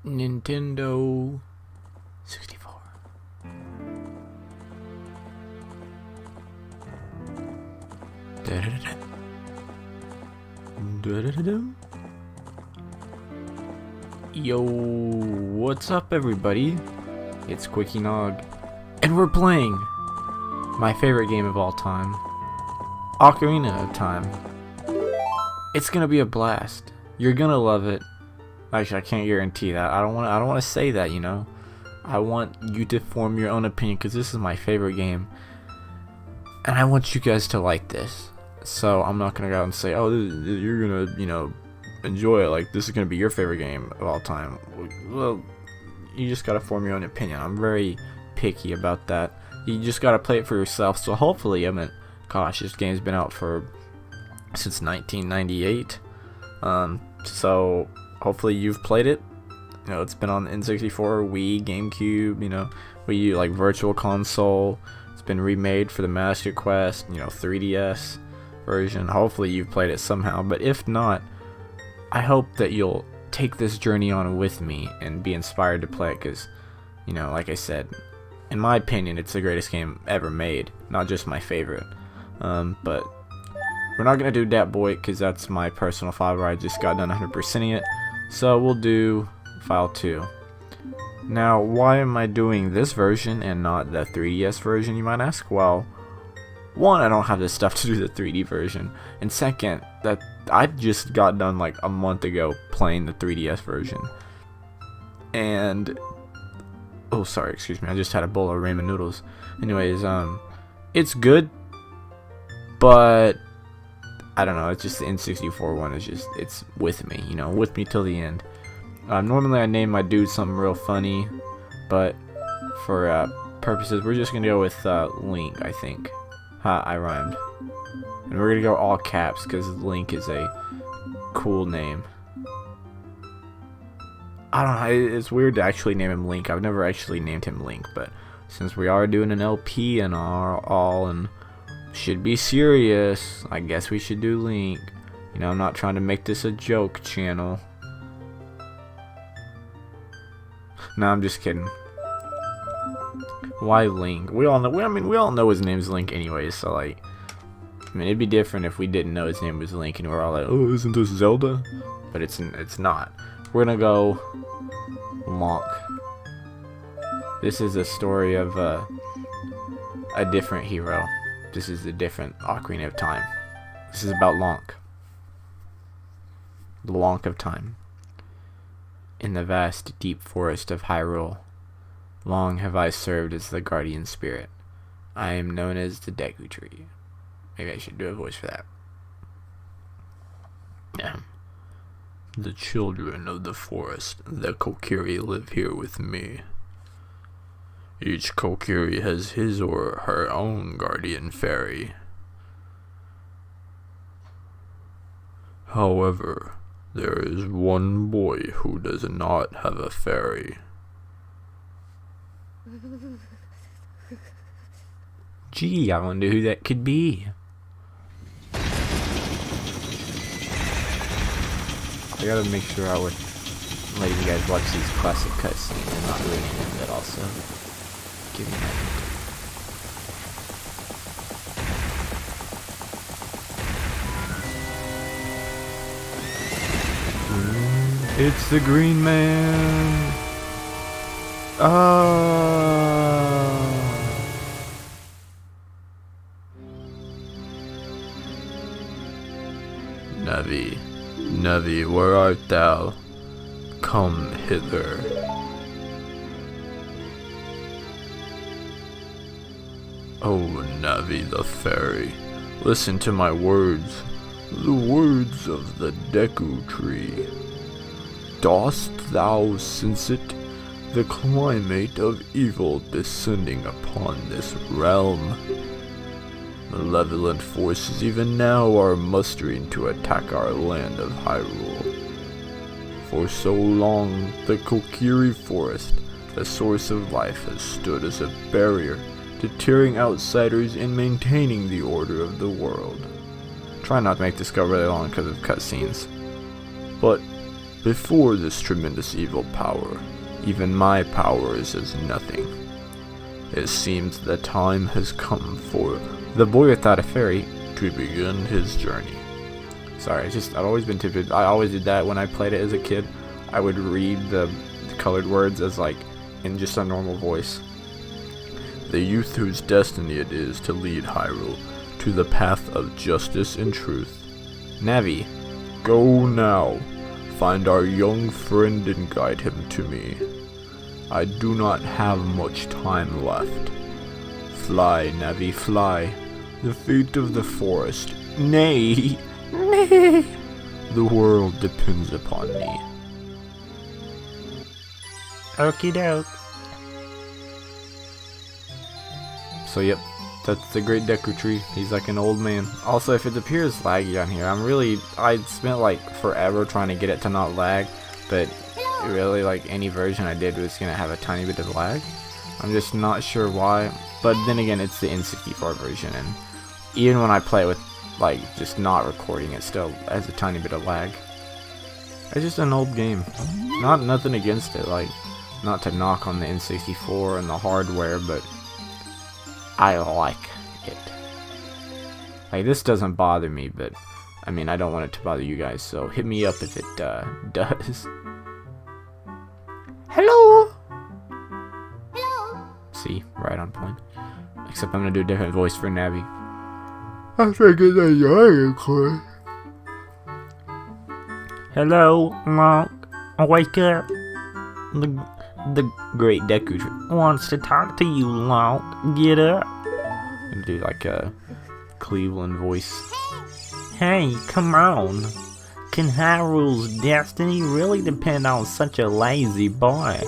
Nintendo 64. Da-da-da-da. Da-da-da-da. Yo, what's up everybody? It's Quickie Nog, and we're playing my favorite game of all time, Ocarina of Time. It's gonna be a blast. You're gonna love it. Actually, I can't guarantee that. I don't want to say that, you know. I want you to form your own opinion because this is my favorite game, and I want you guys to like this. So I'm not gonna go out and say, "Oh, you're gonna, enjoy it. Like this is gonna be your favorite game of all time." Well, you just gotta form your own opinion. I'm very picky about that. You just gotta play it for yourself. So hopefully, gosh, this game's been out since 1998. So hopefully you've played it. It's been on the N64, Wii, GameCube, Wii U, like Virtual Console. It's been remade for the Master Quest, 3DS version. Hopefully you've played it somehow, but if not, I hope that you'll take this journey on with me and be inspired to play it, because, like I said, in my opinion, it's the greatest game ever made, not just my favorite. But we're not going to do Dat Boy, because that's my personal file where I just got done 100%ing it. So we'll do file 2. Now, why am I doing this version and not the 3DS version, you might ask? Well, one, I don't have the stuff to do the 3D version. And second, that I just got done like a month ago playing the 3DS version. And, oh sorry, excuse me, I just had a bowl of ramen noodles. Anyways, it's good, but I don't know, it's just the N64 one is just, it's with me, with me till the end. Normally I name my dude something real funny, but for purposes, we're just gonna go with Link, I think. Ha, I rhymed. And we're gonna go all caps, because Link is a cool name. I don't know, it's weird to actually name him Link. I've never actually named him Link, but since we are doing an LP and all and should be serious, I guess we should do Link. I'm not trying to make this a joke channel. No, I'm just kidding. Why Link? We all know. We all know his name's Link anyways. So like, it'd be different if we didn't know his name was Link and we're all like, "Oh, isn't this Zelda?" But it's not. We're gonna go Link. This is a story of a different hero. This is a different Ocarina of Time. This is about Link. The Link of Time. In the vast, deep forest of Hyrule, long have I served as the guardian spirit. I am known as the Deku Tree. Maybe I should do a voice for that. Yeah. The children of the forest, the Kokiri, live here with me. Each Kokiri has his or her own guardian fairy. However, there is one boy who does not have a fairy. Gee, I wonder who that could be. I gotta make sure I would let you guys watch these classic cutscenes and not ruin any of it also. Give me that. It's the Green Man. Navi, Navi, where art thou? Come hither. Oh, Navi the fairy, listen to my words, the words of the Deku Tree. Dost thou sense it, the climate of evil descending upon this realm? Malevolent forces even now are mustering to attack our land of Hyrule. For so long, the Kokiri Forest, the source of life, has stood as a barrier, deterring outsiders and maintaining the order of the world. Try not to make this go really long because of cutscenes. But Before this tremendous evil power, even my power is as nothing. It seems the time has come for the boy without a fairy to begin his journey. Sorry, I've always been tempted. I always did that when I played it as a kid. I would read the colored words as like in just a normal voice. The youth whose destiny it is to lead Hyrule to the path of justice and truth. Navi, go now. Find our young friend and guide him to me. I do not have much time left. Fly, Navi, fly. The fate of the forest, nay, nay, the world depends upon me. Okie doke. So yep, that's the Great Deku Tree. He's like an old man. Also, if it appears laggy on here, I spent like forever trying to get it to not lag, but really like any version I did was gonna have a tiny bit of lag. I'm just not sure why, but then again, it's the N64 version, and even when I play it with like just not recording, it still has a tiny bit of lag. It's just an old game. Nothing against it, like not to knock on the N64 and the hardware, but I like it. Like, this doesn't bother me, but I mean, I don't want it to bother you guys, so hit me up if it does. Hello. See, right on point. Except I'm gonna do a different voice for Navi. I figured that you're cool. Hello, Monk. Wake up. The Great Deku Tree wants to talk to you, Monk. Get up. I'm gonna do like a Cleveland voice. Hey, come on. Can Hyrule's destiny really depend on such a lazy boy?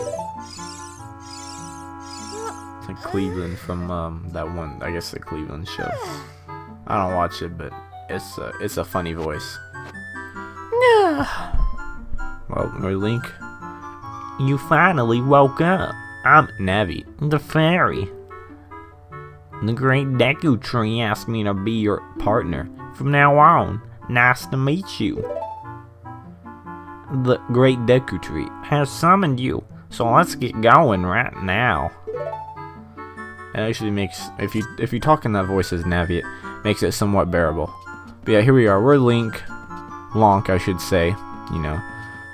It's like Cleveland from that one, I guess the Cleveland show. I don't watch it, but it's a funny voice. Yeah. Well, or Link. You finally woke up. I'm Navi. The fairy. The Great Deku Tree asked me to be your partner. From now on, nice to meet you. The Great Deku Tree has summoned you, so let's get going right now. It actually makes, if you talk in that voice as Navi, it makes it somewhat bearable. But yeah, here we are. We're Link, I should say, you know,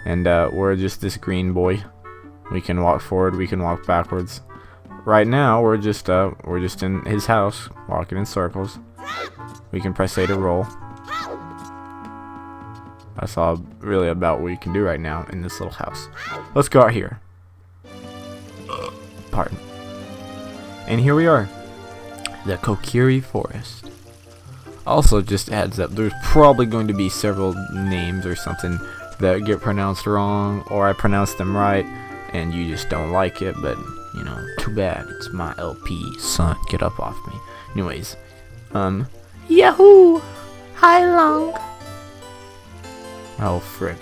and we're just this green boy. We can walk forward, we can walk backwards. Right now, we're just in his house, walking in circles. We can press A to roll. That's all really about what you can do right now in this little house. Let's go out here. Pardon. And here we are. The Kokiri Forest. Also, just adds up, there's probably going to be several names or something that get pronounced wrong, or I pronounce them right, and you just don't like it, but, you know, too bad. It's my LP, son. Get up off me. Anyways, Yahoo! Hi, Long. oh, frick.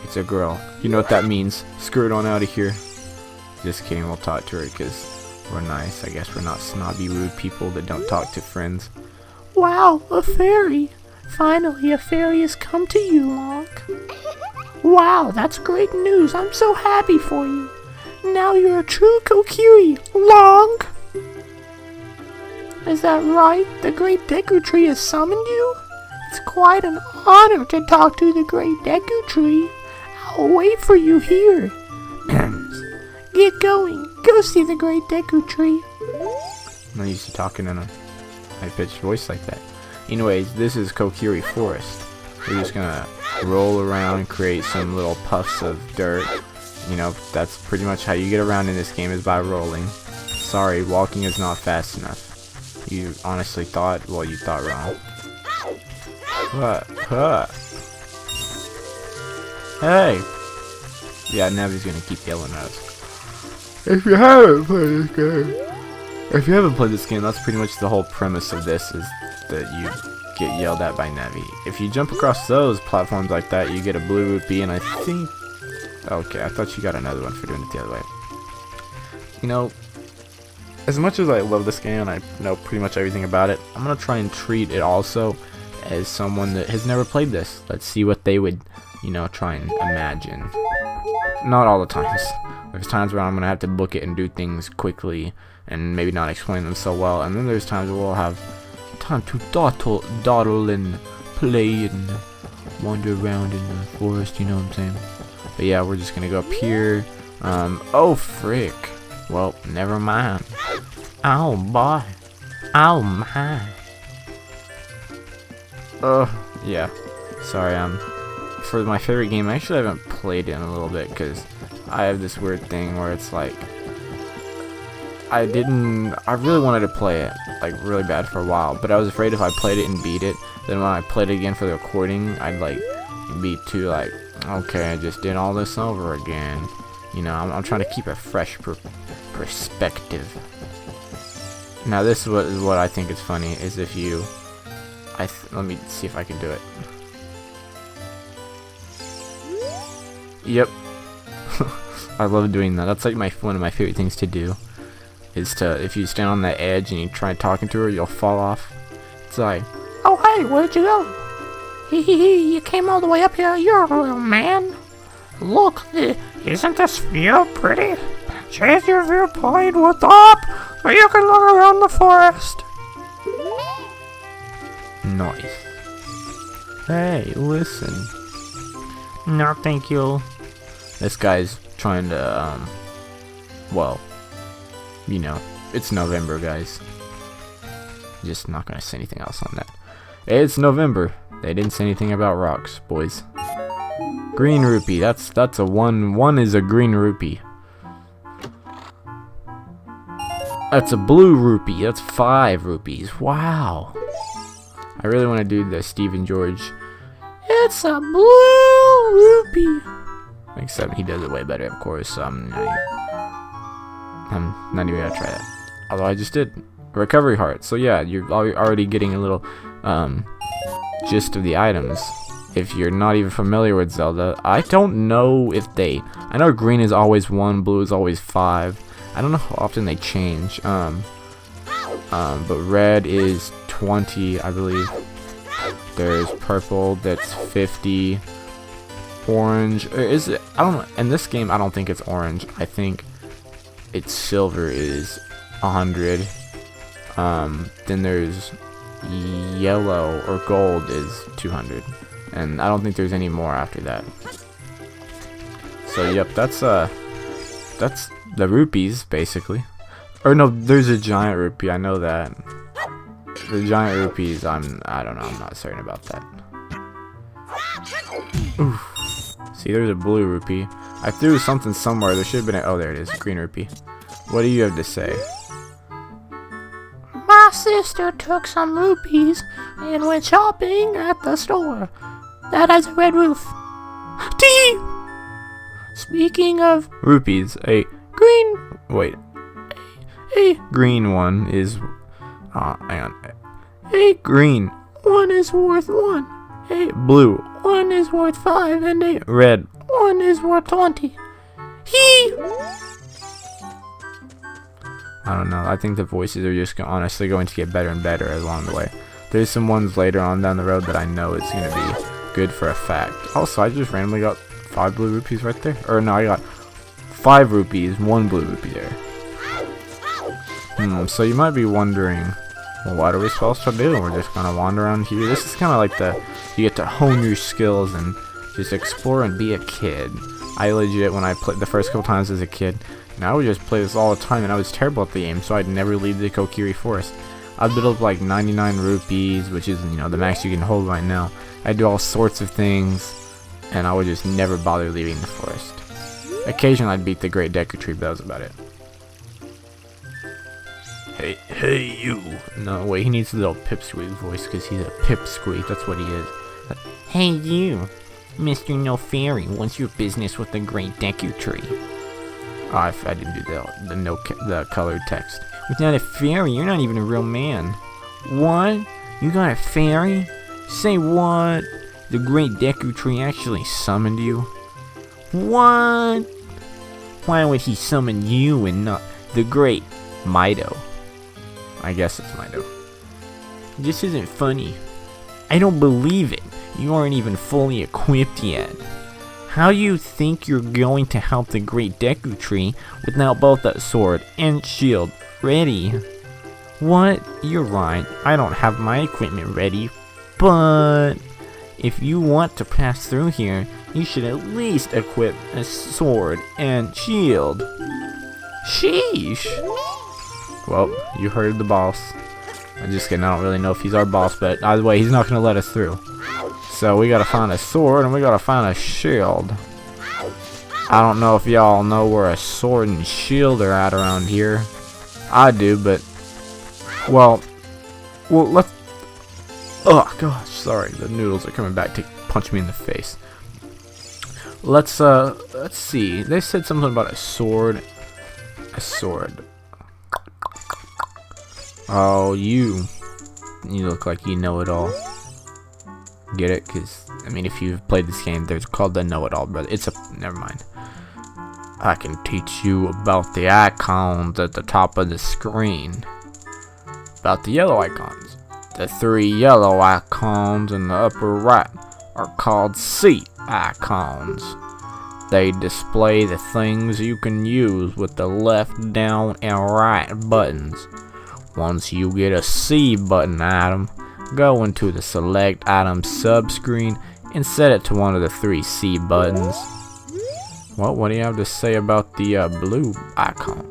It's a girl. You know what that means. Skirt on out of here. Just kidding, we'll talk to her, because we're nice. I guess we're not snobby, rude people that don't talk to friends. Wow, a fairy. Finally, a fairy has come to you, Long. Wow, that's great news. I'm so happy for you. Now you're a true Kokiri, Long. Is that right? The Great Deku Tree has summoned you? It's quite an honor to talk to the Great Deku Tree. I'll wait for you here. Get going. Go see the Great Deku Tree. I'm not used to talking in a high-pitched voice like that. Anyways, this is Kokiri Forest. We're just gonna roll around and create some little puffs of dirt. You know, that's pretty much how you get around in this game, is by rolling. Sorry, walking is not fast enough. You honestly thought, well, you thought wrong. What? Huh. Hey! Yeah, Navi's gonna keep yelling at us. If you haven't played this game, that's pretty much the whole premise of this, is that you get yelled at by Navi. If you jump across those platforms like that, you get a blue rupee, and I think... Okay, I thought you got another one for doing it the other way. You know, as much as I love this game and I know pretty much everything about it, I'm gonna try and treat it also as someone that has never played this. Let's see what they would you know, try and imagine. Not all the times. There's times where I'm gonna have to book it and do things quickly and maybe not explain them so well, and then there's times where we'll have time to dawdle and play and wander around in the forest, you know what I'm saying? But yeah, we're just gonna go up here. Oh frick. Well, never mind. Oh boy. Oh my. Yeah. Sorry, for my favorite game, I actually haven't played it in a little bit because I have this weird thing where it's like I really wanted to play it like really bad for a while, but I was afraid if I played it and beat it, then when I played it again for the recording, I'd like be too like, okay, I just did all this over again. You know, I'm trying to keep a fresh perspective. Now this is what I think is funny, is if you let me see if I can do it. Yep. I love doing that. That's like one of my favorite things to do. Is to, if you stand on that edge and you try talking to her, you'll fall off. It's like, Oh, hey, where'd you go? Hee, you came all the way up here. You're a real man. Look, isn't this view pretty? Change your viewpoint, what's up? So you can look around the forest. nice. Hey, listen. No, thank you. This guy's trying to, well, you know, it's November, guys. Just not gonna say anything else on that. It's November. They didn't say anything about rocks, boys. Green rupee. That's a one. One is a green rupee. That's a blue rupee. That's 5 rupees. Wow. I really want to do the Stephen George. It's a blue rupee. Except he does it way better, of course. I'm not even gonna try that. Although I just did. Recovery heart. So yeah, you're already getting a little gist of the items. If you're not even familiar with Zelda, I don't know if I know green is always 1, blue is always 5. I don't know how often they change. But red is 20, I believe. There's purple that's 50. Orange is it? I don't know. In this game, I don't think it's orange. I think it's silver is 100. Then there's yellow or gold is 200, and I don't think there's any more after that. So yep, that's the rupees basically. Or no, there's a giant rupee. I know that. The giant rupees, I don't know. I'm not certain about that. Oof. See, there's a blue rupee. I threw something somewhere. There should have been oh, there it is. Green rupee. What do you have to say? My sister took some rupees and went shopping at the store that has a red roof. Tee! Speaking of Rupees, a green one is hang on. a Green one is worth 1. A blue 1 is worth 5, and a red 1 is worth 20. I don't know. I think the voices are just honestly going to get better and better along the way. There's some ones later on down the road that I know it's going to be good for a fact. Also, I just randomly got 5 blue rupees right there. Or no, I got 5 rupees, 1 blue rupee there. So you might be wondering, well, what are we supposed to do? We're just going to wander around here. This is kind of like you get to hone your skills and just explore and be a kid. I legit, when I played the first couple times as a kid, and I would just play this all the time, and I was terrible at the game, so I'd never leave the Kokiri Forest. I'd build up like 99 rupees, which is, you know, the max you can hold right now. I'd do all sorts of things, and I would just never bother leaving the forest. Occasionally I'd beat the Great Deku Tree, but that was about it. Hey you! No, wait, he needs a little pipsqueak voice, because he's a pipsqueak, that's what he is. Hey you, Mr. No Fairy, what's your business with the Great Deku Tree? Oh, I didn't do the colored text. You're not a fairy, you're not even a real man. What? You got a fairy? Say what? The Great Deku Tree actually summoned you? What? Why would he summon you and not the Great Mido? I guess it's Mido. This isn't funny. I don't believe it. You aren't even fully equipped yet. How do you think you're going to help the Great Deku Tree without both that sword and shield ready? What? You're right, I don't have my equipment ready, but if you want to pass through here, you should at least equip a sword and shield. Sheesh! Well, you heard the boss. I'm just kidding, I don't really know if he's our boss, but either way, he's not gonna let us through. So we gotta find a sword and we gotta find a shield. I don't know if y'all know where a sword and shield are at around here. I do, but well, let's. Oh gosh, sorry, the noodles are coming back to punch me in the face. Let's see. They said something about a sword. A sword. Oh, you look like you know it all. Get it? Because, I mean, if you've played this game, there's called the know-it-all, brother. Never mind. I can teach you about the icons at the top of the screen. About the yellow icons. The 3 yellow icons in the upper right are called seat icons. They display the things you can use with the left, down, and right buttons. Once you get a C button item, go into the select item subscreen and set it to one of the 3 C buttons. What do you have to say about the blue icon?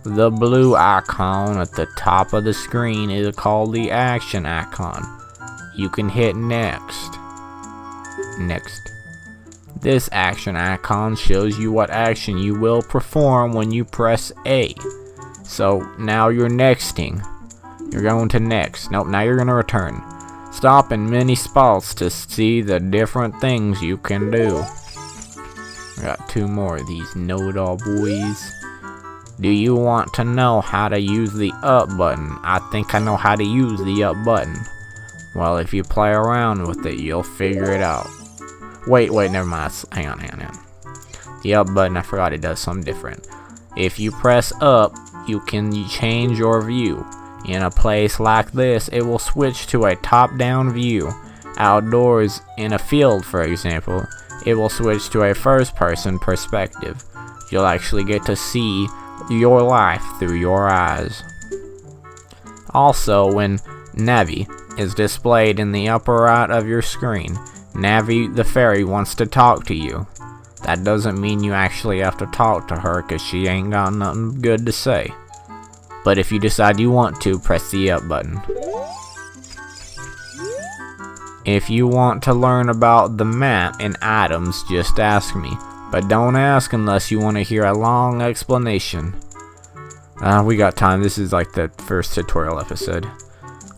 The blue icon at the top of the screen is called the action icon. You can hit next. This action icon shows you what action you will perform when you press A. So now you're nexting. You're going to next. Nope, now you're going to return. Stop in many spots to see the different things you can do. I got 2 more of these know-it-all boys. Do you want to know how to use the up button? I think I know how to use the up button. Well, if you play around with it, you'll figure it out. Wait, never mind. Hang on. The up button, I forgot it does something different. If you press up, you can change your view. In a place like this, it will switch to a top-down view. Outdoors, in a field for example, it will switch to a first-person perspective. You'll actually get to see your life through your eyes. Also, when Navi is displayed in the upper right of your screen, Navi the fairy wants to talk to you. That doesn't mean you actually have to talk to her, cause she ain't got nothing good to say. But if you decide you want to, press the up button. If you want to learn about the map and items, just ask me. But don't ask unless you want to hear a long explanation. We got time, this is like the first tutorial episode.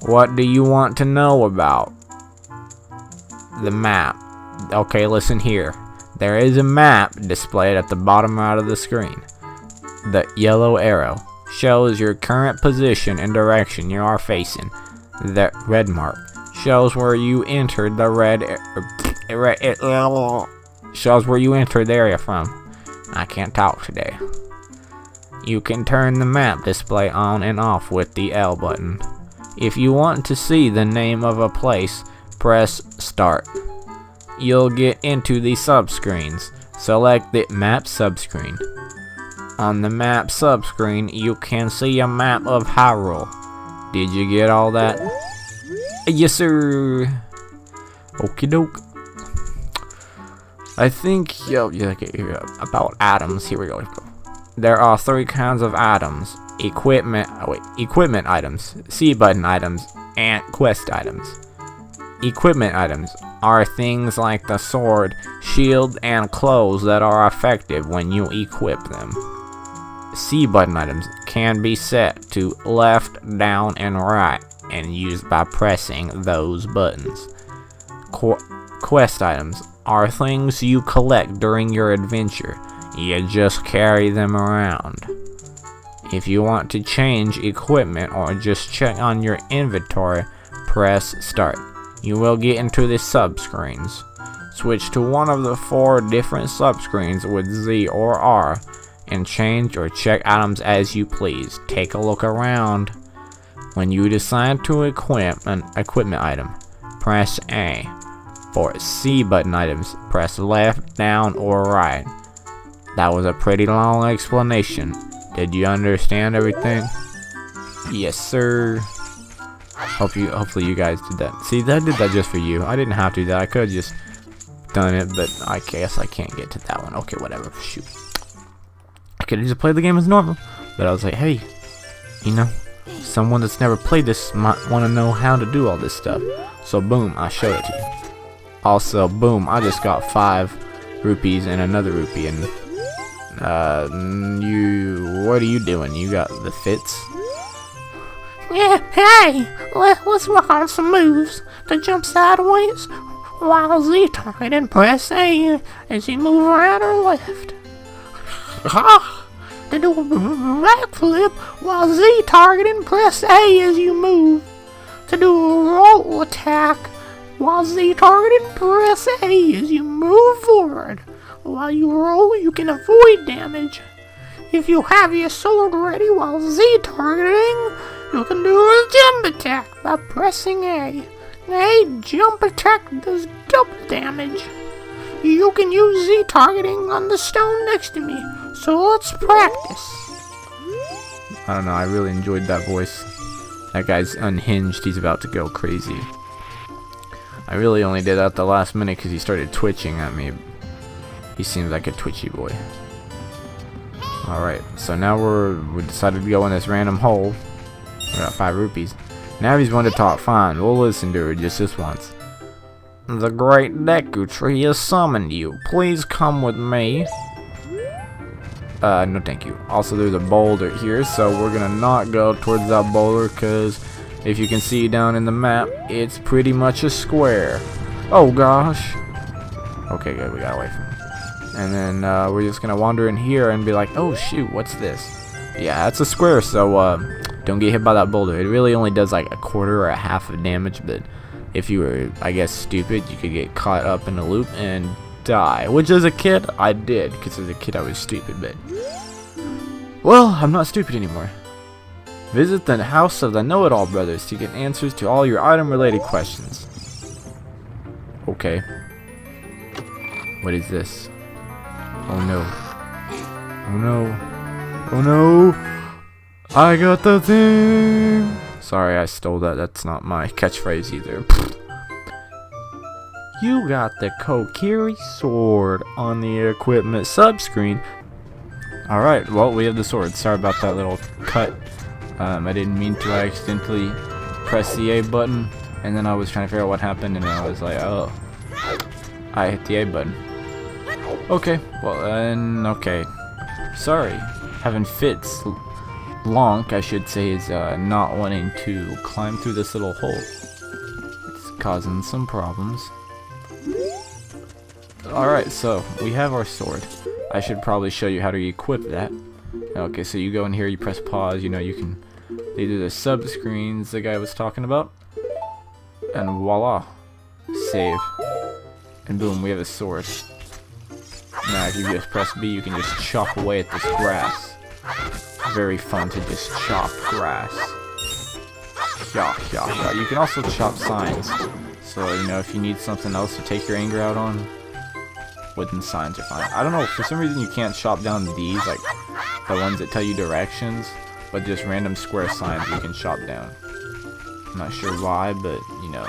What do you want to know about the map? Okay, listen here. There is a map displayed at the bottom right of the screen. The yellow arrow shows your current position and direction you are facing. The red mark shows where you entered the shows where you entered the area from. I can't talk today. You can turn the map display on and off with the L button. If you want to see the name of a place, press start. You'll get into the subscreens. Select the map subscreen. On the map subscreen, you can see a map of Hyrule. Did you get all that? Yes, sir. Okie doke. I think, about items. Here we go. There are 3 kinds of items: equipment items, C button items, and quest items. Equipment items are things like the sword, shield, and clothes that are effective when you equip them. C button items can be set to left, down, and right, and used by pressing those buttons. Quest items are things you collect during your adventure. You just carry them around. If you want to change equipment or just check on your inventory, press start. You will get into the subscreens. Switch to one of the 4 different subscreens with Z or R and change or check items as you please. Take a look around. When you decide to equip an equipment item, press A. For C button items, press left, down, or right. That was a pretty long explanation. Did you understand everything? Yes, sir. Hopefully you guys did that. See, that did that just for you. I didn't have to do that. I could have just done it, but I guess I can't get to that one. Okay, whatever. Shoot. I could have just played the game as normal. But I was like, hey, you know, someone that's never played this might want to know how to do all this stuff. So boom, I showed it to you. Also, boom, I just got 5 rupees and another rupee. And what are you doing? You got the fits? Yeah, hey, let's work on some moves. To jump sideways while Z target and press A as you move right or left. To do a backflip while Z target and press A as you move. To do a roll attack while Z target and press A as you move forward. While you roll, you can avoid damage. If you have your sword ready while Z targeting, you can do a jump attack by pressing A. A jump attack does double damage. You can use Z targeting on the stone next to me, so let's practice. I don't know, I really enjoyed that voice. That guy's unhinged, he's about to go crazy. I really only did that at the last minute because he started twitching at me. He seems like a twitchy boy. Alright, so now we decided to go in this random hole. We got 5 rupees. Now he's going to talk. Fine, we'll listen to her just this once. The great Deku Tree has summoned you. Please come with me. No thank you. Also, there's a boulder here, so we're gonna not go towards that boulder, because if you can see down in the map, it's pretty much a square. Oh gosh. Okay, good, we got away from it. And then we're just gonna wander in here and be like, oh shoot, what's this? Yeah, that's a square, so don't get hit by that boulder. It really only does like a quarter or a half of damage, but if you were, I guess, stupid, you could get caught up in a loop and die. Which as a kid, I did, because as a kid I was stupid, but well, I'm not stupid anymore. Visit the house of the Know-It-All Brothers to get answers to all your item-related questions. Okay. What is this? Oh no. Oh no. Oh no. I got the thing. Sorry, I stole that. That's not my catchphrase either. You got the Kokiri sword on the equipment subscreen. Alright, well, we have the sword. Sorry about that little cut. I didn't mean to. I accidentally pressed the A button, and then I was trying to figure out what happened, and I was like, oh, I hit the A button. Okay, well, then, okay. Sorry. Having fits. Lonk, I should say, is not wanting to climb through this little hole. It's causing some problems. Alright, so we have our sword. I should probably show you how to equip that. Okay, so you go in here, you press pause, you know, you can do the sub screens the guy was talking about. And voila. Save. And boom, we have a sword. Now if you just press B, you can just chop away at this grass. Very fun to just chop grass. Yeah. You can also chop signs. So, you know, if you need something else to take your anger out on, wooden signs are fine. I don't know, for some reason you can't chop down these, like the ones that tell you directions, but just random square signs you can chop down. I'm not sure why, but, you know,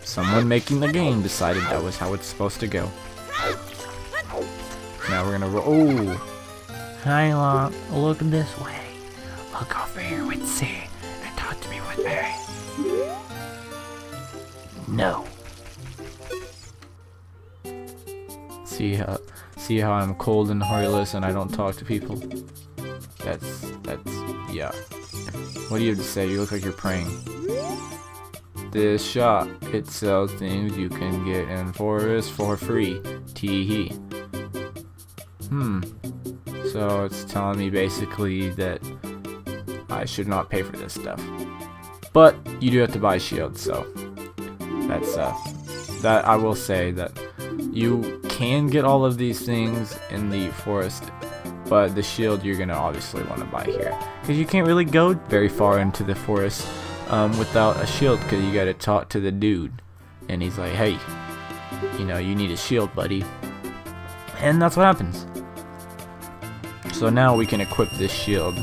someone making the game decided that was how it's supposed to go. Now we're gonna roll. Oh! Hey, look this way. Look over here with C and talk to me with A. No. See how I'm cold and heartless and I don't talk to people? That's, yeah. What do you have to say? You look like you're praying. This shop, it sells things you can get in forest for free. Tee-hee. So it's telling me basically that I should not pay for this stuff. But you do have to buy shields, so that's that I will say that you can get all of these things in the forest, but the shield you're gonna obviously want to buy here, because you can't really go very far into the forest without a shield, because you gotta talk to the dude, and he's like, hey, you know, you need a shield, buddy. And that's what happens. So now we can equip this shield.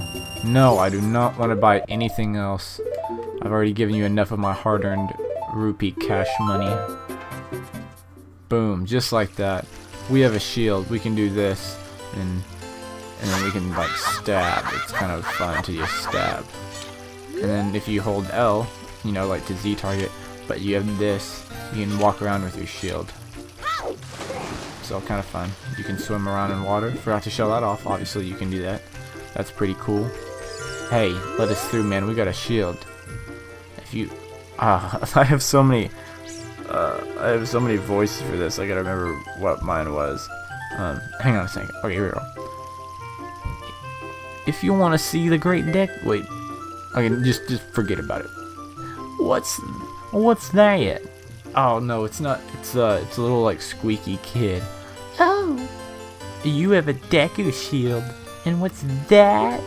No, I do not want to buy anything else. I've already given you enough of my hard-earned rupee cash money. Boom, just like that. We have a shield. We can do this, and then we can like stab. It's kind of fun to just stab. And then if you hold L, you know, like to Z target, but you have this, you can walk around with your shield. So kind of fun. You can swim around in water. Forgot to show that off. Obviously, you can do that. That's pretty cool. Hey, let us through, man. We got a shield. If you, I have so many voices for this. I gotta remember what mine was. Hang on a second. Okay, here we go. If you want to see the great deck, wait. Okay, just forget about it. What's that? Oh no, it's not. It's a little like squeaky kid. Oh, You have a Deku shield, and what's that?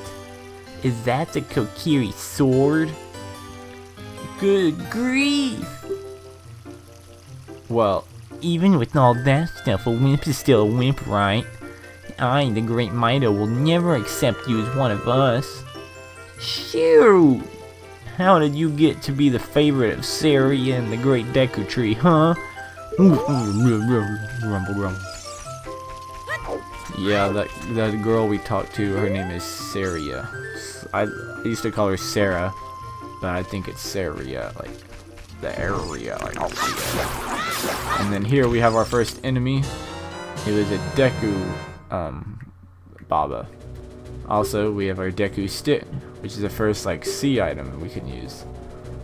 Is that the Kokiri sword? Good grief! Well, even with all that stuff, a wimp is still a wimp, right? I, the Great Mido, will never accept you as one of us. Shoot! How did you get to be the favorite of Saria and the Great Deku Tree, huh? Rumble, rumble. Yeah, that girl we talked to, her name is Saria. I used to call her Sarah, but I think it's Saria, like the area. Like, and then here we have our first enemy. It was a Deku Baba. Also, we have our Deku stick, which is the first like C item we can use.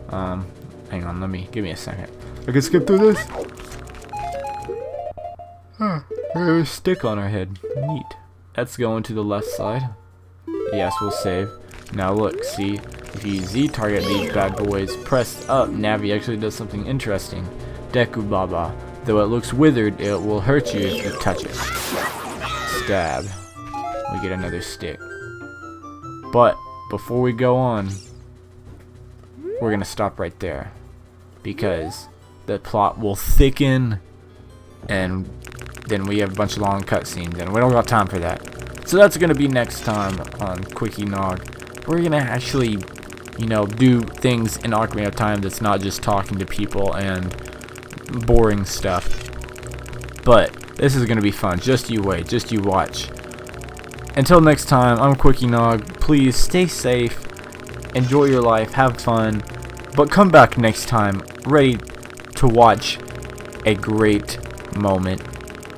Hang on, give me a second. I can skip through this. There's a stick on our head. Neat. Let's go into the left side. Yes, we'll save. Now look, see, if you Z target these bad boys, pressed up, Navi actually does something interesting. Deku Baba. Though it looks withered, it will hurt you if you touch it. Stab. We get another stick. But before we go on, we're gonna stop right there, because the plot will thicken, and then we have a bunch of long cutscenes, and we don't got time for that. So that's gonna be next time on Quickie Nog. We're gonna actually, you know, do things in Ocarina of Time that's not just talking to people and boring stuff. But this is gonna be fun. Just you wait. Just you watch. Until next time, I'm Quickie Nog. Please stay safe, enjoy your life, have fun, but come back next time ready to watch a great moment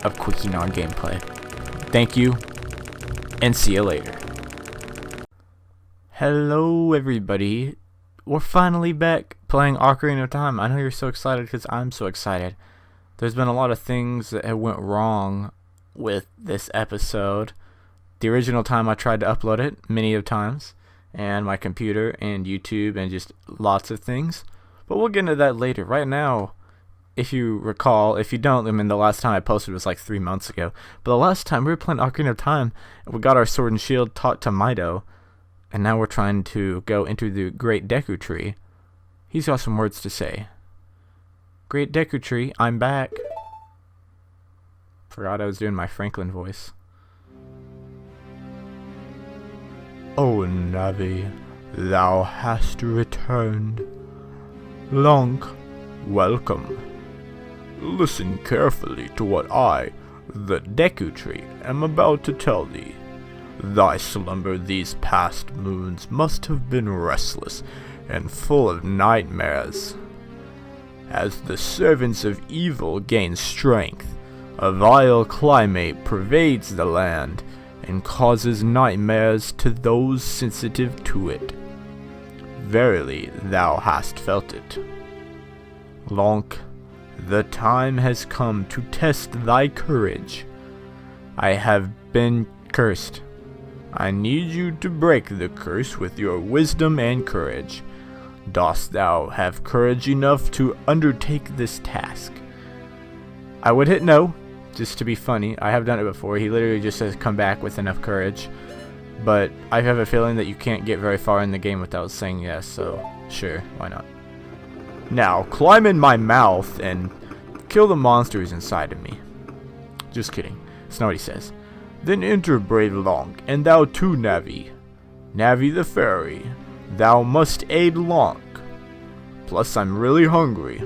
of Quickie Nog gameplay. Thank you, and see you later. Hello everybody. We're finally back playing Ocarina of Time. I know you're so excited because I'm so excited. There's been a lot of things that have went wrong with this episode. The original time I tried to upload it many of times, and my computer and YouTube and just lots of things. But we'll get into that later. Right now, if you recall, if you don't, I mean the last time I posted was like 3 months ago. But the last time we were playing Ocarina of Time, we got our sword and shield taught to Mido, and now we're trying to go into the Great Deku Tree. He's got some words to say. Great Deku Tree, I'm back. Forgot I was doing my Franklin voice. O Navi, thou hast returned. Lonk, welcome. Listen carefully to what I, the Deku Tree, am about to tell thee. Thy slumber these past moons must have been restless and full of nightmares. As the servants of evil gain strength, a vile climate pervades the land and causes nightmares to those sensitive to it. Verily, thou hast felt it. Lonk, the time has come to test thy courage. I have been cursed. I need you to break the curse with your wisdom and courage. Dost thou have courage enough to undertake this task? I would hit no, just to be funny. I have done it before. He literally just says come back with enough courage. But I have a feeling that you can't get very far in the game without saying yes, so sure, why not? Now, climb in my mouth and Kill the monsters inside of me. Just kidding. It's not what he says. Then enter, brave Lonk, and thou too, Navi. Navi the fairy, thou must aid Lonk. Plus, I'm really hungry.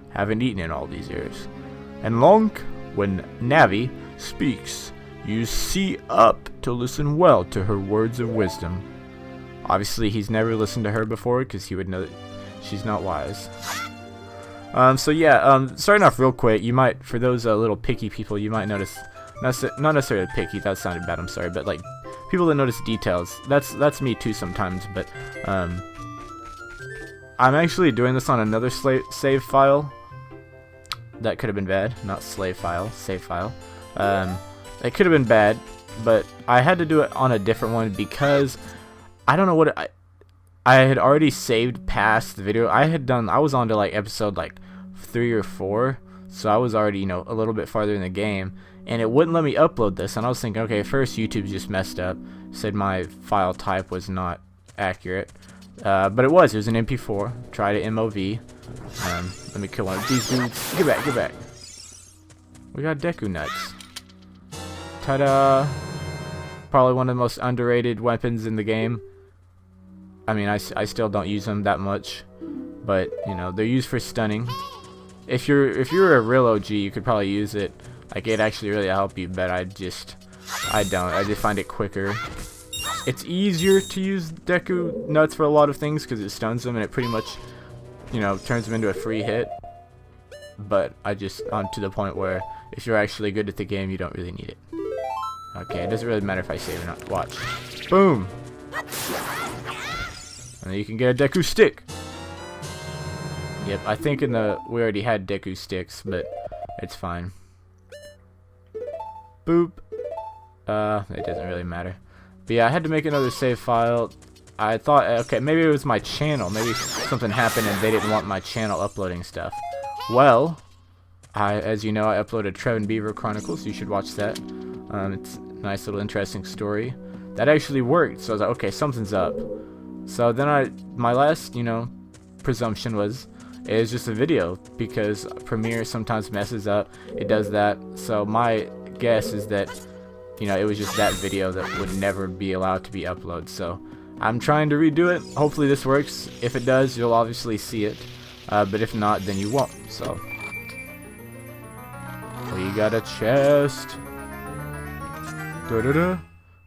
Haven't eaten in all these years. And Lonk, when Navi speaks, you see up to listen well to her words of wisdom. Obviously, he's never listened to her before because he would know that she's not wise. So yeah, starting off real quick, you might, for those little picky people, you might notice, not necessarily picky, that sounded bad, I'm sorry, but like, people that notice details, that's me too sometimes, but, I'm actually doing this on another save file. That could have been bad, not slave file, save file. It could have been bad, but I had to do it on a different one because I don't know what I had already saved past the video. I was on to like episode like 3 or 4, so I was already, you know, a little bit farther in the game, and it wouldn't let me upload this. And I was thinking, okay, first YouTube just messed up, said my file type was not accurate, but it was an MP4. Tried it MOV. Let me kill one of these dudes. Get back, get back. We got Deku nuts. Ta-da! Probably one of the most underrated weapons in the game. I mean, I still don't use them that much, but you know, they're used for stunning. If you're a real OG, you could probably use it. Like, it'd actually really help you, but I don't. I just find it quicker. It's easier to use Deku nuts for a lot of things because it stuns them and it pretty much, you know, turns them into a free hit. But I'm to the point where if you're actually good at the game, you don't really need it. Okay, it doesn't really matter if I save or not. Watch. Boom! And then you can get a Deku stick. Yep, I think we already had Deku sticks, but it's fine. Boop. It doesn't really matter. But yeah, I had to make another save file. I thought, okay, maybe it was my channel. Maybe something happened and they didn't want my channel uploading stuff. Well, as you know, I uploaded Trev and Beaver Chronicles. You should watch that. It's a nice little interesting story. That actually worked, so I was like, okay, something's up. So then my last, you know, presumption was, it's just a video, because Premiere sometimes messes up. It does that. So my guess is that, you know, it was just that video that would never be allowed to be uploaded. So I'm trying to redo it. Hopefully this works. If it does, you'll obviously see it. But if not, then you won't. So we got a chest. Da-da-da.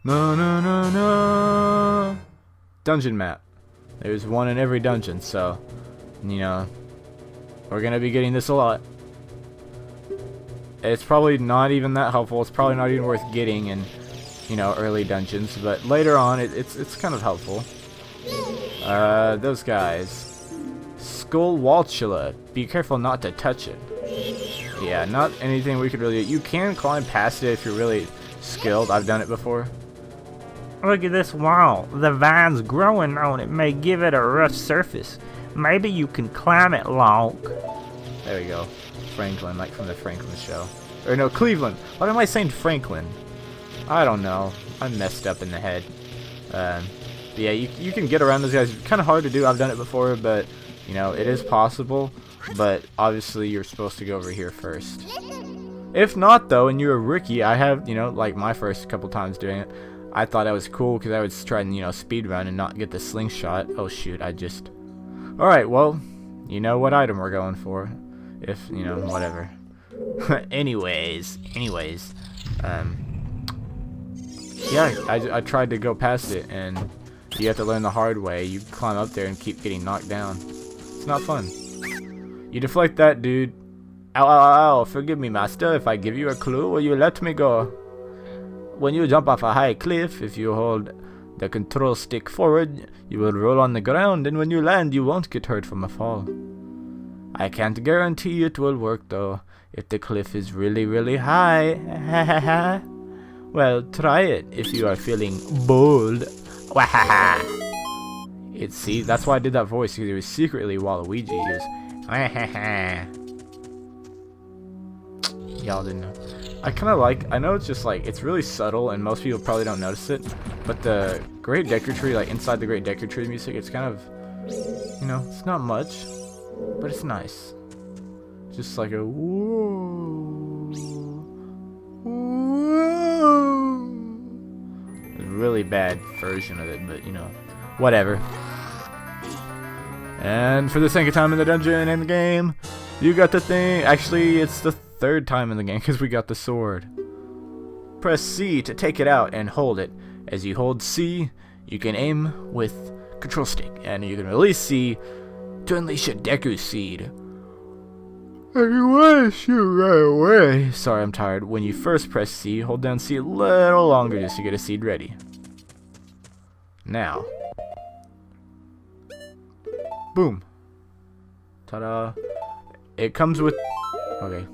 No, no, no, no. Dungeon map. There's one in every dungeon, so, you know, we're gonna be getting this a lot. It's probably not even that helpful. It's probably not even worth getting in, you know, early dungeons, but later on, it's kind of helpful. Those guys. Skullwaltula. Be careful not to touch it. Yeah, not anything we could really do. You can climb past it if you're really skilled. I've done it before. Look at this wall. The vines growing on it may give it a rough surface. Maybe you can climb it, Lonk. There we go. Franklin, like from the Franklin show. Or no, Cleveland. Why am I saying Franklin? I don't know. I'm messed up in the head. But yeah, you can get around those guys. It's kind of hard to do. I've done it before, but, you know, it is possible. But obviously you're supposed to go over here first. If not, though, and you're a rookie, I have, you know, like my first couple times doing it, I thought that was cool because I would try and, you know, speed run and not get the slingshot. Oh shoot, Alright, well, you know what item we're going for. If, you know, whatever. anyways. Yeah, I tried to go past it, and you have to learn the hard way. You climb up there and keep getting knocked down. It's not fun. You deflect that, dude. Ow, ow, ow, forgive me, master. If I give you a clue, will you let me go? When you jump off a high cliff, if you hold the control stick forward, you will roll on the ground, and when you land, you won't get hurt from a fall. I can't guarantee it will work, though, if the cliff is really, really high. Well, try it if you are feeling bold. See, that's why I did that voice, because it was secretly Waluigi. He was, y'all didn't know. I know it's just like, it's really subtle and most people probably don't notice it, but the Great Deku Tree, like inside the Great Deku Tree music, it's kind of, you know, it's not much, but it's nice. Just like a whoa. Whoa. A really bad version of it, but you know, whatever. And for the second time in the dungeon in the game, you got the thing. Actually, it's the third time in the game because we got the sword. Press C to take it out and hold it. As you hold C, you can aim with control stick, and you can release C to unleash a Deku Seed. And you want to shoot right away. Sorry, I'm tired. When you first press C, hold down C a little longer just to get a seed ready. Now. Boom. Ta-da. It comes with... Okay.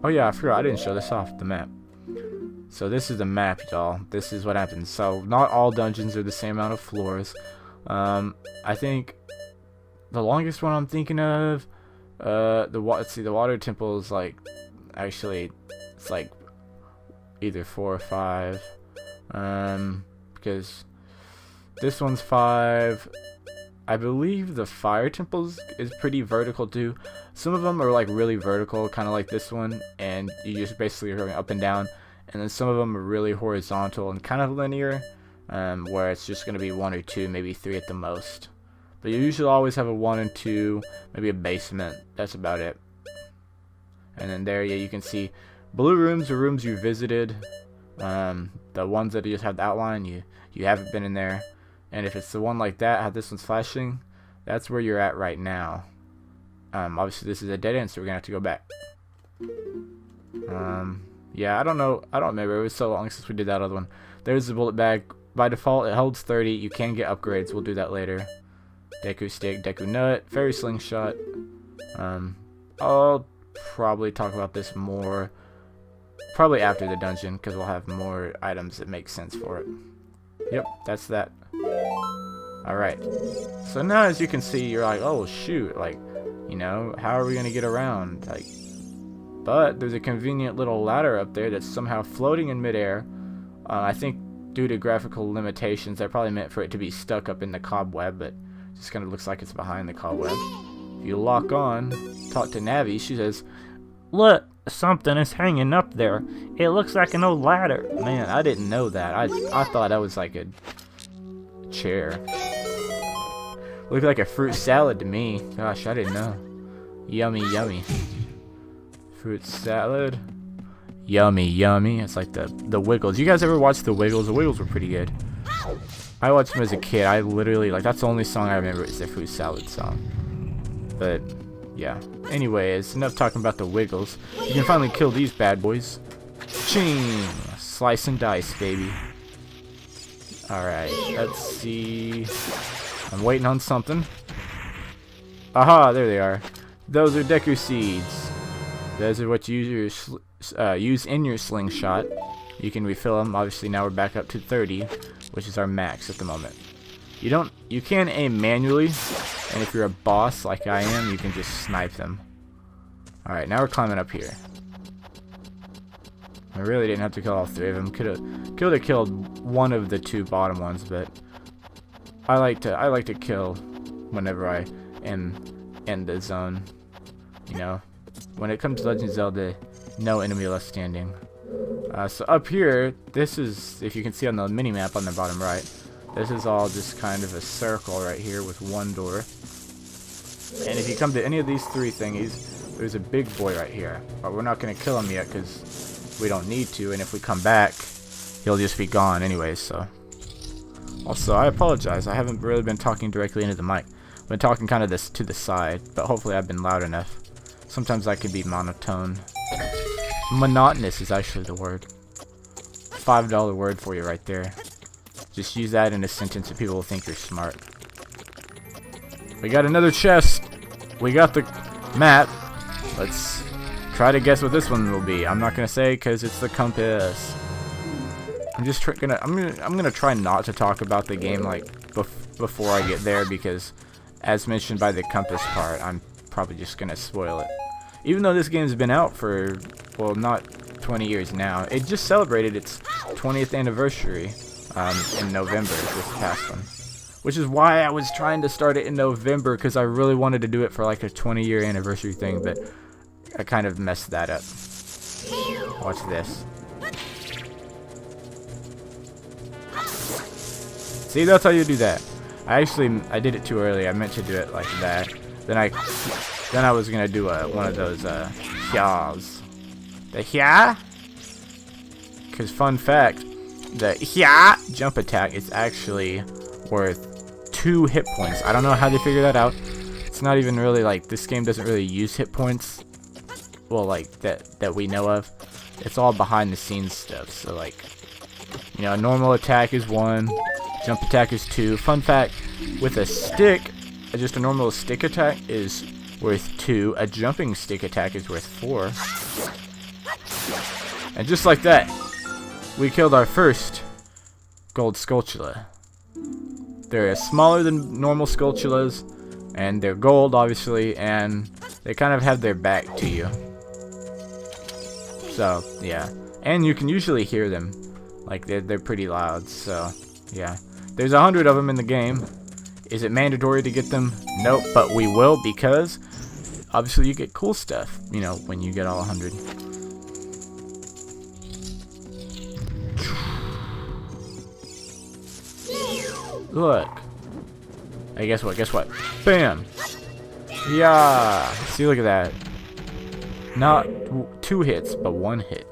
Oh yeah, I forgot. I didn't show this off the map. So this is the map, y'all. This is what happens. So not all dungeons are the same amount of floors. I think the longest one I'm thinking of, the water temple is like, actually, it's like either 4 or 5. Because this one's 5. I believe the fire temples is pretty vertical too. Some of them are like really vertical, kind of like this one, and you just basically are going up and down. And then some of them are really horizontal and kind of linear, where it's just going to be 1 or 2, maybe 3 at the most. But you usually always have a 1 and 2, maybe a basement. That's about it. And then there, yeah, you can see blue rooms are rooms you visited. The ones that just have the outline, you haven't been in there. And if it's the one like that, how this one's flashing, that's where you're at right now. Obviously this is a dead end, so we're gonna have to go back. Yeah, I don't know. I don't remember. It was so long since we did that other one. There's the bullet bag. By default, it holds 30. You can get upgrades. We'll do that later. Deku stick, Deku nut, fairy slingshot. I'll probably talk about this more probably after the dungeon, because we'll have more items that make sense for it. Yep, that's that. Alright. So now as you can see, you're like, oh shoot, like, you know, how are we gonna get around? Like, but there's a convenient little ladder up there that's somehow floating in midair. I think due to graphical limitations, they're probably meant for it to be stuck up in the cobweb, but it just kind of looks like it's behind the cobweb. If you lock on, talk to Navi, she says, Look, something is hanging up there. It looks like an old ladder. man, I didn't know that. I thought that was like a chair. Looked like a fruit salad to me. Gosh, I didn't know. Yummy, yummy. Fruit salad. Yummy, yummy. It's like the Wiggles. You guys ever watch the Wiggles? The Wiggles were pretty good. I watched them as a kid. I literally, like, that's the only song I remember is the fruit salad song. But, yeah. Anyways, enough talking about the Wiggles. You can finally kill these bad boys. Ching! Slice and dice, baby. Alright, let's see. I'm waiting on something. Aha, there they are. Those are Deku Seeds. Those are what you use in your slingshot. You can refill them. Obviously, now we're back up to 30, which is our max at the moment. You can aim manually, and if you're a boss like I am, you can just snipe them. Alright, now we're climbing up here. I really didn't have to kill all 3 of them. Could have killed one of the 2 bottom ones, but I like to kill whenever I am in the zone. You know, when it comes to Legend of Zelda, no enemy left standing. So up here, this is, if you can see on the mini map on the bottom right, this is all just kind of a circle right here with 1 door. And if you come to any of these 3 thingies, there's a big boy right here. But we're not going to kill him yet because we don't need to, and if we come back, he'll just be gone anyways, so. Also, I apologize. I haven't really been talking directly into the mic. I've been talking kind of this to the side, but hopefully I've been loud enough. Sometimes I can be monotone. Monotonous is actually the word. $5 word for you right there. Just use that in a sentence and people will think you're smart. We got another chest. We got the map. Let's try to guess what this one will be. I'm not gonna say because it's the compass. I'm just gonna try not to talk about the game like before I get there, because as mentioned by the compass part, I'm probably just gonna spoil it. Even though this game's been out for, well, not 20 years now. It just celebrated its 20th anniversary in November, this past one. Which is why I was trying to start it in November, because I really wanted to do it for like a 20-year anniversary thing, but I kind of messed that up. Watch this. See, that's how you do that. I did it too early. I meant to do it like that. Then I was gonna do one of those hya's. The hya? Because fun fact, the hya jump attack is actually worth 2 hit points. I don't know how they figure that out. It's not even really like, this game doesn't really use hit points. Well, like that we know of. It's all behind the scenes stuff. So like, you know, normal attack is 1. Jump attack is 2. Fun fact, with a stick, just a normal stick attack is worth 2. A jumping stick attack is worth 4. And just like that, we killed our first gold Skulltula. They're smaller than normal Skulltulas, and they're gold, obviously, and they kind of have their back to you. So, yeah. And you can usually hear them. Like, they're pretty loud, so, yeah. There's 100 of them in the game. Is it mandatory to get them? Nope, but we will, because obviously you get cool stuff, you know, when you get all 100. Look. Hey, guess what? Guess what? Bam! Yeah! See, look at that. Not 2 hits, but 1 hit.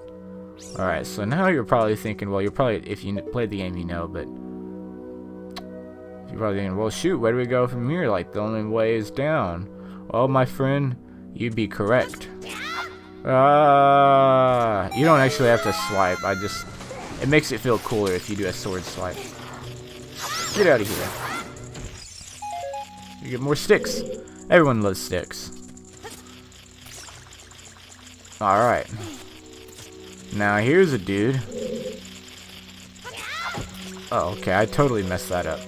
Alright, so now you're probably thinking, well, you're probably, if you played the game, you know, but you're probably thinking, well, shoot, where do we go from here? Like, the only way is down. Well, my friend, you'd be correct. You don't actually have to swipe. It makes it feel cooler if you do a sword swipe. Get out of here. You get more sticks. Everyone loves sticks. Alright. Now here's a dude. Oh, okay, I totally messed that up.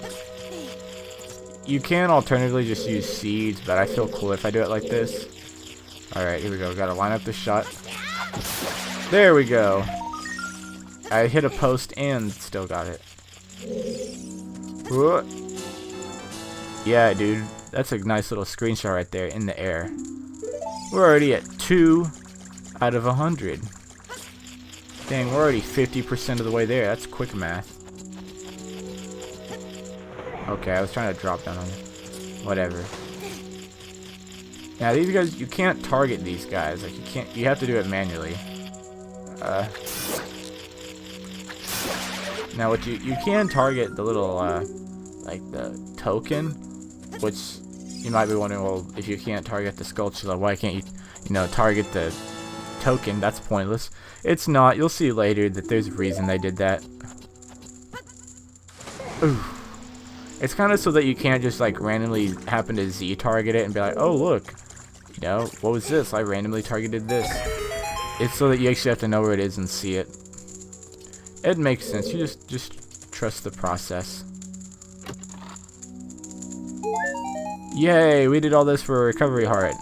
You can alternatively just use seeds, but I feel cool if I do it like this. Alright, here we go. Gotta line up the shot. There we go. I hit a post and still got it. Whoa. Yeah, dude. That's a nice little screenshot right there in the air. We're already at 2 out of 100. Dang, we're already 50% of the way there. That's quick math. Okay, I was trying to drop down on you. Whatever. Now these guys, you can't target these guys. Like you have to do it manually. Now what you can target the little like the token, which you might be wondering, well, if you can't target the Skulltula, why can't you target the token? That's pointless. It's not. You'll see later that there's a reason they did that. Ooh. It's kind of so that you can't just like randomly happen to Z target it and be like, oh look, what was this? I randomly targeted this. It's so that you actually have to know where it is and see it. It makes sense. You just trust the process. Yay, we did all this for a recovery heart.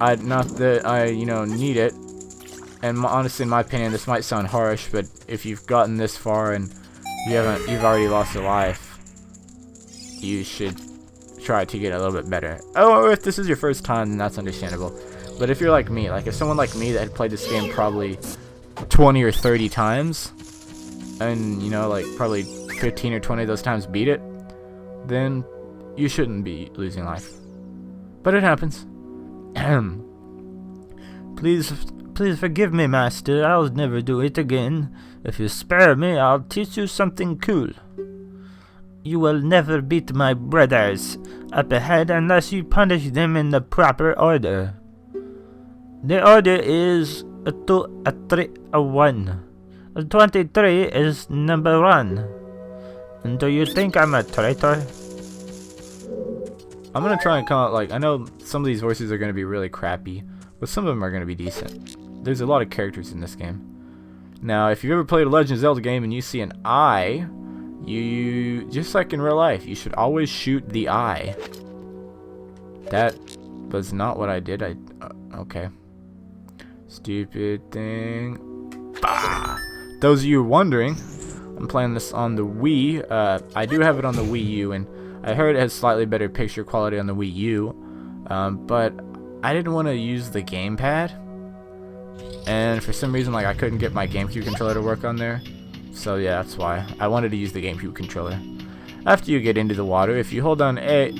Not that I, need it. And honestly, in my opinion, this might sound harsh, but if you've gotten this far and you've already lost a life, you should try to get a little bit better. Oh, if this is your first time, then that's understandable. But if you're like me, like if someone like me that had played this game probably 20 or 30 times, and like probably 15 or 20 of those times beat it, then you shouldn't be losing life. But it happens. Please forgive me, master. I'll never do it again. If you spare me, I'll teach you something cool. You will never beat my brothers up ahead unless you punish them in the proper order. The order is a 2, a 3, a 1. A 23 is number 1. And do you think I'm a traitor? I'm gonna try and come out, like, I know some of these voices are gonna be really crappy, but some of them are gonna be decent. There's a lot of characters in this game. Now, if you've ever played a Legend of Zelda game and you see an eye, you just like in real life, you should always shoot the eye. That was not what I did. Okay. Stupid thing. Bah! Those of you wondering, I'm playing this on the Wii. I do have it on the Wii U, and I heard it has slightly better picture quality on the Wii U. But I didn't want to use the gamepad, and for some reason, like, I couldn't get my GameCube controller to work on there. So yeah, that's why I wanted to use the GameCube controller. After you get into the water, if you hold down A,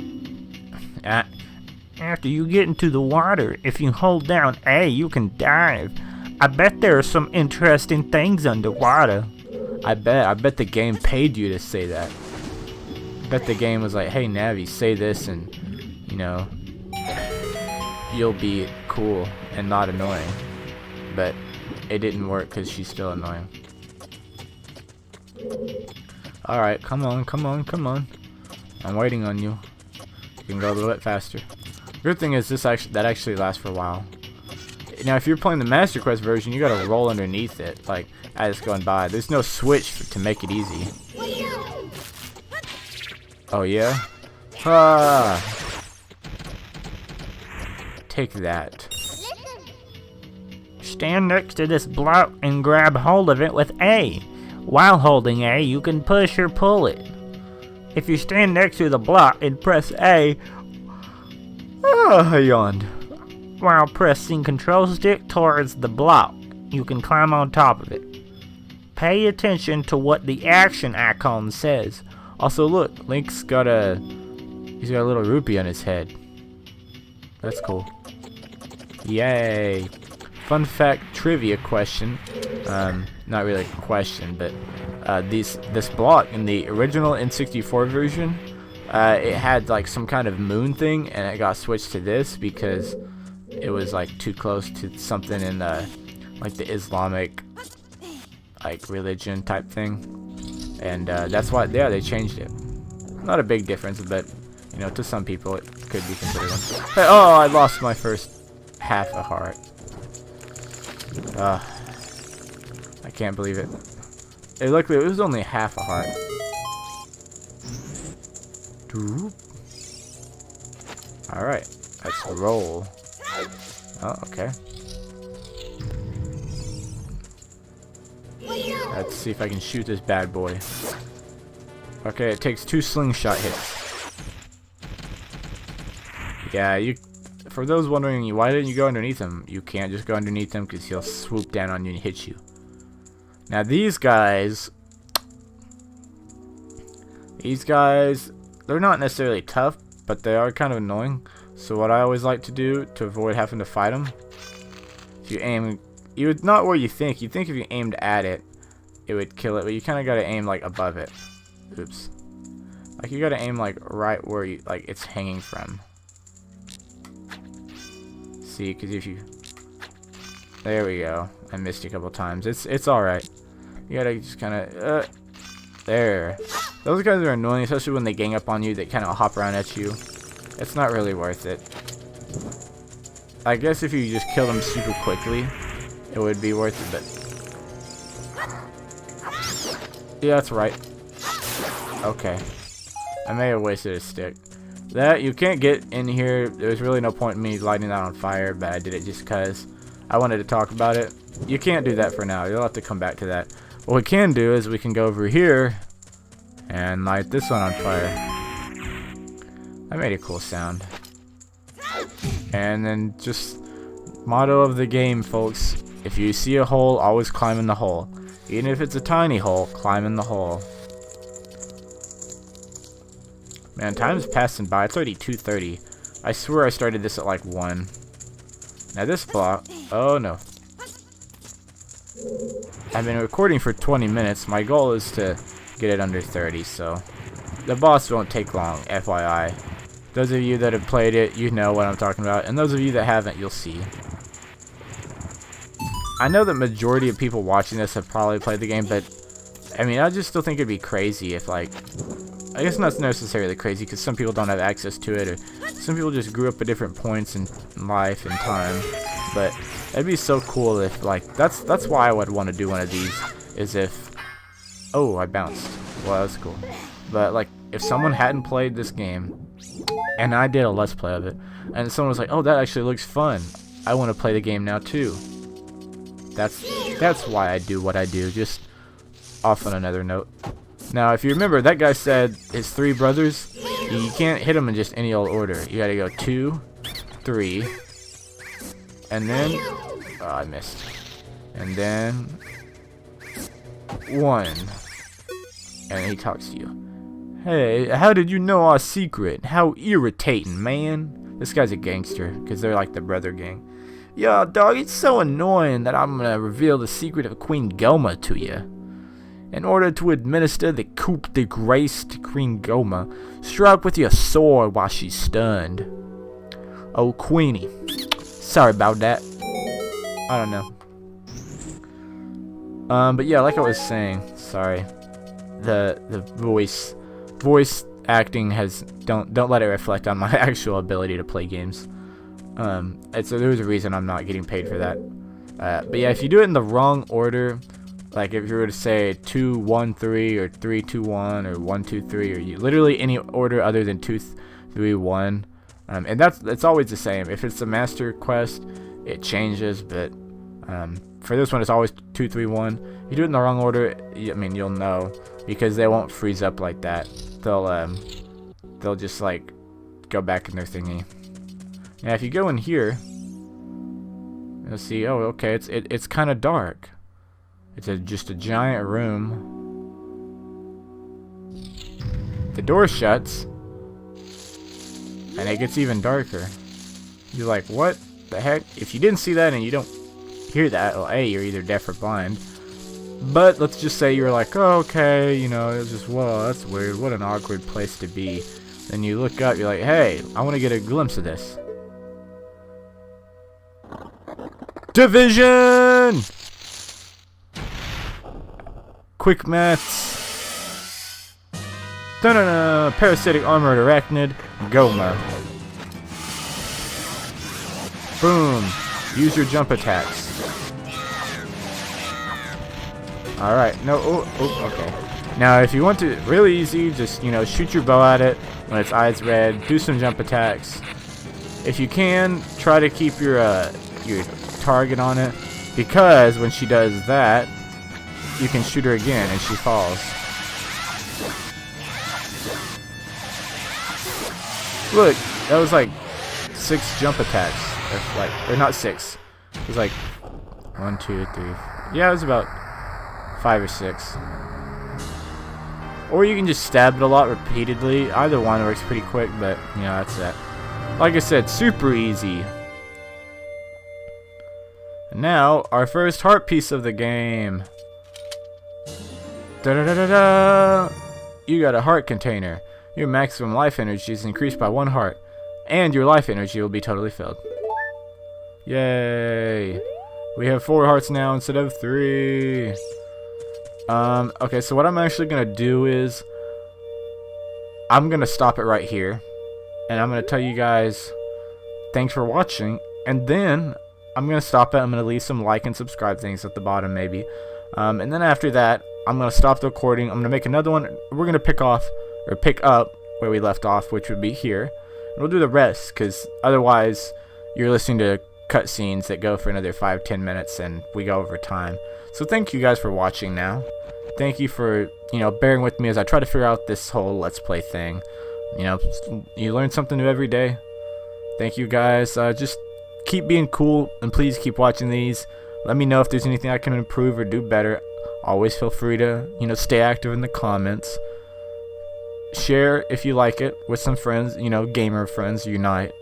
After you get into the water, if you hold down A, you can dive. I bet there are some interesting things underwater. I bet the game paid you to say that. I bet the game was like, hey Navi, say this and, you know, you'll be cool and not annoying. But it didn't work because she's still annoying. Alright, come on, come on, come on. I'm waiting on you. You can go a little bit faster. Good thing is that actually lasts for a while. Now if you're playing the Master Quest version, you gotta roll underneath it, like, as it's going by. There's no switch to make it easy. Oh yeah? Ah! Take that. Stand next to this block and grab hold of it with A. While holding A, you can push or pull it. If you stand next to the block and press A, I yawned. While pressing control stick towards the block, you can climb on top of it. Pay attention to what the action icon says. Also look, Link's got a little rupee on his head. That's cool. Yay. Fun fact trivia question. Not really a question, but this block in the original N64 version, it had like some kind of moon thing, and it got switched to this because it was like too close to something in like the Islamic like religion type thing, and that's why they changed it. Not a big difference, but you know, to some people it could be considered one. Hey, oh, I lost my first half a heart. I can't believe it. Hey, luckily it was only half a heart. Alright, let's roll. Oh, okay. Let's see if I can shoot this bad boy. Okay, it takes 2 slingshot hits. Yeah, for those wondering why didn't you go underneath him, you can't just go underneath him because he'll swoop down on you and hit you. Now these guys, they're not necessarily tough, but they are kind of annoying. So what I always like to do to avoid having to fight them, if you aim, not where you think. You think if you aimed at it, it would kill it, but you kind of gotta aim like above it. Oops. Like you gotta aim like right where it's hanging from. See, because if you, there we go. I missed you a couple times. It's all right. You gotta just kind of there. Those guys are annoying, especially when they gang up on you. They kind of hop around at you. It's not really worth it. I guess if you just kill them super quickly, it would be worth it. But yeah, that's right. Okay, I may have wasted a stick. That you can't get in here. There's really no point in me lighting that on fire, but I did it just because I wanted to talk about it. You can't do that for now. You'll have to come back to that. What we can do is we can go over here and light this one on fire. That made a cool sound. And then just motto of the game, folks. If you see a hole, always climb in the hole. Even if it's a tiny hole, climb in the hole. Man, time's passing by. It's already 2:30. I swear I started this at like 1. Now this block, oh no. I've been recording for 20 minutes. My goal is to get it under 30, so the boss won't take long, FYI. Those of you that have played it, you know what I'm talking about, and those of you that haven't, you'll see. I know the majority of people watching this have probably played the game, but I mean, I just still think it'd be crazy if, like, I guess not necessarily crazy because some people don't have access to it, or some people just grew up at different points in life and time. But it'd be so cool if, like, that's why I would want to do one of these, is if, oh, I bounced. Well, that's cool. But like, if someone hadn't played this game, and I did a let's play of it, and someone was like, oh, that actually looks fun, I want to play the game now too. That's why I do what I do. Just off on another note. Now, if you remember, that guy said his 3 brothers, you can't hit them in just any old order. You gotta go 2, 3, And then, oh, I missed. And then 1. And he talks to you. Hey, how did you know our secret? How irritating, man. This guy's a gangster, because they're like the brother gang. Yo, dog, it's so annoying that I'm gonna reveal the secret of Queen Goma to you. In order to administer the coup de grace to Queen Goma, strike with your sword while she's stunned. Oh, Queenie. Sorry about that. I don't know. But yeah, like I was saying, sorry. The voice acting has don't let it reflect on my actual ability to play games. There's a reason I'm not getting paid for that. But yeah, if you do it in the wrong order, like if you were to say 2 1 3 or 3 2 1 or 1 2 3 or literally any order other than 2 3 1, and it's always the same. If it's a master quest, it changes, but for this one it's always 2 3 1. If you do it in the wrong order, I mean, you'll know, because they won't freeze up like that. They'll just like go back in their thingy. Now if you go in here, you'll see, oh, okay, it's kind of dark. It's just a giant room. The door shuts, and it gets even darker. You're like, what the heck? If you didn't see that and you don't hear that, well, A, you're either deaf or blind. But let's just say you're like, oh, okay, you know, it's just, whoa, that's weird. What an awkward place to be. Then you look up, you're like, hey, I want to get a glimpse of this. Division! Quick mats. Dun-dun-dun. Parasitic armored arachnid. Goma. Boom. Use your jump attacks. Alright. No. Oh, okay. Now, if you want to, really easy, just, you know, shoot your bow at it when its eyes red. Do some jump attacks. If you can, try to keep your target on it, because when she does that, you can shoot her again and she falls. Look, that was like 6 jump attacks, or not 6. It was like 1, 2, 3. Yeah, it was about 5 or 6. Or you can just stab it a lot repeatedly. Either one works pretty quick, but you know, that's it. Like I said, super easy. And now, our first heart piece of the game. Da-da-da-da-da! You got a heart container. Your maximum life energy is increased by 1 heart. And your life energy will be totally filled. Yay! We have 4 hearts now instead of 3. Okay, so what I'm actually gonna do is I'm gonna stop it right here. And I'm gonna tell you guys thanks for watching. And then I'm gonna stop it. I'm gonna leave some like and subscribe things at the bottom maybe. And then after that, I'm going to stop the recording. I'm going to make another one. We're going to pick up where we left off, which would be here. And we'll do the rest, because otherwise you're listening to cutscenes that go for another 5-10 minutes, and we go over time. So thank you guys for watching now. Thank you for, you know, bearing with me as I try to figure out this whole Let's Play thing. You know, you learn something new every day. Thank you guys. Just keep being cool, and please keep watching these. Let me know if there's anything I can improve or do better. Always feel free to, you know, stay active in the comments. Share if you like it with some friends, you know, gamer friends, unite.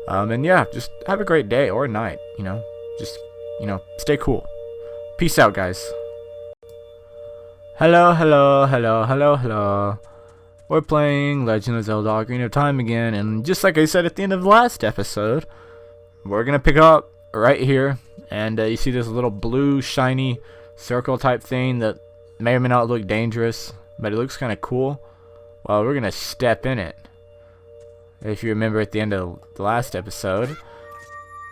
And yeah, just have a great day or night, you know. Just, you know, stay cool. Peace out, guys. Hello, hello, hello, hello, hello. We're playing Legend of Zelda Ocarina of Time again, and just like I said at the end of the last episode, we're gonna pick up right here, and you see this little blue shiny circle type thing that may or may not look dangerous, but it looks kind of cool. Well, we're gonna step in it. If you remember at the end of the last episode,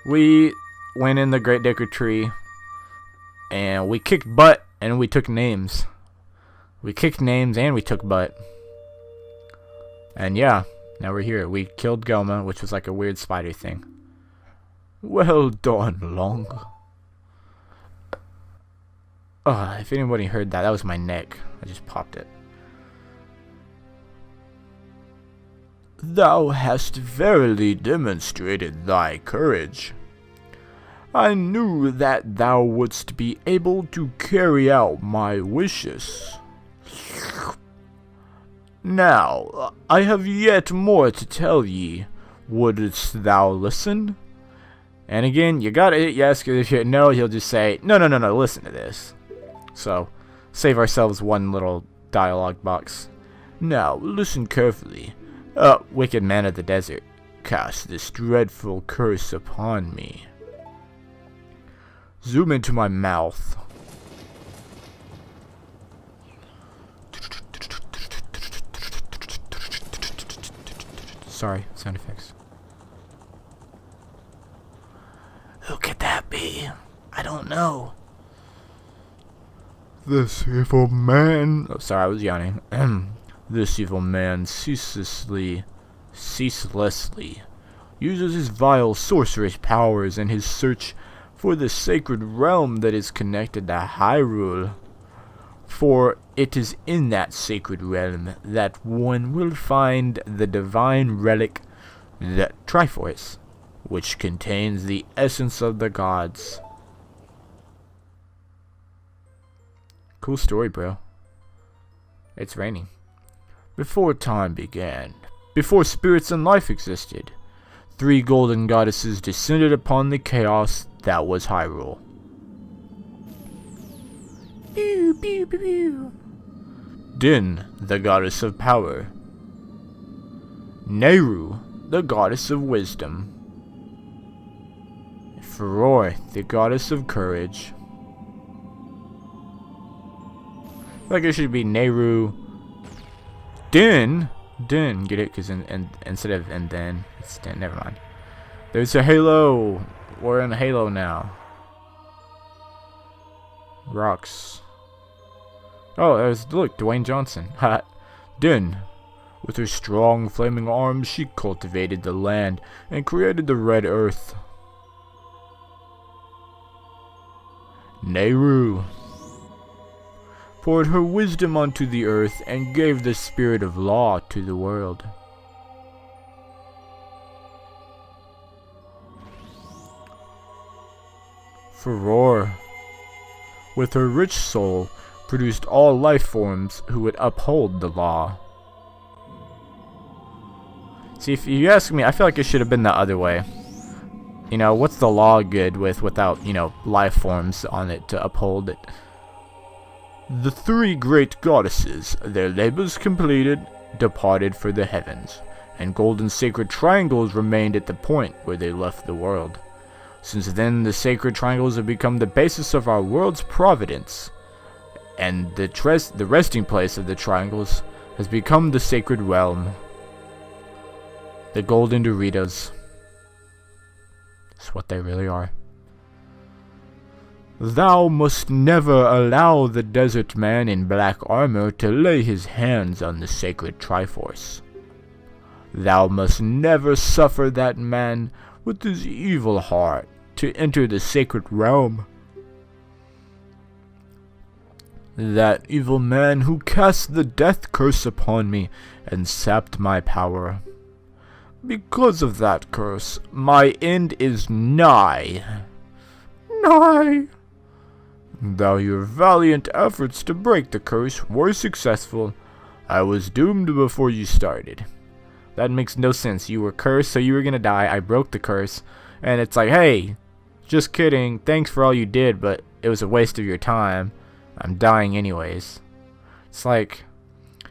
we went in the Great Deku Tree and we kicked butt and we took names. We kicked names and we took butt. And yeah, now we're here. We killed Goma, which was like a weird spider thing. Well done, Long. If anybody heard that, that was my neck. I just popped it. Thou hast verily demonstrated thy courage. I knew that thou wouldst be able to carry out my wishes. Now, I have yet more to tell ye. Wouldst thou listen? And again, you gotta hit yes, because if you hit no, he'll just say, no, listen to this. So, save ourselves one little dialogue box. Now, listen carefully. Wicked man of the desert, cast this dreadful curse upon me. Zoom into my mouth. Sorry, sound effects. Who could that be? I don't know. This evil man... Oh, sorry, I was yawning. This evil man ceaselessly uses his vile sorcerous powers in his search for the sacred realm that is connected to Hyrule. For it is in that sacred realm that one will find the divine relic, the Triforce, which contains the essence of the gods. Cool story, bro. It's raining. Before time began, before spirits and life existed, 3 golden goddesses descended upon the chaos that was Hyrule. Pew, pew, pew, pew. Din, the goddess of power. Nehru, the goddess of wisdom. Faror, the goddess of courage. I think it should be Nehru. Din, get it? Because instead of and then, it's Din. Never mind. There's a halo. We're in a halo now. Rocks. Oh, look, Dwayne Johnson. Ha. Din. With her strong flaming arms, she cultivated the land and created the red earth. Nehru poured her wisdom onto the earth and gave the spirit of law to the world. Faror, with her rich soul, produced all life forms who would uphold the law. See, if you ask me, I feel like it should have been the other way. You know, what's the law good without, life forms on it to uphold it? The 3 great goddesses, their labors completed, departed for the heavens, and golden sacred triangles remained at the point where they left the world. Since then, the sacred triangles have become the basis of our world's providence, and the resting place of the triangles has become the sacred realm. The golden Doritos. That's what they really are. Thou must never allow the desert man in black armor to lay his hands on the sacred Triforce. Thou must never suffer that man with his evil heart to enter the sacred realm. That evil man who cast the death curse upon me and sapped my power. Because of that curse, my end is nigh. Nigh. Though your valiant efforts to break the curse were successful, I was doomed before you started. That makes no sense. You were cursed, so you were gonna die. I broke the curse. And it's like, hey, just kidding. Thanks for all you did, but it was a waste of your time. I'm dying anyways. It's like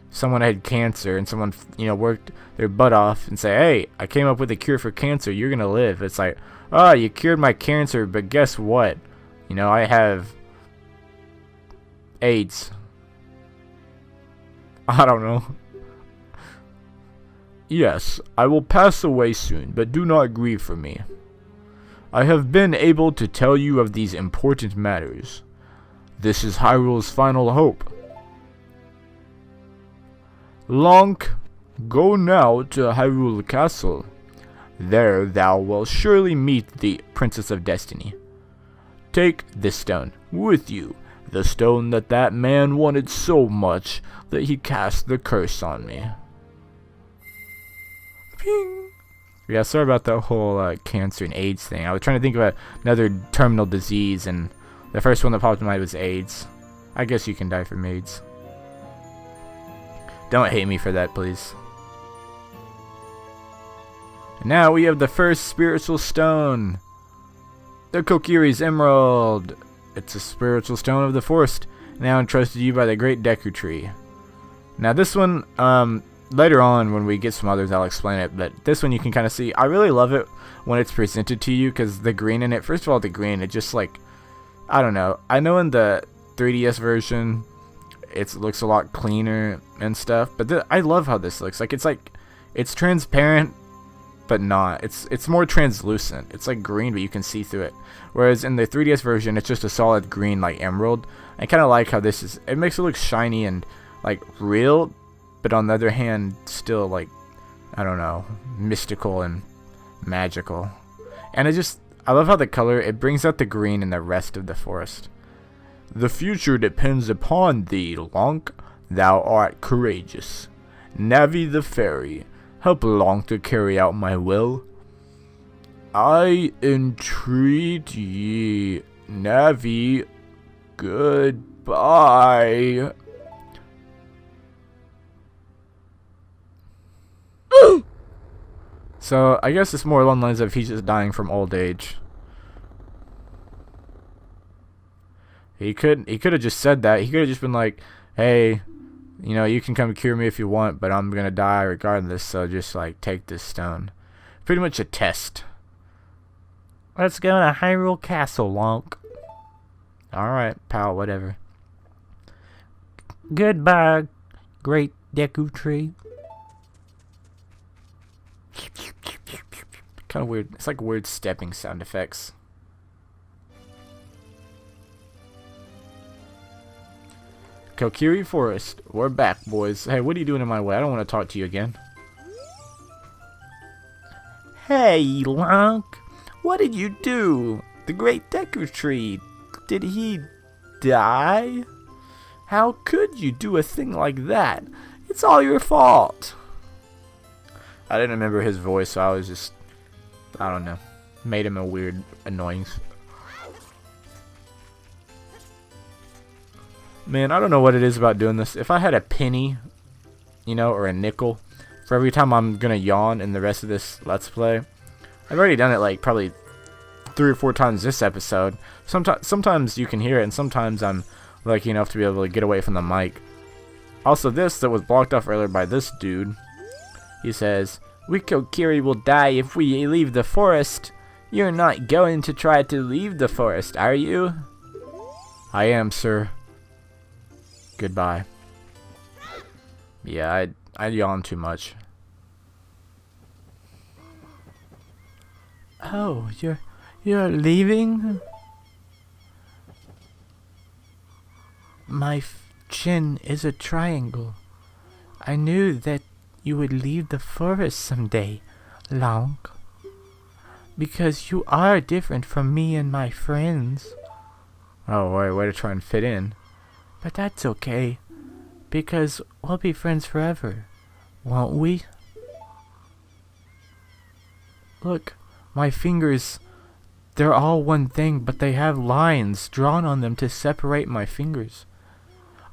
someone had cancer and someone, worked their butt off and say, hey, I came up with a cure for cancer. You're gonna live. It's like, oh, you cured my cancer, but guess what? I have AIDS. I don't know. Yes, I will pass away soon, but do not grieve for me. I have been able to tell you of these important matters. This is Hyrule's final hope. Lonk, go now to Hyrule Castle. There thou wilt surely meet the Princess of Destiny. Take this stone with you, the stone that man wanted so much that he cast the curse on me. Ping. Yeah, sorry about the whole cancer and AIDS thing. I was trying to think about another terminal disease, and the first one that popped in my mind was AIDS. I guess you can die from AIDS. Don't hate me for that, please. And now we have the first spiritual stone. The Kokiri's Emerald. It's a spiritual stone of the forest, now entrusted to you by the great Deku Tree. Now this one, later on when we get some others, I'll explain it, but this one you can kind of see. I really love it when it's presented to you, because the green in it, first of all, the green, it just like, I don't know. I know in the 3DS version, it looks a lot cleaner and stuff, but I love how this looks. Like, it's transparent, but not. It's more translucent. It's like green, but you can see through it. Whereas in the 3DS version, it's just a solid green, like emerald. I kind of like how this is. It makes it look shiny and like real, but on the other hand, still like, I don't know, mystical and magical. And I love how the color, it brings out the green in the rest of the forest. The future depends upon thee, Lonk. Thou art courageous. Navi the fairy, help Lonk to carry out my will. I entreat ye, Navi. Goodbye. So I guess it's more along the lines of he's just dying from old age. He could have just said that. He could have just been like, hey, you know, you can come cure me if you want, but I'm gonna die regardless, so just like take this stone. Pretty much a test. Let's go to Hyrule Castle, Lonk. Alright, pal, whatever. Goodbye, great Deku Tree. Kind of weird. It's like weird stepping sound effects. Kokiri Forest. We're back, boys. Hey, what are you doing in my way? I don't want to talk to you again. Hey, Lonk. What did you do? The great Deku Tree. Did he die? How could you do a thing like that? It's all your fault. I didn't remember his voice, so I was just, I don't know, made him a weird, annoying. Man, I don't know what it is about doing this. If I had a penny, you know, or a nickel, for every time I'm gonna yawn in the rest of this Let's Play, I've already done it like probably 3 or 4 times this episode. Sometimes you can hear it, and sometimes I'm lucky enough to be able to get away from the mic. Also, this that was blocked off earlier by this dude. He says, "We Kokiri will die if we leave the forest. You're not going to try to leave the forest, are you?" I am, sir. Goodbye. Yeah, I yawn too much. Oh, you're leaving? My chin is a triangle. I knew that you would leave the forest someday, Lonk. Because you are different from me and my friends. Oh, way to try and fit in. But that's okay, because we'll be friends forever, won't we? Look, my fingers, they're all one thing, but they have lines drawn on them to separate my fingers.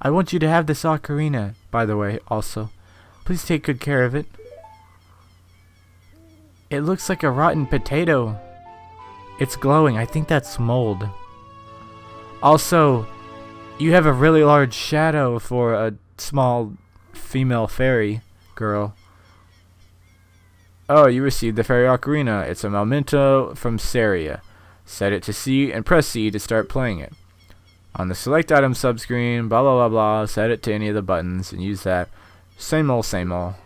I want you to have this ocarina, by the way, also. Please take good care of it. It looks like a rotten potato. It's glowing. I think that's mold. Also, you have a really large shadow for a small female fairy girl. Oh, you received the fairy ocarina. It's a memento from Saria. Set it to C and press C to start playing it. On the select item subscreen, blah blah blah blah, set it to any of the buttons and use that. Same ol', same ol'.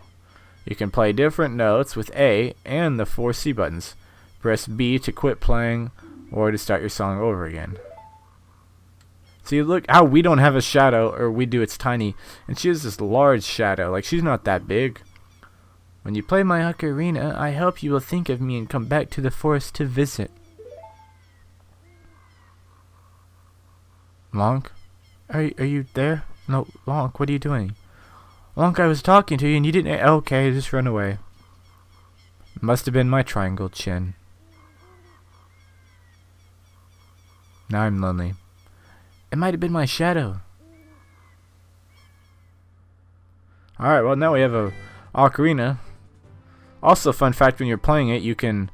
You can play different notes with A and the 4 C buttons. Press B to quit playing or to start your song over again. See, look how we don't have a shadow, or we do, it's tiny, and she has this large shadow, like she's not that big. When you play my ocarina, I hope you will think of me and come back to the forest to visit. Lonk? Are you there? No, Lonk, what are you doing? Lonk, I was talking to you and you didn't. Okay, just run away. Must have been my triangle chin. Now I'm lonely. It might have been my shadow. Alright, well now we have a ocarina. Also, fun fact, when you're playing it, you can,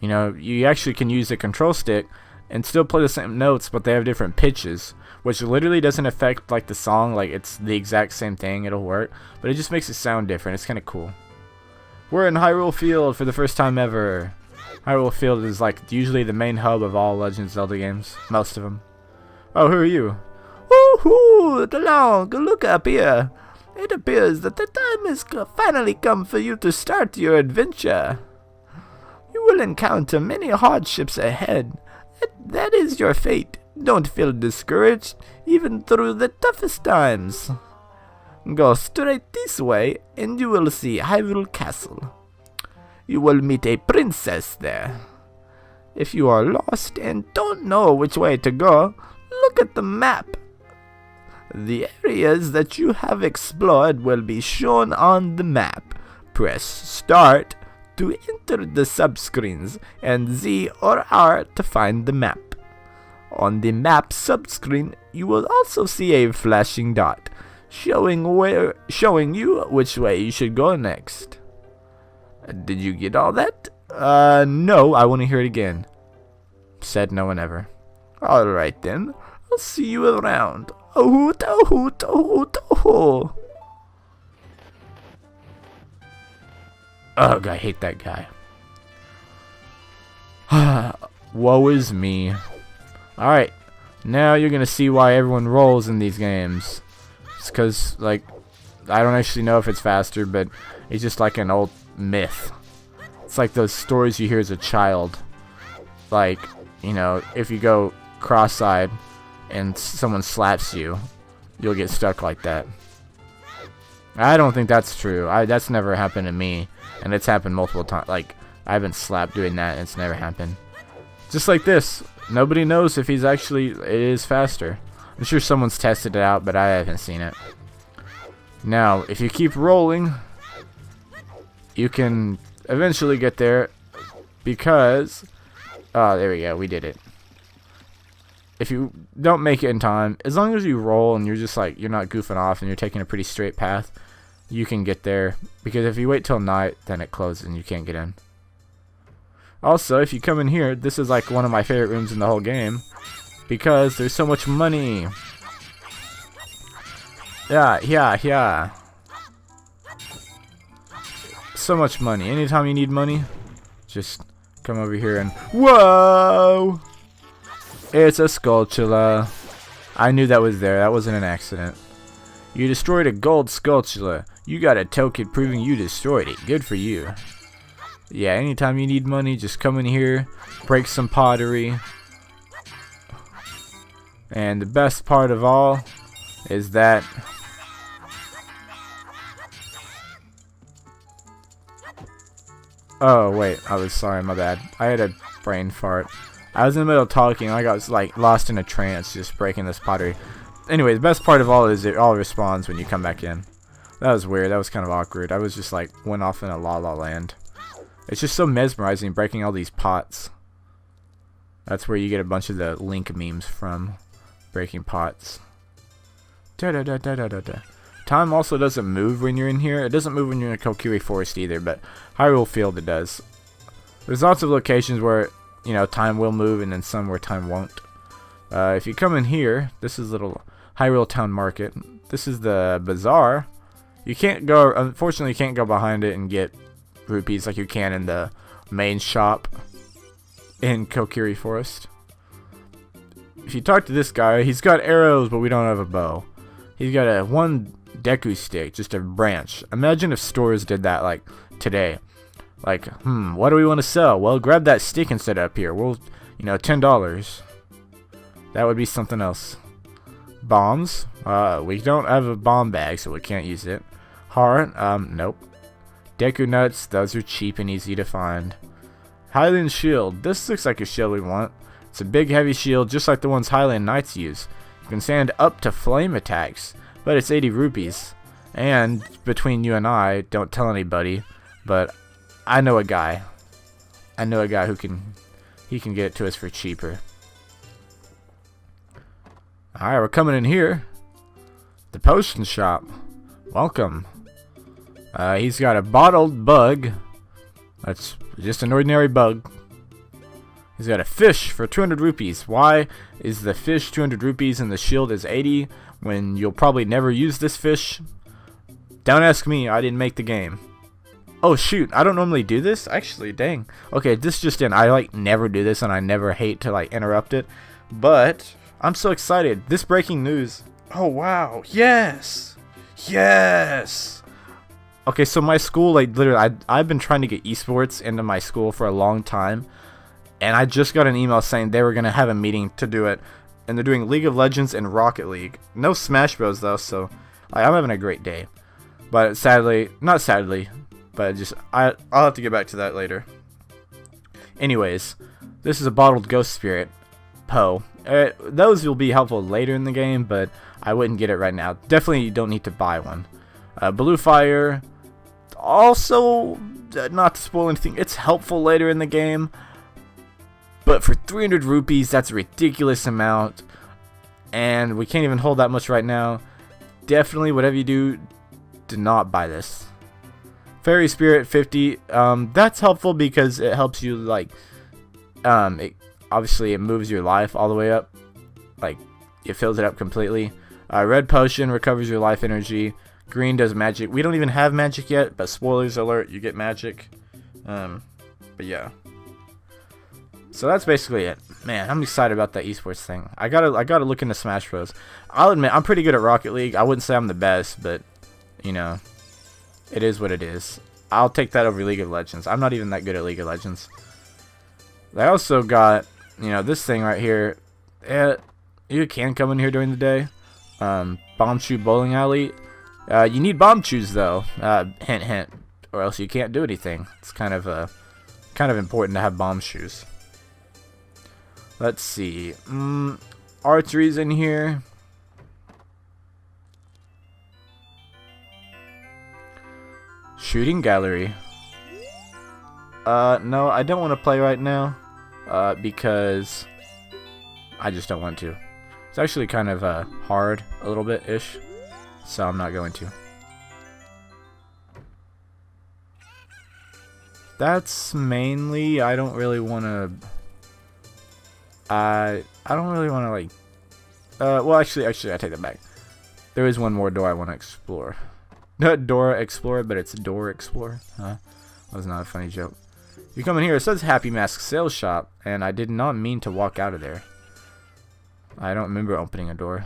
you actually can use the control stick and still play the same notes, but they have different pitches, which literally doesn't affect like the song, like it's the exact same thing, it'll work, but it just makes it sound different. It's kind of cool. We're in Hyrule Field for the first time ever. Hyrule Field is like usually the main hub of all Legend of Zelda games, most of them. Oh, who are you? Woohoo! Long, look up here. It appears that the time has finally come for you to start your adventure. You will encounter many hardships ahead. That is your fate. Don't feel discouraged, even through the toughest times. Go straight this way, and you will see Hyrule Castle. You will meet a princess there. If you are lost and don't know which way to go, look at the map. The areas that you have explored will be shown on the map. Press Start to enter the subscreens and Z or R to find the map. On the map subscreen, you will also see a flashing dot showing you which way you should go next. Did you get all that? No, I want to hear it again. Said no one ever. Alright then, I'll see you around. Oh hoot, oh hoot, oh hoot, oh. Ugh, I hate that guy. Woe is me. Alright, now you're gonna see why everyone rolls in these games. It's cause, like, I don't actually know if it's faster, but it's just like an old myth. It's like those stories you hear as a child. Like, if you go cross-eyed and someone slaps you, you'll get stuck like that. I don't think that's true. That's never happened to me, and it's happened multiple times. Like, I've been slapped doing that, and it's never happened. Just like this. Nobody knows if it is faster. I'm sure someone's tested it out, but I haven't seen it. Now, if you keep rolling, you can eventually get there, because... Oh, there we go. We did it. If you don't make it in time, as long as you roll and you're just like, you're not goofing off and you're taking a pretty straight path, you can get there. Because if you wait till night, then it closes and you can't get in. Also, if you come in here, this is like one of my favorite rooms in the whole game, because there's so much money. Yeah. So much money. Anytime you need money, just come over here and... Whoa! It's a Skulltula. I knew that was there. That wasn't an accident. You destroyed a gold Skulltula. You got a token proving you destroyed it. Good for you. Yeah, anytime you need money, just come in here, break some pottery. And the best part of all is that... Oh, wait. I was sorry, my bad. I had a brain fart. I was in the middle of talking, and I got like lost in a trance just breaking this pottery. Anyway, the best part of all is it all respawns when you come back in. That was weird. That was kind of awkward. I was just like, went off in a la la land. It's just so mesmerizing breaking all these pots. That's where you get a bunch of the Link memes from. Breaking pots. Time also doesn't move when you're in here. It doesn't move when you're in Kokiri Forest either, but Hyrule Field it does. There's lots of locations where, time will move, and then some where time won't. If you come in here, this is little Hyrule Town Market. This is the bazaar. You can't go, unfortunately, you can't go behind it and get rupees like you can in the main shop in Kokiri Forest. If you talk to this guy, he's got arrows, but we don't have a bow. He's got a one Deku stick, just a branch. Imagine if stores did that like today. Like, what do we want to sell? Well, grab that stick and set it up here. We'll, $10. That would be something else. Bombs? We don't have a bomb bag, so we can't use it. Heart? Nope. Deku nuts, those are cheap and easy to find. Hylian shield. This looks like a shield we want. It's a big heavy shield just like the ones Hylian knights use. You can stand up to flame attacks, but it's 80 rupees. And between you and I, don't tell anybody, but I know a guy. I know a guy who can get it to us for cheaper. Alright, we're coming in here. The potion shop. Welcome. He's got a bottled bug. That's just an ordinary bug. He's got a fish for 200 rupees. Why is the fish 200 rupees and the shield is 80 when you'll probably never use this fish? Don't ask me, I didn't make the game. Oh shoot, I don't normally do this? Actually, dang. Okay, this just in. I like never do this and I never hate to like interrupt it. But I'm so excited. This breaking news. Oh wow. Yes. Yes. Okay, so my school, like literally I've been trying to get esports into my school for a long time. And I just got an email saying they were going to have a meeting to do it. And they're doing League of Legends and Rocket League. No Smash Bros though, so I'm having a great day. But sadly, not sadly, but just I'll have to get back to that later. Anyways, this is a bottled ghost spirit, Poe. Those will be helpful later in the game, but I wouldn't get it right now. Definitely you don't need to buy one. Blue fire, also not to spoil anything, it's helpful later in the game. But for 300 rupees, that's a ridiculous amount. And we can't even hold that much right now. Definitely, whatever you do, do not buy this. Fairy Spirit 50, that's helpful because it helps you, like, obviously it moves your life all the way up. Like, it fills it up completely. Red Potion recovers your life energy. Green does magic. We don't even have magic yet, but spoilers alert, you get magic. But yeah. So that's basically it. Man, I'm excited about that esports thing. I gotta look into Smash Bros. I'll admit, I'm pretty good at Rocket League. I wouldn't say I'm the best, but, you know, it is what it is. I'll take that over League of Legends. I'm not even that good at League of Legends. I also got, you know, this thing right here. You can come in here during the day. Bomb Shoe Bowling Alley. You need bomb shoes though. Hint, hint. Or else you can't do anything. It's kind of important to have bomb shoes. Let's see. Archery's in here. Shooting gallery. No, I don't want to play right now. Because I just don't want to. It's actually kind of hard, a little bit-ish. So I'm not going to. That's mainly, I don't really want to... I don't really want to, like... well, actually, I take that back. There is one more door I want to explore. Not Dora Explorer, but it's Door Explorer. Huh? That was not a funny joke. You come in here, it says Happy Mask Sales Shop, and I did not mean to walk out of there. I don't remember opening a door.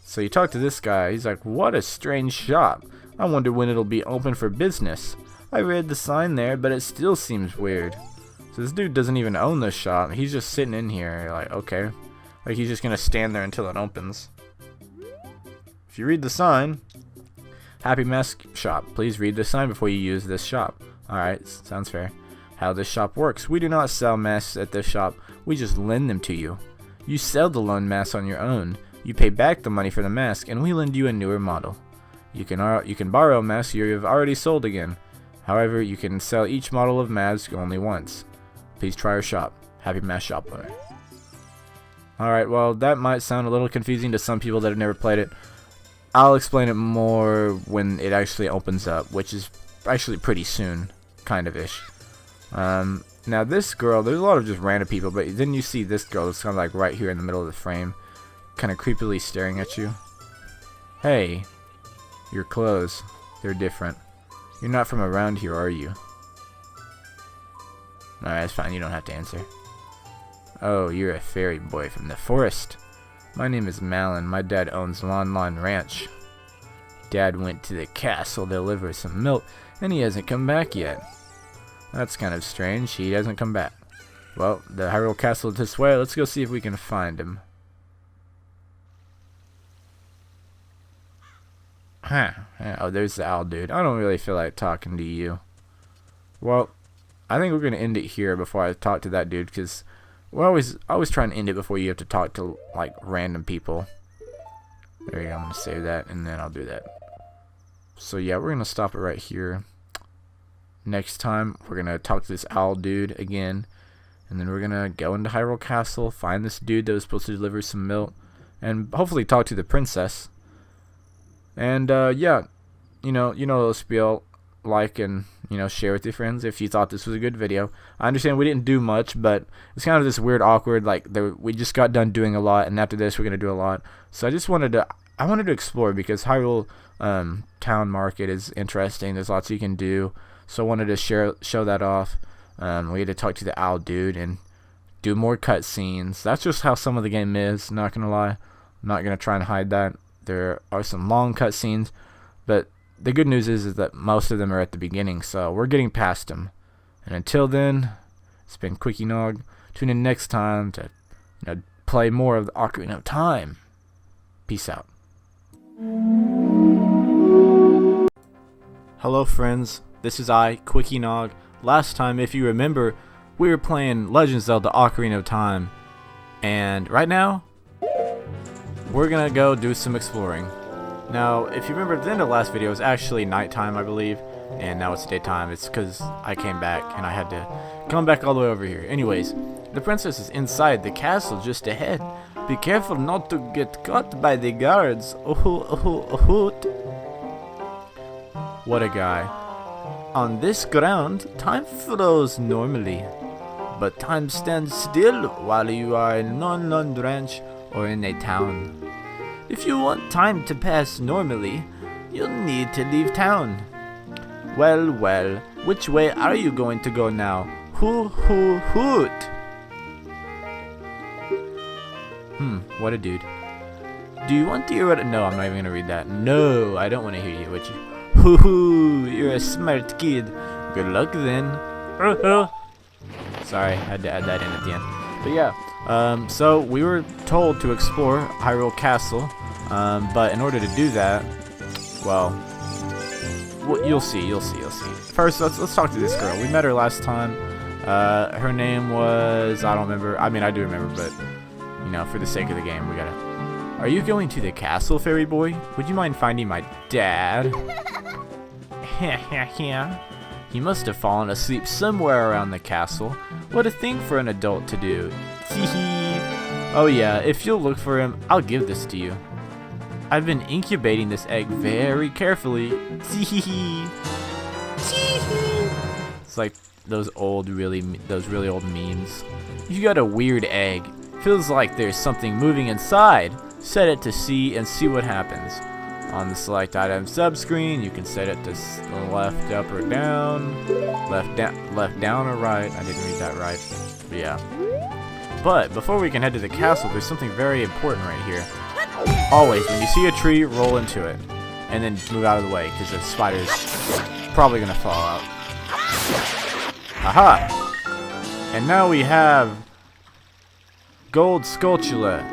So you talk to this guy, he's like, what a strange shop. I wonder when it'll be open for business. I read the sign there, but it still seems weird. So this dude doesn't even own this shop, he's just sitting in here, you're like, okay. Like he's just gonna stand there until it opens. If you read the sign, Happy Mask Shop. Please read the sign before you use this shop. Alright, sounds fair. How this shop works. We do not sell masks at this shop. We just lend them to you. You sell the loaned mask on your own. You pay back the money for the mask, and we lend you a newer model. You can borrow a mask you have already sold again. However, you can sell each model of mask only once. Please try our shop. Happy Mask Shop owner. Alright, well, that might sound a little confusing to some people that have never played it. I'll explain it more when it actually opens up, which is actually pretty soon, kind of ish. Now this girl, there's a lot of just random people, but then you see this girl that's kind of like right here in the middle of the frame, kind of creepily staring at you. Hey, your clothes, they're different. You're not from around here, are you? Alright, that's fine, you don't have to answer. Oh, you're a fairy boy from the forest. My name is Malin. My dad owns Lon Lon Ranch. Dad went to the castle to deliver some milk, and he hasn't come back yet. That's kind of strange. He hasn't come back. Well, the Hyrule Castle is this way. Let's go see if we can find him. Huh. Oh, there's the owl dude. I don't really feel like talking to you. Well, I think we're going to end it here before I talk to that dude, because we're always trying to end it before you have to talk to, like, random people. There you go. I'm going to save that, and then I'll do that. So, yeah, we're going to stop it right here. next time we're gonna talk to this owl dude again, and then we're gonna go into Hyrule Castle, find this dude that was supposed to deliver some milk, and hopefully talk to the princess. And yeah, you know the spiel. Like and share with your friends if you thought this was a good video. I understand we didn't do much, but it's kind of this weird, awkward, like we just got done doing a lot, and after this we're gonna do a lot. So I wanted to explore, because Hyrule Town Market is interesting. There's lots you can do, so I wanted to show that off. We had to talk to the owl dude and do more cutscenes. That's just how some of the game is. Not gonna lie, I'm not gonna try and hide that. There are some long cutscenes, but the good news is that most of them are at the beginning, so we're getting past them. And until then, it's been QuickieNog. Tune in next time to play more of the Ocarina of Time. Peace out. Hello friends, this is I, QuickieNog. Last time, if you remember, we were playing Legend of Zelda Ocarina of Time. And right now, we're gonna go do some exploring. Now, if you remember, at the end of the last video, it was actually nighttime, I believe, and now it's daytime. It's because I came back, and I had to come back all the way over here. Anyways, the princess is inside the castle just ahead. Be careful not to get caught by the guards. What a guy. On this ground, time flows normally, but time stands still while you are in Lon Ranch or in a town. If you want time to pass normally, you'll need to leave town. Well, which way are you going to go now? Hoot. What a dude. Do you want to hear what? No, I'm not even going to read that. No, I don't want to hear you, would you? You're a smart kid. Good luck then. Sorry, I had to add that in at the end. But yeah, so we were told to explore Hyrule Castle, but in order to do that, well, you'll see. First, let's talk to this girl. We met her last time. Her name was, I don't remember. I mean, I do remember, but for the sake of the game, we gotta. Are you going to the castle, fairy boy? Would you mind finding my dad? He must have fallen asleep somewhere around the castle. What a thing for an adult to do. Oh yeah, if you'll look for him, I'll give this to you. I've been incubating this egg very carefully. It's like those really old memes. You got a weird egg. Feels like there's something moving inside. Set it to C and see what happens. On the select item subscreen, you can set it to left, up, or down. Left, down, or right. I didn't read that right. But yeah. But before we can head to the castle, there's something very important right here. Always, when you see a tree, roll into it. And then move out of the way, because the spider's probably going to fall out. Aha! And now we have gold sculptura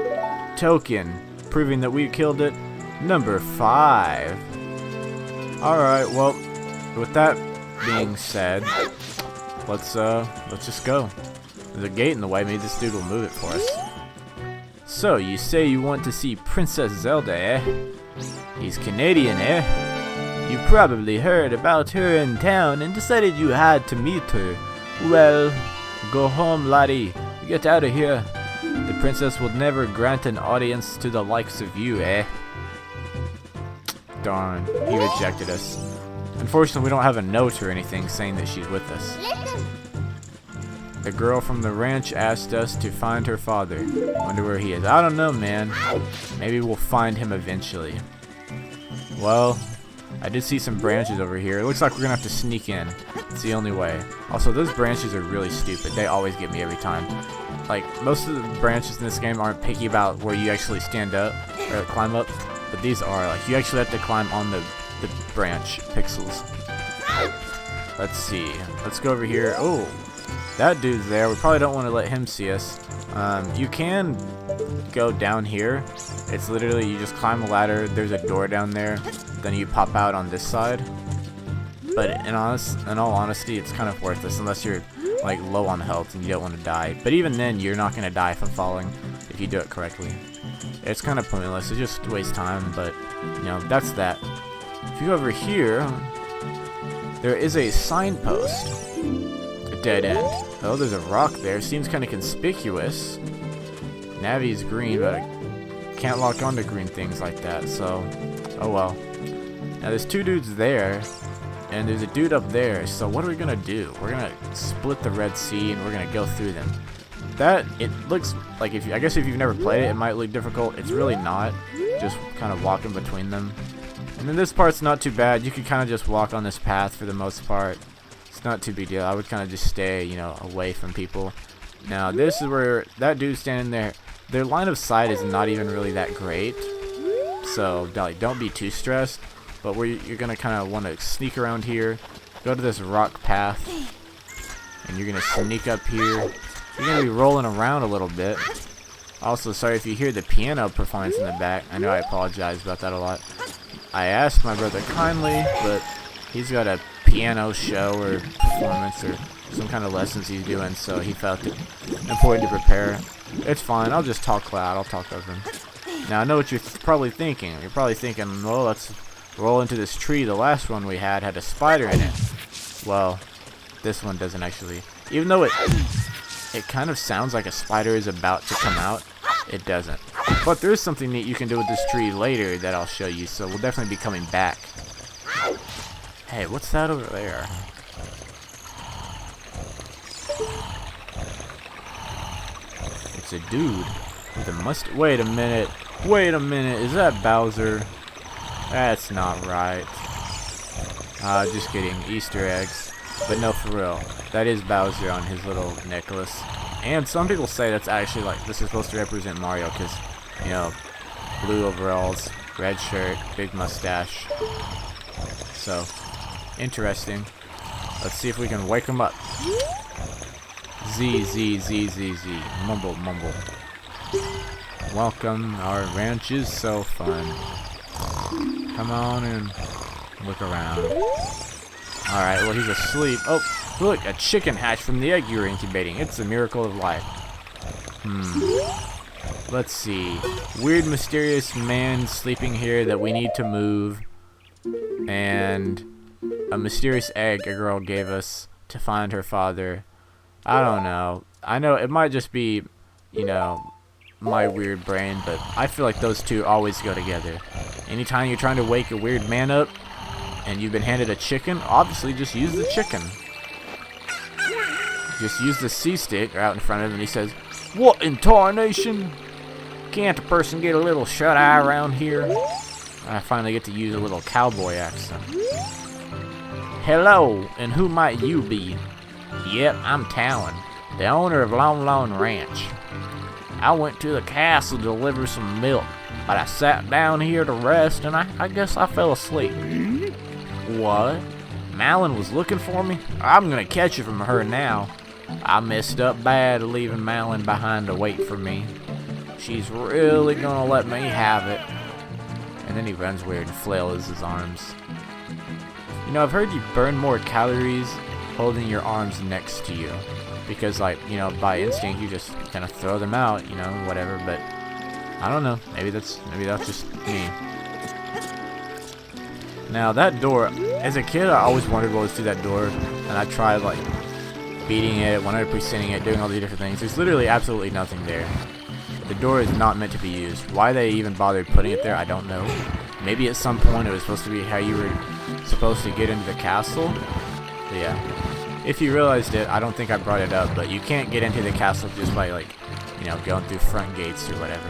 token, proving that we killed it. Number 5. Alright, well, with that being said, let's just go. There's a gate in the way, maybe this dude will move it for us. So, you say you want to see Princess Zelda, eh? He's Canadian, eh? You probably heard about her in town and decided you had to meet her. Well, go home, laddie. Get out of here. The princess will never grant an audience to the likes of you, eh? Darn, he rejected us. Unfortunately, we don't have a note or anything saying that she's with us. The girl from the ranch asked us to find her father. Wonder where he is. I don't know, man. Maybe we'll find him eventually. Well, I did see some branches over here. It looks like we're gonna have to sneak in. It's the only way. Also, those branches are really stupid. They always get me every time. Like, most of the branches in this game aren't picky about where you actually stand up or climb up. But these are, like, you actually have to climb on the branch pixels. Let's see. Let's go over here. Oh, that dude's there. We probably don't want to let him see us. You can go down here. It's literally, you just climb a ladder. There's a door down there. Then you pop out on this side. But in all honesty, it's kind of worthless unless you're like low on health and you don't want to die. But even then, you're not going to die from falling if you do it correctly. It's kind of pointless. It just wastes time, but, that's that. If you go over here, there is a signpost. A dead end. Oh, there's a rock there. Seems kind of conspicuous. Navi's green, but I can't lock onto green things like that, so oh well. Now there's two dudes there, and there's a dude up there, so what are we gonna do? We're gonna split the Red Sea, and we're gonna go through them. That, it looks like, I guess if you've never played it, it might look difficult. It's really not. Just kind of walking between them. And then this part's not too bad. You can kind of just walk on this path for the most part. It's not too big deal. I would kind of just stay, you know, away from people. Now this is where that dude's standing there. Their line of sight is not even really that great. So don't be too stressed. But where you're gonna kind of want to sneak around here, go to this rock path, and you're gonna sneak up here. You're gonna be rolling around a little bit. Also, sorry if you hear the piano performance in the back. I know I apologize about that a lot. I asked my brother kindly, but he's got a piano show or performance or some kind of lessons he's doing, so he felt it important to prepare. It's fine. I'll just talk loud. I'll talk over him. Now, I know what you're probably thinking. You're probably thinking, well, let's roll into this tree. The last one we had a spider in it. Well, this one doesn't actually. Even though it kind of sounds like a spider is about to come out, it doesn't. But there is something neat you can do with this tree later that I'll show you, so we'll definitely be coming back. Hey, what's that over there? It's a dude with a Wait a minute. Wait a minute. Is that Bowser? That's not right. Just kidding. Easter eggs. But no, for real. That is Bowser on his little necklace. And some people say that's actually like, this is supposed to represent Mario because, you know, blue overalls, red shirt, big mustache. So, interesting. Let's see if we can wake him up. Z, Z, Z, Z, Z. Mumble, mumble. Welcome, our ranch is so fun. Come on and look around. Alright, well he's asleep. Oh, look, a chicken hatched from the egg you were incubating. It's a miracle of life. Let's see. Weird, mysterious man sleeping here that we need to move. And a mysterious egg a girl gave us to find her father. I don't know. I know it might just be, you know, my weird brain, but I feel like those two always go together. Anytime you're trying to wake a weird man up and you've been handed a chicken, obviously just use the chicken. Just use the C-stick out in front of him and he says, "What in tarnation? Can't a person get a little shut-eye around here?" I finally get to use a little cowboy accent. "Hello, and who might you be?" "Yep, I'm Talon, the owner of Lone Lone Ranch. I went to the castle to deliver some milk, but I sat down here to rest and I guess I fell asleep." "What? Malin was looking for me? I'm gonna catch you from her now. I messed up bad leaving Malin behind to wait for me. She's really gonna let me have it." And then he runs weird and flails his arms. You know, I've heard you burn more calories holding your arms next to you. Because, like, you know, by instinct you just kind of throw them out, you know, whatever, but I don't know. Maybe that's just me. Now, that door, as a kid, I always wondered what was through that door, and I tried, like, beating it, 100%ing it, doing all these different things. There's literally absolutely nothing there. The door is not meant to be used. Why they even bothered putting it there, I don't know. Maybe at some point it was supposed to be how you were supposed to get into the castle. But yeah. If you realized it, I don't think I brought it up, but you can't get into the castle just by, like, you know, going through front gates or whatever.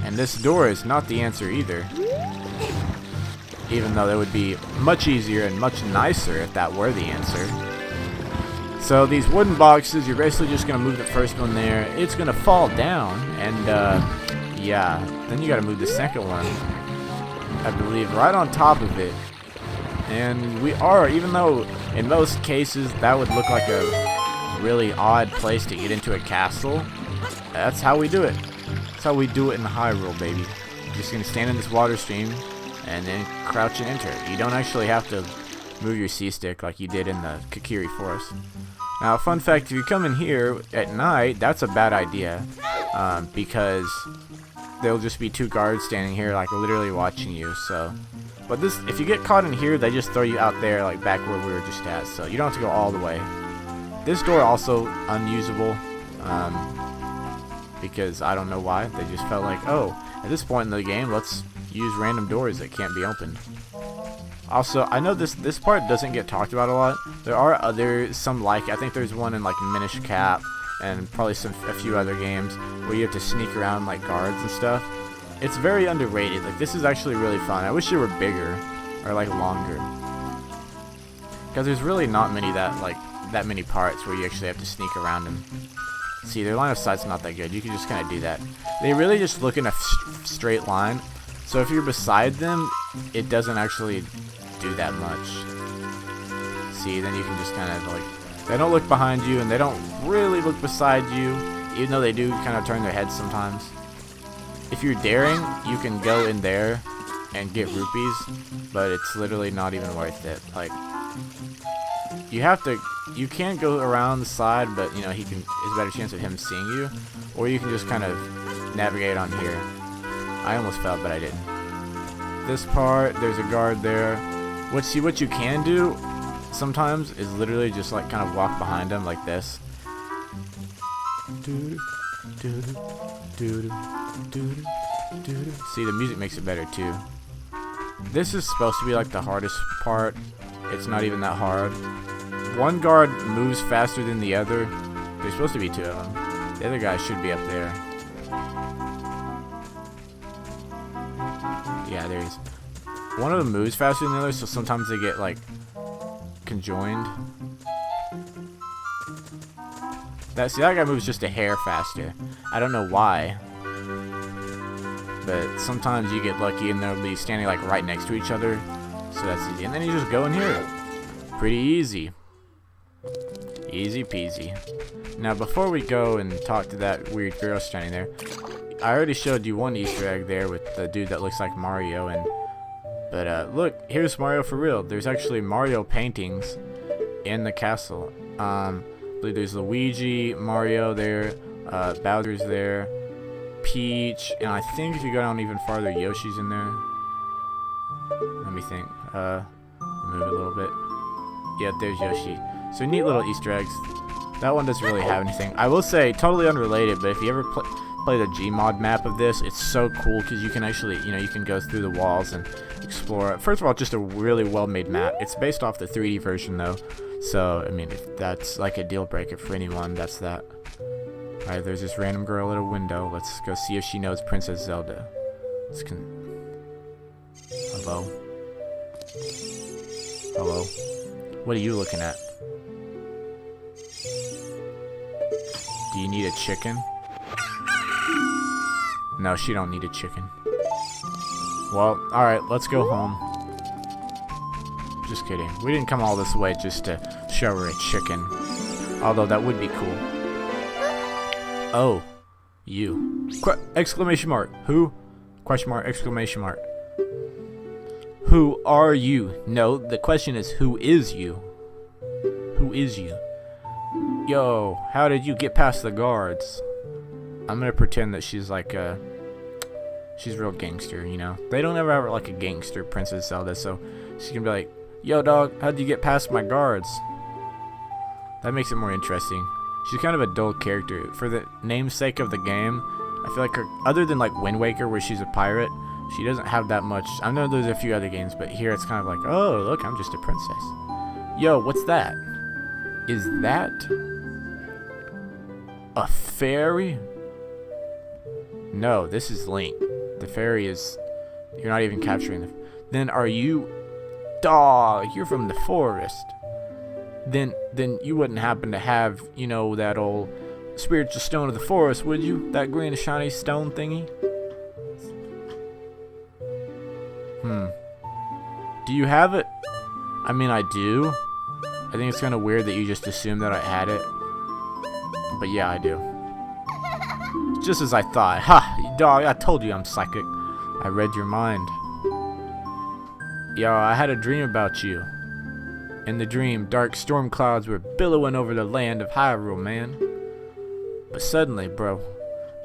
And this door is not the answer either. Even though that would be much easier and much nicer if that were the answer. So these wooden boxes, you're basically just going to move the first one there. It's going to fall down, and yeah, then you got to move the second one, I believe, right on top of it. And we are, even though in most cases that would look like a really odd place to get into a castle, that's how we do it. That's how we do it in Hyrule, baby. You're just going to stand in this water stream and then crouch and enter. You don't actually have to move your C-stick like you did in the Kakiri Forest. Now, fun fact, if you come in here at night, that's a bad idea, because there'll just be 2 guards standing here, like literally watching you. So, but this, if you get caught in here, they just throw you out there, like back where we were just at. So you don't have to go all the way. This door also unusable, because I don't know why. They just felt like, oh, at this point in the game, let's use random doors that can't be opened. Also, I know this part doesn't get talked about a lot. There are some, like, I think there's one in like Minish Cap and probably a few other games where you have to sneak around like guards and stuff. It's very underrated. Like, this is actually really fun. I wish they were bigger or like longer, because there's really not many that many parts where you actually have to sneak around them. See, their line of sight's not that good. You can just kind of do that. They really just look in a straight line. So if you're beside them, it doesn't actually do that much. See, then you can just kind of like, they don't look behind you and they don't really look beside you, even though they do kind of turn their heads sometimes. If you're daring, you can go in there and get rupees, but it's literally not even worth it. Like, you can't go around the side, but you know, there's a better chance of him seeing you, or you can just kind of navigate on here. I almost fell, but I didn't. This part, there's a guard there. What you can do sometimes is literally just like kind of walk behind him like this. See, the music makes it better too. This is supposed to be like the hardest part. It's not even that hard. One guard moves faster than the other. There's supposed to be 2 of them. The other guy should be up there. Yeah, there he is. One of them moves faster than the other, so sometimes they get like conjoined. That guy moves just a hair faster. I don't know why, but sometimes you get lucky and they'll be standing like right next to each other, so that's easy. And then you just go in here. Pretty easy. Easy peasy. Now before we go and talk to that weird girl standing there, I already showed you one Easter egg there with the dude that looks like Mario, but look, here's Mario for real. There's actually Mario paintings in the castle. There's Luigi, Mario there, Bowser's there, Peach, and I think if you go down even farther, Yoshi's in there. Let me think. Move it a little bit. Yeah, there's Yoshi. So neat little Easter eggs. That one doesn't really have anything. I will say, totally unrelated, but if you ever play the Gmod map of this, it's so cool because you can actually, you can go through the walls and explore it. First of all, just a really well-made map. It's based off the 3D version though, so I mean, if that's like a deal breaker for anyone, that's that. Alright, there's this random girl at a window. Let's go see if she knows Princess Zelda. Hello? Hello? What are you looking at? Do you need a chicken? No, she don't need a chicken. Well, alright, let's go home. Just kidding. We didn't come all this way just to show her a chicken. Although that would be cool. Oh. You. Exclamation mark. Who? Question mark, exclamation mark. Who are you? No, the question is, who is you? Who is you? Yo, how did you get past the guards? I'm gonna pretend that she's like she's real gangster, They don't ever have like a gangster Princess Zelda, so she's gonna be like, yo dog, how'd you get past my guards? That makes it more interesting. She's kind of a dull character. For the namesake of the game, I feel like other than like Wind Waker where she's a pirate, she doesn't have that much. I know there's a few other games, but here it's kind of like, oh look, I'm just a princess. Yo, what's that? Is that a fairy? No, this is Link. The fairy is... You're not even capturing the... Then are you... Dog, you're from the forest. Then you wouldn't happen to have, that old spiritual stone of the forest, would you? That green shiny stone thingy? Do you have it? I mean, I do. I think it's kind of weird that you just assumed that I had it. But yeah, I do. Just as I thought. Ha! Dog, I told you I'm psychic. I read your mind. Yo, I had a dream about you. In the dream, dark storm clouds were billowing over the land of Hyrule, man. But suddenly, bro,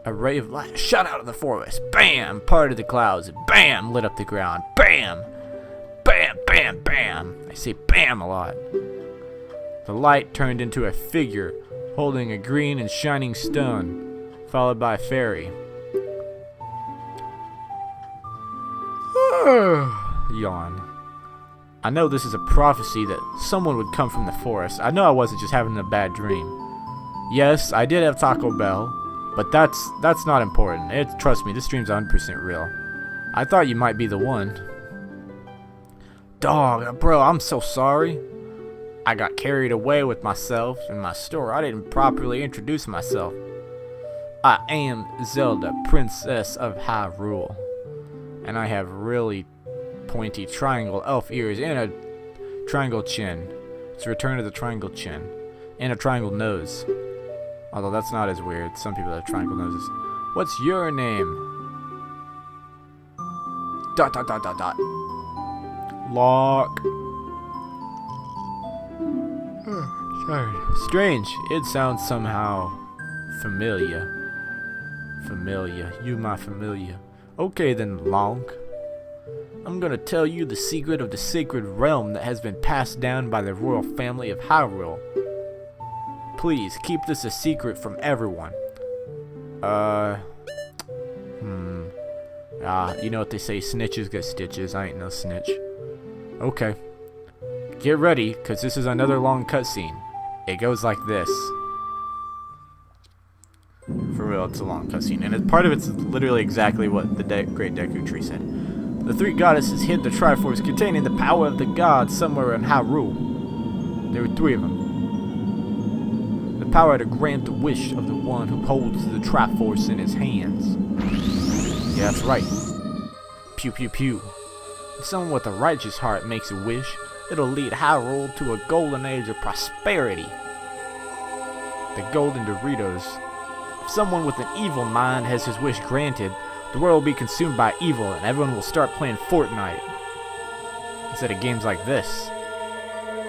A ray of light shot out of the forest. Bam! Parted the clouds. Bam! Lit up the ground. Bam! Bam! Bam! Bam! I say bam a lot. The light turned into a figure holding a green and shining stone, followed by a fairy. Yawn. I know this is a prophecy that someone would come from the forest. I know I wasn't just having a bad dream. Yes, I did have Taco Bell, but that's not important. Trust me, this dream's 100% real. I thought you might be the one. Dog, bro, I'm so sorry. I got carried away with myself and my story. I didn't properly introduce myself. I am Zelda, Princess of Hyrule. And I have really pointy triangle elf ears and a triangle chin. It's Return of the Triangle Chin. And a triangle nose. Although that's not as weird. Some people have triangle noses. What's your name? ... Lock. Sorry. Strange. It sounds somehow familiar. Familiar. You my familiar. Okay then, Lonk. I'm gonna tell you the secret of the sacred realm that has been passed down by the royal family of Hyrule. Please, keep this a secret from everyone. You know what they say, snitches get stitches. I ain't no snitch. Okay. Get ready, cause this is another long cutscene. It goes like this. For real, it's a long cutscene, and part of it's literally exactly what the Great Deku Tree said. The three goddesses hid the Triforce containing the power of the gods somewhere in Hyrule. There were three of them. The power to grant the wish of the one who holds the Triforce in his hands. Yeah, that's right. Pew pew pew. If someone with a righteous heart makes a wish, it'll lead Hyrule to a golden age of prosperity. The golden Doritos. If someone with an evil mind has his wish granted, the world will be consumed by evil and everyone will start playing Fortnite instead of games like this.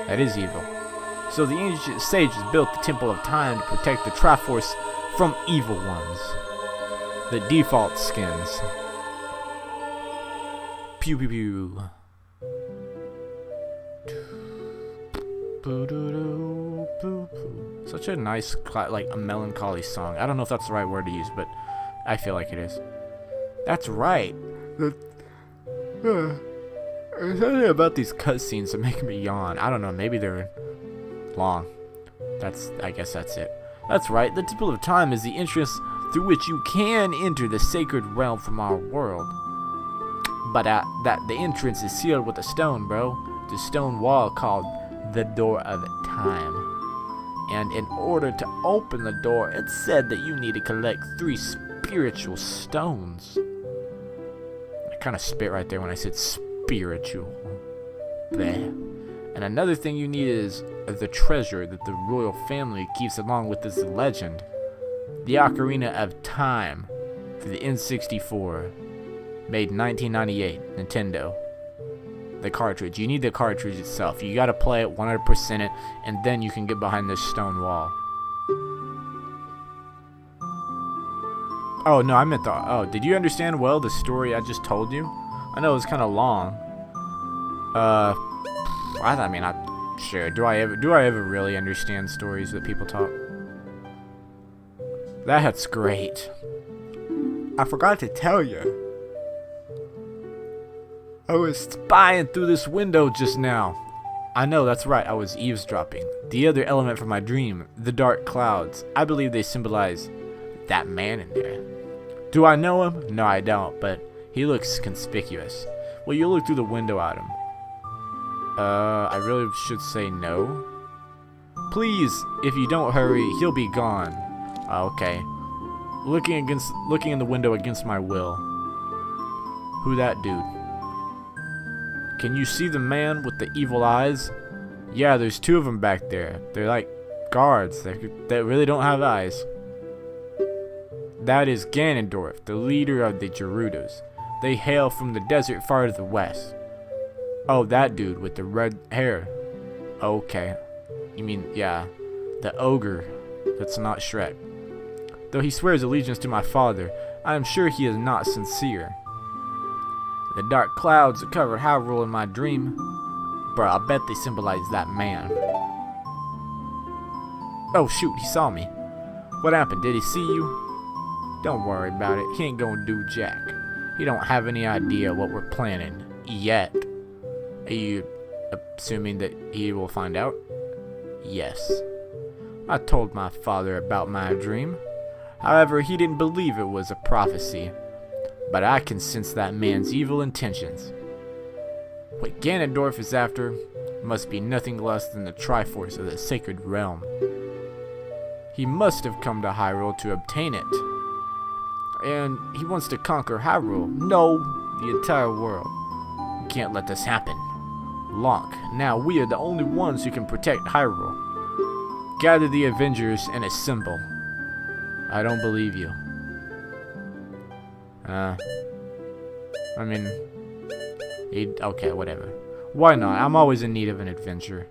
That is evil. So the ancient sages built the Temple of Time to protect the Triforce from evil ones. The default skins. Pew pew pew. Such a nice, like, a melancholy song. I don't know if that's the right word to use, but I feel like it is. That's right. There's something about these cutscenes that make me yawn. I don't know, maybe they're long. I guess that's it. That's right, the Temple of Time is the entrance through which you can enter the sacred realm from our world. But the entrance is sealed with a stone, bro. The stone wall called the Door of Time. And in order to open the door, it's said that you need to collect 3 spiritual stones. I kind of spit right there when I said spiritual. Bleh. And another thing you need is the treasure that the royal family keeps along with this legend. The Ocarina of Time for the N64. Made in 1998, Nintendo. The cartridge. You need the cartridge itself. You gotta play it, 100% it, and then you can get behind this stone wall. Oh, no, I meant did you understand well the story I just told you? I know it was kind of long. I'm sure. Do I ever really understand stories that people talk? That's great. I forgot to tell you. I was spying through this window just now. I know, that's right, I was eavesdropping. The other element from my dream, the dark clouds, I believe they symbolize that man in there. Do I know him? No, I don't, but he looks conspicuous. Well, you look through the window at him. I really should say no. Please, if you don't hurry, he'll be gone. Okay. Looking in the window against my will. Who that dude? Can you see the man with the evil eyes? Yeah, there's 2 of them back there. They're like guards that really don't have eyes. That is Ganondorf, the leader of the Gerudos. They hail from the desert far to the west. Oh, that dude with the red hair. Okay. You mean, yeah, the ogre that's not Shrek. Though he swears allegiance to my father, I am sure he is not sincere. The dark clouds that covered Hyrule in my dream, bro, I bet they symbolize that man. Oh shoot, he saw me. What happened? Did he see you? Don't worry about it. He ain't gonna do jack. He don't have any idea what we're planning yet. Are you assuming that he will find out? Yes. I told my father about my dream. However, he didn't believe it was a prophecy. But I can sense that man's evil intentions. What Ganondorf is after must be nothing less than the Triforce of the Sacred Realm. He must have come to Hyrule to obtain it. And he wants to conquer Hyrule. No, the entire world. We can't let this happen. Locke, now we are the only ones who can protect Hyrule. Gather the Avengers and assemble. I don't believe you. I mean, okay, whatever. Why not? I'm always in need of an adventure.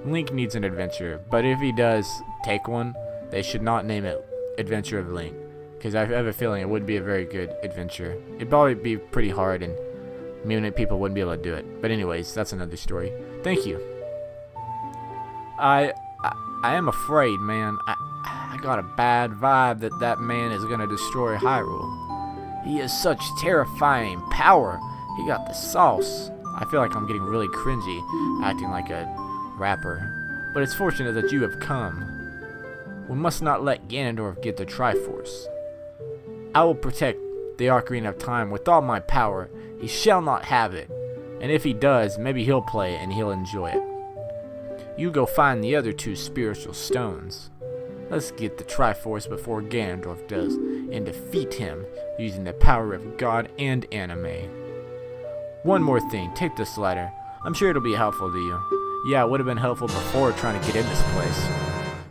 Link needs an adventure, but if he does take one, they should not name it Adventure of Link, because I have a feeling it wouldn't be a very good adventure. It'd probably be pretty hard, and many people wouldn't be able to do it. But anyways, that's another story. Thank you. I am afraid, man. I got a bad vibe that man is gonna destroy Hyrule. He has such terrifying power. He got the sauce. I feel like I'm getting really cringy, acting like a rapper. But it's fortunate that you have come. We must not let Ganondorf get the Triforce. I will protect the Ocarina of Time with all my power. He shall not have it. And if he does, maybe he'll play it and he'll enjoy it. You go find the other 2 spiritual stones. Let's get the Triforce before Ganondorf does, and defeat him using the power of God and anime. One more thing, take this letter. I'm sure it'll be helpful to you. Yeah, it would have been helpful before trying to get in this place.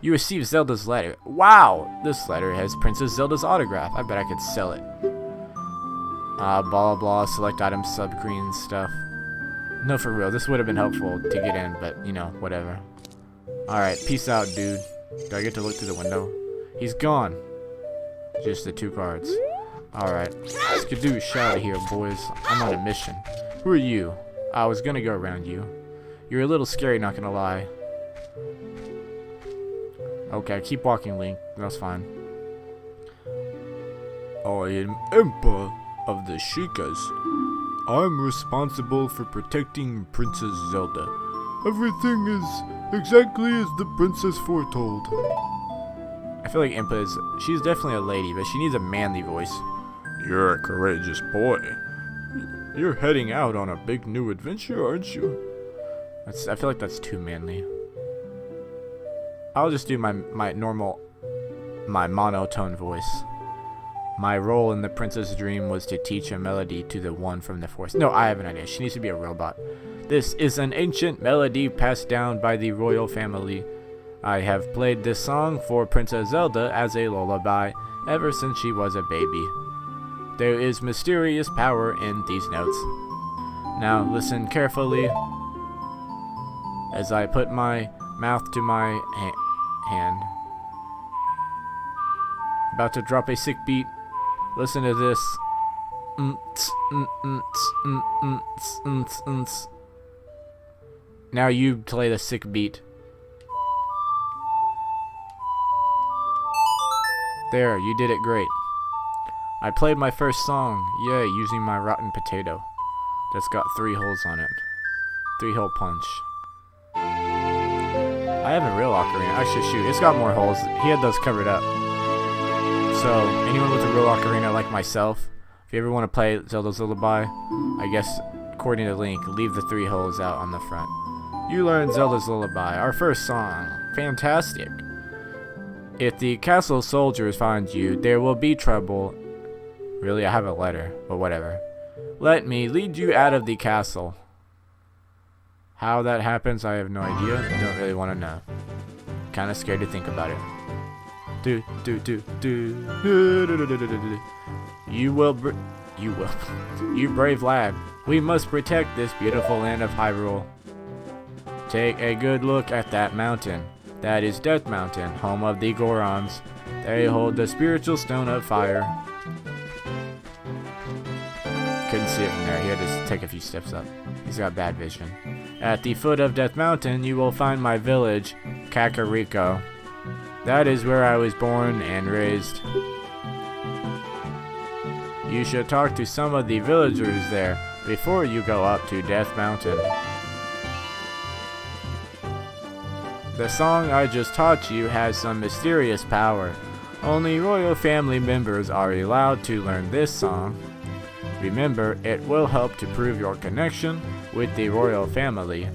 You received Zelda's letter. Wow! This letter has Princess Zelda's autograph. I bet I could sell it. Blah blah blah, select items, subscreen stuff. No, for real, this would have been helpful to get in, but, you know, whatever. Alright, peace out, dude. Do I get to look through the window? He's gone. Just the 2 cards. Alright. Skadoosh out of here, boys. I'm on a mission. Who are you? I was gonna go around you. You're a little scary, not gonna lie. Okay, keep walking, Link. That's fine. I am Emperor of the Sheikahs. I'm responsible for protecting Princess Zelda. Everything is exactly as the princess foretold. I feel like Impa she's definitely a lady, but she needs a manly voice. You're a courageous boy. You're heading out on a big new adventure, aren't you? I feel like that's too manly. I'll just do my monotone voice. My role in the princess dream was to teach a melody to the one from the forest. No, I have an idea. She needs to be a robot. This is an ancient melody passed down by the royal family. I have played this song for Princess Zelda as a lullaby ever since she was a baby. There is mysterious power in these notes. Now listen carefully as I put my mouth to my hand. About to drop a sick beat. Listen to this. Now you play the sick beat. There, you did it great. I played my first song, yay, using my rotten potato. That's got 3 holes on it. 3-hole punch. I have a real ocarina. Actually, shoot, it's got more holes. He had those covered up. So, anyone with a real ocarina like myself, if you ever want to play Zelda's Lullaby, I guess, according to Link, leave the 3 holes out on the front. You learned Zelda's Lullaby, our first song. Fantastic. If the castle soldiers find you, there will be trouble. Really, I have a letter, but whatever. Let me lead you out of the castle. How that happens, I have no idea. I don't really want to know. Kind of scared to think about it. You brave lad. We must protect this beautiful land of Hyrule. Take a good look at that mountain. That is Death Mountain, home of the Gorons. They hold the spiritual stone of fire. Couldn't see it from there. He had to take a few steps up. He's got bad vision. At the foot of Death Mountain, you will find my village, Kakariko. That is where I was born and raised. You should talk to some of the villagers there before you go up to Death Mountain. The song I just taught you has some mysterious power. Only royal family members are allowed to learn this song. Remember, it will help to prove your connection with the royal family.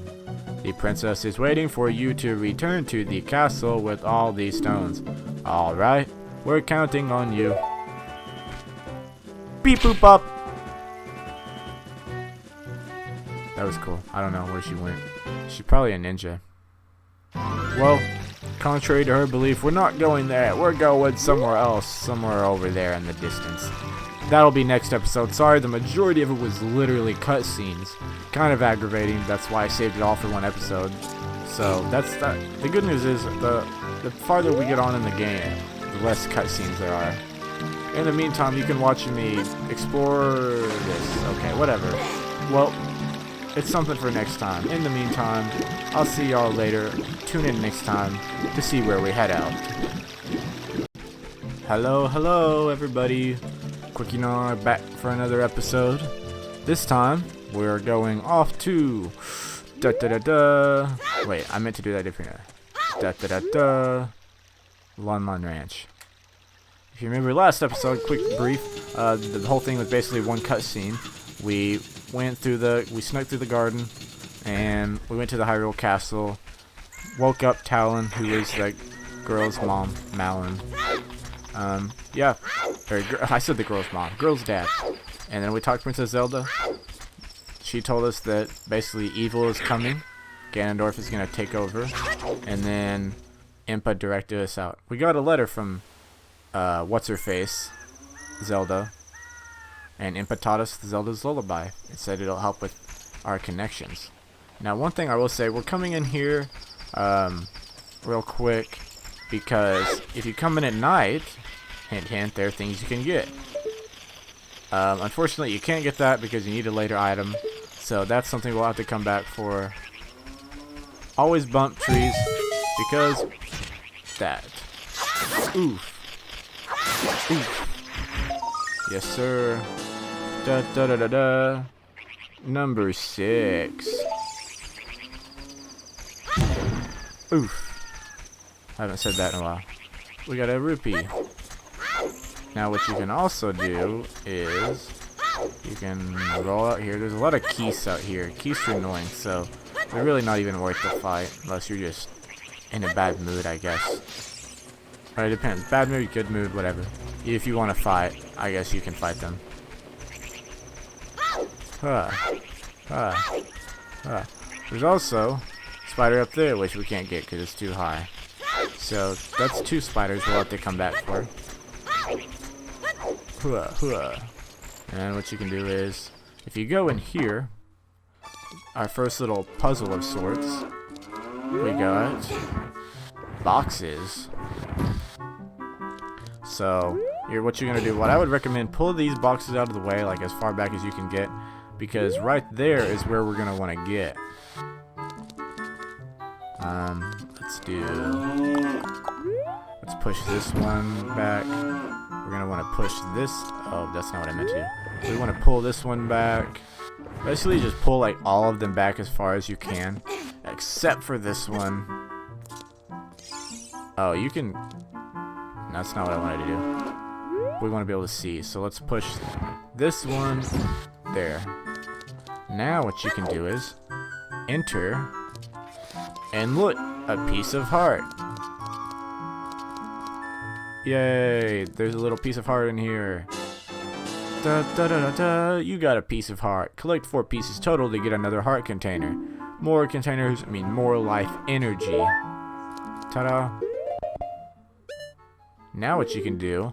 The princess is waiting for you to return to the castle with all these stones. Alright, we're counting on you. Beep boop up! That was cool. I don't know where she went. She's probably a ninja. Well, contrary to her belief, we're not going there. We're going somewhere else. Somewhere over there in the distance. That'll be next episode. Sorry, the majority of it was literally cutscenes. Kind of aggravating. That's why I saved it all for one episode. So, that's that. The good news is, the farther we get on in the game, the less cutscenes there are. In the meantime, you can watch me explore this. Okay, whatever. Well, it's something for next time. In the meantime, I'll see y'all later. Tune in next time to see where we head out. Hello, everybody. Quickie back for another episode. This time, we're going off to... Wait, I meant to do that differently. Lon Ranch. If you remember last episode, quick brief, the whole thing was basically one cutscene. We snuck through the garden, and we went to the Hyrule Castle, woke up Talon, who is the girl's mom, Malin. Yeah, I said the girl's mom, girl's dad. And then we talked to Princess Zelda. She told us that basically evil is coming, Ganondorf is going to take over, and then Impa directed us out. We got a letter from what's-her-face, Zelda, and Impa taught us Zelda's lullaby. It said it'll help with our connections. Now, one thing I will say, we're coming in here real quick, because if you come in at night, hint hint, there are things you can get. Unfortunately, you can't get that because you need a later item, so that's something we'll have to come back for. Always bump trees, because that. Oof. Oof. Yes, sir. Da da da da da. Number 6. Oof. I haven't said that in a while. We got a rupee. Now what you can also do is you can roll out here. There's a lot of keys out here. Keys are annoying, so they're really not even worth the fight unless you're just in a bad mood, I guess. But it depends. Bad mood, good mood, whatever. If you want to fight, I guess you can fight them. There's also a spider up there, which we can't get because it's too high. So that's 2 spiders we'll have to come back for. And what you can do is, if you go in here, our first little puzzle of sorts, we got boxes. So what you're gonna do, what I would recommend, pull these boxes out of the way, like as far back as you can get, because right there is where we're gonna want to get. Let's push this one back. We're gonna want to push this. Oh, that's not what I meant to do. We want to pull this one back. Basically, just pull like all of them back as far as you can, except for this one. Oh, you can. That's not what I wanted to do. We want to be able to see, so let's push this one there. Now, what you can do is enter, and look, a piece of heart. Yay, there's a little piece of heart in here. Da, da, da, da, da. You got a piece of heart. Collect 4 pieces total to get another heart container. More containers mean more life energy. Ta-da. Now what you can do,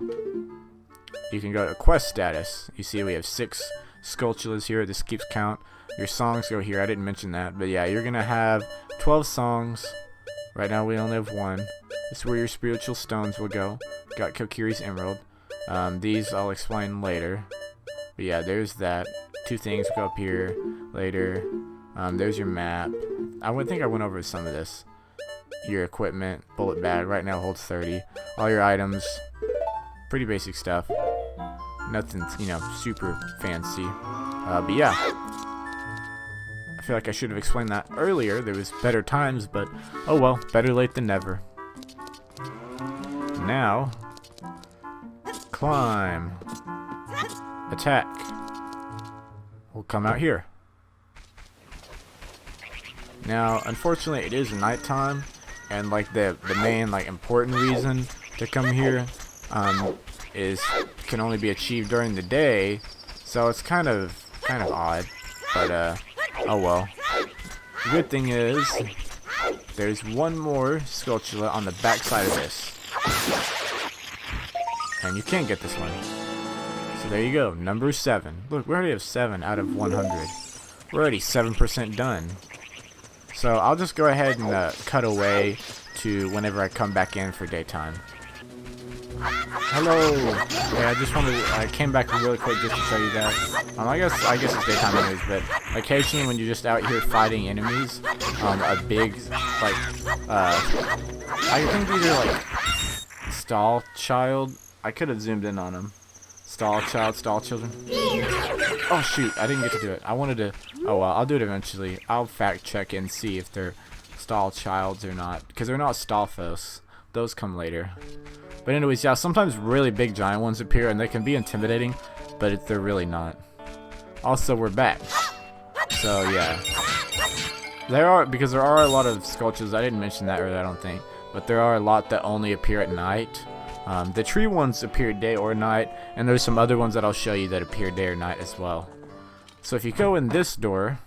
you can go to quest status. You see we have 6 Skulltulas here. This keeps count. Your songs go here. I didn't mention that. But yeah, you're going to have 12 songs. Right now we only have 1. This is where your spiritual stones will go. Got Kokiri's emerald. These I'll explain later. But yeah, there's that. 2 things go up here later. There's your map. I would think I went over some of this. Your equipment, bullet bag, right now holds 30. All your items, pretty basic stuff. Nothing, you know, super fancy. But yeah, I feel like I should have explained that earlier. There was better times, but oh well, better late than never. Now, climb, attack. We'll come out here. Now, unfortunately, it is nighttime, and like the main like important reason to come here is can only be achieved during the day, so it's kind of odd. But oh well. The good thing is there's one more sculpture on the back side of this, and you can't get this one. So there you go, number 7. Look, we already have 7 out of 100. We're already 7% done. So I'll just go ahead and cut away to whenever I come back in for daytime. Hello. Yeah, I came back really quick just to show you that. I guess it's daytime anyways, but occasionally when you're just out here fighting enemies, a big like I think these are like stall child. I could have zoomed in on them. Stall children. Oh shoot, I didn't get to do it. I wanted to. Oh well, I'll do it eventually. I'll fact check and see if they're stall childs or not, because they're not Stalfos. Those come later. But anyways, yeah, sometimes really big giant ones appear and they can be intimidating, but they're really not. Also, we're back. So yeah, there are a lot of sculptures. I didn't mention that earlier, I don't think, but there are a lot that only appear at night. The tree ones appear day or night, and there's some other ones that I'll show you that appear day or night as well. So if you go in this door,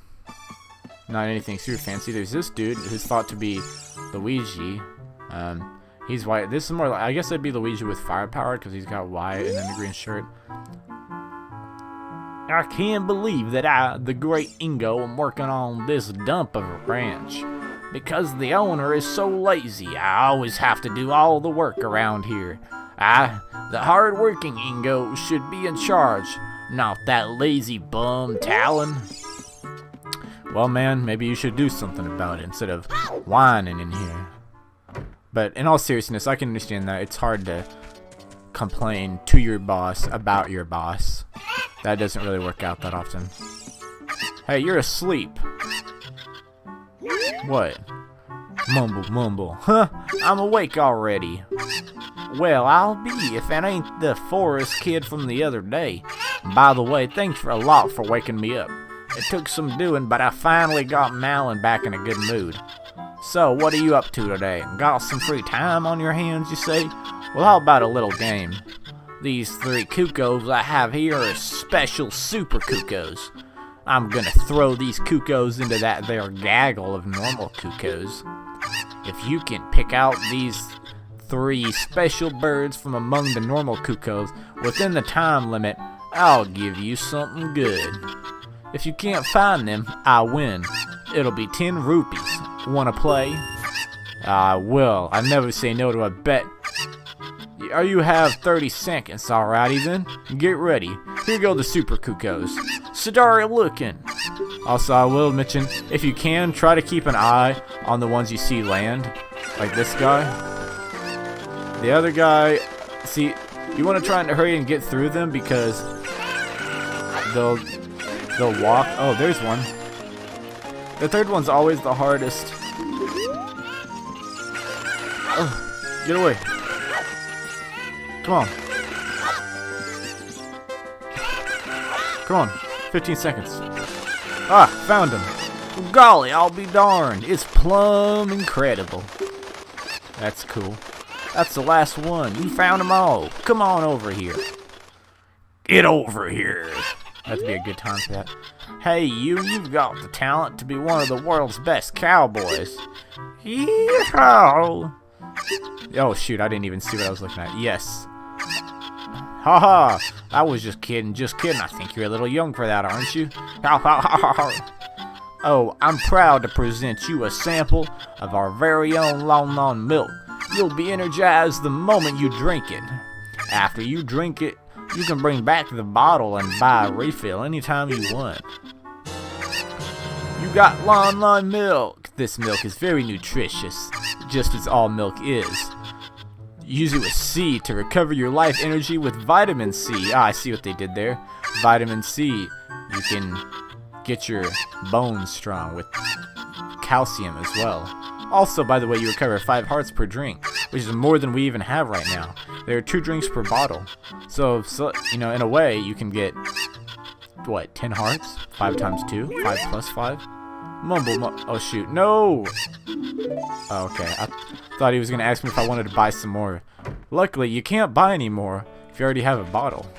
not anything super fancy, there's this dude who's thought to be Luigi. He's white. This is more like, I guess it'd be Luigi with firepower because he's got white and then the green shirt. I can't believe that I, the great Ingo, am working on this dump of a ranch. Because the owner is so lazy, I always have to do all the work around here. The hard-working Ingo should be in charge, not that lazy bum Talon. Well, man, maybe you should do something about it instead of whining in here. But in all seriousness, I can understand that it's hard to complain to your boss about your boss. That doesn't really work out that often. Hey, you're asleep. What? Mumble, mumble. Huh? I'm awake already. Well, I'll be if it ain't the forest kid from the other day. By the way, thanks for a lot for waking me up. It took some doing, but I finally got Malin back in a good mood. So, what are you up to today? Got some free time on your hands, you say? Well, how about a little game? These 3 cuckoos I have here are special super cuckoos. I'm gonna throw these cuckoos into that there gaggle of normal cuckoos. If you can pick out these 3 special birds from among the normal cuckoos within the time limit, I'll give you something good. If you can't find them, I win. It'll be 10 rupees. Wanna play? I will. I never say no to a bet. You have 30 seconds, alrighty then. Get ready. Here go the super cuckoos. Sidari looking. Also, I will mention, if you can, try to keep an eye on the ones you see land. Like this guy. The other guy, see, you want to try and hurry and get through them because they'll walk. Oh, there's one. The third one's always the hardest. Oh, get away. Come on. Come on. 15 seconds. Ah, found him. Golly, I'll be darned. It's plumb incredible. That's cool. That's the last one. You found them all. Come on over here. Get over here. That'd be a good time for that. Hey, you've got the talent to be one of the world's best cowboys. Yeehaw! Oh, shoot, I didn't even see what I was looking at. Yes. Haha, I was just kidding, I think you're a little young for that, aren't you? Oh, I'm proud to present you a sample of our very own Long milk. You'll be energized the moment you drink it. After you drink it, you can bring back the bottle and buy a refill anytime you want. You got Lon milk. This milk is very nutritious, just as all milk is. Use it with C to recover your life energy with vitamin C. Ah, I see what they did there. Vitamin C. You can get your bones strong with calcium as well. Also, by the way, you recover 5 hearts per drink, which is more than we even have right now. There are 2 drinks per bottle. So you know, in a way, you can get, what, 10 hearts? 5 times 2? 5 plus 5? Oh, shoot. No! Oh, okay. I thought he was going to ask me if I wanted to buy some more. Luckily, you can't buy any more if you already have a bottle.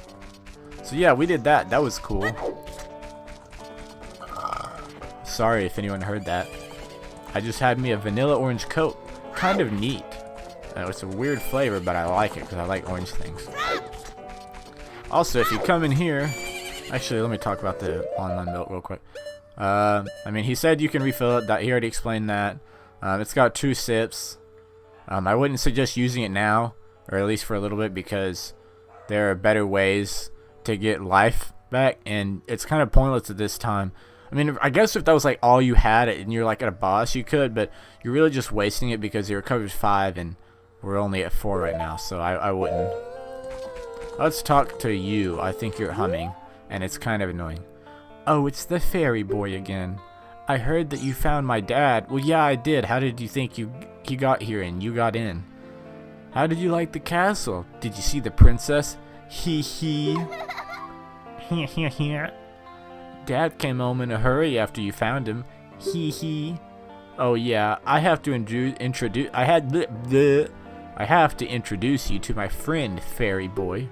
So, yeah, we did that. That was cool. Sorry if anyone heard that. I just had me a vanilla orange Coke. Kind of neat. It's a weird flavor, but I like it because I like orange things. Also, if you come in here... Actually, let me talk about the online milk real quick. I mean, he said you can refill it. He already explained that. It's got 2 sips. I wouldn't suggest using it now, or at least for a little bit, because there are better ways to get life back, and it's kind of pointless at this time. I mean, I guess if that was like all you had and you're like at a boss, you could, but you're really just wasting it because you recovered 5 and we're only at 4 right now, so I wouldn't. Let's talk to you. I think you're humming, and it's kind of annoying. Oh, it's the fairy boy again. I heard that you found my dad. Well, yeah, I did. How did you think he got here and you got in? How did you like the castle? Did you see the princess? Hee hee. Hee hee hee. Dad came home in a hurry after you found him. Hee hee. Oh yeah, I have to introduce you to my friend, fairy boy.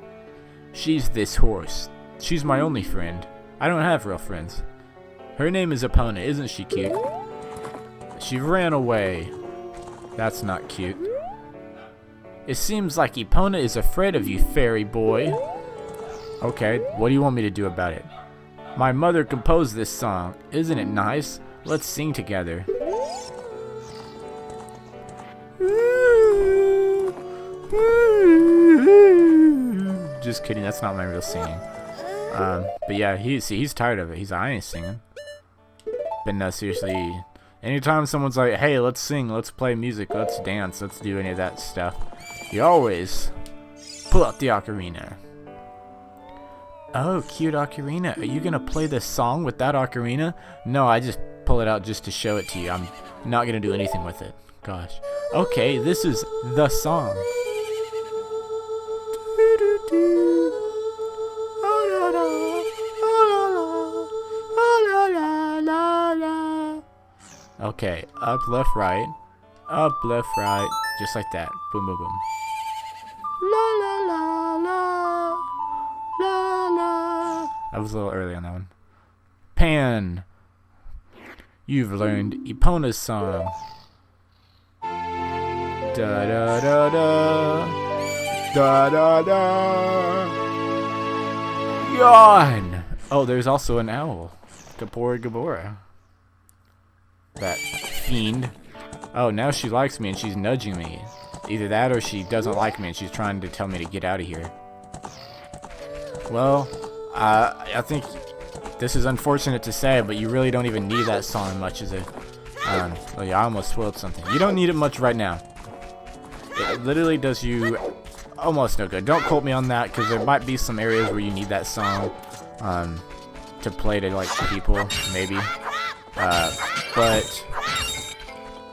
She's this horse. She's my only friend. I don't have real friends. Her name is Epona, isn't she cute? She ran away. That's not cute. It seems like Epona is afraid of you, fairy boy. Okay, what do you want me to do about it? My mother composed this song. Isn't it nice? Let's sing together. Just kidding, that's not my real singing. But yeah, he's tired of it. He's like, I ain't singing. But no, seriously, anytime someone's like, hey, let's sing, let's play music, let's dance, let's do any of that stuff, you always pull out the ocarina. Oh, cute ocarina. Are you gonna play this song with that ocarina? No, I just pull it out just to show it to you. I'm not gonna do anything with it. Gosh. Okay, this is the song. Okay, up, left, right. Up, left, right. Just like that. Boom, boom, boom. La la la la. La la. I was a little early on that one. Pan. You've learned Epona's song. Da da da da. Da da da. Yawn. Oh, there's also an owl. Gabora Gabora. That fiend. Oh, now she likes me and she's nudging me. Either that or she doesn't like me and she's trying to tell me to get out of here. Well, I think this is unfortunate to say, but you really don't even need that song much as a... oh yeah, I almost spoiled something. You don't need it much right now. It literally does you almost no good. Don't quote me on that, because there might be some areas where you need that song to play to like people, maybe. But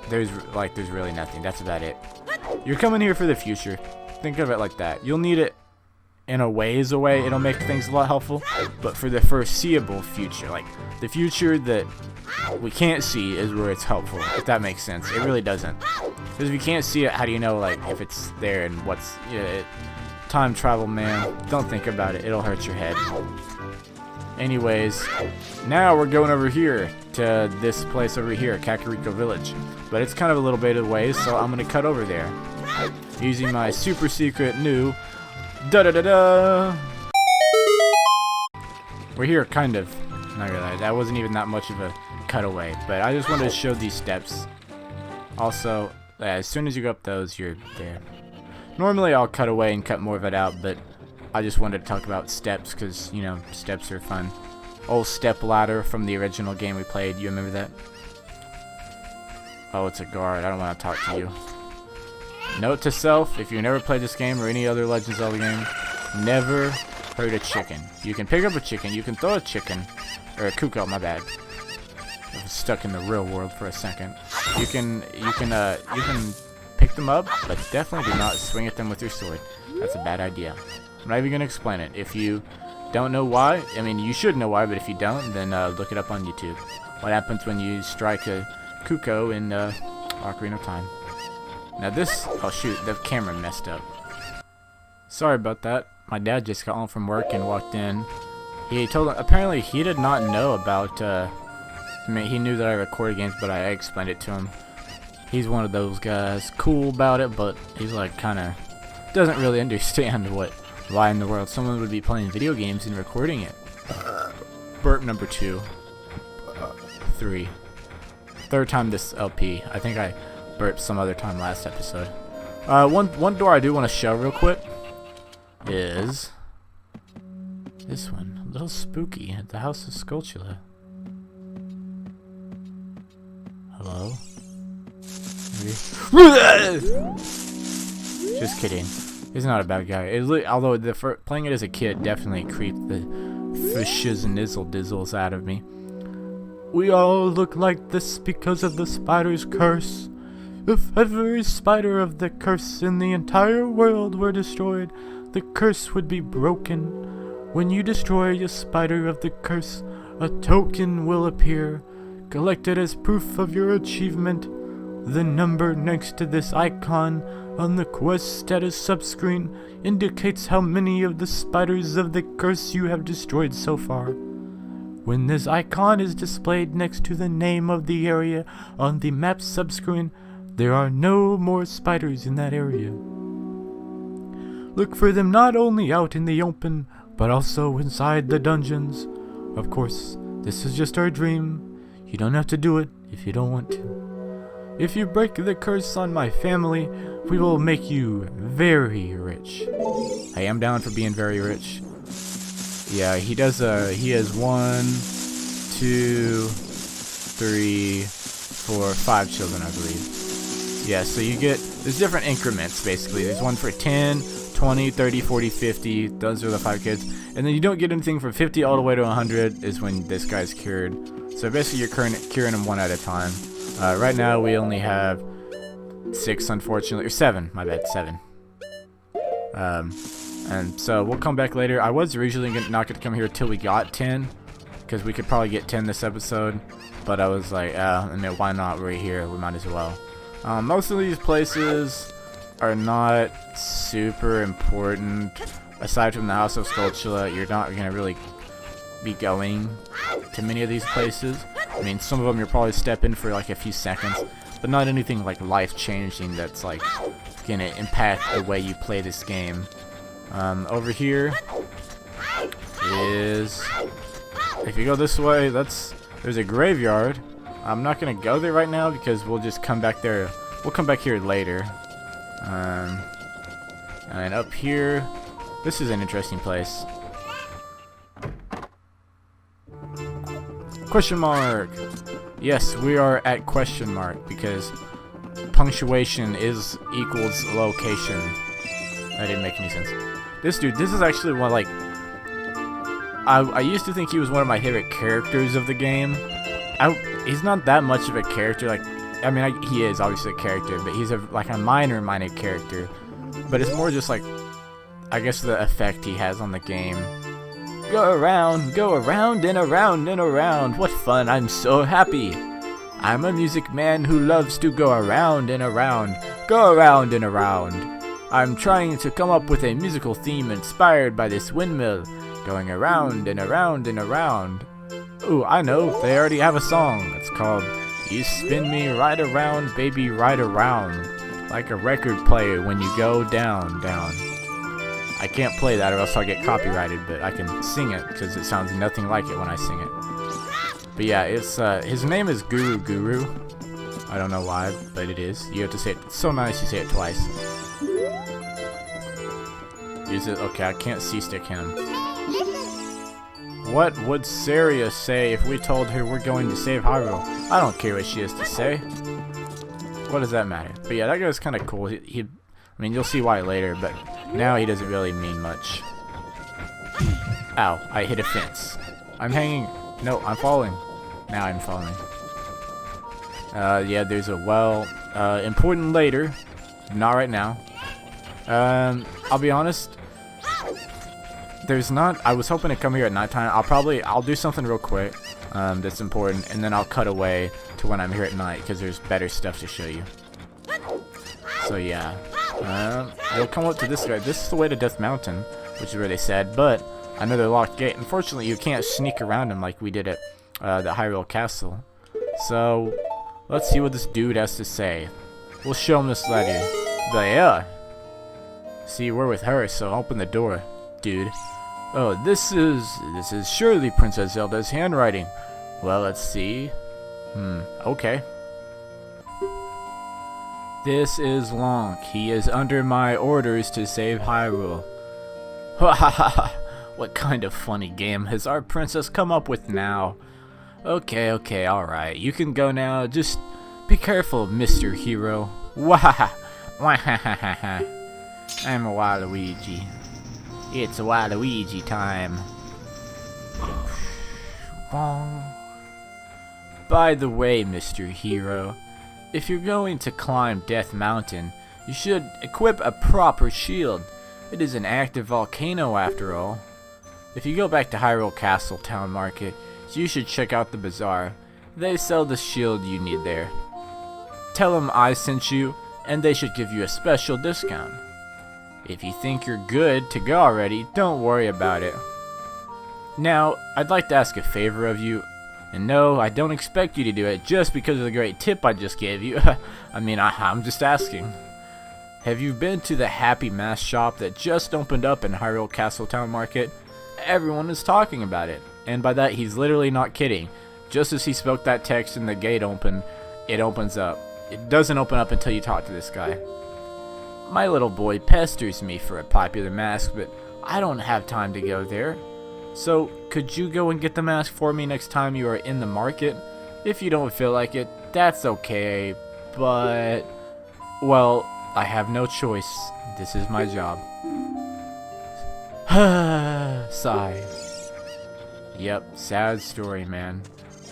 there's really nothing. That's about it. You're coming here for the future. Think of it like that. You'll need it in a ways away. It'll make things a lot helpful. But for the foreseeable future, like the future that we can't see, is where it's helpful. If that makes sense. It really doesn't. Because if you can't see it, how do you know like if it's there and what's time travel, man? Don't think about it. It'll hurt your head. Anyways, now we're going over here to this place over here, Kakariko Village. But it's kind of a little bit of ways, so I'm going to cut over there. Using my super secret new da-da-da-da. We're here, kind of. Not really. That wasn't even that much of a cutaway. But I just wanted to show these steps. Also, as soon as you go up those, you're there. Normally I'll cut away and cut more of it out, but I just wanted to talk about steps because, you know, steps are fun. Old step ladder from the original game we played. You remember that? Oh, it's a guard. I don't want to talk to you. Note to self, if you never played this game or any other Legend of Zelda game, never hurt a chicken. You can pick up a chicken, you can throw a chicken, or a cuckoo, my bad. I was stuck in the real world for a second. You can pick them up, but definitely do not swing at them with your sword. That's a bad idea. I'm not even going to explain it. If you don't know why, I mean, you should know why, but if you don't, then look it up on YouTube. What happens when you strike a cuckoo in Ocarina of Time. Now this, oh shoot, the camera messed up. Sorry about that. My dad just got home from work and walked in. He told him, apparently he did not know about, I mean, he knew that I recorded games, but I explained it to him. He's one of those guys, cool about it, but he's like kinda, doesn't really understand why in the world someone would be playing video games and recording it. Burp number 2. 3. Third time this LP. I think I burped some other time last episode. One door I do want to show real quick is this one. A little spooky at the House of Skulltula. Hello? Just kidding. He's not a bad guy. Although playing it as a kid definitely creeped the fishes and nizzle dizzles out of me. We all look like this because of the spider's curse. If every spider of the curse in the entire world were destroyed, the curse would be broken. When you destroy a spider of the curse, a token will appear, collected as proof of your achievement. The number next to this icon on the quest status subscreen indicates how many of the spiders of the curse you have destroyed so far. When this icon is displayed next to the name of the area on the map subscreen, there are no more spiders in that area. Look for them not only out in the open, but also inside the dungeons. Of course, this is just our dream. You don't have to do it if you don't want to. If you break the curse on my family, we will make you very rich. I am down for being very rich. Yeah, he has 1, 2, 3, 4, 5 children, I believe. Yeah, so you get, there's different increments, basically. There's one for 10, 20, 30, 40, 50. Those are the 5 kids. And then you don't get anything from 50 all the way to 100 is when this guy's cured. So basically you're curing them one at a time. Right now we only have 6, unfortunately. Or 7, my bad, 7. And so we'll come back later. I was originally not going to come here till we got 10, because we could probably get 10 this episode. But I was like, I mean, why not? We're here. We might as well. Most of these places are not super important. Aside from the House of Skulltula, you're not going to really be going to many of these places. I mean, some of them you'll probably step in for like a few seconds, but not anything like life-changing that's like going to impact the way you play this game. Over here is, if you go this way, there's a graveyard. I'm not gonna go there right now because we'll just come back there. We'll come back here later. And up here, this is an interesting place. Question mark. Yes, we are at question mark because punctuation is equals location. That didn't make any sense. This dude, this is actually one, like, I used to think he was one of my favorite characters of the game. He's not that much of a character, like, I mean, he is obviously a character, but he's like a minor character. But it's more just like, I guess the effect he has on the game. Go around and around and around. What fun, I'm so happy. I'm a music man who loves to go around and around. Go around and around. I'm trying to come up with a musical theme inspired by this windmill, going around and around and around. Ooh, I know, they already have a song. It's called You Spin Me Right Around, Baby, Right Around. Like a record player when you go down, down. I can't play that or else I'll get copyrighted, but I can sing it because it sounds nothing like it when I sing it. But yeah, it's his name is Guru Guru. I don't know why, but it is. You have to say it. It's so nice you say it twice. Use it. Okay, I can't C-stick him. What would Saria say if we told her we're going to save Hyrule? I don't care what she has to say. What does that matter? But yeah, that guy's kind of cool. I mean, you'll see why later, but now he doesn't really mean much. Ow, I hit a fence. I'm hanging. No, I'm falling. Now I'm falling. Yeah, there's a well. Important later. Not right now. I'll be honest. There's not. I was hoping to come here at nighttime. I'll do something real quick. That's important, and then I'll cut away to when I'm here at night because there's better stuff to show you. So yeah. We'll come up to this guy. This is the way to Death Mountain, which is where they said, but another locked gate. Unfortunately, you can't sneak around him like we did at the Hyrule Castle. So, let's see what this dude has to say. We'll show him this letter. But yeah. See, we're with her, so open the door, dude. Oh, this is surely Princess Zelda's handwriting. Well, let's see. Okay. This is Lonk. He is under my orders to save Hyrule. Ha ha ha! What kind of funny game has our princess come up with now? Okay, alright. You can go now. Just be careful, Mr. Hero. Wahaha! Wahahaha! I'm a Waluigi. It's a Waluigi time. By the way, Mr. Hero, if you're going to climb Death Mountain, you should equip a proper shield. It is an active volcano after all. If you go back to Hyrule Castle Town Market, you should check out the bazaar. They sell the shield you need there. Tell them I sent you, and they should give you a special discount. If you think you're good to go already, don't worry about it. Now, I'd like to ask a favor of you. And no, I don't expect you to do it just because of the great tip I just gave you. I mean, I'm just asking. Have you been to the Happy Mask shop that just opened up in Hyrule Castle Town Market? Everyone is talking about it. And by that, he's literally not kidding. Just as he spoke that text and the gate opened, it opens up. It doesn't open up until you talk to this guy. My little boy pesters me for a popular mask, but I don't have time to go there. So, could you go and get the mask for me next time you are in the market? If you don't feel like it, that's okay, but... well, I have no choice. This is my job. Sigh. Yep, sad story, man.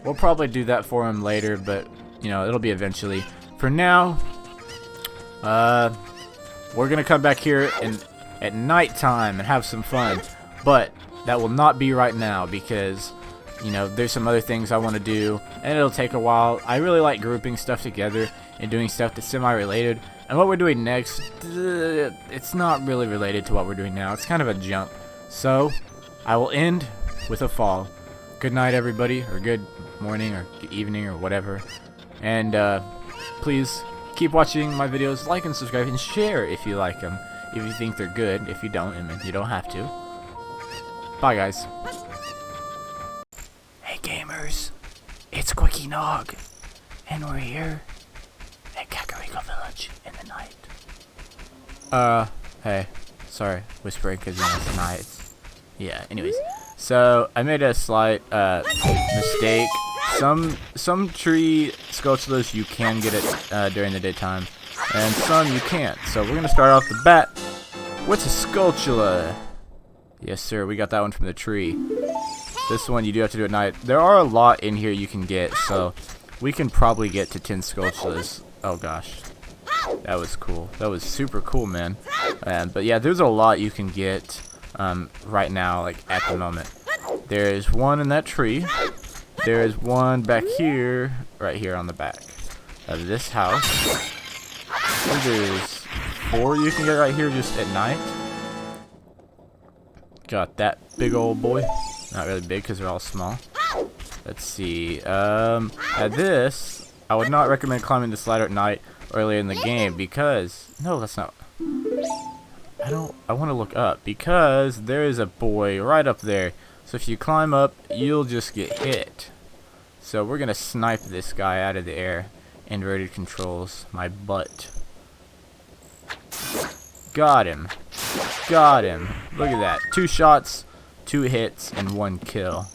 We'll probably do that for him later, but, you know, it'll be eventually. For now, we're gonna come back here at nighttime and have some fun, but that will not be right now because, you know, there's some other things I want to do, and it'll take a while. I really like grouping stuff together and doing stuff that's semi-related, and what we're doing next, it's not really related to what we're doing now. It's kind of a jump. So, I will end with a fall. Good night, everybody, or good morning, or good evening, or whatever, and please keep watching my videos, like and subscribe, and share if you like them, if you think they're good. If you don't, I mean, you don't have to. Bye, guys. Hey, gamers. It's Quickie Nog. And we're here at Kakariko Village in the night. Hey. Sorry, whispering because you know it's night. Yeah, anyways. So, I made a slight, mistake. Some tree Skulltulas you can get it, during the daytime. And some you can't. So, we're gonna start off the bat with a Skulltula. Yes, sir. We got that one from the tree. This one you do have to do at night. There are a lot in here you can get, so we can probably get to 10 Skulltulas. Oh, gosh. That was cool. That was super cool, man. But yeah, there's a lot you can get right now, like at the moment. There's one in that tree. There's one back here, right here on the back of this house. And there's 4 you can get right here just at night. Got that big old boy. Not really big because they're all small. Let's see. At this, I would not recommend climbing this ladder at night earlier in the game because... no, that's not... I want to look up because there is a boy right up there. So if you climb up, you'll just get hit. So we're going to snipe this guy out of the air Inverted controls. My butt. Got him. Got him. Look at that. 2 shots, 2 hits, and 1 kill.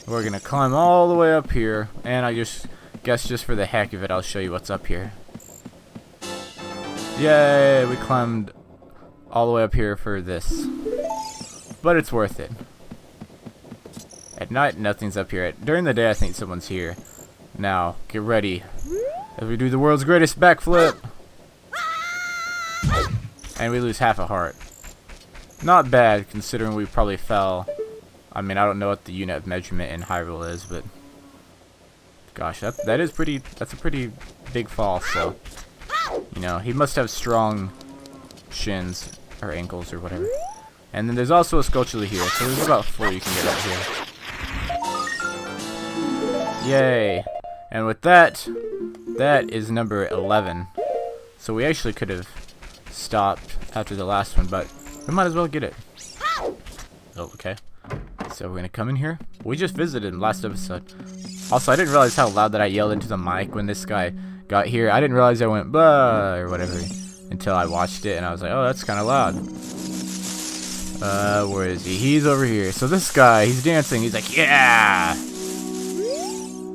We're gonna climb all the way up here, and I guess just for the heck of it, I'll show you what's up here. Yay! We climbed all the way up here for this. But it's worth it. At night, nothing's up here. During the day, I think someone's here. Now, get ready as we do the world's greatest backflip. And we lose half a heart. Not bad, considering we probably fell. I mean, I don't know what the unit of measurement in Hyrule is, but gosh, that's a pretty big fall. So, you know, he must have strong shins or ankles or whatever. And then there's also a Skulltula here, so there's about 4 you can get out here. Yay! And with that, that is number 11. So we actually could have stopped after the last one, but we might as well get it. Oh, okay. So we're gonna come in here. We just visited in last episode. Also, I didn't realize how loud that I yelled into the mic when this guy got here. I didn't realize I went blah or whatever until I watched it, and I was like, oh, that's kind of loud. Where is he? He's over here. So this guy, he's dancing. He's like, yeah!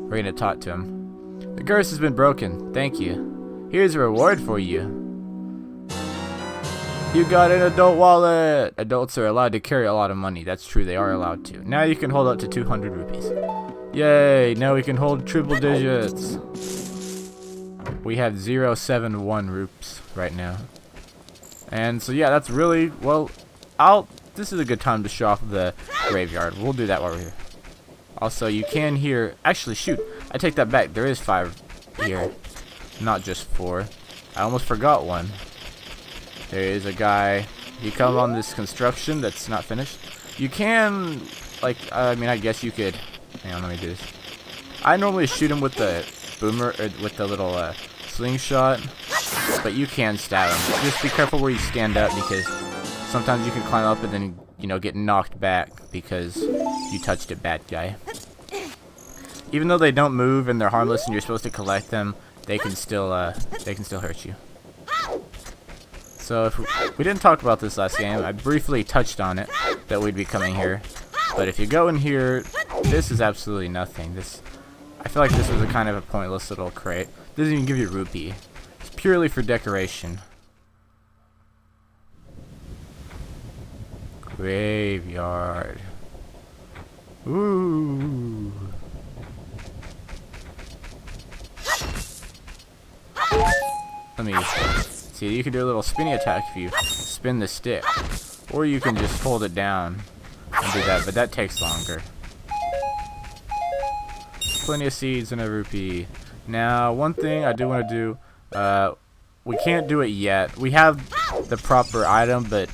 We're gonna talk to him. The curse has been broken. Thank you. Here's a reward for you. You got an adult wallet! Adults are allowed to carry a lot of money. That's true, they are allowed to. Now you can hold up to 200 rupees. Yay! Now we can hold triple digits. We have 071 rupees right now. And so yeah, that's really, well, this is a good time to show off the graveyard. We'll do that while we're here. Also, you can hear, actually shoot, I take that back. There is 5 here, not just 4. I almost forgot one. There is a guy. You come on this construction that's not finished. You can, like, I mean, I guess you could. Hang on, let me do this. I normally shoot him with the boomer, or with the little slingshot, but you can stab him. Just be careful where you stand up, because sometimes you can climb up and then, you know, get knocked back because you touched it, bad guy. Even though they don't move and they're harmless and you're supposed to collect them, they can still hurt you. So if we didn't talk about this last game, I briefly touched on it, that we'd be coming here. But if you go in here, this is absolutely nothing. I feel like this was a kind of a pointless little crate. It doesn't even give you a rupee. It's purely for decoration. Graveyard. Ooh. Let me see. You can do a little spinny attack if you spin the stick, or you can just hold it down and do that. But that takes longer. Plenty of seeds and a rupee. Now, one thing I do want to do. We can't do it yet. We have the proper item, but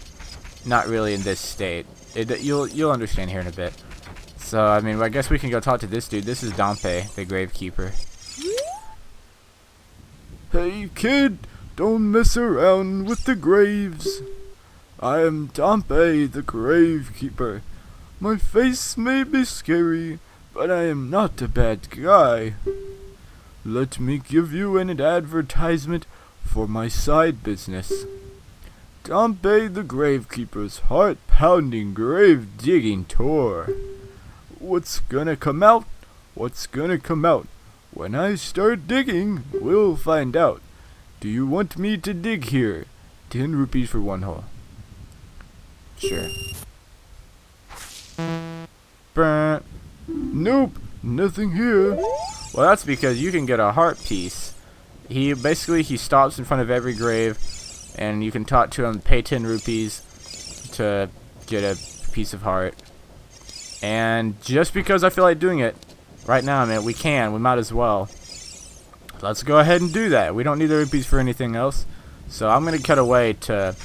not really in this state. You'll understand here in a bit. So, I mean, I guess we can go talk to this dude. This is Dompe, the Gravekeeper. Hey kid, don't mess around with the graves. I am Dompe, the Gravekeeper. My face may be scary, but I am not a bad guy. Let me give you an advertisement for my side business. Dompe the Gravekeeper's heart-pounding grave-digging tour. What's gonna come out? What's gonna come out? When I start digging, we'll find out. Do you want me to dig here? 10 rupees for 1 hole. Sure. Brr. Nope, nothing here. Well, that's because you can get a heart piece. He stops in front of every grave, and you can talk to him, pay 10 rupees to get a piece of heart. And just because I feel like doing it right now, man, we might as well. Let's go ahead and do that. We don't need the rupees for anything else. So I'm going to cut away to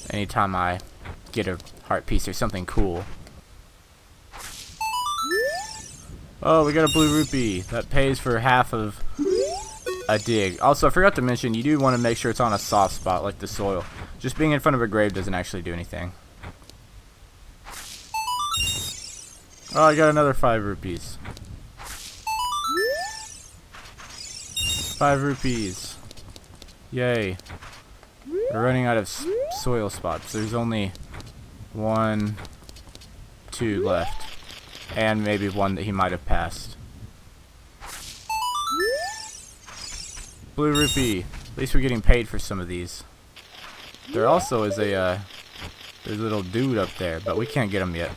anytime I get a heart piece or something cool. Oh, we got a blue rupee. That pays for half of a dig. Also, I forgot to mention, you do want to make sure it's on a soft spot, like the soil. Just being in front of a grave doesn't actually do anything. Oh, I got another 5 rupees. 5 rupees. Yay. We're running out of soil spots. There's only 1, 2 left. And maybe one that he might have passed. Blue rupee. At least we're getting paid for some of these. There also is a there's a little dude up there, but we can't get him yet.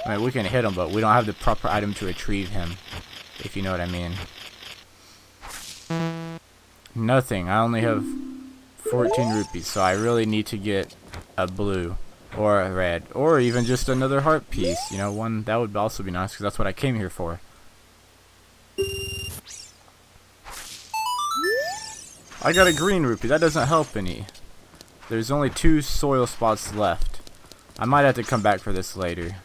I mean, we can hit him, but we don't have the proper item to retrieve him, if you know what I mean. Nothing. I only have 14 rupees, so I really need to get a blue or a red or even just another heart piece. You know, one that would also be nice because that's what I came here for. I got a green rupee. That doesn't help any. There's only 2 soil spots left. I might have to come back for this later.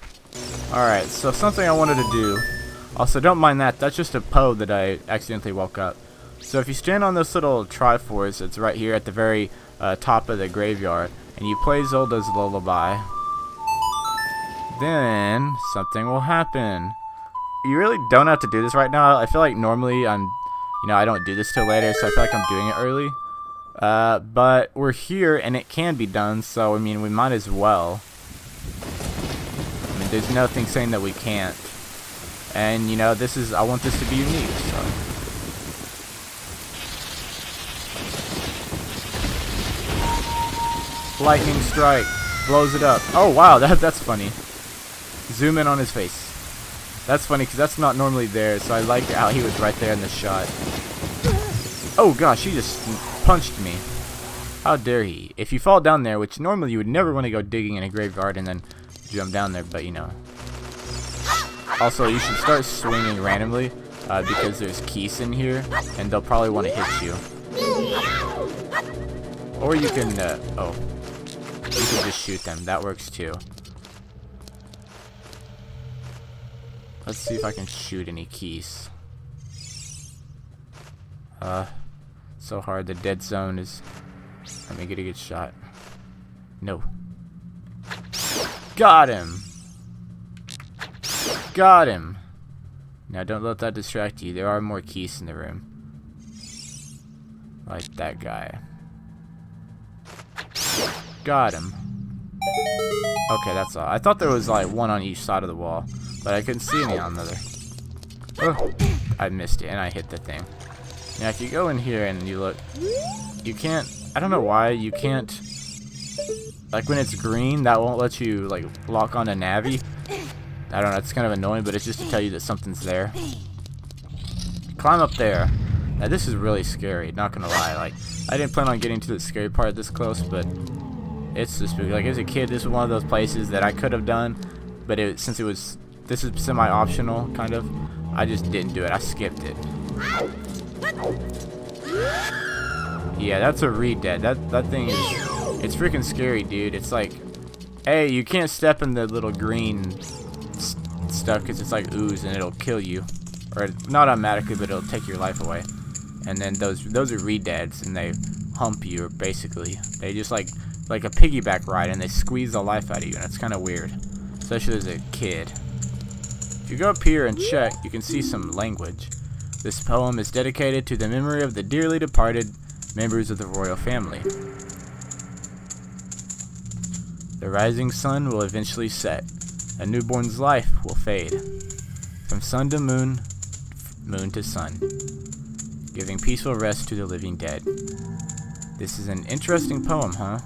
Alright, so something I wanted to do. Also, don't mind that. That's just a Poe that I accidentally woke up. So if you stand on this little Triforce, it's right here at the very top of the graveyard, and you play Zelda's Lullaby, then something will happen. You really don't have to do this right now. I feel like normally I don't do this till later, so I feel like I'm doing it early. But we're here, and it can be done, so I mean, we might as well. I mean, there's nothing saying that we can't. And you know, I want this to be unique, so. Lightning strike blows it up. Oh wow, that's funny. Zoom in on his face. That's funny because that's not normally there, so I like how he was right there in the shot. Oh gosh, he just punched me. How dare he? If you fall down there, which normally you would never want to go digging in a graveyard and then jump down there, but you know. Also, you should start swinging randomly because there's keys in here, and they'll probably want to hit you. Or you can, you can just shoot them. That works too. Let's see if I can shoot any keys. So hard. The dead zone is... Let me get a good shot. No. Got him! Got him! Now don't let that distract you. There are more keys in the room. Like that guy. Got him. Okay, that's all. I thought there was like one on each side of the wall, but I couldn't see any on the other. Oh, I missed it, and I hit the thing. Now, if you go in here and you look, you can't. I don't know why you can't. Like when it's green, that won't let you like lock on a Navi. I don't know. It's kind of annoying, but it's just to tell you that something's there. Climb up there. Now this is really scary. Not gonna lie. Like I didn't plan on getting to the scary part this close, but. It's just spooky. Like as a kid, this was one of those places that I could have done, but since this is semi-optional, kind of, I just didn't do it. I skipped it. Yeah, that's a re-dead. That thing is, it's freaking scary, dude. It's like, hey, you can't step in the little green stuff because it's like ooze and it'll kill you, or not automatically, but it'll take your life away. And then those are re-deads, and they hump you, or basically, they just like a piggyback ride, and they squeeze the life out of you, and it's kind of weird, especially as a kid. If you go up here and check, you can see some language. This poem is dedicated to the memory of the dearly departed members of the royal family. The rising sun will eventually set. A newborn's life will fade. From sun to moon, moon to sun, giving peaceful rest to the living dead. This is an interesting poem, huh?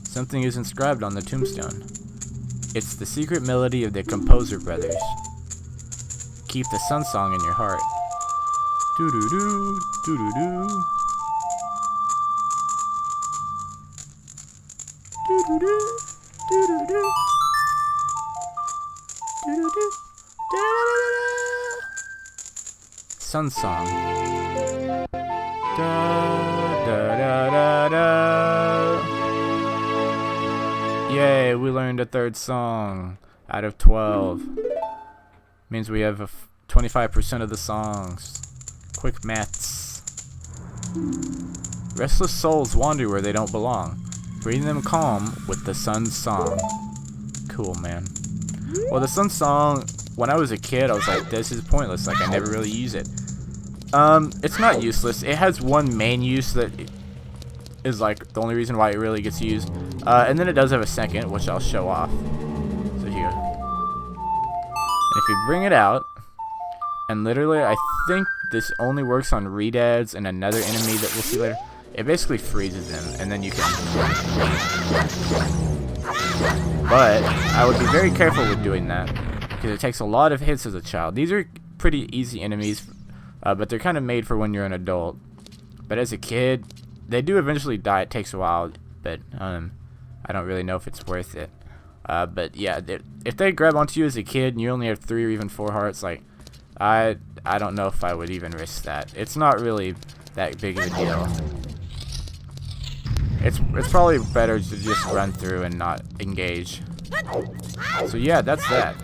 Something is inscribed on the tombstone. It's the secret melody of the composer brothers. Keep the sun song in your heart. Doo-doo-doo, doo-doo-doo. Doo-doo-doo, doo-doo-doo. Doo-doo-doo, da-da-da-da. Sun song. Da, da, da, da, da. Yay, we learned a third song out of 12. Means we have 25% of the songs. Quick maths. Restless souls wander where they don't belong, bringing them calm with the sun's song. Cool, man. Well, the sun song, when I was a kid, I was like, this is pointless. Like, I never really use it. It's not useless. It has one main use that is like the only reason why it really gets used. And then it does have a second, which I'll show off. So here. And if you bring it out, and literally I think this only works on redads and another enemy that we'll see later. It basically freezes them, and then you can... But I would be very careful with doing that, because it takes a lot of hits as a child. These are pretty easy enemies, but they're kind of made for when you're an adult. But as a kid, they do eventually die. It takes a while, but I don't really know if it's worth it. But yeah, if they grab onto you as a kid and you only have 3 or even 4 hearts, like, I don't know if I would even risk that. It's not really that big of a deal. It's probably better to just run through and not engage. So yeah, that's that.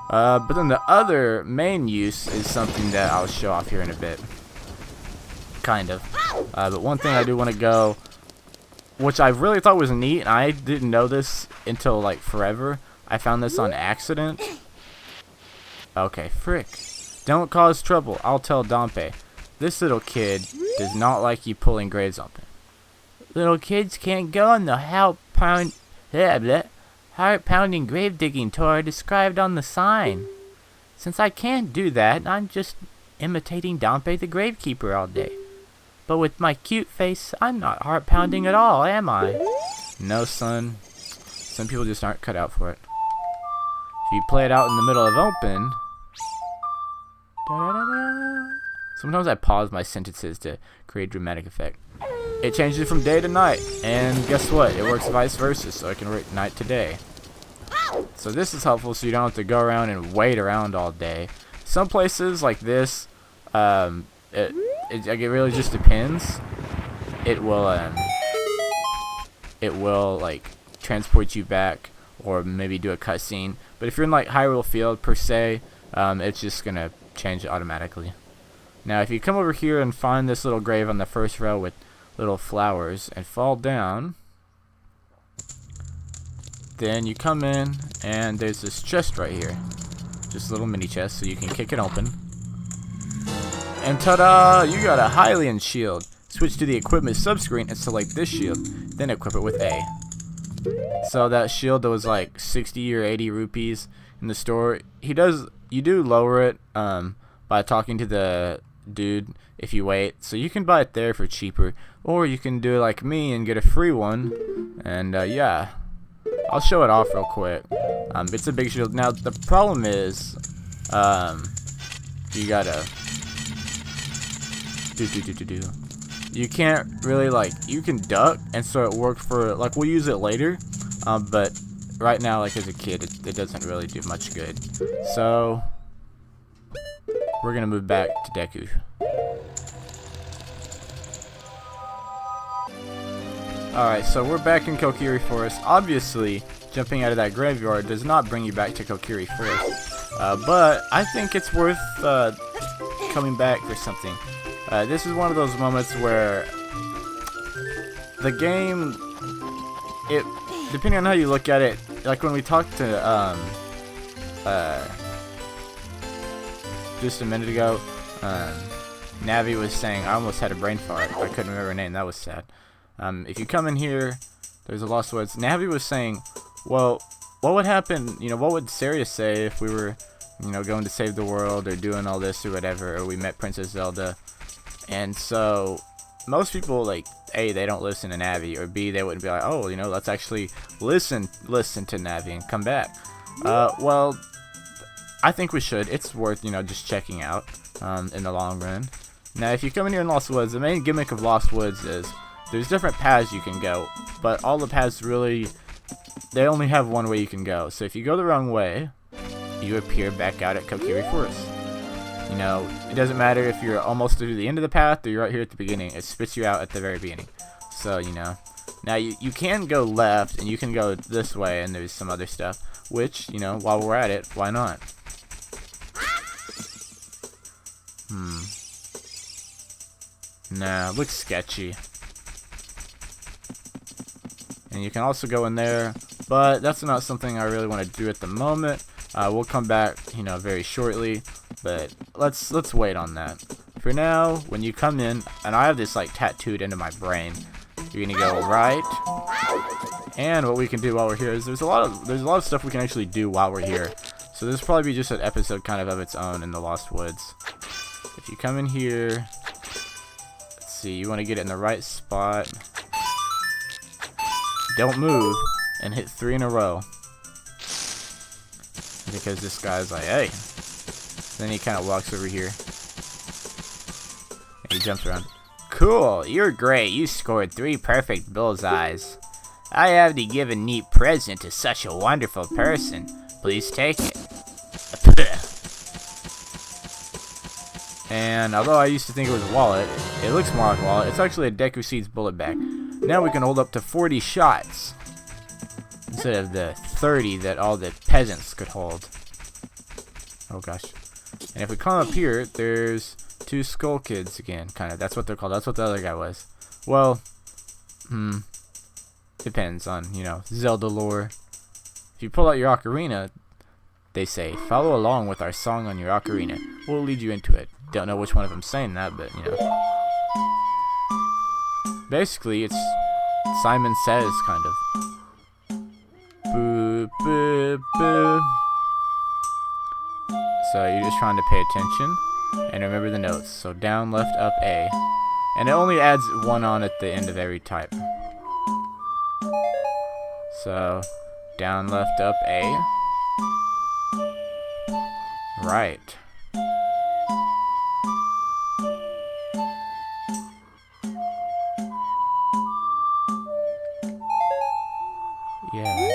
But then the other main use is something that I'll show off here in a bit. Kind of. But one thing I do want to go, which I really thought was neat, and I didn't know this until like forever. I found this on accident. Okay, frick. Don't cause trouble. I'll tell Dompe. This little kid does not like you pulling graves on him. Little kids can't go on the heart-pounding grave digging tour described on the sign. Since I can't do that, I'm just imitating Dompe the Gravekeeper all day. But with my cute face, I'm not heart-pounding at all, am I? No, son. Some people just aren't cut out for it. If you play it out in the middle of open... Sometimes I pause my sentences to create dramatic effect. It changes from day to night, and guess what? It works vice versa, so I can write night to day. So this is helpful, so you don't have to go around and wait around all day. Some places like this, it really just depends. It will like transport you back, or maybe do a cutscene. But if you're in like Hyrule Field per se, it's just gonna change it automatically. Now, if you come over here and find this little grave on the first row with little flowers and fall down, then you come in and there's this chest right here, just a little mini chest, so you can kick it open, and ta-da, you got a Hylian shield. Switch to the equipment subscreen and select this shield, then equip it with A. So that shield that was like 60 or 80 rupees in the store, you do lower it by talking to the dude if you wait, so you can buy it there for cheaper, or you can do like me and get a free one. And yeah, I'll show it off real quick. It's a big shield. Now the problem is you gotta you can't really, like, you can duck, and so it worked for, like, we'll use it later, but right now, like, as a kid, it doesn't really do much good. So we're gonna move back to Deku. Alright, so we're back in Kokiri Forest. Obviously, jumping out of that graveyard does not bring you back to Kokiri Forest, but I think it's worth coming back for something. This is one of those moments where the game, depending on how you look at it, like when we talked to just a minute ago, Navi was saying, I almost had a brain fart. I couldn't remember her name. That was sad. If you come in here, there's a Lost Woods. Navi was saying, well, what would happen, you know, what would Serious say if we were, you know, going to save the world or doing all this or whatever, or we met Princess Zelda? And so most people, like, A, they don't listen to Navi, or B, they wouldn't be like, oh, you know, let's actually listen to Navi and come back. Well, I think we should. It's worth, you know, just checking out in the long run. Now, if you come in here in Lost Woods, the main gimmick of Lost Woods is there's different paths you can go, but all the paths really, they only have one way you can go. So if you go the wrong way, you appear back out at Kokiri Forest. You know, it doesn't matter if you're almost to the end of the path or you're right here at the beginning. It spits you out at the very beginning. So, you know. Now, you can go left, and you can go this way, and there's some other stuff. Which, you know, while we're at it, why not? Nah, looks sketchy. And you can also go in there, but that's not something I really want to do at the moment. We'll come back, you know, very shortly. But let's wait on that. For now, when you come in, and I have this like tattooed into my brain, you're gonna go right. And what we can do while we're here is there's a lot of stuff we can actually do while we're here. So this will probably be just an episode kind of its own in the Lost Woods. If you come in here, let's see, you want to get it in the right spot. Don't move, and hit 3 in a row. Because this guy's like, hey. Then he kind of walks over here. And he jumps around. Cool, you're great. You scored 3 perfect bullseyes. I have to give a neat present to such a wonderful person. Please take it. And although I used to think it was a wallet, it looks more like a wallet. It's actually a Deku Seeds bullet bag. Now we can hold up to 40 shots instead of the 30 that all the peasants could hold. Oh gosh. And if we come up here, there's 2 skull kids again, kind of. That's what they're called. That's what the other guy was. Well, depends on, you know, Zelda lore. If you pull out your ocarina, they say, follow along with our song on your ocarina. We'll lead you into it. Don't know which one of them's saying that, but, you know. Basically, it's Simon Says, kind of. Boo, boo, boo. So you're just trying to pay attention and remember the notes. So down, left, up, A. And it only adds 1 on at the end of every type. So down, left, up, A. Right. Yeah.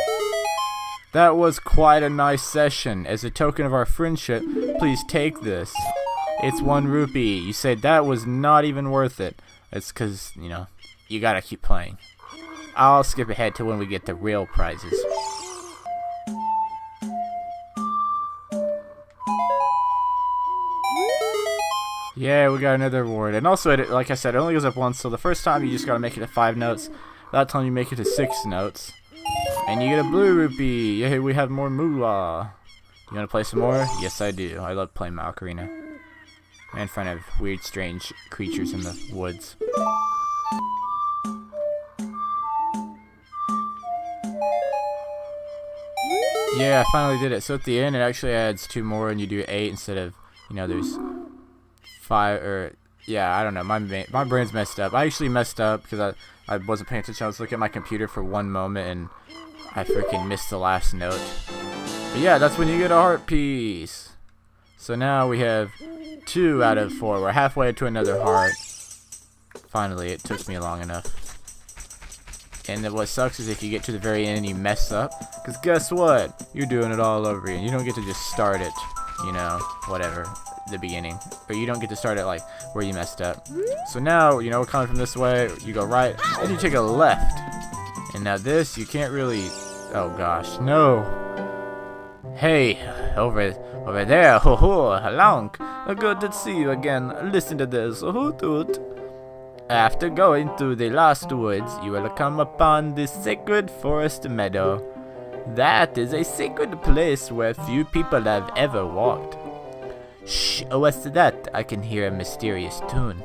That was quite a nice session. As a token of our friendship, please take this. It's 1 rupee. You said that was not even worth it. It's because, you know, you gotta keep playing. I'll skip ahead to when we get the real prizes. Yeah, we got another award. And also, like I said, it only goes up once, so the first time you just gotta make it to 5 notes. That time you make it to 6 notes. And you get a blue rupee. Yeah, we have more moolah. You wanna play some more? Yes, I do. I love playing my ocarina. In front of weird, strange creatures in the woods. Yeah, I finally did it. So at the end, it actually adds 2 more, and you do 8 instead of, you know, there's 5 or yeah, I don't know. My brain's messed up. I actually messed up because I wasn't paying attention. I was looking at my computer for 1 moment, and I freaking missed the last note. But yeah, that's when you get a heart piece. So now we have 2 out of 4. We're halfway to another heart. Finally, it took me long enough. And what sucks is if you get to the very end and you mess up, because guess what? You're doing it all over again. You don't get to just start it, you know, whatever, the beginning. Or you don't get to start it like where you messed up. So now, you know, we're coming from this way, you go right, and you take a left. And now this, you can't really, oh gosh, no. Hey, over there, ho ho, along. Good to see you again. Listen to this, hoot hoot. After going through the Lost Woods, you will come upon the sacred forest meadow. That is a sacred place where few people have ever walked. Shh, what's that? I can hear a mysterious tune.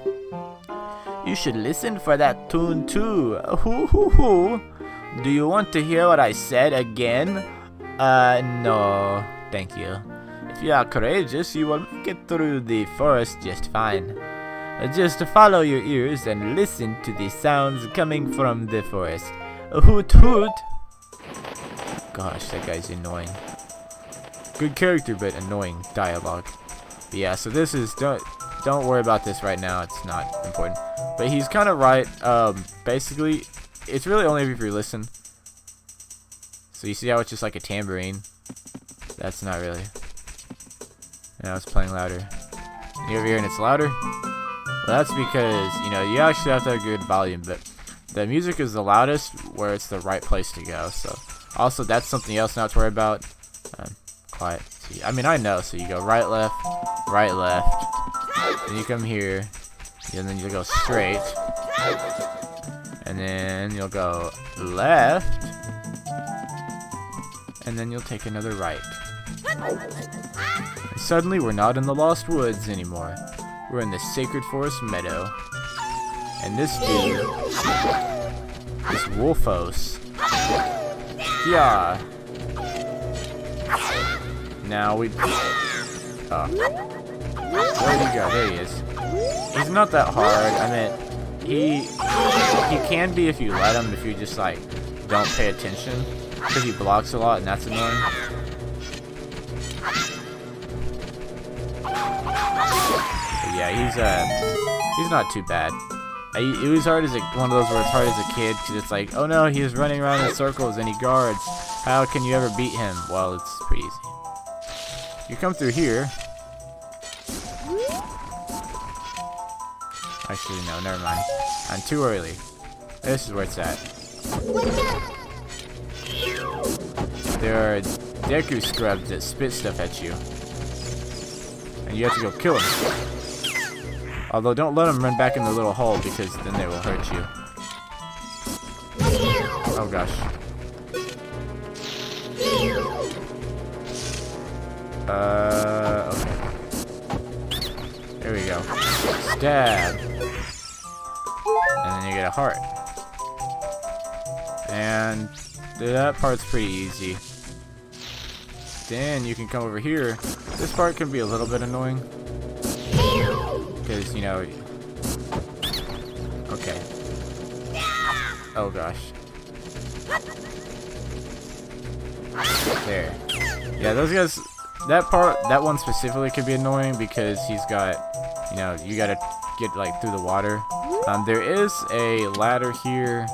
You should listen for that tune too. Hoo hoo hoo. Do you want to hear what I said again? No, thank you. If you are courageous, you will make it through the forest just fine. Just follow your ears and listen to the sounds coming from the forest. Hoot hoot! Gosh, that guy's annoying. Good character, but annoying dialogue. But yeah, so this is, don't worry about this right now, it's not important. But he's kind of right. Basically, it's really only if you listen. So you see how it's just like a tambourine? That's not really. Now it's playing louder. You over here and it's louder? Well, that's because, you know, you actually have to have good volume, but the music is the loudest where it's the right place to go. So also, that's something else not to worry about. Quiet. See, I mean, I know. So you go right, left, then you come here, and then you'll go straight, and then you'll go left, and then you'll take another right. And Suddenly, we're not in the Lost Woods anymore. We're in the Sacred Forest Meadow. And this dude, this Wolfos, yeah. Now we. Oh. Where'd he go? There he is. He's not that hard. I mean, he can be if you let him. If you just like don't pay attention, because he blocks a lot, and that's annoying. But yeah, he's not too bad. It was hard as one of those where it's hard as a kid, because it's like, oh no, he is running around in circles and he guards. How can you ever beat him? Well, it's pretty easy. You come through here. Actually, no, never mind. I'm too early. This is where it's at. There are Deku scrubs that spit stuff at you. And you have to go kill them. Although, don't let them run back in the little hole, because then they will hurt you. Oh gosh. Okay. There we go. Stab. And then you get a heart. And that part's pretty easy. Then you can come over here. This part can be a little bit annoying. Because, you know... Okay. Oh gosh. There. Yeah, those guys... That one specifically could be annoying because he's got... You know, you gotta get, like, through the water. There is a ladder here.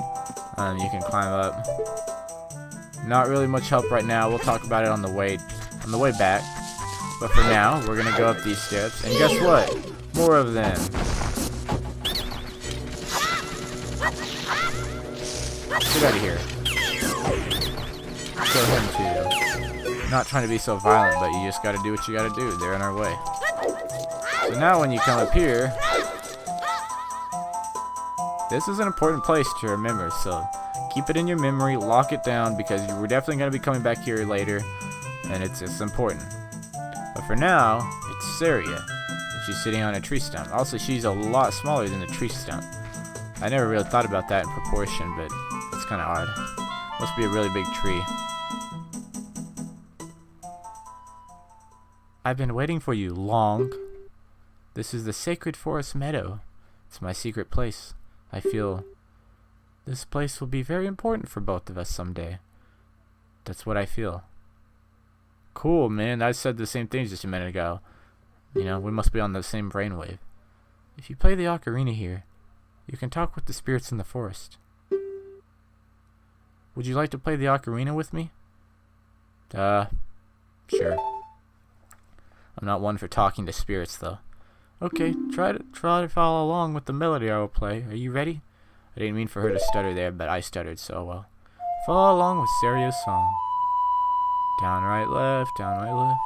You can climb up. Not really much help right now. We'll talk about it on the way back. But for now, we're gonna go up these steps. And guess what? More of them. Get out of here. Kill him too. Not trying to be so violent, but you just gotta do what you gotta do. They're in our way. So now when you come up here, this is an important place to remember, so keep it in your memory, lock it down, because we're definitely going to be coming back here later, and it's important. But for now, it's Saria, and she's sitting on a tree stump. Also, she's a lot smaller than the tree stump. I never really thought about that in proportion, but it's kind of odd. Must be a really big tree. I've been waiting for you, Long. This is the Sacred Forest Meadow. It's my secret place. I feel this place will be very important for both of us someday. That's what I feel. Cool, man. I said the same thing just a minute ago. You know, we must be on the same brainwave. If you play the ocarina here, you can talk with the spirits in the forest. Would you like to play the ocarina with me? Sure. I'm not one for talking to spirits, though. Okay, try to follow along with the melody I will play. Are you ready? I didn't mean for her to stutter there, but I stuttered so well. Follow along with Saria's song. Down, right, left, down, right, left.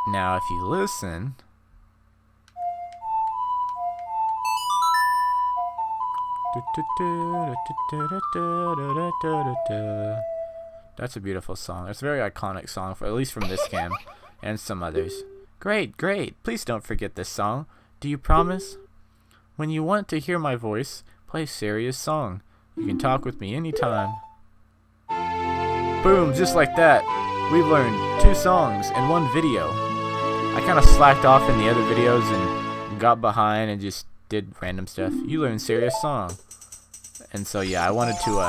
Now, if you listen... That's a beautiful song. It's a very iconic song, at least from this game, and some others. Great, great. Please don't forget this song. Do you promise? When you want to hear my voice, play Saria's song. You can talk with me anytime. Boom, just like that. We've learned 2 songs and 1 video. I kind of slacked off in the other videos and got behind and just did random stuff. You learned Saria's song. And so yeah, I wanted to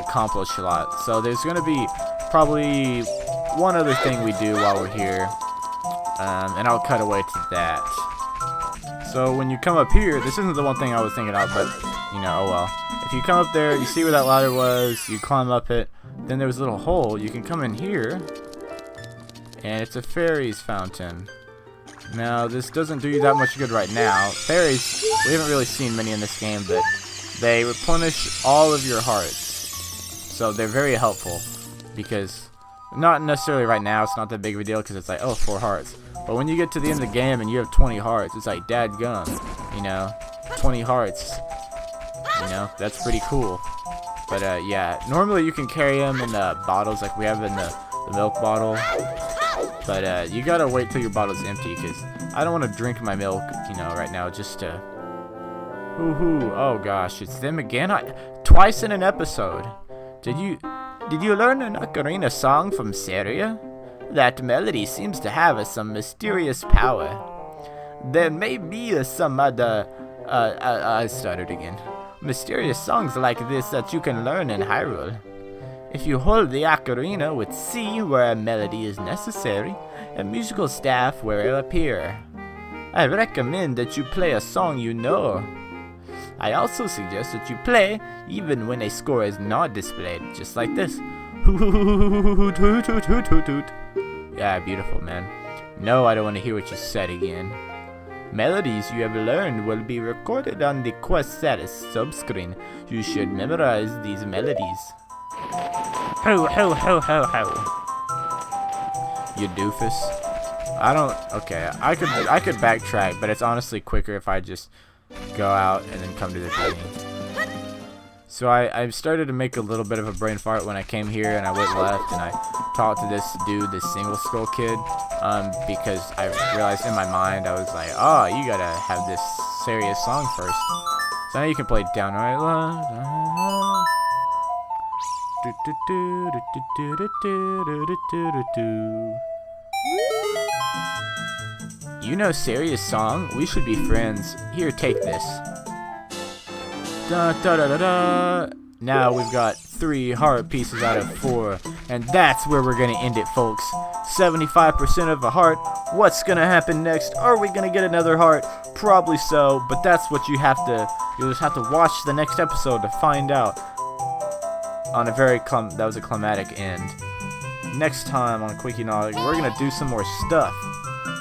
accomplish a lot. So there's going to be probably one other thing we do while we're here. And I'll cut away to that. So when you come up here, this isn't the one thing I was thinking of, but, you know, oh well. If you come up there, you see where that ladder was, you climb up it, then there's a little hole. You can come in here, and it's a fairies fountain. Now, this doesn't do you that much good right now. Fairies, we haven't really seen many in this game, but they replenish all of your hearts. So they're very helpful, because, not necessarily right now, it's not that big of a deal, because it's like, oh, 4 hearts. But when you get to the end of the game and you have 20 hearts, it's like, dadgum, you know, 20 hearts, you know, that's pretty cool. But yeah, normally you can carry them in bottles like we have in the the milk bottle. But you gotta wait till your bottle's empty, because I don't want to drink my milk, you know, right now, just to... Woohoo! Oh gosh, it's them again? Twice in an episode. Did you learn an Ocarina song from Seria? That melody seems to have some mysterious power. There may be some other... I stuttered again. Mysterious songs like this that you can learn in Hyrule. If you hold the ocarina with C where a melody is necessary, and musical staff where it will appear. I recommend that you play a song you know. I also suggest that you play even when a score is not displayed, just like this. Yeah, beautiful, man. No, I don't want to hear what you said again. Melodies you have learned will be recorded on the quest status subscreen. You should memorize these melodies. Ho ho ho ho ho. You doofus. I don't. Okay, I could backtrack, but it's honestly quicker if I just go out and then come to the beginning. So I started to make a little bit of a brain fart when I came here, and I went left and I talked to this dude, this single skull kid, because I realized in my mind I was like, oh, you gotta have this serious song first. So now you can play Downright Love. You know serious song? We should be friends. Here, take this. Da da da da da. Now we've got 3 heart pieces out of 4, and that's where we're gonna end it, folks. 75% of a heart. What's gonna happen next? Are we gonna get another heart? Probably so, but that's what you'll just have to watch the next episode to find out. On a very that was a climatic end. Next time on Quickie Nog, we're gonna do some more stuff.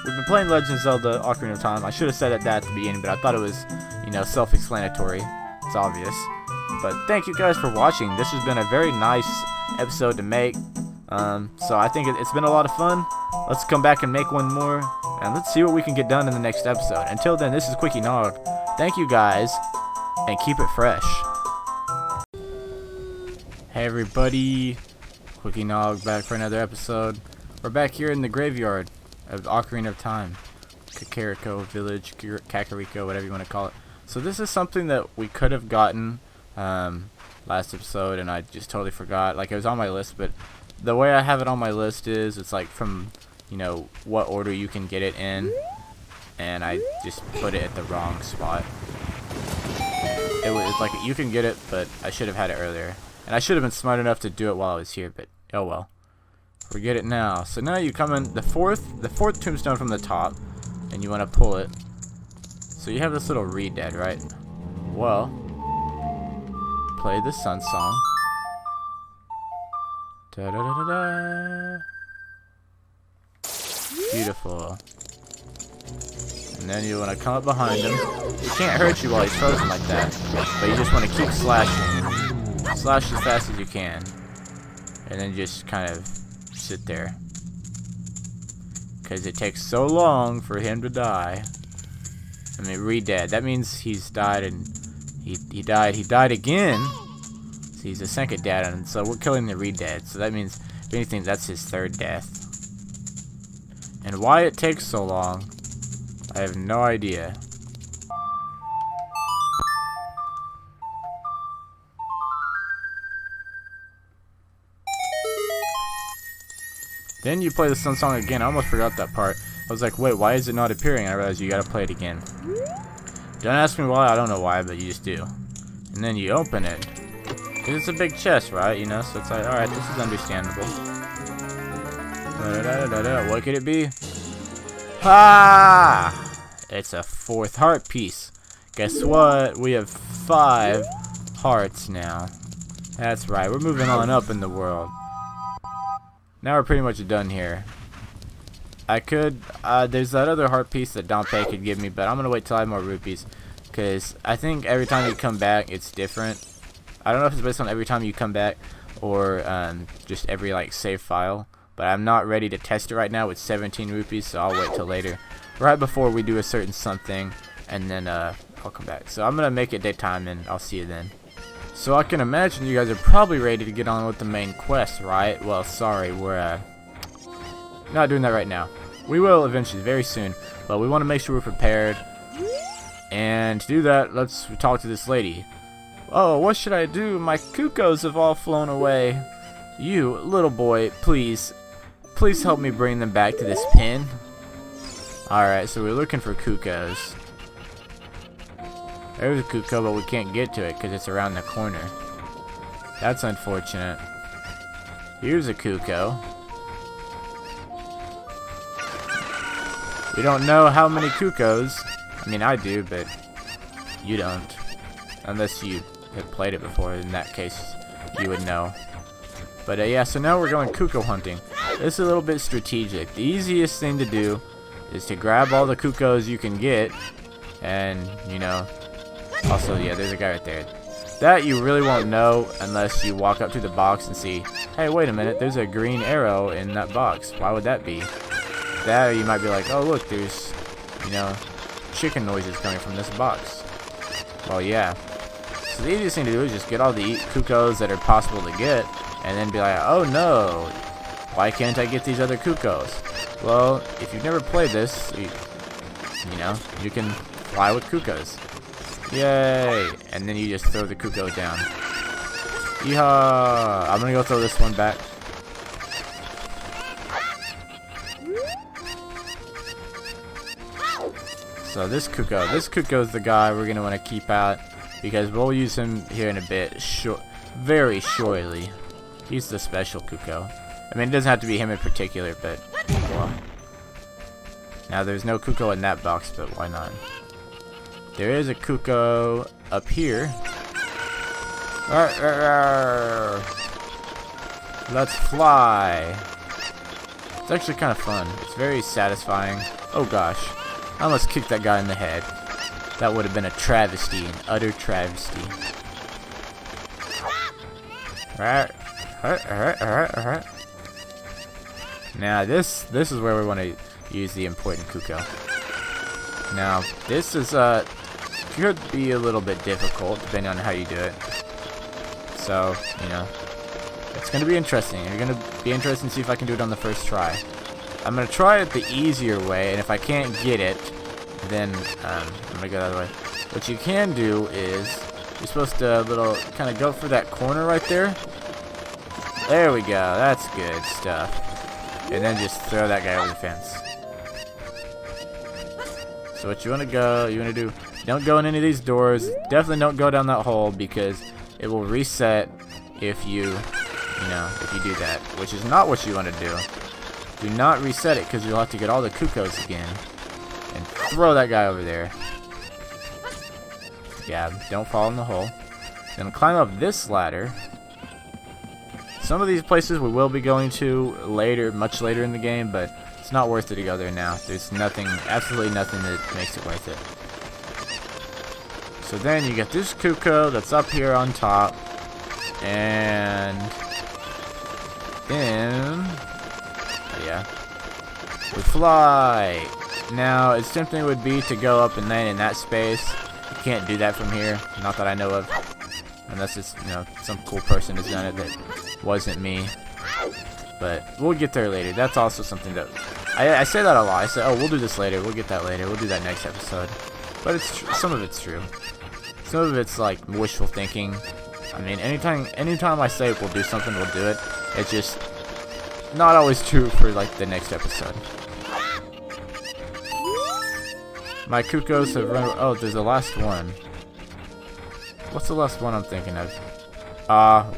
We've been playing Legend of Zelda Ocarina of Time. I should have said that at the beginning, but I thought it was, you know, self-explanatory. It's obvious. But thank you guys for watching. This has been a very nice episode to make. So I think it's been a lot of fun. Let's come back and make one more, and let's see what we can get done in the next episode. Until then, this is Quickie Nog. Thank you guys, and keep it fresh. Hey everybody, Quickie Nog back for another episode. We're back here in the graveyard of Ocarina of Time. Kakariko Village, Kakariko, whatever you want to call it. So this is something that we could have gotten last episode, and I just totally forgot. Like, it was on my list, but the way I have it on my list is it's like from, you know, what order you can get it in, and I just put it at the wrong spot. It was like you can get it, but I should have had it earlier. And I should have been smart enough to do it while I was here, but oh well. Forget it now. So now you come in the fourth tombstone from the top, and you want to pull it. So you have this little reed dead, right? Well, play the sun song. Da da da da da. Beautiful. And then you want to come up behind him. He can't hurt you while he's frozen like that, but you just want to keep slashing. Slash as fast as you can, and then just kind of sit there, because it takes so long for him to die. I mean, re-dead. That means he's died, and he died again. So he's a second dead, and so we're killing the re-dead. So that means, if anything, that's his 3rd death. And why it takes so long, I have no idea. Then you play the sun song again. I almost forgot that part. I was like, wait, why is it not appearing? I realized you gotta play it again. Don't ask me why, I don't know why, but you just do. And then you open it. Because it's a big chest, right? You know, so it's like, alright, this is understandable. What could it be? Ha! It's a 4th heart piece. Guess what? We have 5 hearts now. That's right, we're moving on up in the world. Now we're pretty much done here. I could, there's that other heart piece that Dompe could give me, but I'm gonna wait till I have more rupees, because I think every time you come back, it's different. I don't know if it's based on every time you come back, or just every, like, save file, but I'm not ready to test it right now with 17 rupees, so I'll wait till later. Right before we do a certain something, and then, I'll come back. So I'm gonna make it daytime, and I'll see you then. So I can imagine you guys are probably ready to get on with the main quest, right? Well, sorry, we're Not doing that right now. We will eventually, very soon, but we want to make sure we're prepared. And to do that, let's talk to this lady. Oh, what should I do? My cuckoos have all flown away. You, little boy, please help me bring them back to this pen. Alright, so we're looking for cuckoos. There's a cuckoo, but we can't get to it because it's around the corner. That's unfortunate. Here's a cuckoo. We don't know how many cuckoos. I mean, I do, but you don't. Unless you have played it before. In that case, you would know. But yeah, so now we're going cuckoo hunting. This is a little bit strategic. The easiest thing to do is to grab all the cuckoos you can get. And, you know, also, yeah, there's a guy right there. That you really won't know unless you walk up to the box and see, hey, wait a minute, there's a green arrow in that box. Why would that be? That, or you might be like, oh, look, there's, you know, chicken noises coming from this box. Well, yeah. So the easiest thing to do is just get all the cuckoos that are possible to get, and then be like, oh no, why can't I get these other cuckoos? Well, if you've never played this, you know, you can fly with cuckoos. Yay! And then you just throw the cuckoo down. Yeehaw! I'm gonna go throw this one back. So this cuckoo is the guy we're gonna want to keep out because we'll use him here in a bit, very shortly. He's the special cuckoo. I mean, it doesn't have to be him in particular, but well. Now there's no cuckoo in that box, but why not? There is a cuckoo up here. Let's fly. It's actually kind of fun. It's very satisfying. Oh gosh. I almost kicked that guy in the head. That would have been a travesty, an utter travesty. Now this is where we want to use the important cuckoo. Now this is could be a little bit difficult depending on how you do it. So, you know, it's gonna be interesting. You're gonna be interested to see if I can do it on the first try. I'm gonna try it the easier way, and if I can't get it, then I'm gonna go the other way. What you can do is you're supposed to kind of go for that corner right there. There we go. That's good stuff. And then just throw that guy over the fence. So what you want to do, don't go in any of these doors. Definitely don't go down that hole because it will reset if you do that, which is not what you want to do. Do not reset it because you'll have to get all the cuckoos again and throw that guy over there. Yeah, don't fall in the hole. Then climb up this ladder. Some of these places we will be going to later, much later in the game, but it's not worth it to go there now. There's nothing, absolutely nothing that makes it worth it. So then you get this cuckoo that's up here on top, and then, yeah, we fly. Now, its tempting would be to go up and land in that space. You can't do that from here, not that I know of, unless it's, you know, some cool person has done it that wasn't me. But we'll get there later. That's also something that I say that a lot. I say, oh, we'll do this later. We'll get that later. We'll do that next episode. But it's some of it's true. Some of it's like wishful thinking. I mean, anytime I say we'll do something, we'll do it. It's just not always true for like the next episode. My cuckoos have run. Oh, there's the last one. What's the last one I'm thinking of?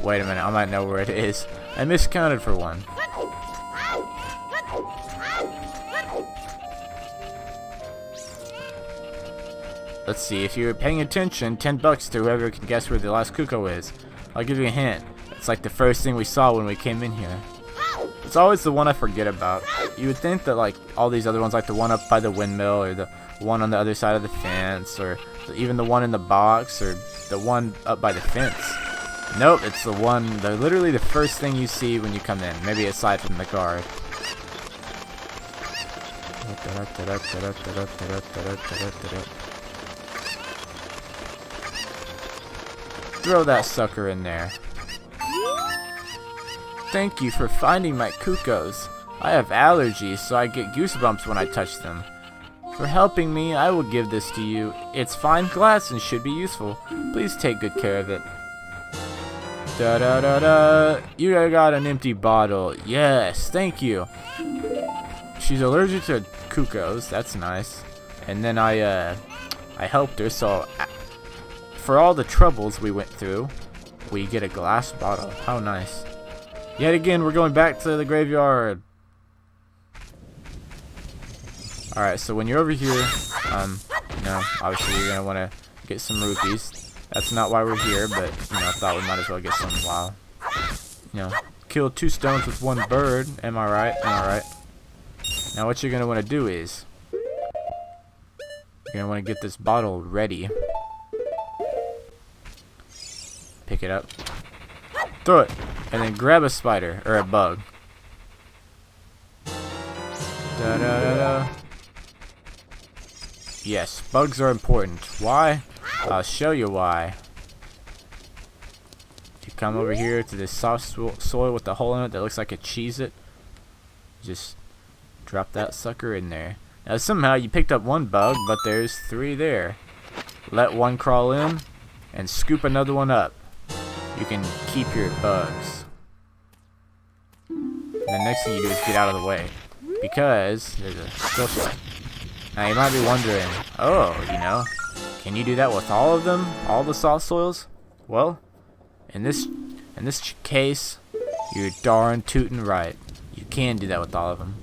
Wait a minute. I might know where it is. I miscounted for one. Let's see, if you're paying attention, $10 to whoever can guess where the last cuckoo is. I'll give you a hint. It's like the first thing we saw when we came in here. It's always the one I forget about. You would think that like all these other ones, like the one up by the windmill, or the one on the other side of the fence, or even the one in the box, or the one up by the fence. Nope, it's the one, literally the first thing you see when you come in. Maybe aside from the guard. Throw that sucker in there. Thank you for finding my cuckoos. I have allergies, so I get goosebumps when I touch them. For helping me, I will give this to you. It's fine glass and should be useful. Please take good care of it. Da da da da. You got an empty bottle. Yes, thank you. She's allergic to cuckoos. That's nice. And then I helped her, so for all the troubles we went through, we get a glass bottle. How nice. Yet again, we're going back to the graveyard. Alright, so when you're over here, obviously you're going to want to get some rupees. That's not why we're here, but, I thought we might as well get some while, kill 2 stones with 1 bird. Am I right? Am I right? Now what you're going to want to do is, you're going to want to get this bottle ready. Pick it up. Throw it. And then grab a spider, or a bug. Da da da da. Yes, bugs are important. Why? I'll show you why. You come over here to this soft soil with the hole in it that looks like a Cheez-It. Just drop that sucker in there. Now somehow you picked up 1 bug, but there's 3 there. Let 1 crawl in, and scoop another one up. You can keep your bugs. And the next thing you do is get out of the way, because there's a skill. Now you might be wondering, can you do that with all of them? All the soft soils? Well, in this case, you're darn tootin' right. You can do that with all of them.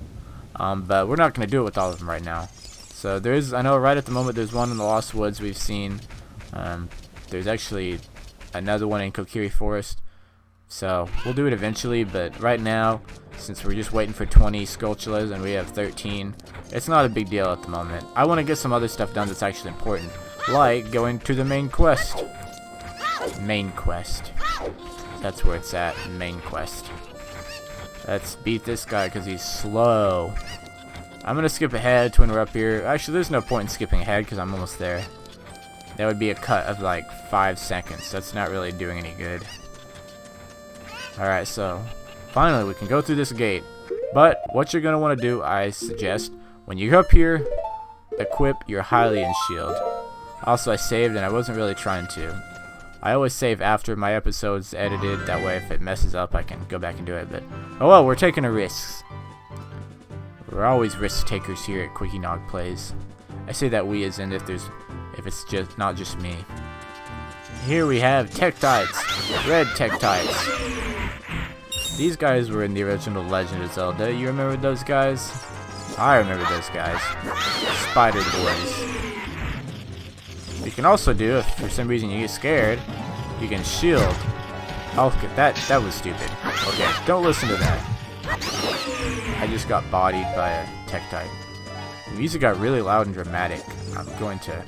But we're not going to do it with all of them right now. So I know right at the moment there's one in the Lost Woods we've seen. There's actually another one in Kokiri Forest. So we'll do it eventually, but right now, since we're just waiting for 20 Skulltulas and we have 13, it's not a big deal at the moment. I want to get some other stuff done that's actually important, like going to the main quest. Main quest. That's where it's at, main quest. Let's beat this guy because he's slow. I'm going to skip ahead to when we're up here. Actually, there's no point in skipping ahead because I'm almost there. That would be a cut of like 5 seconds. That's not really doing any good. Alright, so finally we can go through this gate. But what you're going to want to do, I suggest, when you go up here, equip your Hylian shield. Also, I saved and I wasn't really trying to. I always save after my episode's edited. That way if it messes up I can go back and do it. But oh well, we're taking a risk. We're always risk takers here at Quickie Nog Plays. I say that we as in if it's just not just me. Here we have Tektites, red Tektites. These guys were in the original Legend of Zelda. You remember those guys? I remember those guys. Spider boys. You can also do, if for some reason you get scared, you can shield. Oh, that was stupid. Okay, don't listen to that. I just got bodied by a Tektite. The music got really loud and dramatic. I'm going to...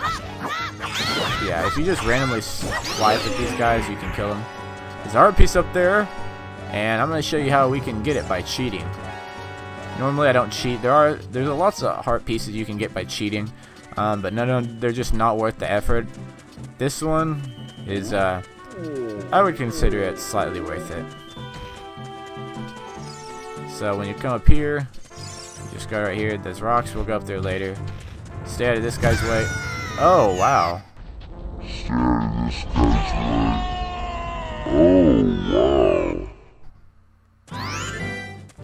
Yeah, if you just randomly swipe at these guys, you can kill them. There's an art piece up there, and I'm going to show you how we can get it by cheating. Normally I don't cheat. There's lots of heart pieces you can get by cheating, but they're just not worth the effort. This one is, I would consider it slightly worth it. So when you come up here, just go right here. There's rocks. We'll go up there later. Stay out of this guy's way. Oh, wow. Stay out of this guy's way. Oh, wow.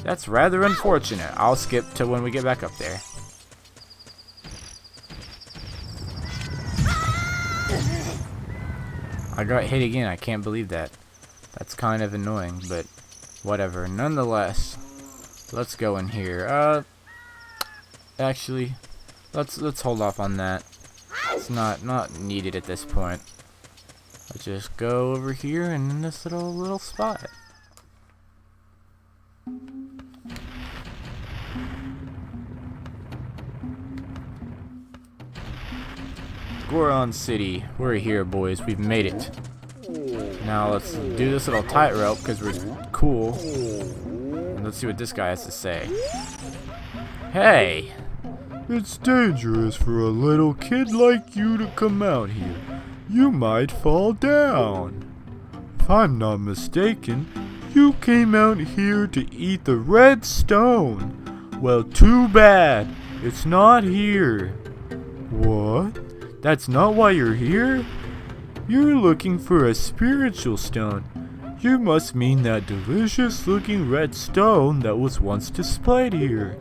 That's rather unfortunate. I'll skip to when we get back up there. I got hit again. I can't believe that. That's kind of annoying, but whatever. Nonetheless, let's go in here. Actually, let's hold off on that. It's not needed at this point. Let's just go over here in this little spot. Goron City. We're here, boys. We've made it. Now let's do this little tightrope because we're cool. And let's see what this guy has to say. Hey! It's dangerous for a little kid like you to come out here. You might fall down. If I'm not mistaken, You came out here to eat the red stone. Well, too bad. It's not here. What? That's not why you're here? You're looking for a spiritual stone. You must mean that delicious looking red stone that was once displayed here.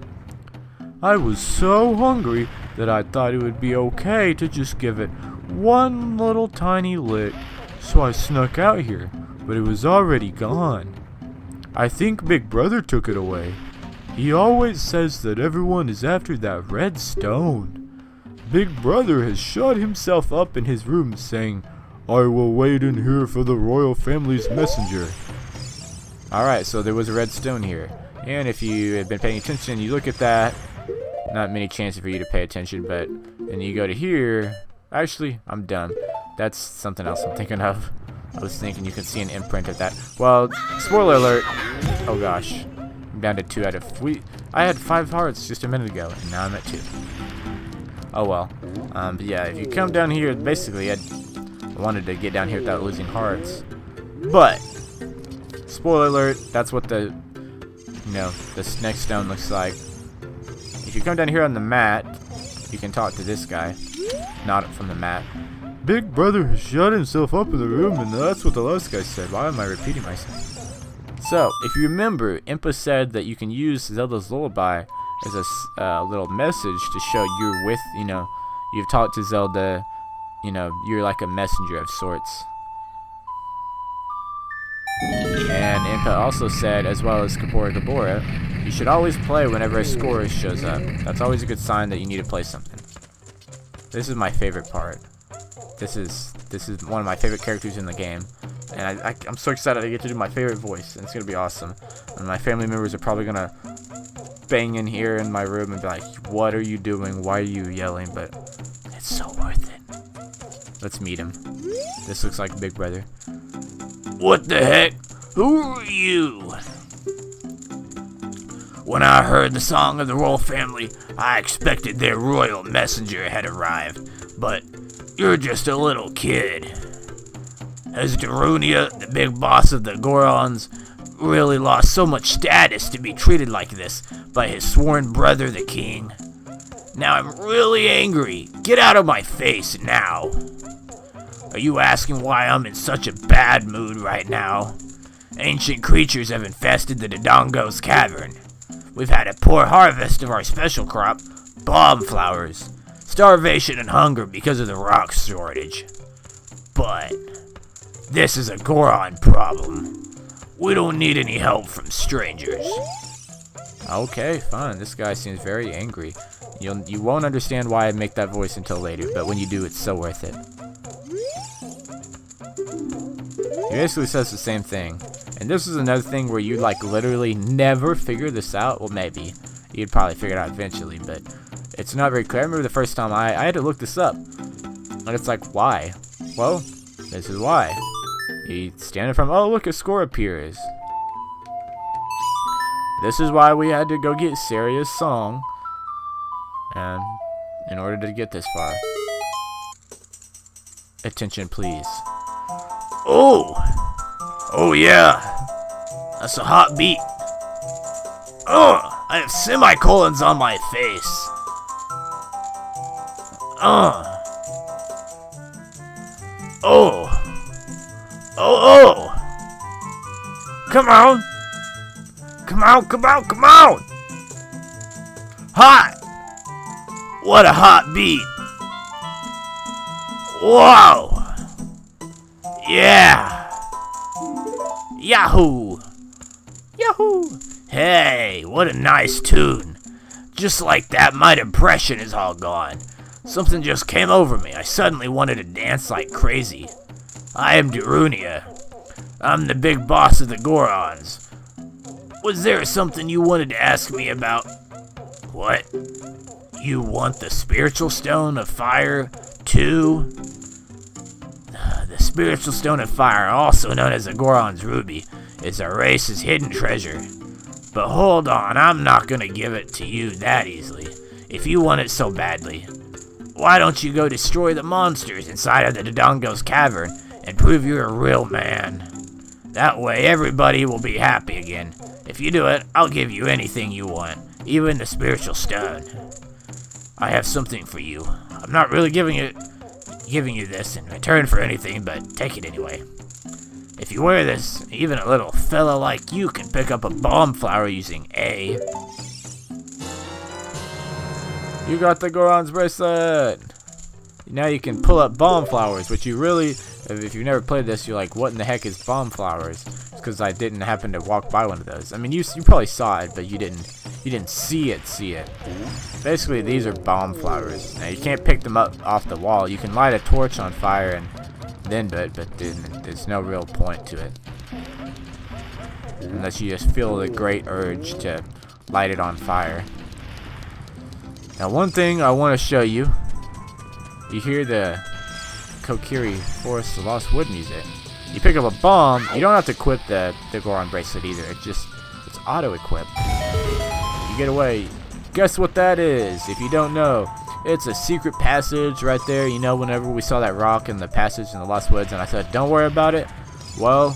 I was so hungry that I thought it would be okay to just give it one little tiny lick, so I snuck out here, but it was already gone. I think Big Brother took it away. He always says that everyone is after that red stone. Big Brother has shut himself up in his room saying, I will wait in here for the royal family's messenger. Alright, so there was a red stone here. And if you had been paying attention, you look at that. Not many chances for you to pay attention, but then you go to here. Actually, I'm dumb. That's something else I'm thinking of. I was thinking you could see an imprint of that. Well, spoiler alert. Oh gosh. I'm down to 2 out of... I had 5 hearts just a minute ago, and now I'm at 2. Oh well. But yeah, if you come down here, basically I wanted to get down here without losing hearts. But, spoiler alert, that's what the, this next stone looks like. If you come down here on the mat, you can talk to this guy. Not from the mat. Big Brother has shut himself up in the room, and that's what the last guy said. Why am I repeating myself? So, if you remember, Impa said that you can use Zelda's Lullaby as a little message to show you're with, you've talked to Zelda, you're like a messenger of sorts. And Impa also said, as well as Kapora Gabora, you should always play whenever a score shows up. That's always a good sign that you need to play something. This is my favorite part. This is one of my favorite characters in the game. And I'm so excited I get to do my favorite voice. And it's going to be awesome. And my family members are probably going to bang in here in my room and be like, what are you doing? Why are you yelling? But it's so worth it. Let's meet him. This looks like Big Brother. What the heck? Who are you? When I heard the song of the royal family, I expected their royal messenger had arrived. But you're just a little kid. Has Darunia, the big boss of the Gorons, really lost so much status to be treated like this by his sworn brother, the king? Now I'm really angry. Get out of my face now. Are you asking why I'm in such a bad mood right now? Ancient creatures have infested the Dodongo's cavern. We've had a poor harvest of our special crop, bomb flowers, starvation and hunger because of the rock shortage. But this is a Goron problem. We don't need any help from strangers. Okay, fine. This guy seems very angry. You won't understand why I make that voice until later, but when you do, it's so worth it. He basically says the same thing. And this is another thing where you literally never figure this out. Well, maybe. You'd probably figure it out eventually, but it's not very clear. I remember the first time I had to look this up. And it's like, why? Well, this is why. You stand in front of, oh look, a score appears. This is why we had to go get Saria's song. And in order to get this far. Attention please. Oh yeah. That's a hot beat. I have semicolons on my face. Come on. Hot. What a hot beat. Whoa. Yeah. Yahoo. Hey, what a nice tune. Just like that, my depression is all gone. Something just came over me. I suddenly wanted to dance like crazy. I am Darunia. I'm the big boss of the Gorons. Was there something you wanted to ask me about? What? You want the spiritual stone of fire, too? The spiritual stone of fire, also known as the Goron's ruby, is our race's hidden treasure. But hold on, I'm not gonna give it to you that easily, if you want it so badly. Why don't you go destroy the monsters inside of the Dodongo's cavern and prove you're a real man? That way everybody will be happy again. If you do it, I'll give you anything you want, even the spiritual stone. I have something for you. I'm not really giving you this in return for anything, but take it anyway. If you wear this, even a little fella like you can pick up a bomb flower using A. You got the Goron's bracelet! Now you can pull up bomb flowers, which you really, if you've never played this, you're like, what in the heck is bomb flowers? It's because I didn't happen to walk by one of those. I mean, you probably saw it, but you didn't see it. Basically, these are bomb flowers. Now, you can't pick them up off the wall. You can light a torch on fire and then do it, but there's no real point to it. Unless you just feel the great urge to light it on fire. Now, one thing I want to show you. You hear the Kokiri Forest of Lost Wood music. You pick up a bomb, you don't have to equip the Goron bracelet either. It's auto-equip. You get away. Guess what that is? If you don't know, it's a secret passage right there. You know, whenever we saw that rock in the passage in the Lost Woods and I said, don't worry about it. Well,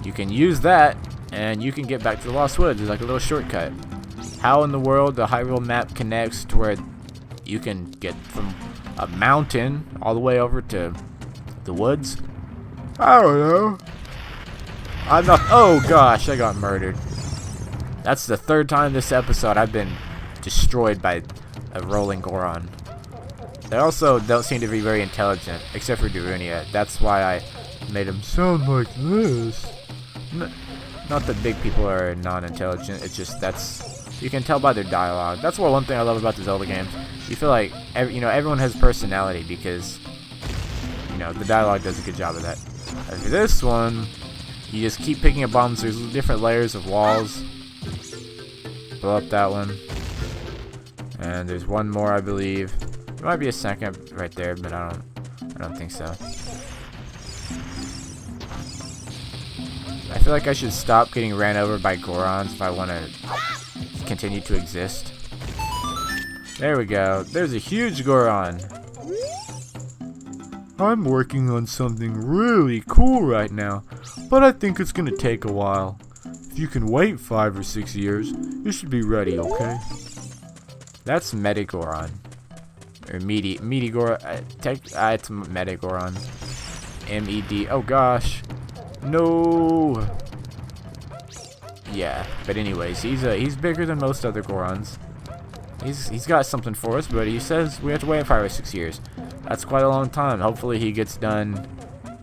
you can use that and you can get back to the Lost Woods. It's like a little shortcut. How in the world the Hyrule map connects to where you can get from a mountain all the way over to the woods? I don't know. I'm not. Oh gosh, I got murdered. That's the third time this episode I've been destroyed by a rolling Goron. They also don't seem to be very intelligent, except for Darunia. That's why I made him sound like this. Not that big people are non-intelligent. It's just you can tell by their dialogue. That's one thing I love about the Zelda games. You feel like everyone has personality because the dialogue does a good job of that. For this one, you just keep picking up bombs. There's different layers of walls. Blow up that one, and there's one more, I believe. There might be a second right there, but I don't think so. I feel like I should stop getting ran over by Gorons if I want to continue to exist. There we go. There's a huge Goron. I'm working on something really cool right now, but I think it's gonna take a while. If you can wait 5 or 6 years, you should be ready, okay? That's Medigoron. Or Medigoron. It's Medigoron. M-E-D. Oh gosh. No. Yeah, but anyways, he's bigger than most other Gorons. He's got something for us, but he says we have to wait 5 or 6 years. That's quite a long time. Hopefully he gets done,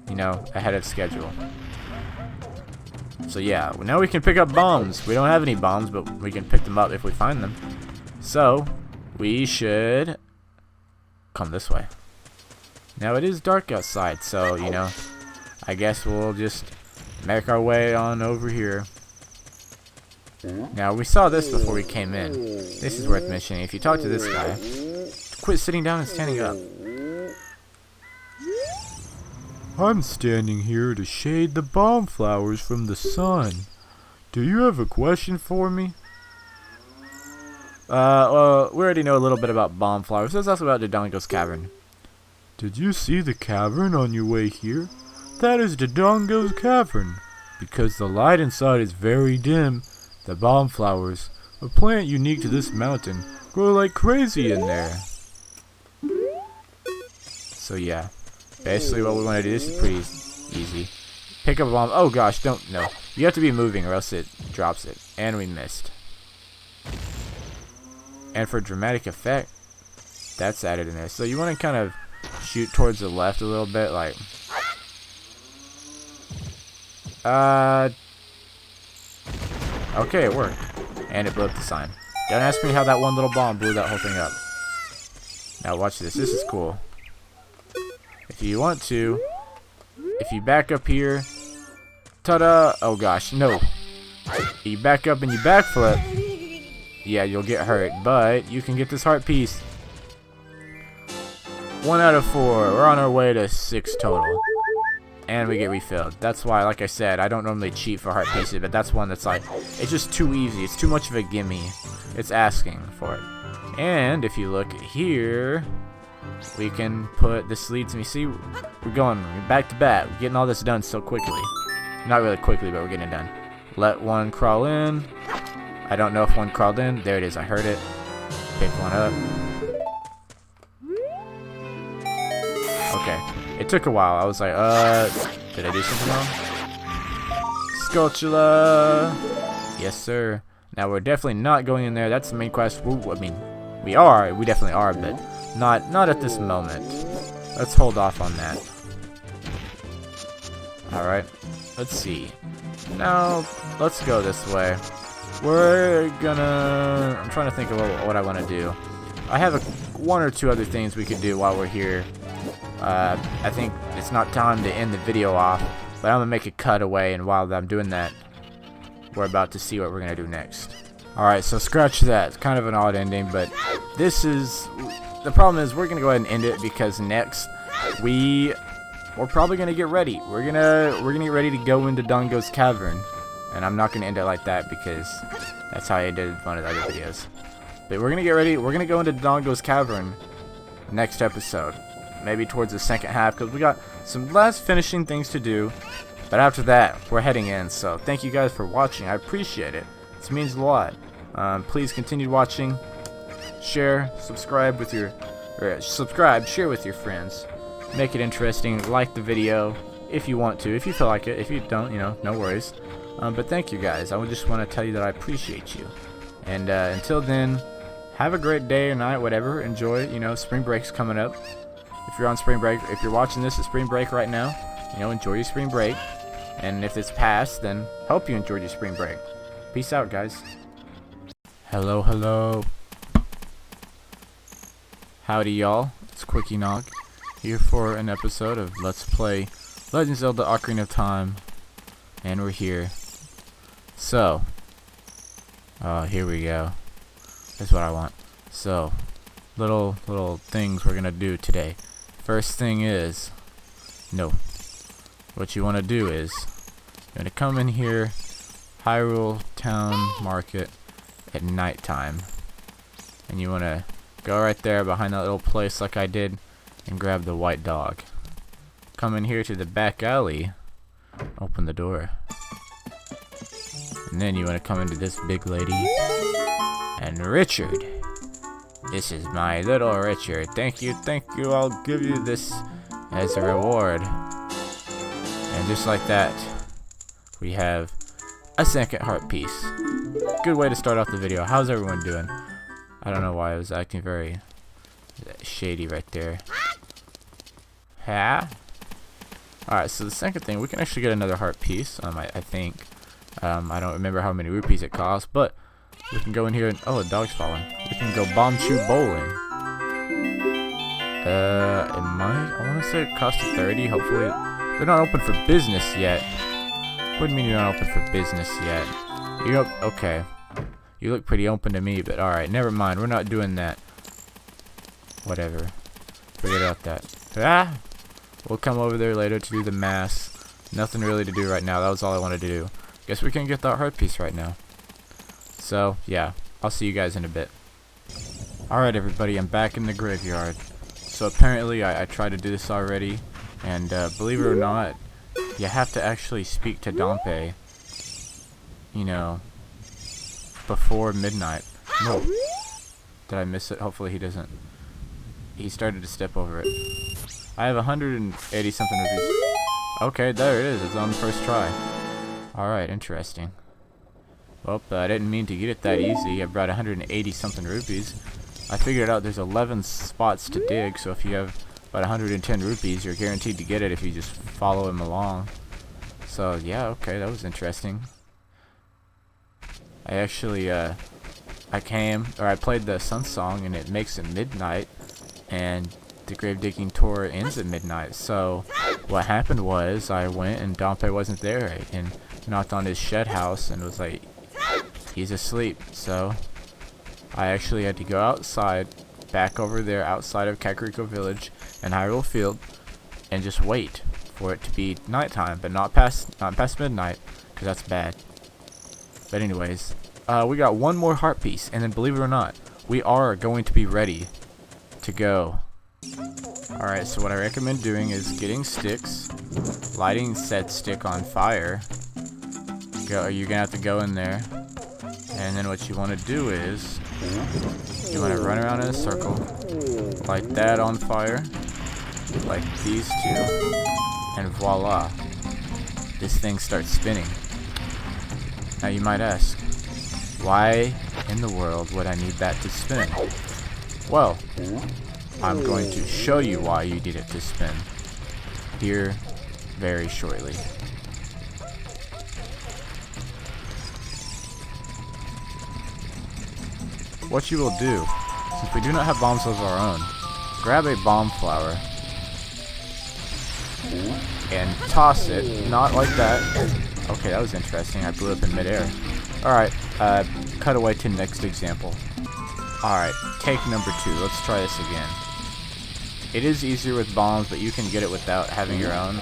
ahead of schedule. So yeah, now we can pick up bombs. We don't have any bombs, but we can pick them up if we find them. So we should come this way. Now it is dark outside, so I guess we'll just make our way on over here. Now, we saw this before we came in. This is worth mentioning. If you talk to this guy, quit sitting down and standing up. I'm standing here to shade the bomb flowers from the sun. Do you have a question for me? Well, we already know a little bit about bomb flowers. Let's ask about Dodongo's cavern. Did you see the cavern on your way here? That is Dodongo's cavern. Because the light inside is very dim, the bomb flowers, a plant unique to this mountain, grow like crazy in there. So yeah, basically what we want to do, this is pretty easy. Pick up a bomb. Oh gosh, no. You have to be moving or else it drops it. And we missed. And for dramatic effect, that's added in there. So you want to kind of shoot towards the left a little bit, like... Okay, it worked. And it blew up the sign. Don't ask me how that one little bomb blew that whole thing up. Now watch this. This is cool. If you want to, if you back up here, ta-da! Oh gosh, no. You back up and you backflip. Yeah, you'll get hurt, but you can get this heart piece. 1 out of 4. We're on our way to 6 total. And we get refilled. That's why, like I said, I don't normally cheat for heart pieces, but that's one that's like, it's just too easy. It's too much of a gimme. It's asking for it. And if you look here, we can put, this leads me, see, we're going back to back. We're getting all this done so quickly. Not really quickly, but we're getting it done. Let one crawl in. I don't know if one crawled in. There it is. I heard it. Pick one up. Okay. It took a while. I was like, did I do something wrong? Skulltula. Yes, sir. Now we're definitely not going in there. That's the main quest. Ooh, I mean, we definitely are, but not at this moment. Let's hold off on that. Alright. Let's see. Now, let's go this way. We're gonna... I'm trying to think of what I want to do. I have one or two other things we could do while we're here. I think it's not time to end the video off, but I'm gonna make a cutaway, and while I'm doing that, we're about to see what we're gonna do next. Alright, so scratch that. It's kind of an odd ending, but this is... The problem is we're gonna go ahead and end it because next we're probably gonna get ready. We're gonna get ready to go into Dongo's Cavern, and I'm not gonna end it like that because that's how I did one of the other videos. But we're gonna get ready. We're gonna go into Dongo's Cavern next episode, maybe towards the second half, because we got some last finishing things to do. But after that, we're heading in. So thank you guys for watching. I appreciate it. This means a lot. Please continue watching. Share, subscribe, share with your friends. Make it interesting. Like the video if you want to. If you feel like it. If you don't, no worries. But thank you guys. I would just want to tell you that I appreciate you. And until then, have a great day or night, whatever. Enjoy. Spring break's coming up. If you're on spring break, if you're watching this at spring break right now, enjoy your spring break. And if it's past, then hope you enjoyed your spring break. Peace out, guys. Hello, hello. Howdy, y'all. It's Quickie Nog here for an episode of Let's Play Legend of Zelda Ocarina of Time. And we're here. So, here we go. That's what I want. So, little things we're gonna do today. First thing is, what you want to do is, you're gonna come in here, Hyrule Town Market at nighttime, and you want to go right there behind that little place like I did and grab the white dog. Come in here to the back alley, open the door, and then you want to come into this big lady. And Richard, this is my little Richard. Thank you, I'll give you this as a reward. And just like that, we have a second heart piece. Good way to start off the video. How's everyone doing? I don't know why I was acting very shady right there. Alright, so the second thing, we can actually get another heart piece, I think. I don't remember how many rupees it costs, but we can go in here and... Oh, a dog's falling. We can go bomb chew bowling. I want to say it costs 30, hopefully. They're not open for business yet. What do you mean you're not open for business yet? Okay. You look pretty open to me, but alright, never mind. We're not doing that. Whatever. Forget about that. We'll come over there later to do the mass. Nothing really to do right now. That was all I wanted to do. Guess we can get that heart piece right now. So, yeah. I'll see you guys in a bit. Alright, everybody. I'm back in the graveyard. So, apparently, I tried to do this already. And, believe it or not, you have to actually speak to Dompe. Before midnight. No. Did I miss it? Hopefully he doesn't. He started to step over it. I have 180 something rupees. Okay, there it is. It's on the first try. Alright, interesting. Well, I didn't mean to get it that easy. I brought 180 something rupees. I figured out there's 11 spots to dig, so if you have about 110 rupees, you're guaranteed to get it if you just follow him along. So, yeah, okay, that was interesting. I actually, I played the Sun Song, and it makes it midnight, and the grave digging tour ends at midnight. So what happened was I went and Dompe wasn't there, and knocked on his shed house and was like, he's asleep. So I actually had to go outside, back over there outside of Kakariko Village and Hyrule Field, and just wait for it to be nighttime, but not past midnight, because that's bad. But anyways, we got one more heart piece, and then believe it or not, we are going to be ready to go. Alright, so what I recommend doing is getting sticks, lighting said stick on fire, you're gonna have to go in there, and then what you want to do is you want to run around in a circle, light that on fire, like these two, and voila, this thing starts spinning. Now you might ask, why in the world would I need that to spin? Well, I'm going to show you why you need it to spin here very shortly. What you will do, since we do not have bombs of our own, grab a bomb flower and toss it, not like that. Okay, that was interesting. I blew up in midair. Alright, cut away to next example. Alright, take number 2. Let's try this again. It is easier with bombs, but you can get it without having your own.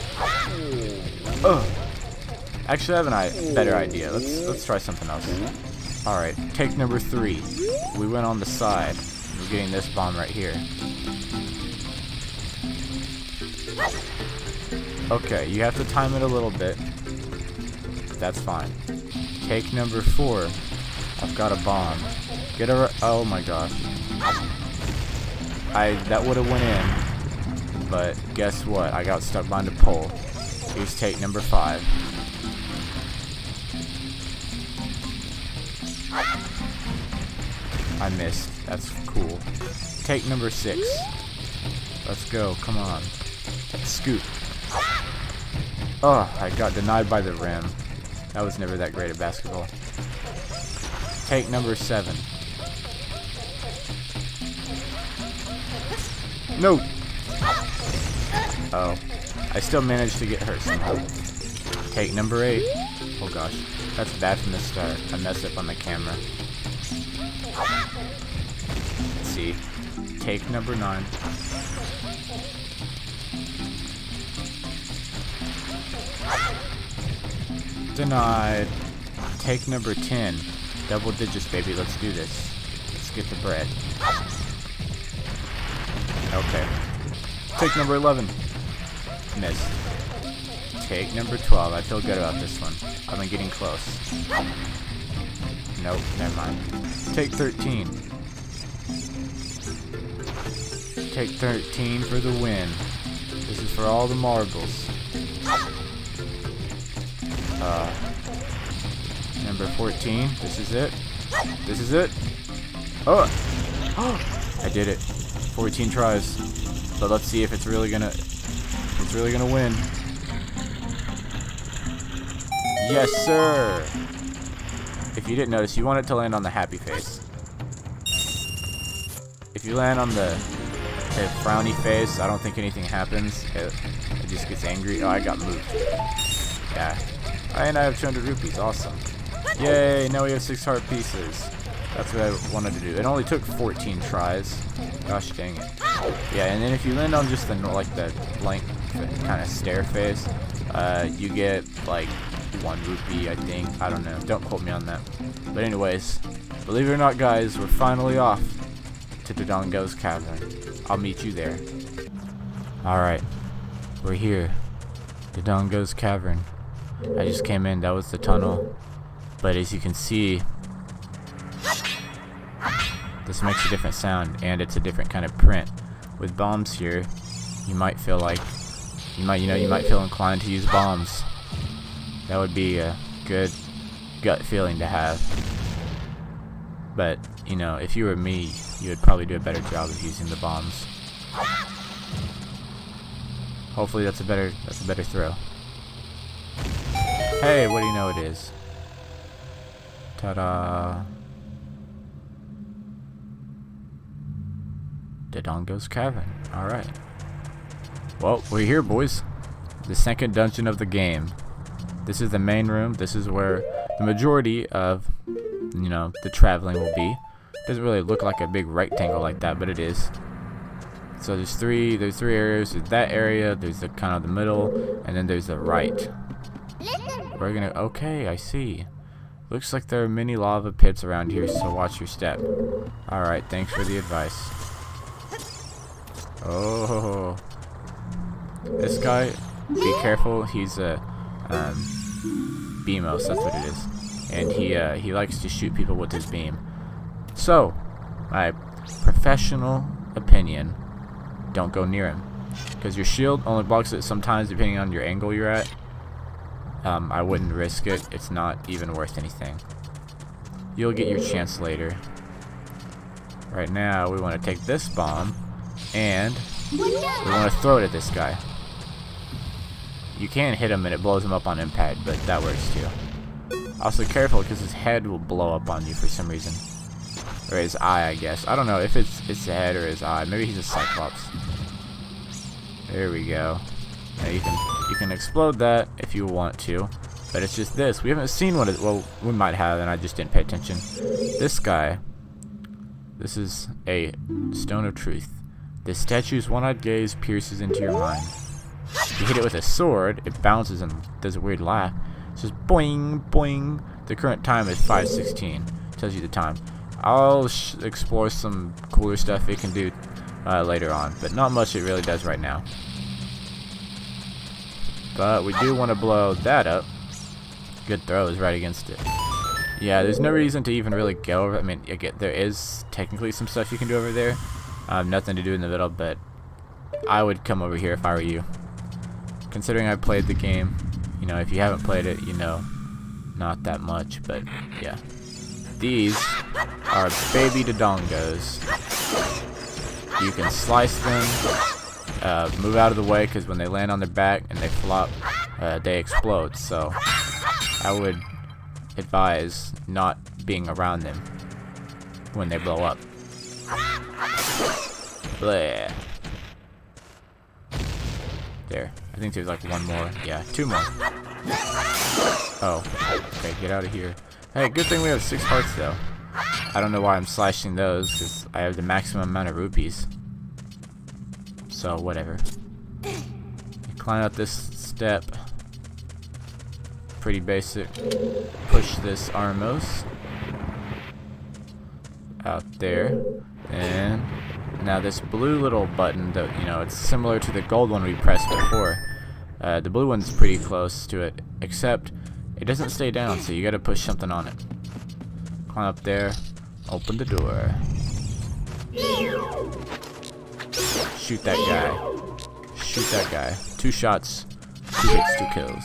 Ugh. Actually, I have a better idea. Let's try something else. Alright, take number 3. We went on the side. We're getting this bomb right here. Okay, you have to time it a little bit. That's fine. Take number 4. I've got a bomb. Get a... Oh my gosh. That would have went in. But guess what? I got stuck behind a pole. Here's take number 5. I missed. That's cool. Take number 6. Let's go. Come on. Scoop. Oh, I got denied by the rim. I was never that great at basketball. Take number 7. No! Oh. I still managed to get hurt somehow. Take number 8. Oh gosh. That's bad from the start. I messed up on the camera. Let's see. Take number 9. Denied. Take number 10. Double digits, baby. Let's do this. Let's get the bread. Okay. Take number 11. Missed. Take number 12. I feel good about this one. I've been getting close. Nope, never mind. Take 13. Take 13 for the win. This is for all the marbles. Number 14. This is it. This is it. Oh! I did it. 14 tries. But let's see if it's really gonna win. Yes, sir. If you didn't notice, you want it to land on the happy face. If you land on the frowny face, I don't think anything happens. It just gets angry. Oh, I got moved. Yeah. And I have 200 rupees. Awesome. Yay, now we have 6 heart pieces. That's what I wanted to do. It only took 14 tries. Gosh dang it. Yeah, and then if you land on just the blank kind of stare face, you get like 1 rupee, I think. I don't know. Don't quote me on that. But anyways, believe it or not, guys, we're finally off to Dodongo's Cavern. I'll meet you there. Alright, we're here. Dodongo's Cavern. I just came in. That was the tunnel. But as you can see, this makes a different sound, and it's a different kind of print. With bombs here, you might feel like you might feel inclined to use bombs. That would be a good gut feeling to have. But if you were me, you would probably do a better job of using the bombs. Hopefully that's a better throw. Hey, what do you know it is? Ta-da! Dodongo's Cavern. Alright. Well, we're here, boys. The second dungeon of the game. This is the main room. This is where the majority of, the traveling will be. Doesn't really look like a big rectangle like that, but it is. So there's three areas. There's that area, there's the kind of the middle, and then there's the right. We're gonna, okay, I see. Looks like there are many lava pits around here, so watch your step. Alright, thanks for the advice. Oh, this guy, be careful. He's a beamos, that's what it is. And he likes to shoot people with his beam. So, my professional opinion, don't go near him. Because your shield only blocks it sometimes depending on your angle you're at. I wouldn't risk it. It's not even worth anything. You'll get your chance later. Right now, we want to take this bomb and we want to throw it at this guy. You can hit him and it blows him up on impact, but that works too. Also careful because his head will blow up on you for some reason. Or his eye, I guess. I don't know if it's his head or his eye. Maybe he's a Cyclops. There we go. Now you can explode that if you want to, but it's just this. We haven't seen what it. Well, we might have, and I just didn't pay attention. This guy. This is a stone of truth. This statue's one-eyed gaze pierces into your mind. If you hit it with a sword, it bounces and does a weird laugh. It says boing, boing. The current time is 5:16. Tells you the time. I'll explore some cooler stuff it can do later on, but not much it really does right now. But we do want to blow that up. Good throw is right against it. Yeah, there's no reason to even really go over. I mean, there is technically some stuff you can do over there. Nothing to do in the middle, but I would come over here if I were you. Considering I played the game, you know, if you haven't played it, you know, not that much, but yeah. These are baby Dodongos. You can slice them, move out of the way, because when they land on their back and they flop, they explode. So I would advise not being around them when they blow up. Bleh. There. I think there's like one more. Yeah, two more. Oh. Okay, get out of here. Hey, good thing we have 6 hearts though. I don't know why I'm slashing those, because I have the maximum amount of rupees. So, whatever. Climb up this step. Pretty basic. Push this Armos out there. And now this blue little button that, you know, it's similar to the gold one we pressed before. The blue one's pretty close to it, except it doesn't stay down, so you gotta push something on it. Climb up there, open the door. Shoot that guy. Shoot that guy. 2 shots, 2 hits, 2 kills.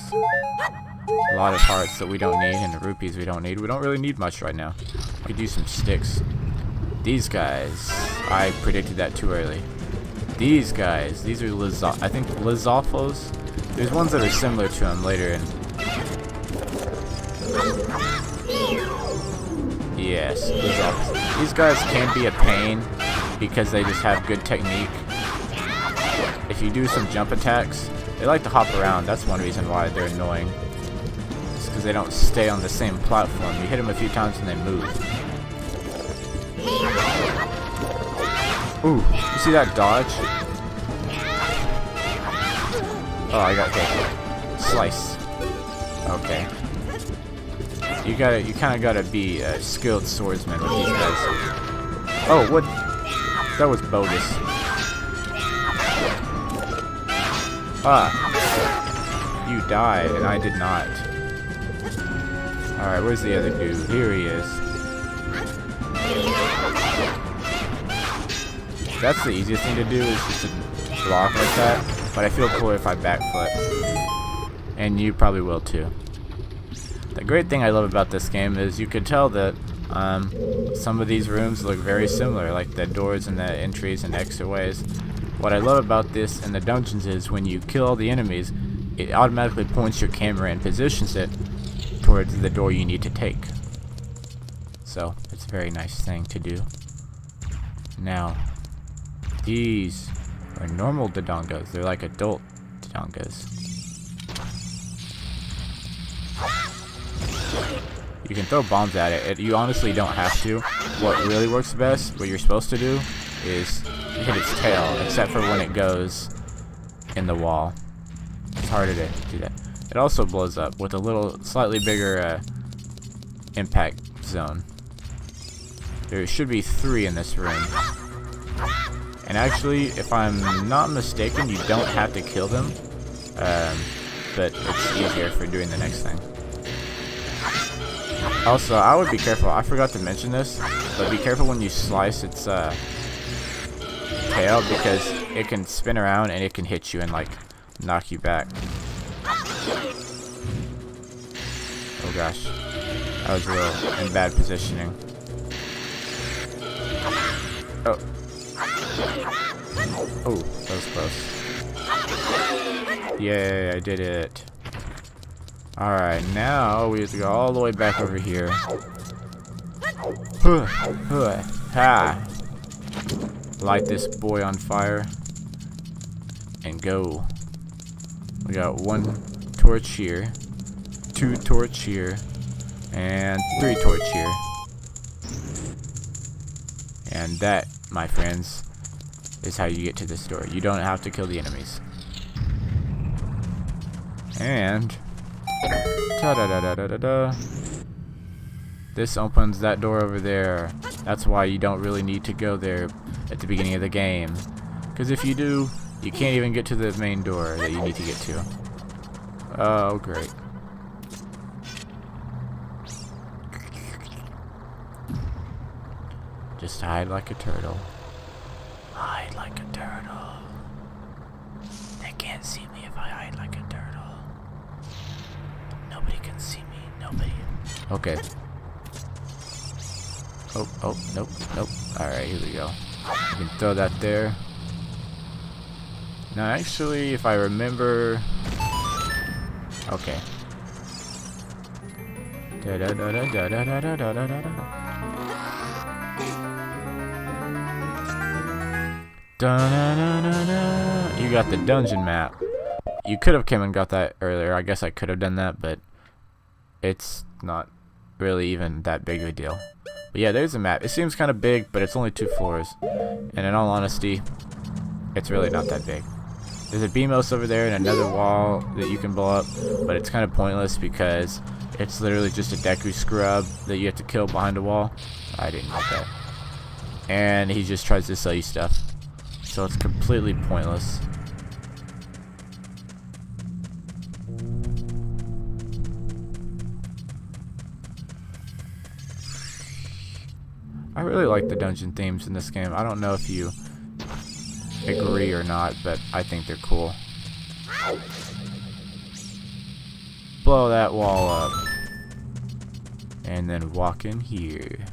A lot of hearts that we don't need, and the rupees we don't need. We don't really need much right now. We could use some sticks. These guys, I predicted that too early. These guys, these are I think Lizalfos. There's ones that are similar to them later in. Yes, Lizalfos. These guys can be a pain because they just have good technique. If you do some jump attacks, they like to hop around. That's one reason why they're annoying. It's because they don't stay on the same platform. You hit them a few times and they move. Ooh, you see that dodge? Oh, I got hit. Slice. Okay. You kind of gotta be a skilled swordsman with these guys. Oh, what? That was bogus. Ah, you died and I did not. All right, where's the other dude? Here he is. That's the easiest thing to do, is just to block like that. But I feel cooler if I backflip. And you probably will too. The great thing I love about this game is you could tell that some of these rooms look very similar, like the doors and the entries and exit ways. What I love about this in the dungeons is when you kill all the enemies, it automatically points your camera and positions it towards the door you need to take. So it's a very nice thing to do. Now, these are normal Dodongos. They're like adult Dodongos. You can throw bombs at it. You honestly don't have to. What really works best, what you're supposed to do, is hit its tail, except for when it goes in the wall. It's harder to do that. It also blows up with a little, slightly bigger impact zone. There should be 3 in this room. And actually, if I'm not mistaken, you don't have to kill them. But it's easier for doing the next thing. Also, I would be careful. I forgot to mention this, but be careful when you slice its tail, because it can spin around and it can hit you and like knock you back. Oh gosh, I was real in bad positioning. Oh, that was close. Yay, I did it. Alright, now we have to go all the way back over here. Ha! Light this boy on fire. And go. We got 1 torch here, 2 torch here, and 3 torch here. And that, my friends, is how you get to this door. You don't have to kill the enemies. And ta-da-da-da-da-da-da. This opens that door over there. That's why you don't really need to go there at the beginning of the game. Because if you do, you can't even get to the main door that you need to get to. Oh, great. Just hide like a turtle. Hide like a turtle. They can't see me if I hide like a turtle. Nobody can see me. Nobody. Okay. Oh, nope. Alright, here we go. You can throw that there. Now, actually, if I remember... Okay. You got the dungeon map. You could have come and got that earlier. I guess I could have done that, but it's not really even that big of a deal. But yeah, there's a map. It seems kind of big, but it's only 2 floors. And in all honesty, it's really not that big. There's a BMOS over there and another wall that you can blow up, but it's kind of pointless because it's literally just a Deku scrub that you have to kill behind a wall. I didn't like that. And he just tries to sell you stuff. So it's completely pointless. I really like the dungeon themes in this game. I don't know if you agree or not, but I think they're cool. Blow that wall up. And then walk in here.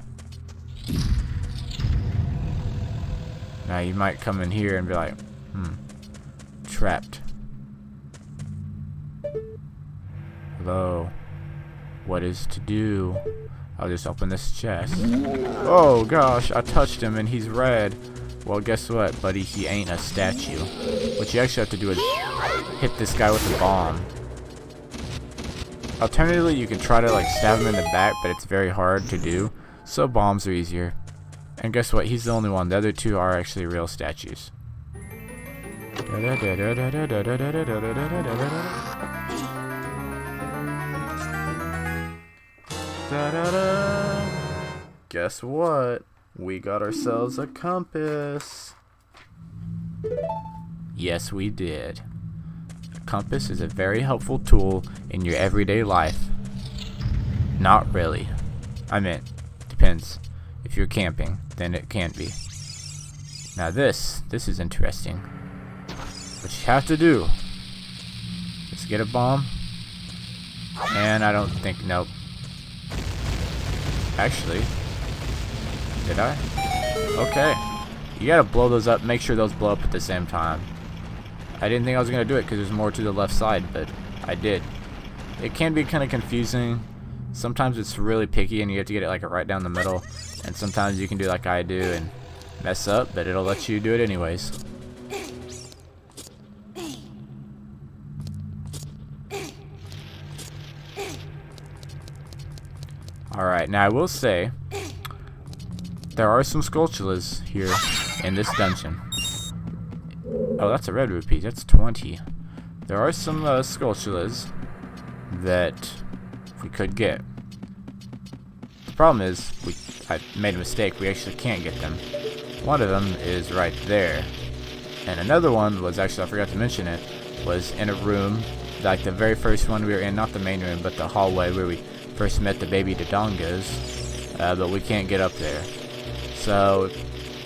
Now you might come in here and be like, trapped. Hello. What is to do? I'll just open this chest. Oh gosh, I touched him and he's red. Well, guess what, buddy? He ain't a statue. What you actually have to do is hit this guy with a bomb. Alternatively, you can try to like stab him in the back, but it's very hard to do. So bombs are easier. And guess what? He's the only one. The other 2 are actually real statues. Guess what? We got ourselves a compass. Yes, we did. A compass is a very helpful tool in your everyday life. Not really. I meant, depends. If you're camping, then it can be. Now this is interesting. What you have to do is get a bomb. And I don't think, nope. Actually, did I? Okay. You gotta blow those up, make sure those blow up at the same time. I didn't think I was gonna do it because there's more to the left side, but I did. It can be kind of confusing. Sometimes it's really picky and you have to get it like right down the middle. And sometimes you can do like I do and mess up, but it'll let you do it anyways. Alright, now I will say, there are some skulltulas here in this dungeon. Oh, that's a red rupee. That's 20. There are some skulltulas that we could get. The problem is, I made a mistake. We actually can't get them. One of them is right there. And another one was actually, I forgot to mention it, was in a room, like the very first one we were in, not the main room, but the hallway where we first met the baby Dodongos, but we can't get up there. So,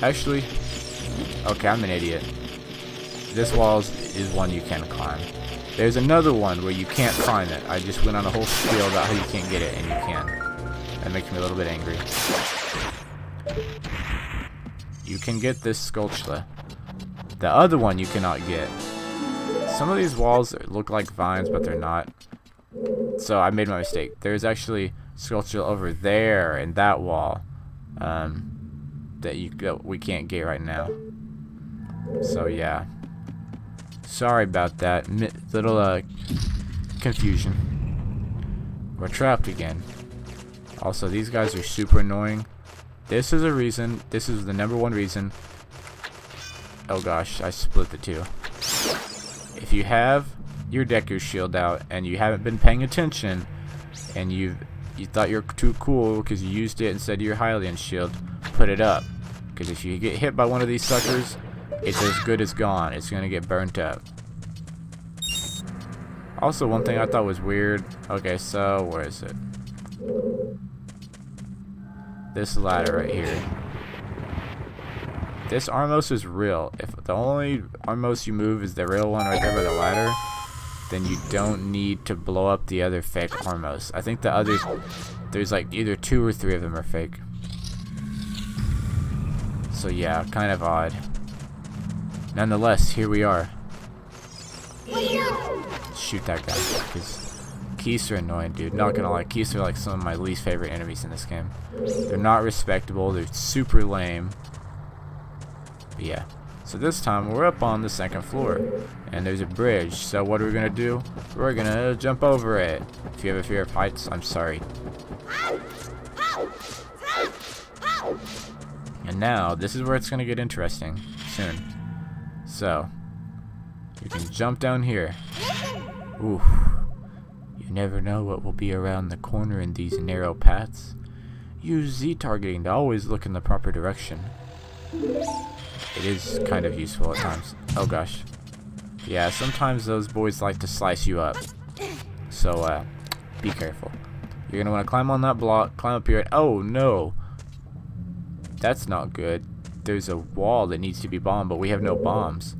actually, okay, I'm an idiot. This wall is one you can climb. There's another one where you can't climb it. I just went on a whole spiel about how you can't get it, and you can. That makes me a little bit angry. You can get this Sculpture. The other one you cannot get. Some of these walls look like vines, but they're not. So I made my mistake. There's actually Sculpture over there in that wall that we can't get right now. So yeah. Sorry about that. Little confusion. We're trapped again. Also, these guys are super annoying. This is a reason. This is the number one reason. Oh gosh, I split the two. If you have your Deku shield out and you haven't been paying attention, and you thought you're too cool because you used it instead of your Hylian shield, put it up. Because if you get hit by one of these suckers, it's as good as gone. It's gonna get burnt up. Also, one thing I thought was weird. Okay, so where is it? This ladder right here. This Armos is real. If the only Armos you move is the real one right there by the ladder, then you don't need to blow up the other fake Armos. I think the others, there's like either 2 or 3 of them are fake. So yeah, kind of odd. Nonetheless, here we are. Shoot that guy, because Keys are annoying, dude. Not gonna lie, Keys are like some of my least favorite enemies in this game. They're not respectable, they're super lame. But yeah, so this time we're up on the 2nd floor, and there's a bridge. So what are we gonna do? We're gonna jump over it. If you have a fear of heights, I'm sorry. And now, this is where it's gonna get interesting soon. So, you can jump down here. Ooh. You never know what will be around the corner in these narrow paths. Use Z targeting to always look in the proper direction. It is kind of useful at times. Oh gosh. Yeah, sometimes those boys like to slice you up. So, be careful. You're gonna want to climb on that block, climb up here. Oh no! That's not good. There's a wall that needs to be bombed, but we have no bombs.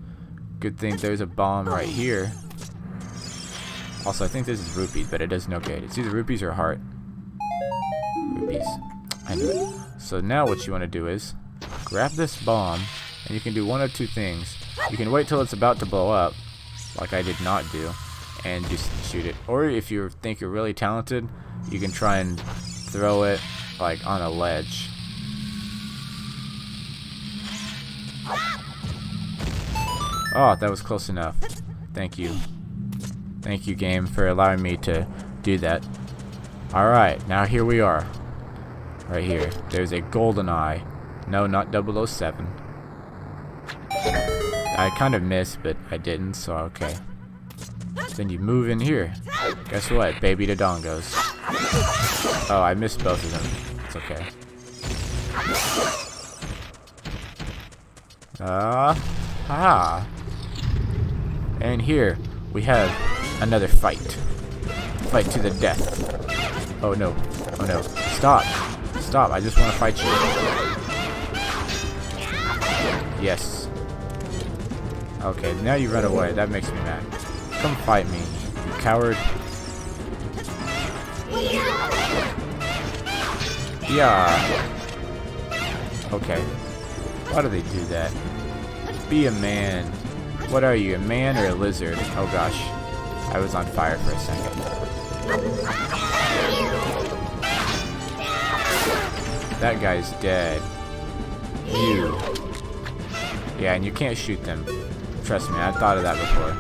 Good thing there's a bomb right here. Also, I think this is rupees, but it does no good. It's either rupees or heart. Rupees. I knew it. So now what you want to do is grab this bomb, and you can do one of 2 things. You can wait till it's about to blow up, like I did not do, and just shoot it. Or if you think you're really talented, you can try and throw it like on a ledge. Oh, that was close enough. Thank you. Thank you, game, for allowing me to do that. Alright, now here we are. Right here. There's a golden eye. No, not 007. I kind of missed, but I didn't, so okay. Then you move in here. Guess what? Baby Dodongos. Oh, I missed both of them. It's okay. And here we have another fight. Fight to the death. Oh no. Oh no. Stop. Stop. I just want to fight you. Yes. Okay, now you run away. That makes me mad. Come fight me, you coward. Yeah. Okay. Why do they do that? Be a man. What are you, a man or a lizard? Oh gosh. I was on fire for a second. That guy's dead. You. Yeah, and you can't shoot them. Trust me, I thought of that before.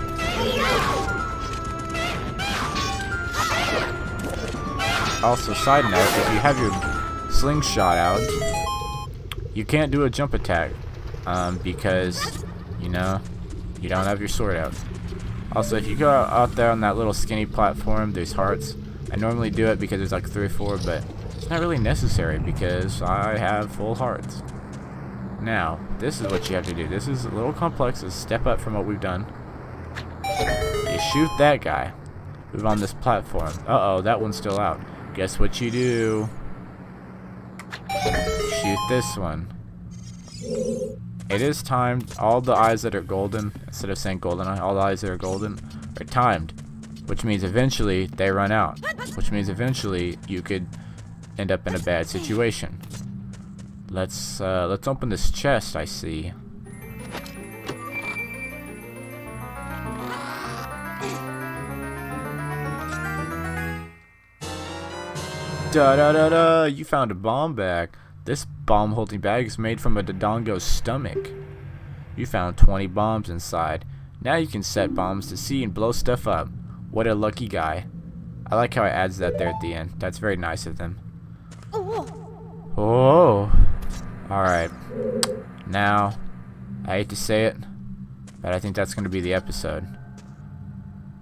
Also, side note, if you have your slingshot out, you can't do a jump attack. Because, you know, you don't have your sword out. Also, if you go out there on that little skinny platform, there's hearts. I normally do it because there's like 3 or 4, but it's not really necessary because I have full hearts. Now, this is what you have to do. This is a little complex. It's a step up from what we've done. You shoot that guy. Move on this platform. Uh-oh, that one's still out. guess what you do? Shoot this one. It is timed. All the eyes that are golden, instead of saying golden eye, all the eyes that are golden are timed, which means eventually they run out, which means eventually you could end up in a bad situation. Let's open this chest. I see. Da da da da! You found a bomb bag. This bomb holding bag is made from a Dodongo's stomach. You found 20 bombs inside. Now you can set bombs to see and blow stuff up. What a lucky guy. I like how it adds that there at the end. That's very nice of them. Oh. Alright. Now, I hate to say it, but I think that's going to be the episode.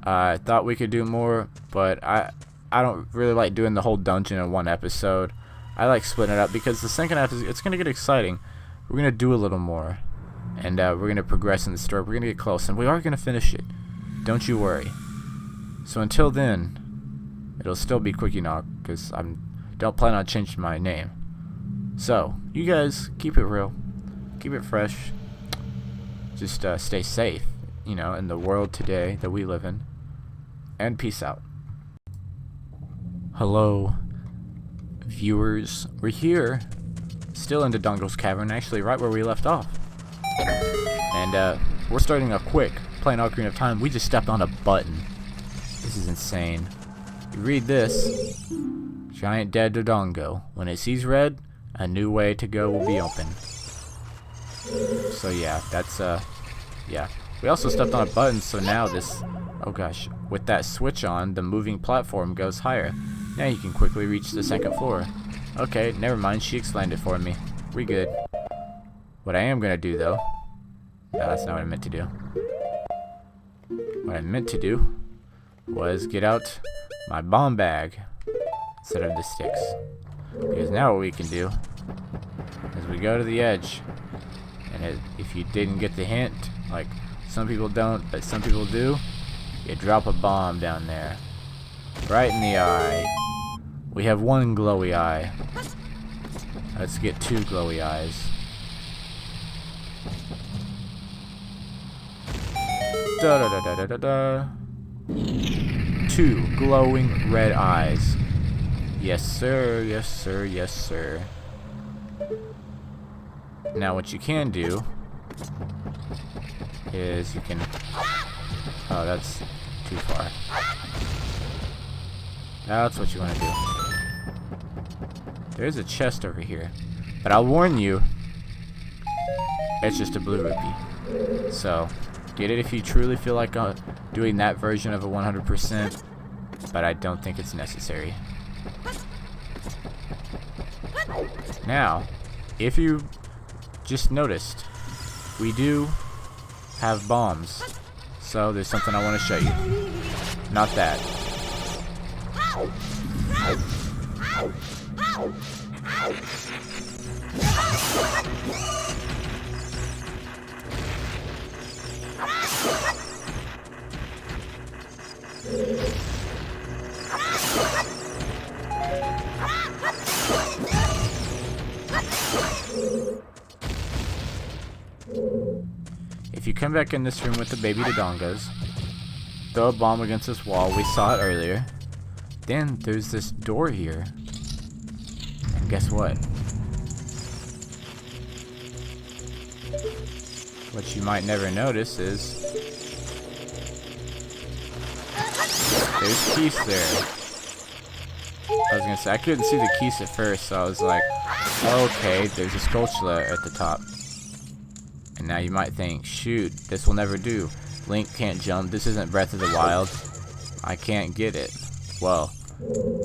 I thought we could do more, but I don't really like doing the whole dungeon in one episode. I like splitting it up because the second episode, it's going to get exciting. We're going to do a little more. And we're going to progress in the story. We're going to get close. And we are going to finish it. Don't you worry. So until then, it'll still be Quickie Nog because I don't plan on changing my name. So, you guys, keep it real. Keep it fresh. Just stay safe, you know, in the world today that we live in. And peace out. Hello, viewers. We're here, still in Dodongo's Cavern, actually right where we left off. And we're starting off quick, playing Ocarina of Time. We just stepped on a button. This is insane. You read this. Giant dead Dodongo. When it sees red, a new way to go will be open. So yeah, that's yeah. We also stepped on a button, so now this, oh gosh, with that switch on, the moving platform goes higher. Now you can quickly reach the second floor. Okay, never mind, she explained it for me. We good. What I am gonna do though, no, that's not what I meant to do. What I meant to do was get out my bomb bag instead of the sticks. Because now what we can do is we go to the edge, and if you didn't get the hint, like some people don't, but some people do, you drop a bomb down there. Right in the eye. We have one glowy eye. Let's get 2 glowy eyes. Da da da da da da. 2 glowing red eyes. Yes sir, yes sir, yes sir. Now what you can do is you can, oh, that's too far. That's what you want to do. There's a chest over here, but I'll warn you, it's just a blue rupee. So get it if you truly feel like doing that version of a 100%, but I don't think it's necessary. Now, if you just noticed, we do have bombs. So there's something I want to show you. Not that. If you come back in this room with the baby Dodongos, throw a bomb against this wall, we saw it earlier. Then there's this door here. And guess what? What you might never notice is there's keys there. I was gonna say, I couldn't see the keys at first, so I was like, okay, there's a sculpture at the top. And now you might think, shoot, this will never do. Link can't jump. This isn't Breath of the Wild. I can't get it. Well,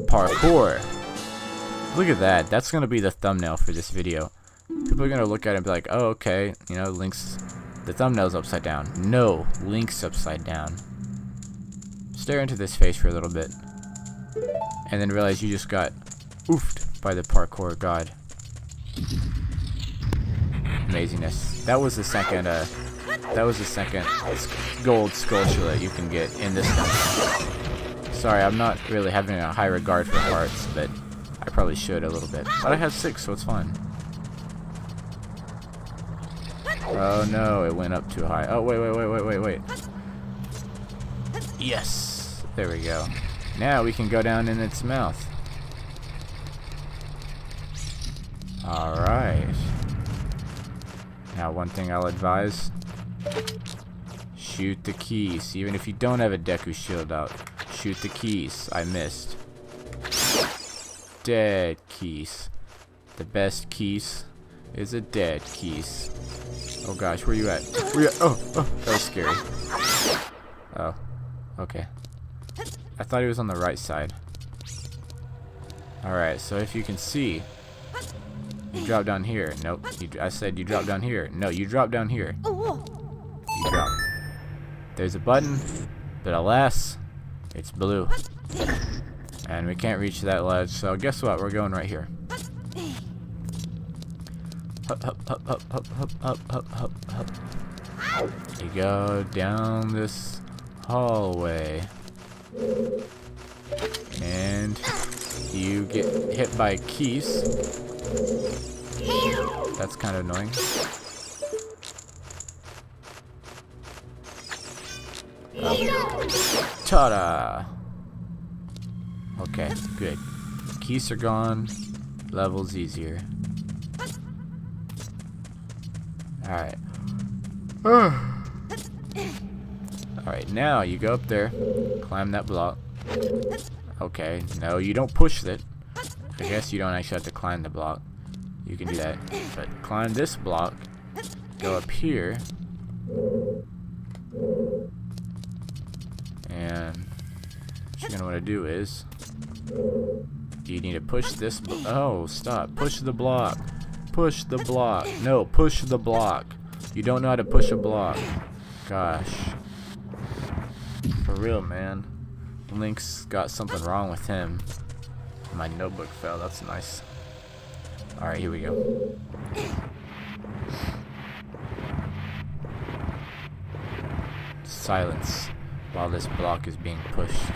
parkour. Look at that. That's going to be the thumbnail for this video. People are going to look at it and be like, oh, okay, you know, Link's, the thumbnail's upside down. No, Link's upside down. Stare into this face for a little bit. And then realize you just got oofed by the parkour god. Amazingness. That was the second gold sculpture that you can get in this dungeon. Sorry, I'm not really having a high regard for hearts, but I probably should a little bit. But I have 6, so it's fine. Oh no, it went up too high. Oh, wait. Yes! There we go. Now we can go down in its mouth. Alright. Now, one thing I'll advise. Shoot the keys. Even if you don't have a Deku shield out. Shoot the keys. I missed. Dead keys. The best keys is a dead keys. Oh gosh, where you at? Where you at? Oh, that was scary. Oh, okay. I thought he was on the right side. Alright, so if you can see, you drop down here. Nope. I said you drop down here. No, you drop down here. You drop. There's a button, but alas, it's blue. And we can't reach that ledge, so guess what? We're going right here. Up. You go down this hallway. And you get hit by keys. That's kind of annoying. Ta-da! Okay, good. Keys are gone. Level's easier. Alright. Alright, now you go up there. Climb that block. Okay, no, you don't push it. I guess you don't actually have to climb the block. You can do that. But climb this block. Go up here. And what you're going to want to do is, you need to push this. Oh, stop. Push the block. Push the block. No, push the block. You don't know how to push a block. Gosh. For real, man. Link's got something wrong with him. My notebook fell. That's nice. Alright, here we go. Silence while this block is being pushed.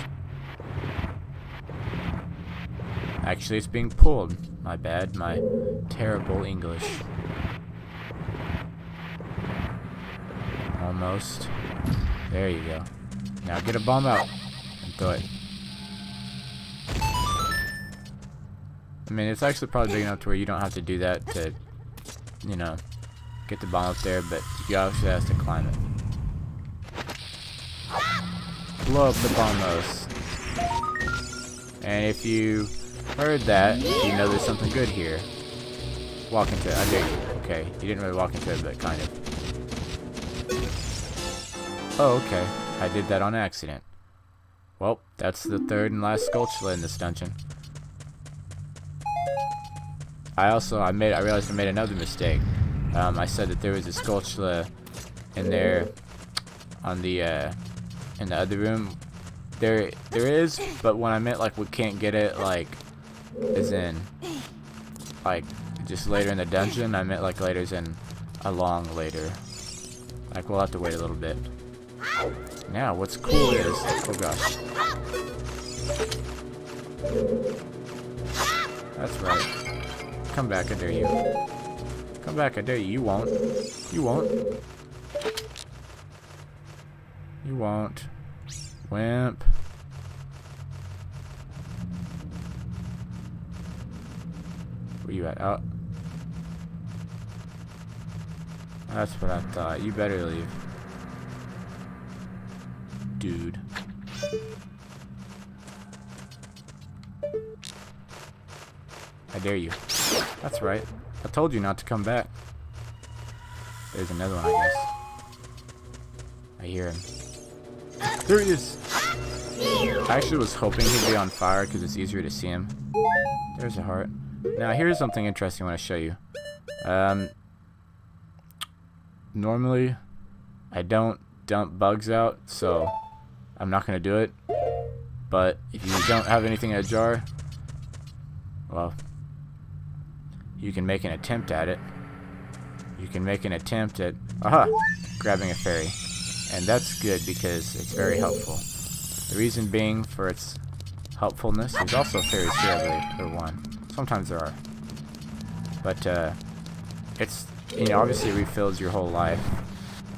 Actually, it's being pulled. My bad. My terrible English. Almost. There you go. Now get a bomb out and throw it. I mean, it's actually probably big enough to where you don't have to do that to, you know, get the bomb up there, but you obviously have to climb it. Blow up the bombos. And if you heard that, you know there's something good here. Walk into it. I dare you. Okay, you didn't really walk into it, but kind of. Oh, okay. I did that on accident. Well, that's the third and last Skulltula in this dungeon. I realized I made another mistake. I said that there was a Skulltula in there on the in the other room. There is, but when I meant like we can't get it like as in like just later in the dungeon, I meant like later as in a long later. Like we'll have to wait a little bit. Now what's cool is, oh gosh. That's right. Come back, I dare you. Come back, I dare you. You won't. You won't. You won't. Wimp. Where you at? Oh. That's what I thought. You better leave. Dude. I dare you. That's right. I told you not to come back. There's another one, I guess. I hear him. There he is! I actually was hoping he'd be on fire because it's easier to see him. There's a heart. Now, here's something interesting I want to show you. Normally, I don't dump bugs out, so I'm not going to do it. But if you don't have anything in a jar, well, you can make an attempt at it. You can make an attempt at, aha, grabbing a fairy. And that's good because it's very helpful. The reason being for its helpfulness. There's also fairies here, I believe, or one. Sometimes there are. But, it's, you know, obviously refills your whole life,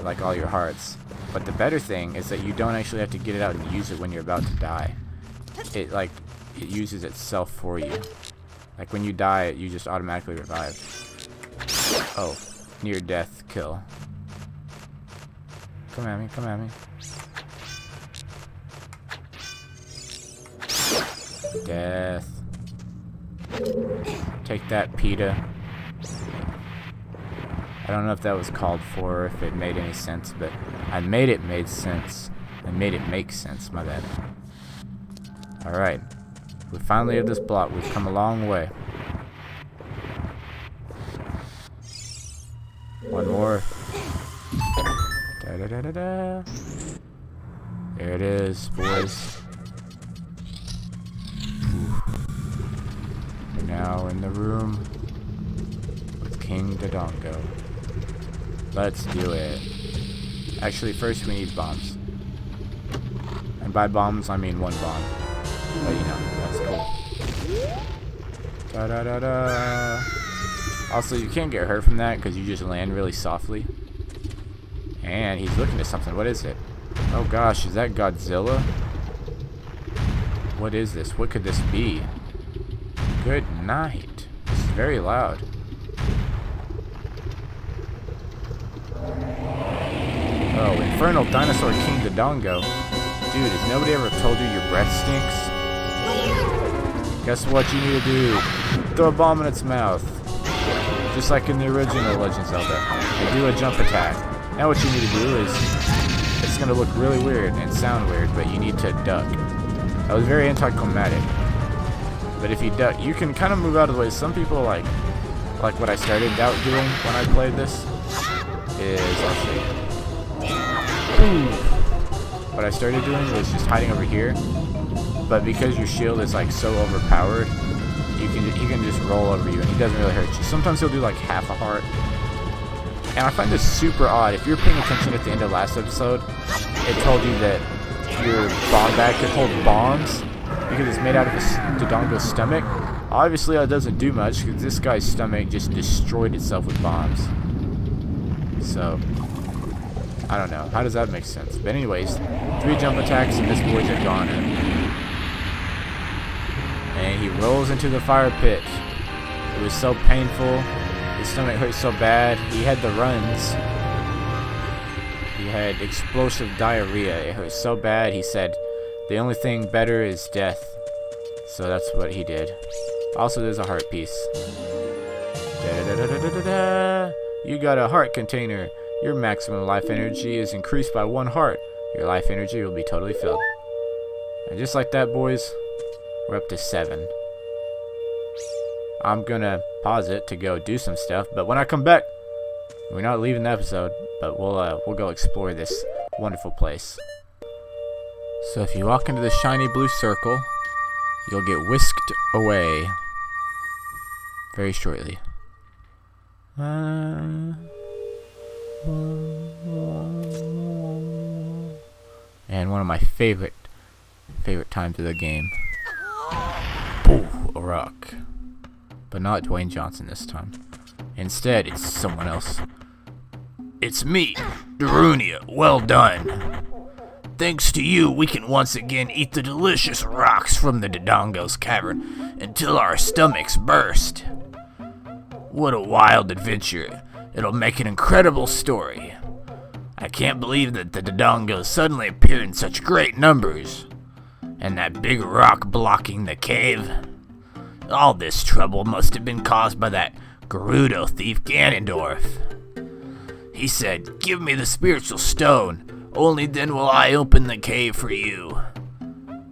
like all your hearts. But the better thing is that you don't actually have to get it out and use it when you're about to die. It uses itself for you. Like when you die, you just automatically revive. Oh, near death kill. Come at me, come at me. Death. Take that, PETA. I don't know if that was called for, or if it made any sense, but I made it made sense. I made it make sense, my bad. Alright. We finally have this block. We've come a long way. One more. Da da da da da. There it is, boys. We're now in the room with King Dodongo. Let's do it. Actually, first we need bombs. And by bombs, I mean one bomb. But you know, that's cool. Da da da da. Also, you can't get hurt from that because you just land really softly. And he's looking at something. What is it? Oh gosh, is that Godzilla? What is this? What could this be? Good night. This is very loud. Oh, Infernal Dinosaur King Dodongo. Dude, has nobody ever told you your breath stinks? Guess what you need to do? Throw a bomb in its mouth. Just like in the original Legend of Zelda. And do a jump attack. Now what you need to do is, it's going to look really weird and sound weird, but you need to duck. That was very anticlimactic. But if you duck, you can kind of move out of the way. Some people like what I started out doing when I played this is, I'll show you. What I started doing was just hiding over here. But because your shield is like so overpowered, he can just roll over you and he doesn't really hurt you. Sometimes he'll do like half a heart. And I find this super odd. If you're paying attention at the end of last episode, it told you that your bomb bag could hold bombs because it's made out of Dodongo's stomach. Obviously that doesn't do much because this guy's stomach just destroyed itself with bombs. So, I don't know. How does that make sense? But anyways, 3 jump attacks and this boy's a goner. And he rolls into the fire pit. It was so painful. His stomach hurt so bad. He had the runs. He had explosive diarrhea. It hurt so bad. He said, the only thing better is death. So that's what he did. Also, there's a heart piece. Da-da-da-da-da-da-da. You got a heart container. Your maximum life energy is increased by 1 heart. Your life energy will be totally filled. And just like that, boys, we're up to 7. I'm gonna pause it to go do some stuff, but when I come back, we're not leaving the episode, but we'll go explore this wonderful place. So if you walk into the shiny blue circle, you'll get whisked away very shortly. And one of my favorite times of the game. Ooh, a rock. But not Dwayne Johnson this time. Instead, it's someone else. It's me, Darunia. Well done. Thanks to you, we can once again eat the delicious rocks from the Dodongo's cavern until our stomachs burst. What a wild adventure. It'll make an incredible story. I can't believe that the Dodongos suddenly appeared in such great numbers. And that big rock blocking the cave. All this trouble must have been caused by that Gerudo thief Ganondorf. He said, "Give me the spiritual stone, only then will I open the cave for you."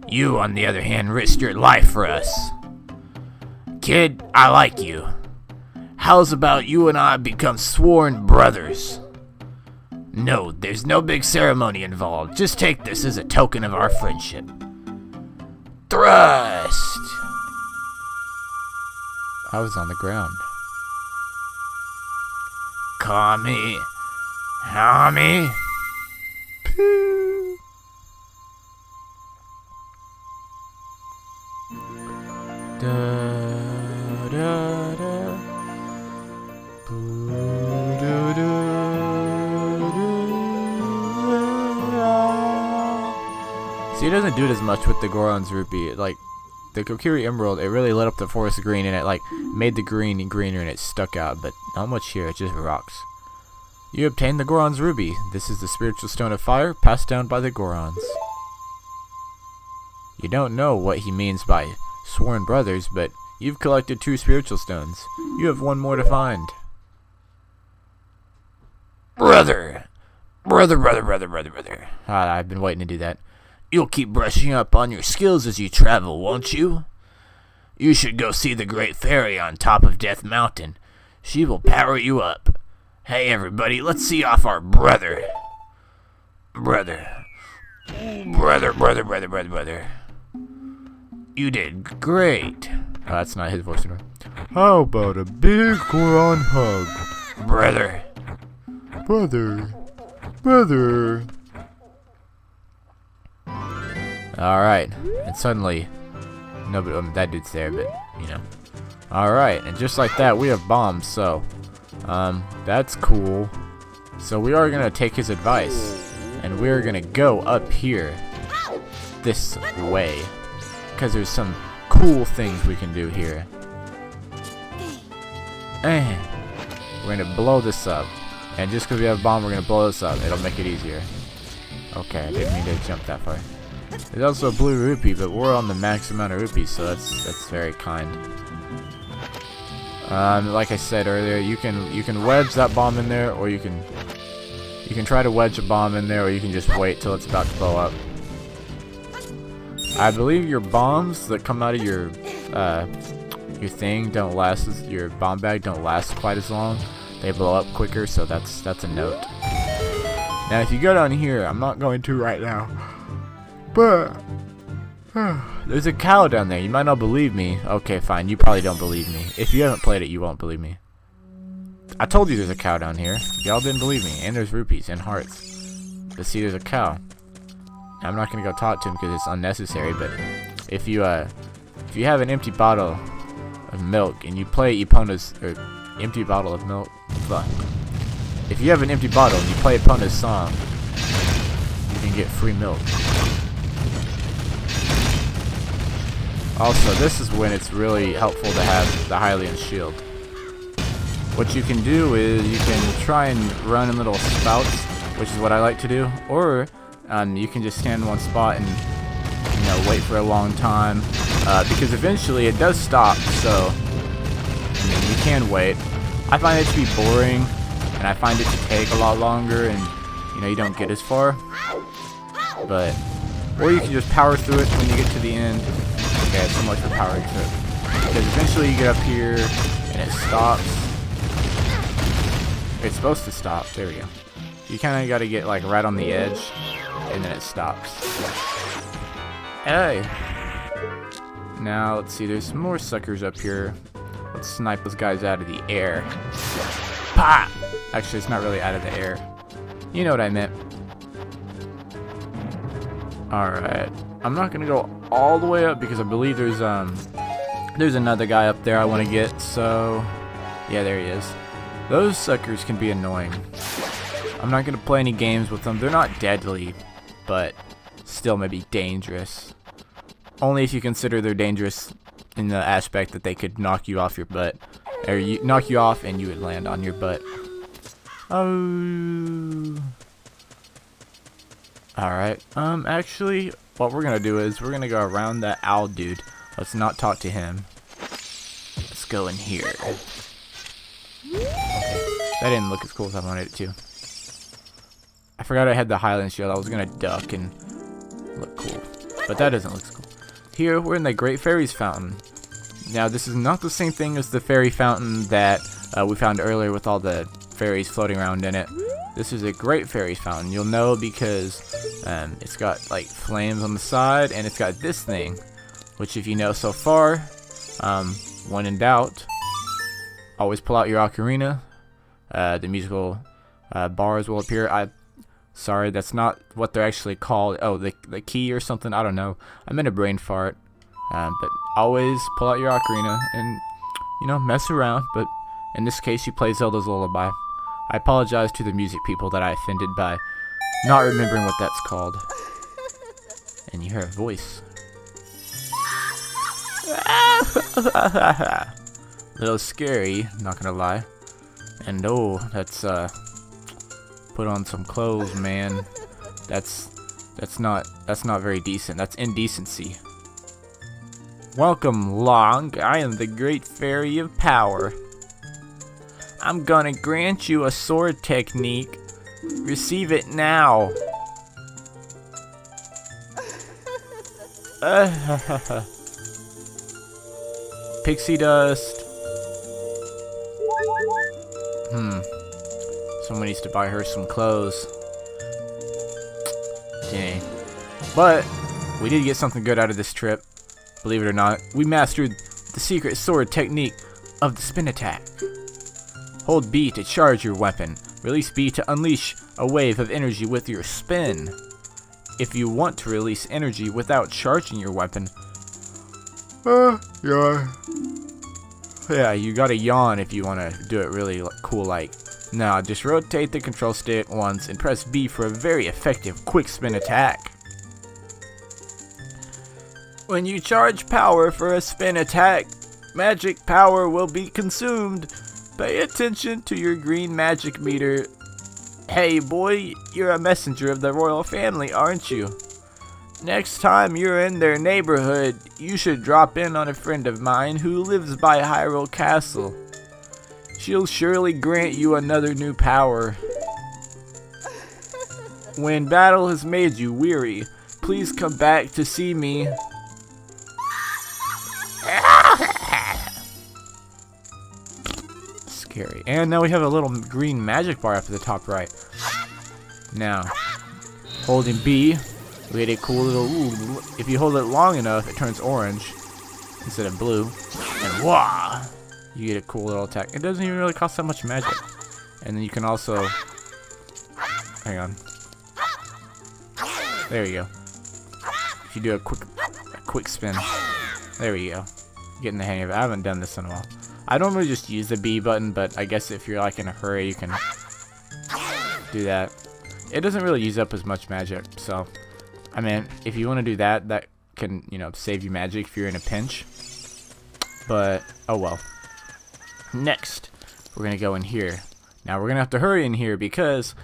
You, on the other hand, risked your life for us. Kid, I like you. How's about you and I become sworn brothers? No, there's no big ceremony involved. Just take this as a token of our friendship. Thrust! I was on the ground. Kami. Hami. Da, da, da. Boo, doo, doo, doo, da. See, it doesn't do it as much with the Goron's Rupee. Like, the Kokiri Emerald, it really lit up the forest green, and it, like, made the green greener, and it stuck out. But not much here, it just rocks. You obtained the Goron's Ruby. This is the spiritual stone of fire passed down by the Gorons. You don't know what he means by sworn brothers, but you've collected 2 spiritual stones. You have 1 more to find. Brother! Brother. I've been waiting to do that. You'll keep brushing up on your skills as you travel, won't you? You should go see the Great Fairy on top of Death Mountain. She will power you up. Hey everybody, let's see off our brother. Brother. You did great. Oh, that's not his voice anymore. How about a big Goron hug? Brother. Brother. Alright, and suddenly, nobody, that dude's there, but, you know. Alright, and just like that, we have bombs, so, that's cool. So we are going to take his advice, and we're going to go up here, this way, because there's some cool things we can do here. And we're going to blow this up, and just because we have a bomb, we're going to blow this up. It'll make it easier. Okay, I didn't mean to jump that far. There's also a blue rupee, but we're on the max amount of rupees, so that's very kind. Like I said earlier, you can wedge that bomb in there, or you can try to wedge a bomb in there, or you can just wait till it's about to blow up. I believe your bombs that come out of your thing don't last, your bomb bag don't last quite as long. They blow up quicker, so that's a note. Now, if you go down here, I'm not going to right now, but there's a cow down there. You might not believe me. Okay, fine. You probably don't believe me. If you haven't played it, you won't believe me. I told you there's a cow down here. Y'all didn't believe me. And there's rupees and hearts. But see, there's a cow. I'm not gonna go talk to him because it's unnecessary. But if you have an empty bottle of milk and you play Epona's empty bottle of milk, fuck. If you have an empty bottle and you play Epona's song, you can get free milk. Also, this is when it's really helpful to have the Hylian shield. What you can do is you can try and run in little spouts, which is what I like to do, or you can just stand in one spot and wait for a long time, because eventually it does stop. So I mean, you can wait. I find it to be boring, and I find it to take a lot longer, and you don't get as far. But or you can just power through it when you get to the end. Okay, so much for powering through it. Because eventually you get up here and it stops. It's supposed to stop. There we go. You kind of got to get like right on the edge, and then it stops. Hey. Now let's see. There's some more suckers up here. Let's snipe those guys out of the air. Pa! Actually, it's not really out of the air. You know what I meant. Alright. I'm not gonna go all the way up because I believe there's another guy up there I want to get. So yeah, there he is. Those suckers can be annoying. I'm not gonna play any games with them. They're not deadly, but still maybe dangerous. Only if you consider they're dangerous in the aspect that they could knock you off your butt, or knock you off and you would land on your butt. Oh. Alright, actually, what we're gonna do is we're gonna go around that owl dude. Let's not talk to him. Let's go in here. Okay, that didn't look as cool as I wanted it to. I forgot I had the Hylian shield. I was gonna duck and look cool, but that doesn't look cool. Here, we're in the Great Fairy's Fountain. Now, this is not the same thing as the fairy fountain that we found earlier with all the fairies floating around in it. This is a Great Fairy's Fountain. You'll know because it's got like flames on the side, and it's got this thing, which if you know so far, when in doubt, always pull out your ocarina. The musical bars will appear. Sorry, that's not what they're actually called. Oh, the key or something. I don't know. I'm in a brain fart. But always pull out your ocarina and, you know, mess around, but in this case you play Zelda's Lullaby. I apologize to the music people that I offended by not remembering what that's called. And you hear a voice. A little scary, not gonna lie. And oh, that's put on some clothes, man. That's not very decent. That's indecency. Welcome, Long. I am the Great Fairy of Power. I'm gonna grant you a sword technique. Receive it now. Pixie dust. Someone needs to buy her some clothes. Dang. But we did get something good out of this trip. Believe it or not, we mastered the secret sword technique of the spin attack. Hold B to charge your weapon. Release B to unleash a wave of energy with your spin. If you want to release energy without charging your weapon, yeah, you gotta yawn if you want to do it really cool like. Now, just rotate the control stick once and press B for a very effective quick spin attack. When you charge power for a spin attack, magic power will be consumed. Pay attention to your green magic meter. Hey boy, you're a messenger of the royal family, aren't you? Next time you're in their neighborhood, you should drop in on a friend of mine who lives by Hyrule Castle. She'll surely grant you another new power. When battle has made you weary, please come back to see me. Scary. And now we have a little green magic bar up at the top right. Now, holding B, we get a cool little, if you hold it long enough, it turns orange instead of blue. And wah! You get a cool little attack. It doesn't even really cost that much magic. And then you can also, hang on. There you go. If you do a quick spin, there we go. Getting the hang of it. I haven't done this in a while. I normally just use the B button, but I guess if you're like in a hurry, you can do that. It doesn't really use up as much magic, so I mean, if you want to do that, that can, you know, save you magic if you're in a pinch. But oh well. Next, we're gonna go in here. Now we're gonna have to hurry in here because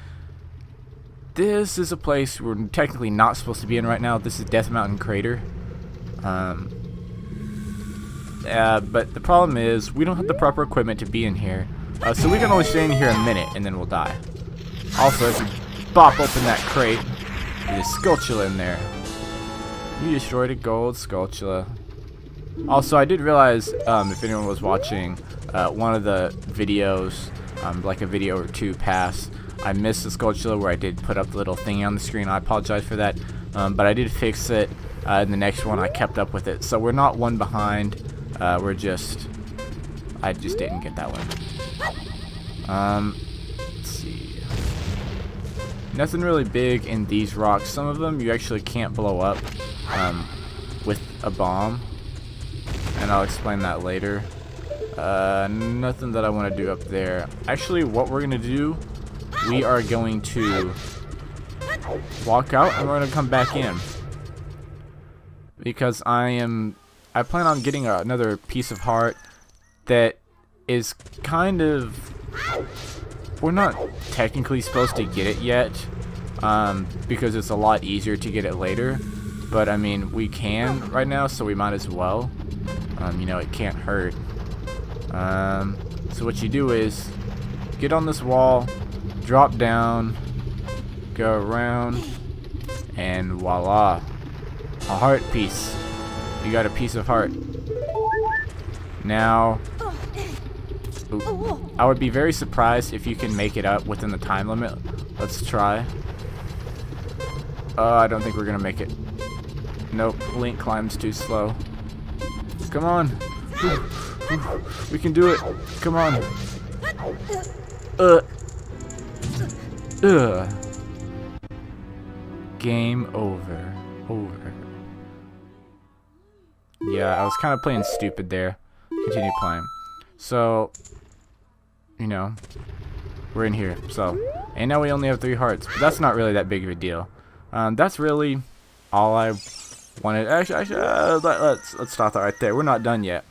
this is a place we're technically not supposed to be in right now. This is Death Mountain Crater. But the problem is we don't have the proper equipment to be in here, so we can only stay in here a minute and then we'll die. Also, if you bop open that crate, there's a Skulltula in there. You destroyed a gold Skulltula. Also, I did realize, if anyone was watching one of the videos, like a video or two past, I missed the Skulltula where I did put up the little thingy on the screen. I apologize for that, but I did fix it. In the next one, I kept up with it, so we're not one behind. I just didn't get that one. Let's see. Nothing really big in these rocks. Some of them you actually can't blow up with a bomb, and I'll explain that later. Nothing that I want to do up there. Actually, what we're gonna do, we are going to walk out and we're gonna come back in because I plan on getting another piece of heart that is kind of, we're not technically supposed to get it yet, because it's a lot easier to get it later, but I mean, we can right now, so we might as well. You know, it can't hurt. So what you do is get on this wall, drop down, go around, and voila, a heart piece. You got a piece of heart. Now, I would be very surprised if you can make it up within the time limit. Let's try. I don't think we're gonna make it. Nope, Link climbs too slow. Come on. We can do it. Come on. Game over. Yeah, I was kind of playing stupid there. Continue playing. So, you know, we're in here. So, and now we only have 3 hearts. But that's not really that big of a deal. That's really all I wanted. Actually, let's stop that right there. We're not done yet.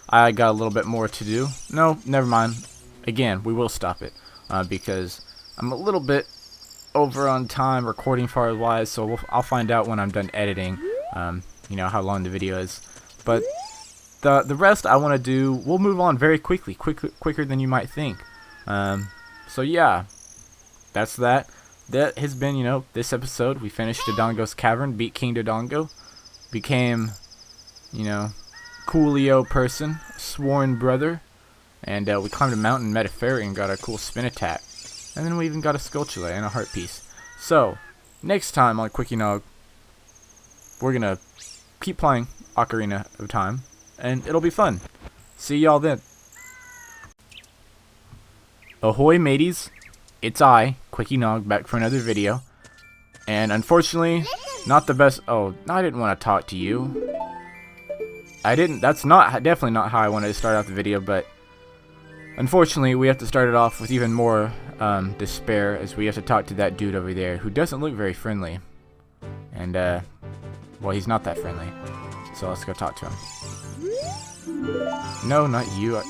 I got a little bit more to do. No, never mind. Again, we will stop it because I'm a little bit over on time recording far wise, so I'll find out when I'm done editing. You know how long the video is, but the rest I want to do. We'll move on very quickly, quicker than you might think. So yeah, that's that. That has been, you know, this episode. We finished Dodongo's Cavern, beat King Dodongo, became, you know, coolio person, sworn brother, and we climbed a mountain, met a fairy, and got a cool spin attack. And then we even got a Skulltula and a heart piece. So, next time on Quickie Nog, we're gonna keep playing Ocarina of Time, and it'll be fun. See y'all then. Ahoy mateys, it's I, Quickie Nog, back for another video. And unfortunately, not the best. Oh, I didn't want to talk to you. That's definitely not how I wanted to start out the video, but unfortunately, we have to start it off with even more despair, as we have to talk to that dude over there who doesn't look very friendly. And, well, he's not that friendly. So let's go talk to him. No, not you.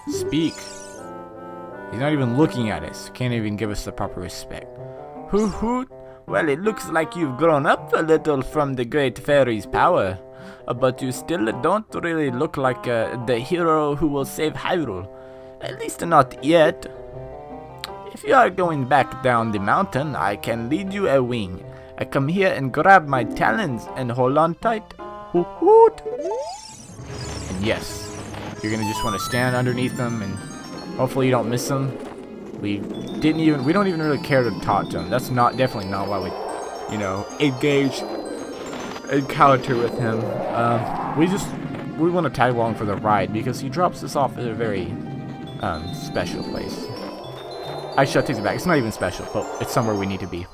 Speak. He's not even looking at us. Can't even give us the proper respect. Hoot hoot. Well, it looks like you've grown up a little from the Great Fairy's power. But you still don't really look like the hero who will save Hyrule. At least not yet. If you are going back down the mountain, I can lead you a wing. I come here and grab my talons and hold on tight. Hoot hoot. And yes, you're gonna just want to stand underneath them, and hopefully you don't miss them. We don't even really care to talk to him. That's definitely not why we, you know, encounter with him. We want to tag along for the ride because he drops us off at a very special place. I should take it back. It's not even special, but it's somewhere we need to be.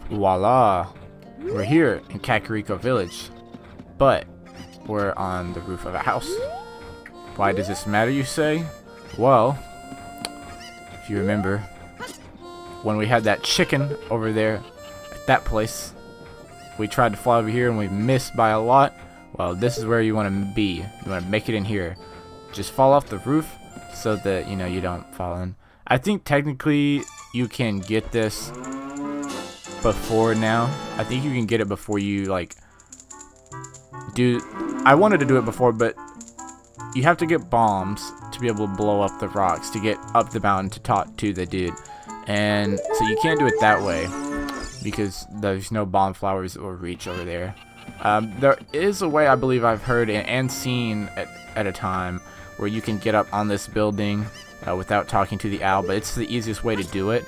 Voila! We're here in Kakariko Village, but we're on the roof of a house. Why does this matter, you say? Well, if you remember, when we had that chicken over there at that place, we tried to fly over here and we missed by a lot. Well, this is where you want to be. You want to make it in here. Just fall off the roof so that, you know, you don't fall in. I think technically you can get this before now. I think you can get it before you, like, do... I wanted to do it before, but you have to get bombs to be able to blow up the rocks to get up the mountain to talk to the dude. And so you can't do it that way because there's no bomb flowers or reach over there. There is a way, I believe I've heard and seen at a time, where you can get up on this building without talking to the owl, but it's the easiest way to do it.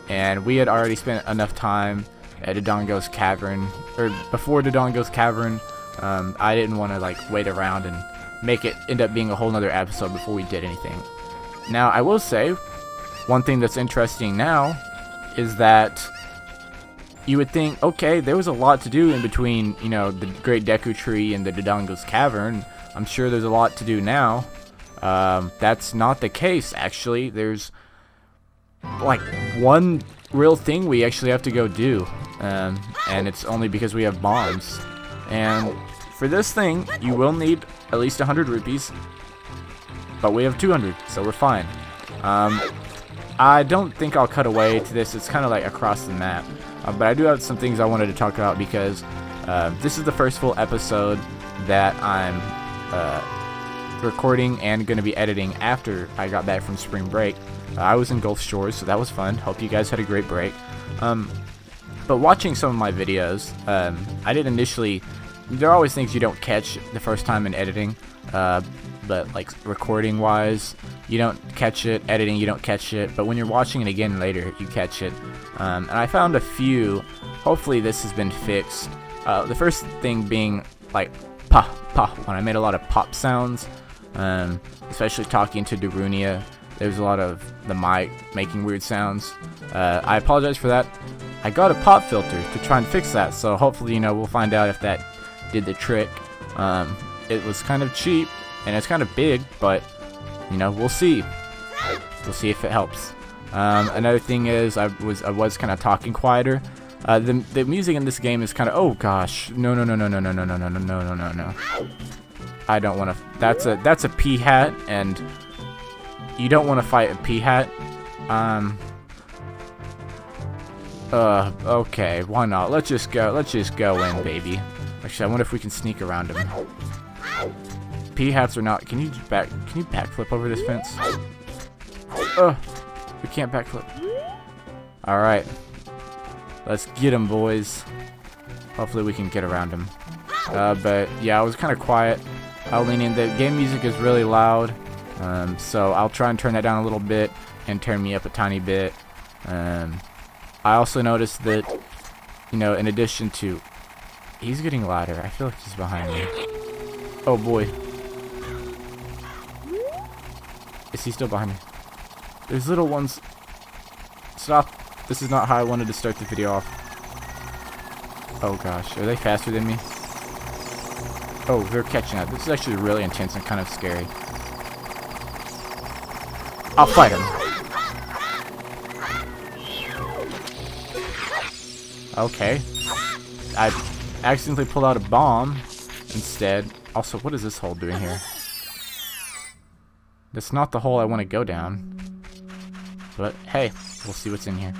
And we had already spent enough time at Dodongo's Cavern, or before Dodongo's Cavern. I didn't want to, like, wait around and make it end up being a whole nother episode before we did anything. Now, I will say, one thing that's interesting now is that you would think, okay, there was a lot to do in between, you know, the Great Deku Tree and the Dodongo's Cavern. I'm sure there's a lot to do now. That's not the case, actually. There's, like, one real thing we actually have to go do. And it's only because we have bombs. And for this thing, you will need at least 100 rupees. But we have 200, so we're fine. I don't think I'll cut away to this. It's kind of like across the map. But I do have some things I wanted to talk about because this is the first full episode that I'm recording and going to be editing after I got back from spring break. I was in Gulf Shores, so that was fun. Hope you guys had a great break. But watching some of my videos, I did initially... There are always things you don't catch the first time in editing, but like recording wise, you don't catch it. Editing, you don't catch it. But when you're watching it again later, you catch it. And I found a few. Hopefully this has been fixed. The first thing being like pah, pah, when I made a lot of pop sounds, especially talking to Darunia There's a lot of the mic making weird sounds. I apologize for that. I got a pop filter to try and fix that, so hopefully, you know, we'll find out if that did the trick. It was kind of cheap, and it's kind of big, but, you know, we'll see. We'll see if it helps. Another thing is, I was kind of talking quieter. The music in this game is kind of, oh gosh, no. I don't want to. That's a pea hat, and you don't want to fight a pea hat. Okay, why not? Let's just go in, baby. Actually, I wonder if we can sneak around him. Pea hats are not. Can you backflip over this fence? We can't backflip. All right, let's get him, boys. Hopefully, we can get around him. But yeah, I was kind of quiet. I'll lean in. The game music is really loud, so I'll try and turn that down a little bit and turn me up a tiny bit. I also noticed that, you know, in addition to, he's getting louder. I feel like he's behind me. Oh boy, is he still behind me? There's little ones. Stop. This is not how I wanted to start the video off. Oh gosh, are they faster than me? Oh, they're catching up. This is actually really intense and kind of scary. I'll fight him. Okay. I accidentally pulled out a bomb instead. Also, what is this hole doing here? That's not the hole I want to go down. But hey, we'll see what's in here.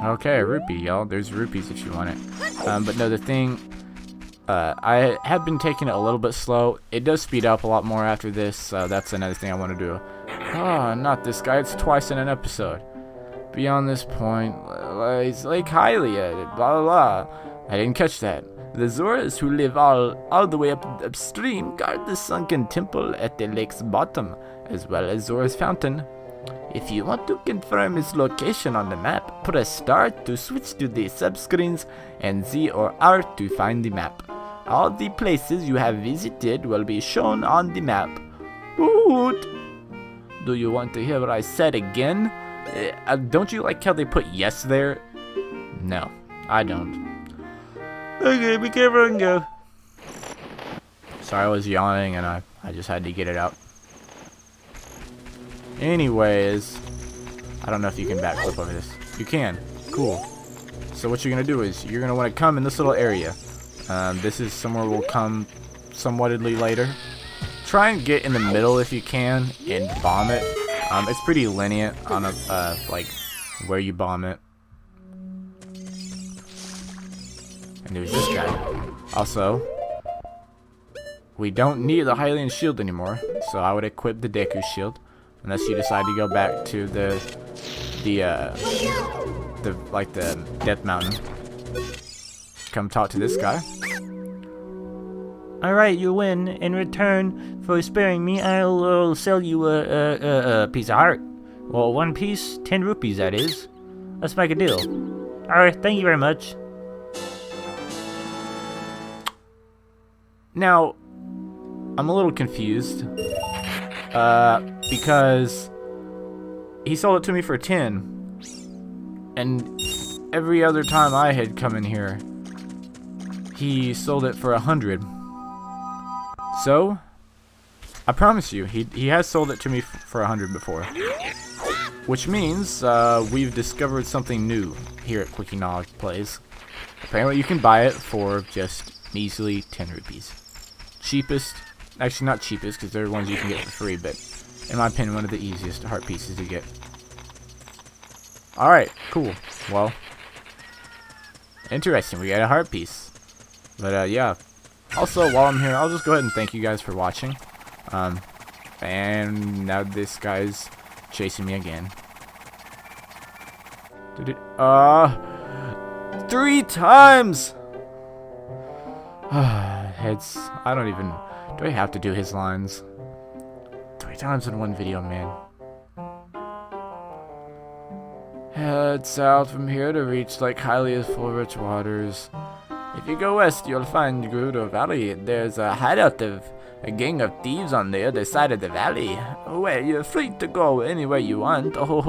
Okay, a rupee, y'all. There's rupees if you want it. But no, the thing, I have been taking it a little bit slow. It does speed up a lot more after this, so that's another thing I want to do. Oh, not this guy. It's twice in an episode. Beyond this point, lies Lake Hylia, blah, blah, blah. I didn't catch that. The Zoras who live all the way upstream guard the sunken temple at the lake's bottom, as well as Zora's fountain. If you want to confirm its location on the map, press start to switch to the subscreens and Z or R to find the map. All the places you have visited will be shown on the map. Woot! Do you want to hear what I said again? Don't you like how they put yes there? No, I don't. Okay, be careful and go. Sorry, I was yawning and I just had to get it out. Anyways, I don't know if you can backflip over this. You can. Cool. So what you're going to do is you're going to want to come in this little area. This is somewhere we'll come somewhatly later. Try and get in the middle if you can and bomb it. It's pretty lenient on a, like where you bomb it. And there's this guy. Also, we don't need the Hylian shield anymore, so I would equip the Deku shield. Unless you decide to go back to the Death Mountain. Come talk to this guy. Alright, you win. In return for sparing me, I'll sell you a piece of heart. Well, 1 piece, 10 rupees that is. Let's make a deal. Alright, thank you very much. Now, I'm a little confused. Because he sold it to me for 10. And every other time I had come in here, he sold it for 100. So, I promise you, he has sold it to me for 100 before. Which means, we've discovered something new here at Quickie Nog Plays. Apparently you can buy it for just measly 10 rupees. Cheapest, actually not cheapest, because there are ones you can get for free, but in my opinion, one of the easiest heart pieces to get. Alright, cool. Well, interesting, we got a heart piece. But, yeah. Also, while I'm here, I'll just go ahead and thank you guys for watching. And now this guy's chasing me again. 3 times! It's, I don't even, do I have to do his lines? 3 times in one video, man. Head south from here to reach Lake Hylia's full rich waters. If you go west, you'll find Gerudo Valley. There's a hideout of A gang of thieves on the other side of the valley. Well, you're free to go anywhere you want. No,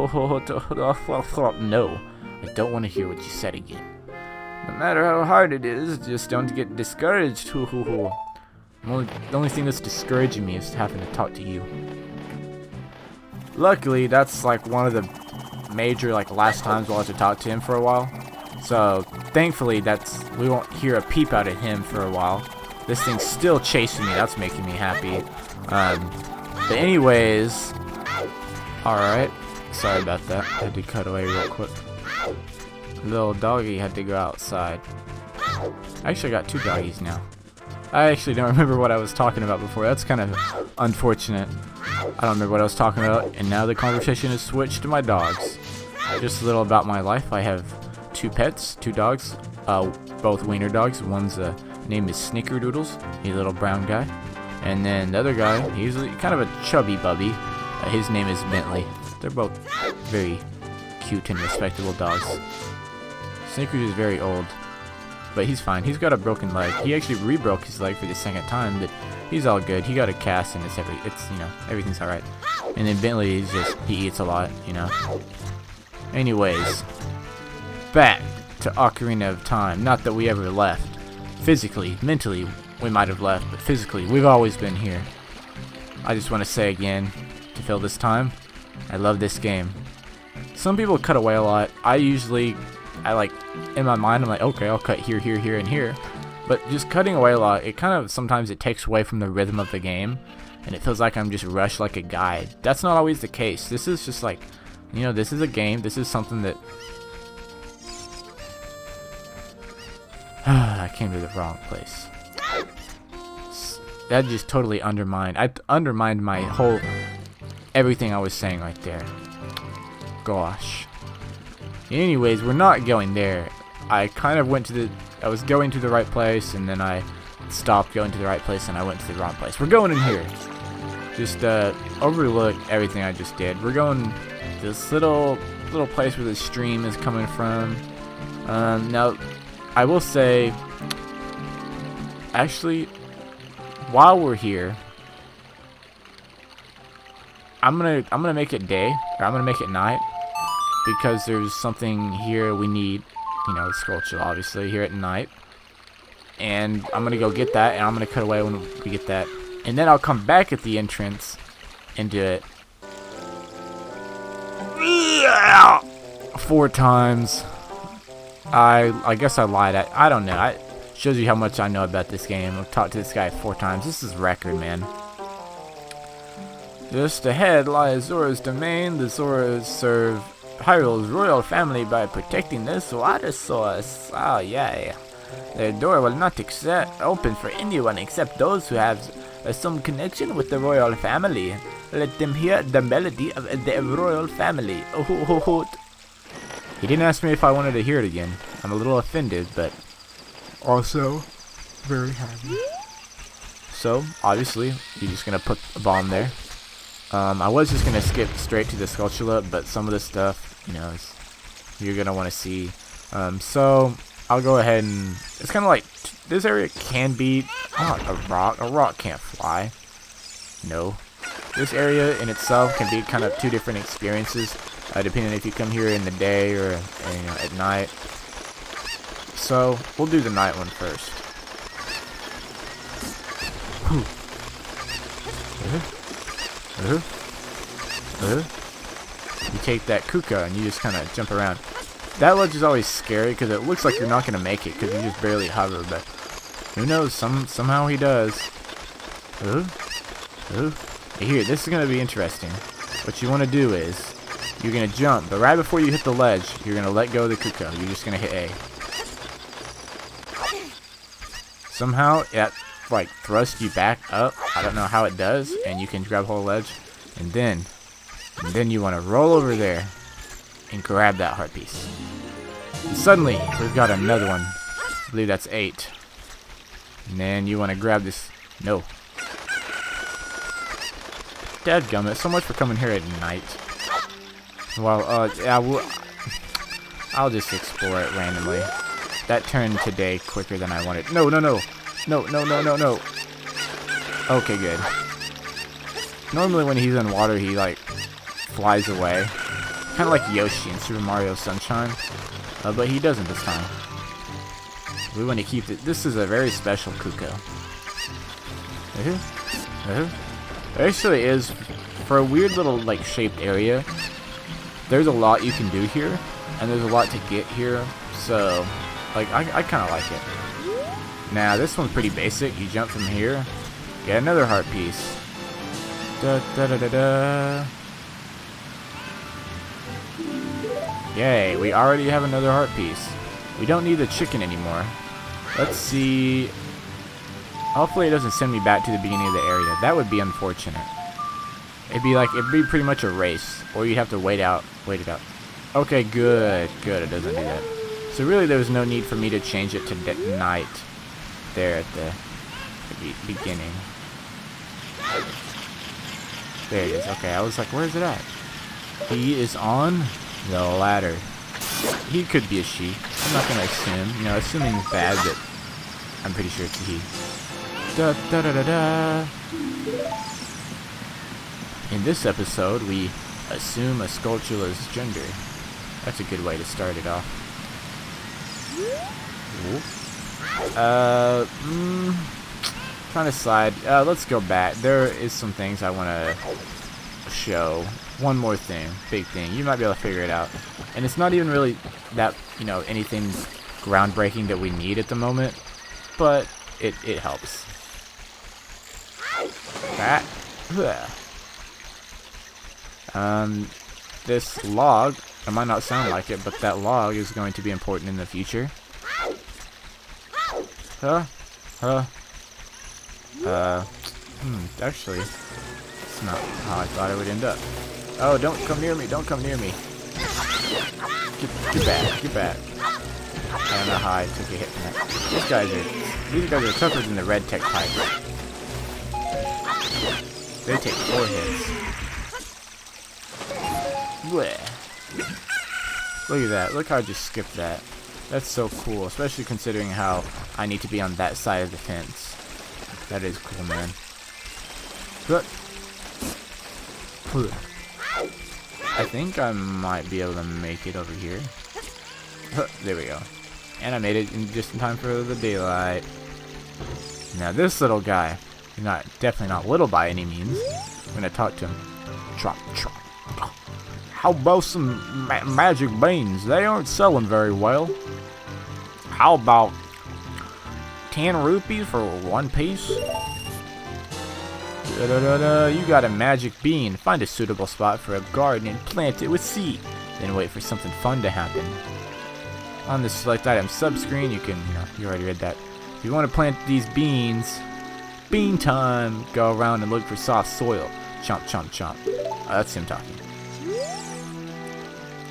I don't want to hear what you said again. No matter how hard it is, just don't get discouraged. The only thing that's discouraging me is having to talk to you. Luckily, that's like one of the major last times we'll have to talk to him for a while. So thankfully, we won't hear a peep out of him for a while. This thing's still chasing me. That's making me happy. But anyways, all right. Sorry about that. I had to cut away real quick. Little doggy had to go outside. I actually got 2 doggies now. I actually don't remember what I was talking about before. That's kind of unfortunate. I don't remember what I was talking about, and now the conversation has switched to my dogs. Just a little about my life. I have 2 pets, 2 dogs, both wiener dogs. One's name is Snickerdoodles, he's a little brown guy. And then the other guy, he's kind of a chubby bubby. His name is Bentley. They're both very cute and respectable dogs. Snickers is very old, but he's fine. He's got a broken leg. He actually re-broke his leg for the 2nd time, but he's all good. He got a cast, and everything's all right. And then Bentley he eats a lot, Anyways, back to Ocarina of Time. Not that we ever left. Physically, mentally, we might have left, but physically, we've always been here. I just want to say again, to fill this time, I love this game. Some people cut away a lot. In my mind, I'm like, okay, I'll cut here, here, here, and here. But just cutting away a lot, sometimes it takes away from the rhythm of the game, and it feels like I'm just rushed like a guide. That's not always the case. This is just this is a game. This is something that... I came to the wrong place. That just totally undermined my whole... everything I was saying right there. Gosh. Anyways, we're not going there. I was going to the right place, and then I stopped going to the right place, and I went to the wrong place. We're going in here. Just overlook everything I just did. We're going to this little place where the stream is coming from. Now, I will say, actually, while we're here, I'm gonna make it day, or I'm gonna make it night, because there's something here we need, the sculpture obviously here at night, and I'm gonna go get that, and I'm gonna cut away when we get that, and then I'll come back at the entrance and do it 4 times. I guess I lied. I don't know. It shows you how much I know about this game. I've talked to this guy 4 times. This is record, man. Just ahead lies Zora's domain. The Zoras serve Hyrule's royal family by protecting this water source. Oh, yeah. Their door will not open for anyone except those who have some connection with the royal family. Let them hear the melody of the royal family. He didn't ask me if I wanted to hear it again. I'm a little offended, but also very happy. So, obviously, you're just going to put a bomb there. I was just going to skip straight to the sculpture, but some of the stuff, you're going to want to see. So, I'll go ahead and... It's kind of like... This area can be... a rock. A rock can't fly. No. This area in itself can be kind of 2 different experiences, depending if you come here in the day or at night. So, we'll do the night one first. You take that kuka and you just kind of jump around. That ledge is always scary because it looks like you're not going to make it because you just barely hover, but who knows, somehow he does. Here, this is going to be interesting. What you want to do is, you're going to jump, but right before you hit the ledge, you're going to let go of the kuka. You're just going to hit A. Somehow, it thrusts you back up. I don't know how it does, and you can grab hold of the ledge, and then you want to roll over there and grab that heart piece. And suddenly, we've got another one. I believe that's 8. And then you want to grab this. No. Dadgummit, so much for coming here at night. Well, yeah, I'll just explore it randomly. That turned today quicker than I wanted. No. Okay, good. Normally when he's in water, he, like, flies away. Kind of like Yoshi in Super Mario Sunshine. But he doesn't this time. We want to keep it. This is a very special Kuko. It actually is, for a weird little, like, shaped area, there's a lot you can do here. And there's a lot to get here. So, like, I kind of like it. Now, this one's pretty basic. You jump from here. Get another heart piece. Da da da da da. Yay, we already have another heart piece. We don't need the chicken anymore. Let's see. Hopefully it doesn't send me back to the beginning of the area. That would be unfortunate. It'd be pretty much a race. Or you'd have to wait it out. Okay, good. Good, it doesn't do that. So really there was no need for me to change it to night there at the beginning. There it is. Okay, I was like, where is it at? He is on the ladder. He could be a she. I'm not gonna assume. You know, assuming is bad, but I'm pretty sure it's a he. Da da da da da. In this episode, we assume a Skulltula's gender. That's a good way to start it off. Trying to slide. Let's go back. There is some things I want to show. One more thing, big thing. You might be able to figure it out. And it's not even really that, you know, anything groundbreaking that we need at the moment, but it helps. That. This log, it might not sound like it, but that log is going to be important in the future. Actually, it's not how I thought it would end up. Oh, don't come near me, don't come near me. Get back, get back. I don't know how I took a hit from that. These guys are tougher than the red tech type. They take 4 hits. Blech. Look at that, look how I just skipped that. That's so cool, especially considering how I need to be on that side of the fence. That is cool, man. I think I might be able to make it over here. There we go. And I made it just in time for the daylight. Now this little guy, he's definitely not little by any means. I'm gonna talk to him. Chop, chop. How about some magic beans? They aren't selling very well. How about 10 rupees for 1 piece? You got a magic bean. Find a suitable spot for a garden and plant it with seed. Then wait for something fun to happen. On the select item subscreen, you can, you already read that. If you want to plant these beans, bean time. Go around and look for soft soil. Chomp, chomp, chomp. Oh, that's him talking.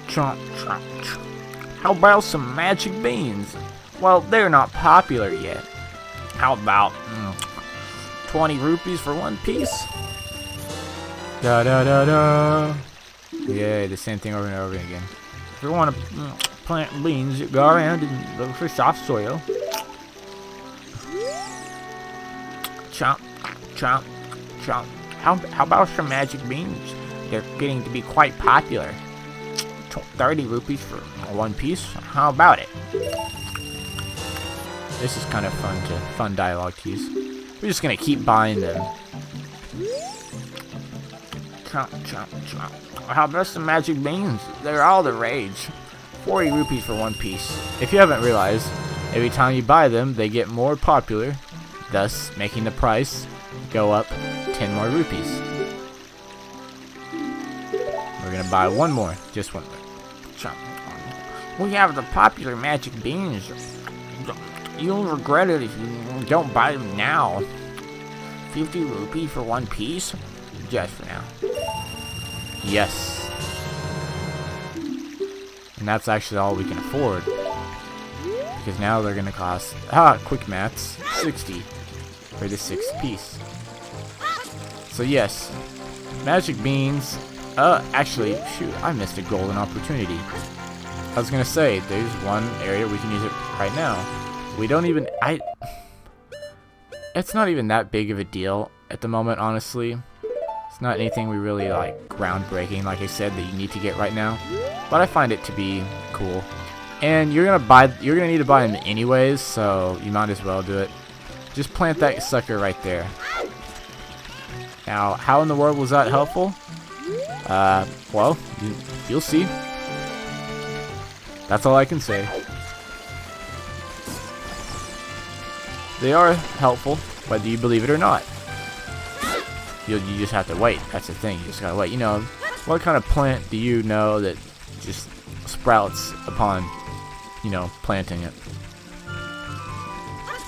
Chomp, chomp, chomp. How about some magic beans? Well, they're not popular yet. How about 20 rupees for 1 piece? Da da da da. Yeah, the same thing over and over again. If you want to plant beans, go around and look for soft soil. Chomp, chomp, chomp. How about some magic beans? They're getting to be quite popular. 30 rupees for 1 piece? How about it? This is kind of fun dialogue to use. We're just gonna keep buying them. Chomp, chomp, chomp. How about some magic beans? They're all the rage. 40 rupees for 1 piece. If you haven't realized, every time you buy them, they get more popular, thus making the price go up 10 more rupees. We're gonna buy 1 more, just 1 more. Chomp. We have the popular magic beans. You'll regret it if you don't buy them now. 50 rupees for 1 piece? Just for now. Yes. And that's actually all we can afford. Because now they're gonna cost, quick maths, 60 for the 6th piece. So yes, magic beans. Actually, shoot, I missed a golden opportunity. I was gonna say, there's one area we can use it right now. We don't even, it's not even that big of a deal. at the moment, honestly. It's not anything we really like groundbreaking, like I said, that you need to get right now. But I find it to be cool. And you're gonna need to buy them anyways, so you might as well do it. Just plant that sucker right there. Now, how in the world was that helpful? Well, you'll see. That's all I can say. They are helpful, whether you believe it or not. You just have to wait. That's the thing. You just gotta wait. You know, what kind of plant do you know that just sprouts upon, you know, planting it?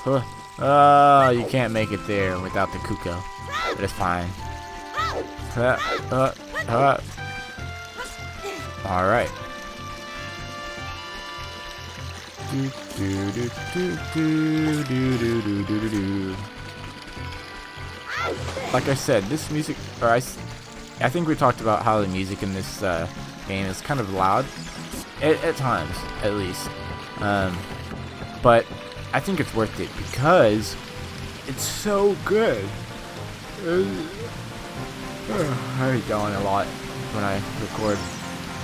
You can't make it there without the cuckoo. But it's fine. Alright. Like I said, this music, or I think we talked about how the music in this game is kind of loud, at times, at least. But I think it's worth it because it's so good. I yawn a lot when I record.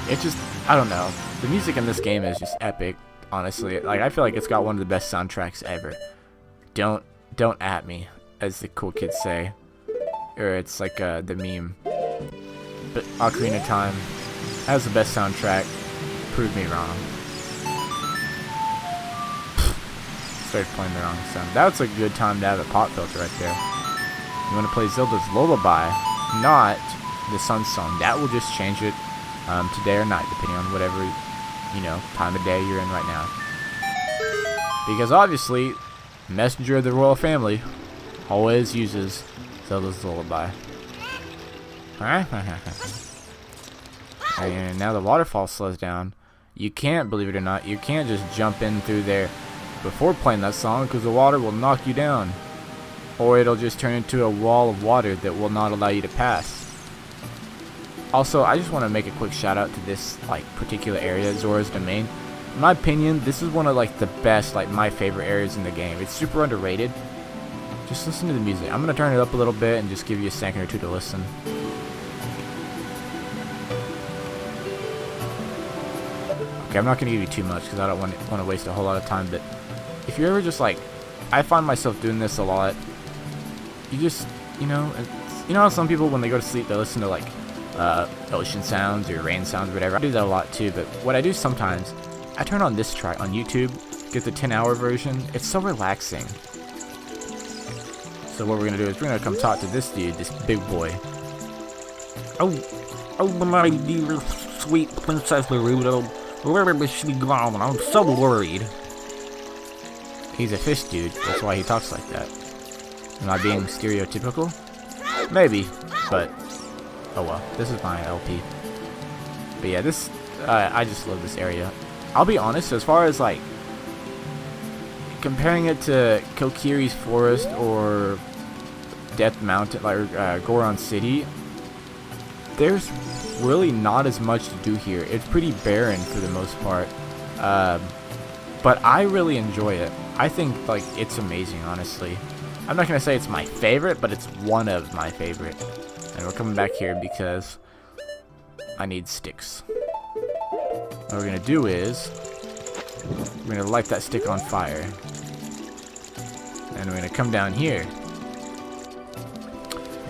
It just, I don't know. The music in this game is just epic, honestly. Like, I feel like it's got one of the best soundtracks ever. Don't at me, as the cool kids say. Or it's like the meme. But Ocarina of Time has the best soundtrack. Prove me wrong. Started playing the wrong sound. That's a good time to have a pop filter right there. You want to play Zelda's Lullaby, not the Sun Song. That will just change it to day or night, depending on whatever, you know, time of day you're in right now. Because obviously, Messenger of the Royal Family always uses Zelda's Lullaby. And now the waterfall slows down. You can't, believe it or not, you can't just jump in through there before playing that song because the water will knock you down. Or it'll just turn into a wall of water that will not allow you to pass. Also, I just want to make a quick shout out to this like particular area, Zora's Domain. In my opinion, this is one of like the best, like my favorite areas in the game. It's super underrated. Just listen to the music. I'm going to turn it up a little bit and just give you a second or two to listen. Okay, I'm not going to give you too much because I don't want to waste a whole lot of time, but if you're ever just like, I find myself doing this a lot. You just, you know how some people when they go to sleep they listen to like ocean sounds or rain sounds or whatever. I do that a lot too, but what I do sometimes, I turn on this track on YouTube, get the 10-hour version. It's so relaxing. So what we're gonna do is we're gonna come talk to this dude, this big boy. Oh, my dear sweet Princess Naruto, where is she gone? I'm so worried. He's a fish dude, that's why he talks like that. Am I being stereotypical? Maybe, but oh well. This is my LP. But yeah, this I just love this area. I'll be honest, as far as like comparing it to Kokiri's Forest or Death Mountain, like Goron City, there's really not as much to do here. It's pretty barren for the most part, but I really enjoy it. I think like it's amazing, honestly. I'm not gonna say it's my favorite, but it's one of my favorite. And we're coming back here because I need sticks. What we're gonna do is we're gonna light that stick on fire, and we're gonna come down here,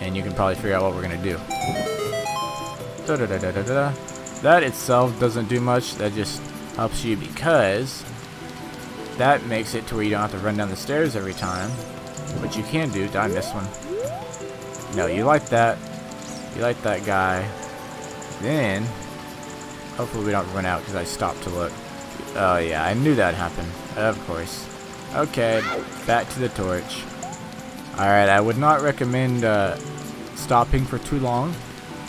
and you can probably figure out what we're gonna do. That itself doesn't do much. That just helps you because that makes it to where you don't have to run down the stairs every time. What you can do, did I miss one? No, you light that. You light that guy. Then, hopefully we don't run out because I stopped to look. Oh yeah, I knew that'd happen. Of course. Okay, back to the torch. Alright, I would not recommend stopping for too long.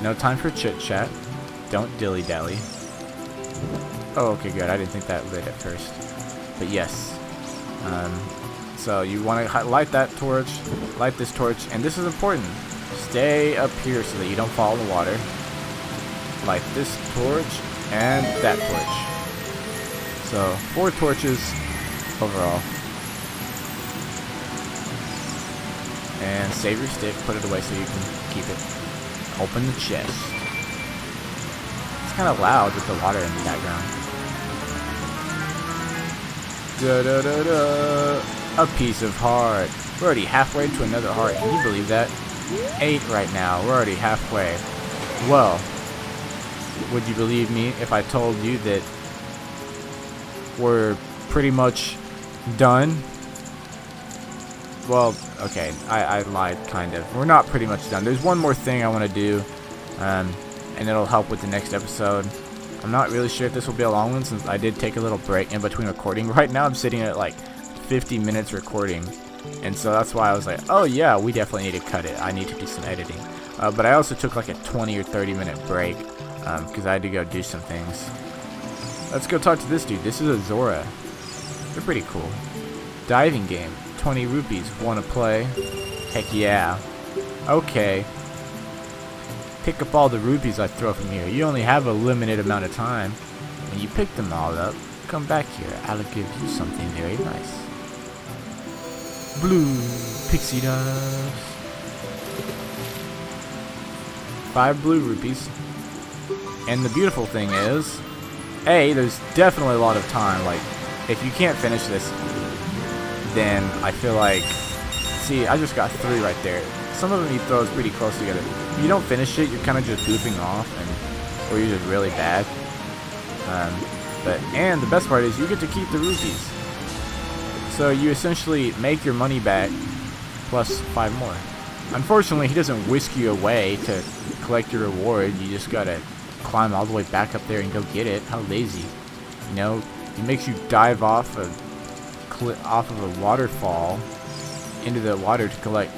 No time for chit-chat. Don't dilly-dally. Oh, okay, good. I didn't think that lit at first. But yes. So you want to light that torch, light this torch, and this is important. Stay up here so that you don't fall in the water. Light this torch and that torch. So 4 torches overall. And save your stick, put it away so you can keep it. Open the chest. It's kind of loud with the water in the background. Da da da da. A piece of heart. We're already halfway to another heart. Can you believe that? 8 right now. We're already halfway. Well, would you believe me if I told you that we're pretty much done? Well, okay, I lied, kind of. We're not pretty much done. There's one more thing I want to do, and it'll help with the next episode. I'm not really sure if this will be a long one, since I did take a little break in between recording. Right now I'm sitting at like 50 minutes recording, and so that's why I was like, oh yeah, we definitely need to cut it. I need to do some editing. But I also took like a 20 or 30 minute break, because I had to go do some things. Let's go talk to this dude. This is a Zora. They're pretty cool. Diving game. 20 rupees. Wanna play? Heck yeah. Okay. Pick up all the rupees I throw from here. You only have a limited amount of time. When you pick them all up, come back here. I'll give you something very nice. Blue pixie dust. 5 blue rupees. And the beautiful thing is, there's definitely a lot of time. Like, if you can't finish this, then I feel like, see, I just got 3 right there. Some of them he throws pretty close together. If you don't finish it, you're kind of just goofing off, or you're just really bad. And the best part is you get to keep the rupees. So you essentially make your money back plus 5 more. Unfortunately, he doesn't whisk you away to collect your reward. You just gotta climb all the way back up there and go get it. How lazy. You know, it makes you dive off of a waterfall into the water to collect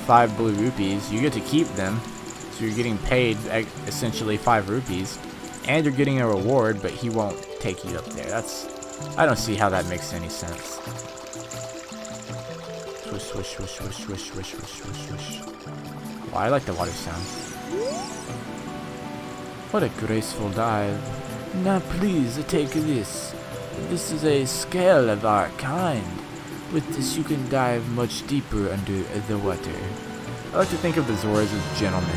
5 blue rupees. You get to keep them, so you're getting paid essentially 5 rupees, and you're getting a reward, but he won't take you up there. I don't see how that makes any sense. Swish, swish, swish, swish, swish, swish, swish, swish, swish. Well, I like the water sound. What a graceful dive. Now please take this. This is a scale of our kind. With this you can dive much deeper under the water. I like to think of the Zoras as gentlemen.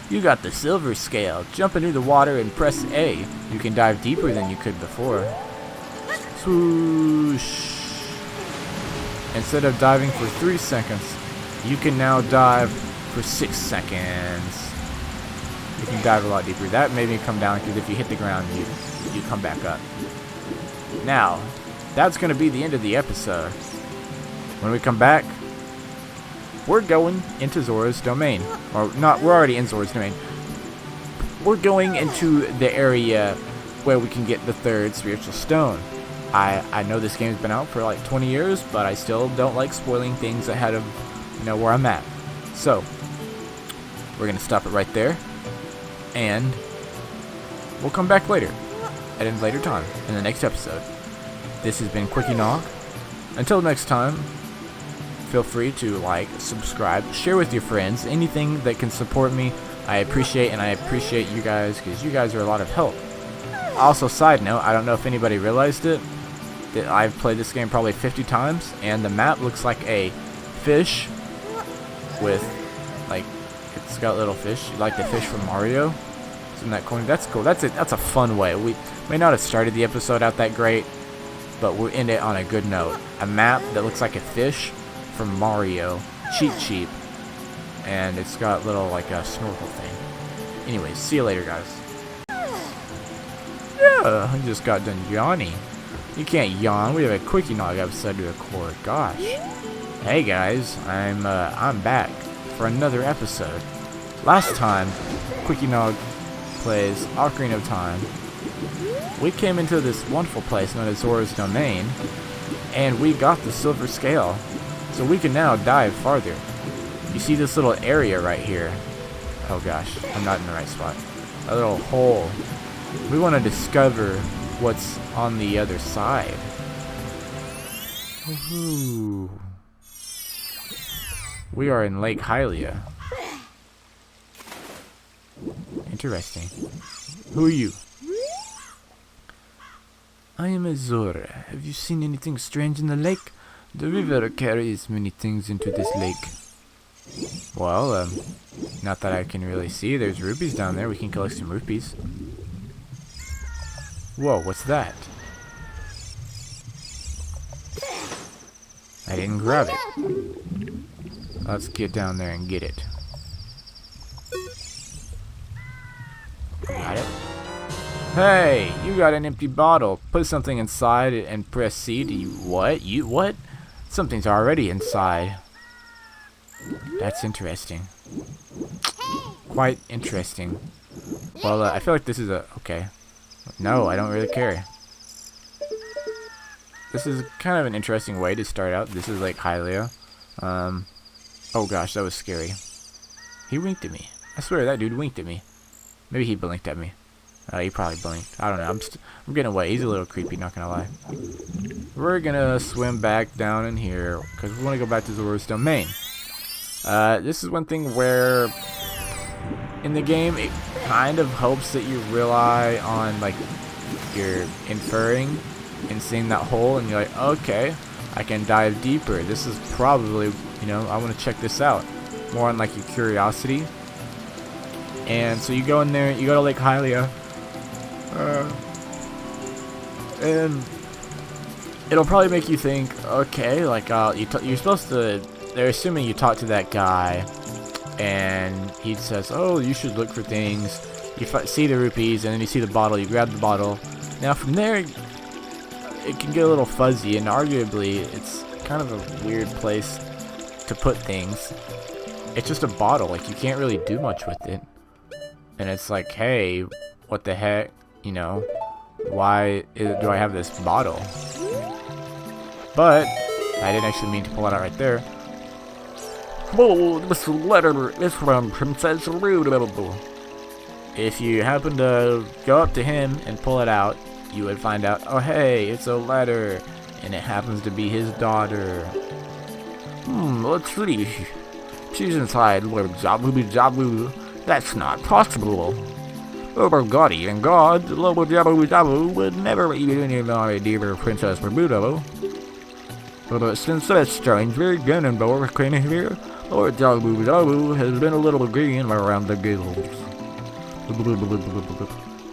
You got the silver scale. Jump into the water and press A. You can dive deeper than you could before. Swoosh. Instead of diving for 3 seconds, you can now dive for 6 seconds. You can dive a lot deeper. That made me come down, because if you hit the ground, you come back up. Now, that's going to be the end of the episode. When we come back, we're going into Zora's domain. Or not, we're already in Zora's domain. We're going into the area where we can get the 3rd spiritual stone. I know this game's been out for like 20 years, but I still don't like spoiling things ahead of, where I'm at. So, we're going to stop it right there. And we'll come back later. At a later time, in the next episode. This has been Quickie Nog. Until next time, feel free to like, subscribe, share with your friends, anything that can support me. I appreciate, and I appreciate you guys, because you guys are a lot of help. Also, side note, I don't know if anybody realized it, that I've played this game probably 50 times, and the map looks like a fish with, like, it's got little fish, like the fish from Mario. Isn't that cool? That's cool. That's a fun way. We may not have started the episode out that great, but we'll end it on a good note. A map that looks like a fish from Mario. Cheap. And it's got little, like, a snorkel thing. Anyways, see you later, guys. Yeah, I just got done yawning. You can't yawn. We have a Quickie Nog episode to record. Gosh. Hey, guys. I'm back for another episode. Last time, Quickie Nog plays Ocarina of Time. We came into this wonderful place known as Zora's Domain, and we got the silver scale, so we can now dive farther. You see this little area right here? Oh gosh, I'm not in the right spot. A little hole. We want to discover what's on the other side. Ooh. We are in Lake Hylia. Interesting. Who are you? I am a Zora. Have you seen anything strange in the lake? The river carries many things into this lake. Well, not that I can really see. There's rupees down there. We can collect some rupees. Whoa, what's that? I didn't grab it. Let's get down there and get it. Got it. Hey, you got an empty bottle. Put something inside it and press C to what? You what? Something's already inside. That's interesting. Quite interesting. Well, I feel like this is okay. No, I don't really care. This is kind of an interesting way to start out. This is like Hylia. Oh gosh, that was scary. He winked at me. I swear that dude winked at me. Maybe he blinked at me. He probably blinked. I don't know. I'm getting away. He's a little creepy, not gonna lie. We're gonna swim back down in here because we want to go back to Zora's domain. This is one thing where in the game it kind of hopes that you rely on like you're inferring and seeing that hole and you're like, okay, I can dive deeper. This is probably, you know, I want to check this out. More on like your curiosity. And so you go in there, you go to Lake Hylia, and it'll probably make you think, okay, like you're supposed to. They're assuming you talk to that guy, and he says, "Oh, you should look for things." You see the rupees, and then you see the bottle. You grab the bottle. Now from there, it can get a little fuzzy, and arguably, it's kind of a weird place to put things. It's just a bottle. Like you can't really do much with it. And it's like, hey, what the heck? You know, why do I have this bottle? But I didn't actually mean to pull it out right there. Oh, this letter is from Princess Rudo. If you happen to go up to him and pull it out, you would find out, oh hey, it's a letter, and it happens to be his daughter. Let's see. She's inside Lord Jabu Jabu. That's not possible. Over Gotti and God, Lord Jabu Jabu would never even my dear Princess Bermudo. But since that strange very Ganondorf came here, Lord Jabu Jabu has been a little green around the gills.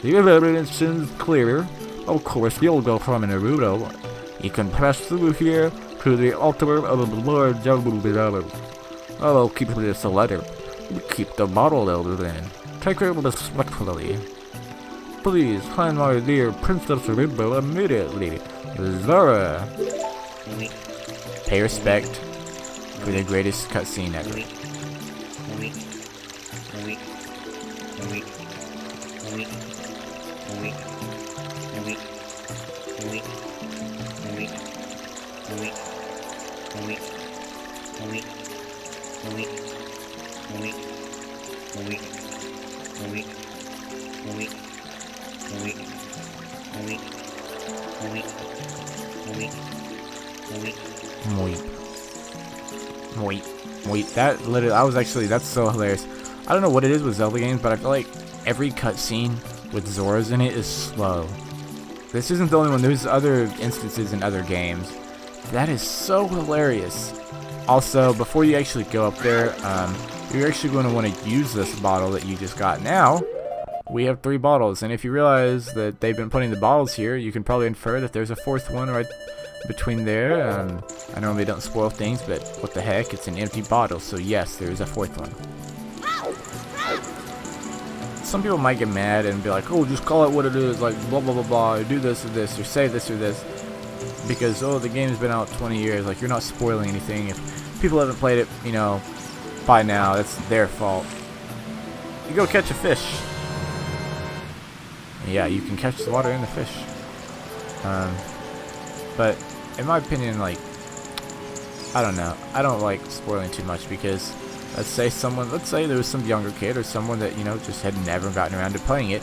The evidence seems clear. Of course, you'll go from Naruto. You can pass through here to the altar of the Lord Jabu Jabu. I'll keep this a letter. Keep the bottle elder then. Take it respectfully. Please find my dear Princess Rainbow immediately. Zora. Pay respect for the greatest cutscene ever. That literally, that's so hilarious. I don't know what it is with Zelda games, but I feel like every cutscene with Zoras in it is slow. This isn't the only one. There's other instances in other games. That is so hilarious. Also, before you actually go up there, you're actually going to want to use this bottle that you just got. Now, we have 3 bottles, and if you realize that they've been putting the bottles here, you can probably infer that there's a 4th one right between there. I normally don't spoil things, but what the heck, it's an empty bottle, so yes, there is a 4th one. Some people might get mad and be like, oh, just call it what it is, like blah blah blah blah, or do this or this, or say this or this, because oh, the game's been out 20 years, like you're not spoiling anything. If people haven't played it, you know, by now, that's their fault. You go catch a fish. Yeah, you can catch the water in the fish. But in my opinion, like, I don't know. I don't like spoiling too much because let's say there was some younger kid or someone that, you know, just had never gotten around to playing it.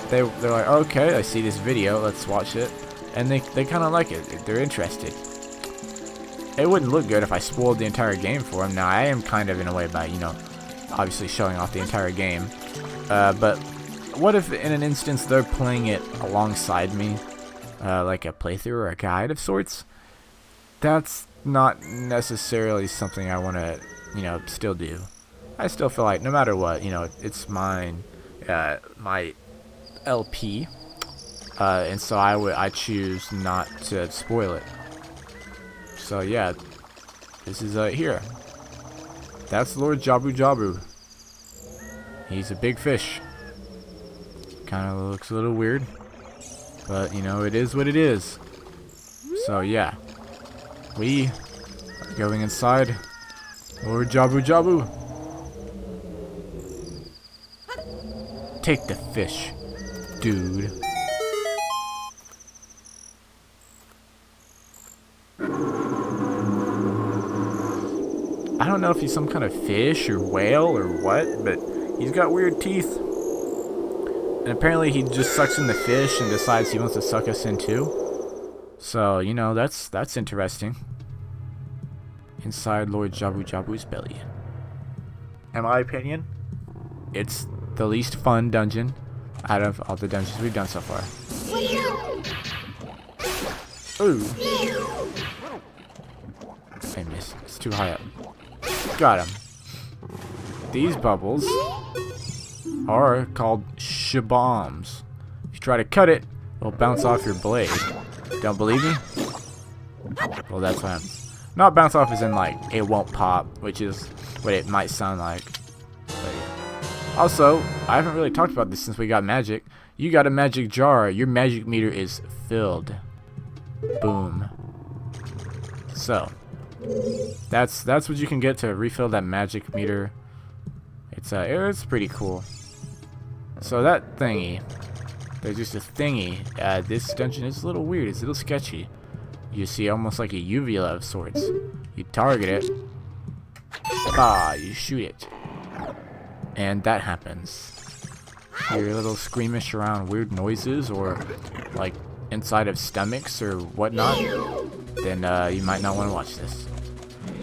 They're like, okay, I see this video, let's watch it. And they kind of like it. They're interested. It wouldn't look good if I spoiled the entire game for them. Now, I am kind of in a way by, you know, obviously showing off the entire game. But what if in an instance they're playing it alongside me? Like a playthrough or a guide of sorts? That's not necessarily something I want to, still do. I still feel like no matter what, it's mine, my LP, and so I choose not to spoil it. So yeah, this is here. That's Lord Jabu Jabu. He's a big fish. Kind of looks a little weird, but it is what it is. So yeah, we are going inside Lord Jabu Jabu. Take the fish, dude. I don't know if he's some kind of fish or whale or what, but he's got weird teeth. And apparently he just sucks in the fish and decides he wants to suck us in too. So, that's interesting. Inside Lord Jabu Jabu's belly. In my opinion, it's the least fun dungeon out of all the dungeons we've done so far. Ooh. I missed. It's too high up. Got him. These bubbles are called shabombs. If you try to cut it, it'll bounce off your blade. Don't believe me? Well, that's what happens. Not bounce off as in, like, it won't pop, which is what it might sound like. But yeah. Also, I haven't really talked about this since we got magic. You got a magic jar. Your magic meter is filled. Boom. So, that's what you can get to refill that magic meter. It's pretty cool. So that thingy, there's just a thingy. This dungeon is a little weird. It's a little sketchy. You see almost like a uvula of sorts. You target it. You shoot it. And that happens. Hear a little squeamish around weird noises or like inside of stomachs or whatnot, then you might not want to watch this.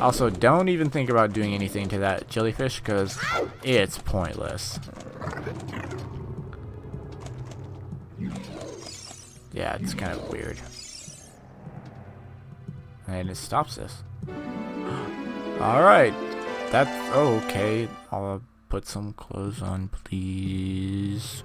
Also, don't even think about doing anything to that jellyfish because it's pointless. Yeah, it's kind of weird. And it stops this. Alright. That's okay. I'll put some clothes on, please.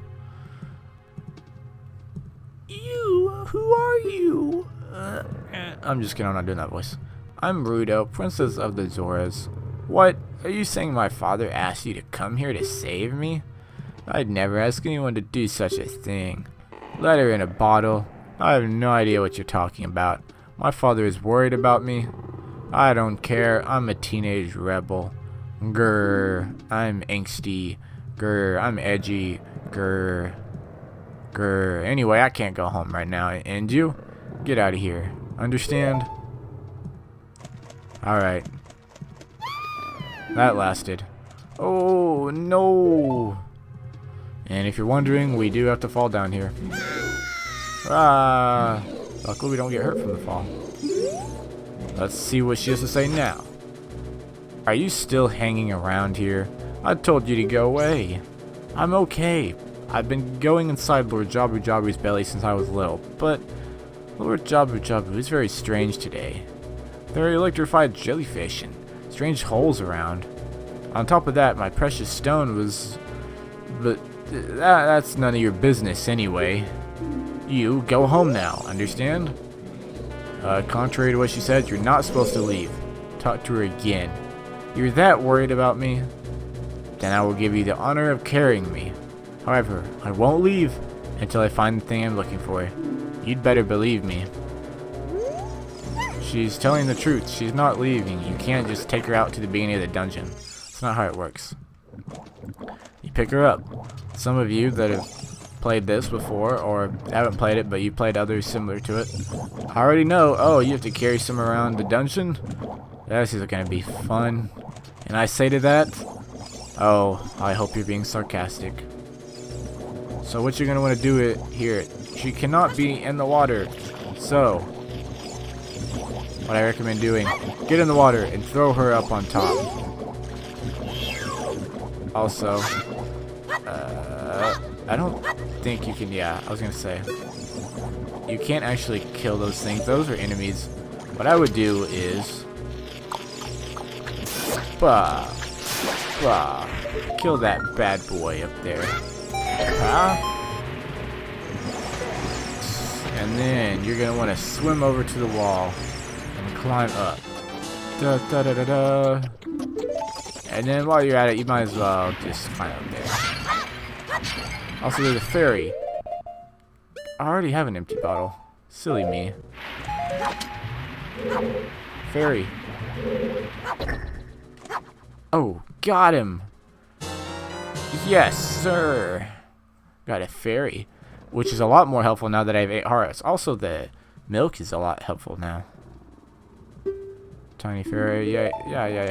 Who are you? I'm just kidding, I'm not doing that voice. I'm Rudo, Princess of the Zoras. What? Are you saying my father asked you to come here to save me? I'd never ask anyone to do such a thing. Letter in a bottle? I have no idea what you're talking about. My father is worried about me. I don't care. I'm a teenage rebel. Grr. I'm angsty. Grr. I'm edgy. Grr. Grr. Anyway, I can't go home right now. And you? Get out of here. Understand? Alright. That lasted. Oh, no. And if you're wondering, we do have to fall down here. Luckily we don't get hurt from the fall. Let's see what she has to say now. Are you still hanging around here? I told you to go away. I'm okay. I've been going inside Lord Jabu Jabu's belly since I was little, but Lord Jabu Jabu is very strange today. There are electrified jellyfish and strange holes around. On top of that, my precious stone was... But that's none of your business anyway. You go home now, understand? Contrary to what she said, you're not supposed to leave. Talk to her again. You're that worried about me? Then I will give you the honor of carrying me. However, I won't leave until I find the thing I'm looking for. You'd better believe me. She's telling the truth. She's not leaving. You can't just take her out to the beginning of the dungeon. It's not how it works. You pick her up. Some of you that have played this before or haven't played it but you played others similar to it I already know, oh, you have to carry some around the dungeon? This is gonna be fun. And I say to that, oh, I hope you're being sarcastic. So what you're gonna want to do it here, she cannot be in the water. So what I recommend doing, get in the water and throw her up on top. Also, I don't think you can, yeah, I was gonna say, you can't actually kill those things. Those are enemies. What I would do is Bah. Bah. Kill that bad boy up there. Huh? And then you're gonna want to swim over to the wall and climb up. Da da da da da. And then while you're at it, you might as well just climb up there. Also, there's a fairy. I already have an empty bottle. Silly me. Fairy. Oh, got him. Yes, sir. Got a fairy, which is a lot more helpful now that I have 8 hearts. Also, the milk is a lot helpful now. Tiny fairy. Yeah.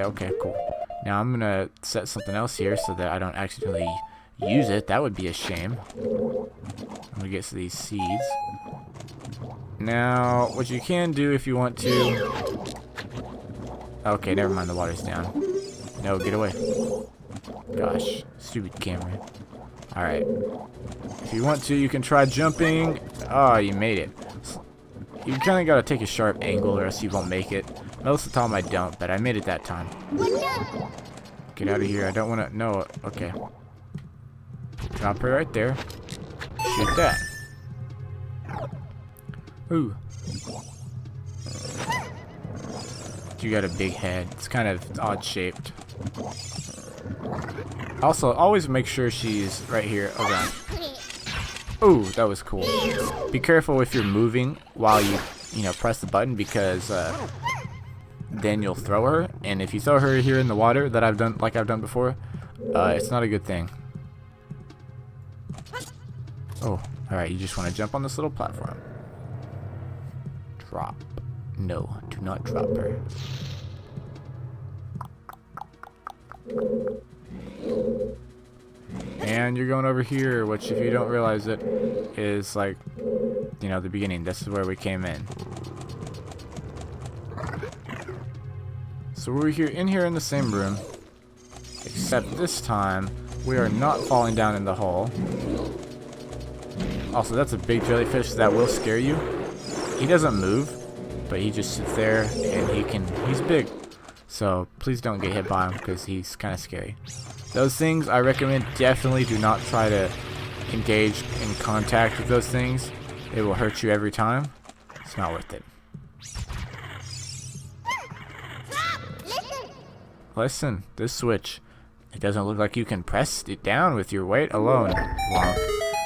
Okay, cool. Now I'm gonna set something else here so that I don't accidentally use it. That would be a shame. I'm gonna get to these seeds. Now, what you can do if you want to... Okay, never mind, the water's down. No, get away. Gosh, stupid camera. Alright. If you want to, you can try jumping. Oh, you made it. You kind of gotta take a sharp angle or else you won't make it. Most of the time I don't, but I made it that time. Get out of here, I don't want to... No, okay. Drop her right there. Shoot that. Ooh. You got a big head. It's kind of odd shaped. Also, always make sure she's right here. Oh god. Ooh, that was cool. Be careful if you're moving while you know, press the button, because then you'll throw her. And if you throw her here in the water, that I've done, like I've done before, it's not a good thing. Oh, alright, you just want to jump on this little platform. Drop. No, do not drop her. And you're going over here, which if you don't realize it, is like, you know, the beginning. This is where we came in. So we're in the same room, except this time we are not falling down in the hole. Also, that's a big jellyfish that will scare you. He doesn't move, but he just sits there, and he's big. So please don't get hit by him, because he's kind of scary. Those things, I recommend definitely do not try to engage in contact with those things. It will hurt you every time. It's not worth it. Listen, this switch. It doesn't look like you can press it down with your weight alone. Wonk.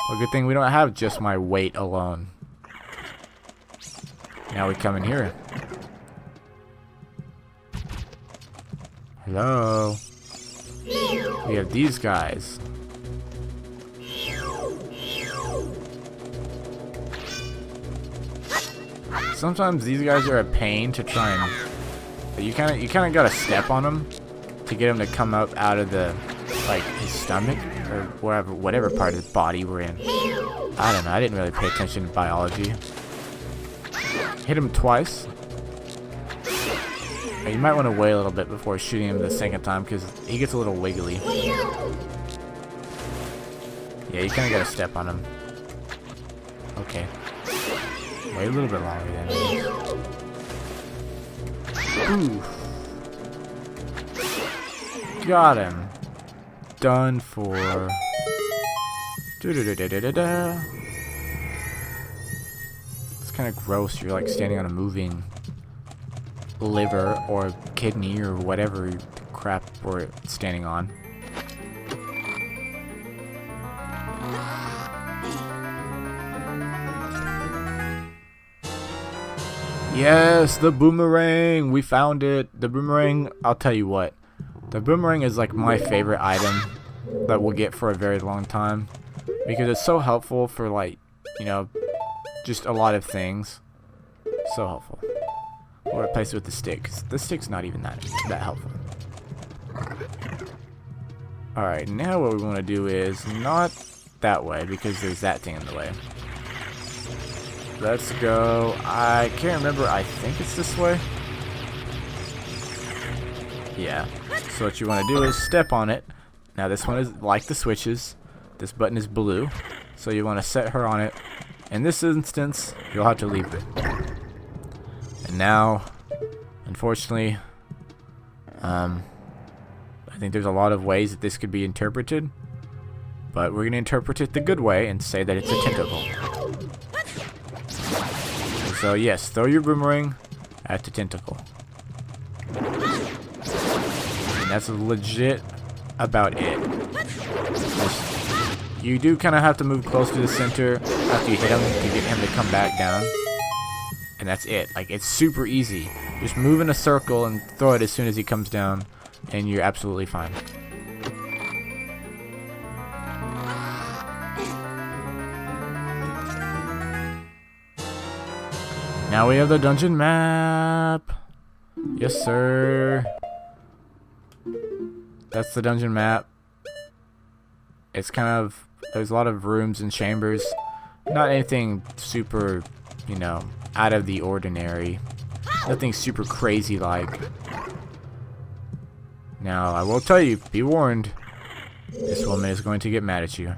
Well, good thing we don't have just my weight alone. Now we come in here. Hello. We have these guys. Sometimes these guys are a pain to try and... You kind of gotta step on them to get him to come up out of the, like, his stomach or whatever part of his body we're in. I don't know. I didn't really pay attention to biology. Hit him twice. You might want to wait a little bit before shooting him the second time because he gets a little wiggly. Yeah, you kind of gotta step on him. Okay. Wait a little bit longer then. Ooh. Got him. Done for. Da-da-da-da-da-da. It's kind of gross. You're like standing on a moving liver or kidney or whatever crap we're standing on. Yes, the boomerang! We found it. The boomerang, I'll tell you what. The boomerang is like my favorite item that we'll get for a very long time. Because it's so helpful for, like, you know, just a lot of things. So helpful. We'll replace it with the stick, 'cause the stick's not even that helpful. Alright, now what we want to do is not that way, because there's that thing in the way. Let's go. I can't remember. I think it's this way. Yeah. So what you want to do is step on it. Now this one is like the switches. This button is blue. So you want to set her on it. In this instance, you'll have to leave it. And now, unfortunately, think there's a lot of ways that this could be interpreted, but we're going to interpret it the good way and say that it's a tentacle. So yes, throw your boomerang at the tentacle. And that's legit about it. You do kind of have to move close to the center after you hit him to get him to come back down. And that's it. Like, it's super easy. Just move in a circle and throw it as soon as he comes down, and you're absolutely fine. Now we have the dungeon map. Yes, sir. That's the dungeon map. It's kind of, there's a lot of rooms and chambers. Not anything super, you know, out of the ordinary. Nothing super crazy like. Now, I will tell you, be warned. This woman is going to get mad at you.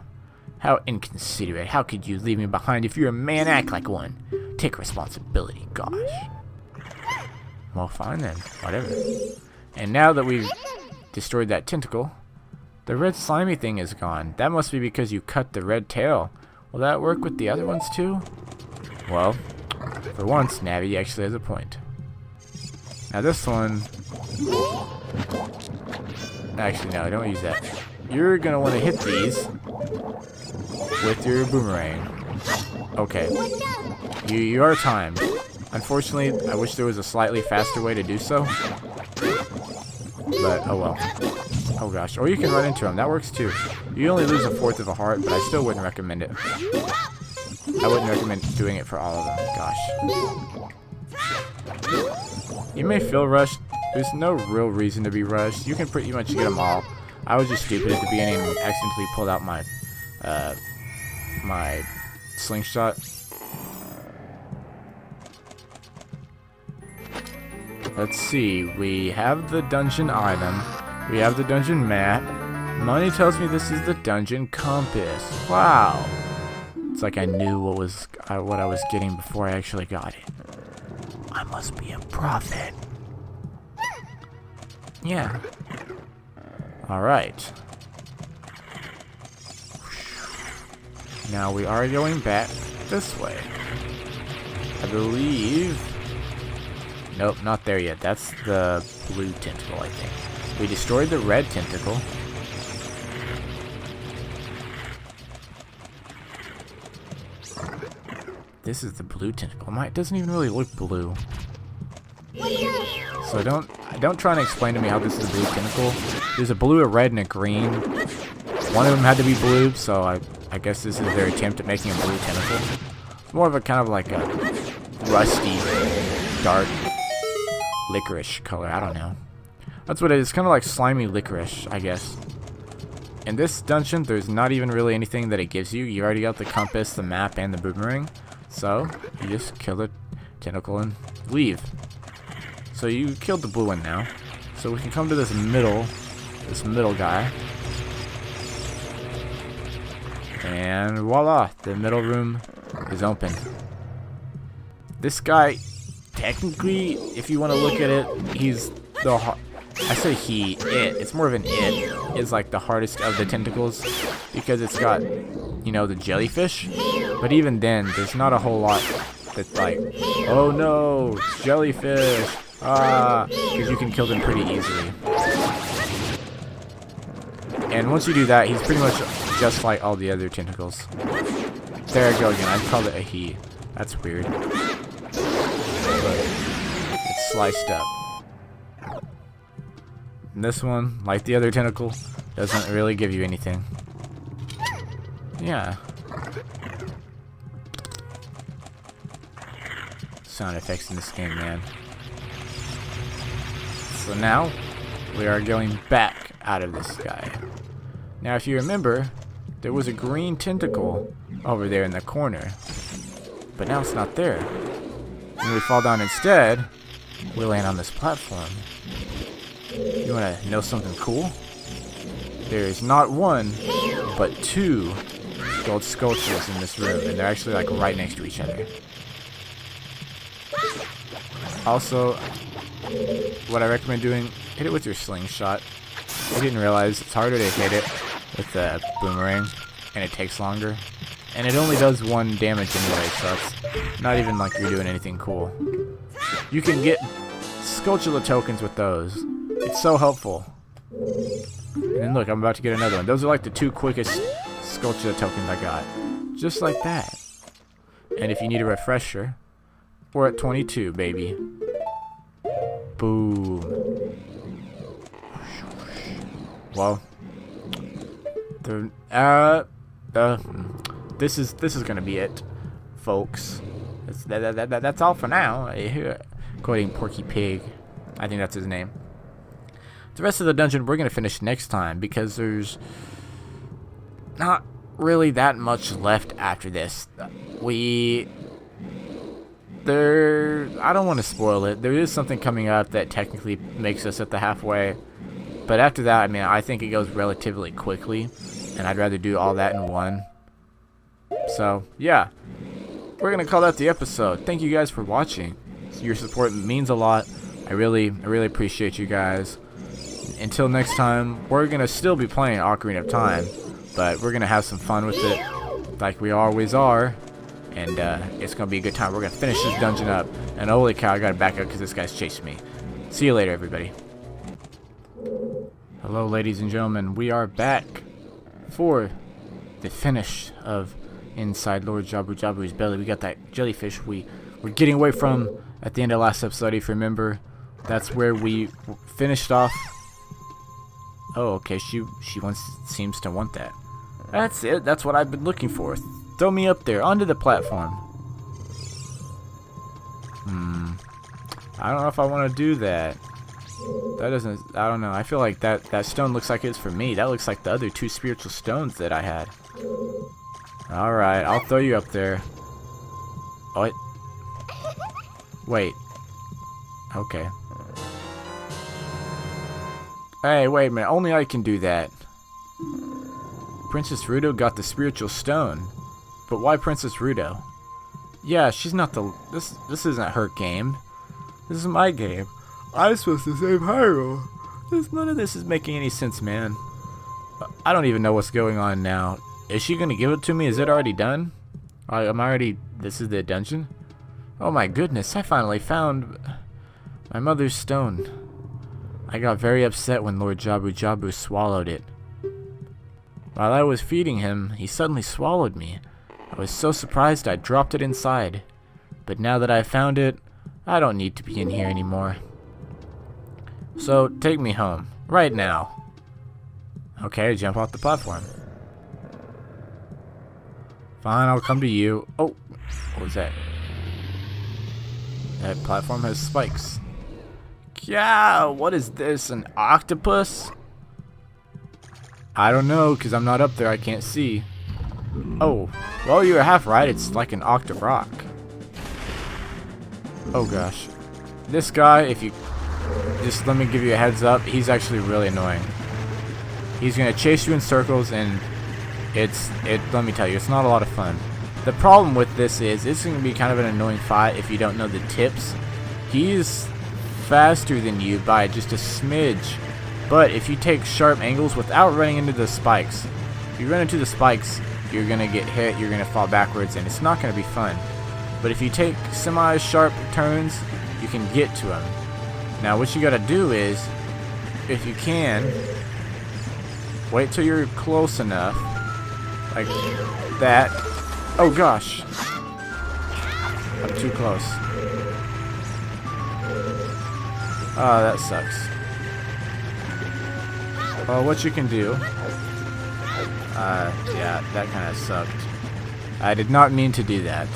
How inconsiderate. How could you leave me behind? If you're a man, act like one. Take responsibility, gosh. Well, fine then. Whatever. And now that we've destroyed that tentacle, the red slimy thing is gone. That must be because you cut the red tail. Will that work with the other ones too? Well, for once, Navi actually has a point. Now this one... Actually, no, don't use that. You're going to want to hit these with your boomerang. Okay. You are timed. Unfortunately, I wish there was a slightly faster way to do so. But, oh well. Oh gosh. Or you can run into him. That works too. You only lose 1/4 of a heart, but I still wouldn't recommend it. I wouldn't recommend doing it for all of them. Gosh. You may feel rushed. There's no real reason to be rushed. You can pretty much get them all. I was just stupid at the beginning and accidentally pulled out my, my slingshot. Let's see. We have the dungeon item. We have the dungeon map. Money tells me this is the dungeon compass. Wow. It's like I knew what I was getting before I actually got it. I must be a prophet. Yeah. Alright. Now we are going back this way. I believe... Nope, not there yet. That's the blue tentacle, I think. We destroyed the red tentacle. This is the blue tentacle. It doesn't even really look blue. So don't try and explain to me how this is a blue tentacle. There's a blue, a red, and a green. One of them had to be blue, so I guess this is their attempt at making a blue tentacle. It's more of a kind of like a rusty, dark licorice color. I don't know. That's what it is. Kind of like slimy licorice, I guess. In this dungeon, there's not even really anything that it gives you. You already got the compass, the map, and the boomerang. So, you just kill the tentacle and leave. So you killed the blue one now. So we can come to this middle guy. And voila, the middle room is open. This guy, technically, if you want to look at it, he's the I say it's more of an it, is like the hardest of the tentacles because it's got, you know, the jellyfish. But even then, there's not a whole lot that's like, oh no, jellyfish, because you can kill them pretty easily. And once you do that, he's pretty much just like all the other tentacles. There I go again, I called it a he. That's weird. But it's sliced up. And this one, like the other tentacle, doesn't really give you anything. Yeah. Sound effects in this game, man. So now, we are going back out of this guy. Now, if you remember, there was a green tentacle over there in the corner. But now it's not there. When we fall down instead, we land on this platform. You want to know something cool? There's not one, but 2 gold sculptures in this room, and they're actually like right next to each other. Also, what I recommend doing, hit it with your slingshot. I didn't realize it's harder to hit it with the boomerang, and it takes longer. And it only does 1 damage anyway, so it's not even like you're doing anything cool. You can get Skulltula tokens with those. It's so helpful. And look, I'm about to get another one. Those are like the 2 quickest Skulltula tokens I got. Just like that. And if you need a refresher, we're at 22, baby. Boom. Well, this is gonna be it, folks. That's all for now. Quoting Porky Pig, I think that's his name. The rest of the dungeon we're gonna finish next time because there's not really that much left after this. I don't want to spoil it. There is something coming up that technically makes us at the halfway. But after that, I mean, I think it goes relatively quickly. And I'd rather do all that in one. So, yeah. We're going to call that the episode. Thank you guys for watching. Your support means a lot. I really appreciate you guys. Until next time, we're going to still be playing Ocarina of Time. But we're going to have some fun with it. Like we always are. And it's going to be a good time. We're going to finish this dungeon up. And holy cow, I got to back up because this guy's chasing me. See you later, everybody. Hello, ladies and gentlemen. We are back for the finish of inside Lord Jabu Jabu's belly. We got that jellyfish we're getting away from at the end of last episode. If you remember, that's where we finished off. Oh, okay. She seems to want that. That's it. That's what I've been looking for. Throw me up there, onto the platform. I don't know if I want to do that. That doesn't, I don't know. I feel like that stone looks like it's for me. That looks like the other 2 spiritual stones that I had. Alright, I'll throw you up there. What? Wait. Okay. Hey, wait a minute. Only I can do that. Princess Rudo got the spiritual stone. But why Princess Rudo? Yeah, she's not the... This isn't her game. This is my game. I'm supposed to save Hyrule. None of this is making any sense, man. I don't even know what's going on now. Is she gonna give it to me? Is it already done? This is the dungeon? Oh my goodness, I finally found my mother's stone. I got very upset when Lord Jabu Jabu swallowed it. While I was feeding him, he suddenly swallowed me. I was so surprised I dropped it inside. But now that I found it, I don't need to be in here anymore. So, take me home. Right now. Okay, jump off the platform. Fine, I'll come to you. Oh, what was that? That platform has spikes. Yeah, what is this? An octopus? I don't know, because I'm not up there. I can't see. Oh, well, you were half right. It's like an octorock. Oh, gosh. This guy, if you... Just let me give you a heads up. He's actually really annoying. He's going to chase you in circles, and let me tell you, it's not a lot of fun. The problem with this is, it's going to be kind of an annoying fight if you don't know the tips. He's faster than you by just a smidge. But if you take sharp angles without running into the spikes, if you run into the spikes, you're going to get hit, you're going to fall backwards, and it's not going to be fun. But if you take semi-sharp turns, you can get to him. Now what you got to do is, if you can, wait till you're close enough, like that. Oh gosh, I'm too close. Oh, that sucks. Well, what you can do, yeah, that kind of sucked. I did not mean to do that.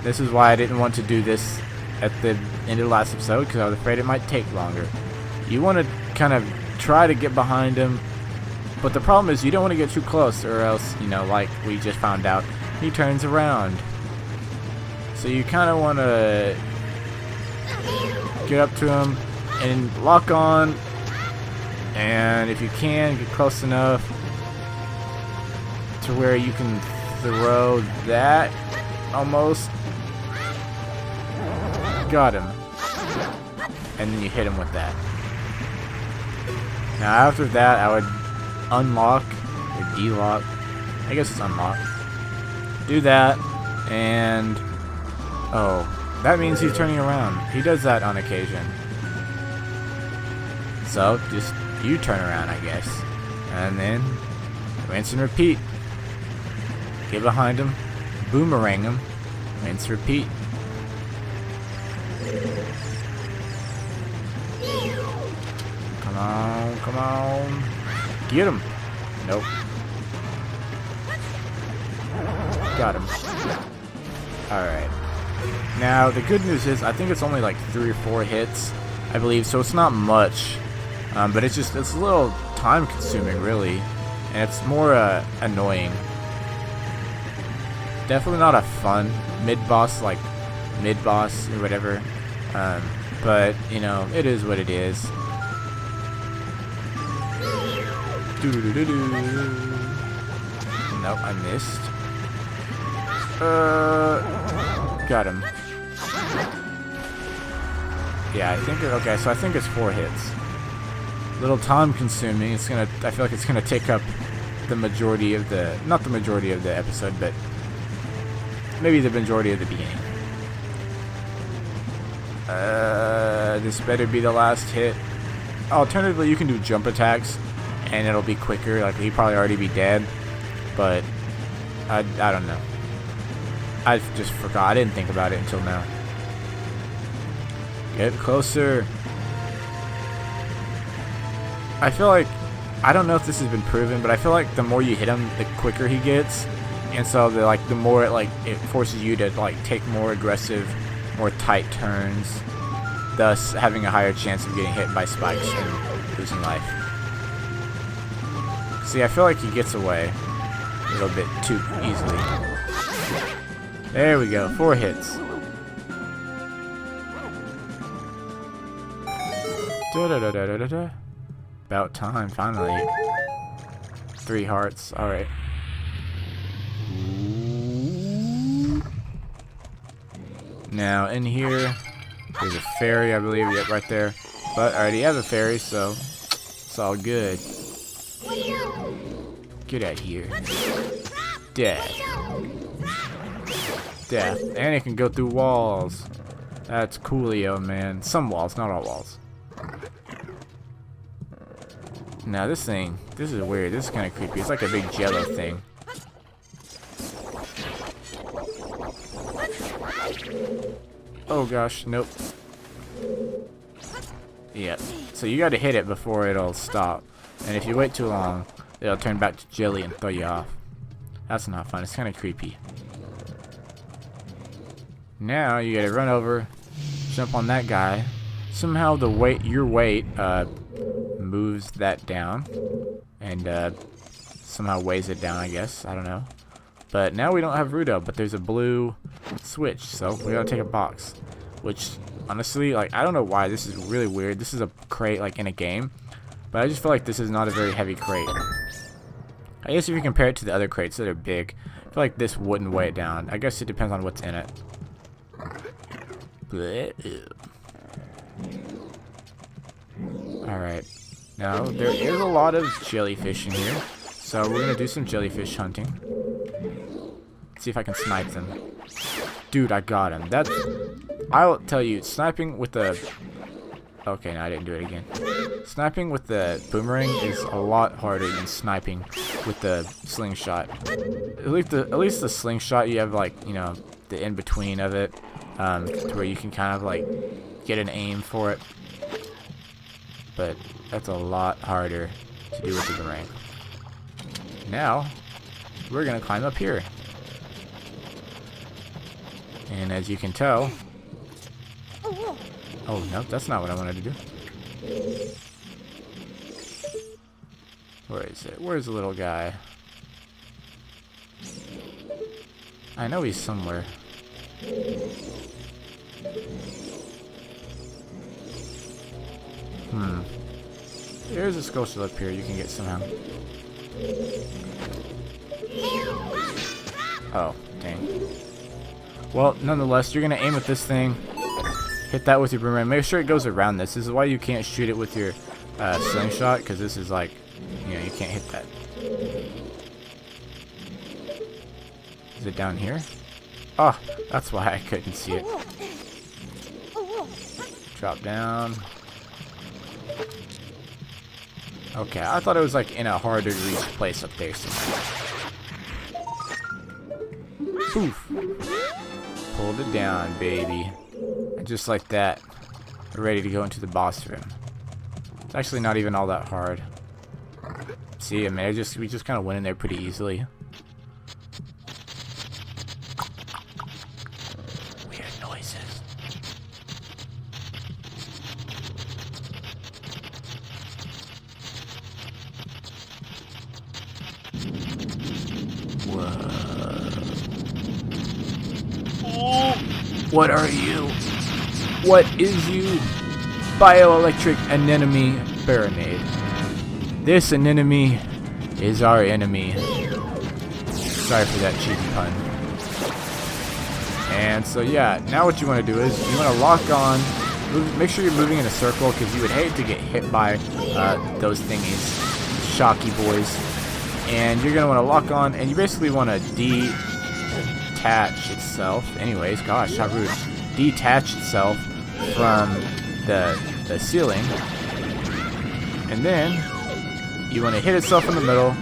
This is why I didn't want to do this at the end of the last episode, because I was afraid it might take longer. You want to kind of try to get behind him, but the problem is you don't want to get too close, or else, you know, like we just found out, he turns around. So you kind of want to get up to him and lock on, and if you can, get close enough to where you can throw that, almost. Got him. And then you hit him with that. Now after that, I would unlock or delock. I guess it's unlock. Do that, and oh, that means he's turning around. He does that on occasion. So just you turn around, I guess, and then rinse and repeat. Get behind him, boomerang him, rinse, repeat. Come on, come on. Get him. Nope. Got him. Alright. Now, the good news is, I think it's only like 3 or 4 hits, I believe, so it's not much. But it's a little time consuming, really. And it's more annoying. Definitely not a fun mid-boss, like mid-boss or whatever. But, you know, it is what it is. Nope, I missed. Got him. Yeah, I think, okay, so I think it's 4 hits. Little time consuming. I feel like it's gonna take up the majority of the, not the majority of the episode, but maybe the majority of the beginning. This better be the last hit. Alternatively, you can do jump attacks, and it'll be quicker. Like, he'd probably already be dead, but I don't know. I just forgot. I didn't think about it until now. Get closer. I feel like, I don't know if this has been proven, but I feel like the more you hit him, the quicker he gets, and so the more it forces you to take more aggressive, more tight turns, thus having a higher chance of getting hit by spikes and losing life. See, I feel like he gets away a little bit too easily. There we go, 4 hits. Da-da-da-da-da-da. About time, finally. 3 hearts, alright. Now, in here, there's a fairy, I believe, yep, right there. But I already have a fairy, so it's all good. Get out here. Death. Death. And it can go through walls. That's coolio, man. Some walls, not all walls. Now this is weird. This is kind of creepy. It's like a big jello thing. Oh gosh, nope. Yep. So you gotta hit it before it'll stop. And if you wait too long, it'll turn back to jelly and throw you off. That's not fun. It's kind of creepy. Now you gotta run over, jump on that guy. Somehow your weight moves that down, and somehow weighs it down, I guess. I don't know. But now we don't have Rudo, but there's a blue switch, so we gotta take a box. Which, honestly, I don't know why. This is really weird. This is a crate, in a game. But I just feel like this is not a very heavy crate. I guess if you compare it to the other crates that are big, I feel like this wouldn't weigh it down. I guess it depends on what's in it. Alright. Now, there is a lot of jellyfish in here. So we're going to do some jellyfish hunting. Let's see if I can snipe them. Dude, I got him. I'll tell you, sniping with the... Okay, no, I didn't do it again. Sniping with the boomerang is a lot harder than sniping with the slingshot. At least the slingshot, you have, the in-between of it. To where you can kind of, get an aim for it. But that's a lot harder to do with the boomerang. Now, we're going to climb up here. And as you can tell... Oh, nope, that's not what I wanted to do. Where is it? Where's the little guy? I know he's somewhere. There's a skull shell up here you can get somehow. Oh, dang. Well, nonetheless, you're going to aim at this thing. Hit that with your boomerang. Make sure it goes around this. This is why you can't shoot it with your slingshot, because this is like, you know, you can't hit that. Is it down here? Oh, that's why I couldn't see it. Drop down. Okay, I thought it was like in a harder to reach place up there somewhere. Poof. Pulled it down, baby. And just like that, we're ready to go into the boss room. It's actually not even all that hard. See, I mean, we just kind of went in there pretty easily. Weird noises. Whoa. What are you? What is you? Bioelectric anemone baronade. This anemone is our enemy. Sorry for that cheesy pun. And so yeah, now what you want to do is you want to lock on. Make sure you're moving in a circle because you would hate to get hit by those thingies, shocky boys. And you're gonna want to lock on, and you basically want to detach itself. Anyways, gosh, how rude. Detach itself from the ceiling, and then you want to hit itself in the middle,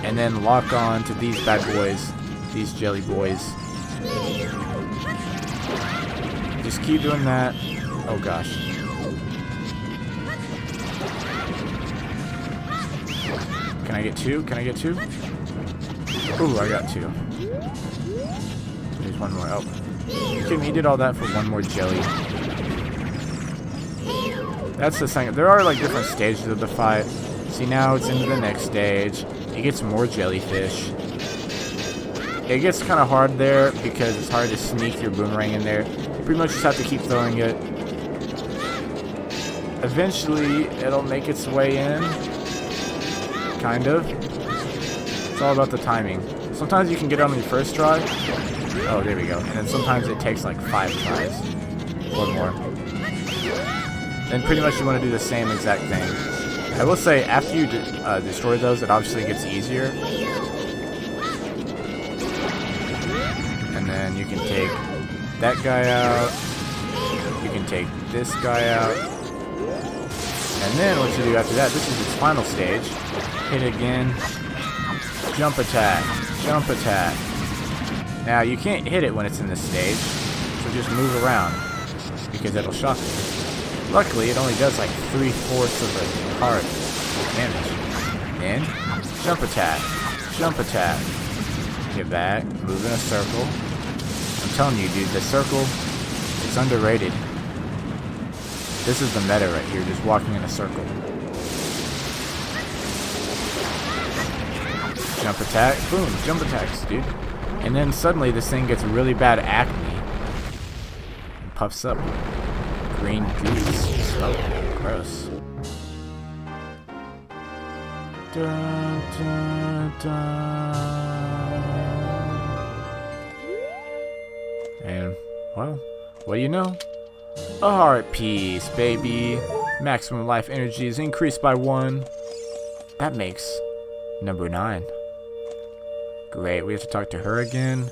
and then lock on to these bad boys, these jelly boys. Just keep doing that. Oh gosh. Can I get two? Can I get two? Ooh, I got two. There's one more. Oh. He did all that for one more jelly. That's the thing. There are like different stages of the fight. See, now it's into the next stage. You get some more jellyfish. It gets kind of hard there because it's hard to sneak your boomerang in there. You pretty much just have to keep throwing it. Eventually, it'll make its way in. Kind of. It's all about the timing. Sometimes you can get it on your first try. Oh, there we go. And then sometimes it takes like 5 tries. Or more. Then pretty much you want to do the same exact thing. I will say, after you destroy those, it obviously gets easier. And then you can take that guy out. You can take this guy out. And then what you do after that, this is its final stage. Hit it again. Jump attack. Jump attack. Now, you can't hit it when it's in this stage, so just move around, because it'll shock you. Luckily, it only does like 3/4 of a heart damage. And jump attack. Jump attack. Get back. Move in a circle. I'm telling you, dude, the circle, it's underrated. This is the meta right here, just walking in a circle. Jump attack. Boom. Jump attacks, dude. And then suddenly this thing gets really bad acne. And puffs up. Green juice. Smoke. Gross. Dun, dun, dun. And, well, what do you know? A heart piece, baby. Maximum life energy is increased by 1. That makes number 9. Great, we have to talk to her again.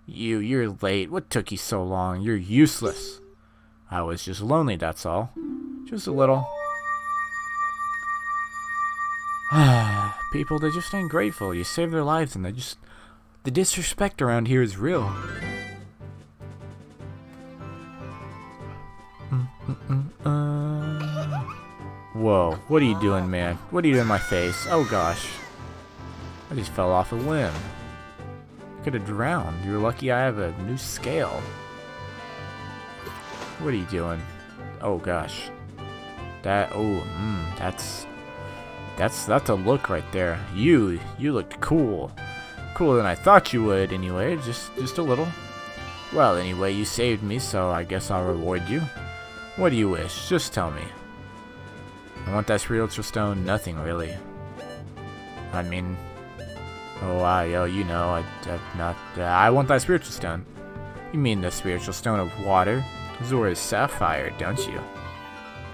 You're late. What took you so long? You're useless. I was just lonely, that's all. Just a little. People, they just ain't grateful. You save their lives and they just... The disrespect around here is real. Whoa, what are you doing, man? What are you doing in my face? Oh gosh. I just fell off a limb. Could have drowned. You're lucky I have a new scale. What are you doing? Oh gosh. That's a look right there. You looked cool. Cooler than I thought you would anyway, just a little. Well, anyway, you saved me, so I guess I'll reward you. What do you wish? Just tell me. I want that spiritual stone? Nothing really. I mean, I want that spiritual stone. You mean the spiritual stone of water? Zora's sapphire, don't you?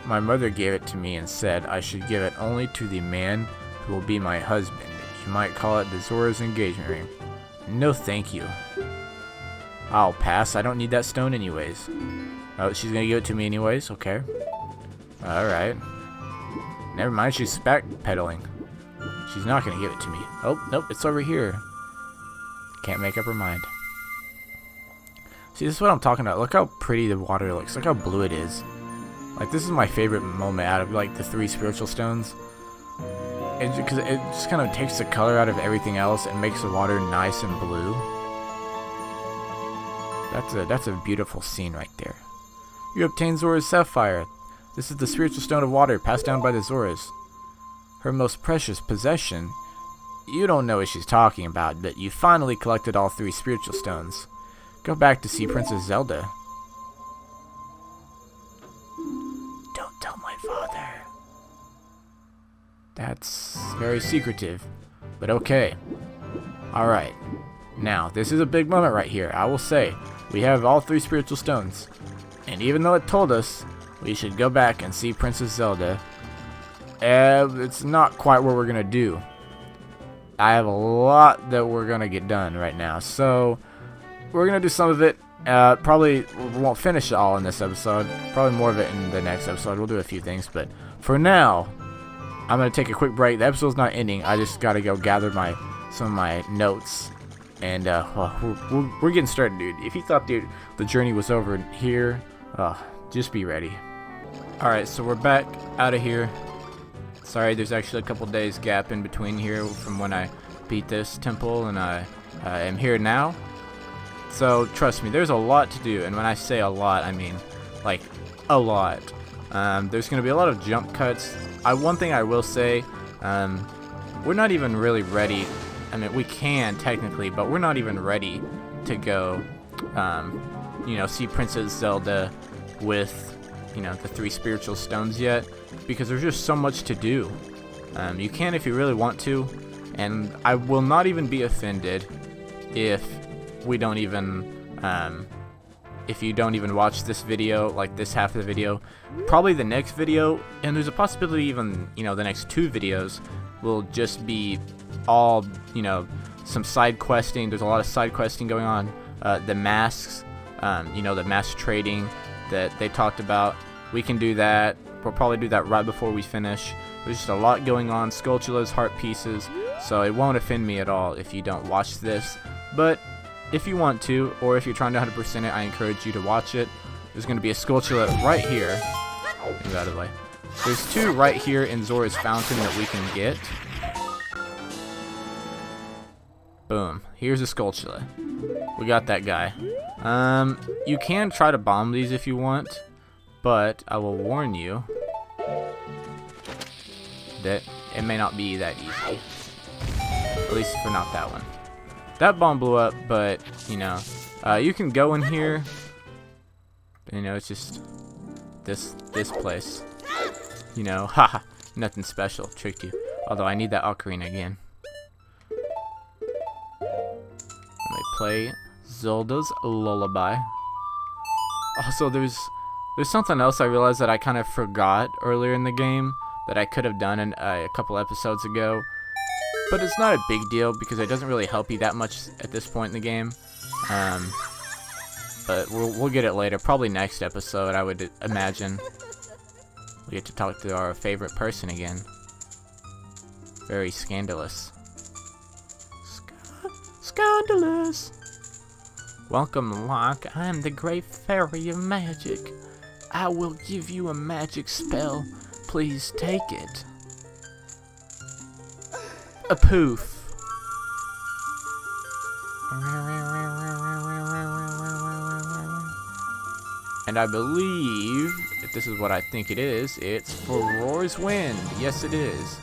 My mother gave it to me and said I should give it only to the man who will be my husband. You might call it the Zora's engagement ring. No thank you. I'll pass. I don't need that stone anyways. Oh, she's gonna give it to me anyways? Okay. Alright. Never mind, she's backpedaling. She's not gonna give it to me. Oh, nope, it's over here. Can't make up her mind. See, this is what I'm talking about. Look how pretty the water looks. Look how blue it is. Like, this is my favorite moment out of, like, the 3 spiritual stones. Because it just kind of takes the color out of everything else and makes the water nice and blue. That's a beautiful scene right there. You obtained Zora's Sapphire. This is the spiritual stone of water passed down by the Zoras. Her most precious possession. You don't know what she's talking about, but you finally collected all 3 spiritual stones. Go back to see Princess Zelda. Don't tell my father. That's very secretive, but okay. Alright. Now, this is a big moment right here. I will say, we have all 3 spiritual stones. And even though it told us we should go back and see Princess Zelda, it's not quite what we're going to do. I have a lot that we're going to get done right now. So, we're going to do some of it. Probably we won't finish it all in this episode. Probably more of it in the next episode. We'll do a few things. But for now, I'm going to take a quick break. The episode's not ending. I just got to go gather some of my notes. And well, we're getting started, dude. If you thought, dude, the journey was over here, just be ready. Alright, so we're back out of here. Sorry, there's actually a couple days gap in between here from when I beat this temple, and I am here now. So, trust me, there's a lot to do, and when I say a lot, I mean, like, a lot. There's going to be a lot of jump cuts. One thing I will say, we're not even really ready. I mean, we can, technically, but we're not even ready to go, see Princess Zelda with, the 3 spiritual stones yet, because there's just so much to do. You can if you really want to, and I will not even be offended if we don't even, if you don't even watch this video, like this half of the video. Probably the next video, and there's a possibility even, the next 2 videos will just be all, some side questing. There's a lot of side questing going on. The masks, the mask trading that they talked about. We can do that. We'll probably do that right before we finish. There's just a lot going on. Skulltulas, heart pieces. So it won't offend me at all if you don't watch this. But if you want to, or if you're trying to 100% it, I encourage you to watch it. There's going to be a Skulltula right here. Move out of the way. There's 2 right here in Zora's Fountain that we can get. Boom. Here's a Skulltula. We got that guy. You can try to bomb these if you want, but I will warn you that it may not be that easy. At least for not that one. That bomb blew up, but, you can go in here. It's just this place. Haha, nothing special. Tricked you. Although I need that ocarina again. Let me play Zelda's Lullaby. Also, there's something else I realized that I kind of forgot earlier in the game that I could have done a couple episodes ago. But it's not a big deal because it doesn't really help you that much at this point in the game. But we'll get it later. Probably next episode, I would imagine. We get to talk to our favorite person again. Very scandalous. Scandalous! Welcome, Locke. I am the great fairy of magic. I will give you a magic spell. Please take it. A poof. And I believe, if this is what I think it is, it's for Roar's Wind. Yes, it is.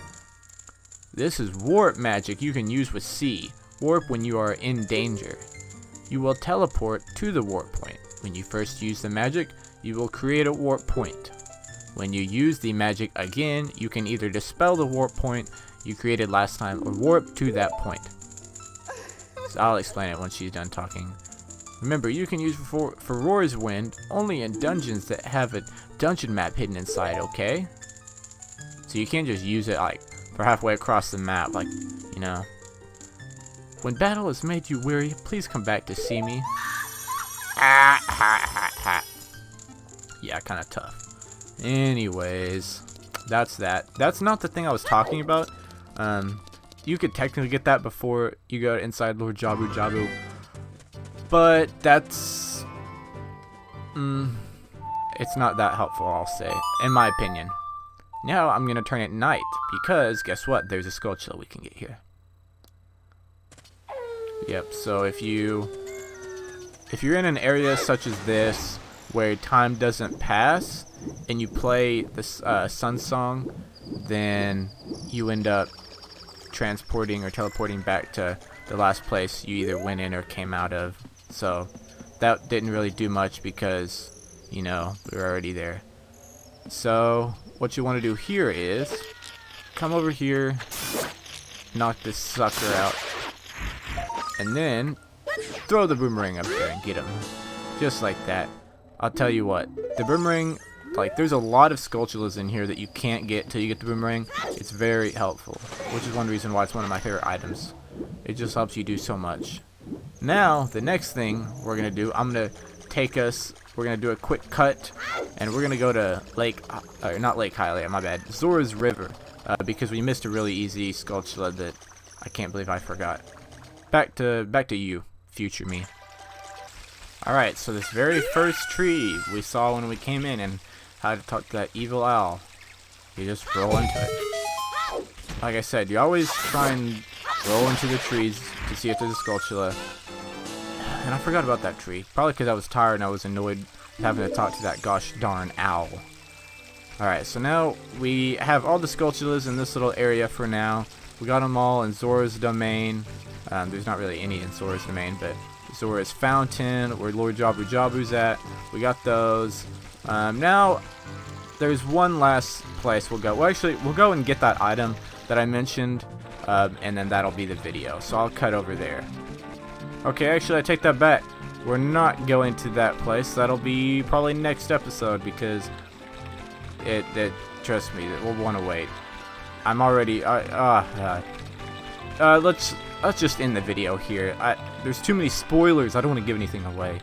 This is warp magic you can use with C. Warp when you are in danger. You will teleport to the warp point. When you first use the magic, you will create a warp point. When you use the magic again, you can either dispel the warp point you created last time or warp to that point. So I'll explain it when she's done talking. Remember, you can use for Roar's Wind only in dungeons that have a dungeon map hidden inside, okay? So you can't just use it like for halfway across the map, like, you know. When battle has made you weary, please come back to see me. Ah, ha, ha, ha. Yeah, kind of tough. Anyways, that's that. That's not the thing I was talking about. You could technically get that before you go inside Lord Jabu Jabu. But that's... it's not that helpful, I'll say, in my opinion. Now I'm going to turn it night, because guess what? There's a Skulltula we can get here. Yep, so if you're in an area such as this, where time doesn't pass, and you play this Sun Song, then you end up transporting or teleporting back to the last place you either went in or came out of. So that didn't really do much because, you know, we were already there. So what you want to do here is come over here, knock this sucker out, and then throw the boomerang up there and get him. Just like that. I'll tell you what, the boomerang, like, there's a lot of Skulltulas in here that you can't get till you get the boomerang. It's very helpful, which is one reason why it's one of my favorite items. It just helps you do so much. Now, the next thing we're going to do, we're going to do a quick cut, and we're going to go to not Lake Hylia, my bad, Zora's River, because we missed a really easy Skulltula that I can't believe I forgot. Back to you, future me. Alright, so this very first tree we saw when we came in and how to talk to that evil owl. You just roll into it. Like I said, you always try and roll into the trees to see if there's a Skulltula. And I forgot about that tree. Probably because I was tired and I was annoyed having to talk to that gosh darn owl. Alright, so now we have all the Skulltulas in this little area for now. We got them all in Zora's domain. There's not really any in Zora's domain, but Zora's Fountain, where Lord Jabu Jabu's at. We got those. Now, there's one last place we'll go. Well, actually, we'll go and get that item that I mentioned, and then that'll be the video. So I'll cut over there. Okay, actually, I take that back. We're not going to that place. That'll be probably next episode because trust me, we'll want to wait. I'm already. Let's just end the video here. There's too many spoilers. I don't want to give anything away.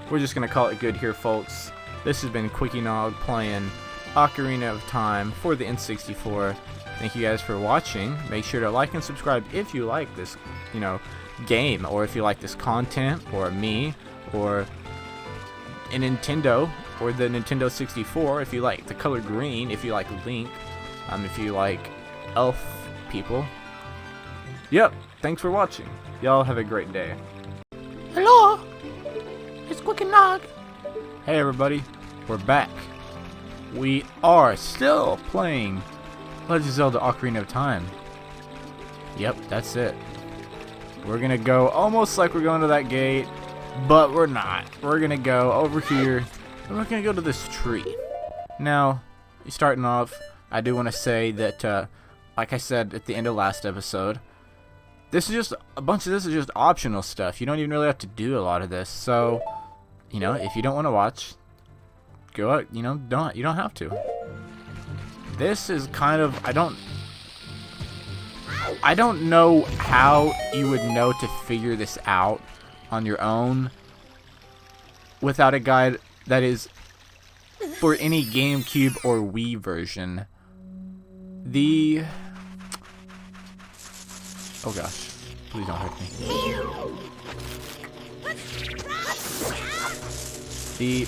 We're just gonna call it good here, folks. This has been Quickie playing Ocarina of Time for the N64. Thank you guys for watching. Make sure to like and subscribe if you like this, game, or if you like this content, or me, or a Nintendo, or the Nintendo 64. If you like the color green, if you like Link, if you like elf people. Yep. Thanks for watching. Y'all have a great day. Hello? It's Quickie Nog. Hey everybody, we're back. We are still playing Legend of Zelda Ocarina of Time. Yep, that's it. We're gonna go almost like we're going to that gate, but we're not. We're gonna go over here, and we're gonna go to this tree. Now, starting off, I do want to say that, like I said at the end of last episode, this is just a bunch of this is just optional stuff. You don't even really have to do a lot of this. So, if you don't want to watch, go out. You don't have to. This is kind of I don't know how you would know to figure this out on your own without a guide that is for any GameCube or Wii version. Oh gosh, please don't hurt me.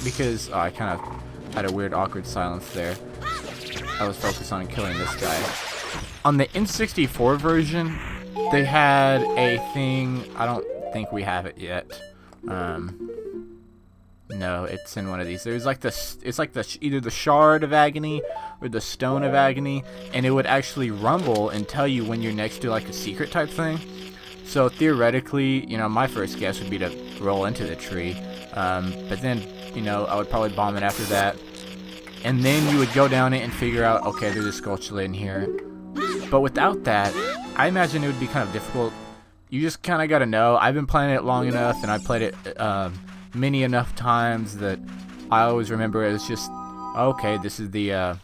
Because I kind of had a weird awkward silence there. I was focused on killing this guy. On the N64 version, they had a thing, I don't think we have it yet. No, it's in one of these. There's like either the Shard of Agony or the Stone of Agony, and it would actually rumble and tell you when you're next to like a secret type thing. So theoretically, my first guess would be to roll into the tree, but then, I would probably bomb it after that, and then you would go down it and figure out, okay, there's a Skulltula in here. But without that, I imagine it would be kind of difficult. You just kind of got to know. I've been playing it long enough, and I played it many enough times that I always remember it as just, okay, this is the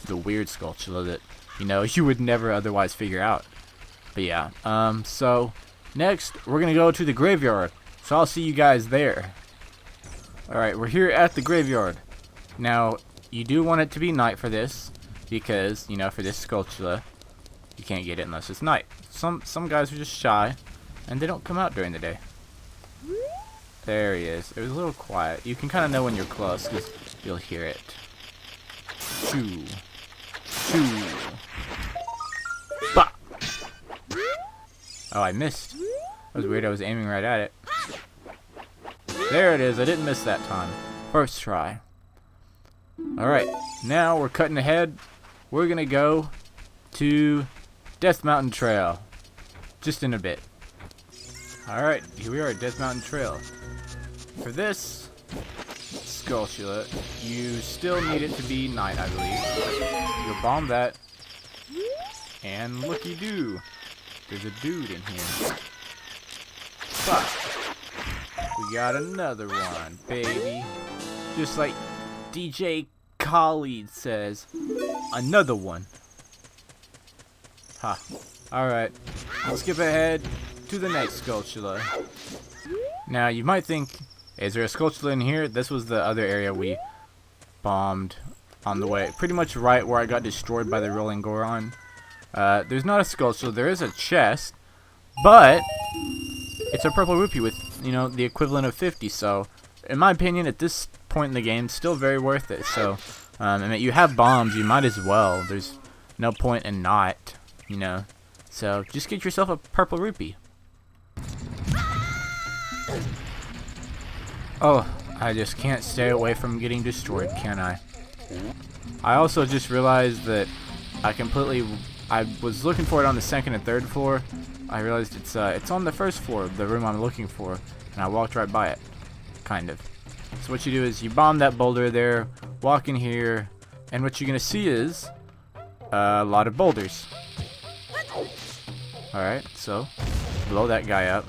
weird Skulltula that, you know, you would never otherwise figure out. But yeah, so next we're gonna go to the graveyard. So I'll see you guys there. Alright, we're here at the graveyard. Now, you do want it to be night for this, because, you know, for this Skulltula, you can't get it unless it's night. Some guys are just shy, and they don't come out during the day. There he is. It was a little quiet. You can kind of know when you're close, because you'll hear it. Shoo. Shoo. Bah! Oh, I missed. That was weird. I was aiming right at it. There it is. I didn't miss that time. First try. Alright. Now we're cutting ahead. We're going to go to Death Mountain Trail. Just in a bit. Alright. Here we are at Death Mountain Trail. For this Skulltula, you still need it to be night, I believe. You'll bomb that. And looky-doo. There's a dude in here. But we got another one, baby. Just like DJ Khalid says, another one. Ha. Alright. Let's skip ahead to the next Skulltula. Now, you might think, is there a Skulltula in here? This was the other area we bombed on the way. Pretty much right where I got destroyed by the Rolling Goron. There's not a Skulltula. There is a chest, but it's a purple rupee with, you know, the equivalent of 50. So, in my opinion, at this point in the game, still very worth it. So, I mean, you have bombs, you might as well. There's no point in not, you know. So, just get yourself a purple rupee. Oh, I just can't stay away from getting destroyed, can I? I also just realized that I was looking for it on the second and third floor. I realized it's on the first floor of the room I'm looking for, and I walked right by it, kind of. So what you do is you bomb that boulder there, walk in here, and what you're gonna see is a lot of boulders. Alright, so blow that guy up.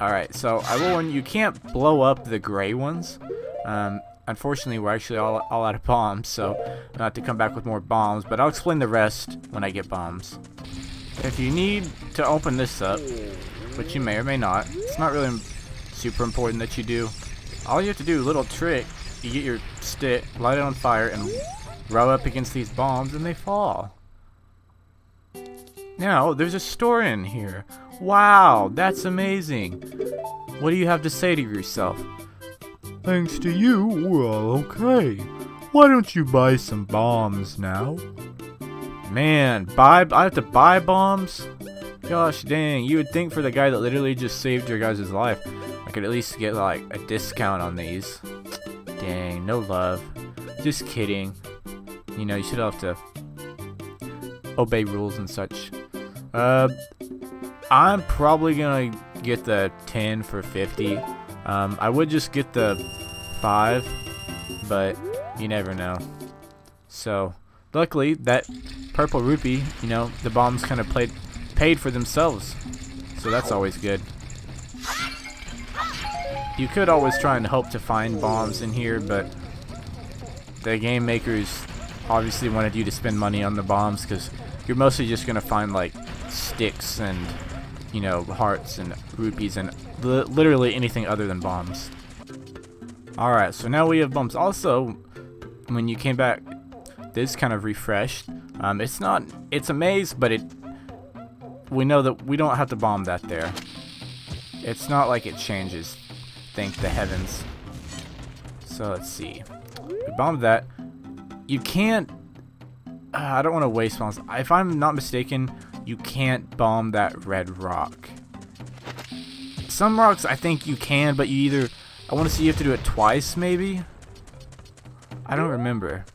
Alright, so I will warn you, you can't blow up the gray ones. Unfortunately, we're actually all out of bombs, so I'll have to come back with more bombs, but I'll explain the rest when I get bombs. If you need to open this up, which you may or may not, it's not really super important that you do. All you have to do, little trick, you get your stick, light it on fire, and rub up against these bombs, and they fall. Now, there's a store in here. Wow, that's amazing. What do you have to say to yourself? Thanks to you, we're all okay. Why don't you buy some bombs now? Man, I have to buy bombs? Gosh dang, you would think for the guy that literally just saved your guys' life, I could at least get like a discount on these. Dang, no love. Just kidding. You know, you should have to obey rules and such. I'm probably gonna get the 10 for 50. I would just get the 5, but you never know. So, luckily, that purple rupee, you know, the bombs kind of paid for themselves. So that's always good. You could always try and hope to find bombs in here, but the game makers obviously wanted you to spend money on the bombs because you're mostly just going to find like sticks and, you know, hearts and rupees and literally anything other than bombs. Alright, so now we have bombs. Also, when you came back, this kind of refreshed. It's a maze, but we know that we don't have to bomb that there. It's not like it changes, thank the heavens. So let's see. We bombed that. You can't, I don't want to waste bombs. If I'm not mistaken, you can't bomb that red rock. Some rocks I think you can, but I want to see you have to do it twice maybe. I don't remember.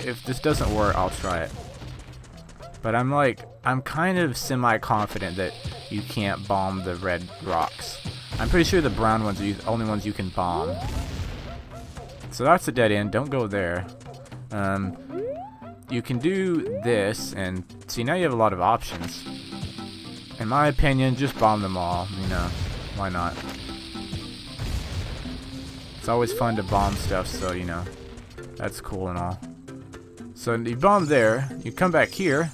If this doesn't work, I'll try it. But I'm kind of semi-confident that you can't bomb the red rocks. I'm pretty sure the brown ones are the only ones you can bomb. So that's a dead end. Don't go there. You can do this, and see, now you have a lot of options. In my opinion, just bomb them all, you know. Why not? It's always fun to bomb stuff, so, you know, that's cool and all. So you bomb there, you come back here,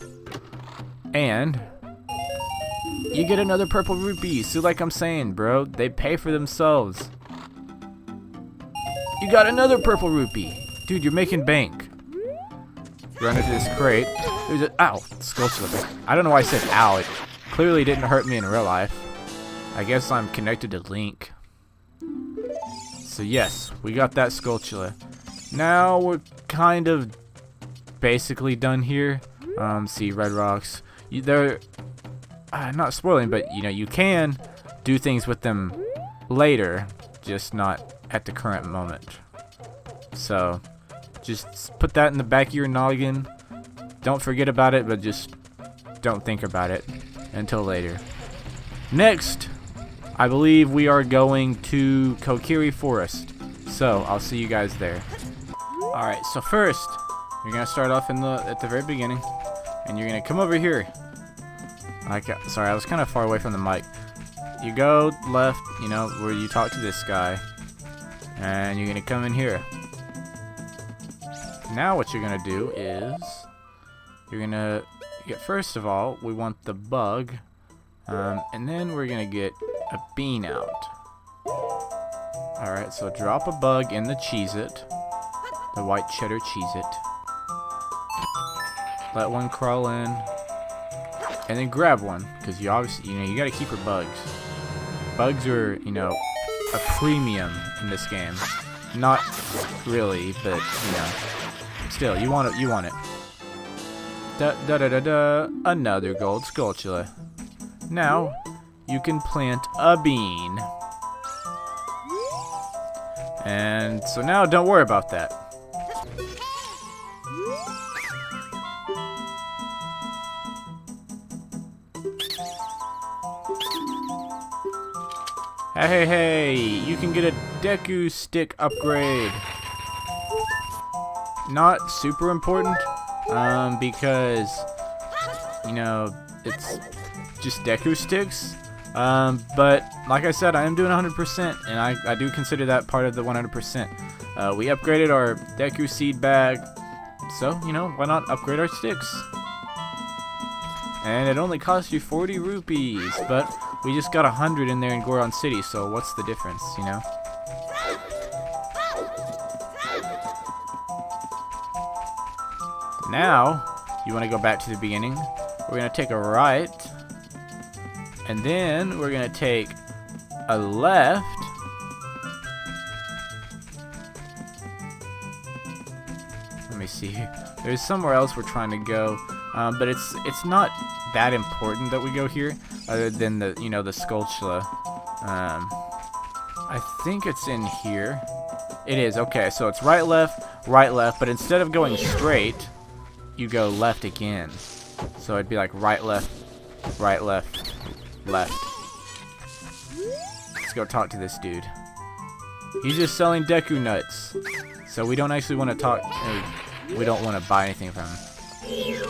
and you get another purple rupee. So like I'm saying, bro, they pay for themselves. You got another purple rupee. Dude, you're making bank. Run into this crate. There's a ow, skull slipper. I don't know why I said ow. It clearly didn't hurt me in real life. I guess I'm connected to Link. So yes, we got that Skulltula. Now we're kind of basically done here. See, red rocks. They're not spoiling, but you know, you can do things with them later, just not at the current moment. So just put that in the back of your noggin. Don't forget about it, but just don't think about it until later. Next, I believe we are going to Kokiri Forest. So I'll see you guys there. Alright, so first, you're gonna start off at the very beginning, and you're gonna come over here. Sorry, I was kind of far away from the mic. You go left, you know, where you talk to this guy, and you're gonna come in here. Now what you're gonna do is you're gonna get, first of all, we want the bug, and then we're gonna get a bean out. Alright, so drop a bug in the Cheez-It, the white cheddar Cheez-It. Let one crawl in, and then grab one, because you obviously, you know, you gotta keep your bugs. Bugs are, you know, a premium in this game. Not really, but you know, still, you want it. You want it. Another gold Skulltula. Now you can plant a bean. And so now don't worry about that. Hey, you can get a Deku stick upgrade. Not super important, because, you know, it's just Deku sticks. But like I said, I am doing 100%, and I do consider that part of the 100%. We upgraded our Deku seed bag, so, you know, why not upgrade our sticks? And it only costs you 40 rupees, but we just got 100 in there in Goron City, so what's the difference, you know? Now, you want to go back to the beginning. We're going to take a right, and then we're going to take a left. Let me see. There's somewhere else we're trying to go, but it's not that important that we go here, other than the, you know, the Skulltula. I think it's in here. It is. Okay, so it's right, left, but instead of going straight, you go left again. So it'd be like right, left, left. Let's go talk to this dude. He's just selling Deku nuts. So we don't actually want to talk, we don't want to buy anything from him.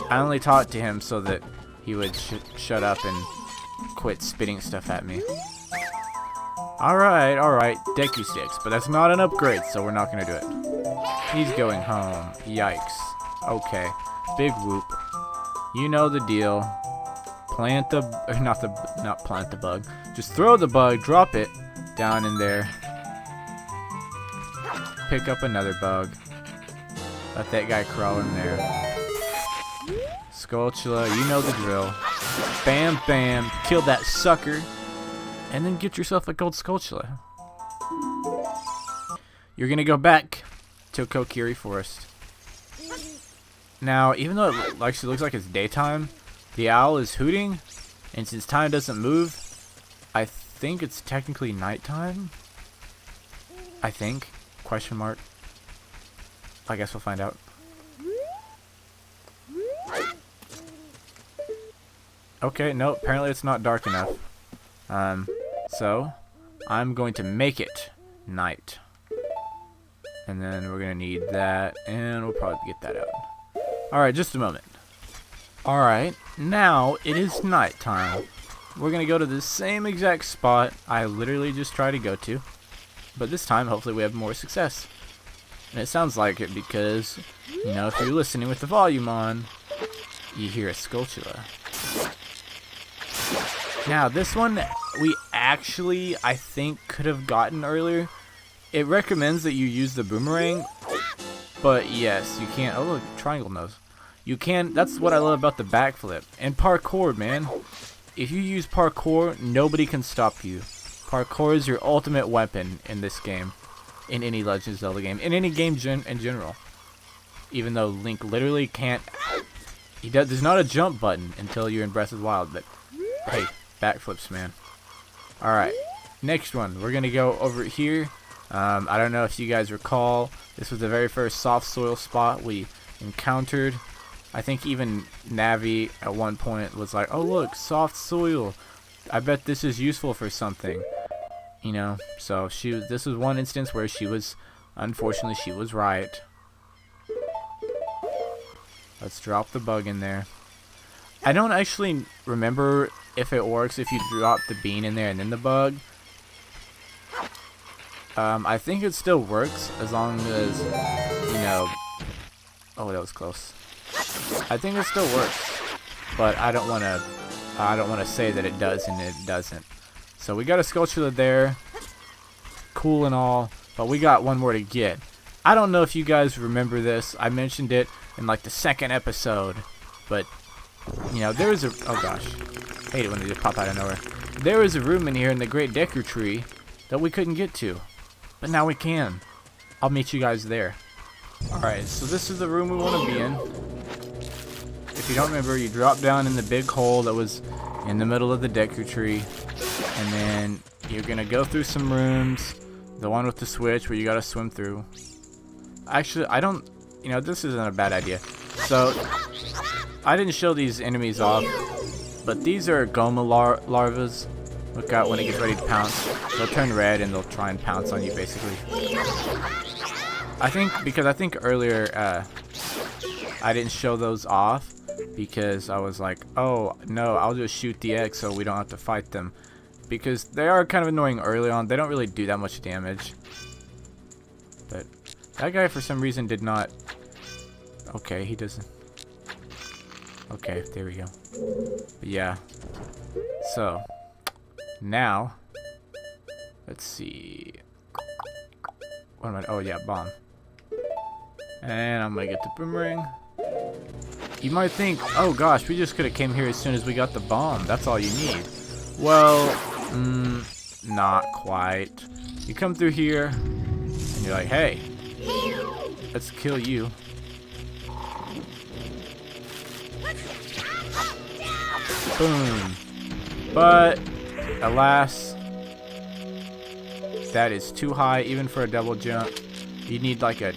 I only talked to him so that he would shut up and quit spitting stuff at me. Alright, Deku sticks, but that's not an upgrade, so we're not gonna do it. He's going home. Yikes. Okay. Big whoop. You know the deal. Plant the, not plant the bug. Just throw the bug, drop it down in there. Pick up another bug. Let that guy crawl in there. Skulltula, you know the drill. Bam, bam, kill that sucker. And then get yourself a gold Skulltula. You're gonna go back to Kokiri Forest. Now, even though it actually looks like it's daytime, the owl is hooting, and since time doesn't move, I think it's technically nighttime. I think. Question mark. I guess we'll find out. Okay, no, apparently it's not dark enough. So I'm going to make it night. And then we're gonna need that, and we'll probably get that out. Alright, just a moment. Alright, now it is nighttime. we're gonna go to the same exact spot I literally just tried to go to, but this time hopefully we have more success. And it sounds like it because, you know, if you're listening with the volume on, you hear a Skulltula. Now this one we actually, I think, could have gotten earlier. It recommends that you use the boomerang, but yes, you can't. Oh look, triangle nose. You can. That's what I love about the backflip and parkour, man. If you use parkour, nobody can stop you. Parkour is your ultimate weapon in this game, in any Legend of Zelda game, in any game in general. Even though Link literally can't. There's not a jump button until you're in Breath of the Wild, but hey, backflips, man. All right, next one. We're gonna go over here. I don't know if you guys recall, this was the very first soft soil spot we encountered. I think even Navi at one point was like, oh look, soft soil. I bet this is useful for something. You know, so this was one instance where unfortunately she was right. Let's drop the bug in there. I don't actually remember if it works if you drop the bean in there and then the bug. I think it still works as long as, you know. Oh, that was close. I think it still works, but I don't want to say that it does and it doesn't. So we got a Skulltula there, cool and all, but we got one more to get. I don't know if you guys remember this. I mentioned it in like the second episode, but you know, there was a, oh gosh, I hate it when they just pop out of nowhere. There was a room in here in the Great Deku Tree that we couldn't get to, but now we can. I'll meet you guys there. Alright, so this is the room we want to be in. If you don't remember, you drop down in the big hole that was in the middle of the Deku Tree, and then you're gonna go through some rooms. The one with the switch where you gotta swim through. Actually, you know, this isn't a bad idea. So, I didn't show these enemies off, but these are Goma larvas. Look out when it gets ready to pounce. They'll turn red and they'll try and pounce on you, basically. I think earlier I didn't show those off because I was like, oh no, I'll just shoot the X so we don't have to fight them, because they are kind of annoying early on. They don't really do that much damage, but that guy for some reason did not. Okay, he doesn't. Okay, there we go. But yeah, so now let's see, what am I, oh yeah, bomb. And I'm gonna get the boomerang. You might think, oh gosh, we just could have came here as soon as we got the bomb. That's all you need. Well, not quite. You come through here, and you're like, hey, let's kill you. Boom. But, alas, that is too high even for a double jump. You need like a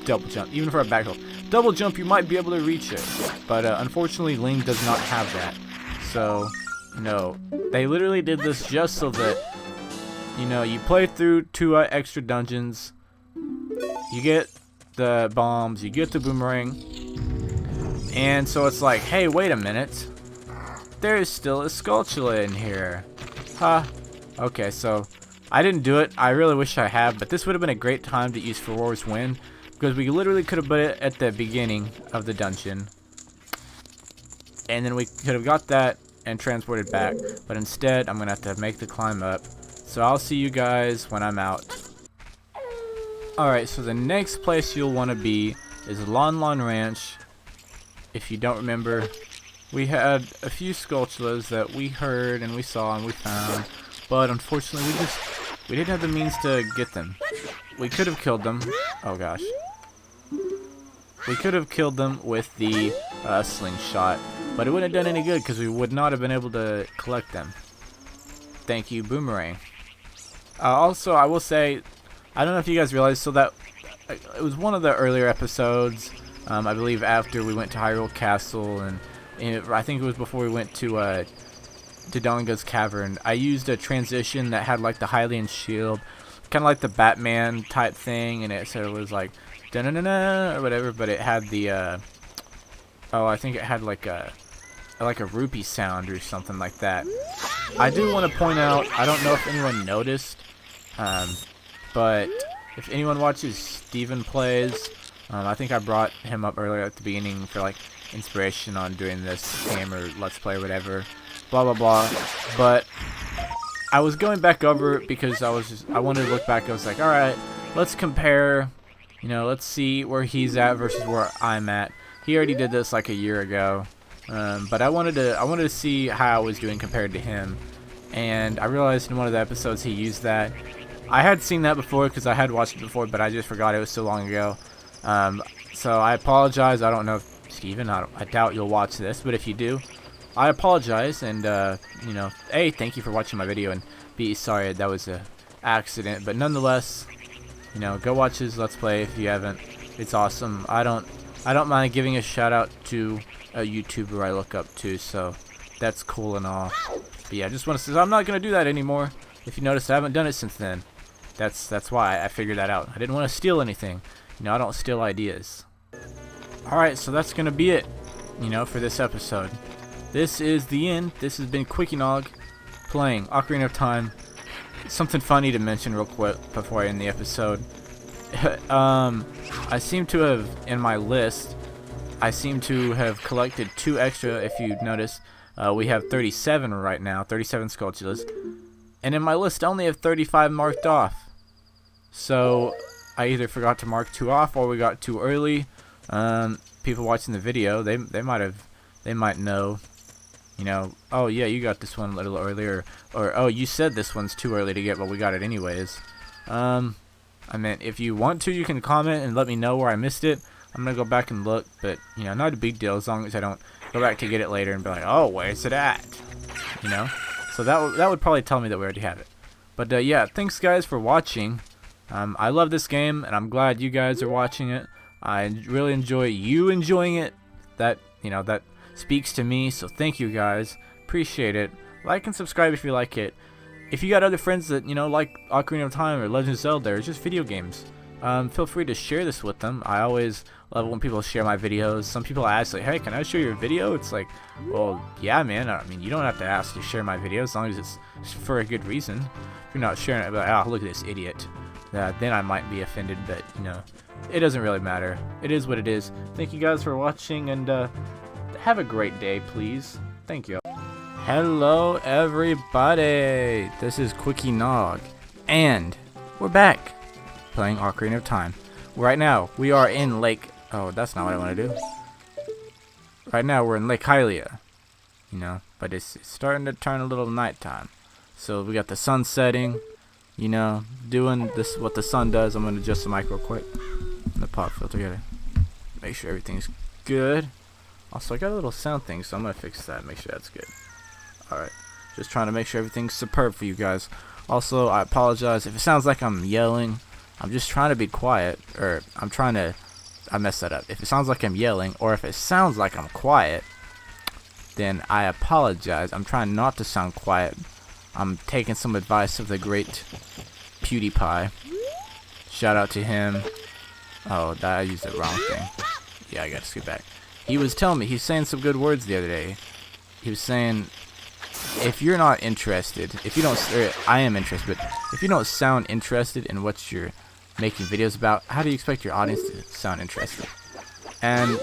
double jump, even for a back roll. Double jump, you might be able to reach it, but unfortunately Link does not have that. So, no, they literally did this just so that, you know, you play through 2 extra dungeons, you get the bombs, you get the boomerang, and so it's like, hey, wait a minute, there is still a Skulltula in here. Huh? Okay, so I didn't do it. I really wish I had, but this would have been a great time to use Ferore's Wind, because we literally could have put it at the beginning of the dungeon, and then we could have got that and transported back, but instead I'm gonna have to make the climb up. So I'll see you guys when I'm out. Alright, so the next place you'll want to be is Lon Lon Ranch. If you don't remember, we had a few Skulltulas that we heard and we saw and we found, but unfortunately we didn't have the means to get them. We could have killed them. Oh gosh. We could have killed them with the slingshot, but it wouldn't have done any good because we would not have been able to collect them. Thank you, Boomerang. Also, I will say, I don't know if you guys realized, so that it was one of the earlier episodes, I believe after we went to Hyrule Castle, and I think it was before we went to Donga's Cavern. I used a transition that had like the Hylian shield, kind of like the Batman type thing, and it was like da-na-na-na or whatever, but it had the I think it had like a rupee sound or something like that. I do want to point out, I don't know if anyone noticed, but if anyone watches Steven Plays, I think I brought him up earlier at the beginning for like inspiration on doing this game or Let's Play or whatever, blah blah blah. But I was going back over it because I wanted to look back. I was like, all right, let's compare, you know, let's see where he's at versus where I'm at. He already did this like a year ago, but I wanted to see how I was doing compared to him, and I realized in one of the episodes he used that. I had seen that before because I had watched it before, but I just forgot it was so long ago. So I apologize. I don't know if Steven, I doubt you'll watch this, but if you do, I apologize, and you know, A, thank you for watching my video, and B, sorry that was a accident, but nonetheless, you know, go watch his Let's Play if you haven't. It's awesome. I don't mind giving a shout out to a YouTuber I look up to, so that's cool and all. But yeah, I just want to say I'm not gonna do that anymore. If you notice, I haven't done it since then. That's why I figured that out. I didn't want to steal anything. You know, I don't steal ideas. Alright, so that's gonna be it, you know, for this episode. This is the end. This has been Quickynog playing Ocarina of Time. Something funny to mention real quick before I end the episode. I seem to have, in my list, I seem to have collected 2 extra, if you notice. We have 37 right now, 37 Skulltulas. And in my list, I only have 35 marked off. So I either forgot to mark 2 off, or we got too early. People watching the video, they might know, you know, oh yeah, you got this one a little earlier, or oh, you said this one's too early to get, but we got it anyways. I mean, if you want to, you can comment and let me know where I missed it. I'm gonna go back and look, but you know, not a big deal as long as I don't go back to get it later and be like, oh, where's it at? You know, so that would probably tell me that we already have it. But yeah, thanks guys for watching. I love this game, and I'm glad you guys are watching it. I really enjoy you enjoying it. That, you know, that speaks to me, so thank you guys. Appreciate it. Like and subscribe if you like it. If you got other friends that, you know, like Ocarina of Time or Legend of Zelda or just video games, feel free to share this with them. I always love when people share my videos. Some people ask, like, hey, can I share your video? It's like, well, yeah, man. I mean, you don't have to ask to share my video as long as it's for a good reason. If you're not sharing it, like, oh, look at this idiot. Then I might be offended, but, you know, it doesn't really matter. It is what it is. Thank you guys for watching, and have a great day, please. Thank you. Hello, everybody. This is Quickynog, and we're back playing Ocarina of Time. Right now, we are in Lake... Oh, that's not what I want to do. Right now, we're in Lake Hylia, you know, but it's starting to turn a little nighttime. So we got the sun setting, you know, doing this what the sun does. I'm going to adjust the mic real quick. The pop filter, gotta make sure everything's good. Also, I got a little sound thing, so I'm going to fix that and make sure that's good. Alright, just trying to make sure everything's superb for you guys. Also, I apologize if it sounds like I'm yelling. I'm just trying to be quiet, or I messed that up. If it sounds like I'm yelling, or if it sounds like I'm quiet, then I apologize. I'm trying not to sound quiet. I'm taking some advice of the great PewDiePie. Shout out to him. Oh, I used the wrong thing. Yeah, I gotta skip back. He was telling me, he's saying some good words the other day. He was saying, if you're not interested, if you don't, I am interested, but if you don't sound interested in what you're making videos about, how do you expect your audience to sound interested? And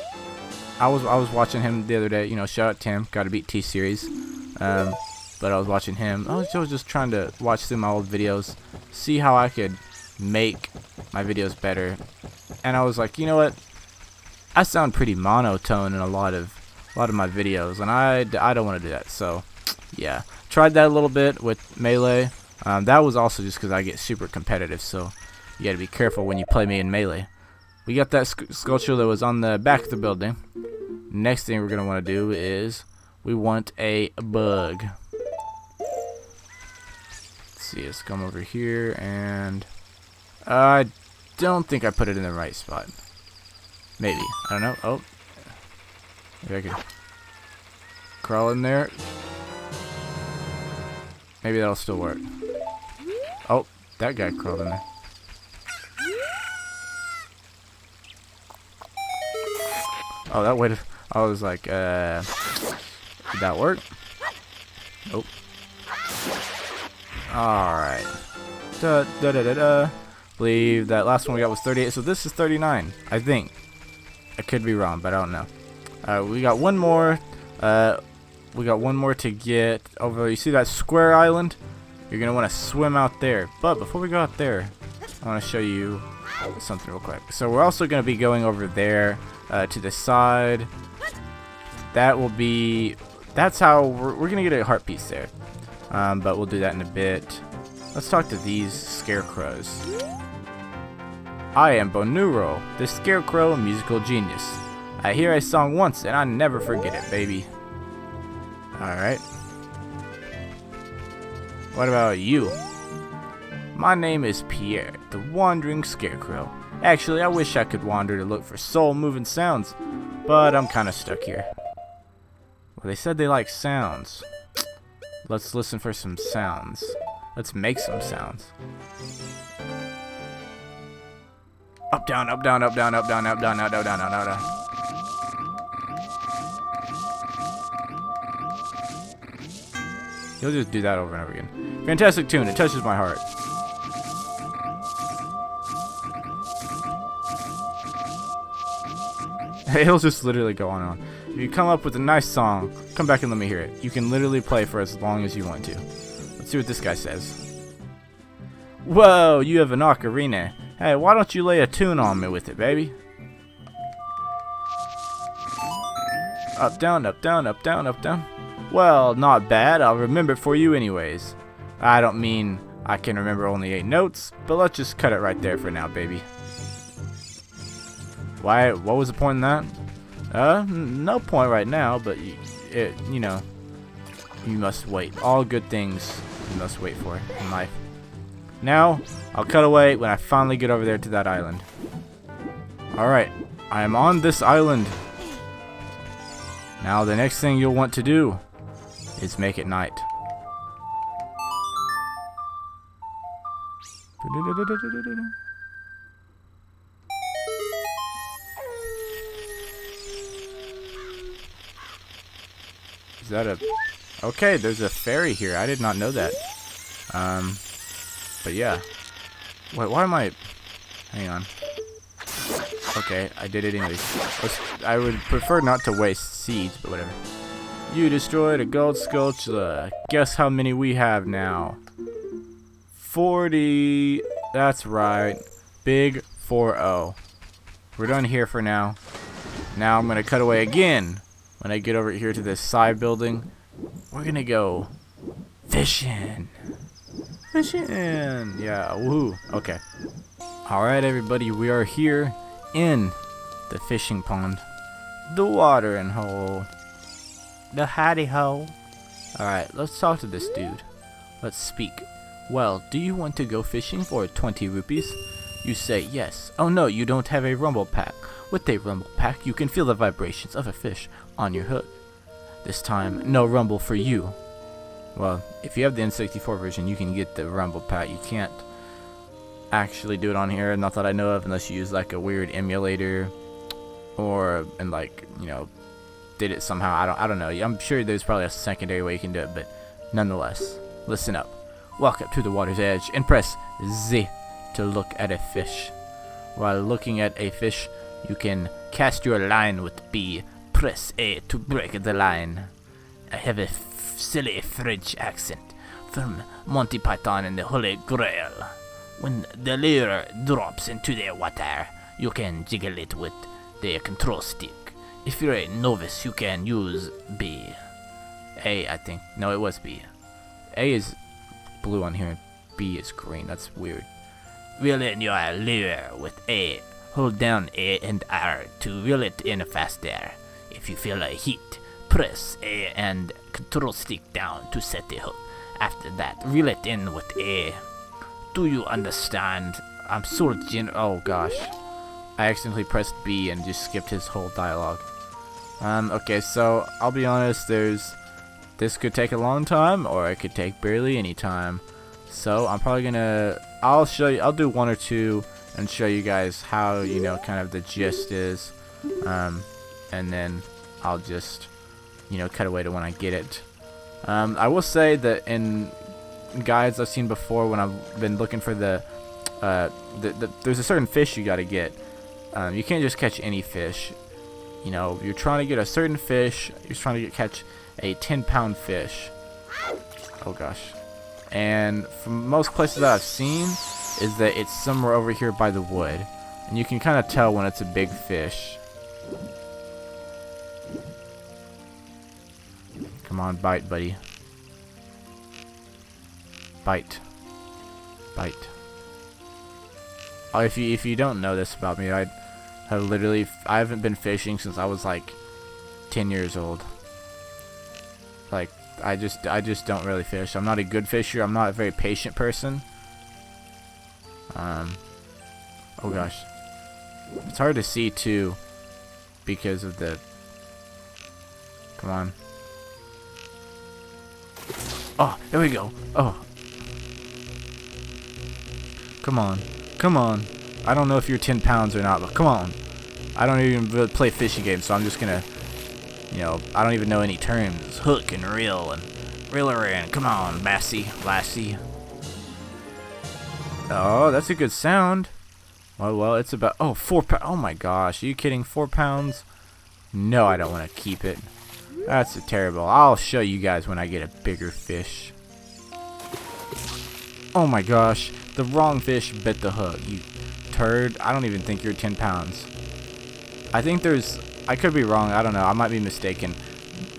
I was watching him the other day, you know, shout out to him, gotta beat T-Series, but I was watching him, I was just trying to watch through my old videos, see how I could make my videos better, and I was like, you know what, I sound pretty monotone in a lot of my videos, and I don't want to do that, so yeah, tried that a little bit with Melee. That was also just because I get super competitive, so you gotta be careful when you play me in Melee. We got that sculpture that was on the back of the building. Next thing we're gonna want to do is we want a bug. Let's see, let's come over here, and I don't think I put it in the right spot. Maybe, I don't know. Oh, maybe I could crawl in there. Maybe that'll still work. Oh, that guy crawled in there. Oh, that way. I was like, did that work? Nope. Alright. Da da da da da. Believe that last one we got was 38, so this is 39, I think. I could be wrong, but I don't know. We got one more. We got one more to get over. You see that square island? You're gonna want to swim out there. But before we go out there, I want to show you something real quick. So we're also gonna be going over there to the side. That will be. That's how we're gonna get a heart piece there. But we'll do that in a bit. Let's talk to these scarecrows. I am Bonuro, the scarecrow musical genius. I hear a song once and I never forget it, baby. Alright. What about you? My name is Pierre, the wandering scarecrow. Actually, I wish I could wander to look for soul-moving sounds, but I'm kind of stuck here. Well, they said they like sounds. Let's listen for some sounds. Let's make some sounds. Up, down, up, down, up, down, up, down, up, down, up, down, down, down, down. He'll just do that over and over again. Fantastic tune. It touches my heart. He'll just literally go on and on. If you come up with a nice song, come back and let me hear it. You can literally play for as long as you want to. Let's see what this guy says. Whoa, you have an ocarina. Hey, why don't you lay a tune on me with it, baby? Up, down, up, down, up, down, up, down. Well, not bad. I'll remember it for you anyways. I don't mean I can remember only 8 notes, but let's just cut it right there for now, baby. Why? What was the point in that? No point right now, but you know, you must wait. All good things you must wait for in life. Now, I'll cut away when I finally get over there to that island. Alright, I am on this island. Now, the next thing you'll want to do is make it night. Is that a... Okay, there's a ferry here. I did not know that. But yeah. Wait, why am I... Hang on. Okay, I did it anyways. I would prefer not to waste seeds, but whatever. You destroyed a gold sculpture. Guess how many we have now? 40. That's right. Big 4-0. We're done here for now. Now I'm going to cut away again. When I get over here to this side building, we're going to go fishing. Fishing. Yeah, woohoo. Okay. Alright, everybody. We are here in the fishing pond. The watering hole. The hidey hole. Alright, let's talk to this dude. Let's speak. Well, do you want to go fishing for 20 rupees? You say yes. Oh no, you don't have a rumble pack. With a rumble pack, you can feel the vibrations of a fish on your hook. This time, no rumble for you. Well, if you have the N64 version, you can get the rumble pack. You can't actually do it on here, not that I know of, unless you use like a weird emulator or and like, you know, did it somehow. I don't know. I'm sure there's probably a secondary way you can do it, but nonetheless, listen up. Walk up to the water's edge and press Z to look at a fish. While looking at a fish, you can cast your line with B. Press A to break the line. I have a silly French accent from Monty Python and the Holy Grail. When the lure drops into the water, you can jiggle it with the control stick. If you're a novice, you can use B. A, I think. No, it was B. A is blue on here and B is green. That's weird. Reel in your lure with A. Hold down A and R to reel it in faster. If you feel a heat, press A and control stick down to set the hook. After that, reel it in with A. Do you understand? I'm so oh gosh. I accidentally pressed B and just skipped his whole dialogue. Okay, so I'll be honest, this could take a long time or it could take barely any time. So I'm probably gonna, I'll do one or two and show you guys how, you know, kind of the gist is. And then I'll just, you know, cut away to when I get it. I will say that in guides I've seen before when I've been looking for there's a certain fish you gotta get. You can't just catch any fish. You know, you're trying to get a certain fish. You're trying to catch a 10-pound fish. Oh gosh. And from most places that I've seen is that it's somewhere over here by the wood. And you can kind of tell when it's a big fish. Come on, bite, buddy. Bite. Bite. Oh, if you don't know this about me, I haven't been fishing since I was like 10 years old. Like, I just don't really fish. I'm not a good fisher. I'm not a very patient person. Oh gosh. It's hard to see too because of the... Come on. Oh, there we go. Oh. Come on. Come on. I don't know if you're 10 pounds or not, but come on. I don't even really play fishing games, so I'm just gonna, you know, I don't even know any terms. Hook and reel and reeler in. Come on, bassy, lassie. Oh, that's a good sound. Well, it's about, oh, 4 pounds. Oh my gosh, are you kidding? 4 pounds? No, I don't want to keep it. That's terrible. I'll show you guys when I get a bigger fish. Oh my gosh, the wrong fish bit the hook. You turd. I don't even think you're 10 pounds. I think I could be wrong. I don't know. I might be mistaken.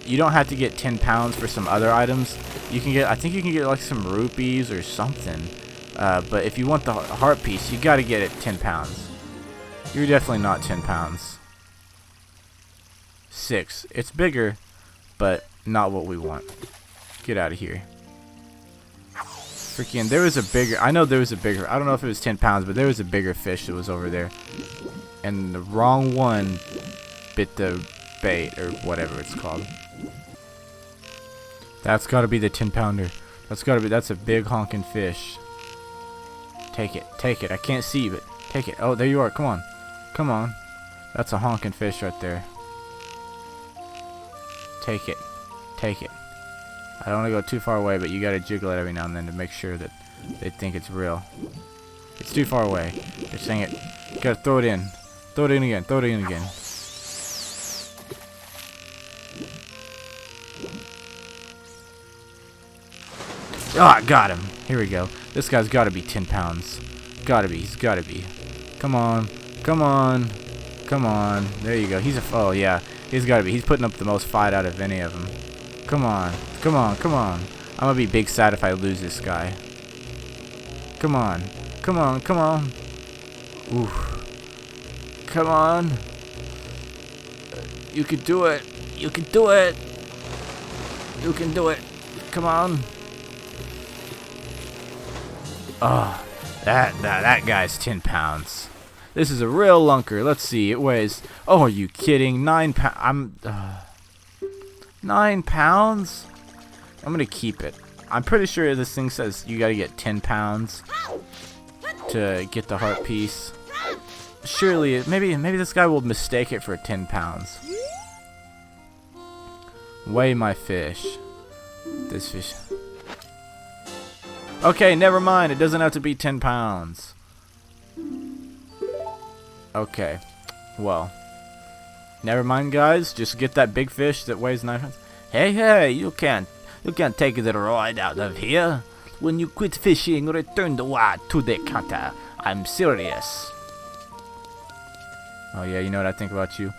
You don't have to get 10 pounds for some other items. You can get, I think you can get like some rupees or something. But if you want the heart piece, you got to get it 10 pounds. You're definitely not 10 pounds. 6. It's bigger, but not what we want. Get out of here. Freaking, there was a bigger, I know there was a bigger, I don't know if it was 10 pounds, but there was a bigger fish that was over there. And the wrong one bit the bait, or whatever it's called. That's gotta be the 10-pounder. That's a big honking fish. Take it, I can't see, but take it. Oh, there you are, come on. Come on. That's a honking fish right there. Take it. I don't want to go too far away, but you gotta jiggle it every now and then to make sure that they think it's real. It's too far away. You're saying it. You gotta throw it in. Throw it in again. Oh, I got him. Here we go. This guy's gotta be 10 pounds. He's gotta be. Come on. There you go. Oh yeah. He's gotta be. He's putting up the most fight out of any of them. Come on. I'm gonna be big sad if I lose this guy. Come on. Oof. Come on. You can do it. Come on. Oh, that guy's 10 pounds. This is a real lunker. Let's see. It weighs. Oh, are you kidding? 9 pounds. 9 pounds? I'm gonna keep it. I'm pretty sure this thing says you gotta get 10 pounds to get the heart piece. Surely, maybe this guy will mistake it for 10 pounds. Weigh my fish. This fish. Okay, never mind. It doesn't have to be 10 pounds. Okay. Well. Never mind, guys. Just get that big fish that weighs 9 pounds. Hey, you can't take the ride out of here. When you quit fishing, return the wad to the cutter. I'm serious. Oh yeah, you know what I think about you.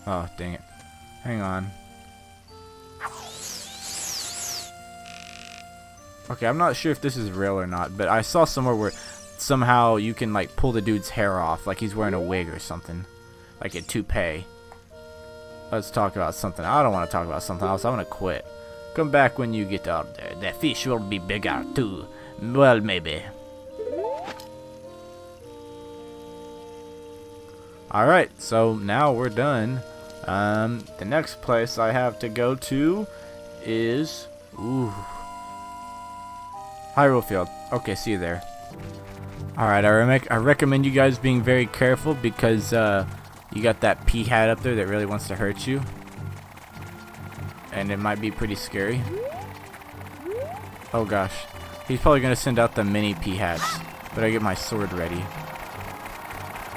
Oh, dang it. Hang on. Okay, I'm not sure if this is real or not, but I saw somewhere where somehow you can like pull the dude's hair off like he's wearing a wig or something. Like a toupee. Let's talk about something. I don't want to talk about something else. I'm gonna quit. Come back when you get out there. The fish will be bigger too. Well, maybe. Alright, so now we're done. The next place I have to go to is... Ooh. Hyrule Field. Okay, see you there. Alright, I recommend you guys being very careful because, You got that pea hat up there that really wants to hurt you. And it might be pretty scary. Oh gosh. He's probably gonna send out the mini pea hats. But I get my sword ready.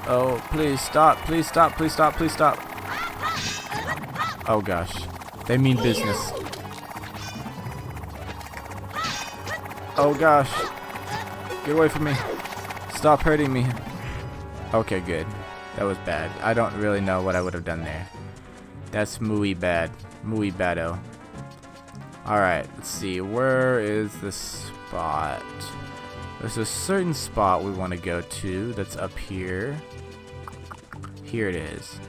Oh, please stop, please stop, please stop, please stop. Oh gosh. They mean business. Oh gosh. Get away from me. Stop hurting me. Okay, good. That was bad. I don't really know what I would have done there. That's muy bad. Muy bado. Alright, let's see. Where is the spot? There's a certain spot we want to go to that's up here. Here it is.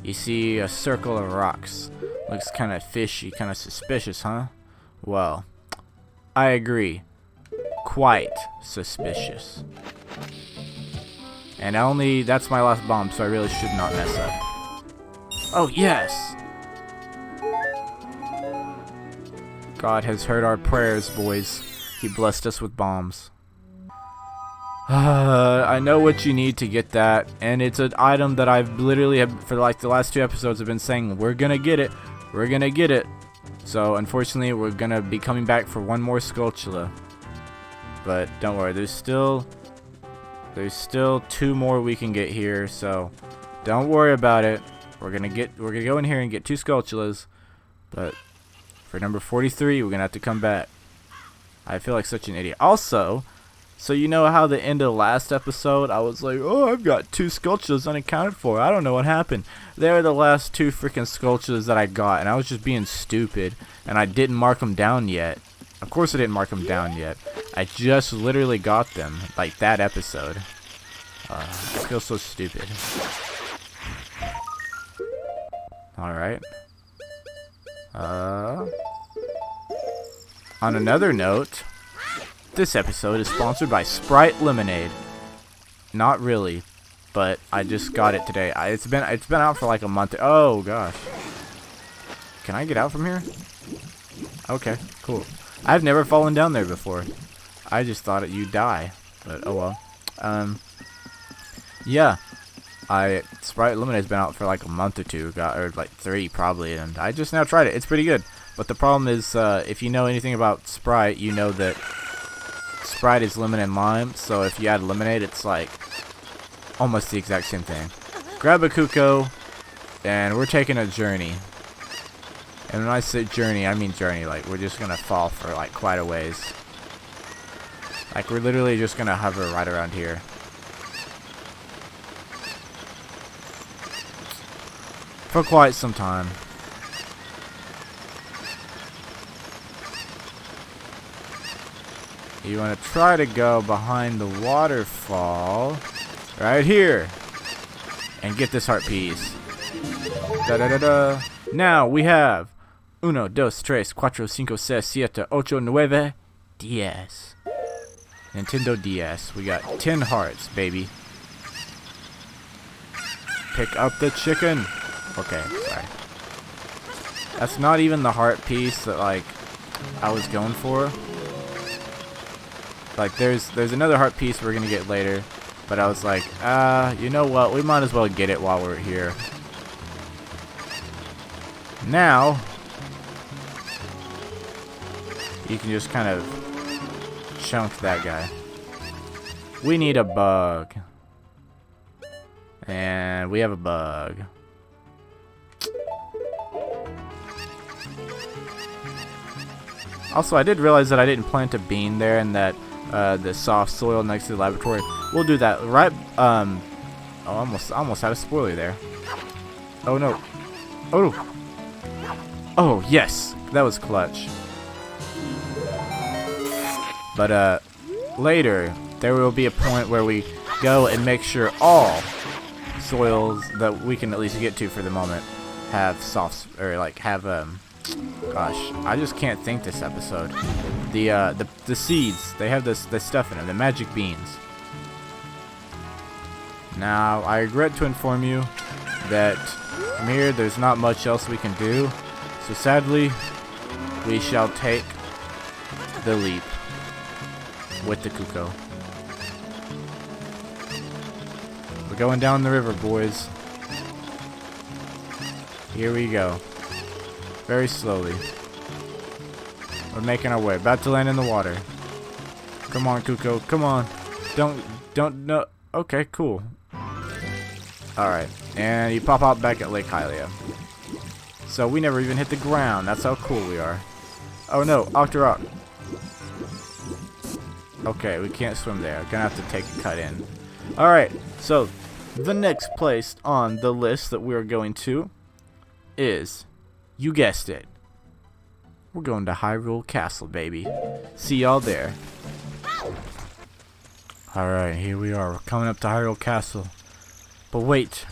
You see a circle of rocks. Looks kind of fishy, kind of suspicious, huh? Well, I agree. Quite suspicious. And that's my last bomb, so I really should not mess up. Oh, yes! God has heard our prayers, boys. He blessed us with bombs. I know what you need to get that, and it's an item that I've literally, for like the last 2 episodes, have been saying, we're gonna get it. We're gonna get it. So, unfortunately, we're gonna be coming back for one more Skulltula. But don't worry, there's still 2 more we can get here, so don't worry about it. We're gonna go in here and get 2 Skulltulas, but for number 43, we're gonna have to come back. I feel like such an idiot. Also, so you know how the end of the last episode, I was like, oh, I've got 2 Skulltulas unaccounted for. I don't know what happened. They were the last 2 freaking Skulltulas that I got, and I was just being stupid, and I didn't mark them down yet. Of course I didn't mark them down yet. I just literally got them, like that episode. I feel so stupid. Alright. On another note, this episode is sponsored by Sprite Lemonade. Not really, but I just got it today. It's been out for like a month. Oh gosh. Can I get out from here? Okay, cool. I've never fallen down there before. I just thought you'd die, but oh well. Yeah. Sprite Lemonade's been out for like a month or 2, or like 3 probably, and I just now tried it. It's pretty good. But the problem is, if you know anything about Sprite, you know that Sprite is lemon and lime, so if you add lemonade, it's like almost the exact same thing. Grab a Kuko, and we're taking a journey. And when I say journey, I mean journey. Like, we're just gonna fall for like quite a ways. Like, we're literally just gonna hover right around here. For quite some time. You want to try to go behind the waterfall right here and get this heart piece. Da da da da. Now we have 1, 2, 3, 4, 5, 6, 7, 8, 9, 10. Nintendo DS. We got 10 hearts, baby. Pick up the chicken. Okay, sorry. That's not even the heart piece that like I was going for. Like there's another heart piece we're gonna get later, but I was like, you know what? We might as well get it while we're here. Now you can just kind of chunk that guy. We need a bug. And we have a bug. Also, I did realize that I didn't plant a bean there and that the soft soil next to the laboratory. We'll do that right. Oh, almost had a spoiler there. Oh no. Oh. Oh yes, that was clutch. But later there will be a point where we go and make sure all soils that we can at least get to for the moment have soft or like have gosh, I just can't think this episode. The seeds, they have the stuff in them, the magic beans. Now, I regret to inform you that from here there's not much else we can do. So sadly, we shall take the leap with the Kuko. We're going down the river, boys. Here we go. Very slowly. We're making our way. About to land in the water. Come on, Kuko. Come on. No. Okay, cool. Alright. And you pop out back at Lake Hylia. So we never even hit the ground. That's how cool we are. Oh no, Octorok. Okay, we can't swim there. Gonna have to take a cut in. Alright, so the next place on the list that we're going to is, you guessed it, we're going to Hyrule Castle, baby. See y'all there. Alright, here we are. We're coming up to Hyrule Castle. But wait.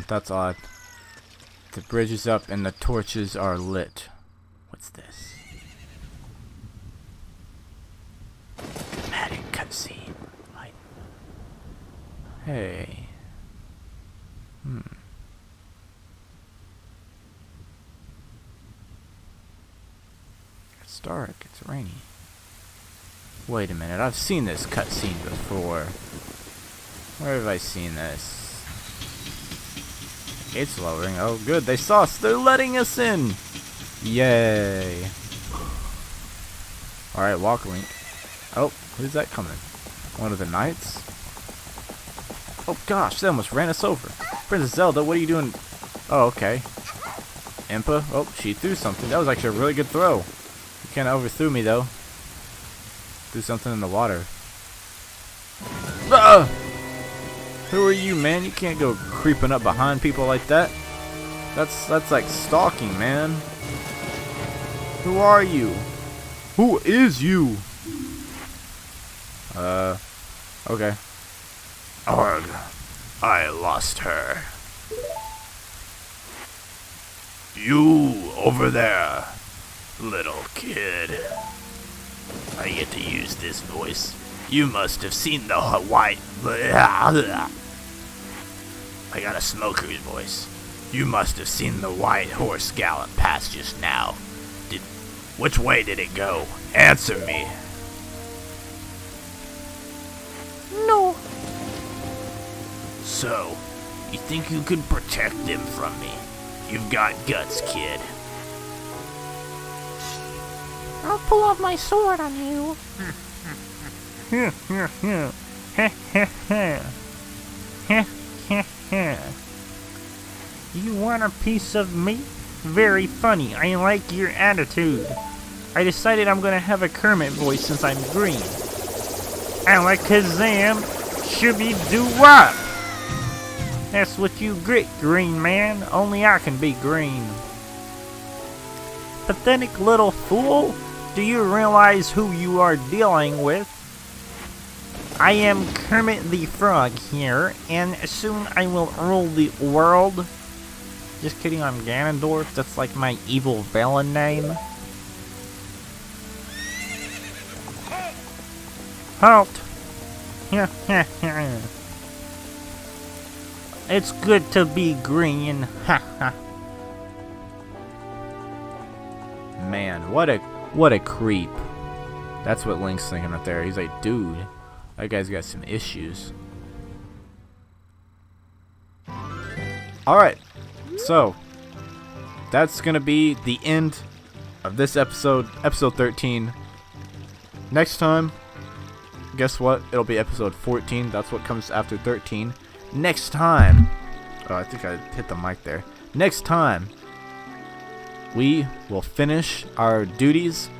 That's odd. The bridge is up and the torches are lit. What's this? Dramatic cutscene. Right. Hey. It's dark. It's rainy. Wait a minute. I've seen this cutscene before. Where have I seen this? It's lowering. Oh, good. They saw us. They're letting us in. Yay. Alright, walk link. Oh, who's that coming? One of the knights? Oh gosh, they almost ran us over. Princess Zelda, what are you doing? Oh, okay. Impa? Oh, she threw something. That was actually a really good throw. You kind of overthrew me, though. Threw something in the water. Ah! Who are you, man? You can't go creeping up behind people like that. That's like stalking, man. Who are you? Who is you? Okay. Arg, I lost her. You over there, little kid. I get to use this voice. You must have seen the white... I got a smoker's voice. You must have seen the white horse gallop past just now. Which way did it go? Answer me. No. So, you think you could protect them from me? You've got guts, kid. I'll pull out my sword on you. You want a piece of me? Very funny. I like your attitude. I decided I'm gonna have a Kermit voice since I'm green. Alakazam, shooby doo wop. That's what you grit, green man. Only I can be green. Pathetic little fool. Do you realize who you are dealing with? I am Kermit the Frog here, and soon I will rule the world. Just kidding, I'm Ganondorf. That's like my evil villain name. Halt! It's good to be green. Man, what a creep. That's what Link's thinking right there. He's like, dude, that guy's got some issues. Alright, so that's gonna be the end of this episode, episode 13. Next time, guess what? It'll be episode 14. That's what comes after 13. Next time, oh, I think I hit the mic there. Next time, we will finish our duties.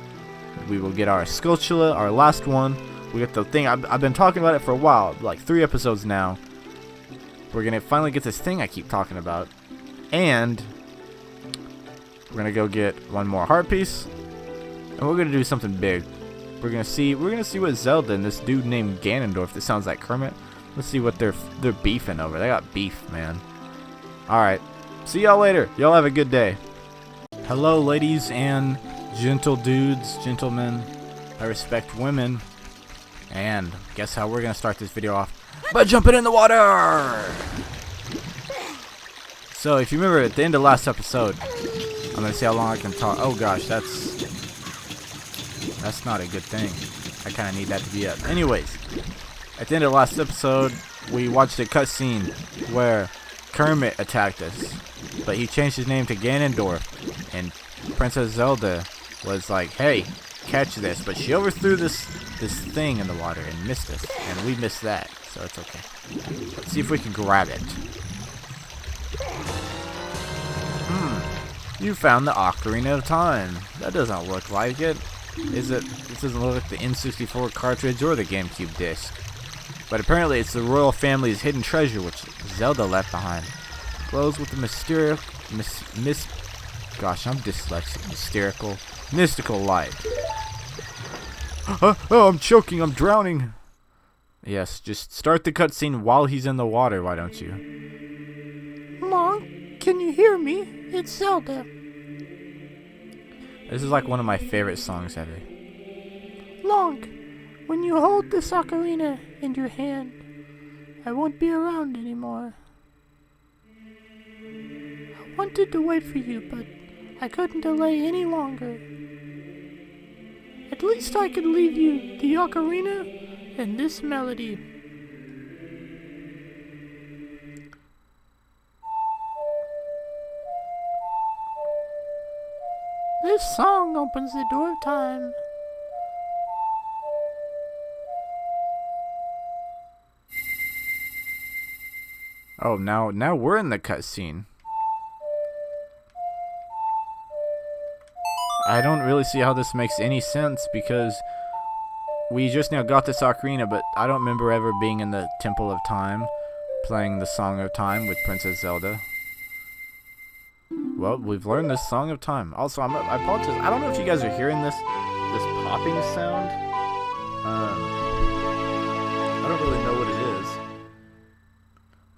We will get our Skulltula, our last one. We get the thing. I've been talking about it for a while, like 3 episodes now. We're gonna finally get this thing I keep talking about, and we're gonna go get one more heart piece, and we're gonna do something big. We're gonna see what Zelda and this dude named Ganondorf that sounds like Kermit. Let's see what they're beefing over. They got beef, man. All right, see y'all later. Y'all have a good day. Hello, ladies and gentle dudes, gentlemen. I respect women. And guess how we're gonna start this video off? By jumping in the water! So if you remember at the end of last episode, I'm gonna see how long I can talk. Oh gosh, that's not a good thing. I kinda need that to be up. Anyways, at the end of last episode, we watched a cutscene where Kermit attacked us, but he changed his name to Ganondorf, and Princess Zelda was like, hey, catch this, but she overthrew this thing in the water and missed us, and we missed that, so it's okay. Let's see if we can grab it. You found the Ocarina of Time. That doesn't look like it. Is it? This doesn't look like the N64 cartridge or the GameCube disc. But apparently it's the royal family's hidden treasure, which Zelda left behind. Glows with the gosh, I'm dyslexic. Mystical light. Oh, I'm choking. I'm drowning. Yes, just start the cutscene while he's in the water, why don't you? Mom, can you hear me? It's Zelda. This is like one of my favorite songs ever. Long, when you hold this ocarina in your hand, I won't be around anymore. I wanted to wait for you, but I couldn't delay any longer. At least I could leave you the ocarina and this melody. This song opens the door of time. Oh, now we're in the cutscene. I don't really see how this makes any sense because we just now got this ocarina, but I don't remember ever being in the Temple of Time playing the Song of Time with Princess Zelda. Well, we've learned this Song of Time. Also, I apologize. I don't know if you guys are hearing this popping sound. I don't really know what it is.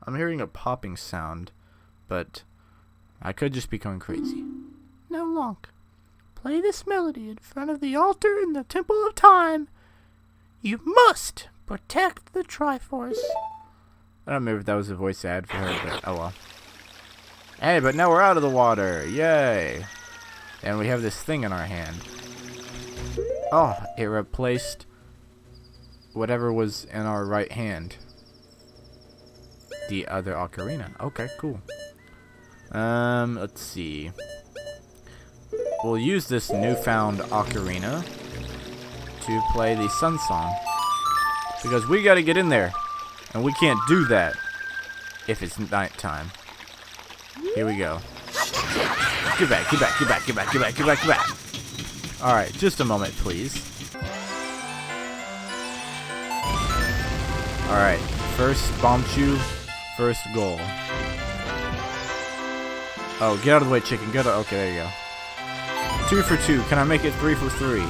I'm hearing a popping sound, but I could just be going crazy. Now, Lunk, play this melody in front of the altar in the Temple of Time. You must protect the Triforce. I don't remember if that was a voice ad for her, but oh well. Hey, but now we're out of the water. Yay. And we have this thing in our hand. Oh, it replaced whatever was in our right hand. The other ocarina. Okay, cool. Let's see. We'll use this newfound ocarina to play the Sun Song. Because we gotta get in there. And we can't do that if it's nighttime. Here we go. Get back, get back, get back, get back, get back, get back, get back. Alright, just a moment, please. Alright, first bomb chew, first goal. Oh, get out of the way, chicken. Get out. Okay, there you go. 2 for 2. Can I make it 3 for 3?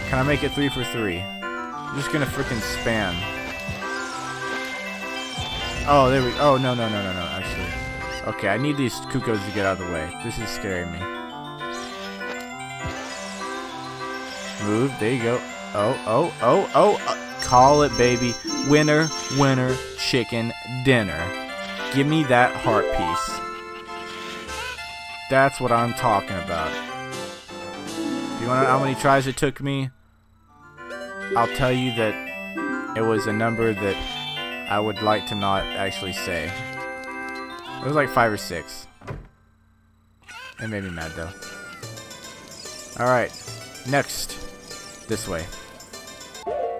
Can I make it 3 for 3? I'm just gonna freaking spam. Oh, there we go. Oh, no, actually. Okay, I need these cuckoos to get out of the way. This is scaring me. Move. There you go. Oh. Call it, baby. Winner, winner, chicken dinner. Give me that heart piece. That's what I'm talking about. Do you want to know how many tries it took me? I'll tell you that it was a number that I would like to not actually say. It was like 5 or 6. It made me mad though. Alright, next. This way.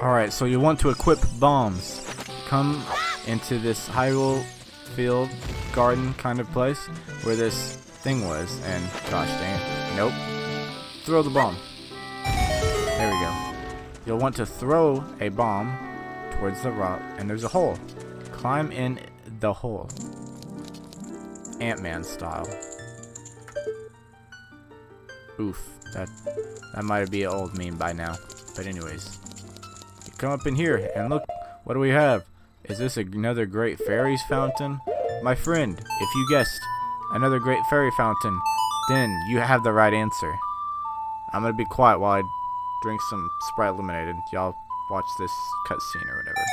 Alright, so you want to equip bombs. Come into this Hyrule field, garden kind of place where this thing was, and gosh dang it. Nope. Throw the bomb. There we go. You'll want to throw a bomb towards the rock, and there's a hole. Climb in the hole. Ant-Man style. Oof, that might be an old meme by now. But anyways, you come up in here and look, what do we have? Is this another Great Fairies fountain? My friend, if you guessed another Great Fairy fountain, then you have the right answer. I'm gonna be quiet while I drink some Sprite Lemonade and y'all watch this cutscene or whatever.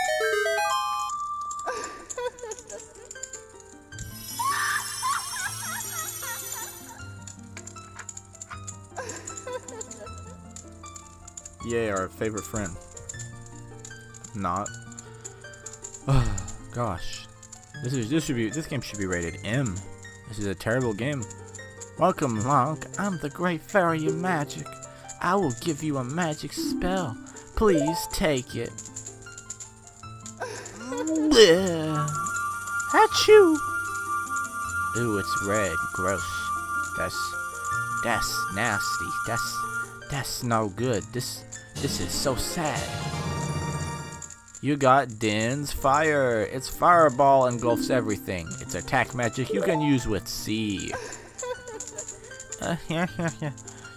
Yay, our favorite friend. Not. Oh, gosh. This game should be rated M. This is a terrible game. Welcome, Monk. I'm the great fairy of magic. I will give you a magic spell. Please take it. Achoo! Ooh, it's red. Gross. That's nasty. That's no good. This is so sad. You got Din's Fire. Its fireball engulfs everything. It's attack magic you can use with C.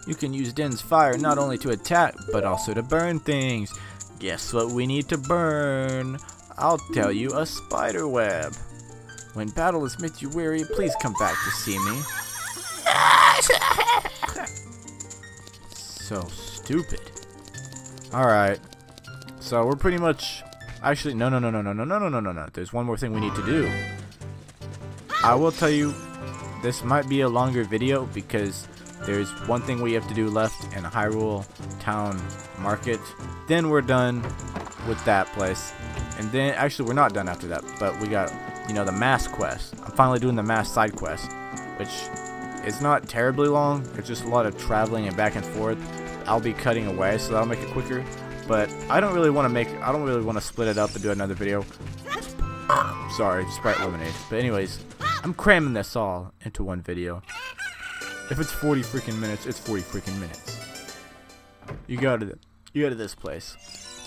You can use Din's Fire not only to attack, but also to burn things. Guess what we need to burn? I'll tell you, a spider web. When battle has made you weary, please come back to see me. So stupid. Alright. So we're pretty much... Actually, no. There's one more thing we need to do. I will tell you, this might be a longer video because there's one thing we have to do left in Hyrule Town Market. Then we're done with that place. And then, actually, we're not done after that. But we got, the mask quest. I'm finally doing the mask side quest, which is not terribly long. It's just a lot of traveling and back and forth. I'll be cutting away, so that'll make it quicker. But I don't really want to split it up and do another video. Sorry, Sprite Lemonade. But anyways, I'm cramming this all into one video. If it's 40 freaking minutes, it's 40 freaking minutes. You go to this place.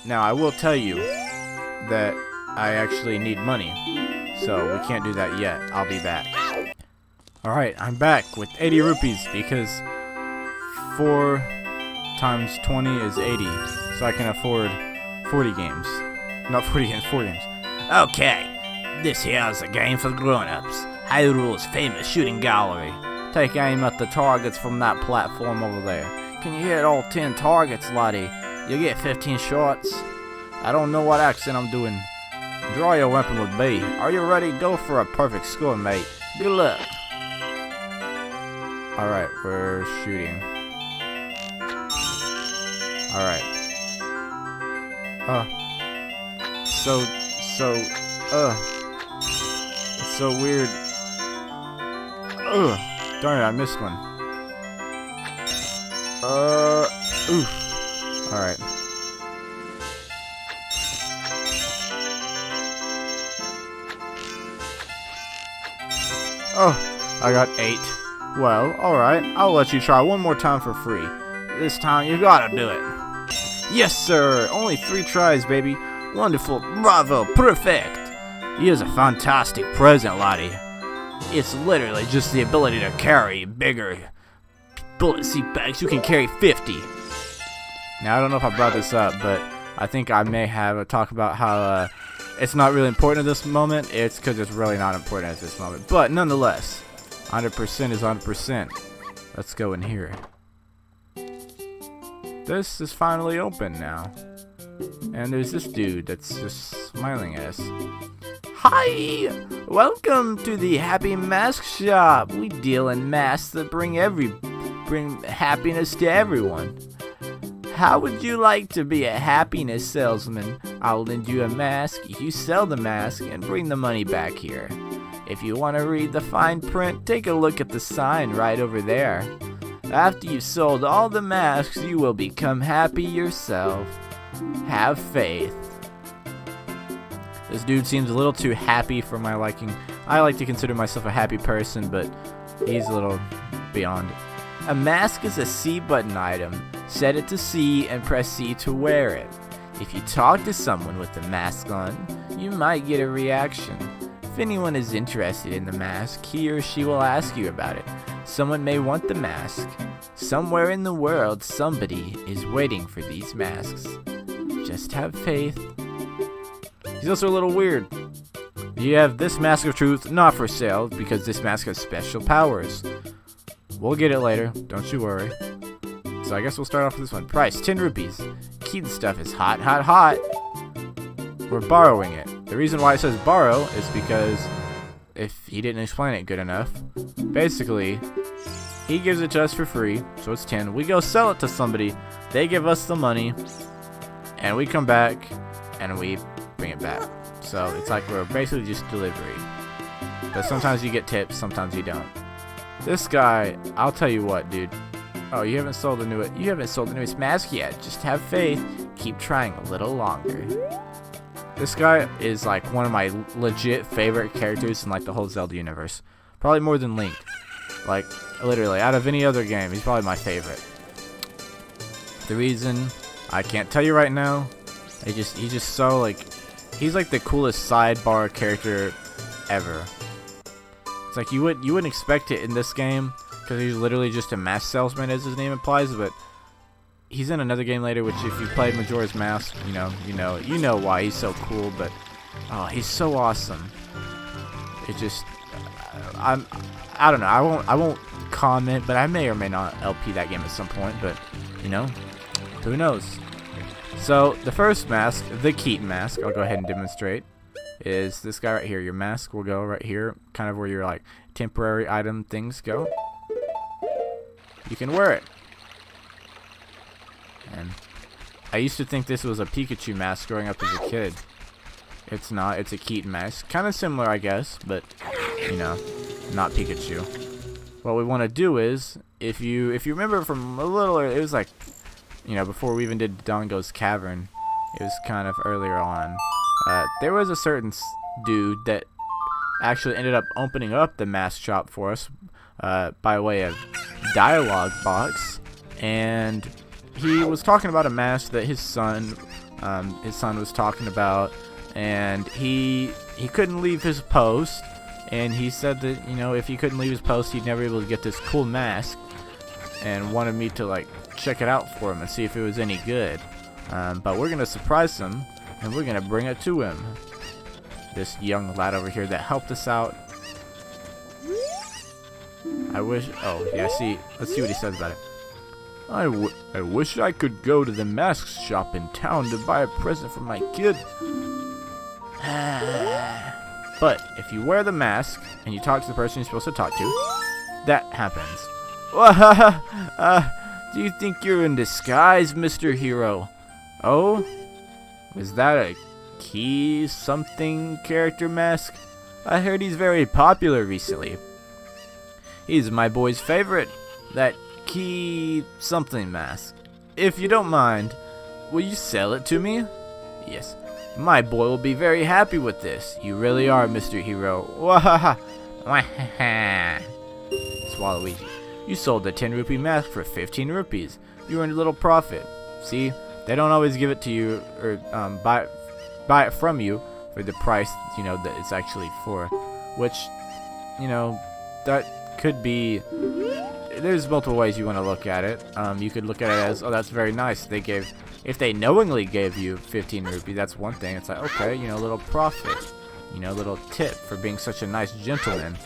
Now, I will tell you that I actually need money. So, we can't do that yet. I'll be back. Alright, I'm back with 80 rupees because 4 times 20 is 80. So I can afford 40 games. Not 40 games, 4 games. Okay, this here's a game for grown-ups. Hyrule's famous shooting gallery. Take aim at the targets from that platform over there. Can you hit all 10 targets, laddie? You get 15 shots. I don't know what accent I'm doing. Draw your weapon with B. Are you ready? Go for a perfect score, mate. Good luck. Alright, we're shooting. Alright. It's so weird. Darn it, I missed one. Oof. Alright. Oh, I got 8. Well, alright, I'll let you try one more time for free. This time you gotta do it. Yes, sir! Only 3 tries, baby. Wonderful. Bravo. Perfect. Here's a fantastic present, laddie. It's literally just the ability to carry bigger bullet seat bags. You can carry 50. Now, I don't know if I brought this up, but I think I may have a talk about how it's not really important at this moment. It's because it's really not important at this moment. But nonetheless, 100% is 100%. Let's go in here. This is finally open now. And there's this dude that's just smiling at us. Hi! Welcome to the Happy Mask Shop. We deal in masks that bring happiness to everyone. How would you like to be a happiness salesman? I'll lend you a mask, you sell the mask, and bring the money back here. If you want to read the fine print, take a look at the sign right over there. After you've sold all the masks, you will become happy yourself. Have faith. This dude seems a little too happy for my liking. I like to consider myself a happy person, but he's a little beyond it. A mask is a C button item. Set it to C and press C to wear it. If you talk to someone with the mask on, you might get a reaction. If anyone is interested in the mask, he or she will ask you about it. Someone may want the mask. Somewhere in the world, somebody is waiting for these masks. Just have faith. He's also a little weird. You have this mask of truth, not for sale, because this mask has special powers. We'll get it later, don't you worry. So I guess we'll start off with this one. Price, 10 rupees. Key, the stuff is hot, hot, hot. We're borrowing it. The reason why it says borrow is because if he didn't explain it good enough, basically, he gives it to us for free, so it's 10. We go sell it to somebody, they give us the money, and we come back, and we bring it back. So it's like we're basically just delivery. But sometimes you get tips, sometimes you don't. This guy, I'll tell you what, dude. Oh, you haven't sold the newest mask yet. Just have faith. Keep trying a little longer. This guy is like one of my legit favorite characters in like the whole Zelda universe. Probably more than Link. Like, literally, out of any other game, he's probably my favorite. The reason I can't tell you right now, he's just so like, he's like the coolest sidebar character ever. It's like you wouldn't expect it in this game because he's literally just a mask salesman, as his name implies. But he's in another game later, which if you played Majora's Mask, you know why he's so cool. But oh, he's so awesome. It just, I don't know. I won't comment, but I may or may not LP that game at some point. But who knows? So the first mask, the Keaton mask, I'll go ahead and demonstrate, is this guy right here. Your mask will go right here, kind of where your like temporary item things go. You can wear it. And I used to think this was a Pikachu mask growing up as a kid. It's not. It's a Keaton mask. Kind of similar, I guess, but not Pikachu. What we want to do is, if you remember from a little, it was like, before we even did Dongo's Cavern, it was kind of earlier on. There was a certain dude that actually ended up opening up the mask shop for us by way of dialogue box, and he was talking about a mask that his son was talking about, and he couldn't leave his post, and he said that if he couldn't leave his post, he'd never be able to get this cool mask, and wanted me to like check it out for him and see if it was any good. But we're gonna surprise him, and we're gonna bring it to him. This young lad over here that helped us out. Oh yeah, see, let's see what he says about it. I wish I could go to the mask shop in town to buy a present for my kid. But if you wear the mask and you talk to the person you're supposed to talk to, that happens. Do you think you're in disguise, Mr. Hero? Oh? Is that a Key something character mask? I heard he's very popular recently. He's my boy's favorite. That Key something mask. If you don't mind, will you sell it to me? Yes. My boy will be very happy with this. You really are, Mr. Hero. Wahaha. Swallow-Weezy. You sold the 10 rupee mask for 15 rupees. You earned a little profit. See, they don't always give it to you or buy it from you for the price that it's actually for. Which, that could be. There's multiple ways you want to look at it. You could look at it as, oh, that's very nice. If they knowingly gave you 15 rupees, that's one thing. It's like, okay, a little profit, a little tip for being such a nice gentleman.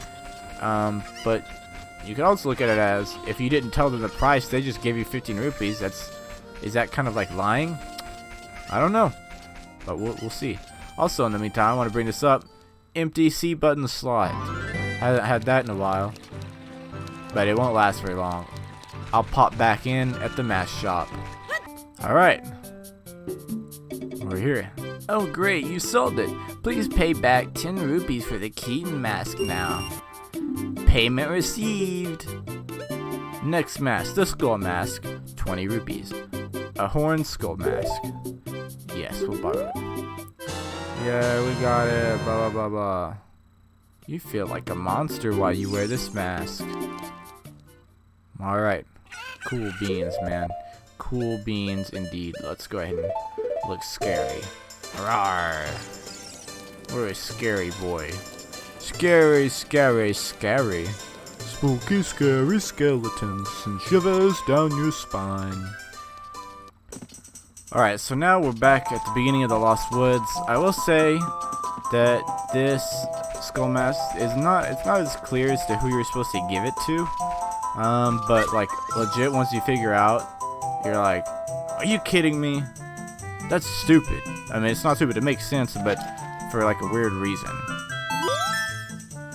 But you could also look at it as, if you didn't tell them the price, they just gave you 15 rupees. Is that kind of like lying? I don't know, but we'll see. Also, in the meantime, I want to bring this up. Empty C button slot. Haven't had that in a while, but it won't last very long. I'll pop back in at the mask shop. Alright. We're here. Oh great, you sold it. Please pay back 10 rupees for the Keaton mask now. Payment received. Next mask, the skull mask. 20 rupees. A horn skull mask. Yes, we'll borrow it. Yeah, we got it. Blah, blah, blah, blah. You feel like a monster while you wear this mask. Alright. Cool beans, man. Cool beans indeed. Let's go ahead and look scary. Rawr. We're a scary boy. Scary, scary, scary. Spooky, scary skeletons and shivers down your spine. Alright, so now we're back at the beginning of the Lost Woods. I will say that this skull mask it's not as clear as to who you're supposed to give it to. But like legit, once you figure out, you're like, are you kidding me? That's stupid. I mean, it's not stupid, it makes sense, but for like a weird reason.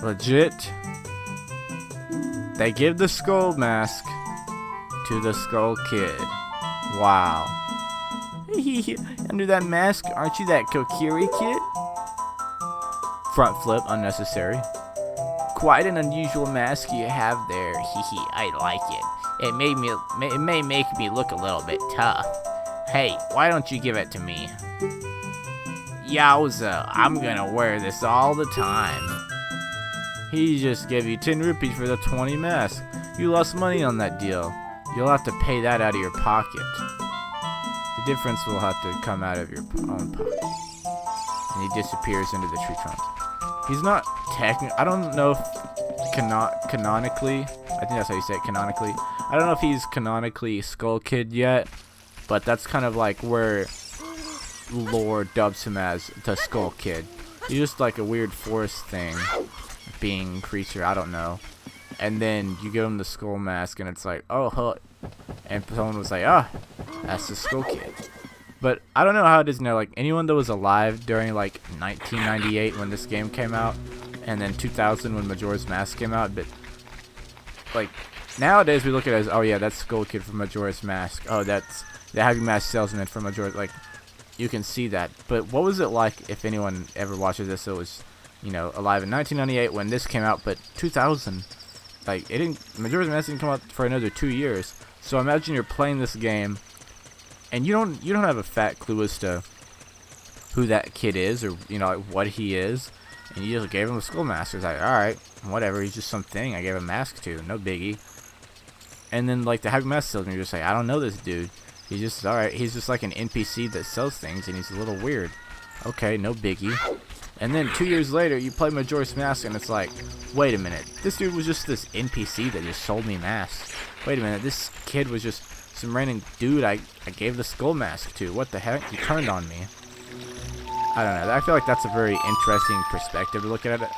Legit, they give the skull mask to the Skull Kid. Wow. Under that mask, aren't you that Kokiri kid? Front flip, unnecessary. quite an unusual mask you have there. Hee, I like it. It may make me look a little bit tough. Hey, why don't you give it to me? Yowza, I'm gonna wear this all the time. He just gave you 10 rupees for the 20 mask. You lost money on that deal. You'll have to pay that out of your pocket. The difference will have to come out of your own pocket. And he disappears into the tree trunk. He's not I don't know if canonically, I think that's how you say it, canonically. I don't know if he's canonically Skull Kid yet, but that's kind of like where lore dubs him as the Skull Kid. He's just like a weird forest thing, being creature, I don't know. And then you give him the skull mask and it's like, oh, huh. And someone was like, ah, that's the Skull Kid. But I don't know how it is now, like anyone that was alive during like 1998 when this game came out, and then 2000 when Majora's Mask came out, but like nowadays we look at it as, oh yeah, that's Skull Kid from Majora's Mask. Oh, that's the Happy Mask salesman from Majora's, like you can see that. But what was it like if anyone ever watches this that was, you know, alive in 1998 when this came out, but 2000, like it didn't, Majora's Mask didn't come out for another 2 years. So imagine you're playing this game and you don't have a fat clue as to who that kid is, or you know, like what he is, and you just gave him a skull mask. It's like, all right, whatever, he's just something I gave a mask to, no biggie. And then like the Happy Mask salesman, you're just like, I don't know this dude. He's just alright. He's just like an NPC that sells things, and he's a little weird. Okay, no biggie. And then 2 years later, you play Majora's Mask, and it's like, wait a minute, this dude was just this NPC that just sold me masks. Wait a minute, this kid was just some random dude I gave the skull mask to. What the heck? He turned on me. I don't know. I feel like that's a very interesting perspective to look at it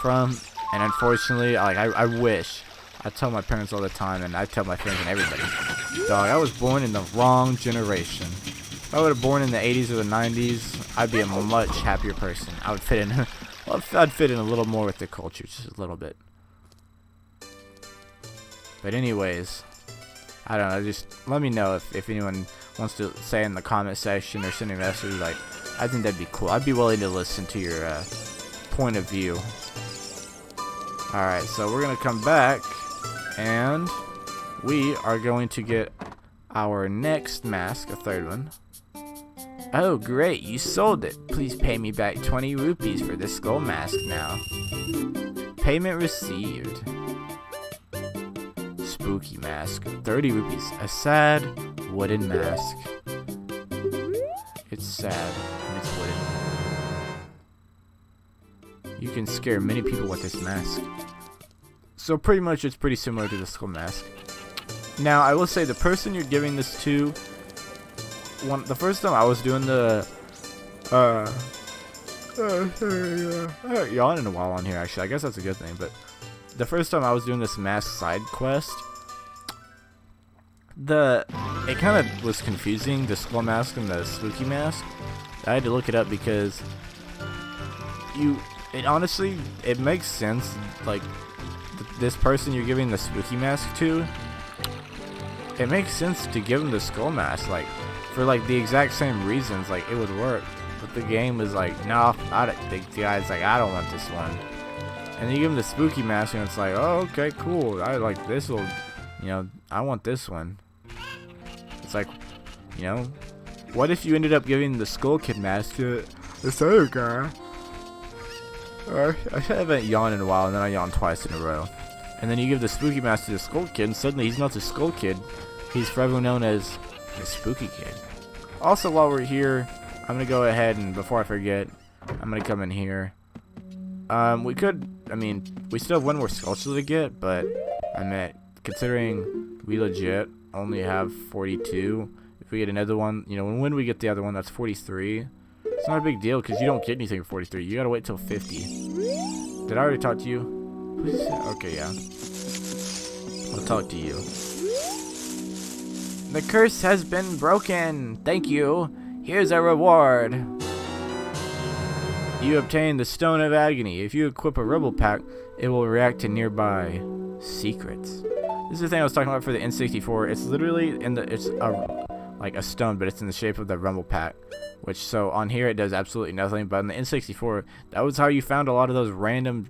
from. And unfortunately, like I wish. I tell my parents all the time, and I tell my friends and everybody, dog, I was born in the wrong generation. If I would have born in the 80s or the 90s, I'd be a much happier person. I would fit in. Well, I'd fit in a little more with the culture, just a little bit. But anyways, I don't know, just let me know if anyone wants to say in the comment section or send a message, like, I think that'd be cool. I'd be willing to listen to your point of view. Alright, so we're going to come back, and we are going to get our next mask, a third one. Oh great, you sold it. Please pay me back 20 rupees for this skull mask now. Payment received. Spooky mask, 30 rupees. A sad wooden mask. It's sad and it's wooden. You can scare many people with this mask. So pretty much it's pretty similar to the skull mask. Now I will say the person you're giving this to, the first time I was doing the I haven't yawned in a while on here actually. I guess that's a good thing, but the first time I was doing this mask side quest, it kind of was confusing, the skull mask and the spooky mask. I had to look it up because it honestly, it makes sense, like this person you're giving the spooky mask to, it makes sense to give him the skull mask, like for like the exact same reasons, like it would work. But the game was like, no, the guy's like, I don't want this one. And then you give him the spooky mask, and it's like, oh, okay, cool. I like this one. You know, I want this one. It's like, you know, what if you ended up giving the Skull Kid mask to this other guy? I haven't yawned in a while, and then I yawned twice in a row. And then you give the spooky mask to the Skull Kid, and suddenly he's not the Skull Kid. He's forever known as the Spooky Kid. Also, while we're here, I'm going to go ahead and, before I forget, I'm going to come in here. We still have one more sculpture to get, but considering we legit only have 42, if we get another one, you know, when we get the other one, that's 43. It's not a big deal, because you don't get anything for 43. You gotta wait till 50. Did I already talk to you? Please? Okay, yeah. I'll talk to you. The curse has been broken. Thank you. Here's a reward. You obtain the Stone of Agony. If you equip a Rebel Pack, it will react to nearby secrets. This is the thing I was talking about for the N64. It's literally like a stone, but it's in the shape of the Rumble Pack. Which, so on here it does absolutely nothing, but on the N64, that was how you found a lot of those random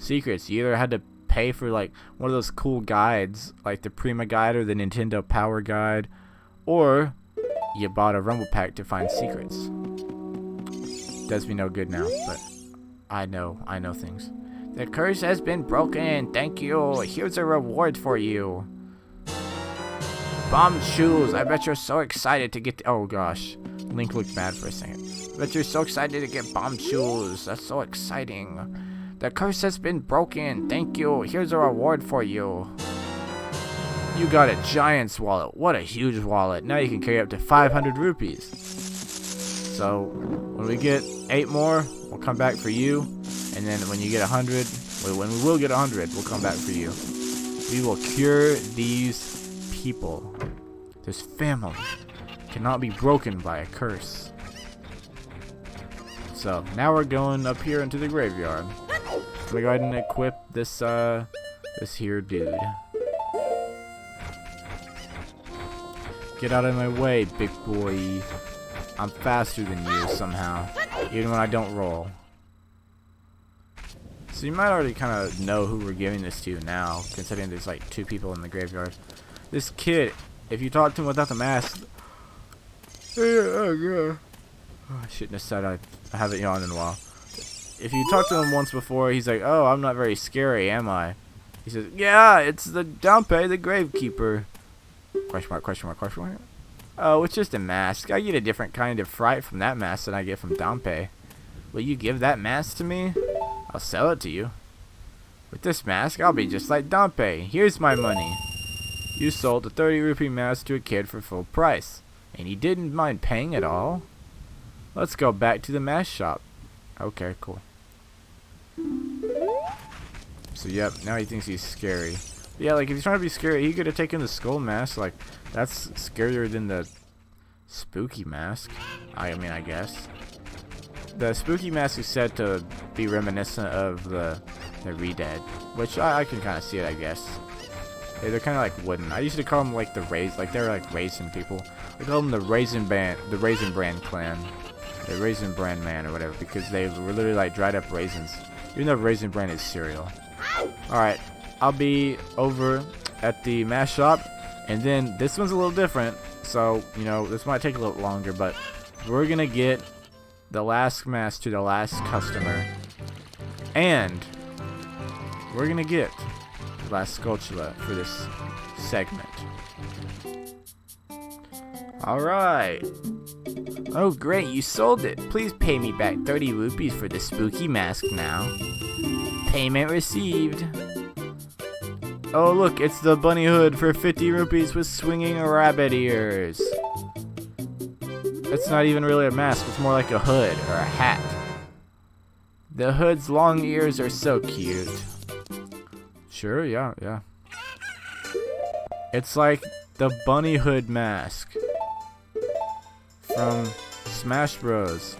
secrets. You either had to pay for like one of those cool guides, like the Prima guide or the Nintendo Power guide, or you bought a rumble pack to find secrets. Does me no good now, but I know things. The curse has been broken. Thank you. Here's a reward for you. Bomb shoes. I bet you're so excited to get. Oh gosh, Link looked bad for a second. I bet you're so excited to get bomb shoes. That's so exciting. The curse has been broken. Thank you. Here's a reward for you. You got a giant's wallet. What a huge wallet. Now you can carry up to 500 rupees. So when we get 8 more, we'll come back for you. And then when you get 100, when we will get 100, we'll come back for you. We will cure these people. This family cannot be broken by a curse. So now we're going up here into the graveyard. Let me go ahead and equip this this here dude. Get out of my way, big boy. I'm faster than you somehow, even when I don't roll. So you might already kind of know who we're giving this to now, considering there's like 2 people in the graveyard. This kid, if you talk to him without the mask, I shouldn't have said I haven't yawned in a while. If you talk to him once before, he's like, "Oh, I'm not very scary, am I?" He says, "Yeah, it's the Dampe, the gravekeeper." Question mark, question mark, question mark. Oh, it's just a mask. I get a different kind of fright from that mask than I get from Dampe. Will you give that mask to me? I'll sell it to you. With this mask, I'll be just like Dampe. Here's my money. You sold a 30 rupee mask to a kid for full price, and he didn't mind paying at all. Let's go back to the mask shop. Okay, cool. So yep, now he thinks he's scary. But yeah, like if he's trying to be scary, he could have taken the skull mask. Like that's scarier than the spooky mask. I mean, I guess. The spooky mask is said to be reminiscent of the Re-Dead, which I can kind of see it, I guess. They're kind of like wooden. I used to call them like the like they're like raisin people. We call them the Raisin Brand clan, the Raisin Brand man or whatever, because they were literally like dried up raisins. Even though Raisin Bran is cereal. All right, I'll be over at the mask shop, and then this one's a little different. So you know this might take a little longer, but we're gonna get the last mask to the last customer, and we're gonna get the last Skulltula for this segment. Alright. Oh great, you sold it. Please pay me back 30 rupees for the spooky mask now. Payment received. Oh look, it's the bunny hood for 50 rupees with swinging rabbit ears. It's not even really a mask, it's more like a hood or a hat. The hood's long ears are so cute. Sure, yeah. It's like the bunny hood mask from Smash Bros.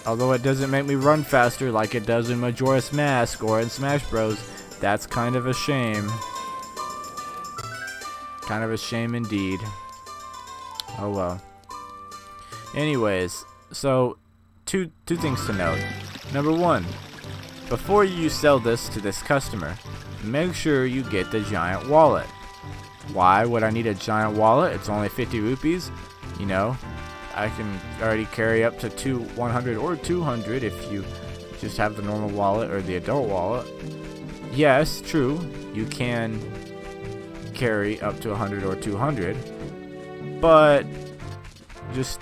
Although it doesn't make me run faster like it does in Majora's Mask or in Smash Bros. That's kind of a shame. Kind of a shame indeed. Oh well. Anyways, so two things to note. Number 1, before you sell this to this customer, make sure you get the giant wallet. Why would I need a giant wallet? It's only 50 rupees. You know, I can already carry up to 100 or 200 if you just have the normal wallet or the adult wallet. Yes, true, you can carry up to 100 or 200, but just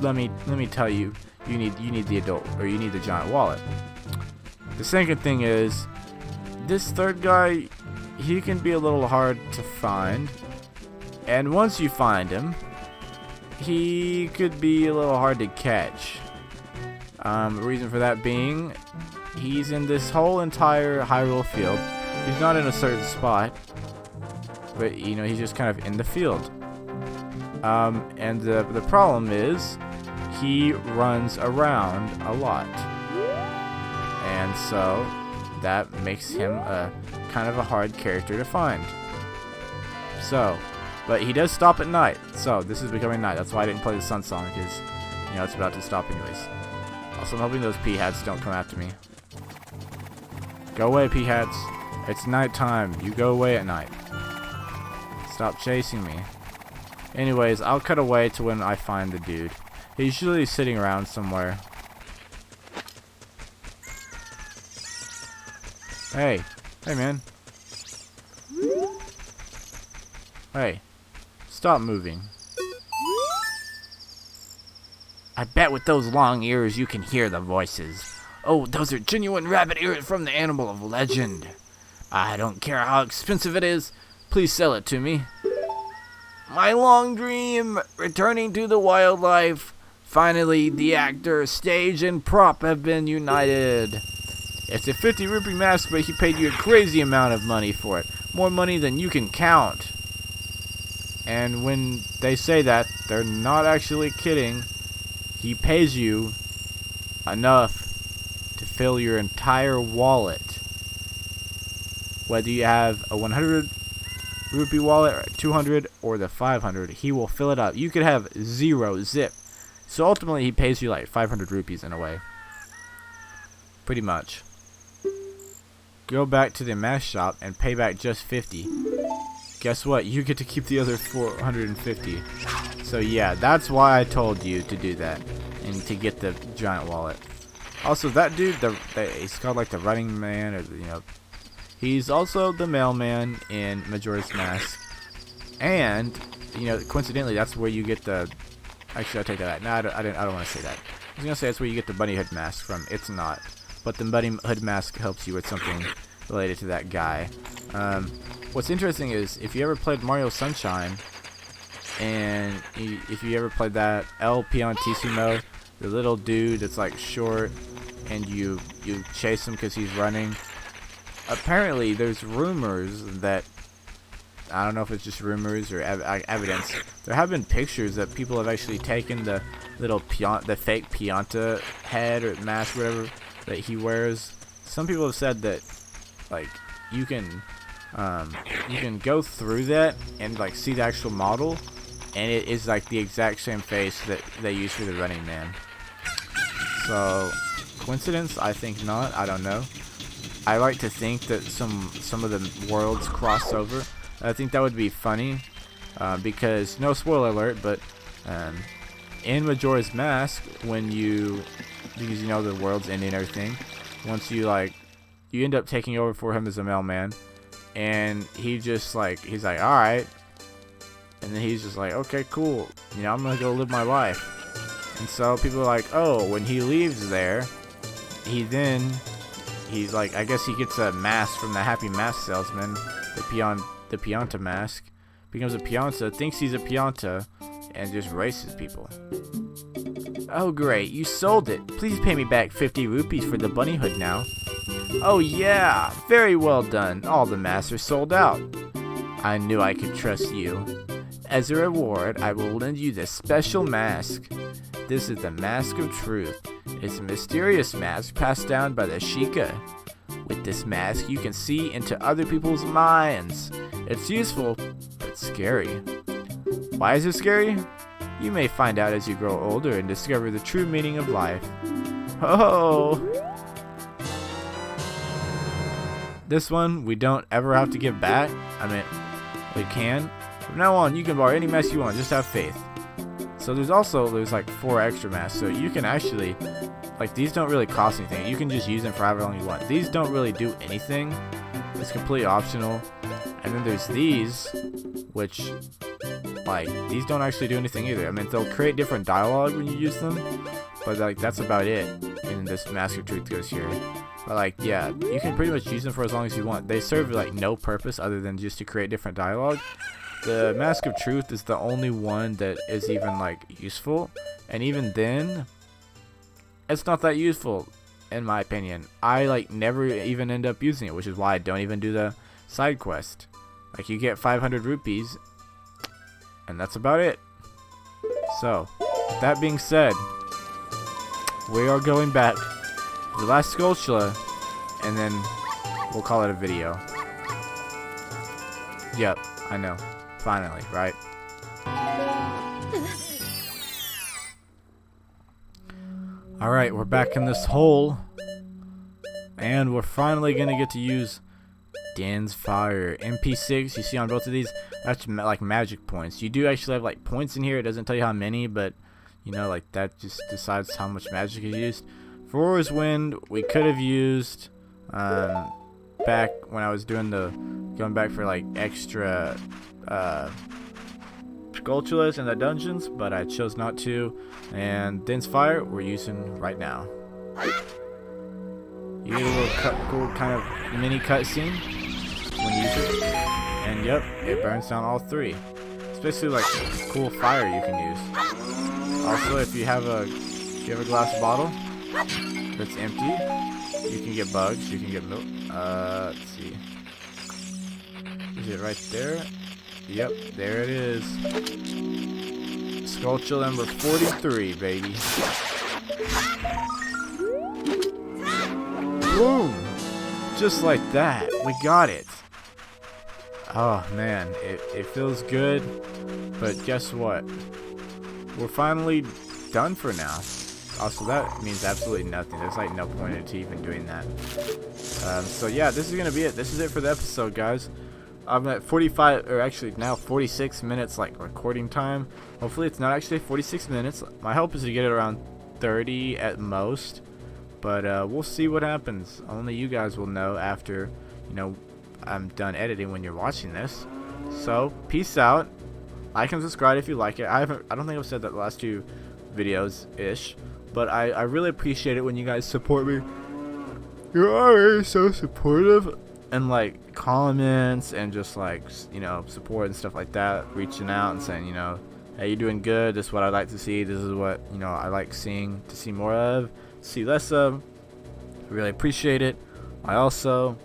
let me tell you, you need the adult, or you need the giant wallet. The second thing is, this third guy, he can be a little hard to find, and once you find him, he could be a little hard to catch. The reason for that being, he's in this whole entire Hyrule field. He's not in a certain spot, but you know, he's just kind of in the field. And the problem is, he runs around a lot, and so that makes him a kind of a hard character to find. So, but he does stop at night, so this is becoming night. That's why I didn't play the sun song, because you know it's about to stop anyways. Also, I'm hoping those pea hats don't come after me. Go away, peahats. It's nighttime. You go away at night. Stop chasing me. Anyways, I'll cut away to when I find the dude. He's usually sitting around somewhere. Hey. Hey, man. Hey. Stop moving. I bet with those long ears you can hear the voices. Oh, those are genuine rabbit ears from the animal of legend. I don't care how expensive it is. Please sell it to me. My long dream, returning to the wildlife. Finally, the actor, stage, and prop have been united. It's a 50 rupee mask, but he paid you a crazy amount of money for it. More money than you can count. And when they say that, they're not actually kidding. He pays you enough to fill your entire wallet. Whether you have a 100 rupee wallet, or 200, or the 500, he will fill it up. You could have 0 zip. So ultimately, he pays you like 500 rupees in a way. Pretty much. Go back to the mask shop and pay back just 50. Guess what? You get to keep the other 450. So yeah, that's why I told you to do that. And to get the giant wallet. Also, that dude, he's called like the running man, or he's also the mailman in Majora's Mask. And, coincidentally, that's where you get the... Actually, I'll take that back. No, I don't want to say that. I was going to say that's where you get the bunny hood mask from. It's not. But the bunny hood mask helps you with something related to that guy. What's interesting is, if you ever played Mario Sunshine, and if you ever played that El Piantissimo, the little dude that's like short, and you chase him because he's running. Apparently, there's rumors that, I don't know if it's just rumors or evidence. There have been pictures that people have actually taken the little the fake Pianta head or mask, whatever that he wears. Some people have said that, like, you can go through that and like see the actual model, and it is like the exact same face that they use for the Running Man. So, coincidence? I think not. I don't know. I like to think that some of the worlds cross over. I think that would be funny, because, no spoiler alert, but in Majora's Mask, because the world's ending and everything, once you end up taking over for him as a mailman, and he's like, alright, and then he's just like, okay, cool, I'm gonna go live my life. And so people are like, oh, when he leaves there, he's like, I guess he gets a mask from the Happy Mask Salesman, the Pianta mask, becomes a Pianta, thinks he's a Pianta, and just races people. Oh great, you sold it. Please pay me back 50 rupees for the bunny hood now. Oh yeah, very well done. All the masks are sold out. I knew I could trust you. As a reward, I will lend you this special mask. This is the Mask of Truth. It's a mysterious mask passed down by the Sheikah. With this mask, you can see into other people's minds. It's useful, but scary. Why is it scary? You may find out as you grow older and discover the true meaning of life. Oh! This one, we don't ever have to give back. I mean, we can. From now on, you can borrow any mask you want, just have faith. So there's like 4 extra masks, so you can actually, like, these don't really cost anything. You can just use them for however long you want. These don't really do anything. It's completely optional. And then there's these, which, like, these don't actually do anything either. I mean, they'll create different dialogue when you use them, but, like, that's about it. And this Mask of Truth goes here. But, like, yeah, you can pretty much use them for as long as you want. They serve, like, no purpose other than just to create different dialogue. The Mask of Truth is the only one that is even, like, useful. And even then, it's not that useful, in my opinion. I, like, never even end up using it, which is why I don't even do the side quest. Like, you get 500 rupees, and that's about it. So, with that being said, we are going back to the last Skulltula, and then we'll call it a video. Yep, I know. Finally, right? Alright, we're back in this hole. And we're finally gonna get to use Dan's Fire. MP6, you see on both of these, that's like magic points. You do actually have like points in here. It doesn't tell you how many, but you know, like that just decides how much magic is used. For Auror's Wind, we could have used back when I was doing going back for like extra Skulltulas in the dungeons, but I chose not to. And Dan's Fire we're using right now. You get a little cool kind of mini cutscene when you use it, and yep, it burns down all three. It's basically like cool fire you can use. Also, if you have a glass bottle that's empty, you can get bugs. You can get milk. Let's see. Is it right there? Yep, there it is. Skulltula number 43, baby. Boom! Just like that, we got it. Oh man, it feels good, but guess what? We're finally done for now. Also, that means absolutely nothing. There's like no point into even doing that. So yeah, this is gonna be it. This is it for the episode, guys. I'm at 45, or actually now 46 minutes like recording time. Hopefully it's not actually 46 minutes. My hope is to get it around 30 at most. But we'll see what happens. Only you guys will know after, you know, I'm done editing when you're watching this. So, peace out. Like and subscribe if you like it. I don't think I've said that the last two videos-ish. But I really appreciate it when you guys support me. You're always so supportive. And like comments and just like, you know, support and stuff like that. Reaching out and saying, you know, hey, you're doing good. This is what I'd like to see. This is what, you know, I like to see more of. See less of. Really appreciate it. I also,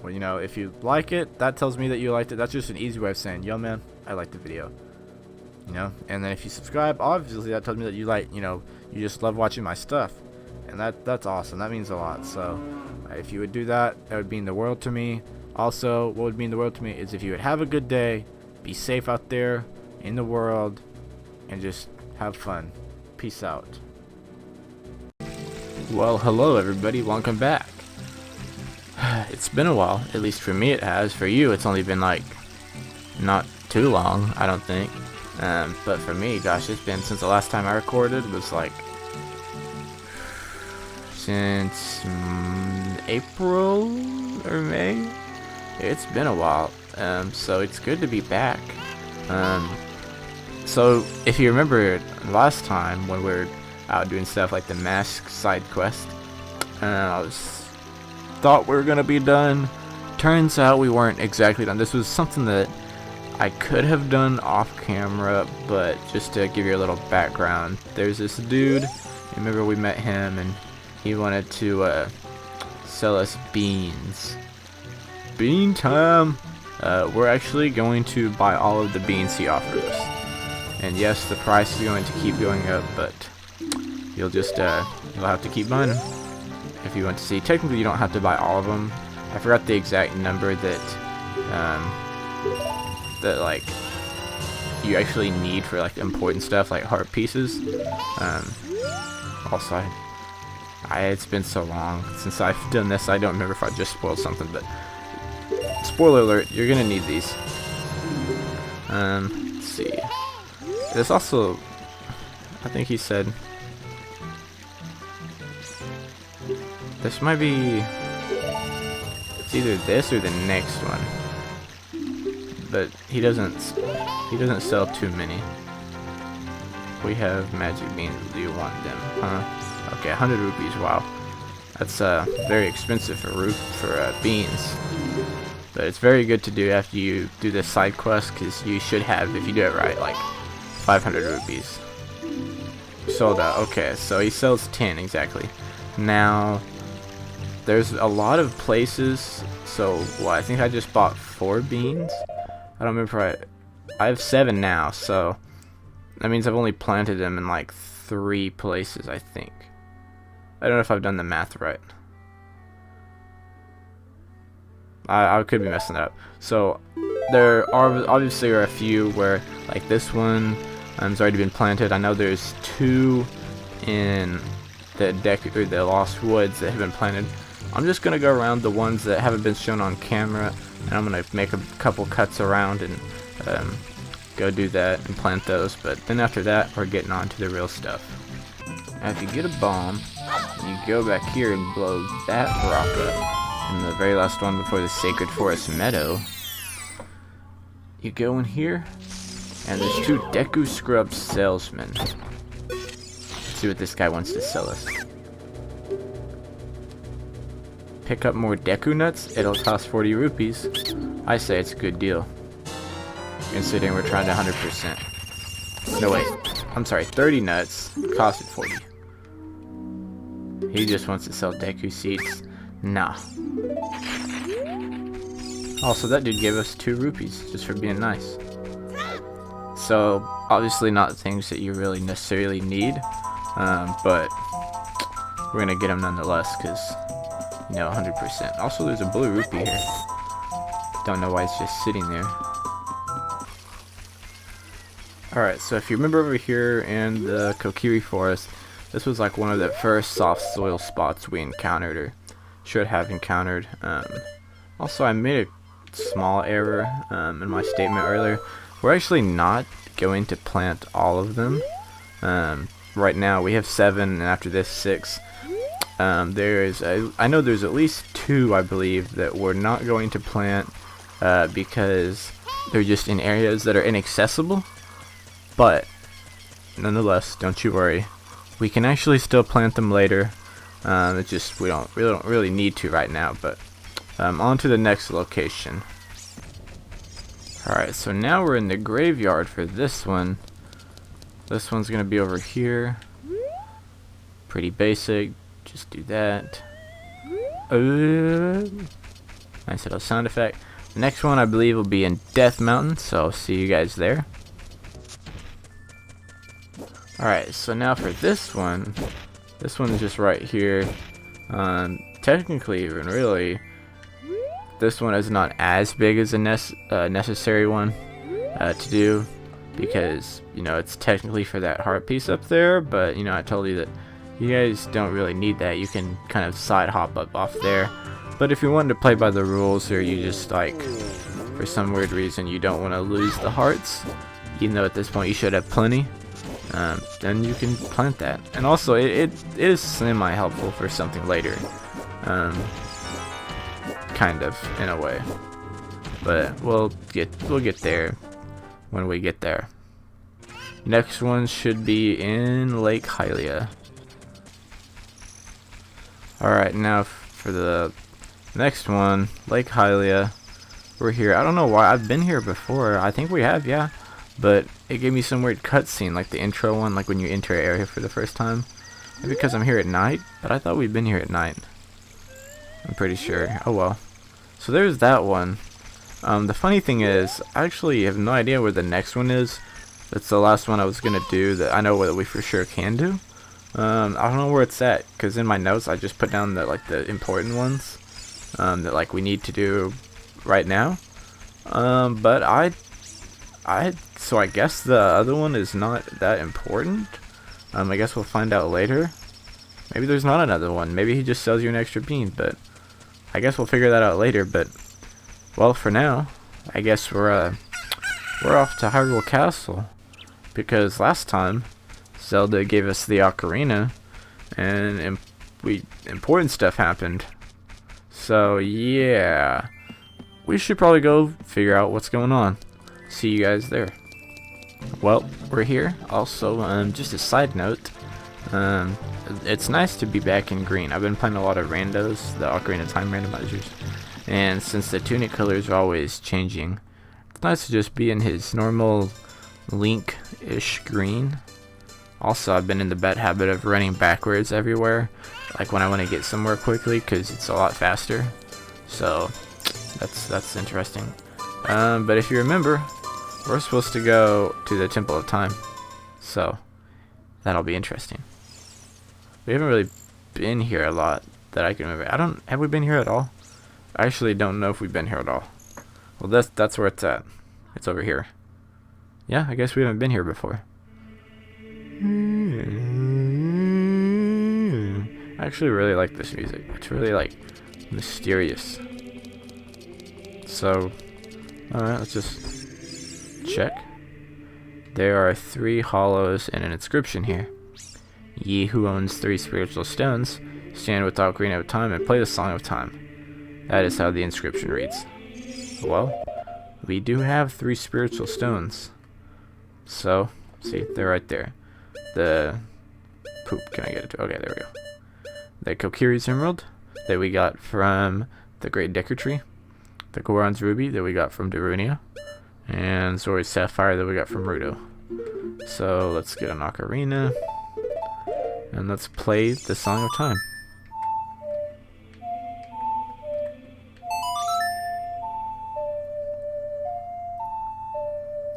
well, you know, if you like it, that tells me that you liked it. That's just an easy way of saying, yo man, I liked the video. You know, and then if you subscribe, obviously that tells me that you like, you know, you just love watching my stuff, and that's awesome. That means a lot. So if you would do that, that would mean the world to me. Also, what would mean the world to me is if you would have a good day, be safe out there in the world, and just have fun. Peace out. Well, hello everybody, welcome back. It's been a while, at least for me it has. For you, it's only been like not too long, I don't think. But for me, gosh, it's been since the last time I recorded was like since April or May. It's been a while, so it's good to be back. So if you remember last time when we were out doing stuff like the mask side quest, I thought we were gonna be done. Turns out we weren't exactly done. This was something that I could have done off camera, but just to give you a little background, there's this dude, remember we met him and he wanted to sell us beans. Bean time! We're actually going to buy all of the beans he offers us. And yes, the price is going to keep going up, but you'll just you'll have to keep buying them if you want to see. Technically, you don't have to buy all of them. I forgot the exact number that like you actually need for like important stuff like heart pieces. Also, it's been so long since I've done this. I don't remember if I just spoiled something, but spoiler alert: you're gonna need these. Let's see. There's also, I think he said, this might be, it's either this or the next one, but he doesn't sell too many. We have magic beans. Do you want them? Huh? Okay, 100 rupees. Wow, that's very expensive for beans. But it's very good to do after you do this side quest, because you should have, if you do it right, like 500 rupees. Sold out. Okay, so he sells 10 exactly. Now, there's a lot of places. So, well, I think I just bought 4 beans. I don't remember. I have 7 now, so that means I've only planted them in like 3 places, I think. I don't know if I've done the math right. I could be messing that up. So there are obviously a few where, like this one, has already been planted. I know there's 2 in the Lost Woods that have been planted. I'm just gonna go around the ones that haven't been shown on camera, and I'm gonna make a couple cuts around and go do that and plant those. But then after that, we're getting on to the real stuff. Now if you get a bomb, you go back here and blow that rock up, and the very last one before the Sacred Forest Meadow, you go in here, and there's 2 Deku Scrub salesmen. Let's see what this guy wants to sell us. Pick up more Deku nuts, it'll cost 40 rupees. I say it's a good deal, considering we're trying to 100%. No wait, I'm sorry, 30 nuts costed 40. He just wants to sell Deku seeds. Nah. Also, that dude gave us 2 rupees just for being nice. So, obviously not things that you really necessarily need, but we're gonna get them nonetheless, because, you know, 100%. Also, there's a blue rupee here. Don't know why it's just sitting there. Alright, so if you remember over here in the Kokiri Forest, this was like one of the first soft soil spots we encountered, or should have encountered. Also, I made a small error in my statement earlier. We're actually not going to plant all of them. Right now we have 7, and after this 6. I know there's at least 2, I believe, that we're not going to plant because they're just in areas that are inaccessible. But nonetheless, don't you worry. We can actually still plant them later. It's just we don't really need to right now. But on to the next location. Alright, so now we're in the graveyard for this one. This one's gonna be over here. Pretty basic. Just do that. Nice little sound effect. The next one I believe will be in Death Mountain, so I'll see you guys there. Alright, so now for this one is just right here. Technically, even really, this one is not as big as a necessary one to do, because, you know, it's technically for that heart piece up there, but, you know, I told you that you guys don't really need that. You can kind of side hop up off there. But if you're wanting to play by the rules, or you just, like, for some weird reason you don't want to lose the hearts, even though at this point you should have plenty, then you can plant that. And also, it is semi-helpful for something later. Kind of, in a way. But we'll get there when we get there. Next one should be in Lake Hylia. Alright, now for the next one, Lake Hylia. We're here. I don't know why. I've been here before. I think we have, yeah. But it gave me some weird cutscene, like the intro one, like when you enter an area for the first time. Maybe because I'm here at night, but I thought we'd been here at night. I'm pretty sure. Oh well. So there's that one. The funny thing is, I actually have no idea where the next one is. That's the last one I was gonna do that I know what we for sure can do. I don't know where it's at, because in my notes I just put down the important ones that like we need to do right now. But so I guess the other one is not that important. I guess we'll find out later. Maybe there's not another one. Maybe he just sells you an extra bean, but I guess we'll figure that out later. But well, for now, I guess we're off to Hyrule Castle, because last time Zelda gave us the Ocarina, and important stuff happened. So yeah, we should probably go figure out what's going on. See you guys there. Well, we're here. Also, just a side note, it's nice to be back in green. I've been playing a lot of randos, the Ocarina of Time randomizers, and since the tunic colors are always changing, it's nice to just be in his normal Link-ish green. Also, I've been in the bad habit of running backwards everywhere, like when I want to get somewhere quickly, because it's a lot faster. So that's interesting. But if you remember, we're supposed to go to the Temple of Time, so that'll be interesting. We haven't really been here a lot that I can remember. Have we been here at all? I actually don't know if we've been here at all. Well, that's where it's at. It's over here. Yeah, I guess we haven't been here before. I actually really like this music. It's really like Mysterious. So, alright, let's just check. There are 3 hollows and an inscription here. Ye who owns 3 spiritual stones, stand with the Ocarina of Time and play the Song of Time. That is how the inscription reads. Well, we do have 3 spiritual stones. So, see, they're right there. The poop, can I get it? Okay, there we go. The Kokiri's Emerald that we got from the Great Deku Tree. The Goron's Ruby that we got from Darunia. And Zori's Sapphire that we got from Ruto. So, let's get an Ocarina. And let's play the Song of Time.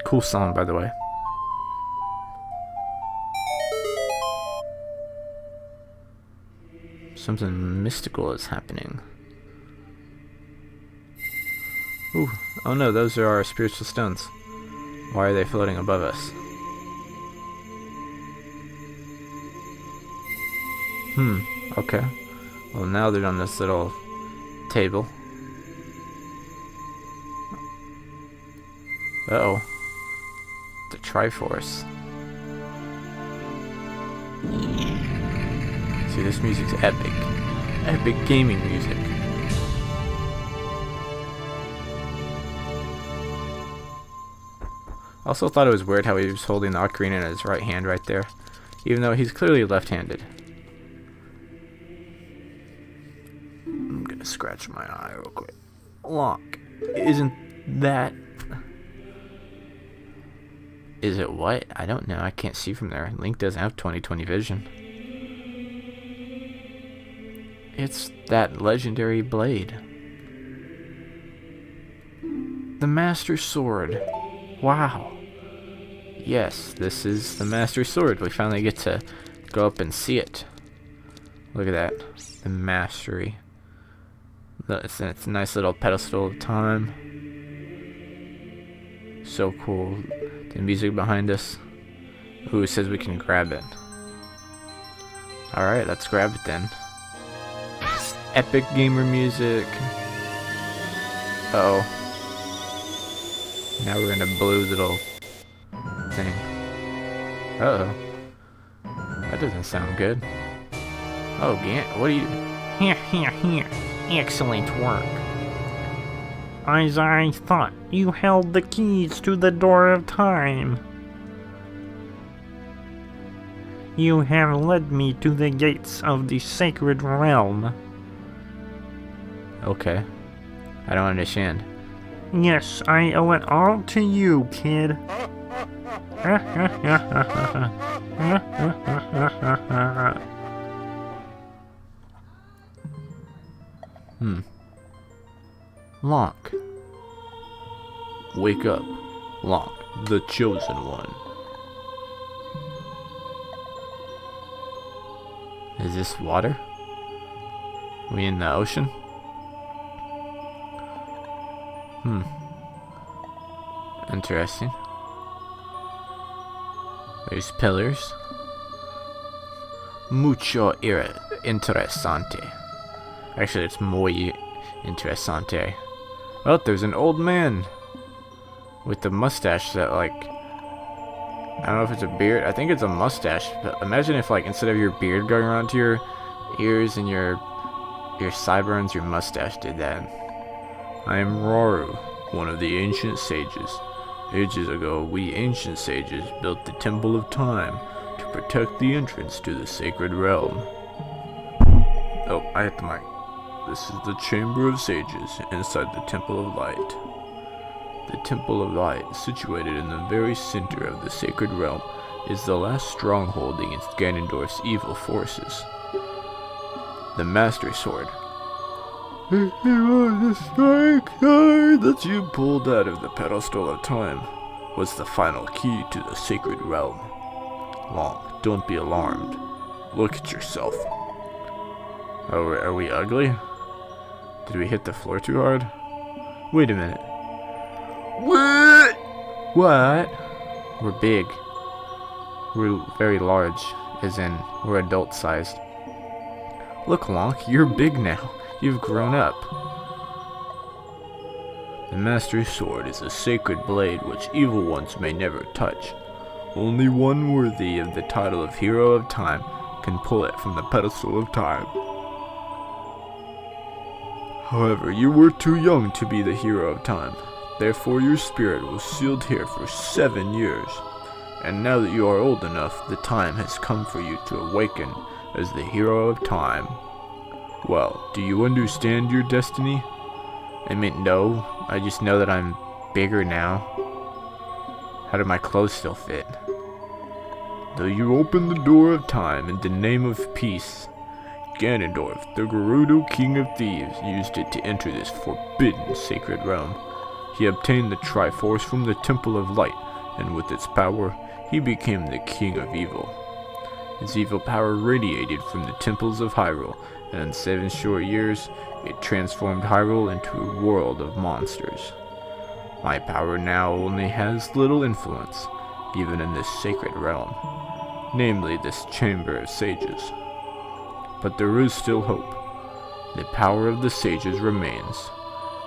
Cool song, by the way. Something mystical is happening. Ooh, oh no, those are our spiritual stones. Why are they floating above us? Okay. Well, now they're on this little table. Uh-oh. The Triforce. See, this music's epic. Epic gaming music. Also thought it was weird how he was holding the ocarina in his right hand right there, even though he's clearly left-handed. I'm gonna scratch my eye real quick. Lock. Isn't that... Is it what? I don't know. I can't see from there. Link doesn't have 20/20 vision. It's that legendary blade. The Master Sword. Wow. Yes, this is the Master Sword. We finally get to go up and see it. Look at that. The mastery. It's a nice little pedestal of time. So cool. The music behind us. Ooh, says we can grab it. Alright, let's grab it then. Epic gamer music. Uh-oh. Now we're in a blue little thing. Uh-oh. That doesn't sound good. Oh, Gant, what are you... Here. Excellent work. As I thought, you held the keys to the door of time. You have led me to the gates of the sacred realm. Okay. I don't understand. Yes, I owe it all to you, kid. Locke. Wake up. Locke, the chosen one. Is this water? We in the ocean? Interesting. There's pillars. Mucho interesante. Actually, it's muy interesante. Oh, there's an old man with a mustache that, like, I don't know if it's a beard. I think it's a mustache. But imagine if, like, instead of your beard going around to your ears and your sideburns, your mustache did that. I am Roru, one of the ancient sages. Ages ago, we ancient sages built the Temple of Time to protect the entrance to the sacred realm. Oh, I hit the mic. This is the Chamber of Sages inside the Temple of Light. The Temple of Light, situated in the very center of the sacred realm, is the last stronghold against Ganondorf's evil forces. The Master Sword. The strike card that you pulled out of the pedestal of time was the final key to the sacred realm. Long, don't be alarmed. Look at yourself. Oh, are we ugly? Did we hit the floor too hard? Wait a minute. What? What? We're big. We're very large, as in, we're adult-sized. Look, Lonk, you're big now. You've grown up. The Master's Sword is a sacred blade which evil ones may never touch. Only one worthy of the title of Hero of Time can pull it from the pedestal of time. However, you were too young to be the Hero of Time. Therefore, your spirit was sealed here for 7 years. And now that you are old enough, the time has come for you to awaken as the Hero of Time. Well, do you understand your destiny? I mean, no. I just know that I'm bigger now. How do my clothes still fit? Though you open the door of time in the name of peace, Ganondorf, the Gerudo King of Thieves, used it to enter this forbidden sacred realm. He obtained the Triforce from the Temple of Light, and with its power, he became the King of Evil. His evil power radiated from the temples of Hyrule, and in 7 short years, it transformed Hyrule into a world of monsters. My power now only has little influence, even in this sacred realm, namely this Chamber of Sages. But there is still hope. The power of the sages remains.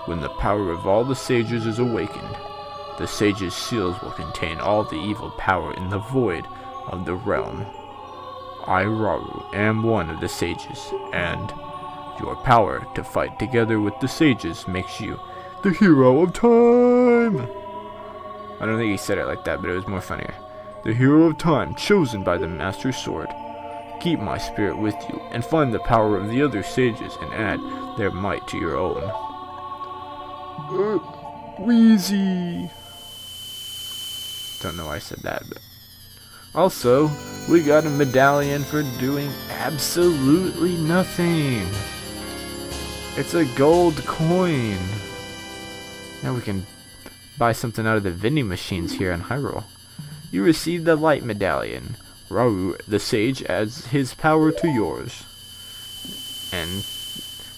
When the power of all the sages is awakened, the sages' seals will contain all the evil power in the void of the realm. I, Rauru, am one of the sages, and your power to fight together with the sages makes you the Hero of Time! I don't think he said it like that, but it was more funnier. The Hero of Time, chosen by the Master Sword. Keep my spirit with you, and find the power of the other sages, and add their might to your own. Wheezy. Don't know why I said that, but... Also, we got a medallion for doing absolutely nothing. It's a gold coin. Now we can buy something out of the vending machines here in Hyrule. You received the light medallion. Rauru, the sage, adds his power to yours. And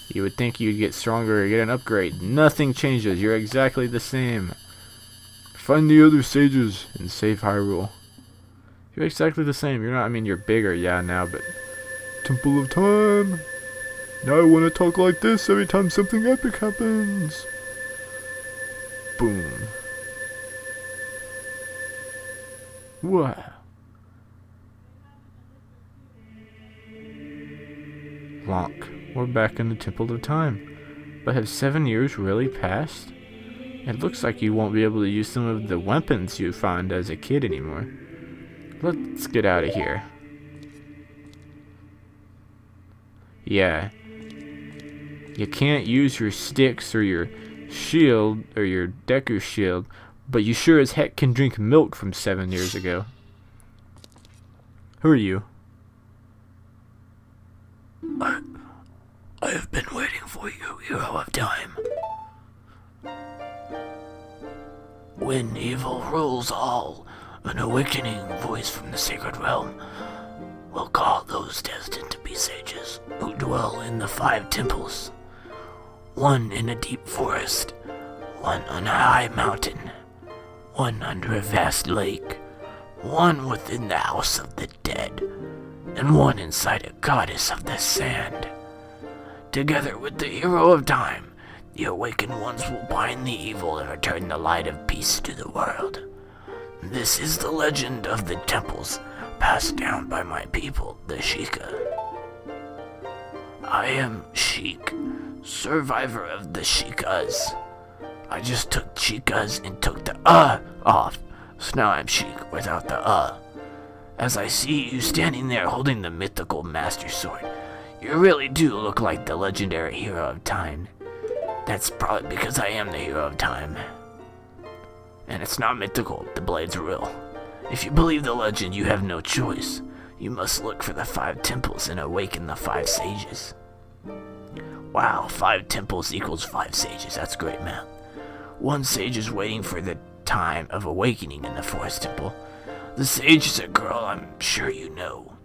you would think you'd get stronger or get an upgrade. Nothing changes. You're exactly the same. Find the other sages and save Hyrule. You're exactly the same. You're not, I mean, you're bigger, yeah, now, but... Temple of Time. Now I want to talk like this every time something epic happens. Boom. Wow. Lonk, we're back in the Temple of Time. But have 7 years really passed? It looks like you won't be able to use some of the weapons you found as a kid anymore. Let's get out of here. Yeah. You can't use your sticks or your shield or your Deku shield, but you sure as heck can drink milk from 7 years ago. Who are you? I have been waiting for you, Hero of Time. When evil rules all, an awakening voice from the sacred realm will call those destined to be sages who dwell in the 5 temples. One in a deep forest, one on a high mountain, one under a vast lake, one within the house of the dead, and one inside a goddess of the sand. Together with the Hero of Time, the awakened ones will bind the evil and return the light of peace to the world. This is the legend of the temples passed down by my people, the Sheikah. I am Sheik, survivor of the Sheikahs. I just took Sheikahs and took the off, so now I'm Sheik without the As I see you standing there holding the mythical Master Sword, you really do look like the legendary Hero of Time. That's probably because I am the Hero of Time. And it's not mythical, the blade's real. If you believe the legend, you have no choice. You must look for the 5 temples and awaken the 5 sages. Wow, 5 temples equals 5 sages, that's great math. 1 sage is waiting for the time of awakening in the forest temple. The sage is a girl I'm sure you know.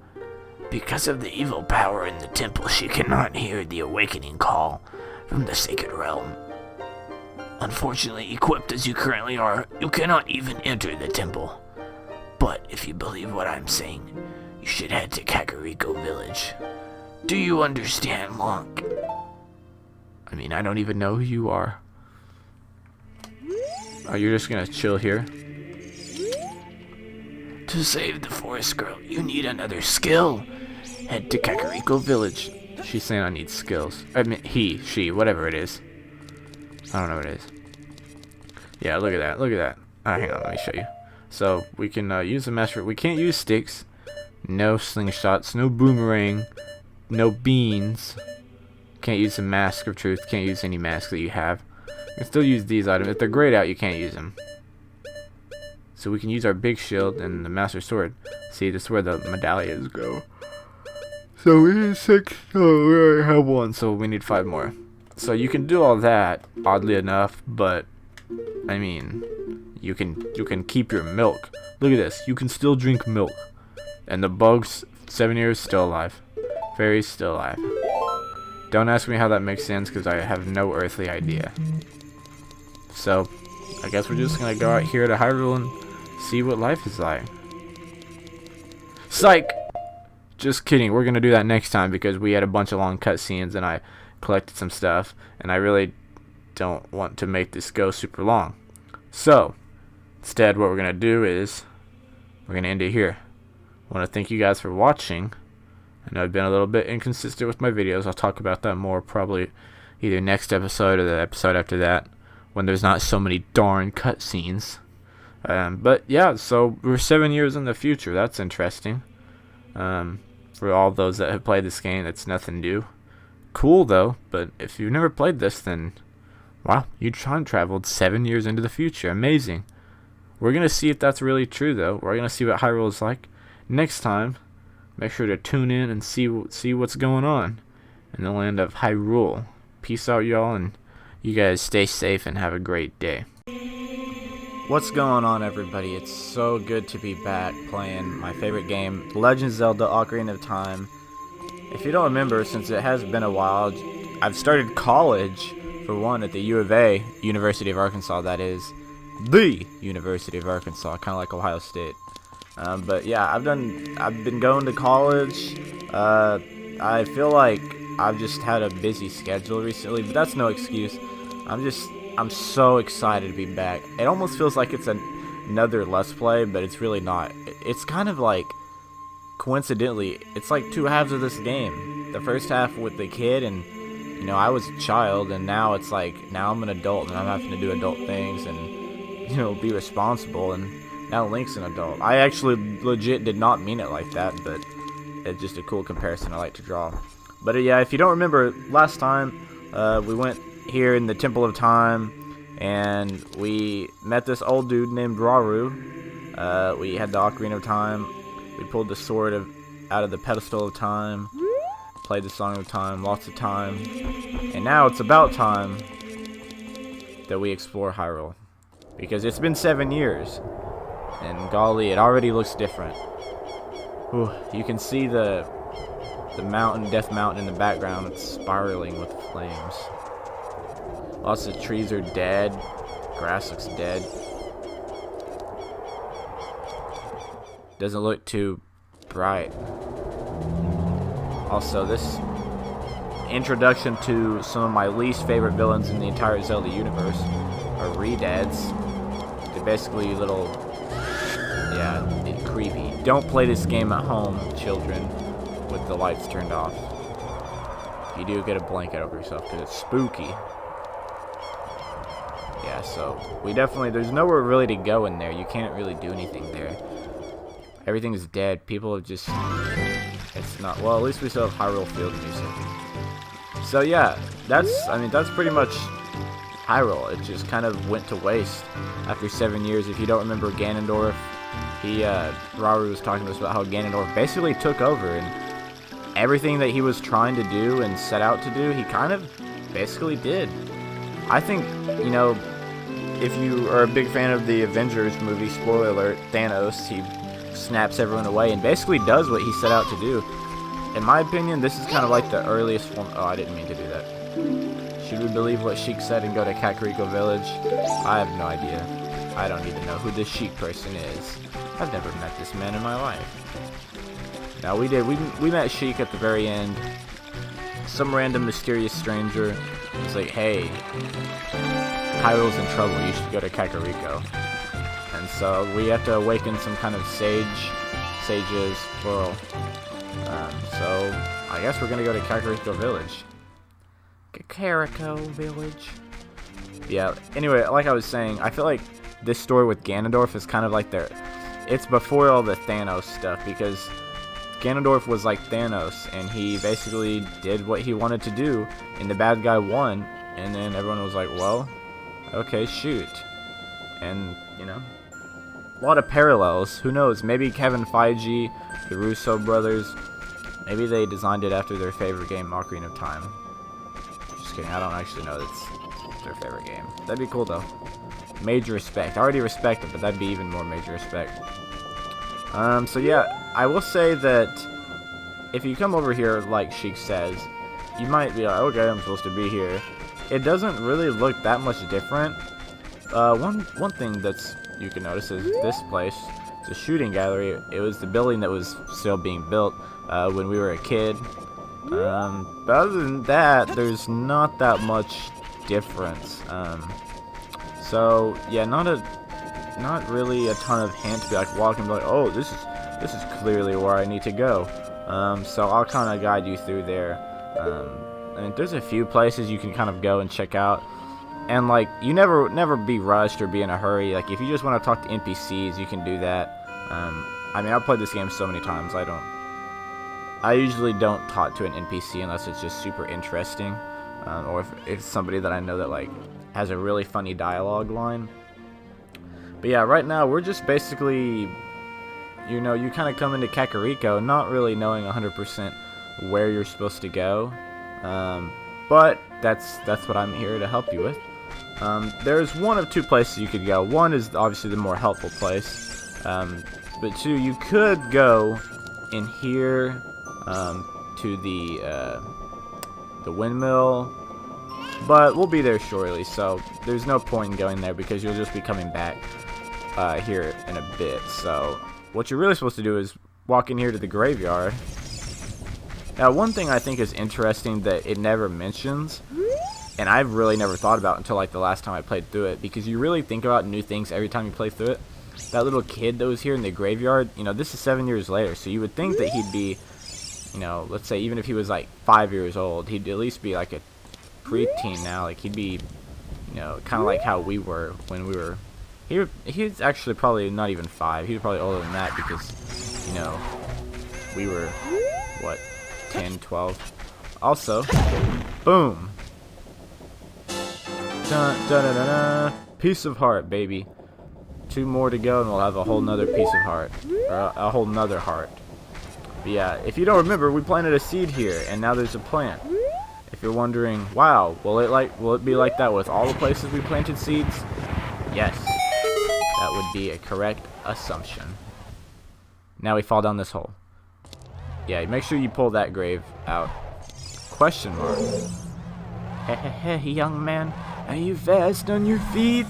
Because of the evil power in the temple, she cannot hear the awakening call from the sacred realm. Unfortunately, equipped as you currently are, you cannot even enter the temple. But if you believe what I'm saying, you should head to Kakariko Village. Do you understand, Lonk? I mean, I don't even know who you are. Oh, you're just gonna chill here? To save the forest girl, you need another skill. Head to Kakariko Village. She's saying I need skills. I mean, he, she, whatever it is. I don't know what it is. Yeah, look at that. Look at that. Hang on, let me show you. So, we can use the master. We can't use sticks. No slingshots. No boomerang. No beans. Can't use the mask of truth. Can't use any mask that you have. You can still use these items. If they're grayed out, you can't use them. So we can use our big shield and the master sword. See, this is where the medallions go. So we need 6. Oh, we already have 1, so we need 5 more. So you can do all that, oddly enough, but I mean, you can keep your milk. Look at this. You can still drink milk. And the bugs, 7 years, still alive. Fairies, still alive. Don't ask me how that makes sense, because I have no earthly idea. So, I guess we're just gonna go out here to Hyrule and see what life is like. Psych! Just kidding. We're gonna do that next time, because we had a bunch of long cutscenes, and I collected some stuff, and I really don't want to make this go super long. So, instead, what we're gonna do is we're gonna end it here. I want to thank you guys for watching. I know I've been a little bit inconsistent with my videos. I'll talk about that more probably either next episode or the episode after that, when there's not so many darn cutscenes. But yeah, so we're 7 years in the future. That's interesting. For all those that have played this game, it's nothing new. Cool though, but if you've never played this, then wow, you time traveled 7 years into the future. Amazing. We're gonna see if that's really true though. We're gonna see what Hyrule is like next time. Make sure to tune in and see what's going on in the land of Hyrule. Peace out, y'all, and you guys stay safe and have a great day. What's going on, everybody? It's so good to be back playing my favorite game, Legend of Zelda: Ocarina of Time. If you don't remember, since it has been a while, I've started college, for one, at the U of A, University of Arkansas, that is. The University of Arkansas, kind of like Ohio State. But yeah, I've been going to college. I feel like I've just had a busy schedule recently, but that's no excuse. I'm so excited to be back. It almost feels like it's another Let's Play, but it's really not. It's kind of like, coincidentally, it's like 2 halves of this game. The first half with the kid, and you know, I was a child, and now it's like, now I'm an adult, and I'm having to do adult things, and you know, be responsible, and now Link's an adult. I actually legit did not mean it like that, but it's just a cool comparison I like to draw. But yeah, if you don't remember, last time we went here in the Temple of Time, and we met this old dude named Rauru. We had the Ocarina of Time. We pulled the sword out of the pedestal of time, played the Song of Time, lots of time, and now it's about time that we explore Hyrule, because it's been 7 years. And golly, it already looks different. Whew, you can see the mountain, Death Mountain in the background. It's spiraling with flames. Lots of trees are dead. Grass looks dead. Doesn't look too bright. Also, this introduction to some of my least favorite villains in the entire Zelda universe are Redads. They're basically little... yeah, creepy. Don't play this game at home, children, with the lights turned off. If you do, get a blanket over yourself, because it's spooky. Yeah, so we definitely... there's nowhere really to go in there. You can't really do anything there. Everything is dead. People have just... it's not... well, at least we still have Hyrule Field music. So yeah, that's pretty much Hyrule. It just kind of went to waste after 7 years. If you don't remember Ganondorf, Rauru was talking to us about how Ganondorf basically took over, and everything that he was trying to do and set out to do, he kind of basically did. I think, you know, if you are a big fan of the Avengers movie, spoiler alert, Thanos, he snaps everyone away and basically does what he set out to do. In my opinion, this is kind of like the earliest form... oh, I didn't mean to do that. Should we believe what Sheik said and go to Kakariko Village? I have no idea. I don't even know who this Sheik person is. I've never met this man in my life. Now we did. We met Sheik at the very end. some random mysterious stranger is like, hey, Hyrule's in trouble, you should go to Kakariko. And so we have to awaken some kind of sages, plural. So I guess we're gonna go to Kakariko Village. Kakariko Village. Yeah, anyway, like I was saying, I feel like this story with Ganondorf is kind of like it's before all the Thanos stuff, because Ganondorf was like Thanos, and he basically did what he wanted to do, and the bad guy won, and then everyone was like, well, okay, shoot. And, you know, a lot of parallels. Who knows, maybe Kevin Feige, the Russo brothers, maybe they designed it after their favorite game, Ocarina of Time. Just kidding, I don't actually know that's their favorite game. That'd be cool, though. Major respect. I already respect it, but that'd be even more major respect. So yeah, I will say that if you come over here, like Sheik says, you might be like, okay, I'm supposed to be here. It doesn't really look that much different. One thing that's you can notice is this place, the shooting gallery. It was the building that was still being built when we were a kid. But other than that, there's not that much difference. So yeah, not really a ton of hints. Be like walking, be like, oh, this is clearly where I need to go. So I'll kind of guide you through there. And there's a few places you can kind of go and check out. And like, you never be rushed or be in a hurry. Like if you just want to talk to NPCs, you can do that. I mean, I've played this game so many times. I usually don't talk to an NPC unless it's just super interesting, or if it's somebody that I know that like has a really funny dialogue line. But yeah, right now we're just basically, you know, you kind of come into Kakariko not really knowing 100% where you're supposed to go, but that's what I'm here to help you with. There's one of two places you could go. One is obviously the more helpful place, but two, you could go in here to the windmill. But we'll be there shortly, so there's no point in going there because you'll just be coming back here in a bit. So what you're really supposed to do is walk in here to the graveyard. Now, one thing I think is interesting that it never mentions, and I've really never thought about until like the last time I played through it, because you really think about new things every time you play through it. That little kid that was here in the graveyard, you know, this is 7 years later, so you would think that he'd be, you know, let's say even if he was like 5 years old, he'd at least be like a preteen now. Like he'd be, you know, kind of like how we were when we were. He's actually probably not even 5. He was probably older than that because, you know, we were what, 10, 12. Also, boom. Dun, dun, dun, dun, dun. Piece of heart, baby. 2 more to go and we'll have a whole nother piece of heart, or a whole nother heart. But yeah, if you don't remember, we planted a seed here and now there's a plant. If you're wondering, wow, will it be like that with all the places we planted seeds? Yes, that would be a correct assumption. Now we fall down this hole. Yeah, make sure you pull that grave out. Question mark. Hey, young man, are you fast on your feet?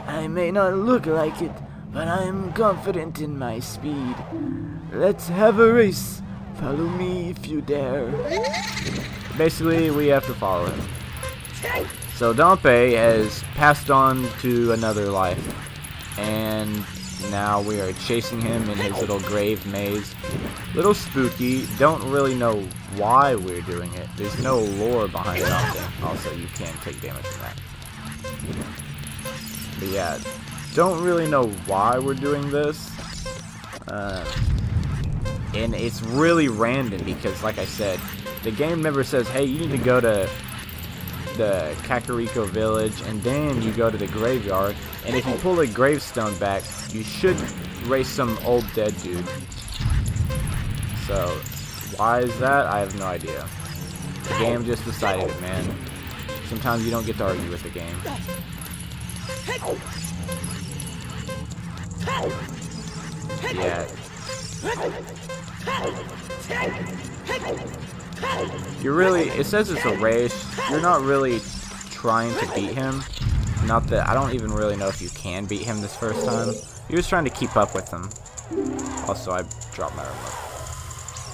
I may not look like it, but I am confident in my speed. Let's have a race. Follow me if you dare. Basically, we have to follow him. So Dompe has passed on to another life, and now we are chasing him in his little grave maze. Little spooky. Don't really know why we're doing it. There's no lore behind it. Also, you can take damage from that. But yeah, don't really know why we're doing this. And it's really random because, like I said, the game never says, hey, you need to go to the Kakariko village and then you go to the graveyard, and if you pull a gravestone back, you should race some old dead dude. So, why is that? I have no idea. The game just decided it, man. Sometimes you don't get to argue with the game. Yeah. You're really, it says it's a race. You're not really trying to beat him. Not that, I don't even really know if you can beat him this first time. You're just trying to keep up with him. Also, I dropped my remote.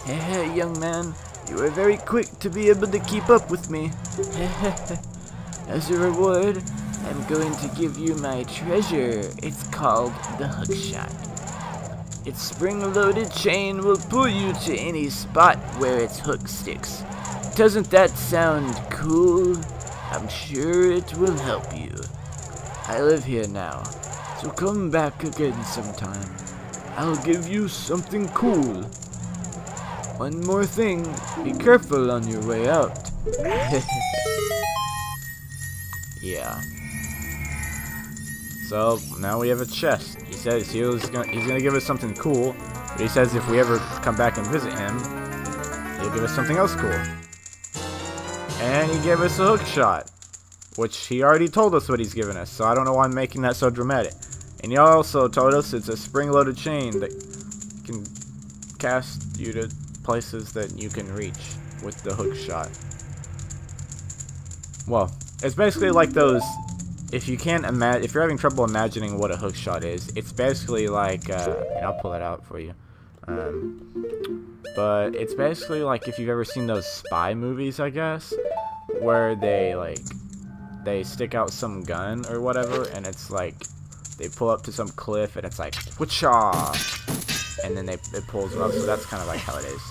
Hey, young man, You are very quick to be able to keep up with me. As a reward, I'm going to give you my treasure. It's called the hookshot. Its spring-loaded chain will pull you to any spot where its hook sticks. Doesn't that sound cool? I'm sure it will help you. I live here now, so come back again sometime. I'll give you something cool. One more thing, be careful on your way out. Yeah. So now we have a chest. He says he's gonna give us something cool, but he says if we ever come back and visit him, he'll give us something else cool. And he gave us a hook shot, which he already told us what he's given us, so I don't know why I'm making that so dramatic. And he also told us it's a spring-loaded chain that can cast you to places that you can reach with the hook shot. Well, it's basically like those. If you're having trouble imagining what a hook shot is, it's basically like, and I'll pull it out for you. But it's basically like if you've ever seen those spy movies, I guess, where they stick out some gun or whatever, and it's like they pull up to some cliff, and it's like whatcha, and then it pulls up. So that's kind of like how it is.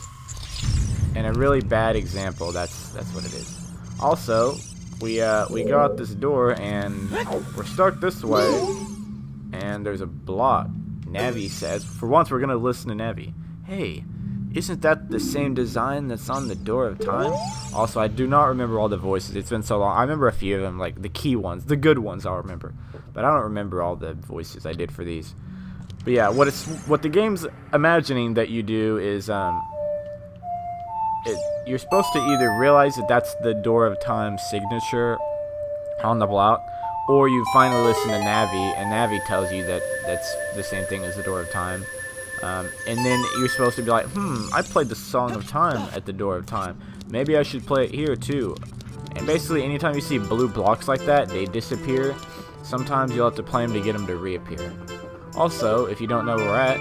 And a really bad example, that's what it is. Also, we go out this door and we're stuck this way, and there's a block. Navi says, for once we're gonna listen to Navi. Hey, isn't that the same design that's on the Door of Time? Also, I do not remember all the voices. It's been so long. I remember a few of them, like the key ones, the good ones I'll remember, but I don't remember all the voices I did for these. But yeah, what the game's imagining that you do is you're supposed to either realize that that's the Door of Time signature on the block, or you finally listen to Navi, and Navi tells you that that's the same thing as the Door of Time. And then you're supposed to be like, I played the Song of Time at the Door of Time. Maybe I should play it here too. And basically, anytime you see blue blocks like that, they disappear. Sometimes you'll have to play them to get them to reappear. Also, if you don't know where we're at,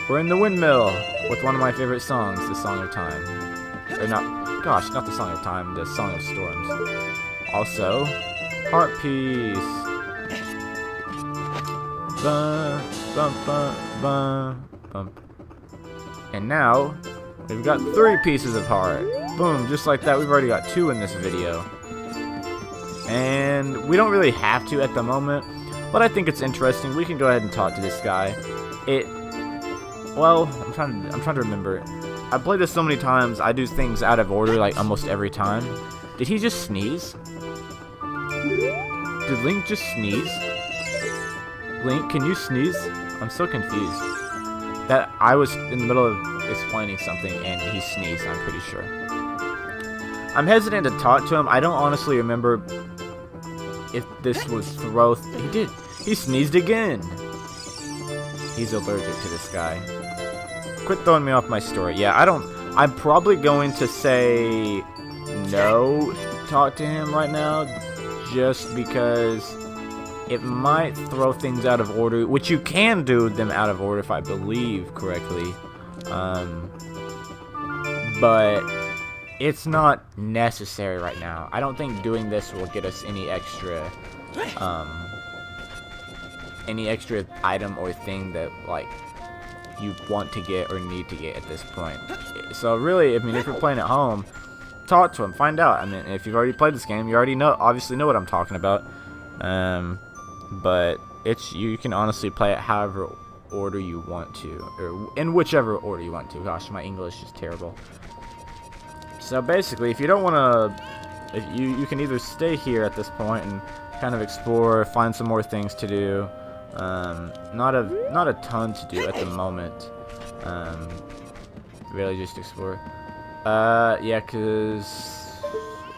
we're in the windmill with one of my favorite songs, the Song of Time. Or not the Song of Time, the Song of Storms. Also, Heart Piece. Bum, bum, bum, bum, bum. And now, we've got 3 pieces of heart. Boom, just like that. We've already got 2 in this video. And we don't really have to at the moment, but I think it's interesting. We can go ahead and talk to this guy. Well, I'm trying to remember. I've played this so many times, I do things out of order like almost every time. Did he just sneeze? Did Link just sneeze? Link, can you sneeze? I'm so confused. That I was in the middle of explaining something and he sneezed, I'm pretty sure. I'm hesitant to talk to him. I don't honestly remember if this was He did. He sneezed again. He's allergic to this guy. Quit throwing me off my story. Yeah, I'm probably going to say no to talk to him right now, just because it might throw things out of order, which you can do them out of order if I believe correctly. But it's not necessary right now. I don't think doing this will get us any extra item or thing that like you want to get or need to get at this point. So really, I mean, if you're playing at home, talk to him, find out. I mean, if you've already played this game, you already obviously know what I'm talking about. But you can honestly play it however order you want to, or in whichever order you want to. Gosh, my English is terrible. So basically, if you don't want to, you can either stay here at this point and kind of explore, find some more things to do. Not a ton to do at the moment. Really just explore. Yeah,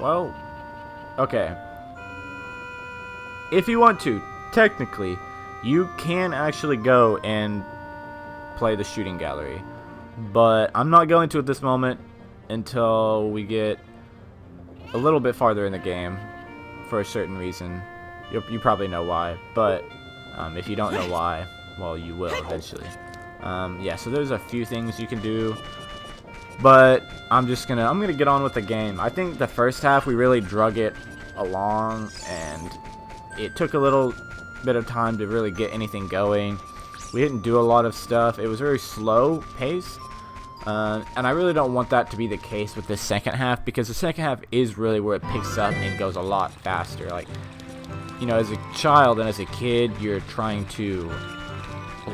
well, okay. If you want to, technically, you can actually go and play the shooting gallery, but I'm not going to at this moment until we get a little bit farther in the game for a certain reason. You probably know why, but if you don't know why, well, you will eventually. Yeah, so there's a few things you can do. But I'm gonna get on with the game. I think the first half we really drug it along, and it took a little bit of time to really get anything going. We didn't do a lot of stuff. It was very slow paced. And I really don't want that to be the case with the second half, because the second half is really where it picks up and goes a lot faster. Like, you know, as a child and as a kid, you're trying to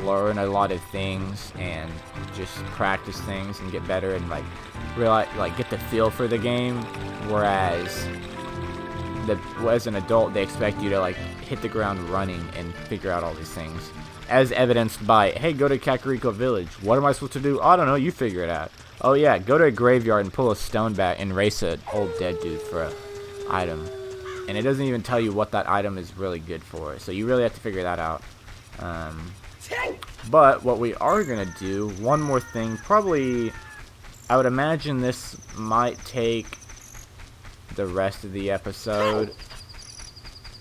learn a lot of things and just practice things and get better and like realize, like, get the feel for the game. Whereas as an adult, they expect you to like hit the ground running and figure out all these things. As evidenced by, hey, go to Kakariko Village. What am I supposed to do? I don't know, you figure it out. Oh yeah, go to a graveyard and pull a stone back and race an old dead dude for an item. And it doesn't even tell you what that item is really good for. So you really have to figure that out. But what we are going to do, one more thing, probably, I would imagine this might take the rest of the episode.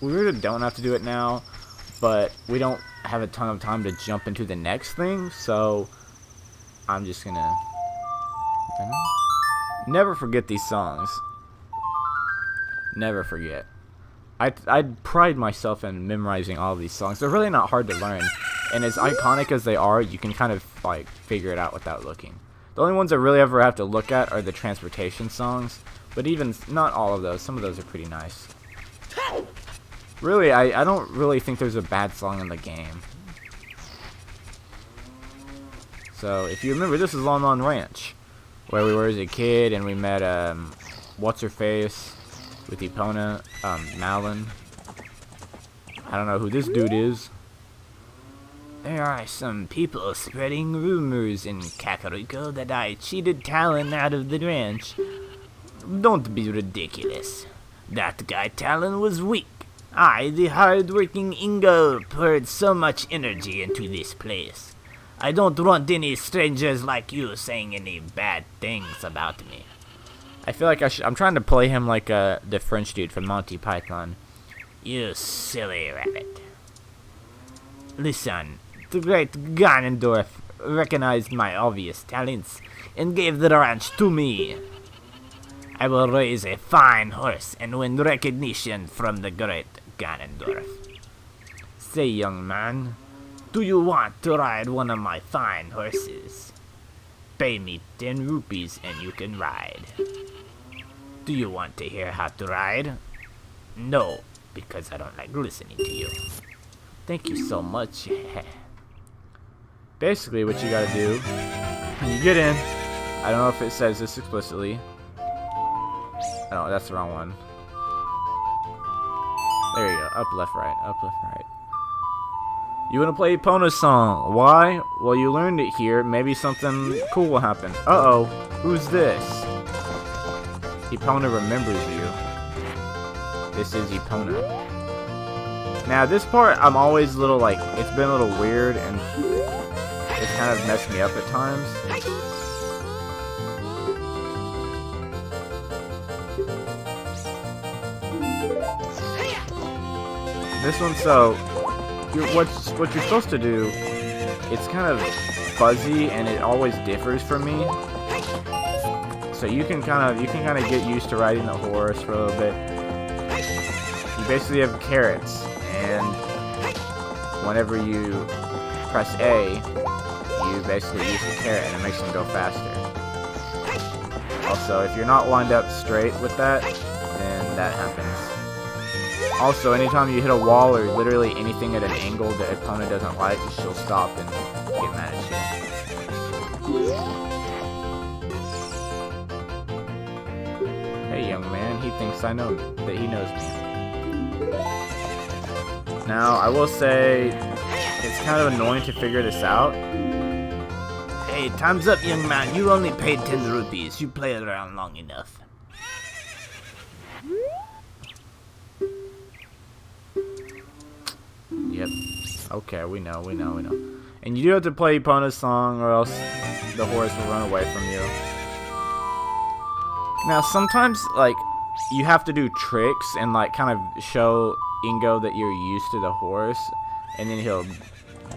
We really don't have to do it now, but we don't have a ton of time to jump into the next thing, so I'm just gonna never forget these songs. Never forget. I pride myself in memorizing all of these songs. They're really not hard to learn, and as iconic as they are, you can kind of like figure it out without looking. The only ones I really ever have to look at are the transportation songs, but even not all of those. Some of those are pretty nice. Really, I don't really think there's a bad song in the game. So, if you remember, this is Lon Lon Ranch, where we were as a kid, and we met, What's-Her-Face with Epona, Malin. I don't know who this dude is. There are some people spreading rumors in Kakariko that I cheated Talon out of the ranch. Don't be ridiculous. That guy Talon was weak. I, the hard-working Ingo, poured so much energy into this place. I don't want any strangers like you saying any bad things about me. I feel like I'm trying to play him like the French dude from Monty Python. You silly rabbit. Listen, the great Ganondorf recognized my obvious talents and gave the ranch to me. I will raise a fine horse and win recognition from the great Ganondorf. Say, young man, do you want to ride one of my fine horses? Pay me 10 rupees and you can ride. Do you want to hear how to ride? No, because I don't like listening to you. Thank you so much. Basically, what you gotta do when you get in, I don't know if it says this explicitly. Oh, that's the wrong one. There you go. Up, left, right. Up, left, right. You want to play Epona's song. Why? Well, you learned it here. Maybe something cool will happen. Uh-oh. Who's this? Epona remembers you. This is Epona. Now, this part, I'm always a little, like, it's been a little weird, and it's kind of messed me up at times. This one, so what you're supposed to do, it's kind of fuzzy and it always differs from me. So you can kind of get used to riding the horse for a little bit. You basically have carrots, and whenever you press A, you basically use the carrot and it makes them go faster. Also, if you're not lined up straight with that, then that happens. Also, anytime you hit a wall or literally anything at an angle that Epona doesn't like, she'll stop and get mad at you. Hey, young man, he thinks I know that he knows me. Now, I will say, it's kind of annoying to figure this out. Hey, time's up, young man. You only paid 10 rupees. You played around long enough. Yep. Okay, we know. And you do have to play Epona's song, or else the horse will run away from you. Now, sometimes, like, you have to do tricks and, like, kind of show Ingo that you're used to the horse, and then he'll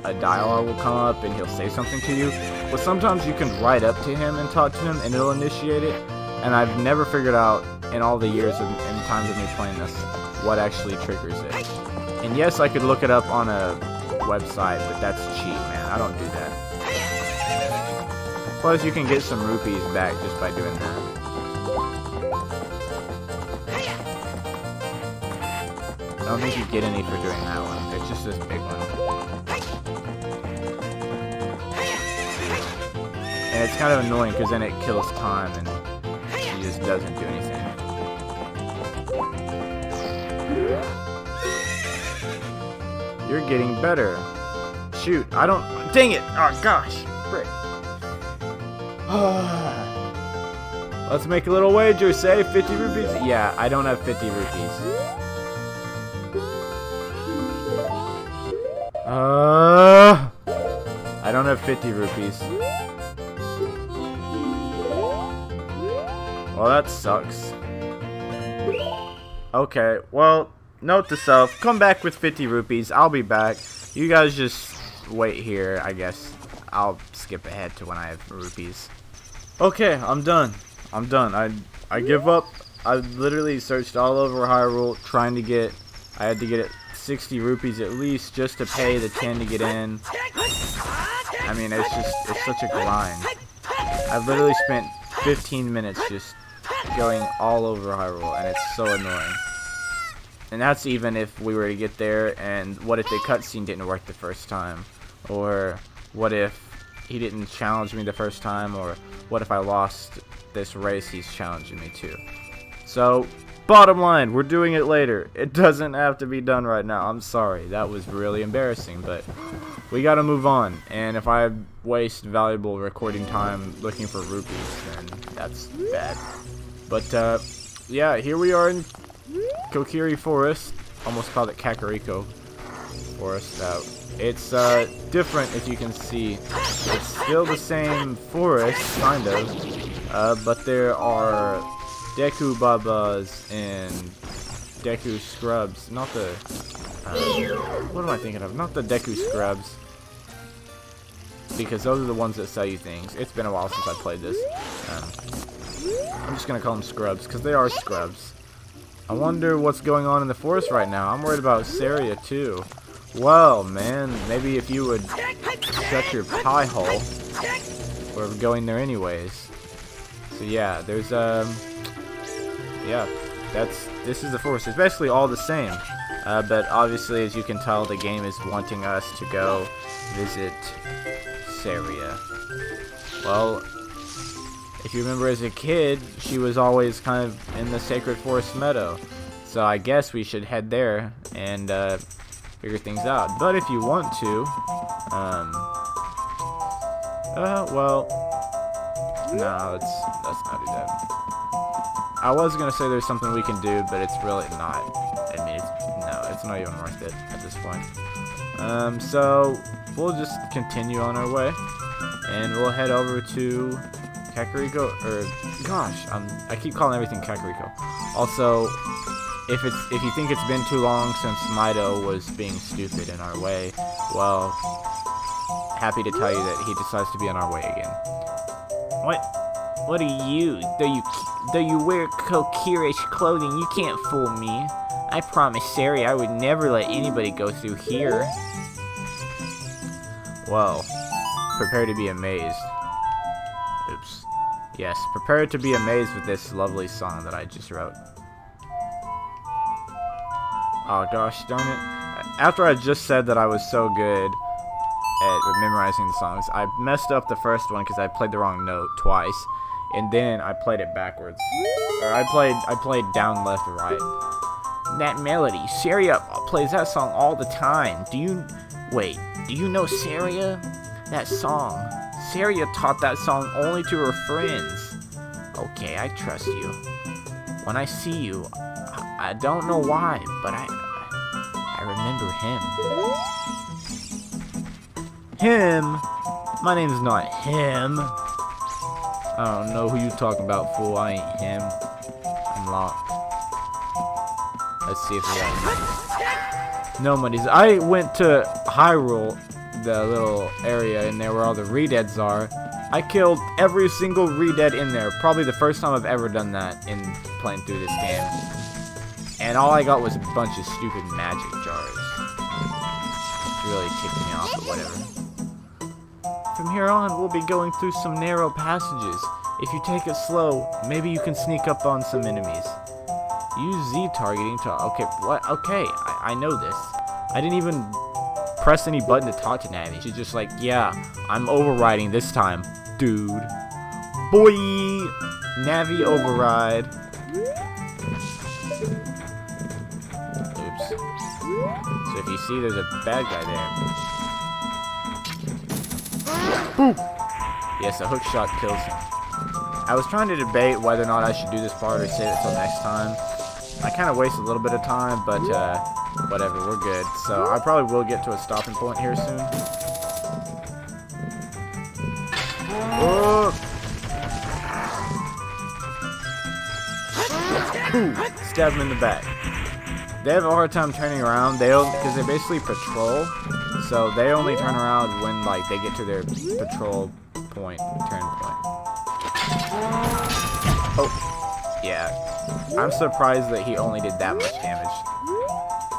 a dialogue will come up and he'll say something to you. But sometimes you can ride up to him and talk to him and it'll initiate it. And I've never figured out in all the years and times of me playing this what actually triggers it. And yes, I could look it up on a website, but that's cheap, man. I don't do that. Plus, you can get some rupees back just by doing that. I don't think you get any for doing that one. It's just this big one. And it's kind of annoying because then it kills time and he just doesn't do anything. You're getting better. Shoot, I don't... Dang it! Oh, gosh. Frick. Let's make a little wager, say 50 rupees. Yeah, I don't have 50 rupees. I don't have 50 rupees. Well, that sucks. Okay, well, note to self, come back with 50 rupees. I'll be back. You guys just wait here, I guess. I'll skip ahead to when I have rupees. Okay, I'm done. I'm done. I give up. I literally searched all over Hyrule trying to get... I had to get it 60 rupees at least just to pay the 10 to get in. I mean, it's such a grind. I've literally spent 15 minutes just going all over Hyrule, and it's so annoying. And that's even if we were to get there, and what if the cutscene didn't work the first time? Or what if he didn't challenge me the first time? Or what if I lost this race he's challenging me to? So, bottom line, we're doing it later. It doesn't have to be done right now. I'm sorry, that was really embarrassing, but we gotta move on. And if I waste valuable recording time looking for rupees, then that's bad. But, yeah, here we are in Kokiri Forest. Almost called it Kakariko Forest. It's different, if you can see. It's still the same forest, kind of, but there are Deku Babas and Deku Scrubs. Not the... what am I thinking of? Not the Deku Scrubs. Because those are the ones that sell you things. It's been a while since I played this. I'm just gonna call them Scrubs, because they are Scrubs. I wonder what's going on in the forest right now. I'm worried about Saria, too. Well, man, maybe if you would shut your pie hole, we're going there anyways. So yeah, there's yeah, this is the forest. It's basically all the same, but obviously, as you can tell, the game is wanting us to go visit Saria. Well, if you remember as a kid, she was always kind of in the Sacred Forest Meadow, so I guess we should head there and figure things out. But if you want to, well, no, let's not do that. I was gonna say there's something we can do, but it's really not. I mean, it's not even worth it at this point. So we'll just continue on our way, and we'll head over to Kakariko, or gosh, I keep calling everything Kakariko. Also, if you think it's been too long since Mido was being stupid in our way, well, happy to tell you that he decides to be on our way again. What are you? Though you wear Kokirish clothing, you can't fool me. I promised Sari I would never let anybody go through here. Well, prepare to be amazed. Oops. Yes, prepare to be amazed with this lovely song that I just wrote. Oh gosh, darn it. After I just said that I was so good at memorizing the songs, I messed up the first one because I played the wrong note twice, and then I played it backwards. Or I played down, left, right. That melody, Saria plays that song all the time. Do you know Saria? That song. Saria taught that song only to her friends. Okay, I trust you. When I see you, I don't know why, but I remember him. Him? My name's not him. I don't know who you talking about, fool. I ain't him. I'm locked. Let's see if we got any. No monies. I went to Hyrule the little area in there where all the re-deads are. I killed every single re-dead in there. Probably the first time I've ever done that in playing through this game. And all I got was a bunch of stupid magic jars. Which really ticked me off, but whatever. From here on, we'll be going through some narrow passages. If you take it slow, maybe you can sneak up on some enemies. Use Z targeting to... Okay, what? Okay, I know this. I didn't even press any button to talk to Navi. She's just like, yeah, I'm overriding this time, dude. Boy! Navi override. Oops. So if you see there's a bad guy there. Boom! Yes, a hook shot kills him. I was trying to debate whether or not I should do this part or save it till next time. I kind of wasted a little bit of time, but whatever, we're good. So I probably will get to a stopping point here soon. Oh! Ooh, stab him in the back. They have a hard time turning around. Because they basically patrol, so they only turn around when like they get to their patrol point, turn point. Oh, yeah. I'm surprised that he only did that much damage.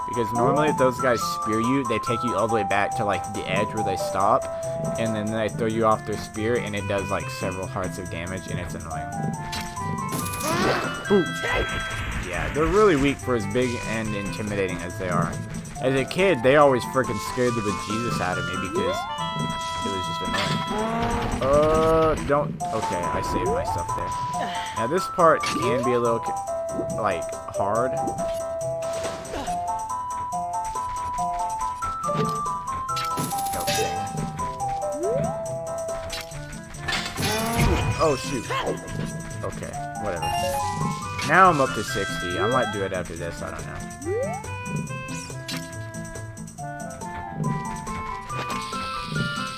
Because normally if those guys spear you, they take you all the way back to like the edge where they stop, and then they throw you off their spear, and it does like several hearts of damage, and it's annoying. Ooh. Yeah, they're really weak for as big and intimidating as they are. As a kid, they always freaking scared the bejesus out of me because it was just annoying. Don't. Okay, I saved myself there. Now this part can be a little, like, hard. Okay. Oh shoot. Okay, whatever. Now I'm up to 60. I might do it after this, I don't know.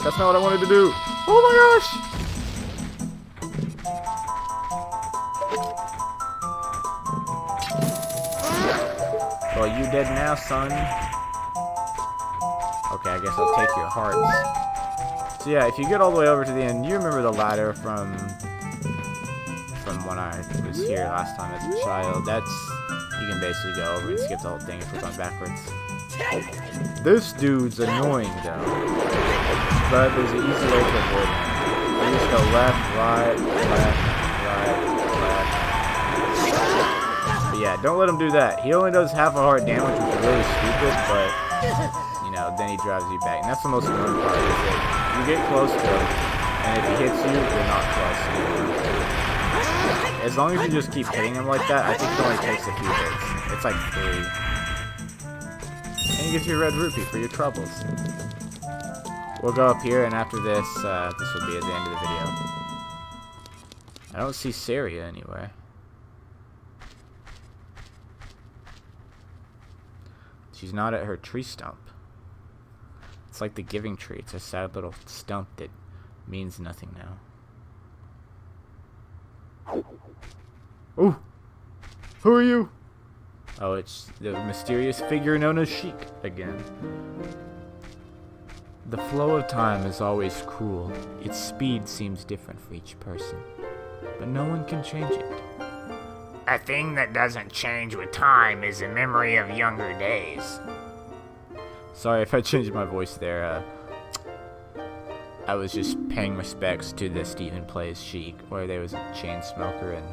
That's not what I wanted to do. Oh my gosh! Well, you dead now, son. Okay, I guess I'll take your hearts. So yeah, if you get all the way over to the end, you remember the ladder from when I was here last time as a child. You can basically go over and skip the whole thing if we're going backwards. This dude's annoying though, but there's an easy way to avoid him. You just go left, right, left, right, left. But yeah, don't let him do that. He only does half a heart damage, which is really stupid, but you know, then he drives you back. And that's the most annoying part, is that you get close to him, and if he hits you, you're not close anymore. As long as you just keep hitting him like that, I think it only takes a few hits. It's like 3. And he gives you a red rupee for your troubles. We'll go up here, and after this, this will be at the end of the video. I don't see Saria anywhere. She's not at her tree stump. It's like the giving tree. It's a sad little stump that means nothing now. Oh! Who are you? Oh, it's the mysterious figure known as Sheik again. The flow of time is always cruel. Its speed seems different for each person, but no one can change it. A thing that doesn't change with time is a memory of younger days. Sorry if I changed my voice there. I was just paying respects to the Stephen Plays Sheik, where there was a chain smoker, and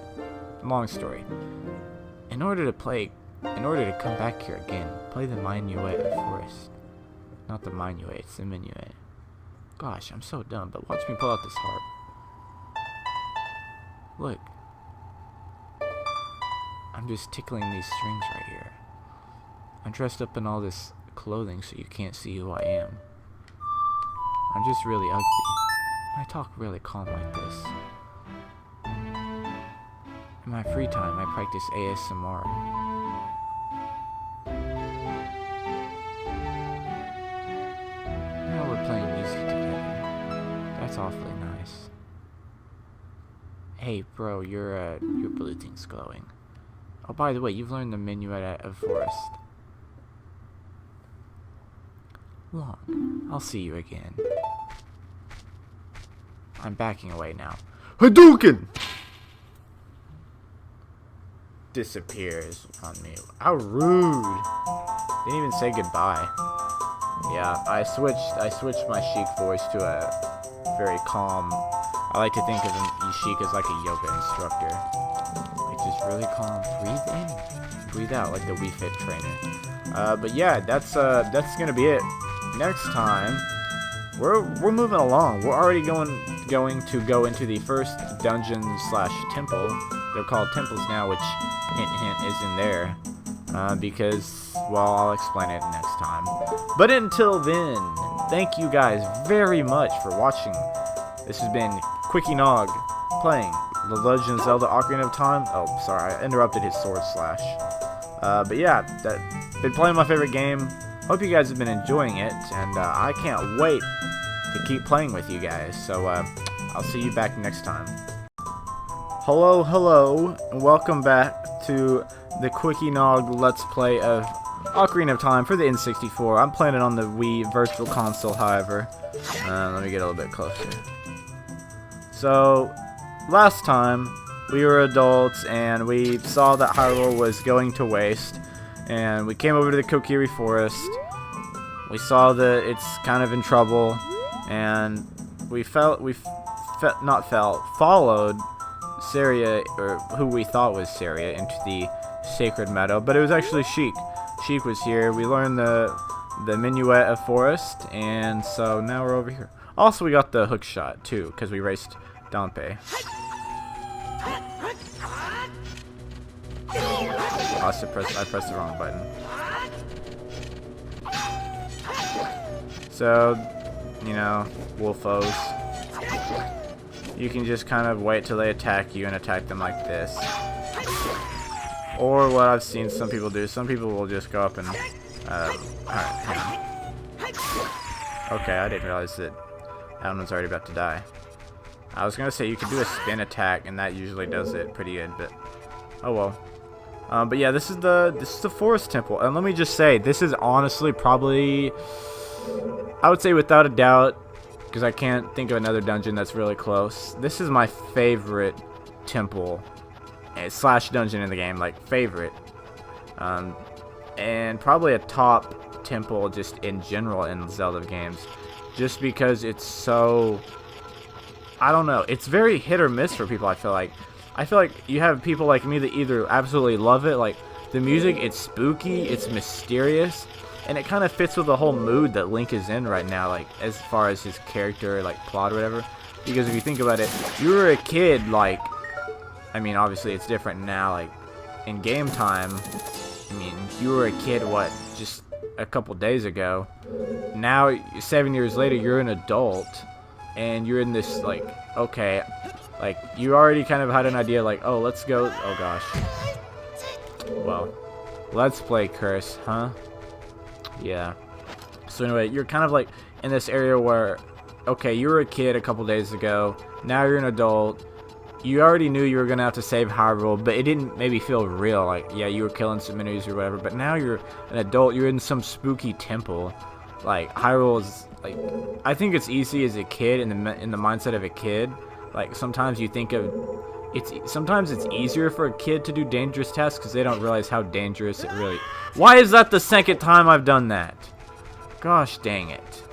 long story. In order to come back here again, play the Minuet first. Not the Minuet, it's the Minuet. Gosh, I'm so dumb, but watch me pull out this harp. Look. I'm just tickling these strings right here. I'm dressed up in all this clothing so you can't see who I am. I'm just really ugly. I talk really calm like this. In my free time, I practice ASMR. Now we're playing music together. That's awfully nice. Hey, bro, your blue thing's glowing. Oh, by the way, you've learned the Minuet of Forest. long. I'll see you again. I'm backing away now. Hadouken! Disappears on me. How rude. Didn't even say goodbye. Yeah, I switched my Sheik voice to a very calm. I like to think of Sheik as like a yoga instructor. Like just really calm. Breathe in, breathe out, like the Wii Fit trainer. But yeah, that's gonna be it. Next time, we're moving along. We're already going to go into the first dungeon / temple. They're called temples now, which hint hint is in there. Because, well, I'll explain it next time. But until then, thank you guys very much for watching. This has been Quickie Nog playing The Legend of Zelda Ocarina of Time. Oh, sorry, I interrupted his sword slash. But yeah, been playing my favorite game. Hope you guys have been enjoying it, and I can't wait to keep playing with you guys. So I'll see you back next time. Hello, and welcome back to the Quickie Nog Let's Play of Ocarina of Time for the N64. I'm playing it on the Wii Virtual Console, however. Let me get a little bit closer. So, last time, we were adults, and we saw that Hyrule was going to waste, and we came over to the Kokiri Forest. We saw that it's kind of in trouble, and followed Saria, or who we thought was Saria, into the Sacred Meadow, but it was actually Sheik. Sheik was here. We learned the Minuet of Forest, and so now we're over here. Also, we got the hook shot too, because we raced Dompe. I pressed the wrong button. So, you know, wolfos. You can just kind of wait till they attack you and attack them like this. Or what I've seen some people do. Some people will just go up and... Okay, I didn't realize that that one was already about to die. I was gonna say you could do a spin attack, and that usually does it pretty good, but... Oh well. But yeah, this is the Forest Temple. And let me just say, this is honestly probably... I would say without a doubt, because I can't think of another dungeon that's really close. This is my favorite temple / dungeon in the game, like favorite. And probably a top temple just in general in Zelda games, just because it's so, I don't know, it's very hit or miss for people. I feel like you have people like me that either absolutely love it, like the music, it's spooky, it's mysterious, and it kind of fits with the whole mood that Link is in right now, like as far as his character, like plot or whatever. Because if you think about it, you were a kid, like, I mean, obviously it's different now, like in game time. I mean, you were a kid, what, just a couple days ago. Now, 7 years later, you're an adult, and you're in this, like, okay, like, you already kind of had an idea, like, oh, let's go, oh gosh. Well, let's play curse, huh? Yeah. So anyway, you're kind of like in this area where, okay, you were a kid a couple days ago, now you're an adult. You already knew you were going to have to save Hyrule, but it didn't maybe feel real. Like, yeah, you were killing some enemies or whatever, but now you're an adult, you're in some spooky temple. Like, Hyrule is, like, I think it's easy as a kid, in the mindset of a kid. Like, sometimes you think of, sometimes it's easier for a kid to do dangerous tasks because they don't realize how dangerous it really... Why is that the second time I've done that? Gosh dang it.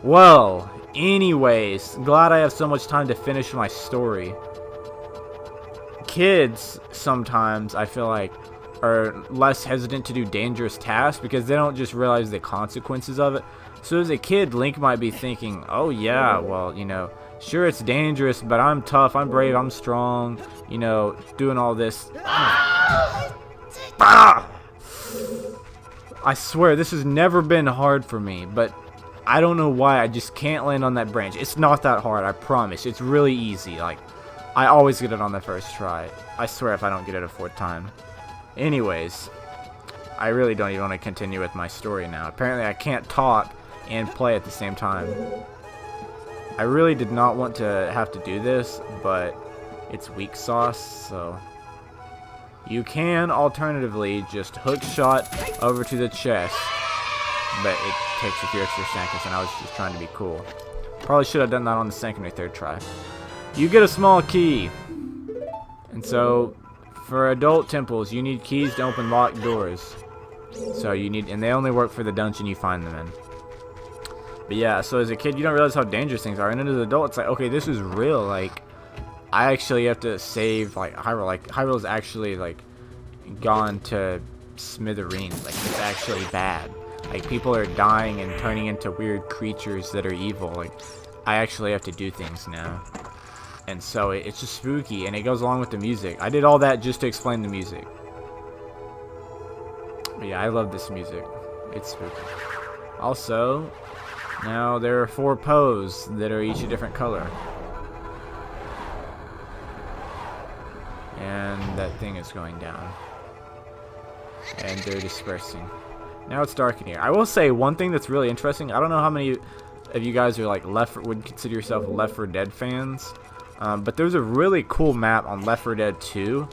Well, anyways, glad I have so much time to finish my story. Kids, sometimes, I feel like, are less hesitant to do dangerous tasks because they don't just realize the consequences of it. So as a kid, Link might be thinking, oh yeah, well, you know, sure it's dangerous, but I'm tough, I'm brave, I'm strong, you know, doing all this. Ah! I swear, this has never been hard for me, but I don't know why, I just can't land on that branch. It's not that hard, I promise. It's really easy. Like, I always get it on the first try. I swear if I don't get it a fourth time. Anyways, I really don't even want to continue with my story now. Apparently I can't talk and play at the same time. I really did not want to have to do this, but it's weak sauce, so... You can alternatively just hook shot over to the chest, but it takes a few extra seconds, and I was just trying to be cool. Probably should have done that on the second or third try. You get a small key. And so, for adult temples, you need keys to open locked doors. So you need, and they only work for the dungeon you find them in. But yeah, so as a kid, you don't realize how dangerous things are. And as an adult, it's like, okay, this is real. Like, I actually have to save, like, Hyrule. Like, Hyrule's actually, like, gone to smithereens. Like, it's actually bad. Like, people are dying and turning into weird creatures that are evil. Like, I actually have to do things now. And so it's just spooky, and it goes along with the music. I did all that just to explain the music. But yeah, I love this music. It's spooky. Also, now there are 4 Poes that are each a different color. And that thing is going down. And they're dispersing. Now it's dark in here. I will say one thing that's really interesting. I don't know how many of you guys are like would consider yourself Left 4 Dead fans. But there's a really cool map on Left 4 Dead 2.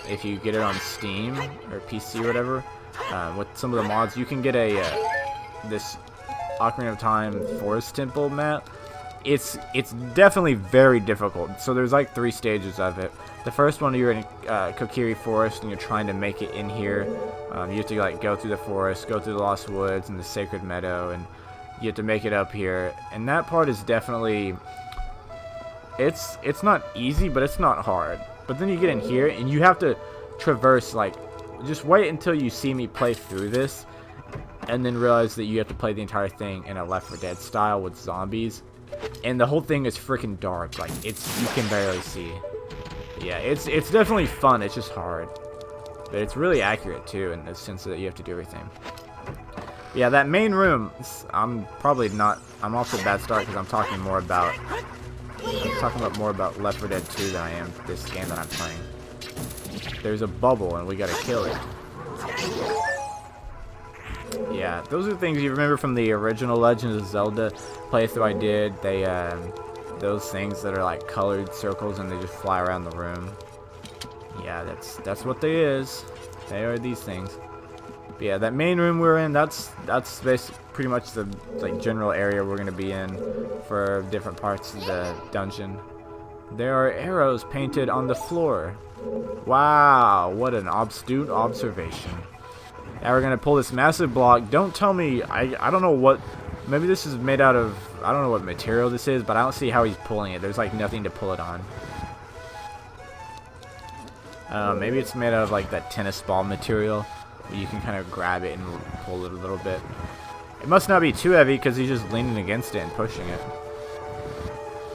If you get it on Steam or PC or whatever, with some of the mods, you can get a this Ocarina of Time Forest Temple map. It's definitely very difficult. So there's like 3 stages of it. The first one, you're in Kokiri Forest and you're trying to make it in here. You have to like go through the forest, go through the Lost Woods and the Sacred Meadow, and you have to make it up here. And that part is definitely, it's not easy, but it's not hard. But then you get in here and you have to traverse, like, just wait until you see me play through this, and then realize that you have to play the entire thing in a Left 4 Dead style with zombies. And the whole thing is freaking dark. Like, you can barely see. Yeah, it's definitely fun. It's just hard. But it's really accurate, too, in the sense that you have to do everything. Yeah, that main room, I'm also a bad start because I'm talking more about Left 4 Dead 2 than I am this game that I'm playing. There's a bubble and we gotta kill it. Yeah, those are things you remember from the original Legend of Zelda playthrough I did. They, those things that are like colored circles and they just fly around the room. Yeah, that's what they is. They are these things. But yeah, that main room we're in, that's basically pretty much the like general area we're gonna be in for different parts of the dungeon. There are arrows painted on the floor. Wow, what an astute observation. Now we're gonna pull this massive block. Don't tell me, I don't know what, maybe this is made out of, I don't know what material this is, but I don't see how he's pulling it. There's like nothing to pull it on. Maybe it's made out of like that tennis ball material. You can kind of grab it and pull it a little bit. It must not be too heavy because he's just leaning against it and pushing it.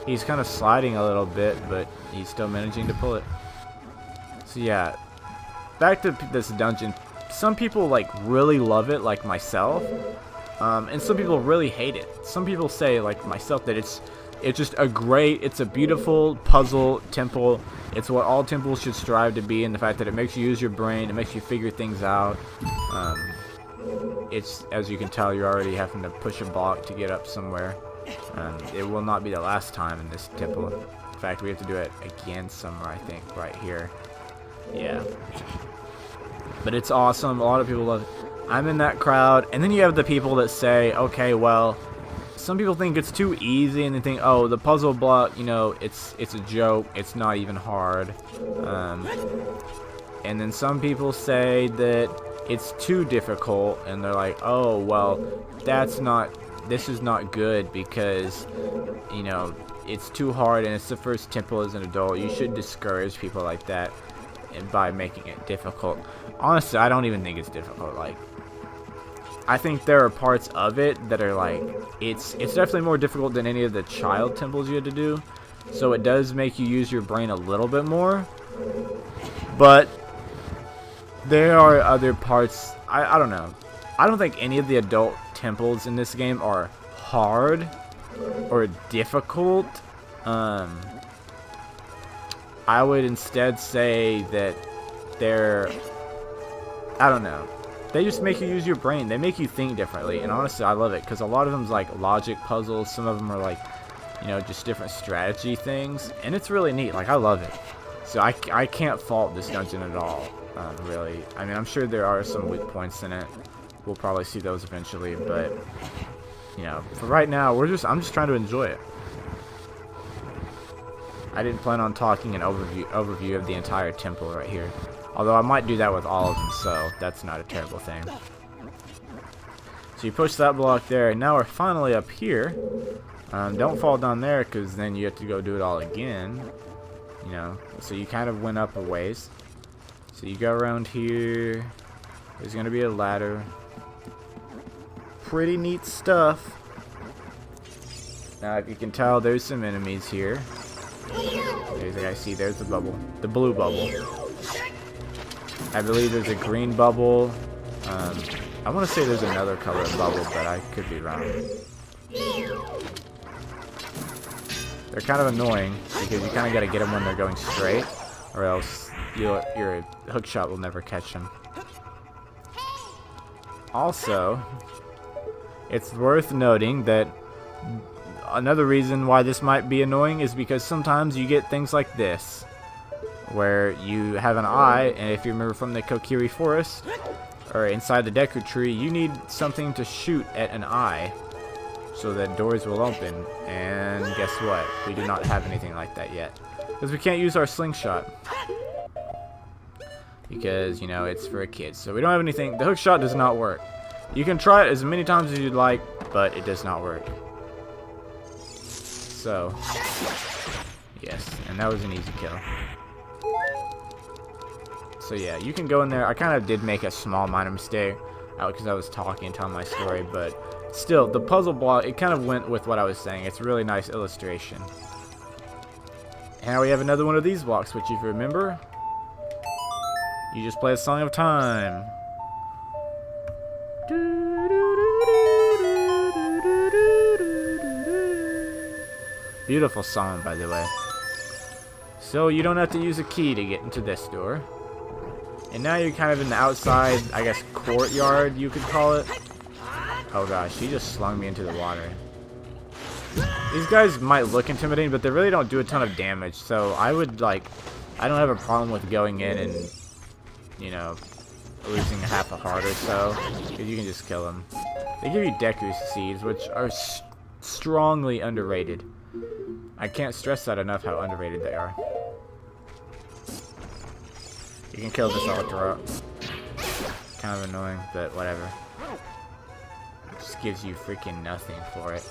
He's kind of sliding a little bit, but he's still managing to pull it. So yeah, back to this dungeon. Some people like really love it, like myself, and some people really hate it. Some people say, like myself, that it's just it's a beautiful puzzle temple. It's what all temples should strive to be, and the fact that it makes you use your brain, it makes you figure things out. It's, as you can tell, you're already having to push a block to get up somewhere. It will not be the last time in this temple. In fact, we have to do it again somewhere, I think, right here. Yeah. But it's awesome. A lot of people love it. I'm in that crowd. And then you have the people that say, okay, well, some people think it's too easy, and they think, oh, the puzzle block, you know, it's a joke. It's not even hard. And then some people say that it's too difficult, and they're like, oh, well, this is not good because, you know, it's too hard and it's the first temple as an adult. You should discourage people like that and by making it difficult. Honestly, I don't even think it's difficult. Like, I think there are parts of it that are like, it's definitely more difficult than any of the child temples you had to do. So it does make you use your brain a little bit more. But there are other parts, I don't know. I don't think any of the adult temples in this game are hard or difficult. I would instead say that they're, I don't know. They just make you use your brain. They make you think differently. And honestly, I love it because a lot of them's like logic puzzles. Some of them are like, you know, just different strategy things. And it's really neat. Like, I love it. So I can't fault this dungeon at all, really. I mean, I'm sure there are some weak points in it. we'll probably see those eventually, but you know, for right now, I'm just trying to enjoy it. I didn't plan on talking an overview of the entire temple right here, although I might do that with all of them, so that's not a terrible thing. So you push that block there, and now we're finally up here. Don't fall down there, because then you have to go do it all again. You know, so you kind of went up a ways. So you go around here. There's going to be a ladder. Pretty neat stuff. Now, if you can tell, there's some enemies here. There's the bubble. The blue bubble. I believe there's a green bubble. I want to say there's another color bubble, but I could be wrong. They're kind of annoying because you kind of got to get them when they're going straight, or else your hook shot will never catch them. Also, it's worth noting that another reason why this might be annoying is because sometimes you get things like this, where you have an eye, and if you remember from the Kokiri Forest, or inside the Deku Tree, you need something to shoot at an eye so that doors will open. And guess what? We do not have anything like that yet, because we can't use our slingshot, because, you know, it's for a kid. So we don't have anything. The hook shot does not work. You can try it as many times as you'd like, but it does not work. So, yes, and that was an easy kill. So yeah, you can go in there. I kind of did make a small minor mistake because I was talking and telling my story, but still, the puzzle block, it kind of went with what I was saying. It's a really nice illustration. And now we have another one of these blocks, which if you remember, you just play a Song of Time. Beautiful song, by the way. So you don't have to use a key to get into this door. And now you're kind of in the outside, I guess, courtyard, you could call it. Oh gosh, he just slung me into the water. These guys might look intimidating, but they really don't do a ton of damage. So I would, like, I don't have a problem with going in and, you know, losing half a heart or so, because you can just kill them. They give you Deku Seeds, which are strongly underrated. I can't stress that enough, how underrated they are. You can kill this Ultra. Kind of annoying, but whatever. It just gives you freaking nothing for it.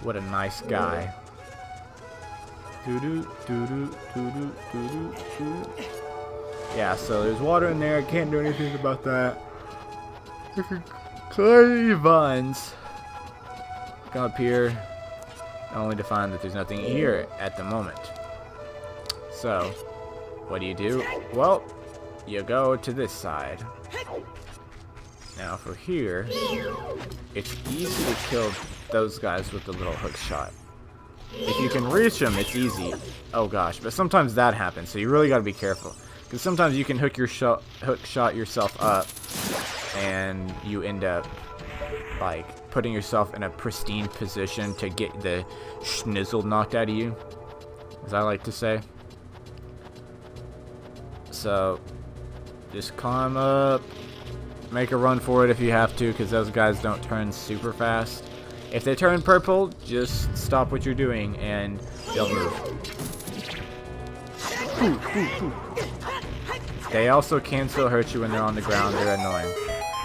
What a nice guy. Yeah, so there's water in there. I can't do anything about that. You can clear vines. Come up here, only to find that there's nothing here at the moment. So, what do? Well, you go to this side. Now for here, it's easy to kill those guys with the little hook shot. If you can reach them, it's easy. Oh gosh, but sometimes that happens, so you really got to be careful. Because sometimes you can hook shot yourself up, and you end up, like, putting yourself in a pristine position to get the schnizzle knocked out of you, as I like to say. So, just climb up, make a run for it if you have to, because those guys don't turn super fast. If they turn purple, just stop what you're doing and they'll move. They also can still hurt you when they're on the ground. They're annoying.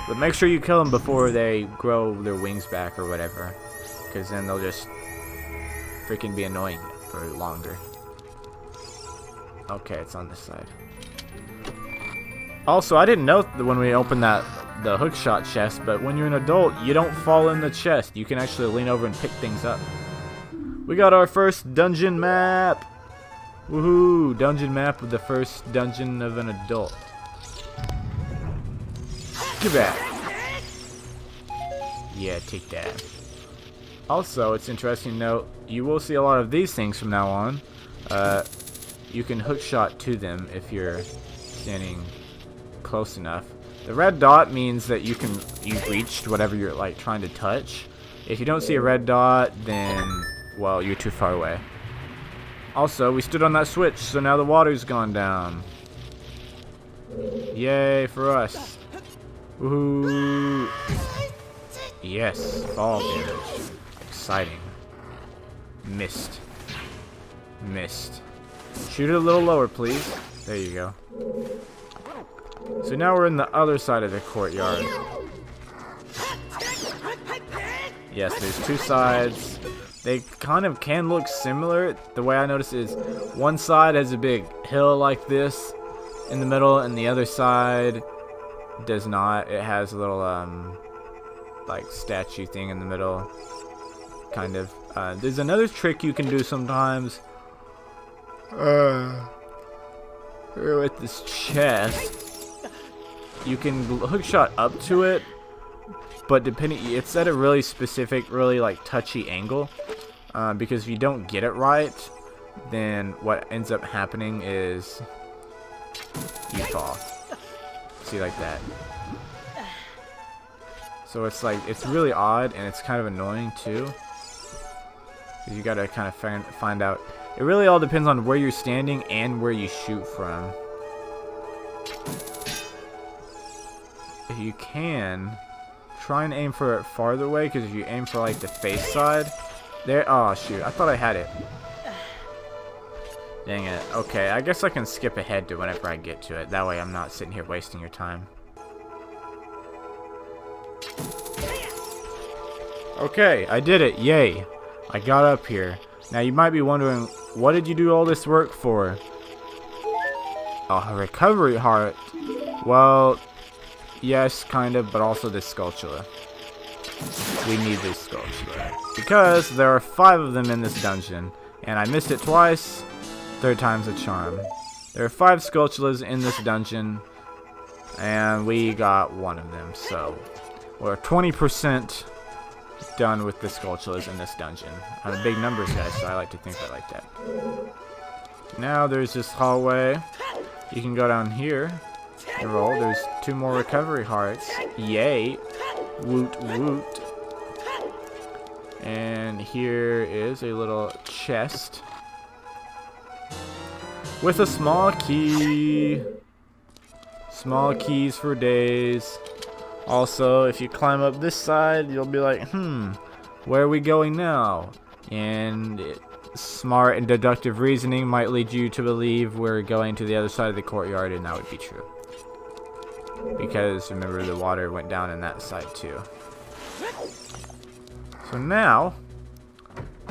But make sure you kill them before they grow their wings back or whatever, because then they'll just freaking be annoying for longer. Okay, it's on this side. Also, I didn't know that when we opened the hookshot chest, but when you're an adult, you don't fall in the chest. You can actually lean over and pick things up. We got our first dungeon map. Woohoo! Dungeon map with the first dungeon of an adult. Give that. Yeah, take that. Also, it's interesting to note, you will see a lot of these things from now on. You can hookshot to them if you're standing close enough. The red dot means that you've reached whatever you're like trying to touch. If you don't see a red dot, then well, you're too far away. Also, we stood on that switch, so now the water's gone down. Yay for us. Ooh. Yes, fall damage. Exciting. Missed. Missed. Shoot it a little lower, please. There you go. So now we're in the other side of the courtyard. Yes, there's two sides. They kind of can look similar. The way I notice is one side has a big hill like this in the middle, and the other side does not. It has a little like statue thing in the middle, kind of. There's another trick you can do sometimes with this chest. You can hookshot up to it, but it's at a really specific, really like touchy angle, because if you don't get it right, then what ends up happening is you fall. See, like that. So it's like, it's really odd, and it's kind of annoying too. You gotta kind of find out. It really all depends on where you're standing and where you shoot from. If you can, try and aim for it farther away, because if you aim for like the face side, there. Oh shoot! I thought I had it. Dang it. Okay, I guess I can skip ahead to whenever I get to it. That way, I'm not sitting here wasting your time. Okay, I did it. Yay. I got up here. Now you might be wondering, what did you do all this work for? A recovery heart. Well, yes, kind of, but also this sculpture. We need this sculpture. Because there are 5 of them in this dungeon. And I missed it twice. 3rd time's a charm. There are 5 sculptures in this dungeon. And we got 1 of them. So, we're 20% done with the sculptures in this dungeon. I'm a big numbers guy, so I like to think I like that. Now there's this hallway. You can go down here and roll. There's 2 more recovery hearts. Yay! Woot woot. And here is a little chest with a small key. Small keys for days. Also, if you climb up this side, you'll be like, where are we going now? And smart and deductive reasoning might lead you to believe we're going to the other side of the courtyard, and that would be true. Because, remember, the water went down in that side, too. So now,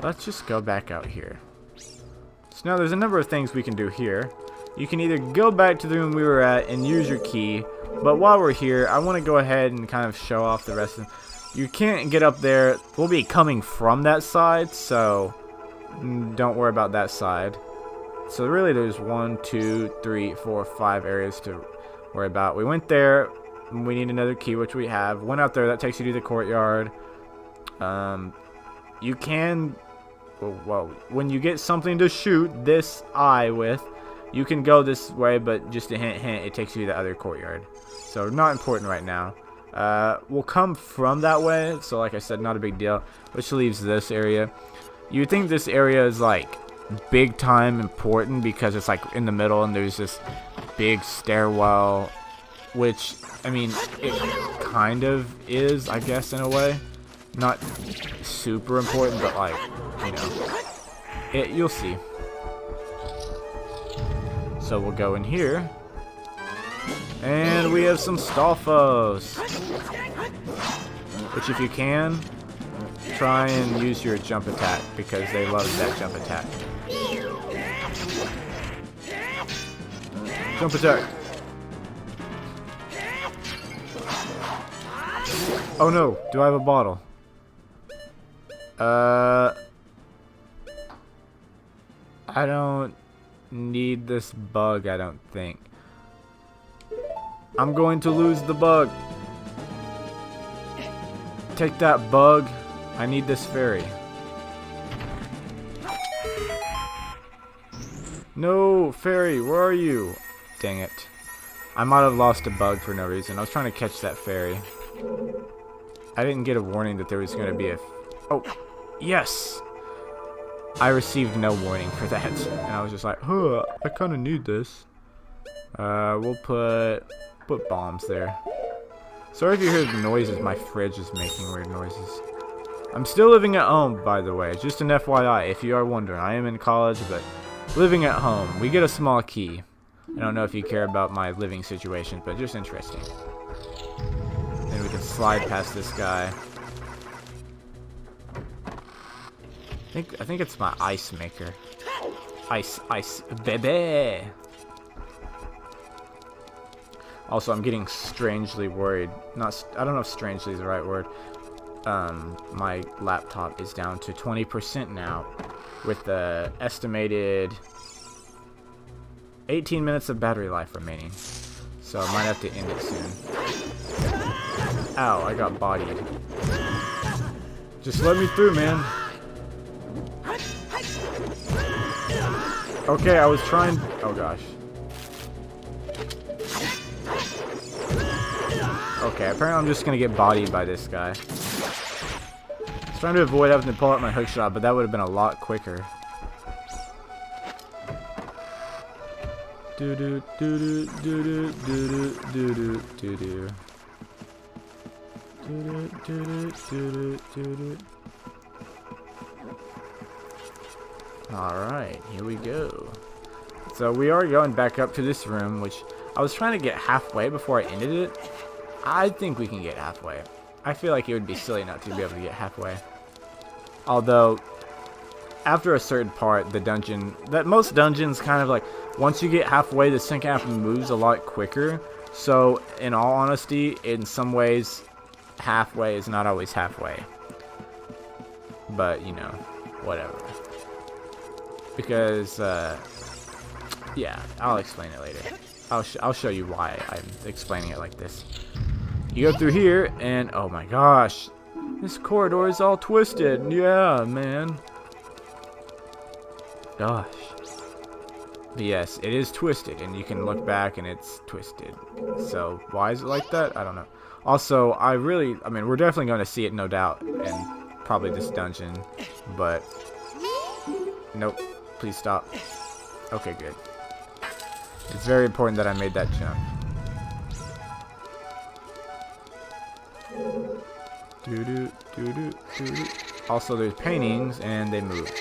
let's just go back out here. So now there's a number of things we can do here. You can either go back to the room we were at and use your key, but while we're here, I want to go ahead and kind of show off the rest of them. You can't get up there. We'll be coming from that side, so don't worry about that side. So really there's 1, 2, 3, 4, 5 areas to worry about. We went there. We need another key, which we have. Went out there. That takes you to the courtyard. You can... Well, when you get something to shoot this eye with, you can go this way, but just a hint, it takes you to the other courtyard. So not important right now. We'll come from that way, so like I said, not a big deal. Which leaves this area. You think this area is like big time important because it's like in the middle and there's this big stairwell, which, I mean, it kind of is, I guess, in a way. Not super important, but like, you know, you'll see. So we'll go in here. And we have some Stalfos. Which, if you can, try and use your jump attack, because they love that jump attack. Jump attack. Oh no, do I have a bottle? I don't need this bug, I don't think. I'm going to lose the bug. Take that, bug. I need this fairy. No, fairy, where are you? Dang it. I might have lost a bug for no reason. I was trying to catch that fairy. I didn't get a warning that there was going to be a... Oh, yes! I received no warning for that. And I was just like, huh, I kind of need this. We'll put bombs there. Sorry if you hear the noises. My fridge is making weird noises. I'm still living at home, by the way. Just an FYI, if you are wondering. I am in college, but living at home. We get a small key. I don't know if you care about my living situation, but just interesting. Then we can slide past this guy. I think it's my ice maker. Ice, baby. Also, I'm getting strangely worried. I don't know if strangely is the right word. My laptop is down to 20% now, with the estimated 18 minutes of battery life remaining. So I might have to end it soon. Ow, I got bodied. Just let me through, man. Okay, I was trying... Oh, gosh. Okay, apparently I'm just gonna get bodied by this guy. I was trying to avoid having to pull out my hook shot, but that would have been a lot quicker. Do-do, do-do, do-do, do-do, do-do, do-do. Do-do, do-do, do-do, do-do. Alright, here we go. So we are going back up to this room, which I was trying to get halfway before I ended it. I think we can get halfway. I feel like it would be silly not to be able to get halfway. Although, after a certain part, the dungeon... most dungeons kind of like... Once you get halfway, the second half moves a lot quicker. So, in all honesty, in some ways, halfway is not always halfway. But, you know, whatever. Because, yeah, I'll explain it later. I'll show you why I'm explaining it like this. You go through here, and oh my gosh, this corridor is all twisted. Yeah, man. Gosh. But yes, it is twisted, and you can look back, and it's twisted. So why is it like that? I don't know. Also, I mean, we're definitely going to see it, no doubt, in probably this dungeon. But nope. Please stop. Okay, good. It's very important that I made that jump. Doo-doo, doo-doo, doo-doo. Also, there's paintings, and they move.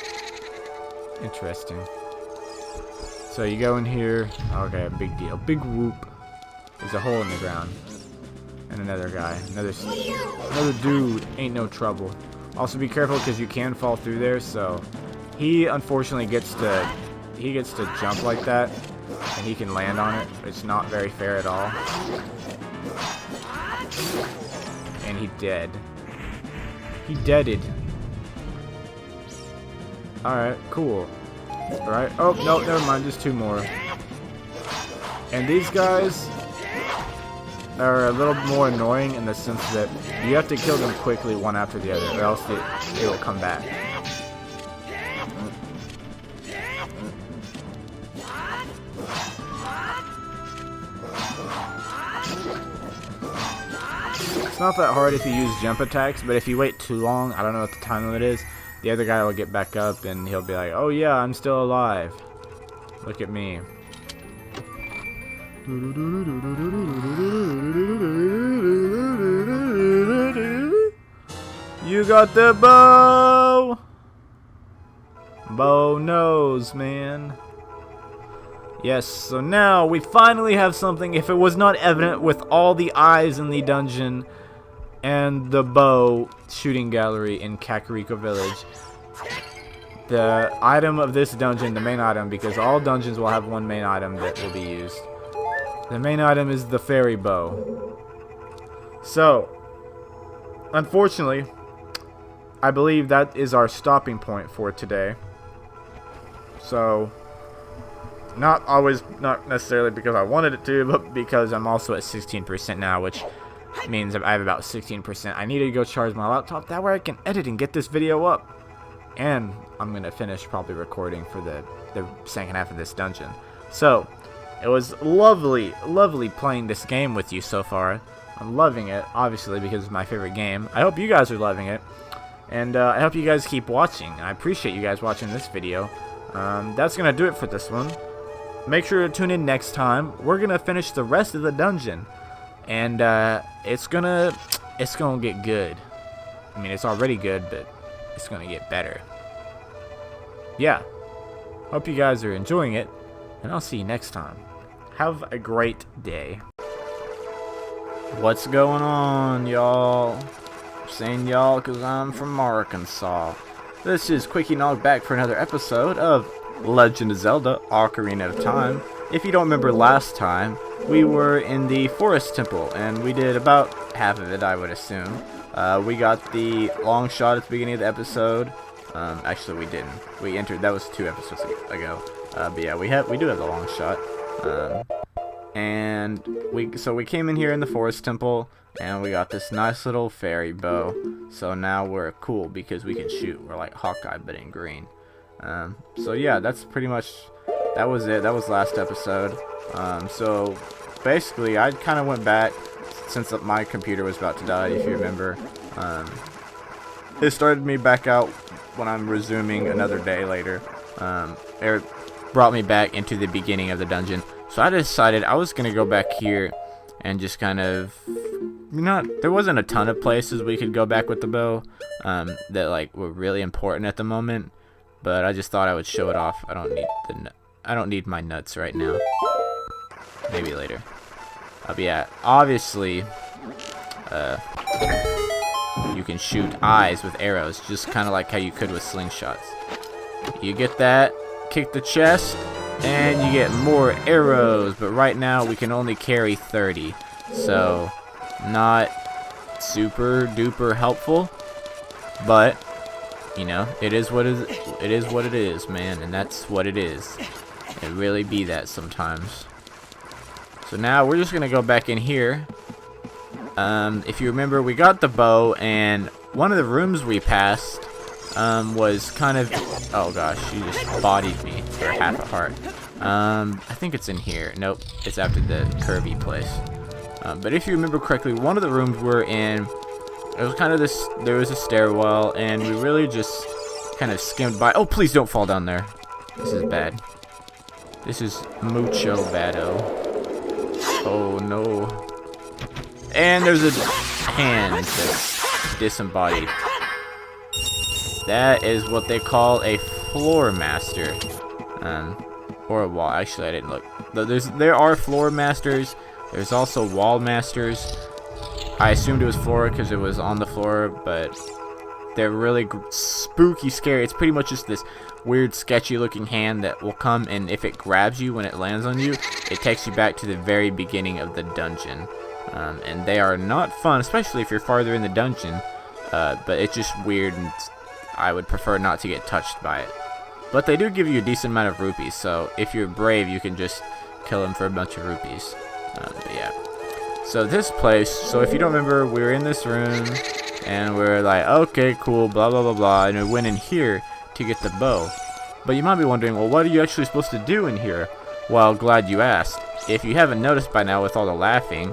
Interesting. So you go in here. Okay, big deal. Big whoop. There's a hole in the ground. And another guy. Another dude. Ain't no trouble. Also, be careful, because you can fall through there, so... He unfortunately gets to jump like that, and he can land on it. It's not very fair at all. And he dead. He deaded. Alright, cool. Alright. Oh, no, never mind. There's two more. And these guys are a little more annoying in the sense that you have to kill them quickly one after the other, or else it will come back. It's not that hard if you use jump attacks, but if you wait too long, I don't know what the time limit is, the other guy will get back up and he'll be like, oh yeah, I'm still alive. Look at me. You got the bow! Bow nose, man. Yes, so now we finally have something. If it was not evident with all the eyes in the dungeon and the bow shooting gallery in Kakariko Village, the item of this dungeon, the main item, because all dungeons will have one main item that will be used. The main item is the fairy bow. So, unfortunately, I believe that is our stopping point for today. So, not necessarily because I wanted it to, but because I'm also at 16% now, which means I have about 16%. I need to go charge my laptop, that way I can edit and get this video up. And I'm going to finish probably recording for the second half of this dungeon. So, it was lovely playing this game with you so far. I'm loving it, obviously, because it's my favorite game. I hope you guys are loving it. And I hope you guys keep watching. I appreciate you guys watching this video. That's going to do it for this one. Make sure to tune in next time. We're going to finish the rest of the dungeon. and it's gonna get good. I mean, it's already good, but it's gonna get better. Yeah. Hope you guys are enjoying it, and I'll see you next time. Have a great day. What's going on, y'all? I'm saying y'all because I'm from Arkansas. This is Quickie Nog back for another episode of Legend of Zelda: Ocarina of Time. If you don't remember last time, we were in the Forest Temple, and we did about half of it, I would assume. We got the long shot at the beginning of the episode. Actually, we didn't. We entered. That was 2 episodes ago. But yeah, we do have the long shot. And we came in here in the Forest Temple, and we got this nice little fairy bow. So now we're cool because we can shoot. We're like Hawkeye, but in green. So yeah, that's pretty much. That was it. That was last episode. So basically, I kind of went back since my computer was about to die. If you remember, it started me back out when I'm resuming another day later. It brought me back into the beginning of the dungeon. So I decided I was gonna go back here and just kind of there wasn't a ton of places we could go back with the bow that like were really important at the moment, but I just thought I would show it off. I don't need my nuts right now. Maybe later. But yeah, obviously you can shoot eyes with arrows, just kind of like how you could with slingshots. You get that, kick the chest, and you get more arrows. But right now we can only carry 30, so not super duper helpful. But you know, it is what it is, man, and that's what it is. It really be that sometimes. So now we're just gonna go back in here. If you remember, we got the bow, and one of the rooms we passed was kind of... Oh gosh, she just bodied me for half a heart. I think it's in here. Nope, it's after the curvy place. But if you remember correctly, one of the rooms we're in, it was kind of this... There was a stairwell, and we really just kind of skimmed by... Oh, please don't fall down there. This is bad. This is mucho bado. Oh no. And there's a hand that's disembodied. That is what they call a floor master. Or a wall. Actually, I didn't look. There are floor masters. There's also wall masters. I assumed it was floor because it was on the floor, but they're really spooky scary. It's pretty much just this weird sketchy looking hand that will come, and if it grabs you when it lands on you, it takes you back to the very beginning of the dungeon. And they are not fun, especially if you're farther in the dungeon, but it's just weird, and I would prefer not to get touched by it. But they do give you a decent amount of rupees, so if you're brave, you can just kill them for a bunch of rupees. But yeah. So this place, so if you don't remember, we were in this room, and we're like, okay, cool, blah, blah, blah, blah, and we went in here to get the bow. But you might be wondering, well, what are you actually supposed to do in here? Well, glad you asked. If you haven't noticed by now with all the laughing,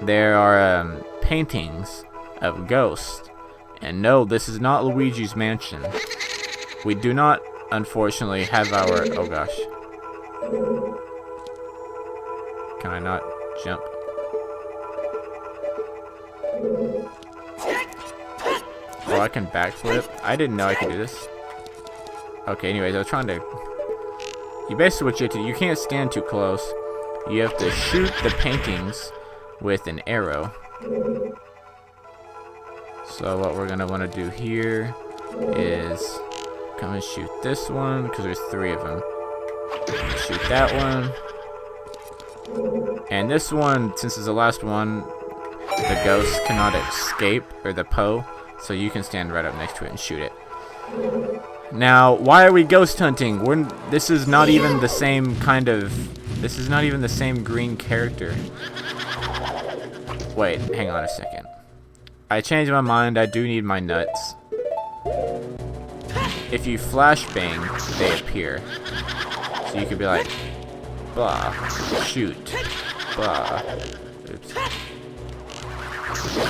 there are paintings of ghosts. And no, this is not Luigi's mansion. We do not, unfortunately, have our... Oh gosh. Can I not jump? Oh, I can backflip? I didn't know I could do this. Okay, anyways, I was trying to... You basically what you have to do, you can't stand too close. You have to shoot the paintings with an arrow. So what we're gonna want to do here is come and shoot this one, because there's 3 of them. Shoot that one. And this one, since it's the last one, the ghost cannot escape, or the Poe, so you can stand right up next to it and shoot it. Now, why are we ghost hunting? This is not even the same kind of... This is not even the same green character. Wait, hang on a second. I changed my mind. I do need my nuts. If you flashbang, they appear. So you could be like, blah, shoot, blah. Oops.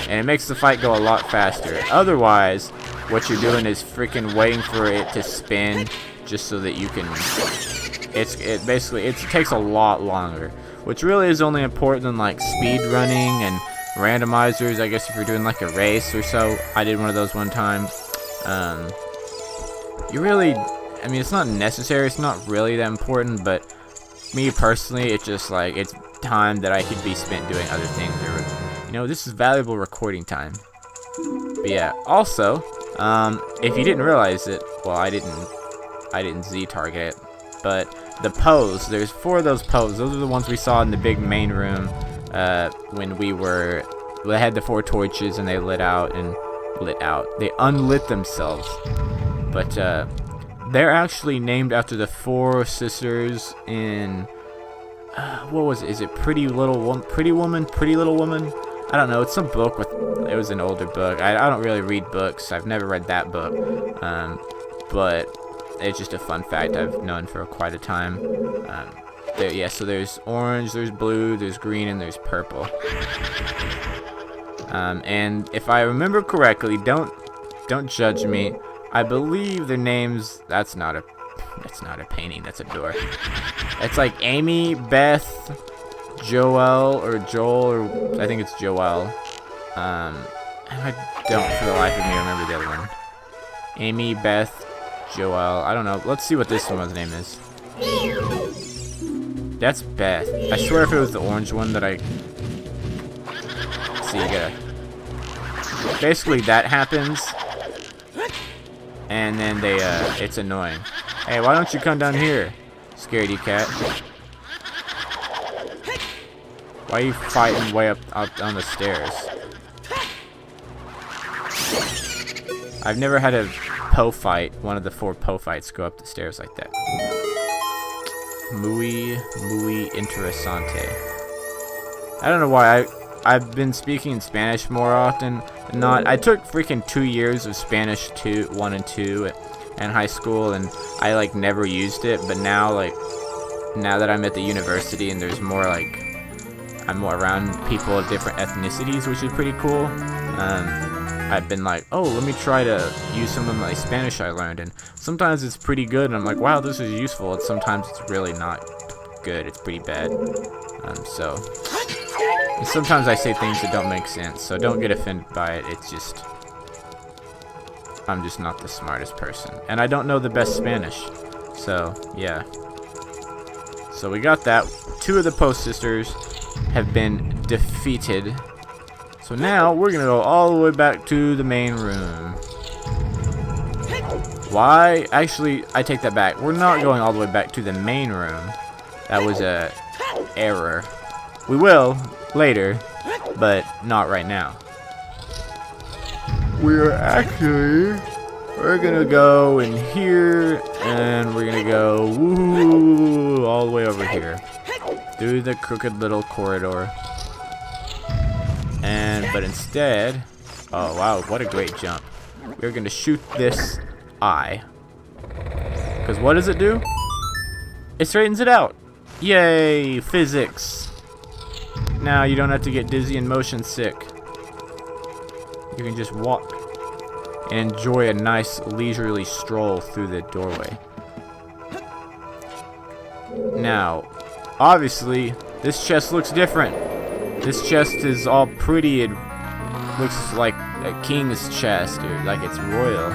And it makes the fight go a lot faster. Otherwise, what you're doing is freaking waiting for it to spin just so that you can... It takes a lot longer. which really is only important in like speed running and randomizers. I guess if you're doing like a race or so. I did one of those one time. You really, I mean, it's not necessary, it's not really that important, but me personally, it's just like, it's time that I could be spent doing other things, or, you know, this is valuable recording time. But yeah, also, if you didn't realize it, well, I didn't Z-target it, but the pose, there's 4 of those poses. Those are the ones we saw in the big main room, when they had the 4 torches and they they unlit themselves. But they're actually named after the 4 sisters in what was it? Is it Pretty Little Woman? I don't know. It's some book it was an older book. I don't really read books. I've never read that book. But it's just a fun fact I've known for quite a time. So there's orange, there's blue, there's green, and there's purple. And if I remember correctly, don't judge me. I believe their names. That's not a painting. That's a door. It's like Amy, Beth, Joel, or Joel, or I think it's Joel. I don't for the life of me remember the other one. Amy, Beth, Joel. I don't know. Let's see what this one's name is. That's Beth. I swear if it was the orange one that I. See, you gotta. Basically, that happens. And then it's annoying. Hey, why don't you come down here, scaredy cat? Why are you fighting way up on the stairs? I've never had a Poe fight, one of the 4 Poe fights, go up the stairs like that. Muy interesante. I don't know why I've been speaking in Spanish more often than not. I took freaking 2 years of Spanish 1 and 2 in high school, and I like never used it. But now that I'm at the university and there's more like I'm more around people of different ethnicities, which is pretty cool. I've been like, oh, let me try to use some of my Spanish I learned, and sometimes it's pretty good, and I'm like, wow, this is useful. And sometimes it's really not good. It's pretty bad. And sometimes I say things that don't make sense, so don't get offended by it. It's just, I'm just not the smartest person. And I don't know the best Spanish. So, yeah. So we got that. 2 of the Poe sisters have been defeated. So now we're going to go all the way back to the main room. Why? Actually, I take that back. We're not going all the way back to the main room. That was a error. We will later, but not right now. We're gonna go in here, and we're gonna go woo all the way over here through the crooked little corridor. But instead, oh wow, what a great jump! We're gonna shoot this eye. Because what does it do? It straightens it out. Yay, physics. Now you don't have to get dizzy and motion sick. You can just walk and enjoy a nice leisurely stroll through the doorway. Now, obviously, this chest looks different. This chest is all pretty. It looks like a king's chest, or like it's royal.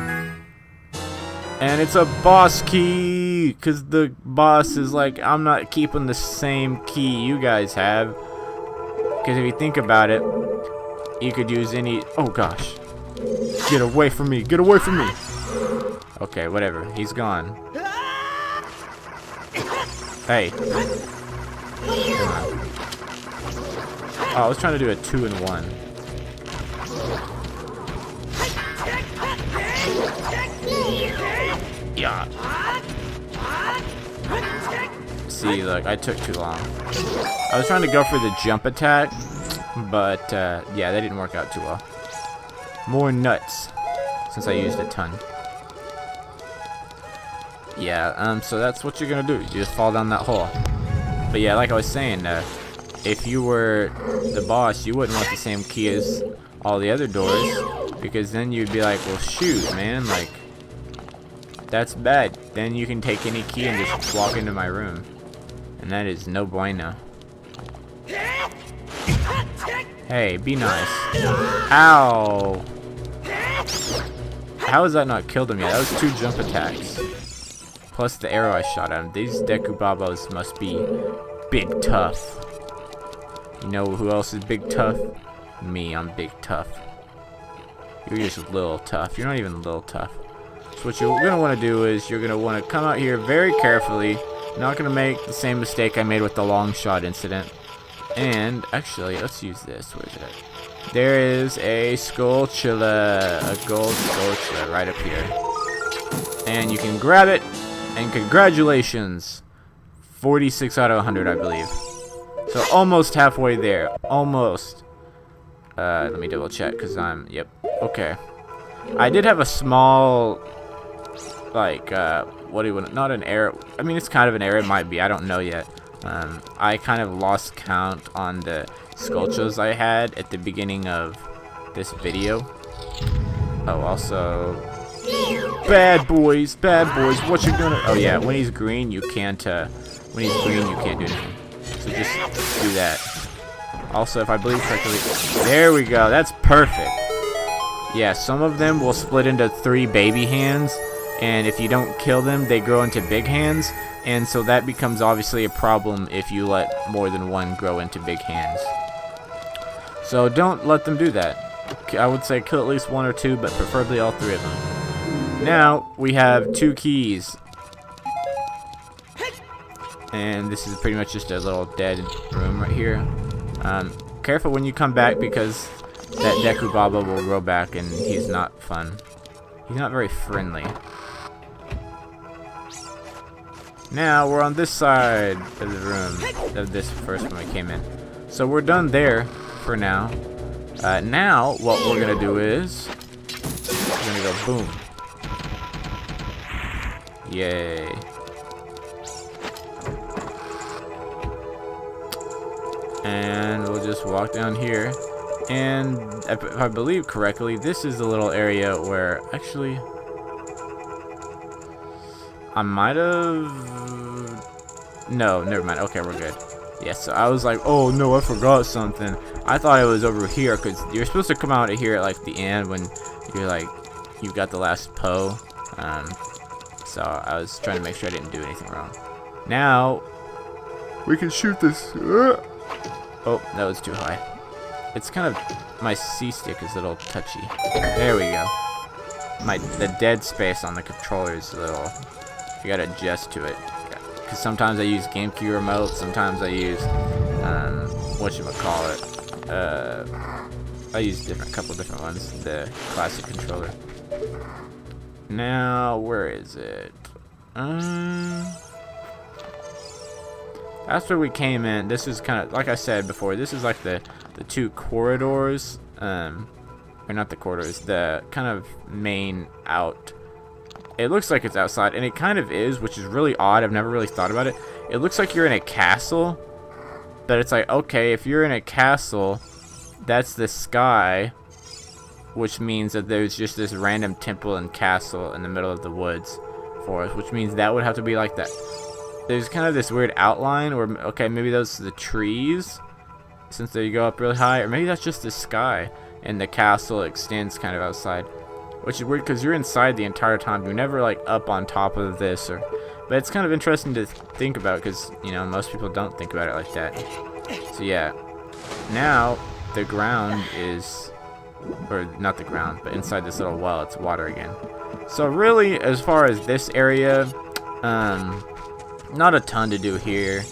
And it's a boss key, because the boss is like, I'm not keeping the same key you guys have. Because if you think about it, you could use any... Oh gosh. Get away from me. Get away from me. Okay, whatever. He's gone. Hey. Come on. Oh, I was trying to do a 2-in-1. Yeah. See, look, I took too long. I was trying to go for the jump attack, but yeah, that didn't work out too well. More nuts, since I used a ton. Yeah, so that's what you're gonna do. You just fall down that hole. But yeah, like I was saying, if you were the boss, you wouldn't want the same key as all the other doors, because then you'd be like, well, shoot, man, like, that's bad. Then you can take any key and just walk into my room. And that is no bueno. Hey, be nice. Ow! How has that not killed him yet? That was 2 jump attacks. Plus the arrow I shot at him. These Deku Babos must be big tough. You know who else is big tough? Me, I'm big tough. You're just little tough. You're not even little tough. So what you're going to want to do is you're going to want to come out here very carefully. Not going to make the same mistake I made with the long shot incident. And actually, let's use this. Where is it? There is a Skulltula, a gold Skulltula right up here. And you can grab it. And congratulations. 46 out of 100, I believe. So almost halfway there. Almost. Let me double check because yep. Okay. I did have a small, like, what do you want? Not an error. I mean, it's kind of an error. It might be. I don't know yet. I kind of lost count on the Skulltulas I had at the beginning of this video. Oh, also, bad boys, what you gonna? Oh yeah, when he's green, you can't. When he's green, you can't do anything. So just do that. Also, if I believe correctly, there we go. That's perfect. Yeah, some of them will split into 3 baby hands, and if you don't kill them, they grow into big hands. And so that becomes obviously a problem if you let more than one grow into big hands. So don't let them do that. I would say kill at least 1 or 2, but preferably all 3 of them. Now we have 2 keys. And this is pretty much just a little dead room right here. Careful when you come back because that Deku Baba will grow back and he's not fun. He's not very friendly. Now we're on this side of the room of this first one we came in. So we're done there for now. Now what we're gonna do is we're gonna go boom. Yay. And we'll just walk down here. And if I believe correctly, this is the little area where actually I might have... No, never mind. Okay, we're good. Yeah, so I was like, oh no, I forgot something. I thought it was over here because you're supposed to come out of here at like the end when you're like, you've got the last Poe. So I was trying to make sure I didn't do anything wrong. Now, we can shoot this. Oh, that was too high. It's kind of, my C stick is a little touchy. There we go. The dead space on the controller is a little, you gotta adjust to it. Because sometimes I use GameCube remote, sometimes I use, whatchamacallit, I use a couple different ones, the classic controller. Now, where is it? After we came in, this is kind of, like I said before, this is like the 2 corridors, or not the corridors, the kind of main out. It looks like it's outside, and it kind of is, which is really odd. I've never really thought about it. It looks like you're in a castle, but it's like, okay, if you're in a castle, that's the sky, which means that there's just this random temple and castle in the middle of the woods for us, which means that would have to be like that. There's kind of this weird outline, or okay, maybe those are the trees, since they go up really high, or maybe that's just the sky, and the castle extends kind of outside, which is weird because you're inside the entire time. You're never like up on top of this, but it's kind of interesting to think about because you know most people don't think about it like that. So yeah, now the ground is, or not the ground, but inside this little well, it's water again. So really, as far as this area, not a ton to do here.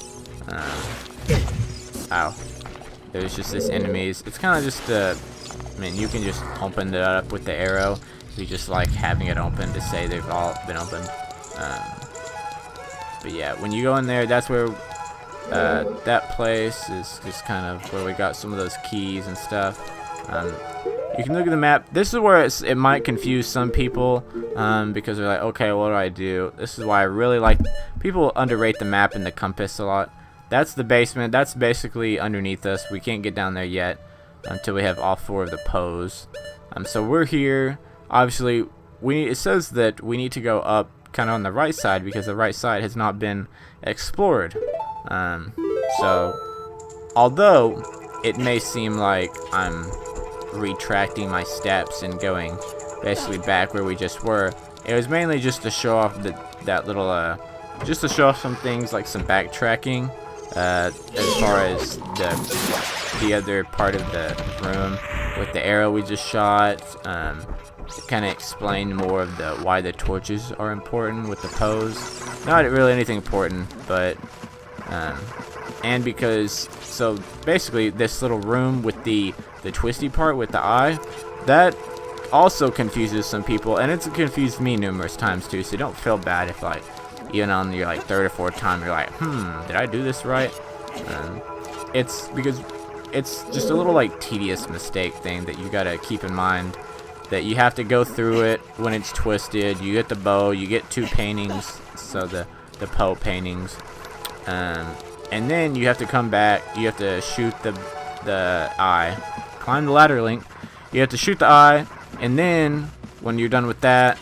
Ow. There's just this enemies. It's kind of just I mean, you can just open it up with the arrow. You just like having it open to say they've all been opened. But yeah, when you go in there, that's where that place is just kind of where we got some of those keys and stuff. You can look at the map. This is where it might confuse some people because they're like, okay, what do I do? This is why I really like, people underrate the map and the compass a lot. That's the basement. That's basically underneath us. We can't get down there yet until we have all 4 of the Poes. So we're here. Obviously, it says that we need to go up kind of on the right side because the right side has not been explored. So, although it may seem like I'm retracting my steps and going basically back where we just were. It was mainly just to show off that little, just to show off some things like some backtracking, as far as the other part of the room with the arrow we just shot. It kind of explained more of why the torches are important with the pose. Not really anything important, but and because so basically this little room with the twisty part with the eye, that also confuses some people, and it's confused me numerous times too. So don't feel bad if like even on your like third or fourth time you're like, did I do this right? It's because it's just a little like tedious mistake thing that you gotta keep in mind. That you have to go through it when it's twisted. You get the bow, you get 2 paintings, so the Poe paintings, and then you have to come back. You have to shoot the eye, climb the ladder, Link. You have to shoot the eye, and then when you're done with that,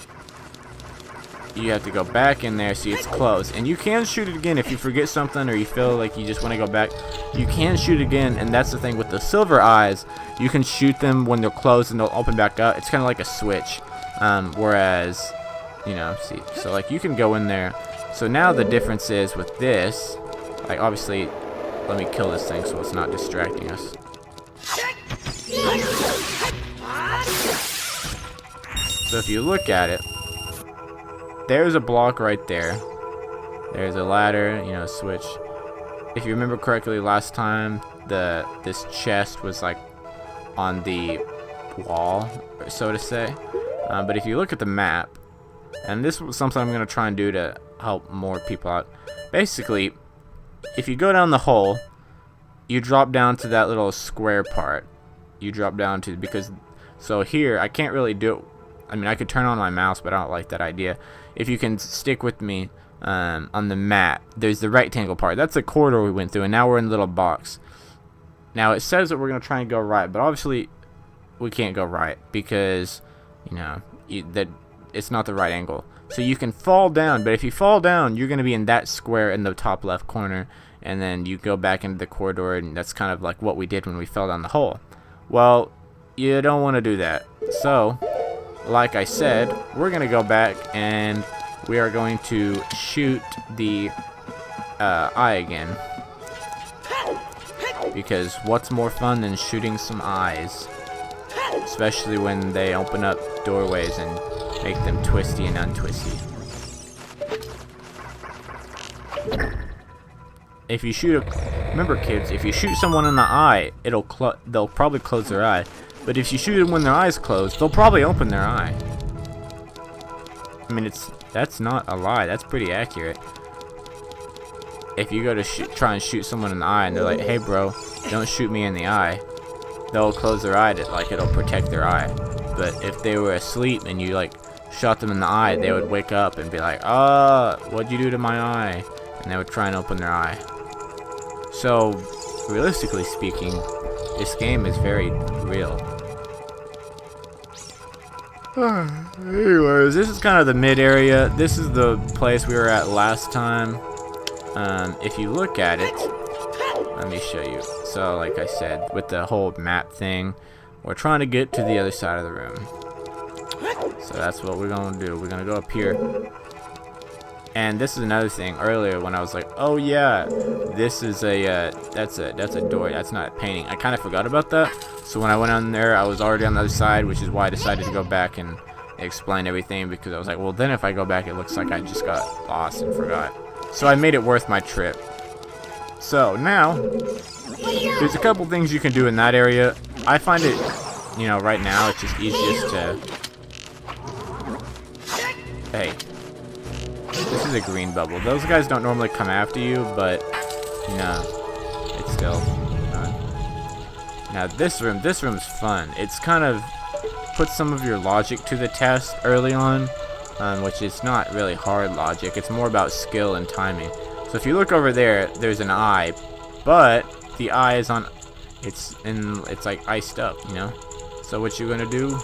you have to go back in there, see it's closed, and you can shoot it again if you forget something or you feel like you just want to go back. You can shoot again, and that's the thing with the silver eyes. You can shoot them when they're closed and they'll open back up. It's kind of like a switch, whereas, you know, see, so like you can go in there. So now the difference is with this, like obviously, let me kill this thing so it's not distracting us. So if you look at it, there's a block right there. There's a ladder, you know, switch. If you remember correctly, last time this chest was like on the wall, so to say. But if you look at the map, and this was something I'm gonna try and do to help more people out. Basically, if you go down the hole, you drop down to that little square part. You drop down to so here I can't really do it. I mean, I could turn on my mouse, but I don't like that idea. If you can stick with me on the map, there's the rectangle part. That's the corridor we went through, and now we're in the little box. Now, it says that we're going to try and go right, but obviously we can't go right because, you know, that it's not the right angle. So you can fall down, but if you fall down, you're going to be in that square in the top left corner, and then you go back into the corridor, and that's kind of like what we did when we fell down the hole. Well, you don't want to do that. So, like I said, we're going to go back and we are going to shoot the eye again. Because what's more fun than shooting some eyes? Especially when they open up doorways and make them twisty and untwisty. If you shoot remember kids, if you shoot someone in the eye, they'll probably close their eye. But if you shoot them when their eyes closed, they'll probably open their eye. I mean, that's not a lie. That's pretty accurate. If you go to try and shoot someone in the eye and they're like, "Hey, bro, don't shoot me in the eye," they'll close their eye like it'll protect their eye. But if they were asleep and you like shot them in the eye, they would wake up and be like, what'd you do to my eye?" And they would try and open their eye. So, realistically speaking, this game is very real. Anyways, this is kind of the mid area. This is the place we were at last time. If you look at it, let me show you. So, like I said, with the whole map thing, we're trying to get to the other side of the room. So that's what we're gonna do. We're gonna go up here. And this is another thing. Earlier, when I was like, "Oh yeah, this is that's a door. That's not a painting." I kind of forgot about that. So when I went on there, I was already on the other side, which is why I decided to go back and explain everything, because I was like, well, then if I go back, it looks like I just got lost and forgot. So I made it worth my trip. So now, there's a couple things you can do in that area. I find it, you know, right now it's just easiest to. Hey. This is a green bubble. Those guys don't normally come after you, but, you know, it's still fun. Now this room's fun. It's kind of puts some of your logic to the test early on, which is not really hard logic. It's more about skill and timing. So if you look over there, there's an eye, but the eye is on, it's like iced up, you know? So what you gonna do?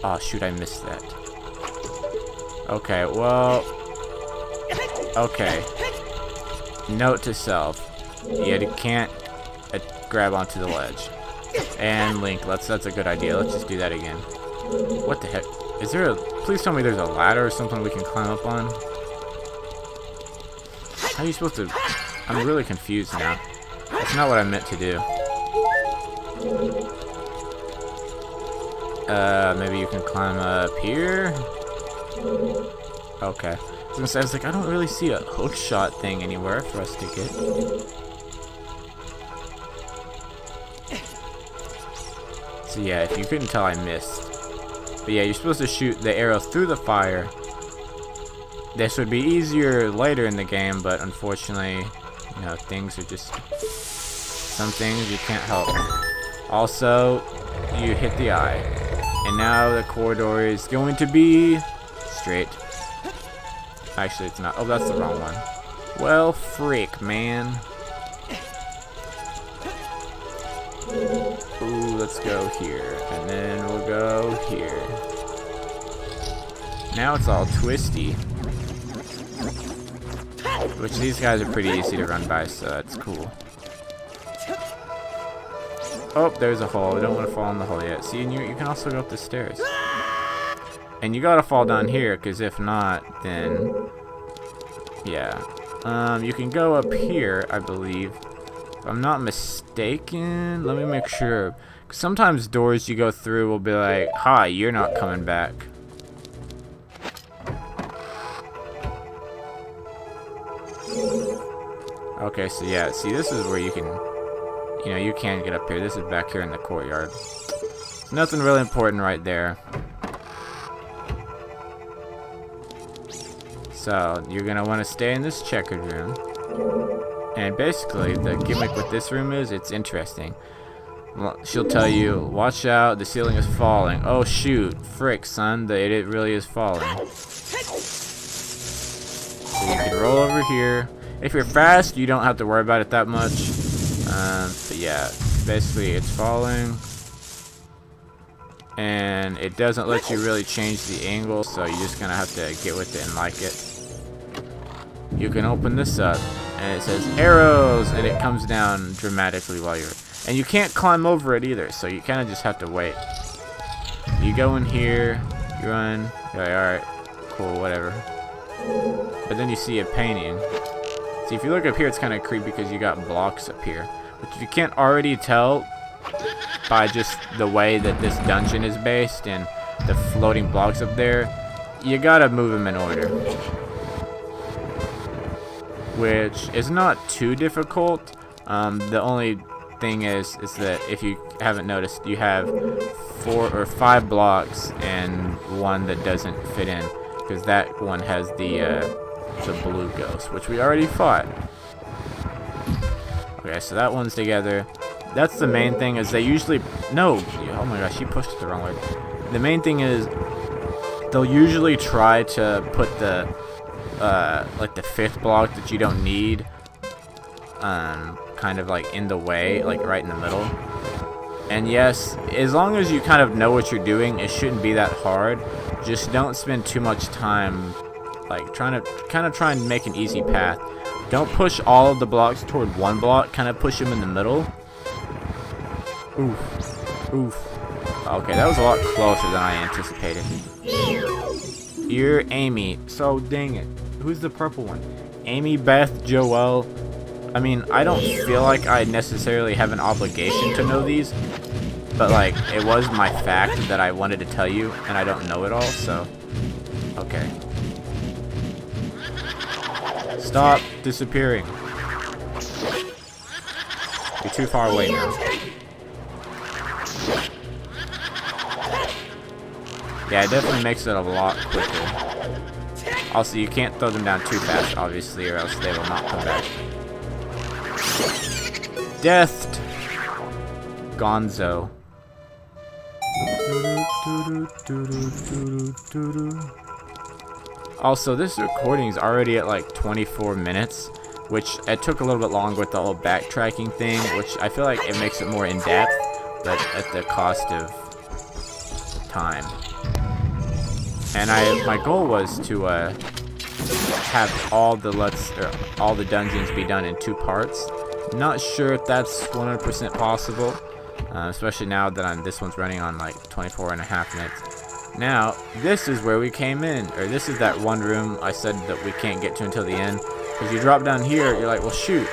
Oh shoot, I missed that. Okay, well, okay. Note to self: you can't grab onto the ledge. And Link, that's a good idea. Let's just do that again. What the heck? Is there a... Please tell me there's a ladder or something we can climb up on. How are you supposed to... I'm really confused now. That's not what I meant to do. Maybe you can climb up here? Okay. I was like, I don't really see a hook shot thing anywhere for us to get. So yeah, if you couldn't tell, I missed. But yeah, you're supposed to shoot the arrow through the fire. This would be easier later in the game, but unfortunately, you know, things are just... Some things you can't help. Also, you hit the eye. And now the corridor is going to be straight. Actually, it's not. Oh, that's the wrong one. Well, frick, man. Ooh, let's go here. And then we'll go here. Now it's all twisty. Which these guys are pretty easy to run by, so that's cool. Oh, there's a hole. I don't want to fall in the hole yet. See, and you can also go up the stairs. And you gotta fall down here, because if not, then... Yeah. You can go up here, I believe. If I'm not mistaken, let me make sure. 'Cause sometimes doors you go through will be like, hi, you're not coming back. Okay, so yeah, see, this is where you can... You know, you can get up here. This is back here in the courtyard. Nothing really important right there. So, you're going to want to stay in this checkered room. And basically, the gimmick with this room is, it's interesting. She'll tell you, watch out, the ceiling is falling. Oh shoot, frick son, it really is falling. So you can roll over here. If you're fast, you don't have to worry about it that much. But yeah, basically it's falling. And it doesn't let you really change the angle, so you're just gonna have to get with it and like it. You can open this up, and it says arrows, and it comes down dramatically while you're... And you can't climb over it either, so you kind of just have to wait. You go in here, you run, you're like, alright, cool, whatever. But then you see a painting. See, if you look up here, it's kind of creepy because you got blocks up here. But if you can't already tell by just the way that this dungeon is based and the floating blocks up there, you gotta move them in order. Which is not too difficult. The only thing is that if you haven't noticed, you have 4 or 5 blocks and one that doesn't fit in, because that one has the blue ghost, which we already fought. Okay, so that one's together. That's the main thing, is they usually... No! Oh my gosh, she pushed it the wrong way. The main thing is they'll usually try to put the like the 5th block that you don't need kind of like in the way, like right in the middle. And yes, as long as you kind of know what you're doing, it shouldn't be that hard. Just don't spend too much time like try and make an easy path. Don't push all of the blocks toward one block, kind of push them in the middle. Oof. Oof. Okay, that was a lot closer than I anticipated. You're Amy. So, dang it. Who's the purple one? Amy, Beth, Joelle. I mean, I don't feel like I necessarily have an obligation to know these, but like, it was my fact that I wanted to tell you, and I don't know it all, so... Okay. Stop disappearing. You're too far away now. Yeah, it definitely makes it a lot quicker. Also, you can't throw them down too fast, obviously, or else they will not come back. Death! Gonzo. Also, this recording is already at like 24 minutes, which it took a little bit longer with the whole backtracking thing, which I feel like it makes it more in-depth, but at the cost of time. And my goal was to have all the dungeons be done in 2 parts, Not sure if that's 100% possible, especially now that this one's running on like 24.5 minutes. Now, this is where we came in, or this is that one room I said that we can't get to until the end. Because you drop down here, you're like, well, shoot.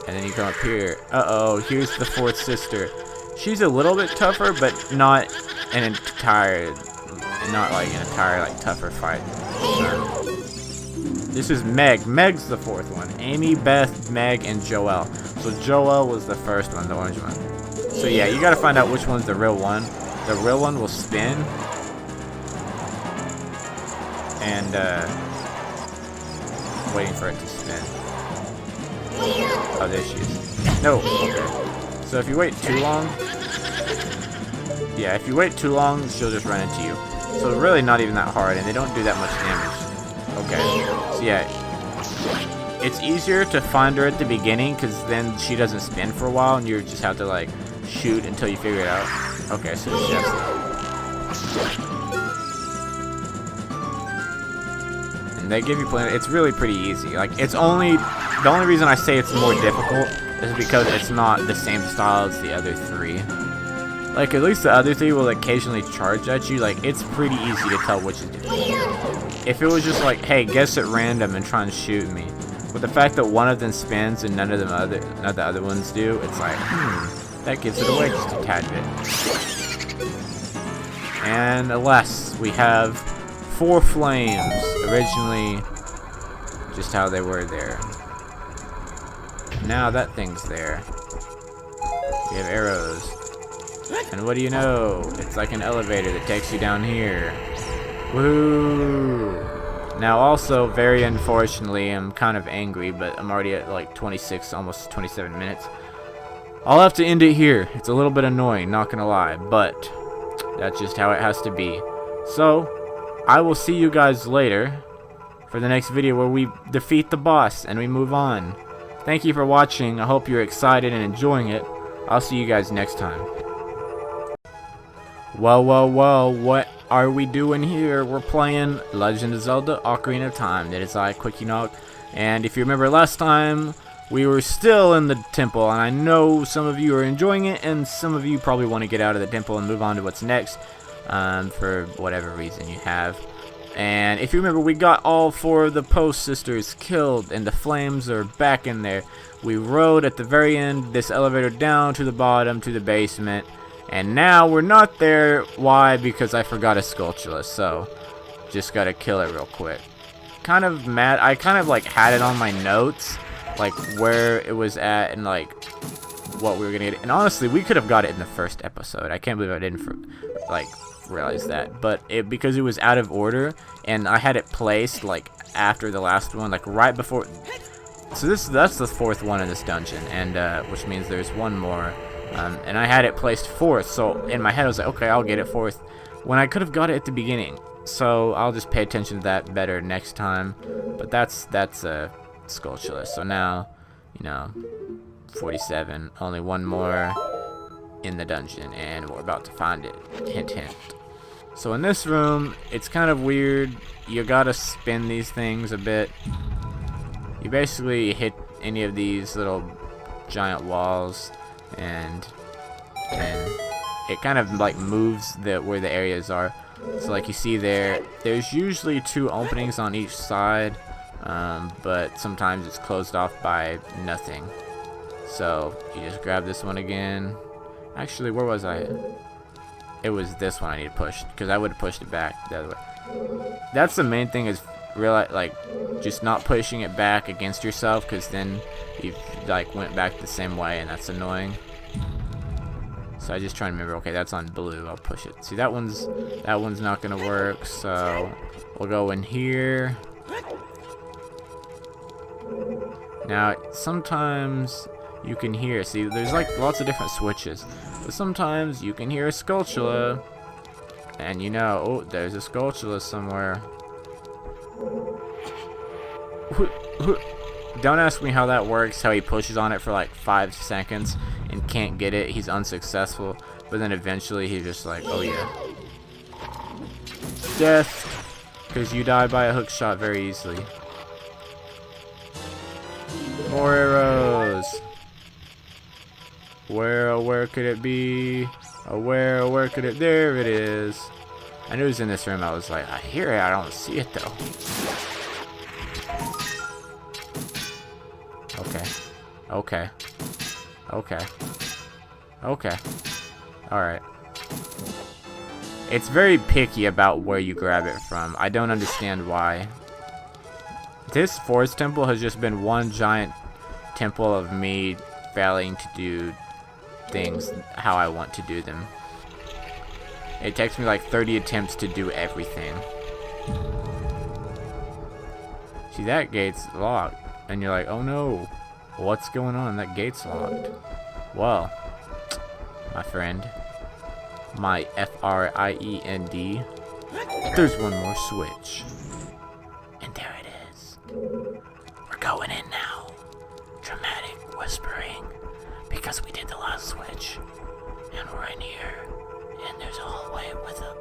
And then you come up here. Uh-oh, here's the fourth sister. She's a little bit tougher, but not an entire like tougher fight. This is Meg. Meg's the fourth one. Amy, Beth, Meg, and Joelle. So Joelle was the first one, the orange one. So yeah, you gotta find out which one's the real one. The real one will spin. And waiting for it to spin. Oh, there she is. No, okay. So if you wait too long, yeah, if you wait too long, she'll just run into you. So really not even that hard, and they don't do that much damage. Okay, so yeah, it's easier to find her at the beginning, because then she doesn't spin for a while, and you just have to like shoot until you figure it out. Okay, so she has to... And they give you plenty. It's really pretty easy. Like, it's only... The only reason I say it's more difficult is because it's not the same style as the other three. Like, at least the other three will occasionally charge at you. Like, it's pretty easy to tell which is difficult. If it was just like, hey, guess at random and try and shoot me. But the fact that one of them spins and none of the other ones do, it's like, that gives it away just a tad bit. And alas, we have 4 flames. Originally, just how they were there. Now that thing's there. We have arrows. And what do you know? It's like an elevator that takes you down here. Woo! Now also, very unfortunately, I'm kind of angry, but I'm already at like 26, almost 27 minutes. I'll have to end it here. It's a little bit annoying, not gonna lie, but that's just how it has to be. So, I will see you guys later for the next video where we defeat the boss and we move on. Thank you for watching. I hope you're excited and enjoying it. I'll see you guys next time. Well, what are we doing here? We're playing Legend of Zelda Ocarina of Time. That is I, Quickie, and if you remember last time, we were still in the temple, and I know some of you are enjoying it, and some of you probably want to get out of the temple and move on to what's next, for whatever reason you have. And if you remember, we got all 4 of the Post Sisters killed, and the flames are back in there. We rode at the very end this elevator down to the bottom to the basement, and now we're not there. Why? Because I forgot a Skulltula, so just gotta kill it real quick. Kind of mad. I kind of like had it on my notes, like where it was at and like what we were gonna get. And honestly, we could have got it in the first episode. I can't believe I didn't realize that, but because it was out of order and I had it placed like after the last one, like right before. So that's the 4th one in this dungeon, and which means there's one more, and I had it placed 4th. So in my head I was like, okay, I'll get it 4th when I could have got it at the beginning. So I'll just pay attention to that better next time. But that's a Skulltula. So now, 47, only one more in the dungeon, and we're about to find it. Hint, hint. So in this room, it's kind of weird. You gotta spin these things a bit. You basically hit any of these little giant walls, and then it kind of like moves where the areas are. So like you see there's usually 2 openings on each side, but sometimes it's closed off by nothing. So you just grab this one again. Actually, where was I? It was this one I need to push, because I would have pushed it back the other way. That's the main thing, is just not pushing it back against yourself, because then you like went back the same way, and that's annoying. So I just try to remember. Okay, that's on blue. I'll push it. See, that one's not gonna work. So we'll go in here. Now sometimes you can hear. See, there's like lots of different switches. But sometimes you can hear a Skulltula, and oh, there's a Skulltula somewhere. Don't ask me how that works, how he pushes on it for like 5 seconds and can't get it. He's unsuccessful, but then eventually he's just like, oh yeah. Death, because you die by a hook shot very easily. More arrows. Where could it be? Where could it? There it is. I knew it was in this room. I was like, I hear it. I don't see it though. Okay. Okay. Okay. Okay. Alright. It's very picky about where you grab it from. I don't understand why. This forest temple has just been one giant temple of me failing to do things how I want to do them. It takes me like 30 attempts to do everything. See, that gate's locked. And you're like, oh no, what's going on? That gate's locked. Well, my friend, my friend, there's one more switch. And there it is. We're going in now. Dramatic whispering. Because we did the last switch. And we're in here. And there's a hallway with a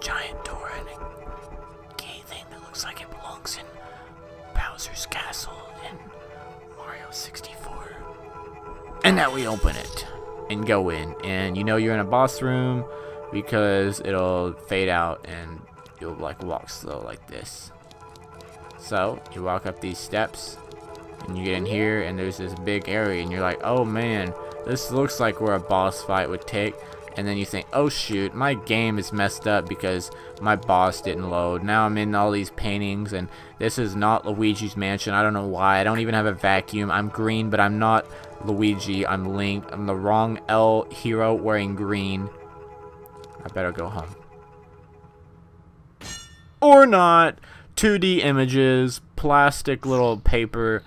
giant door and a key thing that looks like it belongs in Bowser's castle in Mario 64. And now we open it and go in. And you know you're in a boss room because it'll fade out and you'll like walk slow like this. So you walk up these steps and you get in here and there's this big area and you're like, oh man, this looks like where a boss fight would take. And then you think, oh shoot, my game is messed up because my boss didn't load. Now I'm in all these paintings and this is not Luigi's mansion. I don't know why. I don't even have a vacuum. I'm green, but I'm not Luigi. I'm Link. I'm the wrong L hero wearing green. I better go home. Or not. 2D images, plastic little paper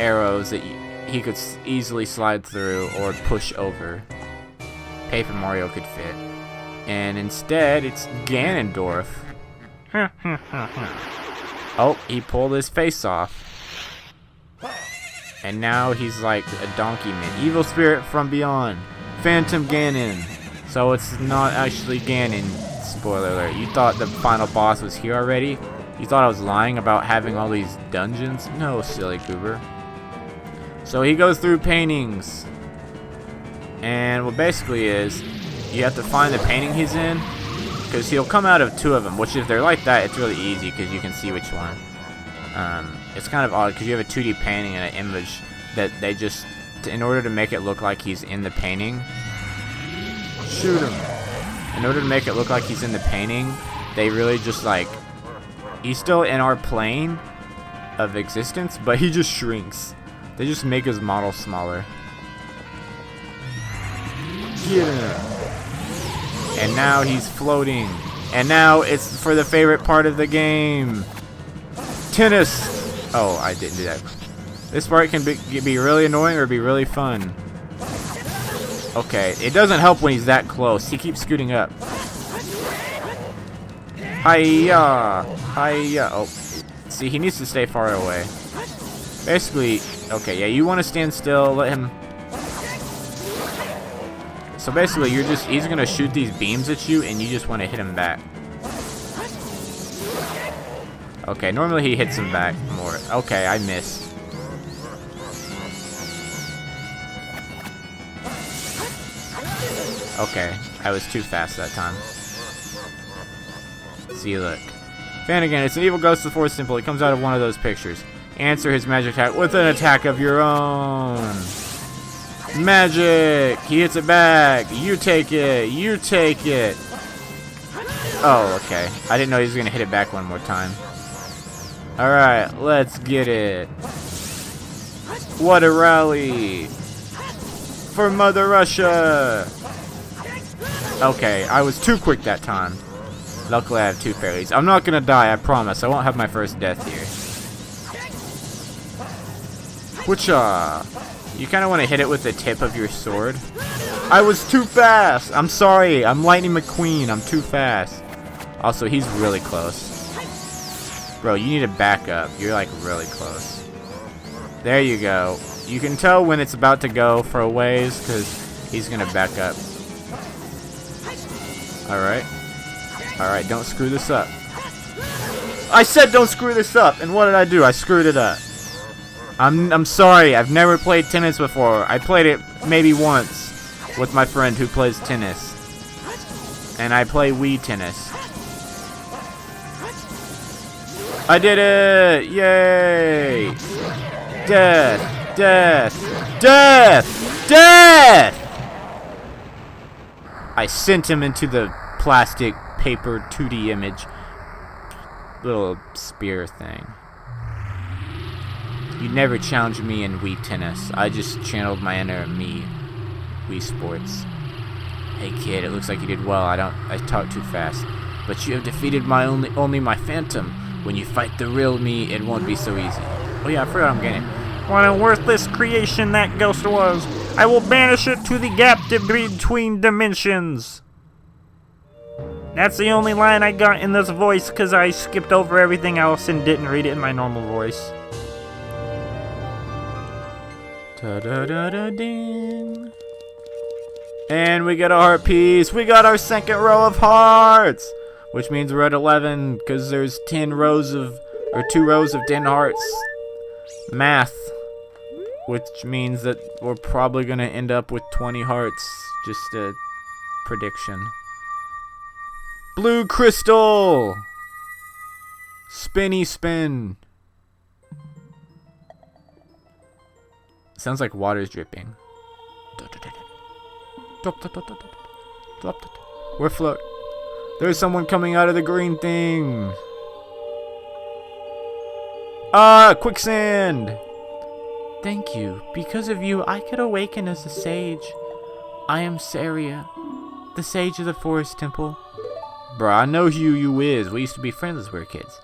arrows that he could easily slide through or push over. Paper Mario could fit. And instead, it's Ganondorf. Oh, he pulled his face off. And now he's like a donkey man. Evil spirit from beyond. Phantom Ganon. So it's not actually Ganon. Spoiler alert. You thought the final boss was here already? You thought I was lying about having all these dungeons? No, silly goober. So he goes through paintings. And what basically is, you have to find the painting he's in, because he'll come out of two of them, which if they're like that, it's really easy, because you can see which one. It's kind of odd, because you have a 2D painting and an image that they just, in order to make it look like he's in the painting, shoot him. In order to make it look like he's in the painting, they really just like, he's still in our plane of existence, but he just shrinks. They just make his model smaller. Get him. And now he's floating. And now it's for the favorite part of the game. Tennis. Oh, I didn't do that. This part can be really annoying or be really fun. Okay, it doesn't help when he's that close. He keeps scooting up. Hiya. Hiya. Oh, see, he needs to stay far away. Basically, okay, yeah, you want to stand still, let him. So basically, he's gonna shoot these beams at you, and you just want to hit him back. Okay, normally he hits him back more. Okay, I missed. Okay, I was too fast that time. See, look. Fanigan, it's an evil ghost of the Forest Temple. It comes out of one of those pictures. Answer his magic attack with an attack of your own. Magic! He hits it back. You take it. You take it. Oh, okay. I didn't know he was going to hit it back one more time. Alright, let's get it. What a rally! For Mother Russia! Okay, I was too quick that time. Luckily I have two fairies. I'm not gonna die, I promise. I won't have my first death here. Whatcha? You kinda wanna hit it with the tip of your sword. I was too fast! I'm sorry, I'm Lightning McQueen, I'm too fast. Also, he's really close. Bro, you need to back up. You're like really close. There you go. You can tell when it's about to go for a ways because he's gonna back up. Alright. Alright, don't screw this up. I said don't screw this up, and what did I do? I screwed it up. I'm sorry, I've never played tennis before. I played it maybe once. with my friend who plays tennis. And I play Wii tennis. I did it! Yay! Death! Death! Death! Death! I sent him into the plastic paper 2D image. Little spear thing. You never challenged me in Wii tennis. I just channeled my inner me. Wii Sports. Hey kid, it looks like you did well. I talk too fast. But you have defeated my only my phantom. When you fight the real me, it won't be so easy. Oh yeah, I forgot I'm getting. What a worthless creation that ghost was. I will banish it to the gap between dimensions. That's the only line I got in this voice because I skipped over everything else and didn't read it in my normal voice. Ta-da-da-da-ding. And we get a heart piece. We got our second row of hearts. Which means we're at 11 because there's 10 rows of, or 2 rows of 10 hearts. Math. Which means that we're probably going to end up with 20 hearts. Just a prediction. Blue crystal. Spinny spin. Sounds like water's dripping. We're floating. There's someone coming out of the green thing. Ah, quicksand. Thank you. Because of you, I could awaken as a sage. I am Saria, the sage of the forest temple. Bruh, I know who you is. We used to be friends as we were kids.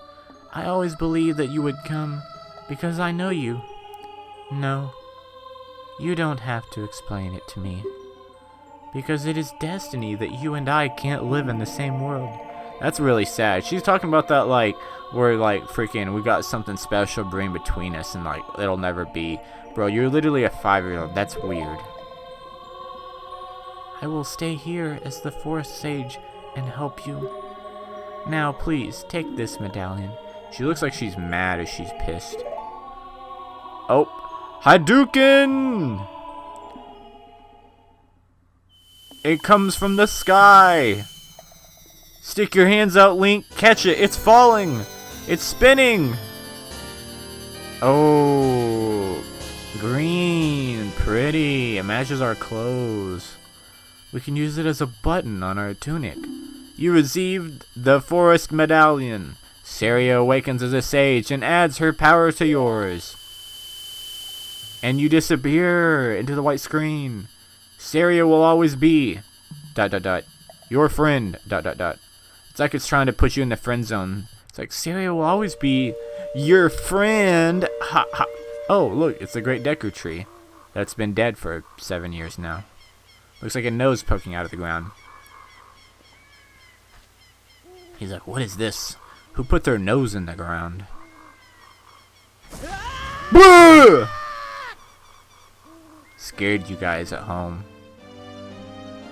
I always believed that you would come because I know you. No, you don't have to explain it to me. Because it is destiny that you and I can't live in the same world. That's really sad. She's talking about that like, we're like freaking, we got something special brewing between us and like, it'll never be. Bro, you're literally a 5-year-old. That's weird. I will stay here as the forest sage and help you. Now, please, take this medallion. She looks like she's mad or she's pissed. Oh, Hadouken! It comes from the sky. Stick your hands out, Link. Catch it. It's falling. It's spinning. Oh, green. Pretty. It matches our clothes. We can use it as a button on our tunic. You received the forest medallion. Saria awakens as a sage and adds her power to yours. And you disappear into the white screen. Saria will always be ... your friend ... It's like it's trying to put you in the friend zone. It's like Saria will always be your friend. Ha ha. Oh, look, it's the Great Deku Tree that's been dead for 7 years now. Looks like a nose poking out of the ground. He's like, what is this? Who put their nose in the ground? Boo! Scared you guys at home.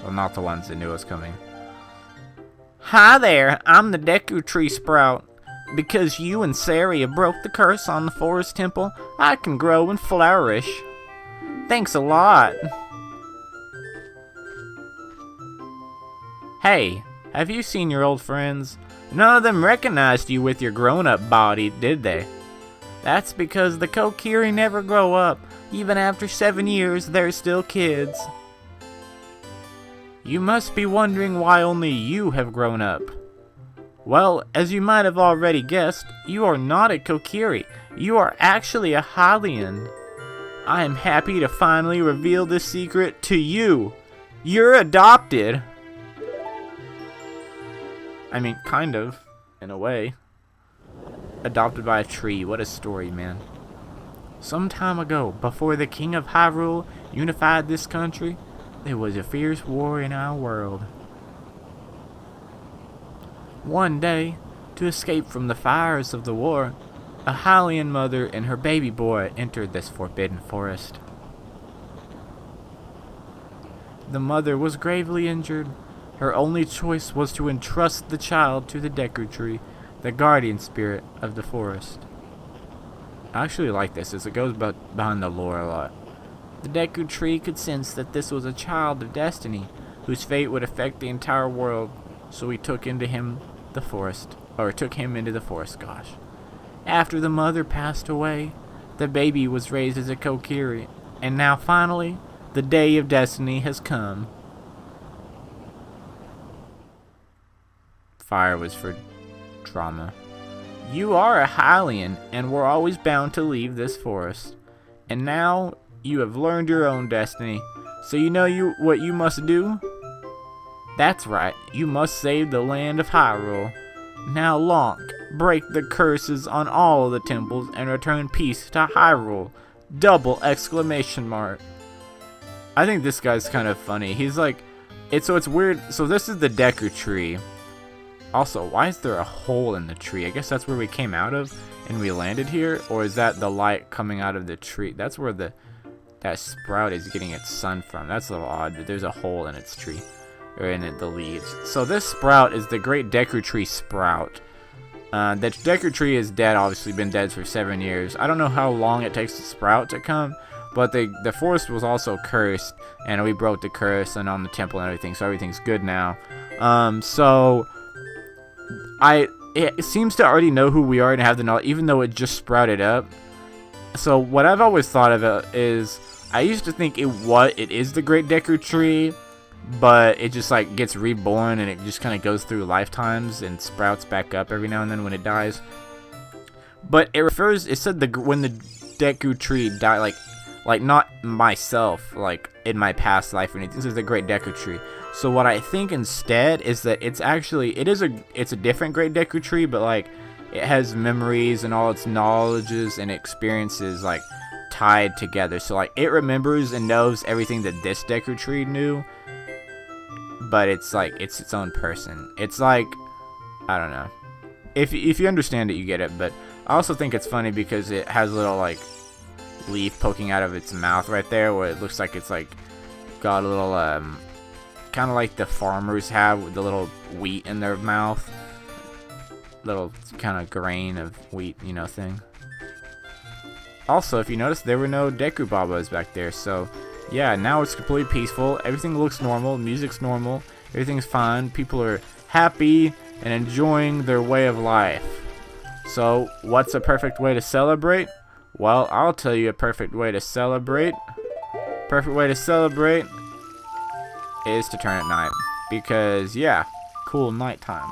Well, not the ones that knew it was coming. Hi there, I'm the Deku Tree Sprout. Because you and Saria broke the curse on the forest temple, I can grow and flourish. Thanks a lot. Hey, have you seen your old friends? None of them recognized you with your grown-up body, did they? That's because the Kokiri never grow up. Even after 7 years, they're still kids. You must be wondering why only you have grown up. Well, as you might have already guessed, you are not a Kokiri. You are actually a Hylian. I am happy to finally reveal this secret to you. You're adopted. I mean, kind of, in a way. Adopted by a tree. What a story, man. Some time ago, before the King of Hyrule unified this country, there was a fierce war in our world. One day, to escape from the fires of the war, a Hylian mother and her baby boy entered this forbidden forest. The mother was gravely injured. Her only choice was to entrust the child to the Deku Tree, the guardian spirit of the forest. I actually like this as it goes behind the lore a lot. The Deku Tree could sense that this was a child of destiny, whose fate would affect the entire world, so he took into him the forest, or took him into the forest, gosh. After the mother passed away, the baby was raised as a Kokiri, and now finally, the day of destiny has come. Fire was for drama. You are a Hylian, and were always bound to leave this forest. And now, you have learned your own destiny, so you know what you must do? That's right, you must save the land of Hyrule. Now Lonk, break the curses on all of the temples and return peace to Hyrule. Double exclamation mark. I think this guy's kind of funny. He's like, it's weird. So this is the Deku Tree. Also, why is there a hole in the tree? I guess that's where we came out of and we landed here. Or is that the light coming out of the tree? That's where that sprout is getting its sun from. That's a little odd, but there's a hole in its tree. Or in the leaves. So this sprout is the Great Deku Tree sprout. The Deku Tree is dead, obviously been dead for 7 years. I don't know how long it takes the sprout to come, but the forest was also cursed, and we broke the curse and on the temple and everything, so everything's good now. It seems to already know who we are and have the knowledge, even though it just sprouted up. So what I've always thought of it is, I used to think it is the Great Deku Tree, but it just like gets reborn and it just kind of goes through lifetimes and sprouts back up every now and then when it dies. But it said when the Deku Tree died, like not myself, like in my past life or anything. This is the Great Deku Tree. So what I think instead is that it's a different Great Deku Tree, but like it has memories and all its knowledges and experiences like tied together. So like it remembers and knows everything that this Deku Tree knew. But it's like it's its own person. It's like, I don't know. If you understand it, you get it. But I also think it's funny because it has a little like leaf poking out of its mouth right there, where it looks like it's like got a little kind of like the farmers have with the little wheat in their mouth, little kind of grain of wheat, thing. Also, if you notice, there were no Deku Babas back there, so. Yeah, now it's completely peaceful. Everything looks normal. Music's normal. Everything's fine. People are happy and enjoying their way of life. So, what's a perfect way to celebrate? Well, I'll tell you a perfect way to celebrate. Perfect way to celebrate is to turn at night. Because, yeah, cool nighttime.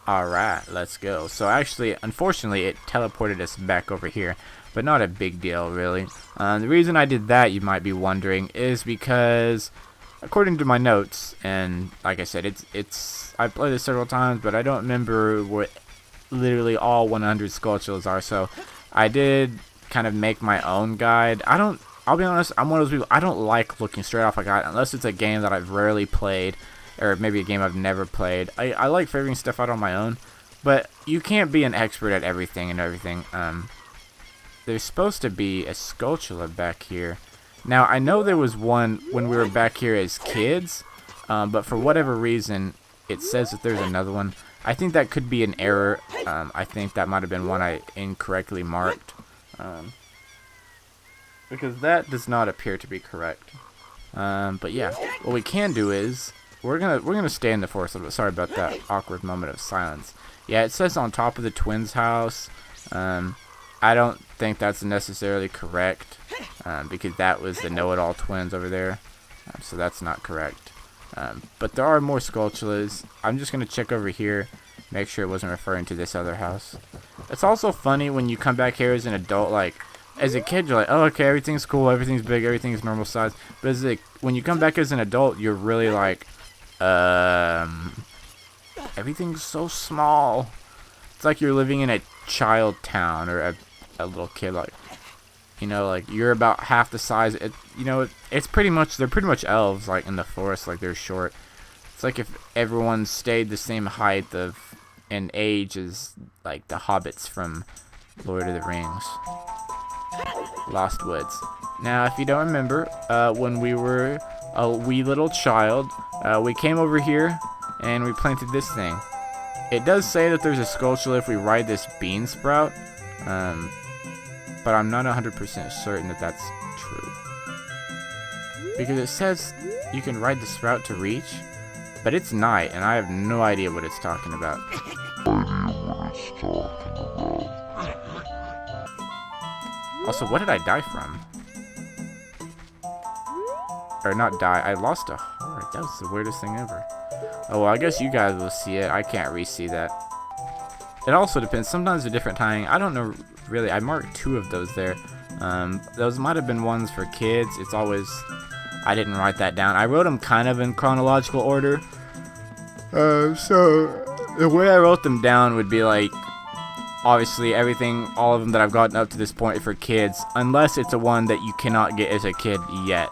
Alright, let's go. So, actually, unfortunately, it teleported us back over here. But not a big deal, really. The reason I did that, you might be wondering, is because, according to my notes, and like I said, I've played this several times, but I don't remember what literally all 100 sculptures are, so I did kind of make my own guide. I'll be honest, I'm one of those people, I don't like looking straight off a guide, unless it's a game that I've rarely played, or maybe a game I've never played. I like figuring stuff out on my own, but you can't be an expert at everything and everything. There's supposed to be a sculpture back here. Now, I know there was one when we were back here as kids, but for whatever reason, it says that there's another one. I think that could be an error. I think that might have been one I incorrectly marked. Because that does not appear to be correct. But yeah, what we can do is, we're gonna stay in the forest a little bit. Sorry about that awkward moment of silence. Yeah, it says on top of the twins' house. I don't think that's necessarily correct, because that was the know-it-all twins over there, so that's not correct. But there are more sculptures. I'm just going to check over here, make sure it wasn't referring to this other house. It's also funny when you come back here as an adult, like, as a kid, you're like, oh, okay, everything's cool, everything's big, everything's normal size. But when you come back as an adult, you're really like, everything's so small. It's like you're living in a child town, or a little kid, like, like you're about half the size. It's pretty much, they're pretty much elves, like in the forest, like they're short. It's like if everyone stayed the same height and age as like the hobbits from Lord of the Rings. Lost Woods. Now, if you don't remember, when we were a wee little child, we came over here and we planted this thing. It does say that there's a sculpture if we ride this bean sprout. but I'm not 100% certain that that's true. Because it says you can ride this route to reach, but it's night, and I have no idea what it's talking about. Also, what did I die from? Or not die, I lost a heart. That was the weirdest thing ever. Oh, well, I guess you guys will see it. I can't re-see that. It also depends. Sometimes they're different timing. I don't know, really. I marked 2 of those there. Those might have been ones for kids. It's always... I didn't write that down. I wrote them kind of in chronological order. So the way I wrote them down would be like, obviously everything, all of them that I've gotten up to this point for kids, unless it's a one that you cannot get as a kid yet.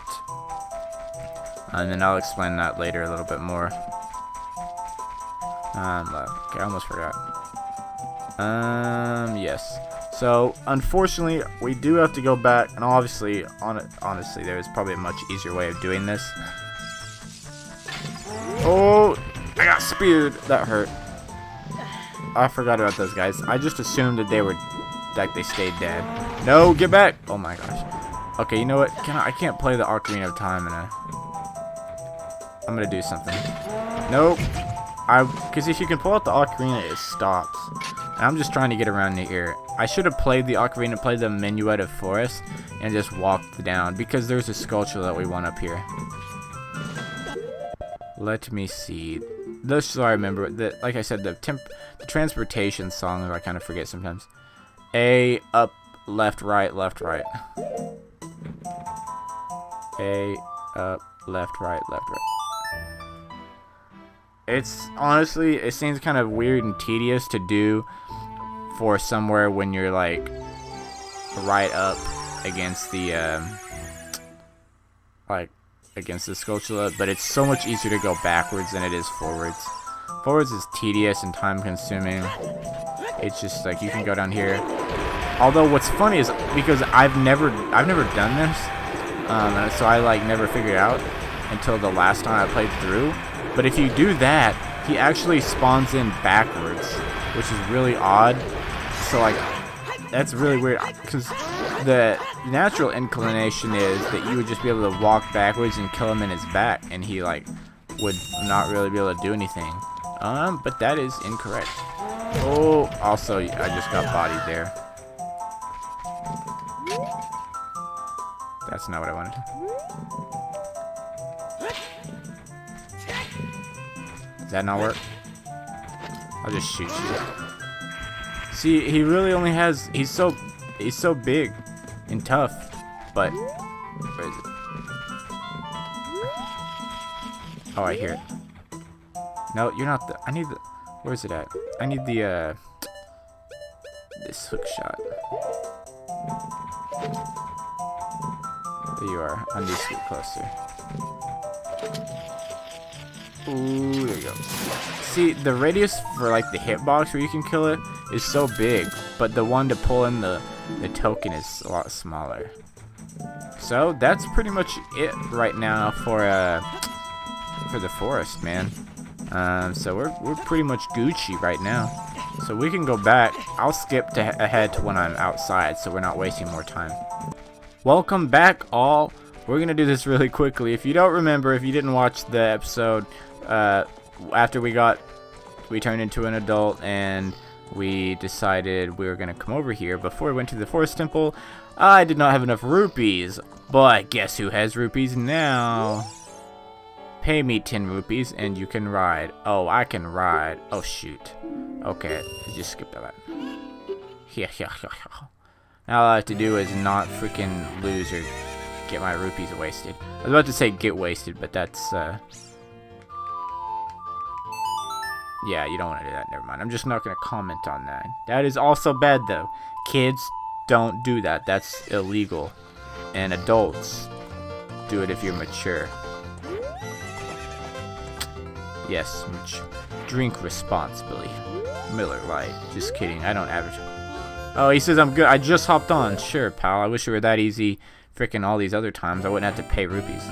And then I'll explain that later a little bit more. Okay, I almost forgot. Yes. So, unfortunately, we do have to go back, and obviously, honestly, there is probably a much easier way of doing this. Oh, I got speared. That hurt. I forgot about those guys. I just assumed that they were, like, they stayed dead. No, get back! Oh my gosh. Okay, you know what? I can't play the Ocarina of Time in a... I'm gonna do something. Nope. Because if you can pull out the Ocarina, it stops. And I'm just trying to get around here. I should have played the Ocarina, played the Minuet of Forest, and just walked down. Because there's a sculpture that we want up here. Let me see. This, so I remember that, like I said, the transportation song I kind of forget sometimes. A, up, left, right, left, right. A, up, left, right, left, right. It's honestly, it seems kind of weird and tedious to do for somewhere when you're like right up against the against the sculpture, but it's so much easier to go backwards than it is forwards. Forwards is tedious and time consuming. It's just like you can go down here. Although what's funny is because I've never done this, and so I like never figured it out until the last time I played through. But if you do that, he actually spawns in backwards, which is really odd. So like, that's really weird, because the natural inclination is that you would just be able to walk backwards and kill him in his back, and he like would not really be able to do anything. But that is incorrect. Oh, also I just got bodied there. That's not what I wanted. Does that not work? I'll just shoot you. See, he really only has... He's so big and tough, but... Where is it? Oh, I hear it. No, you're not the... I need the... Where's it at? I need the, this hook shot. There you are. I need to get closer. Ooh, there you go. See, the radius for like the hitbox where you can kill it is so big, but the one to pull in the token is a lot smaller. So that's pretty much it right now for the forest, man. So we're pretty much Gucci right now. So we can go back. I'll skip ahead to when I'm outside, so we're not wasting more time. Welcome back, all. We're gonna do this really quickly. If you don't remember, if you didn't watch the episode, after we turned into an adult and we decided we were gonna come over here, before we went to the forest temple, I did not have enough rupees. But guess who has rupees now? Pay me 10 rupees and you can ride. Oh, I can ride. Oh, shoot. Okay, just skip that. Yeah. Now all I have to do is not freaking lose or get my rupees wasted. I was about to say get wasted, but that's, yeah, you don't want to do that. Never mind. I'm just not going to comment on that. That is also bad, though. Kids, don't do that. That's illegal. And adults, do it if you're mature. Yes, drink responsibly. Miller Lite. Just kidding. I don't average. Oh, he says I'm good. I just hopped on. Sure, pal. I wish it were that easy. Frickin' all these other times I wouldn't have to pay rupees.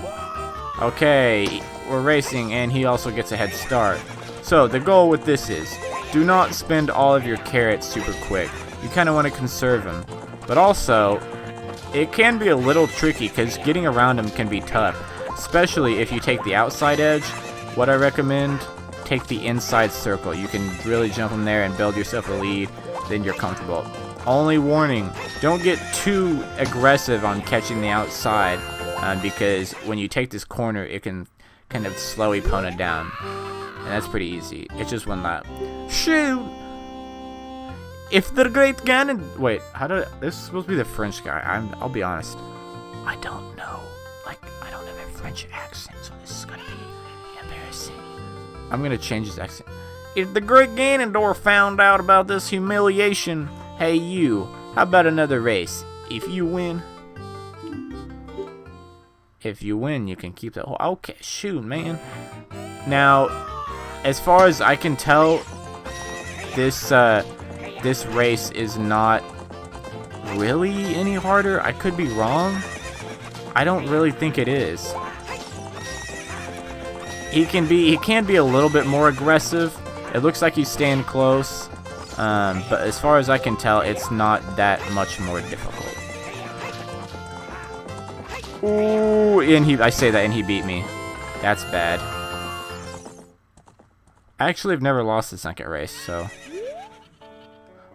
Okay, we're racing, and he also gets a head start. So the goal with this is, do not spend all of your carrots super quick. You kind of want to conserve them. But also, it can be a little tricky because getting around them can be tough. Especially if you take the outside edge. What I recommend, take the inside circle. You can really jump them there and build yourself a lead. Then you're comfortable. Only warning, don't get too aggressive on catching the outside. Because when you take this corner, it can kind of slow your opponent down. And that's pretty easy. It's just one lap. Shoot! If the great Ganon... Wait, how did... This is supposed to be the French guy. I'll be honest. I don't know. Like, I don't have a French accent, so this is gonna be embarrassing. I'm gonna change his accent. If the great Ganondorf found out about this humiliation, hey you, how about another race? If you win... If you win, you can keep that whole... Okay, shoot, man. Now, as far as I can tell, this race is not really any harder. I could be wrong. I don't really think it is. He can be a little bit more aggressive. It looks like he's staying close. But as far as I can tell, it's not that much more difficult. Ooh, and I say that and he beat me. That's bad. Actually, I've never lost the second race, so...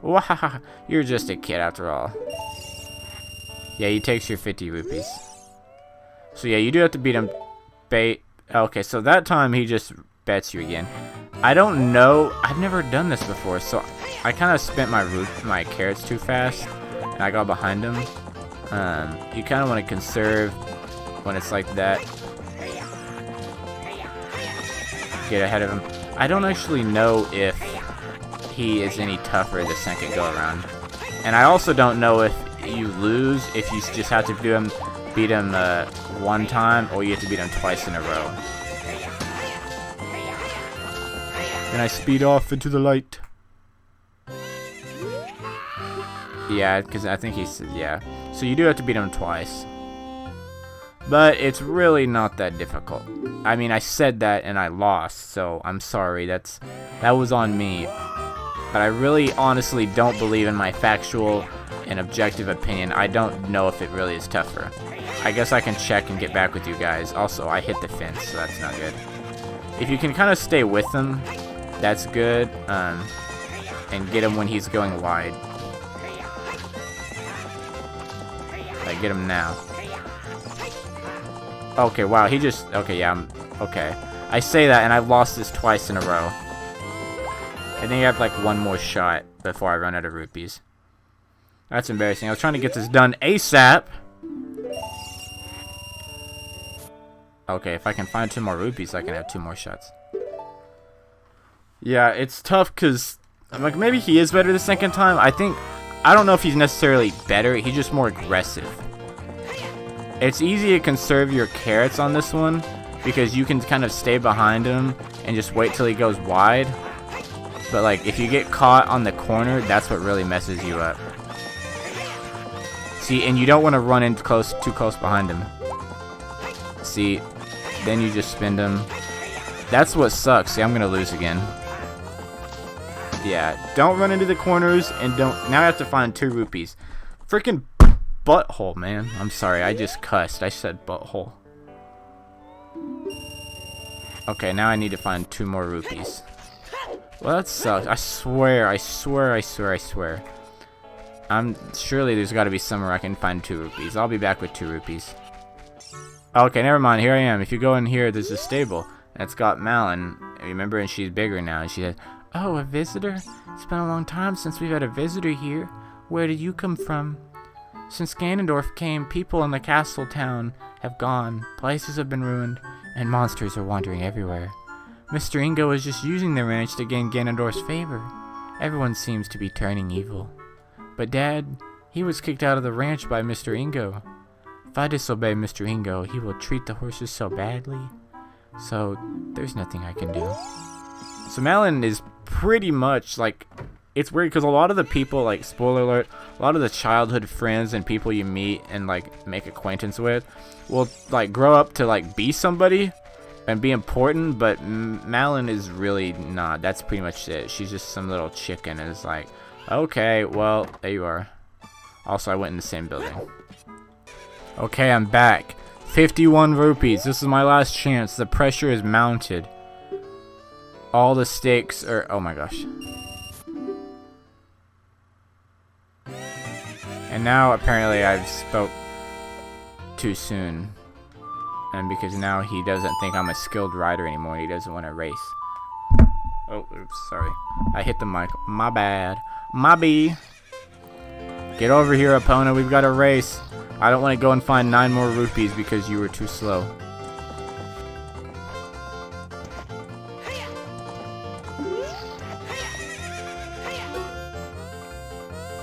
Wow, you're just a kid after all. Yeah, he takes your 50 rupees. So yeah, you do have to beat him. Okay, so that time he just bets you again. I don't know. I've never done this before, so I kind of spent my carrots too fast, and I got behind him. You kind of want to conserve when it's like that. Get ahead of him. I don't actually know if he is any tougher the second go around. And I also don't know if you lose if you just have to beat him one time, or you have to beat him twice in a row. Then I speed off into the light. Yeah, because I think he's... Yeah. So you do have to beat him twice. But it's really not that difficult. I mean, I said that and I lost, so I'm sorry. That was on me. But I really honestly don't believe in my factual and objective opinion. I don't know if it really is tougher. I guess I can check and get back with you guys. Also, I hit the fence, so that's not good. If you can kind of stay with him, that's good. And get him when he's going wide. Like, get him now. Okay, wow, he just... Okay, yeah, okay. I say that, and I've lost this twice in a row. I think I have, like, one more shot before I run out of rupees. That's embarrassing. I was trying to get this done ASAP. Okay, if I can find 2 more rupees, I can have 2 more shots. Yeah, it's tough, because... Like, maybe he is better the second time. I don't know if he's necessarily better. He's just more aggressive. It's easy to conserve your carrots on this one, because you can kind of stay behind him and just wait till he goes wide. But like, if you get caught on the corner, that's what really messes you up. See, and you don't want to run in too close behind him. See, then you just spin him. That's what sucks. See, I'm gonna lose again. Yeah, don't run into the corners, and don't... Now I have to find 2 rupees. Freaking butthole, man. I'm sorry, I just cussed. I said butthole. Okay, now I need to find 2 more rupees. Well, that sucks. I swear. Surely there's got to be somewhere I can find 2 rupees. I'll be back with 2 rupees. Okay, never mind. Here I am. If you go in here, there's a stable. And it's got Malin. Remember, and she's bigger now. And she said, "Oh, a visitor? It's been a long time since we've had a visitor here. Where did you come from?" "Since Ganondorf came, people in the castle town have gone. Places have been ruined, and monsters are wandering everywhere. Mr. Ingo is just using the ranch to gain Ganondorf's favor. Everyone seems to be turning evil. But Dad, he was kicked out of the ranch by Mr. Ingo. If I disobey Mr. Ingo, he will treat the horses so badly. So, there's nothing I can do." So Malin is pretty much like... It's weird because a lot of the people, like, spoiler alert, a lot of the childhood friends and people you meet and, like, make acquaintance with will, like, grow up to, like, be somebody and be important, but Malin is really not. That's pretty much it. She's just some little chicken and it's like, okay, well, there you are. Also, I went in the same building. Okay, I'm back. 51 rupees. This is my last chance. The pressure is mounted. All the stakes are... Oh my gosh. And now, apparently, I've spoke too soon. And because now he doesn't think I'm a skilled rider anymore. He doesn't want to race. Oh, oops, sorry. I hit the mic. My bad. My B. Get over here, opponent. We've got a race. I don't want to go and find 9 more rupees because you were too slow.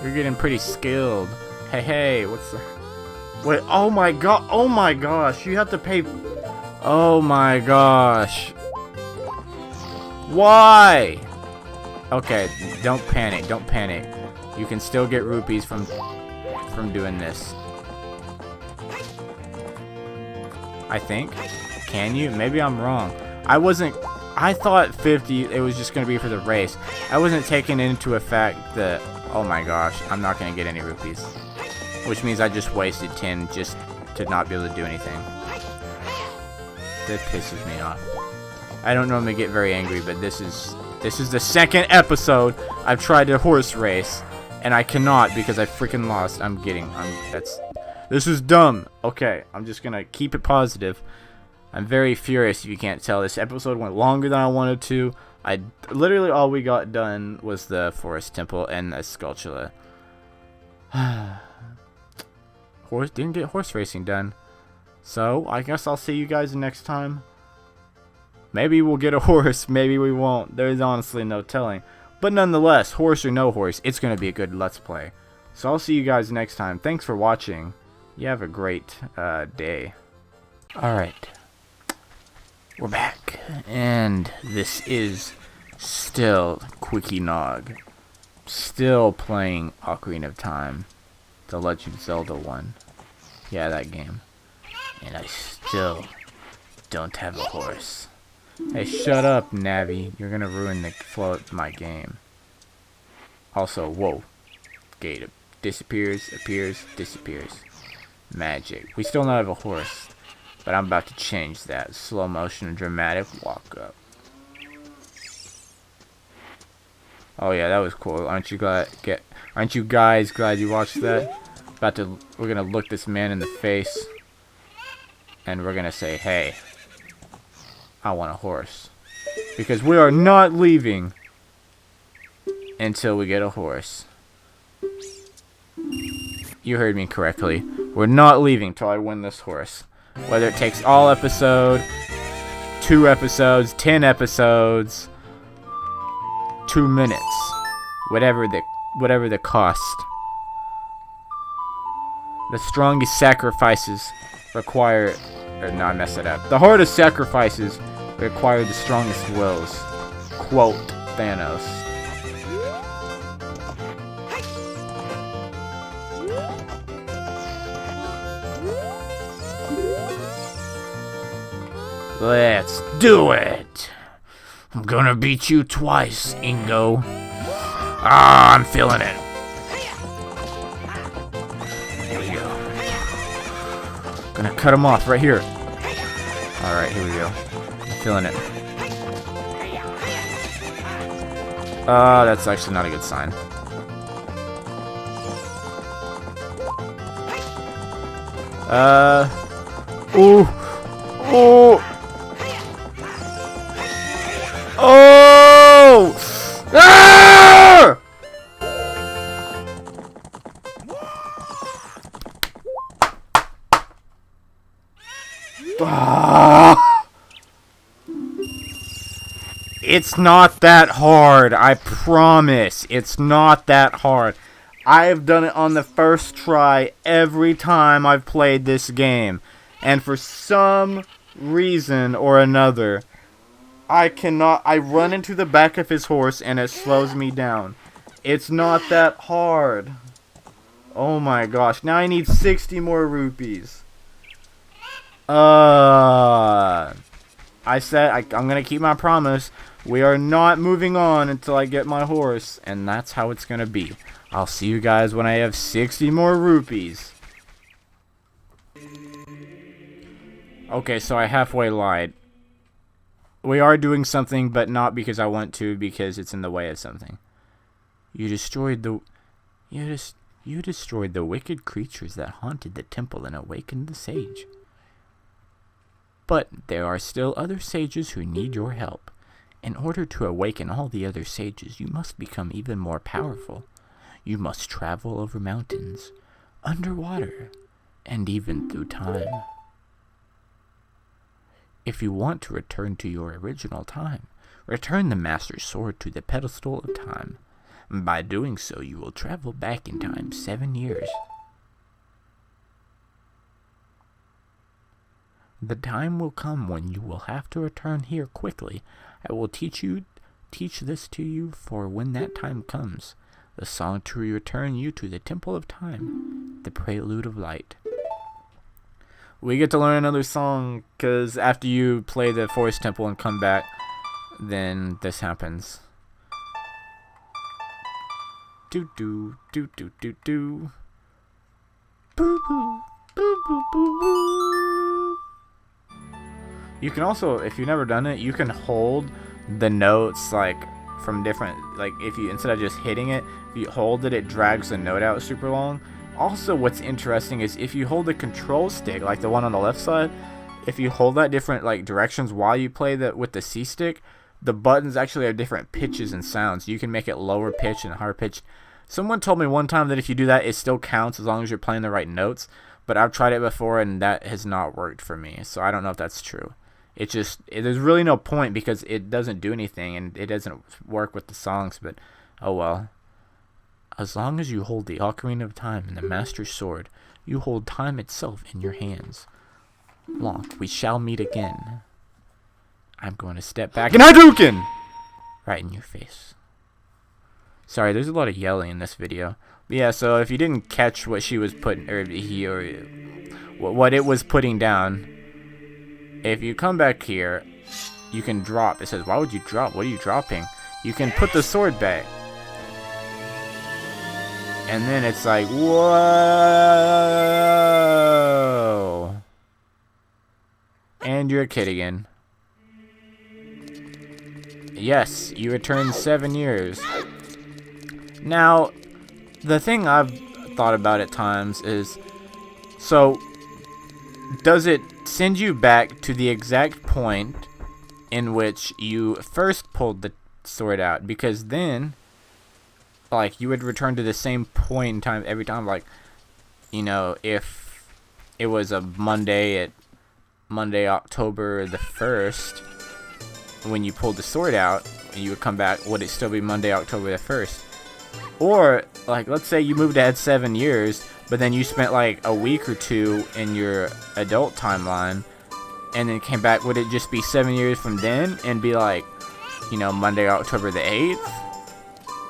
You're getting pretty skilled. Hey, what's the... Wait, oh my gosh, you have to pay... Oh my gosh. Why? Okay, don't panic, You can still get rupees from doing this. I think. Can you? Maybe I'm wrong. I thought 50, it was just going to be for the race. I wasn't taking into effect that, oh my gosh, I'm not going to get any rupees. Which means I just wasted 10 just to not be able to do anything. That pisses me off. I don't normally get very angry, but this is the second episode I've tried to horse race. And I cannot because I freaking lost. This is dumb. Okay, I'm just gonna keep it positive. I'm very furious if you can't tell. This episode went longer than I wanted to. Literally all we got done was the forest temple and the Skulltula. Didn't get horse racing done. So, I guess I'll see you guys next time. Maybe we'll get a horse, maybe we won't. There's honestly no telling. But nonetheless, horse or no horse, it's going to be a good Let's Play. So I'll see you guys next time. Thanks for watching. You have a great day. Alright. We're back. And this is still Quickie Nog. Still playing Ocarina of Time. The Legend of Zelda one. Yeah, that game. And I still don't have a horse. Hey, shut up, Navi. You're gonna ruin the flow of my game. Also, whoa. Gate disappears, appears, disappears. Magic. We still don't have a horse. But I'm about to change that. Slow motion, dramatic walk up. Oh yeah, that was cool. Aren't you guys glad you watched that? We're gonna look this man in the face. And we're gonna say, hey, I want a horse. Because we are not leaving until we get a horse. You heard me correctly. We're not leaving till I win this horse. Whether it takes all episode, 2 episodes, 10 episodes, 2 minutes. Whatever the cost. The strongest sacrifices require... Or no, I messed it up. The hardest sacrifices require the strongest wills. Quote Thanos. Let's do it! I'm gonna beat you twice, Ingo. Ah, I'm feeling it. Here we go. Gonna cut him off right here. Alright, here we go. I'm feeling it. That's actually not a good sign. Ooh. Oh! Oh! Ah! Ah! It's not that hard, I promise. It's not that hard. I have done it on the first try every time I've played this game. And for some reason or another, I run into the back of his horse and it slows me down. It's not that hard. Oh my gosh, now I need 60 more rupees. I said I'm gonna keep my promise. We are not moving on until I get my horse, and that's how it's gonna be. I'll see you guys when I have 60 more rupees. Okay, so I halfway lied. We are doing something, but not because I want to, because it's in the way of something. You destroyed the wicked creatures that haunted the temple and awakened the sage. But there are still other sages who need your help. In order to awaken all the other sages, you must become even more powerful. You must travel over mountains, underwater, and even through time. If you want to return to your original time, return the Master's Sword to the pedestal of time. By doing so, you will travel back in time 7 years. The time will come when you will have to return here quickly. I will teach this to you for when that time comes. The song to return you to the Temple of Time, the Prelude of Light. We get to learn another song, because after you play the Forest Temple and come back, then this happens. Do do do do do do. Boo boo boo boo boo boo. You can also, if you've never done it, you can hold the notes like from different, like if you, instead of just hitting it, if you hold it, it drags the note out super long. Also, what's interesting is if you hold the control stick, like the one on the left side, if you hold that different like directions while you play with the C stick, the buttons actually have different pitches and sounds. You can make it lower pitch and higher pitch. Someone told me one time that if you do that, it still counts as long as you're playing the right notes. But I've tried it before and that has not worked for me. So I don't know if that's true. There's really no point because it doesn't do anything and it doesn't work with the songs. But oh well. As long as you hold the Ocarina of Time and the Master's Sword, you hold time itself in your hands. Locke, we shall meet again. I'm going to step back and Hadouken! Right in your face. Sorry, there's a lot of yelling in this video. But yeah, so if you didn't catch what she was putting, what it was putting down, if you come back here, you can drop. It says, why would you drop? What are you dropping? You can put the sword back. And then it's like, whoa. And you're a kid again. Yes, you returned 7 years. Now, the thing I've thought about at times is, so, does it send you back to the exact point in which you first pulled the sword out? Because then, like, you would return to the same point in time every time. Like, you know, if it was a Monday October the 1st, when you pulled the sword out and you would come back, would it still be Monday, October the 1st? Or, like, let's say you moved ahead 7 years, but then you spent like a week or two in your adult timeline and then came back, would it just be 7 years from then and be like, you know, Monday, October the 8th?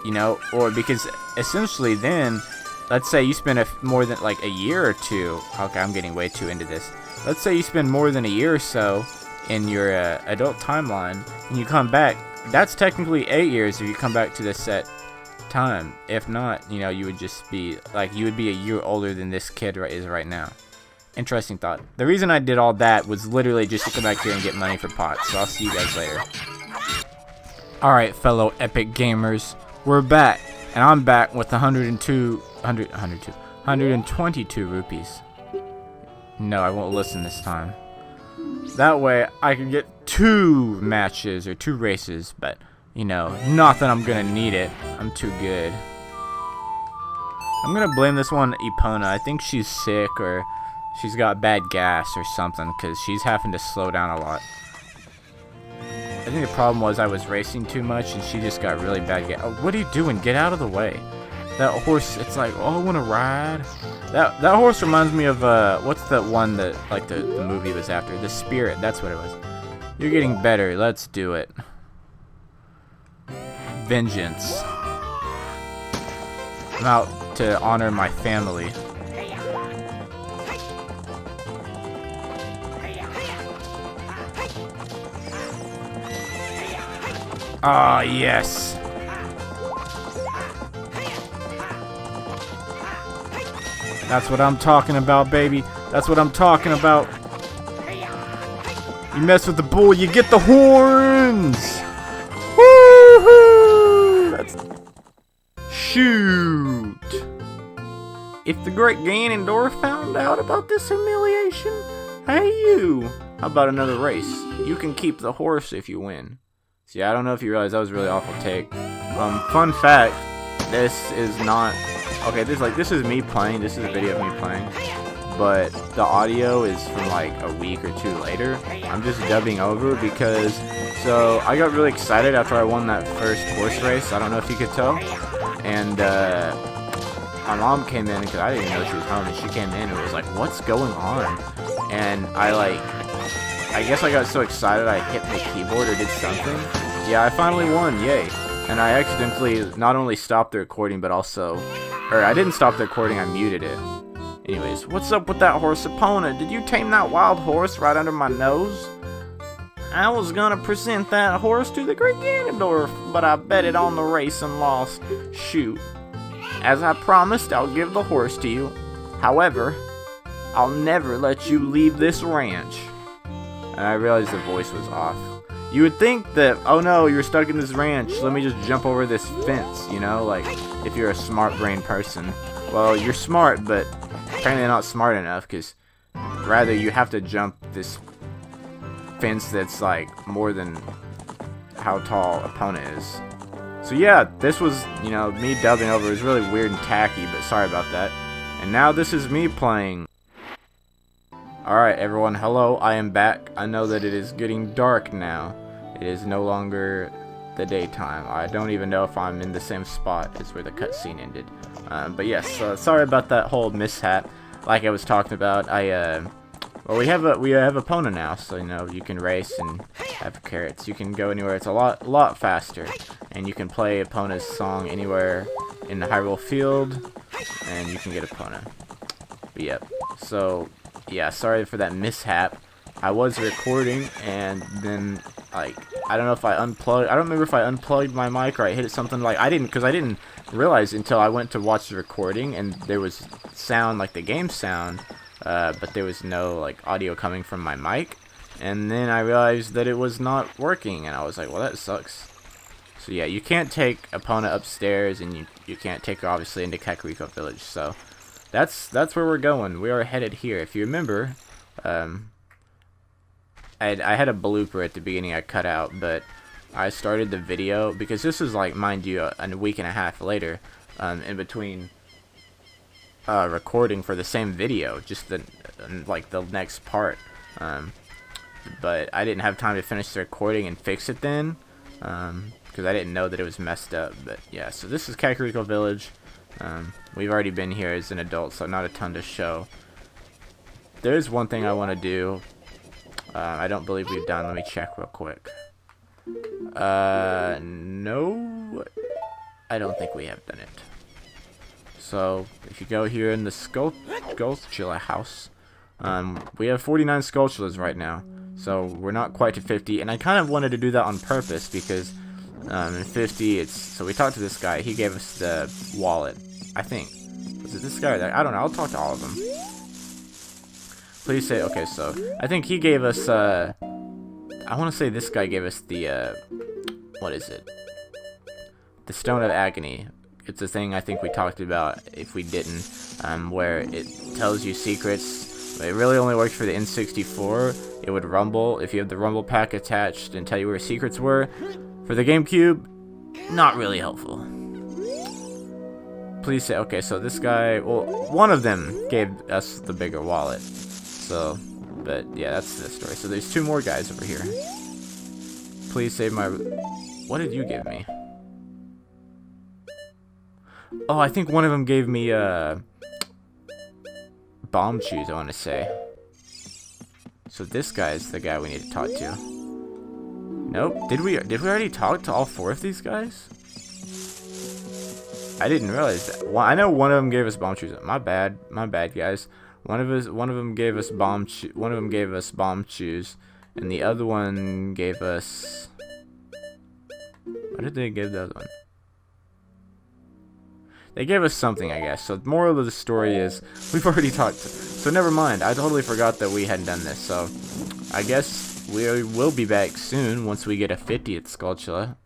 You know, or because essentially then, let's say you spend more than like a year or two. Okay, I'm getting way too into this. Let's say you spend more than a year or so in your adult timeline and you come back. That's technically 8 years if you come back to the set time. If not, you know, you would just be like, you would be a year older than this kid is right now. Interesting thought. The reason I did all that was literally just to come back here and get money for pots. So I'll see you guys later. Alright, fellow epic gamers. We're back, and I'm back with 122 rupees. No, I won't listen this time. That way, I can get 2 matches or 2 races, but, you know, not that I'm gonna need it. I'm too good. I'm gonna blame this one Epona. I think she's sick or she's got bad gas or something, because she's having to slow down a lot. I think the problem was I was racing too much and she just got really bad gas. Oh, what are you doing? Get out of the way. That horse, it's like, oh, I want to ride. That horse reminds me of, what's the one that, like, the movie was after? The Spirit, that's what it was. You're getting better, let's do it. Vengeance. I'm out to honor my family. Ah, yes. That's what I'm talking about, baby. That's what I'm talking about. You mess with the bull, you get the horns. Woohoo! That's... Shoot. If the great Ganondorf found out about this humiliation, hey you, how about another race? You can keep the horse if you win. See, I don't know if you realize that was a really awful take. Fun fact, this is not... Okay, this is me playing, this is a video of me playing, but the audio is from like a week or two later. I'm just dubbing over because, so I got really excited after I won that first horse race, I don't know if you could tell, and my mom came in because I didn't even know she was home, and she came in and was like, what's going on? And I guess I got so excited I hit the keyboard or did something. Yeah, I finally won, yay. And I accidentally not only stopped the recording, but also, or I didn't stop the recording, I muted it. Anyways, what's up with that horse opponent? Did you tame that wild horse right under my nose? I was gonna present that horse to the great Ganondorf, but I bet it on the race and lost. Shoot. As I promised, I'll give the horse to you. However, I'll never let you leave this ranch. And I realized the voice was off. You would think that, oh no, you're stuck in this ranch, let me just jump over this fence, you know, like, if you're a smart brain person. Well, you're smart, but apparently not smart enough, because rather you have to jump this fence that's, like, more than how tall opponent is. So yeah, this was, you know, me dubbing over. It was really weird and tacky, but sorry about that. And now this is me playing. Alright everyone, hello, I am back. I know that it is getting dark now. It is no longer the daytime. I don't even know if I'm in the same spot as where the cutscene ended. But yes, sorry about that whole mishap. Like I was talking about, well, we have a Pona now, so you know you can race and have carrots. You can go anywhere. It's a lot faster, and you can play Epona's song anywhere in the Hyrule Field, and you can get Epona. But yep. So yeah, sorry for that mishap. I was recording, and then like I don't know if I unplugged. I don't remember if I unplugged my mic or I hit something. Like I didn't realize until I went to watch the recording, and there was sound like the game sound. But there was no like audio coming from my mic, and then I realized that it was not working, and I was like, well, that sucks. So yeah, you can't take Epona upstairs, and you can't take her obviously into Kakariko Village. So that's where we're going. We are headed here. If you remember, I had a blooper at the beginning I cut out, but I started the video because this is like, mind you, a week and a half later, in between. Recording for the same video, just the next part, but I didn't have time to finish the recording and fix it then, because I didn't know that it was messed up. But yeah, so this is Kakariko Village. We've already been here as an adult, so not a ton to show. There's one thing I want to do. I don't believe we've done. Let me check real quick. No, I don't think we have done it. So, if you go here in the Skulltula house, we have 49 Skulltulas right now, so we're not quite to 50, and I kind of wanted to do that on purpose, because in 50, it's, so we talked to this guy, he gave us the wallet, I think. Was it this guy or that? I don't know, I'll talk to all of them. Please say, okay, so, I think he gave us, I want to say this guy gave us the, what is it? The Stone of Agony. It's a thing I think we talked about if we didn't, where it tells you secrets. It really only works for the N64. It would rumble if you have the rumble pack attached and tell you where secrets were. For the GameCube, not really helpful. Please say, okay, so this guy, well, one of them gave us the bigger wallet. So, but yeah, that's the story. So there's two more guys over here. Please save my, what did you give me? Oh, I think one of them gave me, bomb shoes, I want to say. So this guy is the guy we need to talk to. Nope. Did we already talk to all four of these guys? I didn't realize that. Well, I know one of them gave us bomb shoes. My bad, guys. One of them gave us bomb shoes, and the other one gave us. What did they give the other one? they gave us something, I guess. So the moral of the story is we've already talked. So never mind. I totally forgot that we hadn't done this. So I guess we will be back soon once we get a 50th Skulltula.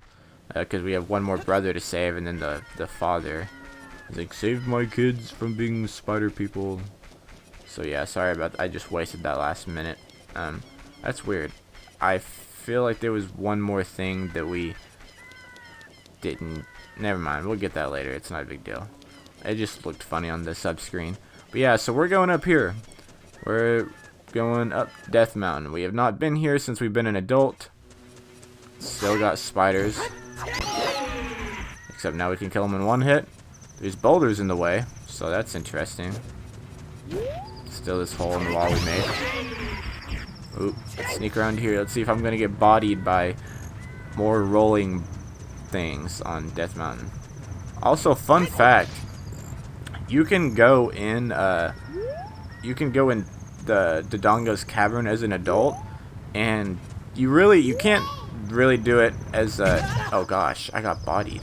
Because we have one more brother to save, and then the father. He's like, save my kids from being spider people. So yeah, sorry about that. I just wasted that last minute. That's weird. I feel like there was one more thing that we didn't. Never mind, we'll get that later. It's not a big deal. It just looked funny on the sub screen. But yeah, so we're going up here. We're going up Death Mountain. We have not been here since we've been an adult. Still got spiders. Except now we can kill them in one hit. There's boulders in the way, so that's interesting. Still this hole in the wall we made. Oop, let's sneak around here. Let's see if I'm gonna get bodied by more rolling things on Death Mountain. Also, fun fact, you can go in the Dodongo's cavern as an adult, and you can't really do it as a, oh gosh, I got bodied.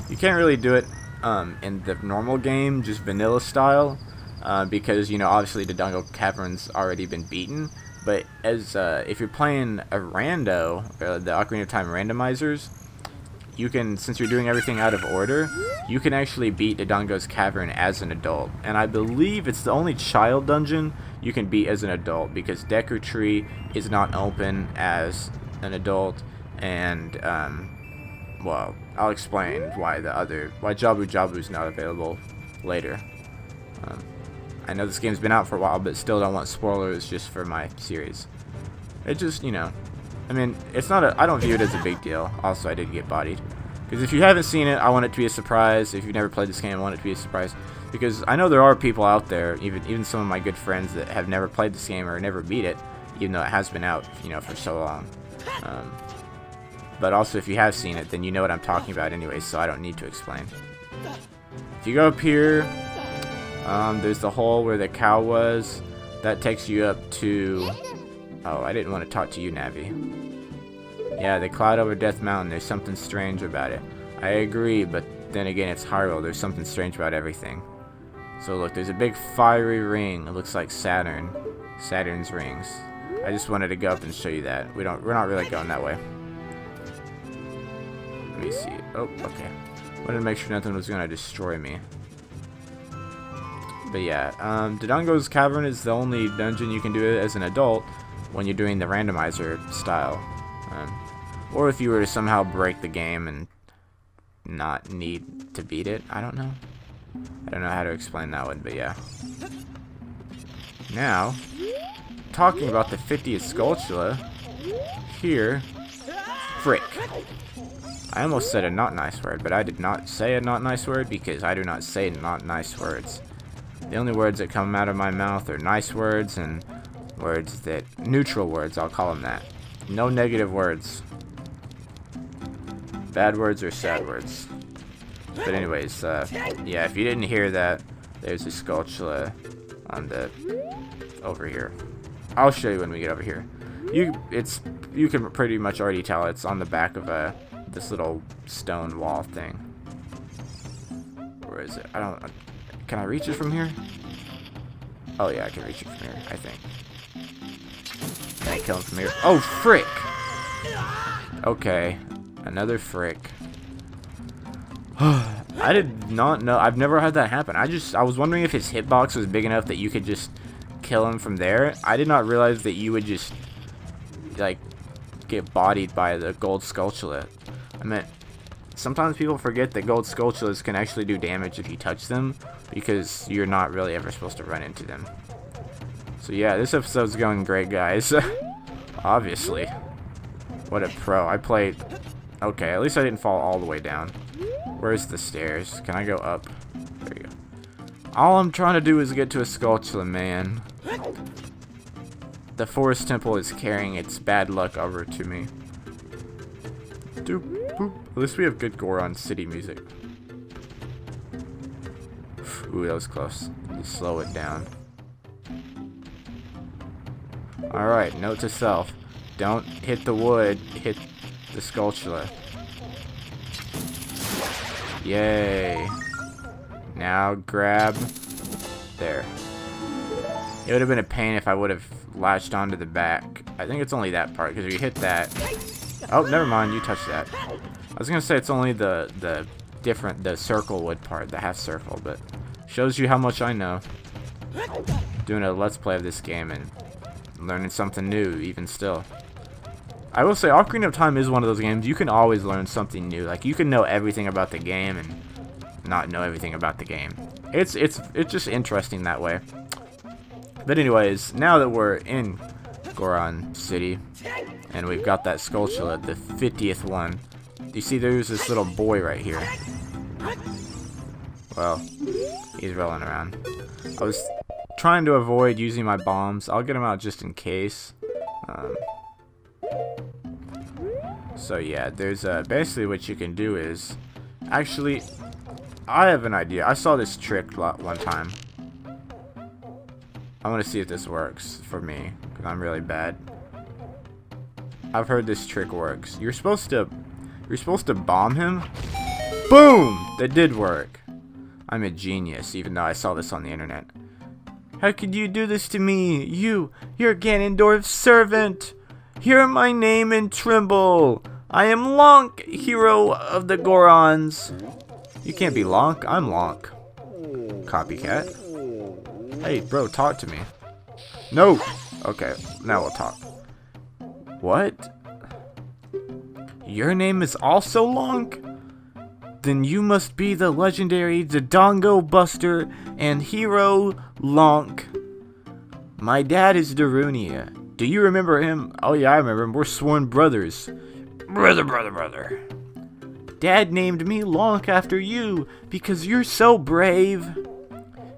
You can't really do it in the normal game, just vanilla style, because, you know, obviously Dodongo Cavern's already been beaten. But as if you're playing a rando, the Ocarina of Time randomizers, you can, since you're doing everything out of order, you can actually beat Dodongo's Cavern as an adult. And I believe it's the only child dungeon you can beat as an adult, because Deku Tree is not open as an adult, and well, I'll explain why Jabu Jabu is not available later. I know this game's been out for a while, but still don't want spoilers just for my series. It just, you know, I mean, it's not I don't view it as a big deal. Also, I did get bodied. Because if you haven't seen it, I want it to be a surprise. If you've never played this game, I want it to be a surprise. Because I know there are people out there, even some of my good friends, that have never played this game or never beat it, even though it has been out, you know, for so long. But also, if you have seen it, then you know what I'm talking about anyway, so I don't need to explain. If you go up here, there's the hole where the cow was. That takes you up to... Oh, I didn't want to talk to you, Navi. Yeah, the cloud over Death Mountain, there's something strange about it. I agree, but then again, it's Hyrule. There's something strange about everything. So look, there's a big fiery ring. It looks like Saturn's rings. I just wanted to go up and show you that. We're not really going that way. Let me see. Oh, okay. Wanted to make sure nothing was gonna destroy me. But yeah, Dodongo's Cavern is the only dungeon you can do it as an adult when you're doing the randomizer style. Or if you were to somehow break the game and not need to beat it. I don't know. I don't know how to explain that one, but yeah. Now, talking about the 50th Skulltula, here, frick. I almost said a not nice word, but I did not say a not nice word because I do not say not nice words. The only words that come out of my mouth are nice words and words that, neutral words, I'll call them that. No negative words. Bad words or sad words. But anyways, yeah, if you didn't hear that, there's a Skulltula on the, over here. I'll show you when we get over here. You can pretty much already tell it's on the back of this little stone wall thing. Where is it? Can I reach it from here? Oh yeah, I can reach it from here, I think. Can I kill him from here? Oh, frick! Okay, another frick. I did not know. I've never had that happen. I was wondering if his hitbox was big enough that you could just kill him from there. I did not realize that you would just, like, get bodied by the gold Skulltula. I mean, sometimes people forget that gold Skulltulas can actually do damage if you touch them, because you're not really ever supposed to run into them. So yeah, this episode's going great, guys. Obviously. What a pro. I played... Okay, at least I didn't fall all the way down. Where's the stairs? Can I go up? There you go. All I'm trying to do is get to a Skulltula, man. The Forest Temple is carrying its bad luck over to me. Doop, boop. At least we have good Goron City music. Ooh, that was close. Just slow it down. Alright, note to self. Don't hit the wood, hit the Skulltula. Yay. Now grab. There. It would have been a pain if I would have latched onto the back. I think it's only that part, because if you hit that... Oh, never mind, you touched that. I was going to say it's only the circle wood part, the half circle, but shows you how much I know. Doing a let's play of this game and learning something new, even still. I will say, Ocarina of Time is one of those games you can always learn something new. Like, you can know everything about the game and not know everything about the game. It's just interesting that way. But anyways, now that we're in Goron City, and we've got that Skulltula, the 50th one, you see there's this little boy right here. Well, he's rolling around. I was trying to avoid using my bombs. I'll get them out just in case. So yeah, there's basically what you can do is... Actually, I have an idea. I saw this trick one time. I want to see if this works for me, because I'm really bad. I've heard this trick works. You're supposed to bomb him. Boom! That did work. I'm a genius, even though I saw this on the internet. How could you do this to me? You're Ganondorf's servant. Hear my name and tremble. I am Lonk, hero of the Gorons. You can't be Lonk. I'm Lonk. Copycat. Hey, bro, talk to me. No. Okay, now we'll talk. What? Your name is also Lonk? Then you must be the legendary Dodongo Buster and hero Lonk. My dad is Darunia. Do you remember him? Oh yeah, I remember him. We're sworn brothers. Brother. Dad named me Lonk after you because you're so brave.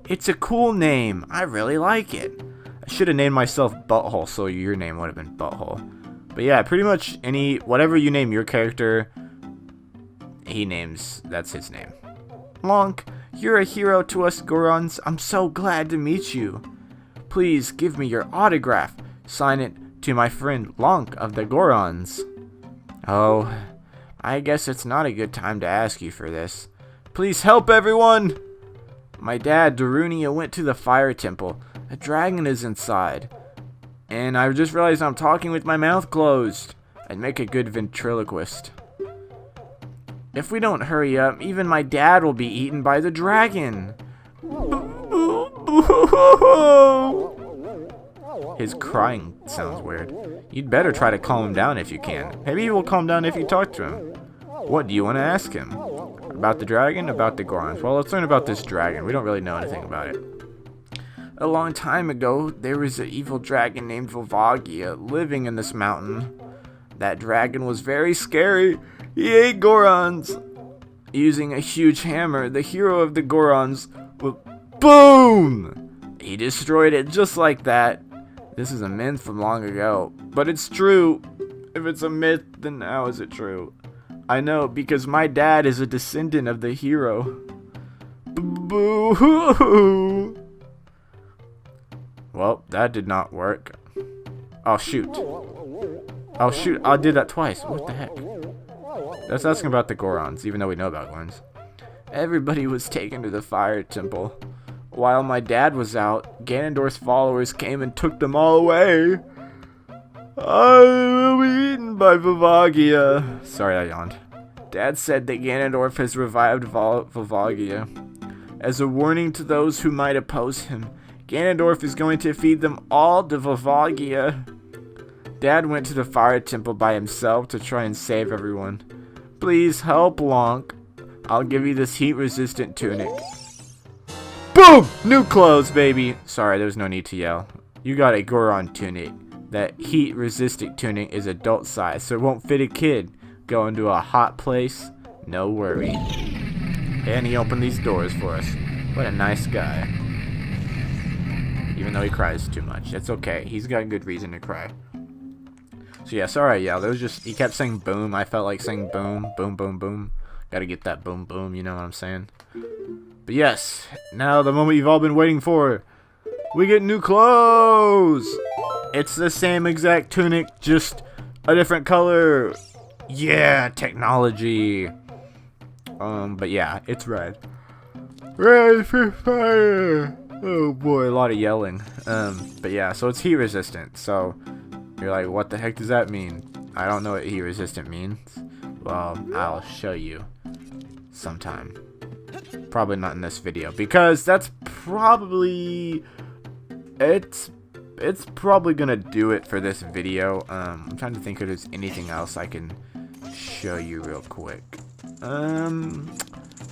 It's a cool name. I really like it. I should have named myself Butthole so your name would have been Butthole. But yeah, pretty much whatever you name your character, that's his name. Lonk, you're a hero to us Gorons. I'm so glad to meet you. Please give me your autograph. Sign it to my friend Lonk of the Gorons. Oh, I guess it's not a good time to ask you for this. Please help everyone! My dad, Darunia, went to the fire temple. A dragon is inside. And I just realized I'm talking with my mouth closed. I'd make a good ventriloquist. If we don't hurry up, even my dad will be eaten by the dragon. His crying sounds weird. You'd better try to calm him down if you can. Maybe he will calm down if you talk to him. What do you want to ask him? About the dragon? About the Gorons? Well, let's learn about this dragon. We don't really know anything about it. A long time ago, there was an evil dragon named Volvagia living in this mountain. That dragon was very scary. He ate Gorons. Using a huge hammer, the hero of the Gorons boom! He destroyed it just like that. This is a myth from long ago, but it's true. If it's a myth, then how is it true? I know, because my dad is a descendant of the hero. Boo-hoo! Well, that did not work. Oh, shoot. Oh, shoot. I did that twice. What the heck? That's asking about the Gorons, even though we know about Gorons. Everybody was taken to the fire temple. While my dad was out, Ganondorf's followers came and took them all away. I will be eaten by Volvagia. Sorry, I yawned. Dad said that Ganondorf has revived Volvagia. As a warning to those who might oppose him, Ganondorf is going to feed them all to Volvagia. Dad went to the fire temple by himself to try and save everyone. Please help, Lonk. I'll give you this heat-resistant tunic. Boom! New clothes, baby! Sorry, there's no need to yell. You got a Goron tunic. That heat-resistant tunic is adult size, so it won't fit a kid. Going to a hot place? No worry. And he opened these doors for us. What a nice guy. Even though he cries too much. It's okay. He's got a good reason to cry. So yeah, sorry, yeah, there was just, he kept saying boom. I felt like saying boom, boom, boom, boom. Gotta get that boom, boom, you know what I'm saying? But yes, now the moment you've all been waiting for. We get new clothes! It's the same exact tunic, just a different color. Yeah, technology. But yeah, it's red. Ready for fire! Oh boy, a lot of yelling. But yeah, so it's heat resistant. So you're like, what the heck does that mean? I don't know what heat resistant means. Well, I'll show you sometime. Probably not in this video, because that's probably it's probably gonna do it for this video. I'm trying to think if there's anything else I can show you real quick.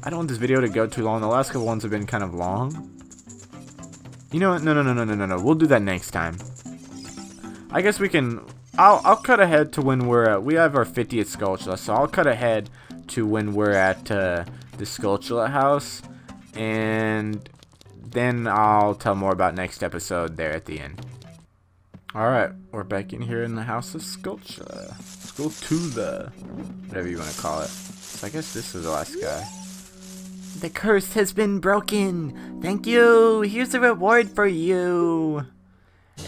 I don't want this video to go too long. The last couple ones have been kind of long. You know what? No. We'll do that next time. I guess we can. I'll cut ahead to when we're at. We have our 50th Skulltula, so I'll cut ahead to when we're at the Skulltula house, and then I'll tell more about next episode there at the end. Alright, we're back in here in the house of Skulltula. Skulltula, whatever you want to call it. So I guess this was the last guy. The curse has been broken. Thank you. Here's a reward for you.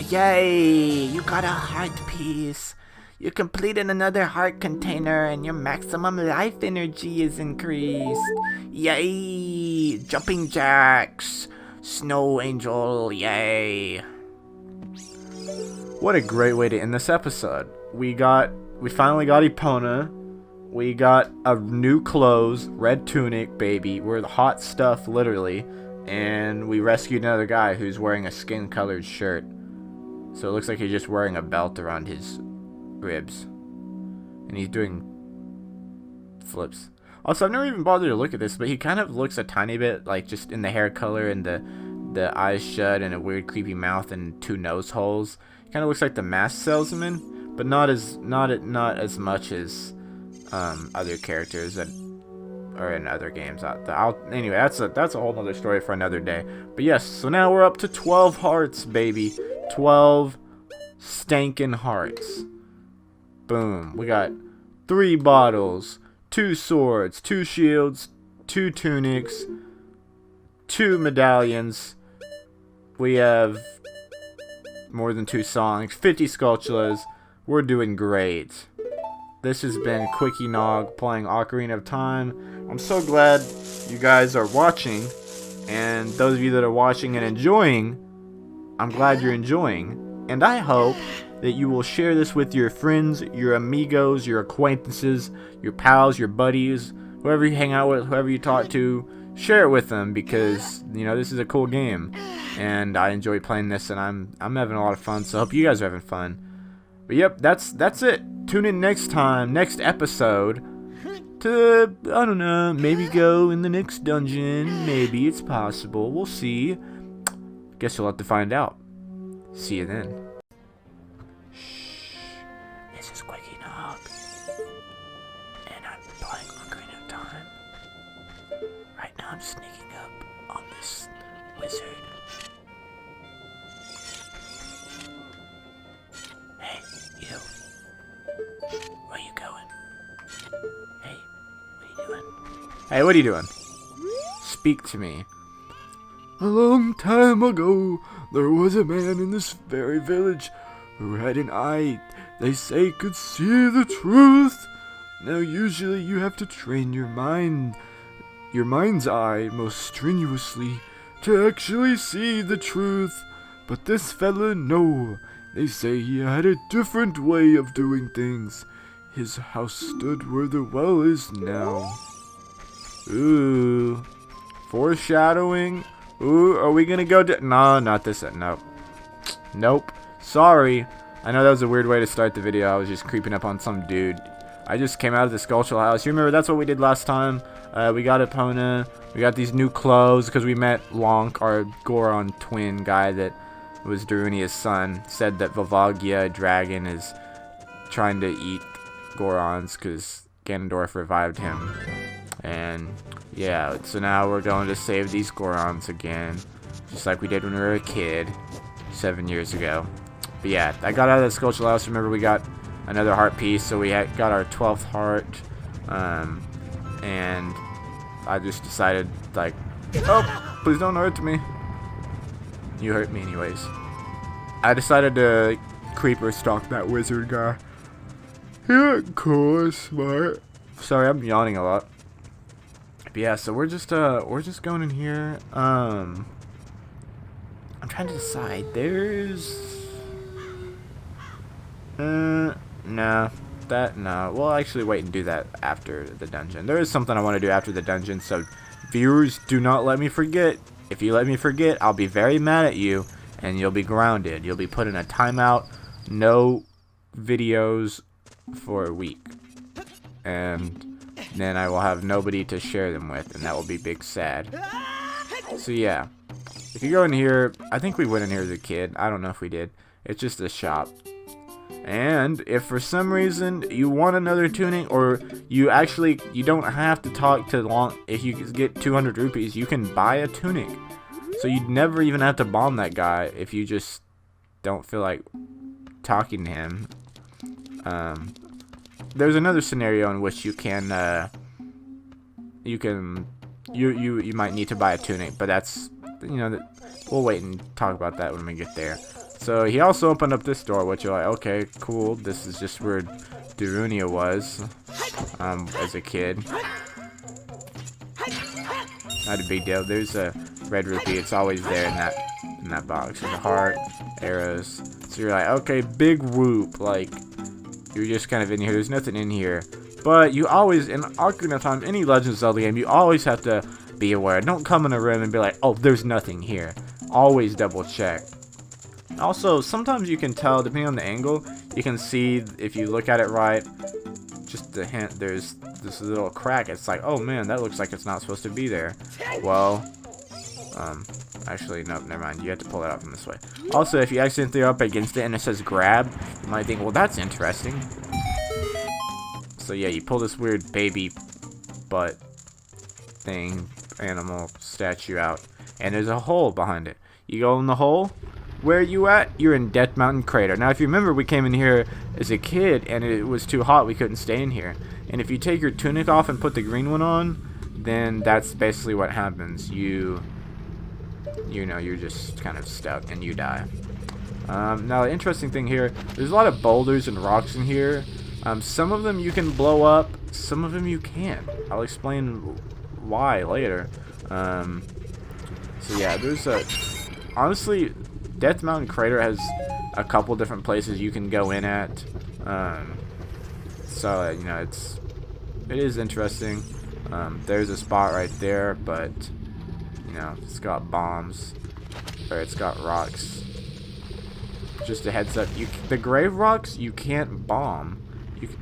Yay, you got a heart piece. You completed another heart container and your maximum life energy is increased. Yay, jumping jacks. Snow angel, yay. What a great way to end this episode. We finally got Epona. We got a new clothes, red tunic, baby. We're the hot stuff, literally. And we rescued another guy who's wearing a skin-colored shirt. So it looks like he's just wearing a belt around his ribs. And he's doing flips. Also, I've never even bothered to look at this, but he kind of looks a tiny bit like just in the hair color and the eyes shut and a weird creepy mouth and two nose holes. He kind of looks like the mask salesman, but not as much as other characters that are in other games out there. Anyway, that's a whole nother story for another day. But yes, so now we're up to 12 hearts, baby. 12 stankin' hearts. Boom. We got 3 bottles, 2 swords, 2 shields, 2 tunics, 2 medallions. We have more than 2 songs, 50 Skulltulas. We're doing great. This has been Quickie Nog playing Ocarina of Time. I'm so glad you guys are watching, and those of you that are watching and enjoying, I'm glad you're enjoying, and I hope that you will share this with your friends, your amigos, your acquaintances, your pals, your buddies, whoever you hang out with, whoever you talk to. Share it with them, because you know this is a cool game, and I enjoy playing this, and I'm having a lot of fun. So I hope you guys are having fun. But yep, that's it. Tune in next time, next episode, to, I don't know, maybe go in the next dungeon. Maybe it's possible. We'll see. Guess you'll have to find out. See you then. This is Quickie Nog, and I'm playing Ocarina of Time. Right now I'm sneaking up on this wizard. Hey, you. Where you going? Hey, what are you doing? Hey, what are you doing? Speak to me. A long time ago, there was a man in this very village who had an eye they say could see the truth. Now usually you have to train your mind's eye most strenuously to actually see the truth. But this fella, no, they say he had a different way of doing things. His house stood where the well is now. Ooh. Foreshadowing. Ooh, are we gonna go no, not this. Nope. Nope. Sorry. I know that was a weird way to start the video. I was just creeping up on some dude. I just came out of the Skulltula house. You remember that's what we did last time? We got Epona. We got these new clothes because we met Lonk, our Goron twin guy that was Darunia's son. Said that Volvagia dragon is trying to eat Gorons because Ganondorf revived him. And yeah, so now we're going to save these Gorons again, just like we did when we were a kid 7 years ago. But yeah, I got out of the Skulltula house. Remember, we got another heart piece, so we got our 12th heart. And I just decided, like, oh, please don't hurt me. You hurt me anyways. I decided to creeper stalk that wizard guy. He looked cool and smart. Sorry, I'm yawning a lot. But yeah, so we're just going in here. I'm trying to decide. There's no. We'll actually wait and do that after the dungeon. There is something I want to do after the dungeon, so viewers, do not let me forget. If you let me forget, I'll be very mad at you, and you'll be grounded. You'll be put in a timeout, no videos for a week, and then I will have nobody to share them with, and that will be big sad. So yeah, if you go in here, I think we went in here as a kid. I don't know if we did. It's just a shop. And if for some reason you want another tuning, or you don't have to talk to long, if you get 200 rupees, you can buy a tunic. So you'd never even have to bomb that guy if you just don't feel like talking to him. There's another scenario in which you might need to buy a tunic, but that's, we'll wait and talk about that when we get there. So he also opened up this door, which you're like, okay, cool. This is just where Darunia was as a kid. Not a big deal. There's a red rupee. It's always there in that box. There's a heart, arrows. So you're like, okay, big whoop. Like, you're just kind of in here. There's nothing in here. But you always, in Ocarina of Time, any Legend of Zelda game, you always have to be aware. Don't come in a room and be like, oh, there's nothing here. Always double check. Also, sometimes you can tell, depending on the angle, you can see, if you look at it right, just a hint, there's this little crack. It's like, oh man, that looks like it's not supposed to be there. Well, actually, nope, never mind. You have to pull it out from this way. Also, if you accidentally throw up against it and it says grab, you might think, well, that's interesting. So yeah, you pull this weird baby butt thing, animal statue out, and there's a hole behind it. You go in the hole. Where are you at? You're in Death Mountain Crater. Now, if you remember, we came in here as a kid, and it was too hot. We couldn't stay in here. And if you take your tunic off and put the green one on, then that's basically what happens. You're just kind of stuck, and you die. Now, the interesting thing here, there's a lot of boulders and rocks in here. Some of them you can blow up. Some of them you can't. I'll explain why later. So, yeah, there's a... Honestly... Death Mountain Crater has a couple different places you can go in at, so it is interesting. There's a spot right there, but it's got bombs, or it's got rocks. Just a heads up, the grave rocks you can't bomb.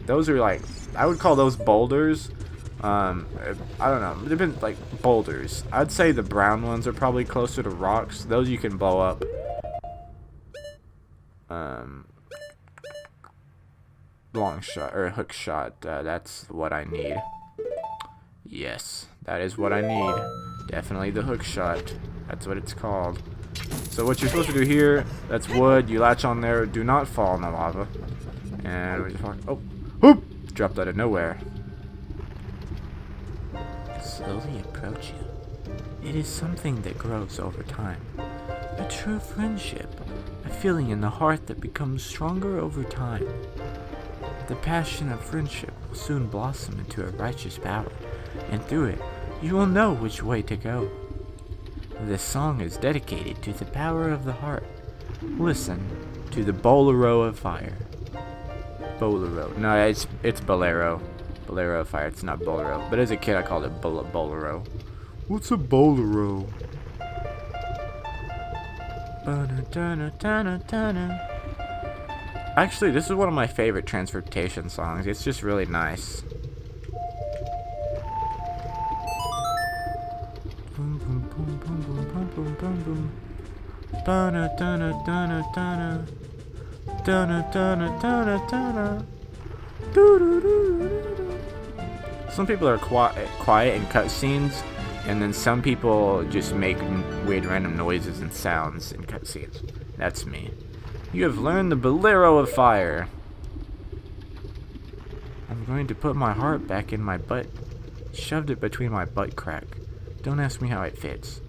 Those are like, I would call those boulders. I don't know, they've been like boulders. I'd say the brown ones are probably closer to rocks. Those you can blow up. Long shot or hook shot, that's what I need. Yes, that is what I need. Definitely the hook shot. That's what it's called. So what you're supposed to do here, that's wood, you latch on there, do not fall in the lava. And we just walk, oh, whoop, dropped out of nowhere. Slowly approach you. It is something that grows over time. A true friendship. A feeling in the heart that becomes stronger over time. The passion of friendship will soon blossom into a righteous power, and through it, you will know which way to go. This song is dedicated to the power of the heart. Listen to the Bolero of Fire. Bolero. No, it's Bolero. Bolero of Fire. It's not Bolero. But as a kid, I called it Bolero. What's a bolero? Actually, this is one of my favorite transportation songs. It's just really nice. Boom, boom, boom, boom, boom, boom, boom, boom, boom. Dun dun dun dun dun dun dun dun dun. Some people are quiet in cutscenes, and then some people just make weird random noises and sounds in cutscenes. That's me. You have learned the Bolero of Fire. I'm going to put my heart back in my butt. Shoved it between my butt crack. Don't ask me how it fits.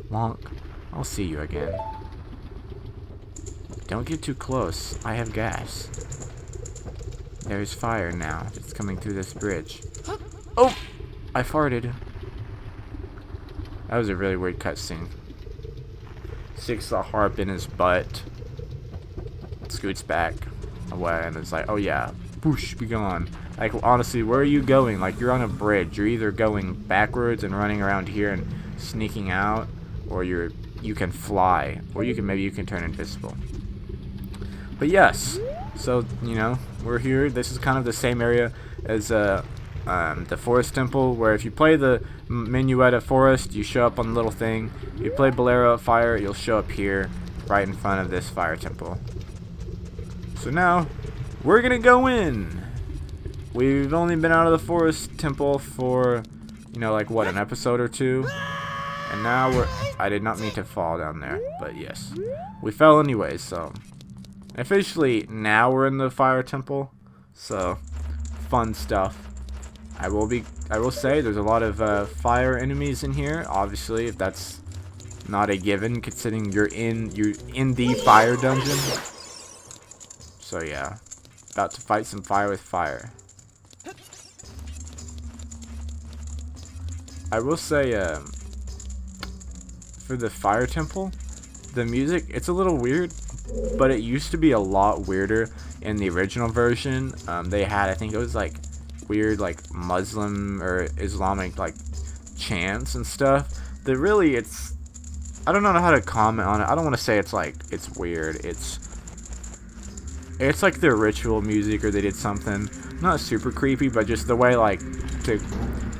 Lonk, I'll see you again. Don't get too close. I have gas. There's fire now. It's coming through this bridge. Oh! I farted. That was a really weird cutscene. Sticks the harp in his butt. Scoots back away and it's like, oh yeah, whoosh, be gone. Like, honestly, where are you going? Like, you're on a bridge. You're either going backwards and running around here and sneaking out, or you can fly, or maybe you can turn invisible. But yes, so, you know, we're here. This is kind of the same area as the Forest Temple, where if you play the Minuet at Forest, you show up on the little thing. If you play Bolero at Fire, you'll show up here, right in front of this Fire Temple. So now, we're gonna go in. We've only been out of the Forest Temple for, you know, like, what, an episode or two? And now I did not mean to fall down there, but yes. We fell anyway, so. Officially, now we're in the Fire Temple. So, fun stuff. I will say, there's a lot of fire enemies in here. Obviously, if that's not a given, considering you're in the fire dungeon. So yeah, about to fight some fire with fire. I will say, for the Fire Temple, the music, it's a little weird, but it used to be a lot weirder in the original version. They had, I think it was like weird, like Muslim or Islamic like chants and stuff. That really, I don't know how to comment on it. I don't want to say it's weird. It's like their ritual music, or they did something not super creepy, but just the way, like, to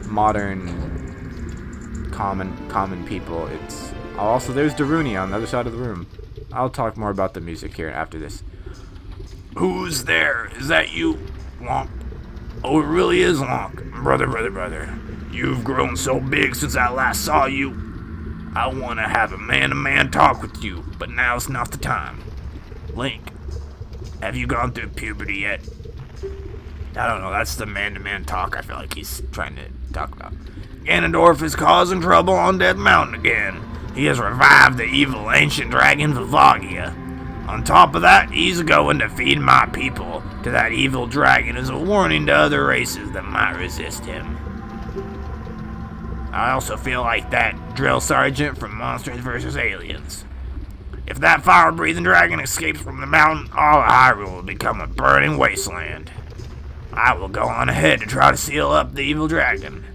modern common people. It's also, there's Daruni on the other side of the room. I'll talk more about the music here after this. Who's there? Is that you, Lonk? Oh, it really is Lonk. Brother. You've grown so big since I last saw you. I want to have a man-to-man talk with you, but now's not the time. Link, have you gone through puberty yet? I don't know, that's the man-to-man talk I feel like he's trying to talk about. Ganondorf is causing trouble on Dead Mountain again. He has revived the evil ancient dragon Vivagia. On top of that, he's going to feed my people to that evil dragon as a warning to other races that might resist him. I also feel like that drill sergeant from Monsters vs. Aliens. If that fire-breathing dragon escapes from the mountain, all of Hyrule will become a burning wasteland. I will go on ahead to try to seal up the evil dragon.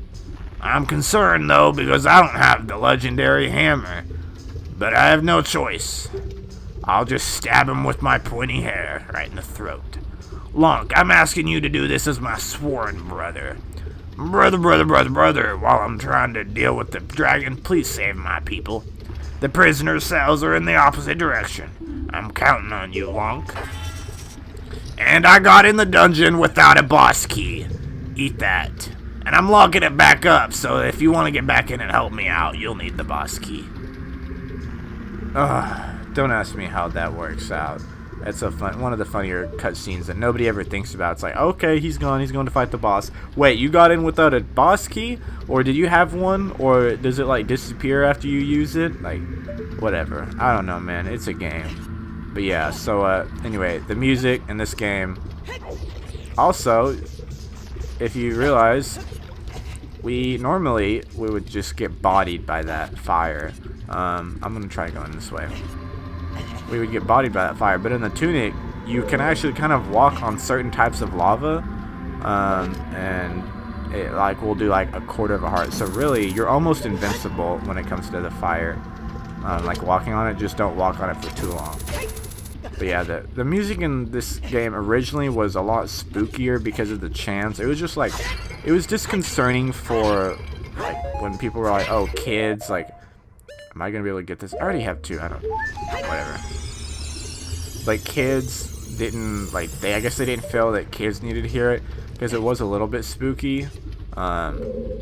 I'm concerned, though, because I don't have the legendary hammer. But I have no choice. I'll just stab him with my pointy hair right in the throat. Lonk, I'm asking you to do this as my sworn brother. Brother, while I'm trying to deal with the dragon, please save my people. The prisoner cells are in the opposite direction. I'm counting on you, Lonk. And I got in the dungeon without a boss key. Eat that. And I'm locking it back up, so if you want to get back in and help me out, you'll need the boss key. Don't ask me how that works out. It's one of the funnier cutscenes that nobody ever thinks about. It's like, okay, he's gone. He's going to fight the boss. Wait, you got in without a boss key? Or did you have one? Or does it, like, disappear after you use it? Like, whatever. I don't know, man. It's a game. But yeah, so, anyway, the music in this game. Also, if you realize, we would just get bodied by that fire. I'm going to try going this way. We would get bodied by that fire, but in the tunic you can actually kind of walk on certain types of lava, and it like will do like a quarter of a heart. So really, you're almost invincible when it comes to the fire. Like walking on it, just don't walk on it for too long. But yeah, the music in this game originally was a lot spookier because of the chants. It was just like, it was disconcerting for like when people were like, oh, kids, like, am I gonna be able to get this? I already have two. I don't. Whatever. Like kids didn't like. I guess they didn't feel that kids needed to hear it because it was a little bit spooky.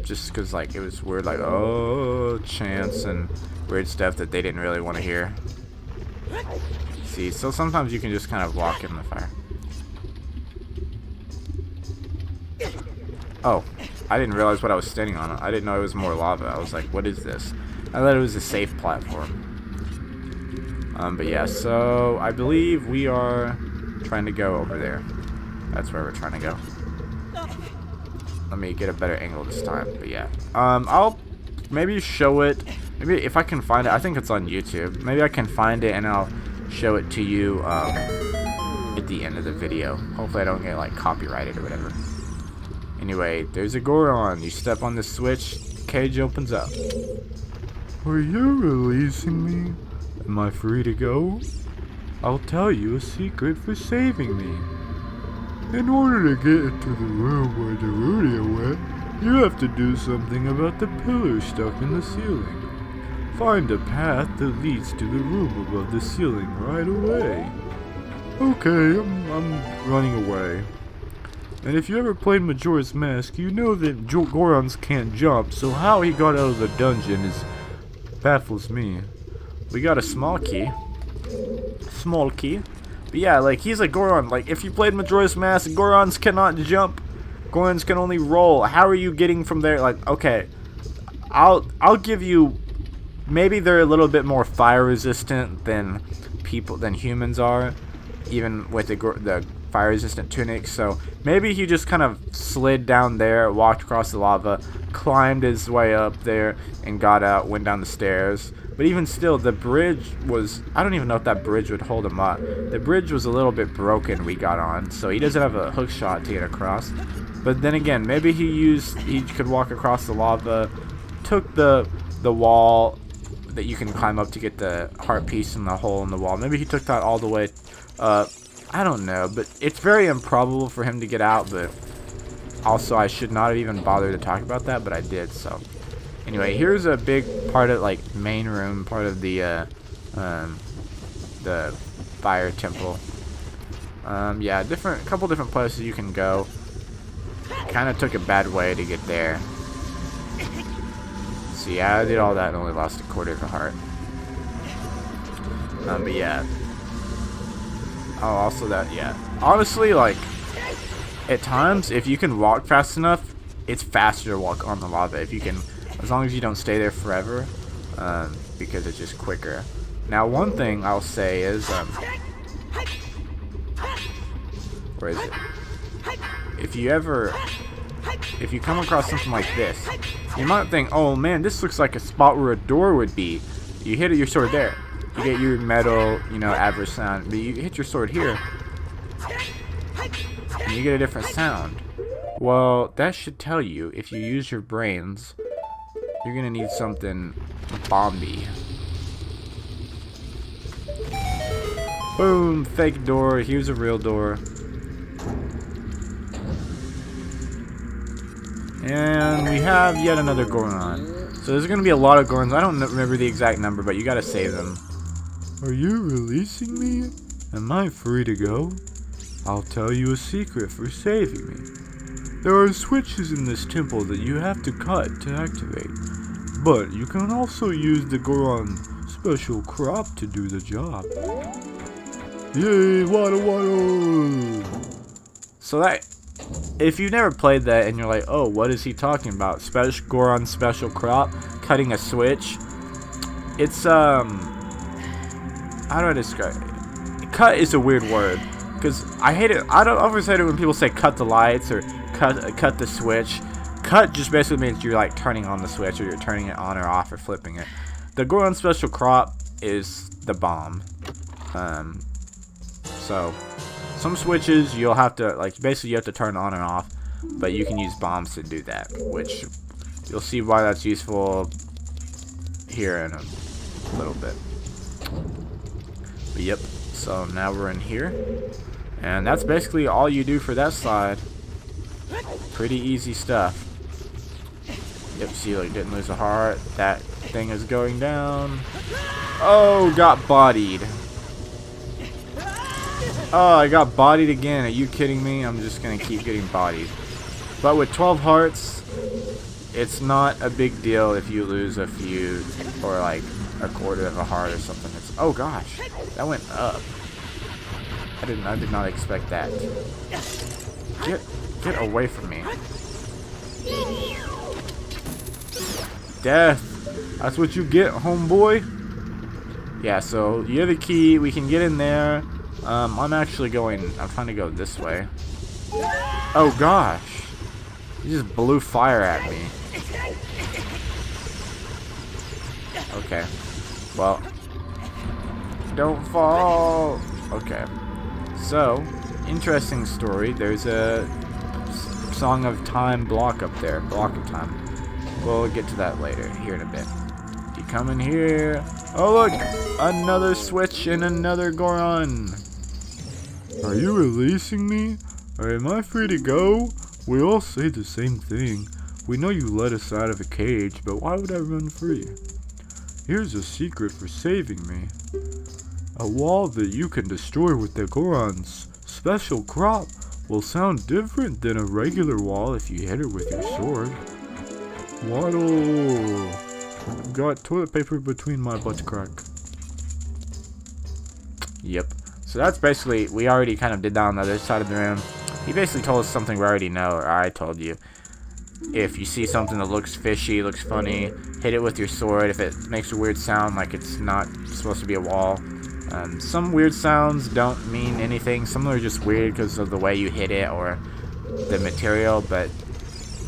Just because like it was weird, like oh chants and weird stuff that they didn't really want to hear. See, so sometimes you can just kind of walk in the fire. Oh, I didn't realize what I was standing on. I didn't know it was more lava. I was like, what is this? I thought it was a safe platform. But yeah, so I believe we are trying to go over there. That's where we're trying to go. Let me get a better angle this time. But yeah, I'll maybe show it Maybe if I can find it, I think it's on YouTube. Maybe I can find it and I'll show it to you at the end of the video. Hopefully I don't get like copyrighted or whatever. Anyway, there's a Goron. You step on the switch, the cage opens up. Are you releasing me? Am I free to go? I'll tell you a secret for saving me. In order to get into the room where the rodeo went, you have to do something about the pillar stuck in the ceiling. Find a path that leads to the room above the ceiling right away. Okay, I'm running away. And if you ever played Majora's Mask, you know that Gorons can't jump, so how he got out of the dungeon baffles me. We got a small key. Small key. But yeah, like, he's a Goron. Like, if you played Majora's Mask, Gorons cannot jump. Gorons can only roll. How are you getting from there? Like, okay, I'll give you, maybe they're a little bit more fire resistant than humans are, even with the fire resistant tunic. So maybe he just kind of slid down there, walked across the lava, climbed his way up there, and got out, went down the stairs. But even still, the bridge was, I don't even know if that bridge would hold him up. The bridge was a little bit broken we got on, so he doesn't have a hook shot to get across. But then again, maybe he could walk across the lava, took the wall that you can climb up to get the heart piece in the hole in the wall. Maybe he took that all the way up. I don't know, but it's very improbable for him to get out, but also I should not have even bothered to talk about that, but I did, so. Anyway, here's a big part of, like, main room, part of the fire temple. Yeah, couple different places you can go. Kind of took a bad way to get there. So yeah, I did all that and only lost a quarter of a heart. But yeah. Oh, also that, yeah. Honestly, like, at times, if you can walk fast enough, it's faster to walk on the lava. If you can, as long as you don't stay there forever, because it's just quicker. Now, one thing I'll say is, where is it? If you come across something like this, you might think, oh man, this looks like a spot where a door would be. You hit your sword there. You get your metal, average sound. But you hit your sword here, and you get a different sound. Well, that should tell you, if you use your brains, you're gonna need something bomby. Boom, fake door, here's a real door. And we have yet another Goron. So there's gonna be a lot of Gorons. I don't remember the exact number, but you gotta save them. Are you releasing me? Am I free to go? I'll tell you a secret for saving me. There are switches in this temple that you have to cut to activate. But you can also use the Goron special crop to do the job. Yay, wada wada! So that, if you've never played that and you're like, oh, what is he talking about? Goron special crop, cutting a switch. It's, how do I describe it? Cut is a weird word, because I hate it. I always hate it when people say cut the lights or cut the switch. Cut just basically means you're like turning on the switch, or you're turning it on or off, or flipping it. The Goron special crop is the bomb. So some switches you'll have to, like, basically you have to turn on and off, but you can use bombs to do that, which you'll see why that's useful here in a little bit. But yep, so now we're in here, and that's basically all you do for that side. Pretty easy stuff. Yep, see, like, didn't lose a heart. That thing is going down. Oh, got bodied. Oh, I got bodied again. Are you kidding me? I'm just gonna keep getting bodied. But with 12 hearts, it's not a big deal if you lose a few, or like a quarter of a heart or something. It's, oh gosh, that went up. I did not expect that. Get away from me. Death. That's what you get, homeboy. Yeah, so you have the key. We can get in there. I'm trying to go this way. Oh gosh. He just blew fire at me. Okay. Well, don't fall. Okay. So, interesting story. There's a Song of Time block up there. Block of time. We'll get to that later, here in a bit. You come in here. Oh look! Another switch and another Goron. Are you releasing me? Or am I free to go? We all say the same thing. We know you let us out of a cage, but why would I run free? Here's a secret for saving me. A wall that you can destroy with the Goron's special crop will sound different than a regular wall if you hit it with your sword. Waddle! I've got toilet paper between my butt crack. Yep. So that's basically, we already kind of did that on the other side of the room. He basically told us something we already know, or I told you. If you see something that looks fishy, looks funny, hit it with your sword. If it makes a weird sound like it's not supposed to be a wall. Some weird sounds don't mean anything. Some are just weird because of the way you hit it or the material. But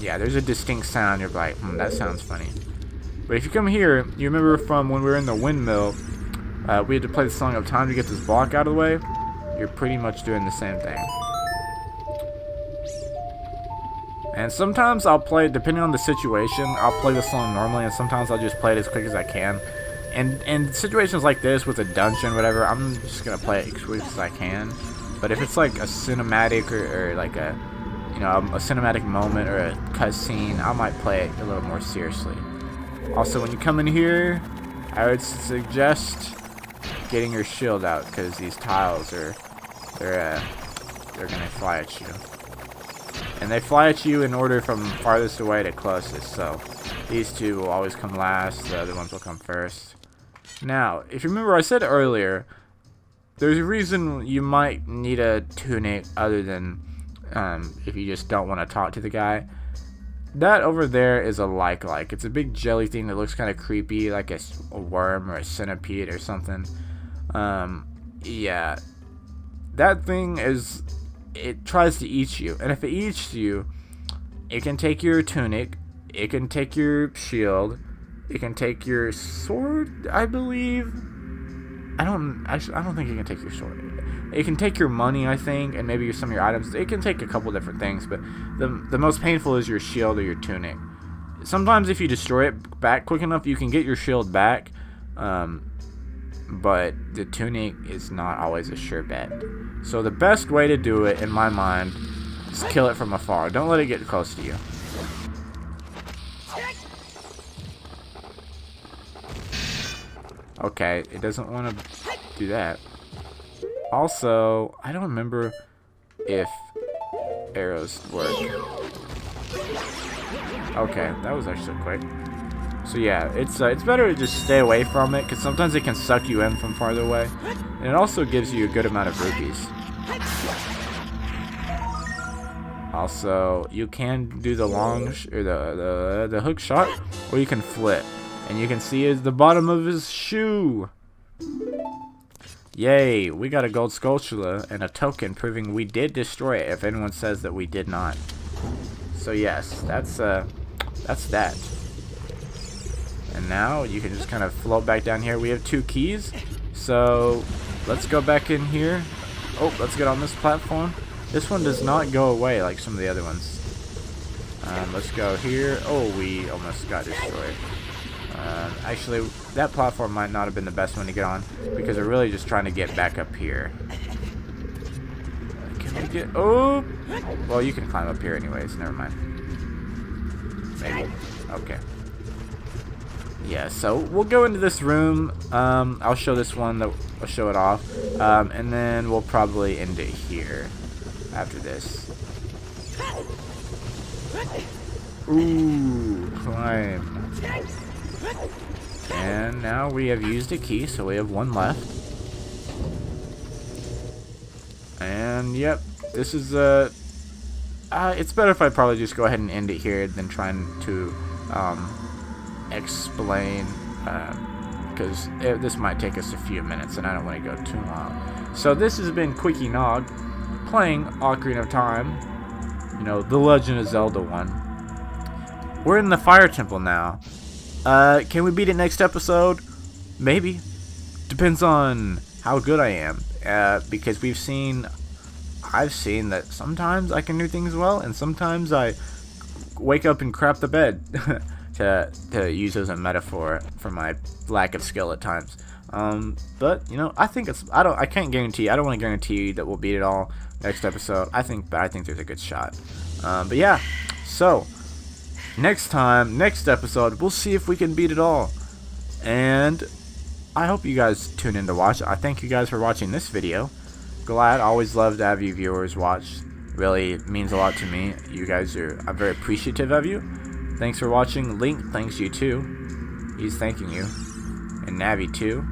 yeah, there's a distinct sound. You're like, that sounds funny. But if you come here, you remember from when we were in the windmill, we had to play the Song of Time to get this block out of the way. You're pretty much doing the same thing. And sometimes I'll play, depending on the situation, I'll play the song normally, and sometimes I'll just play it as quick as I can. And in situations like this, with a dungeon or whatever, I'm just gonna play it as quick as I can. But if it's like a cinematic or like a, you know, a cinematic moment or a cutscene, I might play it a little more seriously. Also, when you come in here, I would suggest getting your shield out, because these tiles are, they're gonna fly at you. And they fly at you in order from farthest away to closest, so these two will always come last, the other ones will come first. Now, if you remember, I said earlier, there's a reason you might need a tunic other than if you just don't want to talk to the guy. That over there is a like. It's a big jelly thing that looks kind of creepy, like a worm or a centipede or something. Yeah, that thing is... it tries to eat you, and if it eats you, it can take your tunic, it can take your shield, it can take your sword, I believe. I don't think it can take your sword. It can take your money, I think, and maybe some of your items. It can take a couple different things, but the most painful is your shield or your tunic. Sometimes if you destroy it back quick enough, you can get your shield back, but the tunic is not always a sure bet. So the best way to do it, in my mind, is kill it from afar. Don't let it get close to you. Okay, it doesn't want to do that. Also, I don't remember if arrows work. Okay, that was actually quick. So yeah, it's better to just stay away from it, because sometimes it can suck you in from farther away. And it also gives you a good amount of rupees. Also, you can do the long or the hook shot, or you can flip, and you can see is the bottom of his shoe. Yay! We got a gold sculpture and a token proving we did destroy it. If anyone says that we did not, so yes, that's that. And now you can just kind of float back down here. We have 2 keys, so let's go back in here. Oh, let's get on this platform. This one does not go away like some of the other ones. Let's go here. Oh, we almost got destroyed. Actually, that platform might not have been the best one to get on, because we're really just trying to get back up here. Can we get... oh! Well, you can climb up here anyways. Never mind. Maybe. Okay. Yeah, so we'll go into this room. I'll show this one, I'll show it off, and then we'll probably end it here after this. Ooh, climb. And now we have used a key, so we have 1 left. And yep, this is it's better if I probably just go ahead and end it here than trying to explain, because this might take us a few minutes and I don't want to go too long. So this has been Quickie Nog playing Ocarina of Time, you know, the Legend of Zelda one. We're in the Fire Temple now, Can we beat it next episode? Maybe. Depends on how good I am. Because I've seen that sometimes I can do things well, and sometimes I wake up and crap the bed. to use as a metaphor for my lack of skill at times. But you know, I think I can't guarantee. I don't want to guarantee that we'll beat it all next episode. I think there's a good shot. But yeah, so next episode, we'll see if we can beat it all. And I hope you guys tune in to watch. I thank you guys for watching this video. Always love to have you viewers watch. Really means a lot to me. I'm very appreciative of you. Thanks for watching. Link thanks you too. He's thanking you. And Navi too.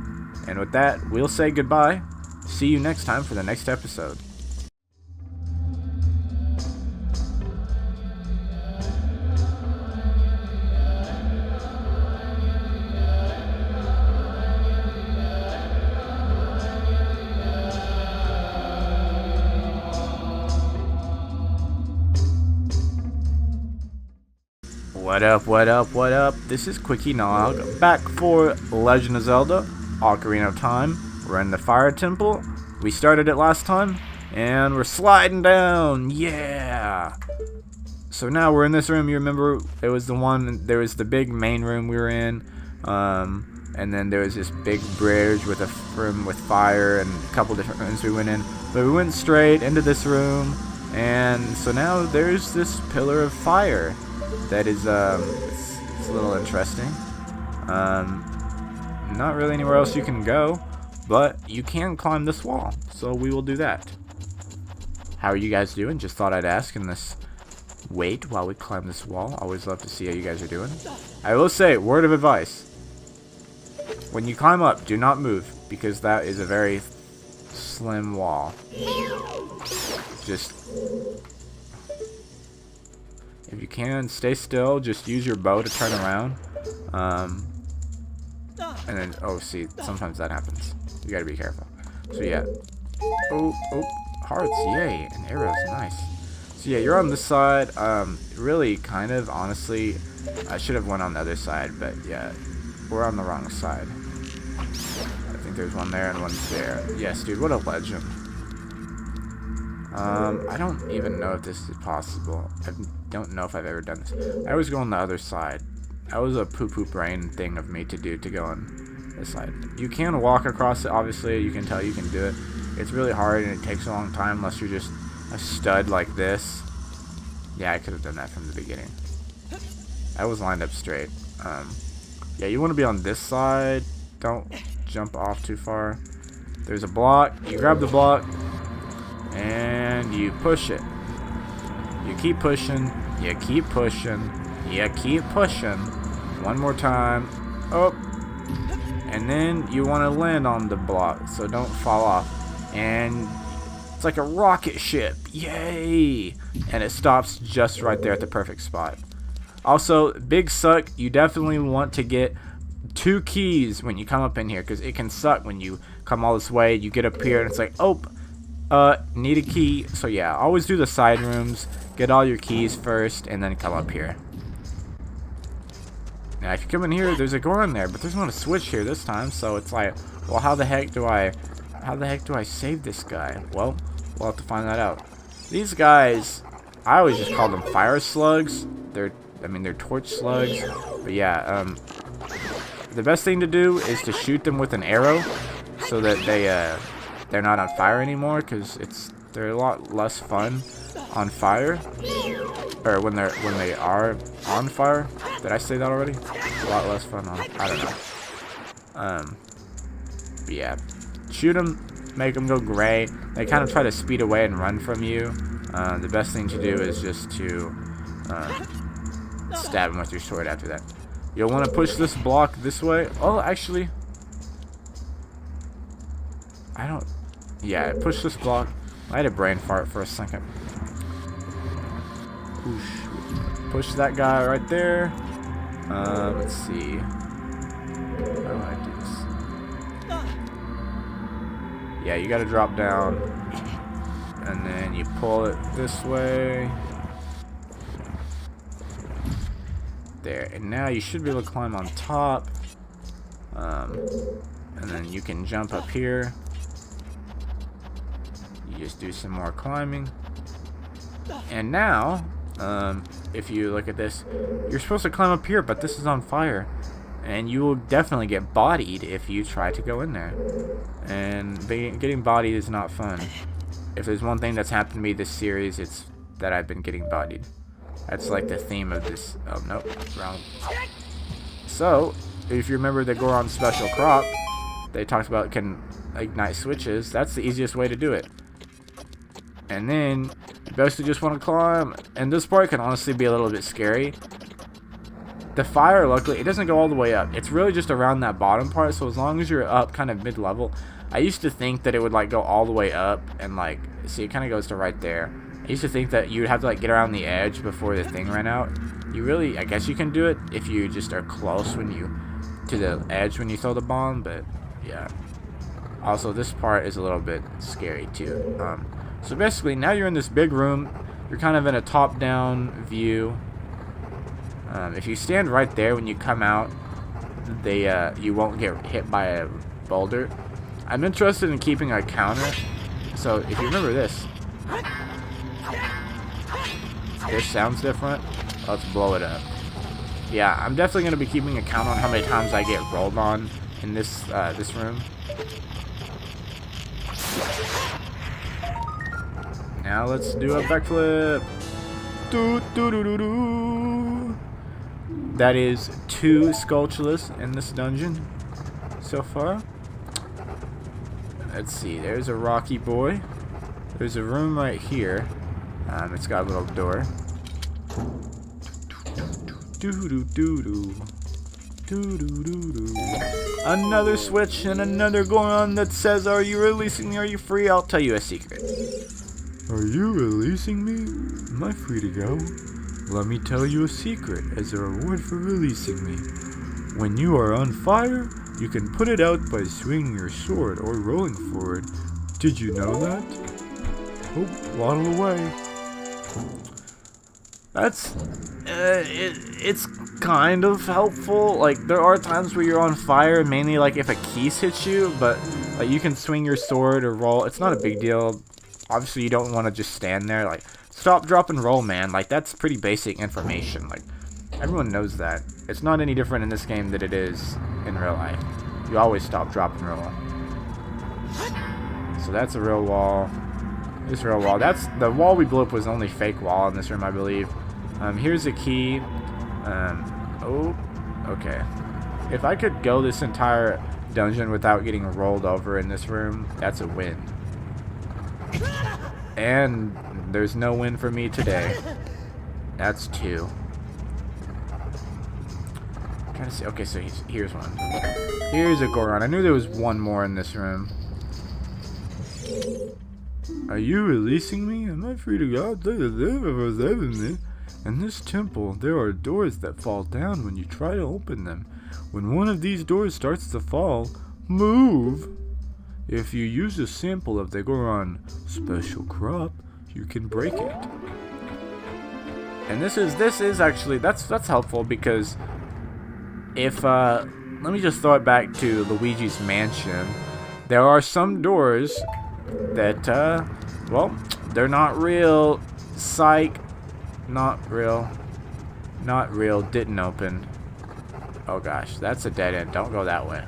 And with that, we'll say goodbye. See you next time for the next episode. What up? This is Quickie Nog, back for Legend of Zelda, Ocarina of Time. We're in the Fire Temple. We started it last time, and we're sliding down, yeah! So now we're in this room. You remember, there was the big main room we were in, and then there was this big bridge with a room with fire, and a couple different rooms we went in. But we went straight into this room, and so now there's this pillar of fire. That is, it's a little interesting. Not really anywhere else you can go, but you can climb this wall, so we will do that. How are you guys doing? Just thought I'd ask in this wait while we climb this wall. Always love to see how you guys are doing. I will say, word of advice. When you climb up, do not move, because that is a very slim wall. Just... if you can, stay still. Just use your bow to turn around. And then, oh, see, sometimes that happens. You gotta be careful. So, yeah. Oh, hearts, yay. And arrows, nice. So, yeah, you're on this side. Really, kind of, honestly, I should have went on the other side, but, yeah, we're on the wrong side. I think there's one there and one there. Yes, dude, what a legend. I don't even know if this is possible. I don't know if I've ever done this. I always go on the other side. That was a poo-poo brain thing of me to do, to go on this side. You can walk across it, obviously. You can tell you can do it. It's really hard, and it takes a long time unless you're just a stud like this. Yeah, I could have done that from the beginning. I was lined up straight. Yeah, you want to be on this side. Don't jump off too far. There's a block. You grab the block. And you push it. You keep pushing. You keep pushing. You keep pushing. One more time. Oh. And then you want to land on the block, so don't fall off. And it's like a rocket ship. Yay! And it stops just right there at the perfect spot. Also, big suck, you definitely want to get 2 keys when you come up in here, because it can suck when you come all this way. You get up here and it's like, oh, need a key. So yeah, always do the side rooms, get all your keys first, and then come up here. Now if you come in here, there's a door in there, but there's not a switch here this time, so it's like, well, how the heck do I save this guy? Well, we'll have to find that out. These guys, I always just call them fire slugs. They're torch slugs. But yeah, the best thing to do is to shoot them with an arrow, so that they're not on fire anymore, because they're a lot less fun on fire, or when they are on fire. Did I say that already? A lot less fun on, I don't know. But yeah, shoot them, make them go gray. They kind of try to speed away and run from you. The best thing to do is just to stab them with your sword after that. You'll want to push this block this way. Oh, actually, I don't. Yeah, push this block. I had a brain fart for a second. Oosh. Push that guy right there. Let's see. How do I do this? Yeah, you gotta drop down. And then you pull it this way. there. And now you should be able to climb on top. And then you can jump up here. You just do some more climbing. And now, if you look at this, you're supposed to climb up here, but this is on fire. And you will definitely get bodied if you try to go in there. And getting bodied is not fun. If there's one thing that's happened to me this series, it's that I've been getting bodied. That's like the theme of this. Oh, nope. Wrong. So, if you remember the Goron special crop, they talked about can ignite switches. That's the easiest way to do it. And then, you basically just want to climb. And this part can honestly be a little bit scary. The fire, luckily, it doesn't go all the way up. It's really just around that bottom part, so as long as you're up kind of mid-level. I used to think that it would, like, go all the way up and, like, see, it kind of goes to right there. I used to think that you'd have to, like, get around the edge before the thing ran out. You really, I guess you can do it if you just are close when you, to the edge when you throw the bomb, but, yeah. Also, this part is a little bit scary, too. So, basically, now you're in this big room. You're kind of in a top-down view. If you stand right there when you come out, you won't get hit by a boulder. I'm interested in keeping a counter. So if you remember this sounds different. Let's blow it up. Yeah, I'm definitely going to be keeping a count on how many times I get rolled on in this room. Now let's do a backflip. Doo doo doo doo doo. That is 2 Skulltulas in this dungeon so far. Let's see, there's a Rocky Boy. There's a room right here. It's got a little door. Another switch and another Goron that says, "Are you releasing me? Are you free?" I'll tell you a secret. Are you releasing me? Am I free to go? Let me tell you a secret as a reward for releasing me. When you are on fire, you can put it out by swinging your sword or rolling forward. Did you know that? Oh, waddle away. That's it's kind of helpful. Like, there are times where you're on fire, mainly like if a keys hits you, but like you can swing your sword or roll. It's not a big deal. Obviously, you don't want to just stand there. Like, stop, drop, and roll, man. Like, that's pretty basic information. Like, everyone knows that. It's not any different in this game than it is in real life. You always stop, drop, and roll. So that's a real wall. This real wall. That's the wall we blew up was the only fake wall in this room, I believe. Here's a key. Oh, okay. If I could go this entire dungeon without getting rolled over in this room, that's a win. And there's no win for me today. That's 2. I'm trying to see. Okay, so here's one. Here's a Goron. I knew there was one more in this room. Are you releasing me? Am I free to go? In this temple, there are doors that fall down when you try to open them. When one of these doors starts to fall, move. If you use a sample of the Goron special crop, you can break it. And this is actually that's helpful because if let me just throw it back to Luigi's Mansion. There are some doors that well, they're not real. Psych. Not real. Not real. Didn't open. Oh gosh, that's a dead end. Don't go that way.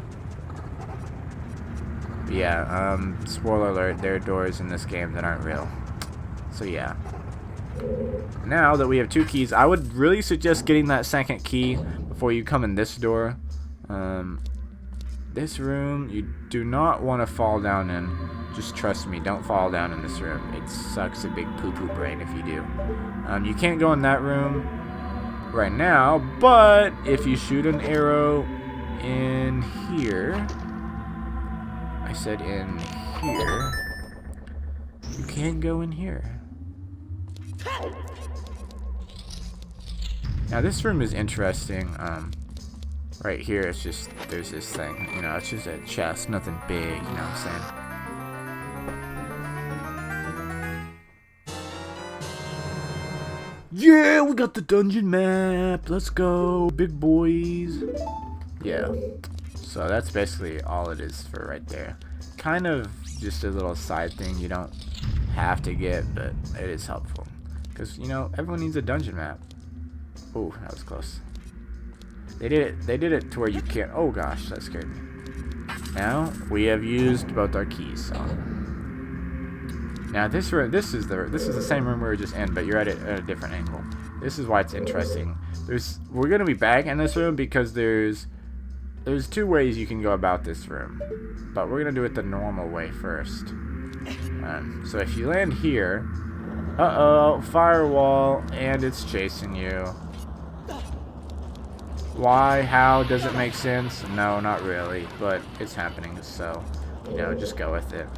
But yeah, spoiler alert, there are doors in this game that aren't real. So yeah. Now that we have 2 keys, I would really suggest getting that second key before you come in this door. This room, you do not want to fall down in. Just trust me, don't fall down in this room. It sucks a big poo-poo brain if you do. You can't go in that room right now, but if you shoot an arrow in here, I said in here, you can go in here. Now this room is interesting. Right here, it's just, there's this thing, you know, it's just a chest, nothing big, you know what I'm saying? Yeah, we got the dungeon map. Let's go, big boys. Yeah. So that's basically all it is for right there. Kind of just a little side thing you don't have to get, but it is helpful. Because, you know, everyone needs a dungeon map. Oh, that was close. They did it to where you can't. Oh gosh, that scared me. Now we have used both our keys. So now this room, this is the same room we were just in, but you're at a different angle. This is why it's interesting. We're gonna be back in this room because there's two ways you can go about this room, but we're gonna do it the normal way first. So if you land here, firewall, and it's chasing you. Why? How? Does it make sense? No, not really, but it's happening, so, you know, just go with it.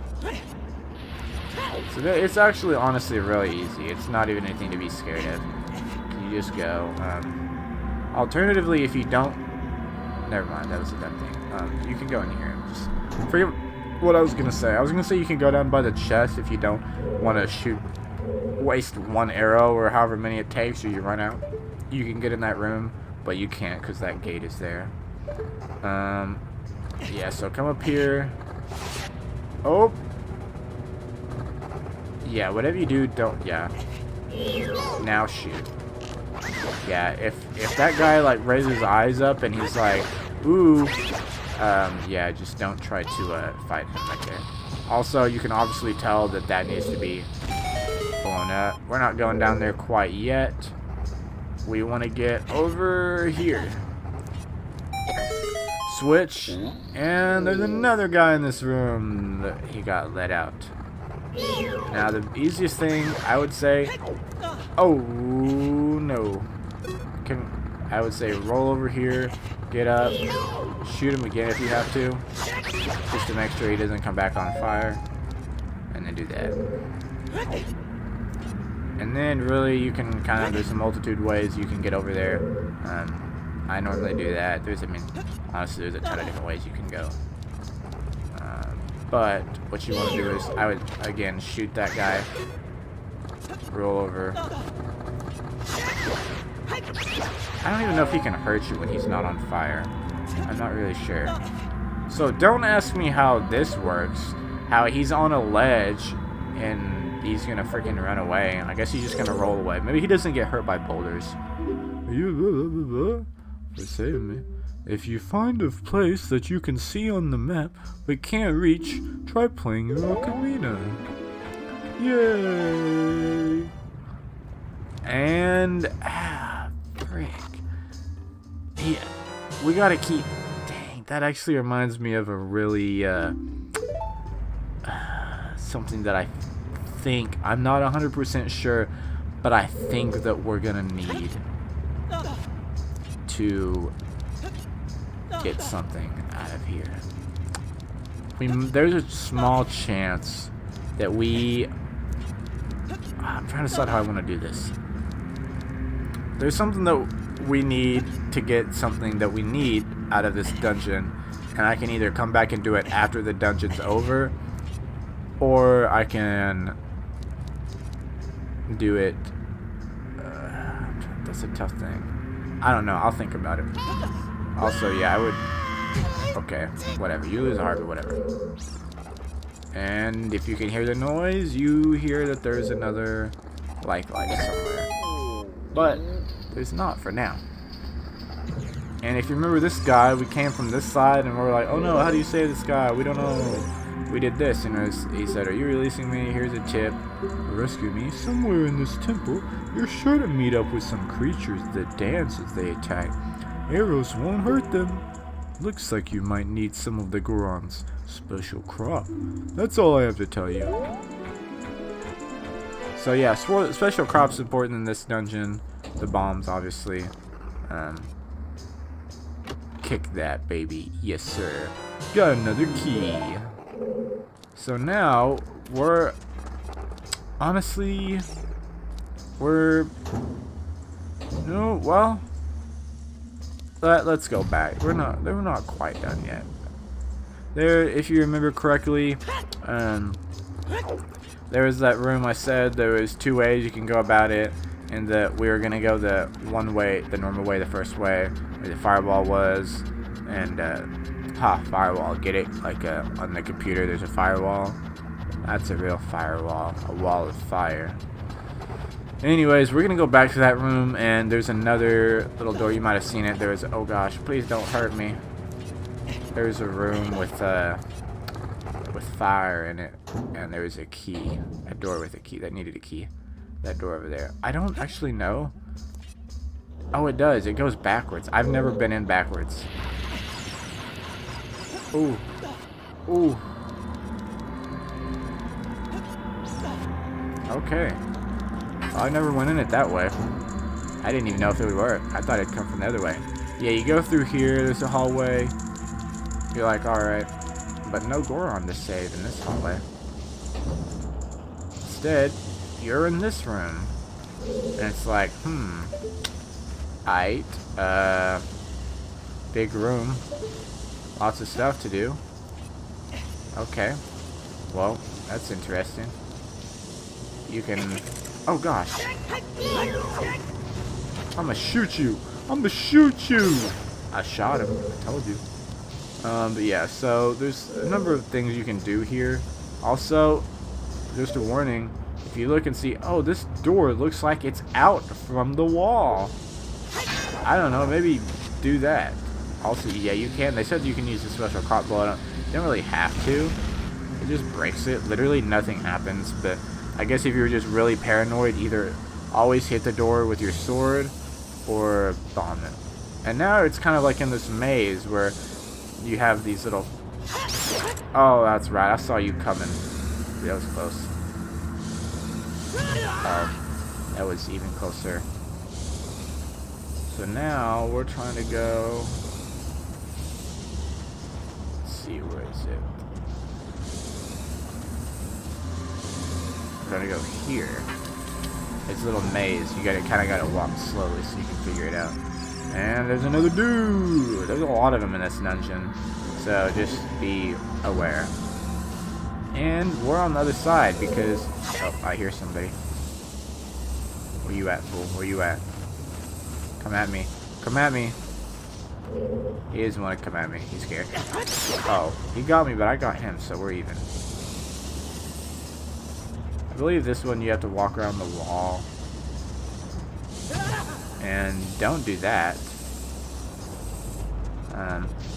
So it's actually honestly really easy. It's not even anything to be scared of. You just go. Alternatively, if you don't... Never mind, that was a dumb thing. You can go in here. Just forget what I was going to say. I was going to say you can go down by the chest if you don't want to waste one arrow or however many it takes or you run out. You can get in that room. But you can't because that gate is there. Yeah, so come up here. Oh. Yeah, whatever you do, don't, yeah. Now shoot. Yeah, if that guy, like, raises his eyes up and he's like, ooh. Yeah, just don't try to, fight him right there. Also, you can obviously tell that needs to be blown up. We're not going down there quite yet. We want to get over here. Switch. And there's another guy in this room that he got let out. Now the easiest thing I would say... Oh, no. I would say roll over here. Get up. Shoot him again if you have to. Just to make sure he doesn't come back on fire. And then do that. And then really you can kind of, there's a multitude ways you can get over there. I normally do that. Honestly, there's a ton of different ways you can go. But what you want to do is, I would, again, shoot that guy. Roll over. I don't even know if he can hurt you when he's not on fire. I'm not really sure. So don't ask me how this works. How he's on a ledge and he's gonna freaking run away. I guess he's just gonna roll away. Maybe he doesn't get hurt by boulders. For saving me. If you find a place that you can see on the map but can't reach, try playing your Ocarina. Yay! And frick. Yeah, we gotta keep. Dang, that actually reminds me of a really something that I think, I'm not 100% sure, but I think that we're gonna need to get something out of here. There's a small chance that I'm trying to decide how I want to do this. There's something that we need to get something that we need out of this dungeon, and I can either come back and do it after the dungeon's over, or I can do it. That's a tough thing. I don't know. I'll think about it. Also, yeah, I would. Okay, whatever. You lose a heart, but whatever. And if you can hear the noise, you hear that there's another light somewhere. But there's not for now. And if you remember this guy, we came from this side and we're like, oh no, how do you save this guy? We don't know. We did this, and he said, are you releasing me? Here's a tip. Rescue me. Somewhere in this temple, you're sure to meet up with some creatures that dance as they attack. Arrows won't hurt them. Looks like you might need some of the Goron's special crop. That's all I have to tell you. So yeah, special crop's important in this dungeon. The bombs, obviously. Kick that, baby. Yes, sir. Got another key. So now, honestly, no, well, let's go back. We're not quite done yet. There, if you remember correctly, there was that room I said there was two ways you can go about it. and that we were gonna go the one way, the normal way, the first way, where the fireball was, and firewall. Get it? Like on the computer, there's a firewall. That's a real firewall, a wall of fire. Anyways, we're gonna go back to that room, and there's another little door. You might have seen it. There's, oh gosh, please don't hurt me. There's a room with fire in it, and there was a key, a door with a key that needed a key. That door over there. I don't actually know. Oh, it does. It goes backwards. I've never been in backwards. Ooh, ooh. Okay. I never went in it that way. I didn't even know if it would work. I thought it'd come from the other way. Yeah, you go through here. There's a hallway. You're like, alright. But no door on this save in this hallway. Instead, you're in this room. And it's like, aight. Big room. Lots of stuff to do. Okay. Well, that's interesting. You can... Oh gosh. I'ma shoot you. I'ma shoot you. I shot him. I told you. But yeah, so there's a number of things you can do here. Also, just a warning. If you look and see, oh, this door looks like it's out from the wall. I don't know, maybe do that. Also, yeah, you can. They said you can use a special cop bullet. You don't really have to. It just breaks it. Literally nothing happens, but I guess if you're just really paranoid, either always hit the door with your sword or bomb it. And now it's kind of like in this maze where you have these little... Oh, that's right. I saw you coming. That was close. That was even closer. So now we're trying to go... Let's see, where is it? We're gonna go here. It's a little maze. You kind of gotta walk slowly so you can figure it out. And there's another dude. There's a lot of them in this dungeon, so just be aware. And we're on the other side because... Oh, I hear somebody. Where you at, fool? Where you at? Come at me. Come at me. He doesn't want to come at me. He's scared. Oh, he got me, but I got him, so we're even. I believe this one you have to walk around the wall. And don't do that.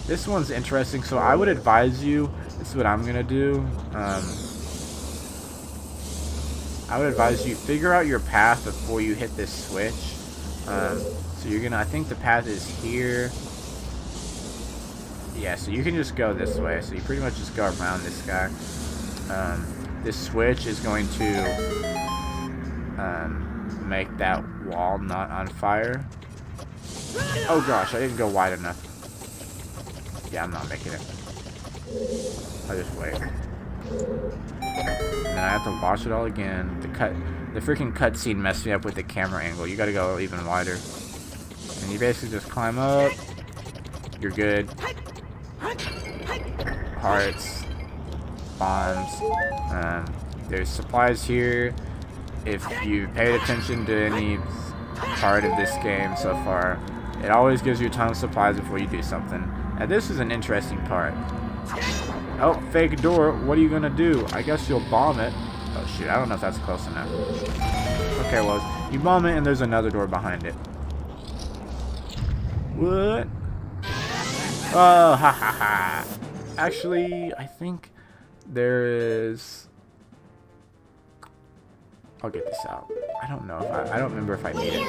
This one's interesting, so I would advise you, this is what I'm gonna do. I would advise you figure out your path before you hit this switch. So you're gonna, I think the path is here. Yeah, so you can just go this way. So you pretty much just go around this guy. This switch is going to make that wall not on fire. Oh gosh, I didn't go wide enough. Yeah, I'm not making it. I'll just wait. And then I have to watch it all again. The freaking cutscene messed me up with the camera angle. You gotta go even wider. And you basically just climb up. You're good. Hearts. Bombs. There's supplies here. If you paid attention to any part of this game so far, it always gives you a ton of supplies before you do something. Now this is an interesting part. Oh, fake door. What are you gonna do? I guess you'll bomb it. Oh shoot, I don't know if that's close enough. Okay, well, you bomb it and there's another door behind it. What? Oh, ha ha ha. Actually, I think there is... I'll get this out. I don't know if I don't remember if I need it.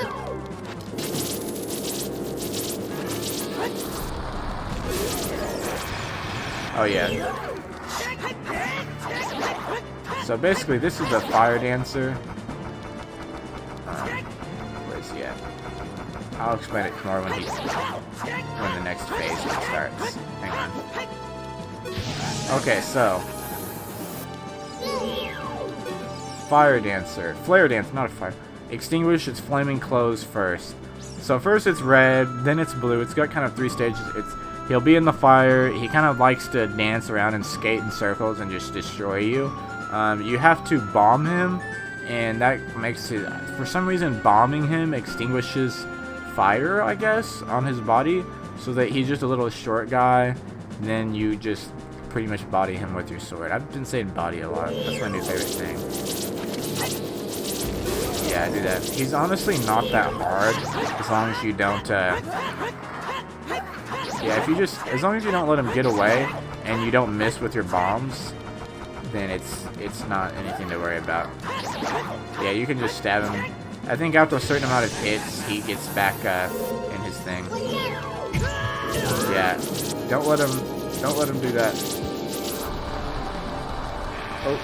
Oh yeah. So basically, this is a fire dancer. Where's he at? I'll explain it more when the next phase starts. Hang on. Okay, so fire dancer, flare dance, not a fire. Extinguish its flaming clothes first. So first it's red, then it's blue. It's got kind of 3 stages. He'll be in the fire. He kind of likes to dance around and skate in circles and just destroy you. You have to bomb him and that makes it, for some reason, bombing him extinguishes fire, I guess, on his body, so that he's just a little short guy, and then you just pretty much body him with your sword. I've been saying body a lot. That's my new favorite thing. Yeah, I do that. He's honestly not that hard, as long as you don't, yeah, if you just, as long as you don't let him get away, and you don't miss with your bombs, then it's not anything to worry about. Yeah, you can just stab him. I think after a certain amount of hits, he gets back in his thing. Yeah, don't let him do that. Oh,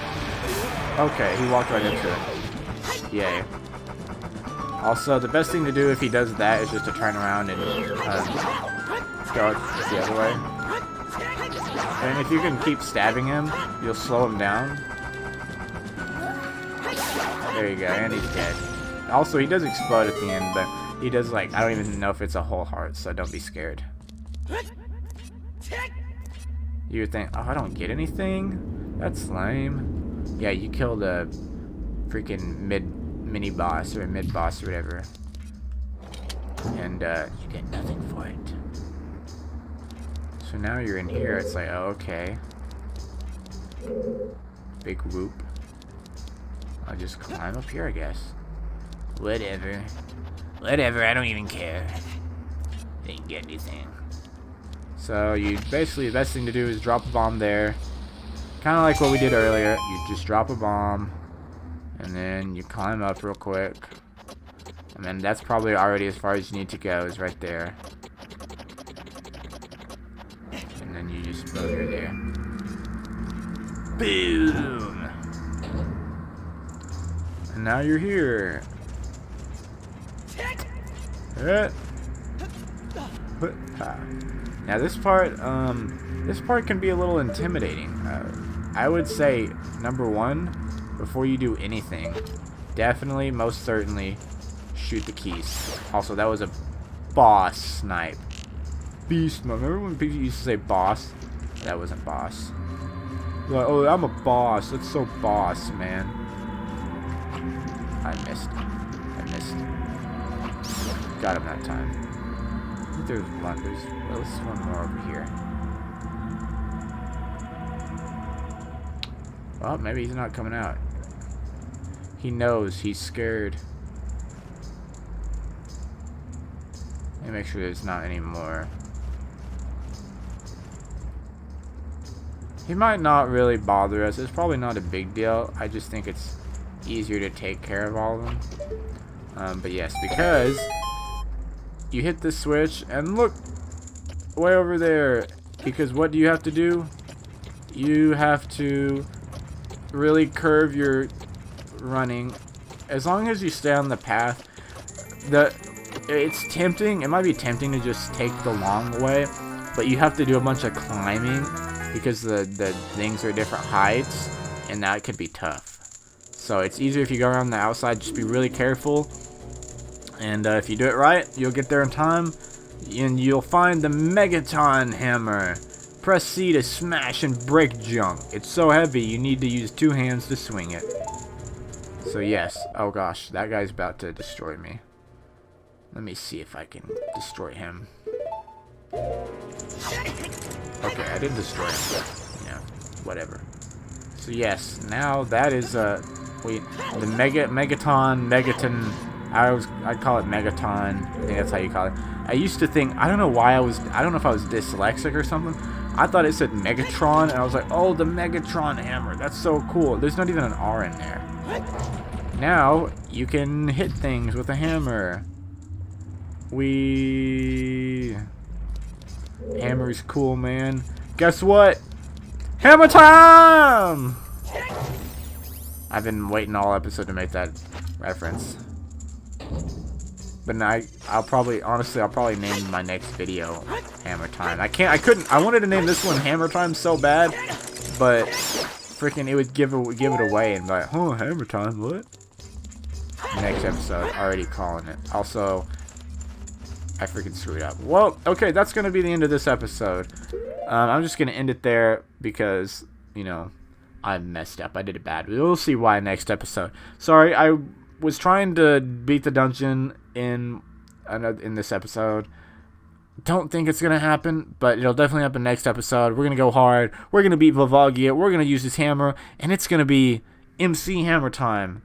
okay, he walked right into it. Yay. Also, the best thing to do if he does that is just to turn around and go the other way. And if you can keep stabbing him, you'll slow him down. There you go, and he's dead. Also, he does explode at the end, but he does, like, I don't even know if it's a whole heart, so don't be scared. You would think, oh, I don't get anything? That's lame. Yeah, you killed a freaking mini-boss, or a mid-boss, or whatever. And, you get nothing for it. So now you're in here, it's like, oh, okay. Big whoop. I'll just climb up here, I guess. Whatever. Whatever, I don't even care. Didn't get anything. So you basically, the best thing to do is drop a bomb there. Kind of like what we did earlier. You just drop a bomb, and then you climb up real quick. And then that's probably already as far as you need to go, is right there. And then you just boom, you're there. Boom! And now you're here. Now this part can be a little intimidating. I would say, number one, before you do anything, definitely, most certainly, shoot the keys. Also, that was a boss snipe. Beast mode. Remember when people used to say boss? That wasn't boss. Like, oh, I'm a boss. That's so boss, man. I missed. Got him that time. I think there's one. There's one more over here. Well, maybe he's not coming out. He knows. He's scared. Let me make sure there's not any more. He might not really bother us. It's probably not a big deal. I just think it's easier to take care of all of them. But yes, because you hit the switch and look way over there. Because what do you have to do? You have to really curve your running. As long as you stay on the path, it's tempting. It might be tempting to just take the long way, but you have to do a bunch of climbing because the things are different heights, and that could be tough. So it's easier if you go around the outside. Just be really careful, and if you do it right, you'll get there in time, and you'll find the Megaton Hammer. Press C to smash and break junk. It's so heavy, you need to use 2 hands to swing it. So yes, oh gosh, that guy's about to destroy me. Let me see if I can destroy him. Okay, I didn't destroy him, but, you know, whatever. So yes, now that is, the Megaton, I'd call it Megaton, I think that's how you call it. I used to think, I don't know if I was dyslexic or something. I thought it said Megatron, and I was like, oh, the Megatron hammer, that's so cool. There's not even an R in there. Now, you can hit things with a hammer. Hammer's cool, man. Guess what? Hammer time! I've been waiting all episode to make that reference. But now I'll probably name my next video Hammer Time. I wanted to name this one Hammer Time so bad, but freaking it would give it away and be like, oh, Hammer Time, what? Next episode, already calling it. Also, I freaking screwed up. Well, okay, that's gonna be the end of this episode. I'm just gonna end it there because, you know, I messed up. I did it bad. We'll see why next episode. Sorry, I was trying to beat the dungeon in this episode. Don't think it's gonna happen, but it'll definitely happen next episode. We're gonna go hard. We're gonna beat Vivagia. We're gonna use his hammer, and it's gonna be MC Hammer time.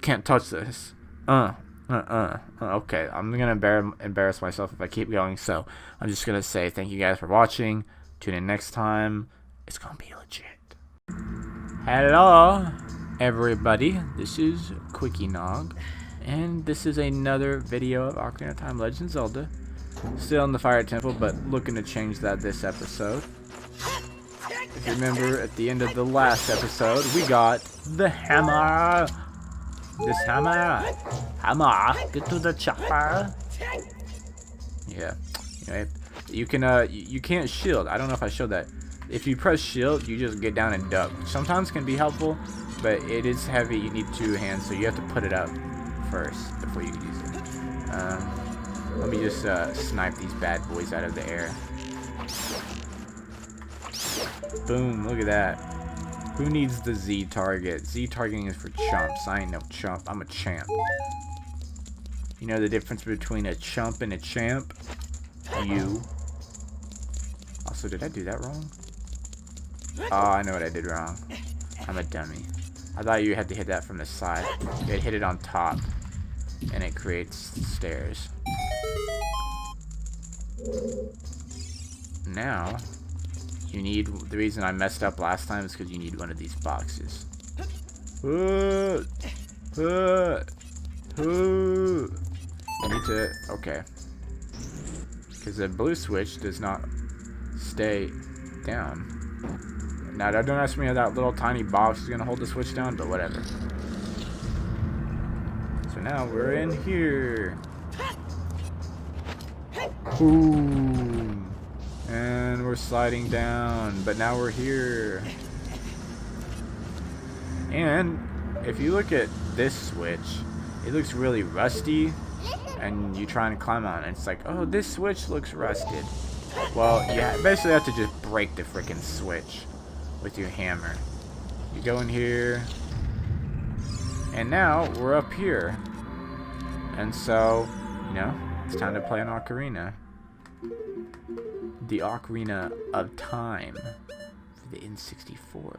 Can't touch this. Okay, I'm gonna embarrass myself if I keep going. So I'm just gonna say thank you guys for watching. Tune in next time. It's gonna be legit. Hello, everybody. This is Quickie Nog, and this is another video of Ocarina of Time Legend of Zelda. Still in the Fire Temple, but looking to change that this episode. If you remember, at the end of the last episode, we got the hammer. This hammer, get to the chopper. Yeah, you can you can't shield. I don't know if I showed that. If you press shield, you just get down and duck. Sometimes can be helpful, but it is heavy. You need two hands, so you have to put it up first before you can use it. Let me just snipe these bad boys out of the air. Boom! Look at that. Who needs the Z target? Z targeting is for chumps. I ain't no chump. I'm a champ. You know the difference between a chump and a champ? You. Also, did I do that wrong? Oh, I know what I did wrong. I'm a dummy. I thought you had to hit that from the side. You had hit it on top, and it creates stairs. Now, you need, the reason I messed up last time is because you need one of these boxes. You need to, okay. Because the blue switch does not stay down. Now, don't ask me how that little tiny box is going to hold the switch down, but whatever. So now we're in here. Boom. And we're sliding down, but now we're here. And if you look at this switch, it looks really rusty, and you try and climb on it. It's like, oh, this switch looks rusted. Well, you basically have to just break the freaking switch with your hammer. You go in here, and now we're up here. And so, you know, it's time to play an ocarina. The Ocarina of Time for the N64.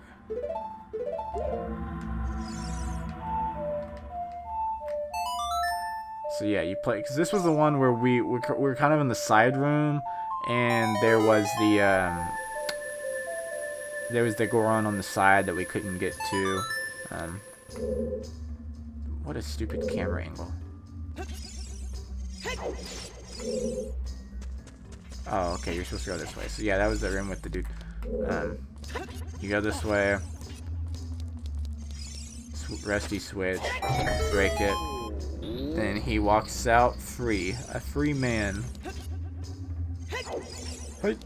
So yeah, you play, because this was the one where we were kind of in the side room, and there was the Goron on the side that we couldn't get to. What a stupid camera angle. Oh, okay, you're supposed to go this way. So yeah, that was the room with the dude. You go this way. Rusty switch. Break it. Then he walks out free. A free man. Hey.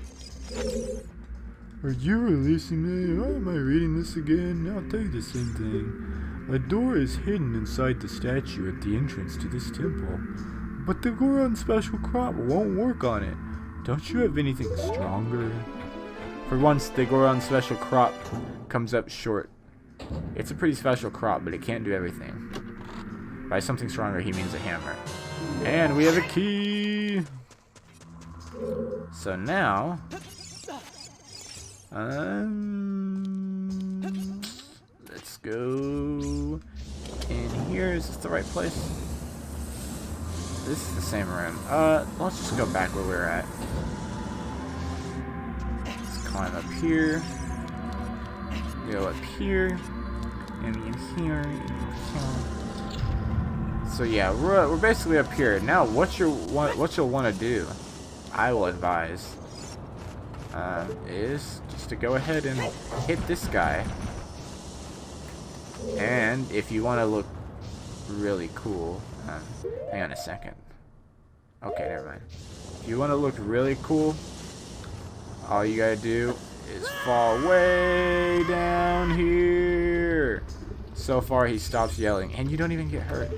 Are you releasing me? Why am I reading this again? I'll tell you the same thing. A door is hidden inside the statue at the entrance to this temple. But the Goron special crop won't work on it. Don't you have anything stronger? For once, the Goron special crop comes up short. It's a pretty special crop, but it can't do everything. By something stronger, he means a hammer. And we have a key! So now... let's go in here. Is this the right place? This is the same room. Let's just go back where we were at. Let's climb up here. Go up here. And in here. And here. So yeah, we're basically up here. Now, what you'll want to do, I will advise, is just to go ahead and hit this guy. And if you want to look really cool, hang on a second. Okay, never mind. If you want to look really cool, all you gotta do is fall way down here. So far, he stops yelling, and you don't even get hurt.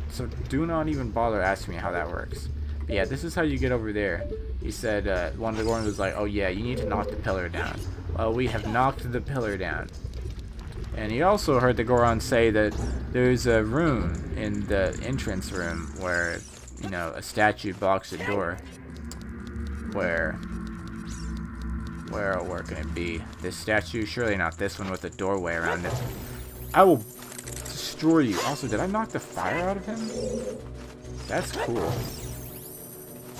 So do not even bother asking me how that works. But yeah, this is how you get over there. He said, one of the Gorons was like, oh yeah, you need to knock the pillar down. Well, we have knocked the pillar down. And he also heard the Goron say that there's a room in the entrance room where, you know, a statue blocks the door. Where can it be? This statue? Surely not this one with a doorway around it. I will destroy you. Also, did I knock the fire out of him? That's cool.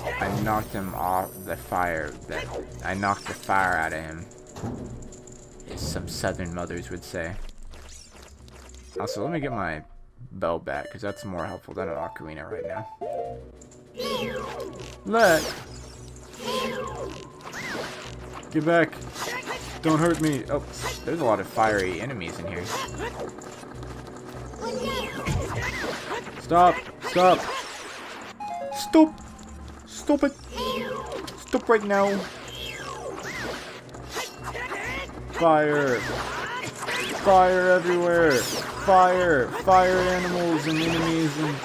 I knocked him off the fire. I knocked the fire out of him, as some southern mothers would say. Also, let me get my bow back, because that's more helpful than an ocarina right now. Look! Get back! Don't hurt me! Oh, there's a lot of fiery enemies in here. Stop! Stop! Stop! Stop it! Stop right now! Fire! Fire everywhere! Fire! Fire animals and enemies and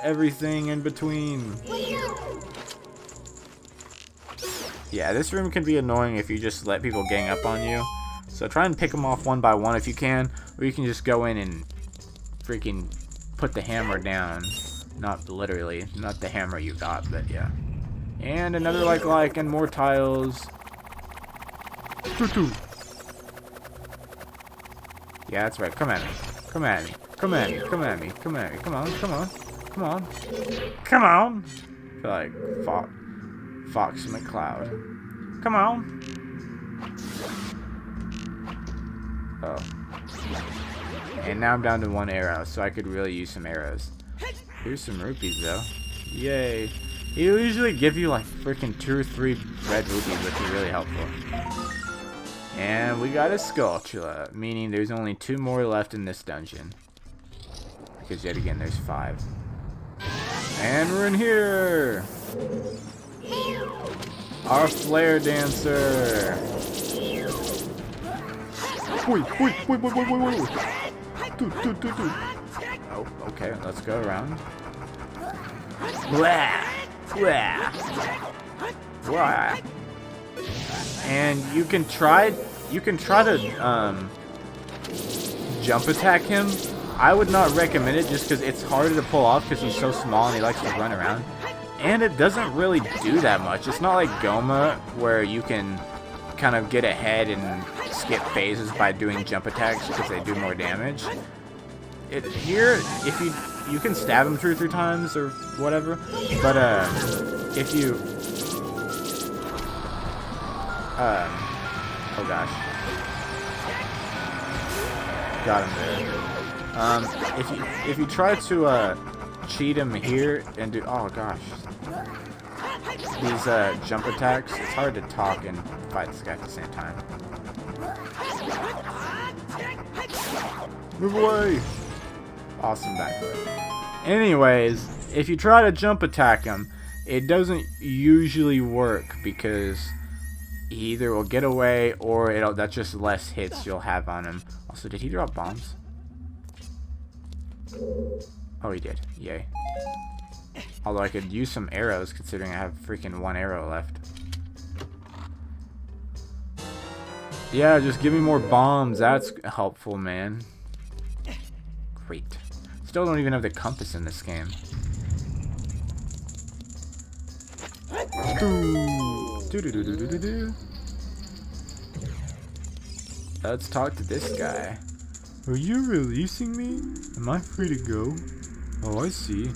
everything in between. Yeah, this room can be annoying if you just let people gang up on you. So try and pick them off one by one if you can, or you can just go in and freaking put the hammer down. Not literally, not the hammer you got, but yeah. And another like and more tiles. Yeah, that's right. Come at me. Come at me. Come at me. Come at me. Come at me. Come on. Come on. Come on. Come on. I feel like Fox McCloud. Come on. Oh. And now I'm down to 1 arrow, so I could really use some arrows. Here's some rupees, though. Yay. He'll usually give you like freaking 2 or 3 red rupees, which is really helpful. And we got a Skulltula, meaning there's only 2 more left in this dungeon. Because yet again, there's 5. And we're in here! Our flare dancer! Oh, okay, let's go around. Blah! Blah! Blah! And you can try to jump attack him. I would not recommend it just because it's harder to pull off because he's so small and he likes to run around. And it doesn't really do that much. It's not like Goma where you can kind of get ahead and skip phases by doing jump attacks because they do more damage. Here, if you can stab him 2 or 3 times or whatever, but if you oh gosh, got him there. If you try to cheat him here and do, oh gosh, these jump attacks, it's hard to talk and fight this guy at the same time. Move away! Awesome backflip. Anyways, if you try to jump attack him, it doesn't usually work because he either will get away or that's just less hits you'll have on him. Also, did he drop bombs? Oh, he did. Yay. Although I could use some arrows considering I have freaking 1 arrow left. Yeah, just give me more bombs. That's helpful, man. Great. Still don't even have the compass in this game. Let's talk to this guy. Are you releasing me? Am I free to go? Oh, I see.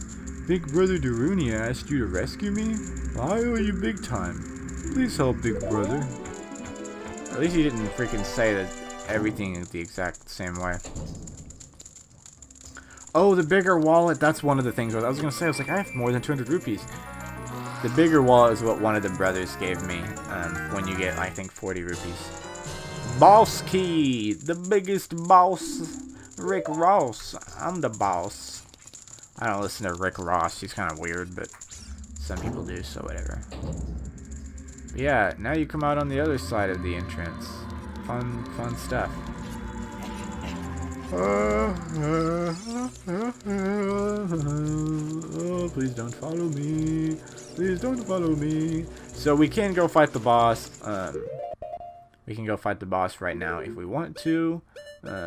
Big Brother Darunia asked you to rescue me? Well, I owe you big time. Please help, Big Brother. At least he didn't freaking say that everything is the exact same way. Oh, the bigger wallet. That's one of the things I was going to say. I was like, I have more than 200 rupees. The bigger wallet is what one of the brothers gave me when you get, I think, 40 rupees. Boss key. The biggest boss. Rick Ross. I'm the boss. I don't listen to Rick Ross. He's kind of weird, but some people do, so whatever. But yeah, now you come out on the other side of the entrance. Fun stuff. Oh, please don't follow me. Please don't follow me. So we can go fight the boss. We can go fight the boss right now if we want to. There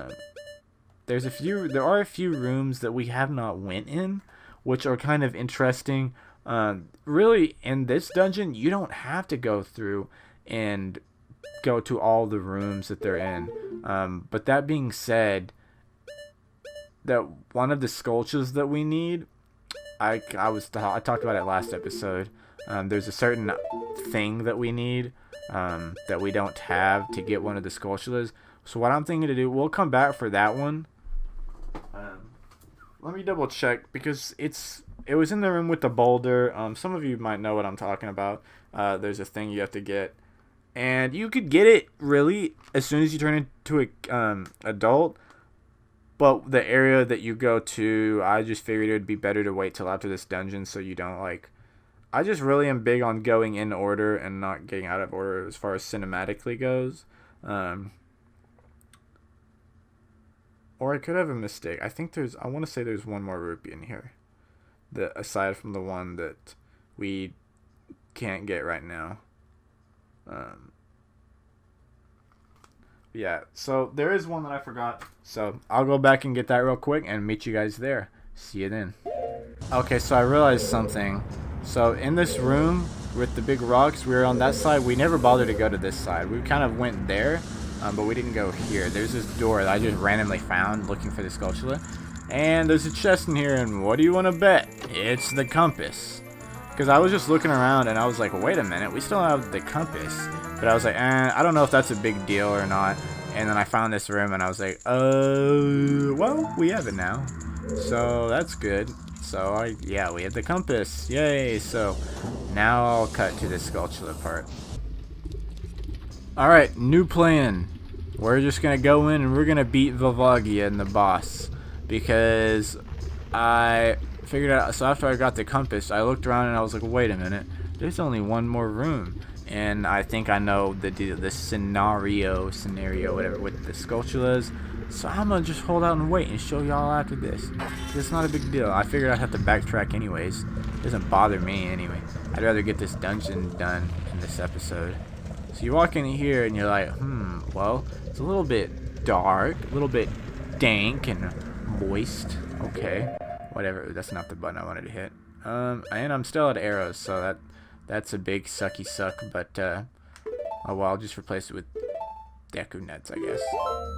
are a few rooms that we have not went in, which are kind of interesting. Really, in this dungeon, you don't have to go through and go to all the rooms that they're in. But that being said, that one of the sculptures that we need, I talked about it last episode. There's a certain thing that we need that we don't have to get one of the sculptures. So what I'm thinking to do, we'll come back for that one. Let me double check because it was in the room with the boulder. Some of you might know what I'm talking about. There's a thing you have to get, and you could get it really as soon as you turn into a adult. But the area that you go to, I just figured it would be better to wait till after this dungeon so you don't like. I just really am big on going in order and not getting out of order as far as cinematically goes. Or I could have a mistake. I want to say there's one more rupee in here. Aside from the one that we can't get right now. Yeah, so there is one that I forgot. So I'll go back and get that real quick and meet you guys there. See you then. Okay, so I realized something. So in this room with the big rocks, we were on that side. We never bothered to go to this side. We kind of went there, but we didn't go here. There's this door that I just randomly found looking for the sculpture. And there's a chest in here, and what do you want to bet? It's the compass. Because I was just looking around, and I was like, wait a minute, we still have the compass. But I was like, I don't know if that's a big deal or not. And then I found this room, and I was like, well, we have it now. So that's good. So, yeah, we have the compass. Yay! So, now I'll cut to the sculpture part. Alright, new plan. We're just going to go in, and we're going to beat Volvagia and the boss. Because I figured out, so after I got the compass, I looked around and I was like, wait a minute, there's only one more room. And I think I know the scenario, whatever, with the sculptures. So I'm going to just hold out and wait and show y'all after this. It's not a big deal. I figured I'd have to backtrack anyways. It doesn't bother me anyway. I'd rather get this dungeon done in this episode. So you walk in here and you're like, well, it's a little bit dark, a little bit dank and moist. Okay, whatever. That's not the button I wanted to hit. And I'm still at arrows, so that's a big sucky suck. But oh well, I'll just replace it with Deku nuts, I guess.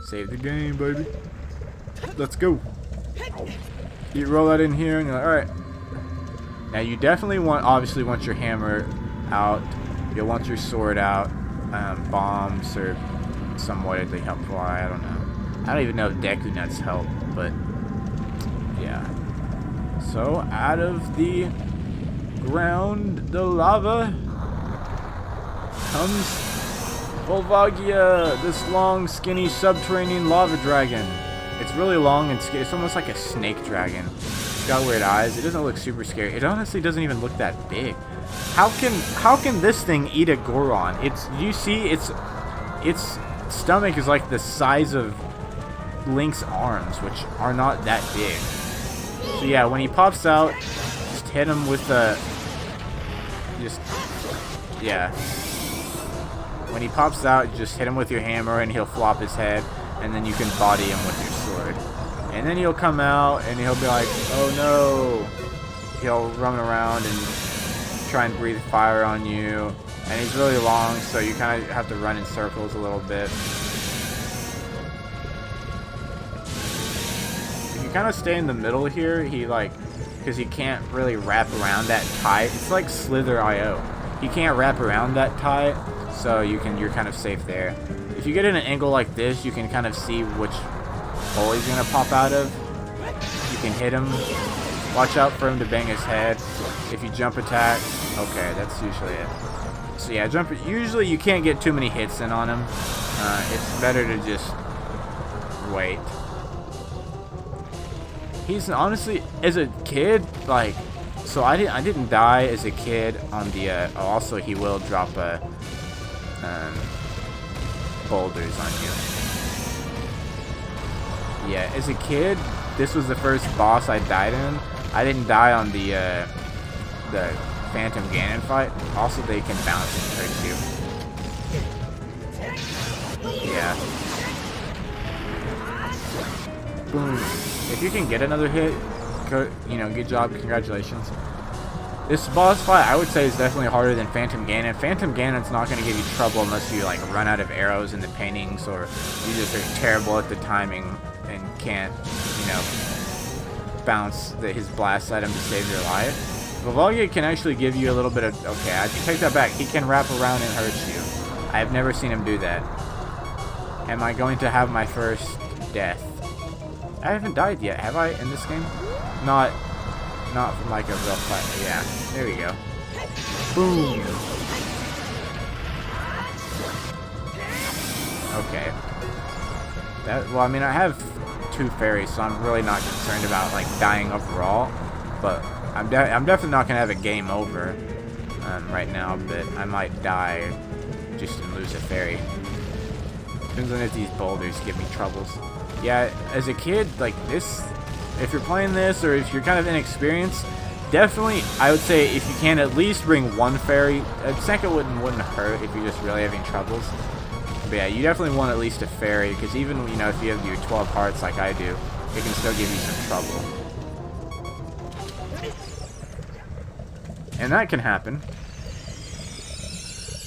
Save the game, baby. Let's go. You roll that in here, and you're like, all right. Now you definitely obviously want your hammer out. You'll want your sword out. Bombs or somewhat they helpful. I don't know. I don't even know if Deku nuts help, but yeah. So out of the ground, the lava comes Volvagia, this long, skinny, subterranean lava dragon. It's really long and skinny. It's almost like a snake dragon. It's got weird eyes. It doesn't look super scary. It honestly doesn't even look that big. How can this thing eat a Goron? Its stomach is like the size of Link's arms, which are not that big. So yeah, when he pops out, just hit him with the when he pops out, just hit him with your hammer and he'll flop his head, and then you can body him with your sword. And then he'll come out and he'll be like, oh no. He'll run around and try and breathe fire on you. And he's really long, so you kind of have to run in circles a little bit. If you kind of stay in the middle here, because he can't really wrap around that tight. It's like Slither.io. He can't wrap around that tight, so you're kind of safe there. If you get in an angle like this, you can kind of see which hole he's gonna pop out of. You can hit him. Watch out for him to bang his head. If you jump attack, okay, that's usually it. So yeah, usually you can't get too many hits in on him. It's better to just wait. He's honestly, as a kid, like, so I didn't die as a kid on the, also he will drop boulders on you. Yeah, as a kid, this was the first boss I died in. I didn't die on the Phantom Ganon fight. Also, they can bounce and hurt you. Yeah. Boom. If you can get another hit, good job, congratulations. This boss fight, I would say, is definitely harder than Phantom Ganon. Phantom Ganon's not going to give you trouble unless you, like, run out of arrows in the paintings, or you just are terrible at the timing and can't, bounce his blast item to save your life. Volvagia can actually give you a little bit of... Okay, I take that back. He can wrap around and hurt you. I've never seen him do that. Am I going to have my first death? I haven't died yet, have I, in this game? Not from like a real fight. Yeah, there we go. Boom. Okay. Well, I mean, I have 2 fairies, so I'm really not concerned about like dying overall. But I'm definitely not gonna have a game over right now. But I might die just to lose a fairy. Depends on if these boulders give me troubles. Yeah, as a kid, like this, if you're playing this or if you're kind of inexperienced, definitely, I would say if you can at least bring 1 fairy. A second wouldn't hurt if you're just really having troubles. But yeah, you definitely want at least a fairy, because even, if you have your 12 hearts like I do, it can still give you some trouble. And that can happen.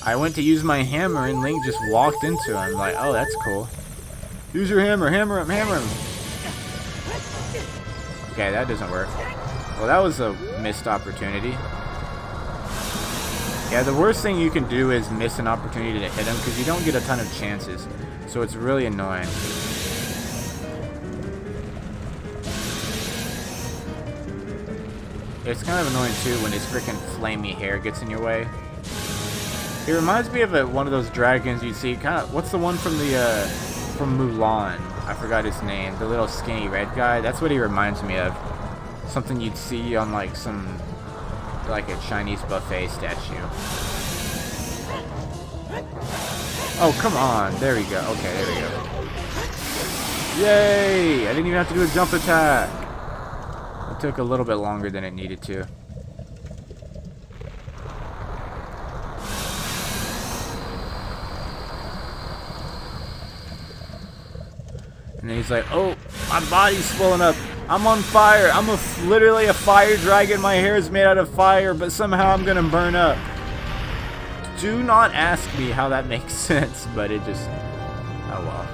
I went to use my hammer and Link just walked into him. Like, oh, that's cool. Use your hammer, hammer him, hammer him. Okay, that doesn't work. Well, that was a missed opportunity. Yeah, the worst thing you can do is miss an opportunity to hit him, because you don't get a ton of chances. So it's really annoying. It's kind of annoying too when his freaking flamey hair gets in your way. It reminds me of one of those dragons you see. What's the one from from Mulan? I forgot his name. The little skinny red guy. That's what he reminds me of. Something you'd see on like a Chinese buffet statue. Oh, come on. There we go. Okay, there we go. Yay! I didn't even have to do a jump attack. It took a little bit longer than it needed to. And then he's like, oh, my body's swelling up. I'm on fire. I'm literally a fire dragon. My hair is made out of fire, but somehow I'm going to burn up. Do not ask me how that makes sense, but it just... Oh, well.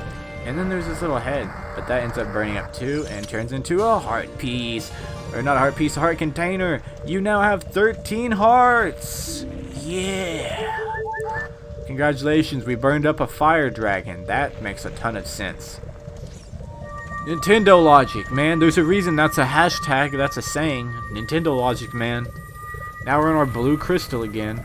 And then there's this little head, but that ends up burning up too and turns into a heart piece. Or not a heart piece, a heart container. You now have 13 hearts. Yeah. Congratulations, we burned up a fire dragon. That makes a ton of sense. Nintendo logic, man. There's a reason that's a hashtag, that's a saying. Nintendo logic, man. Now we're on our blue crystal again.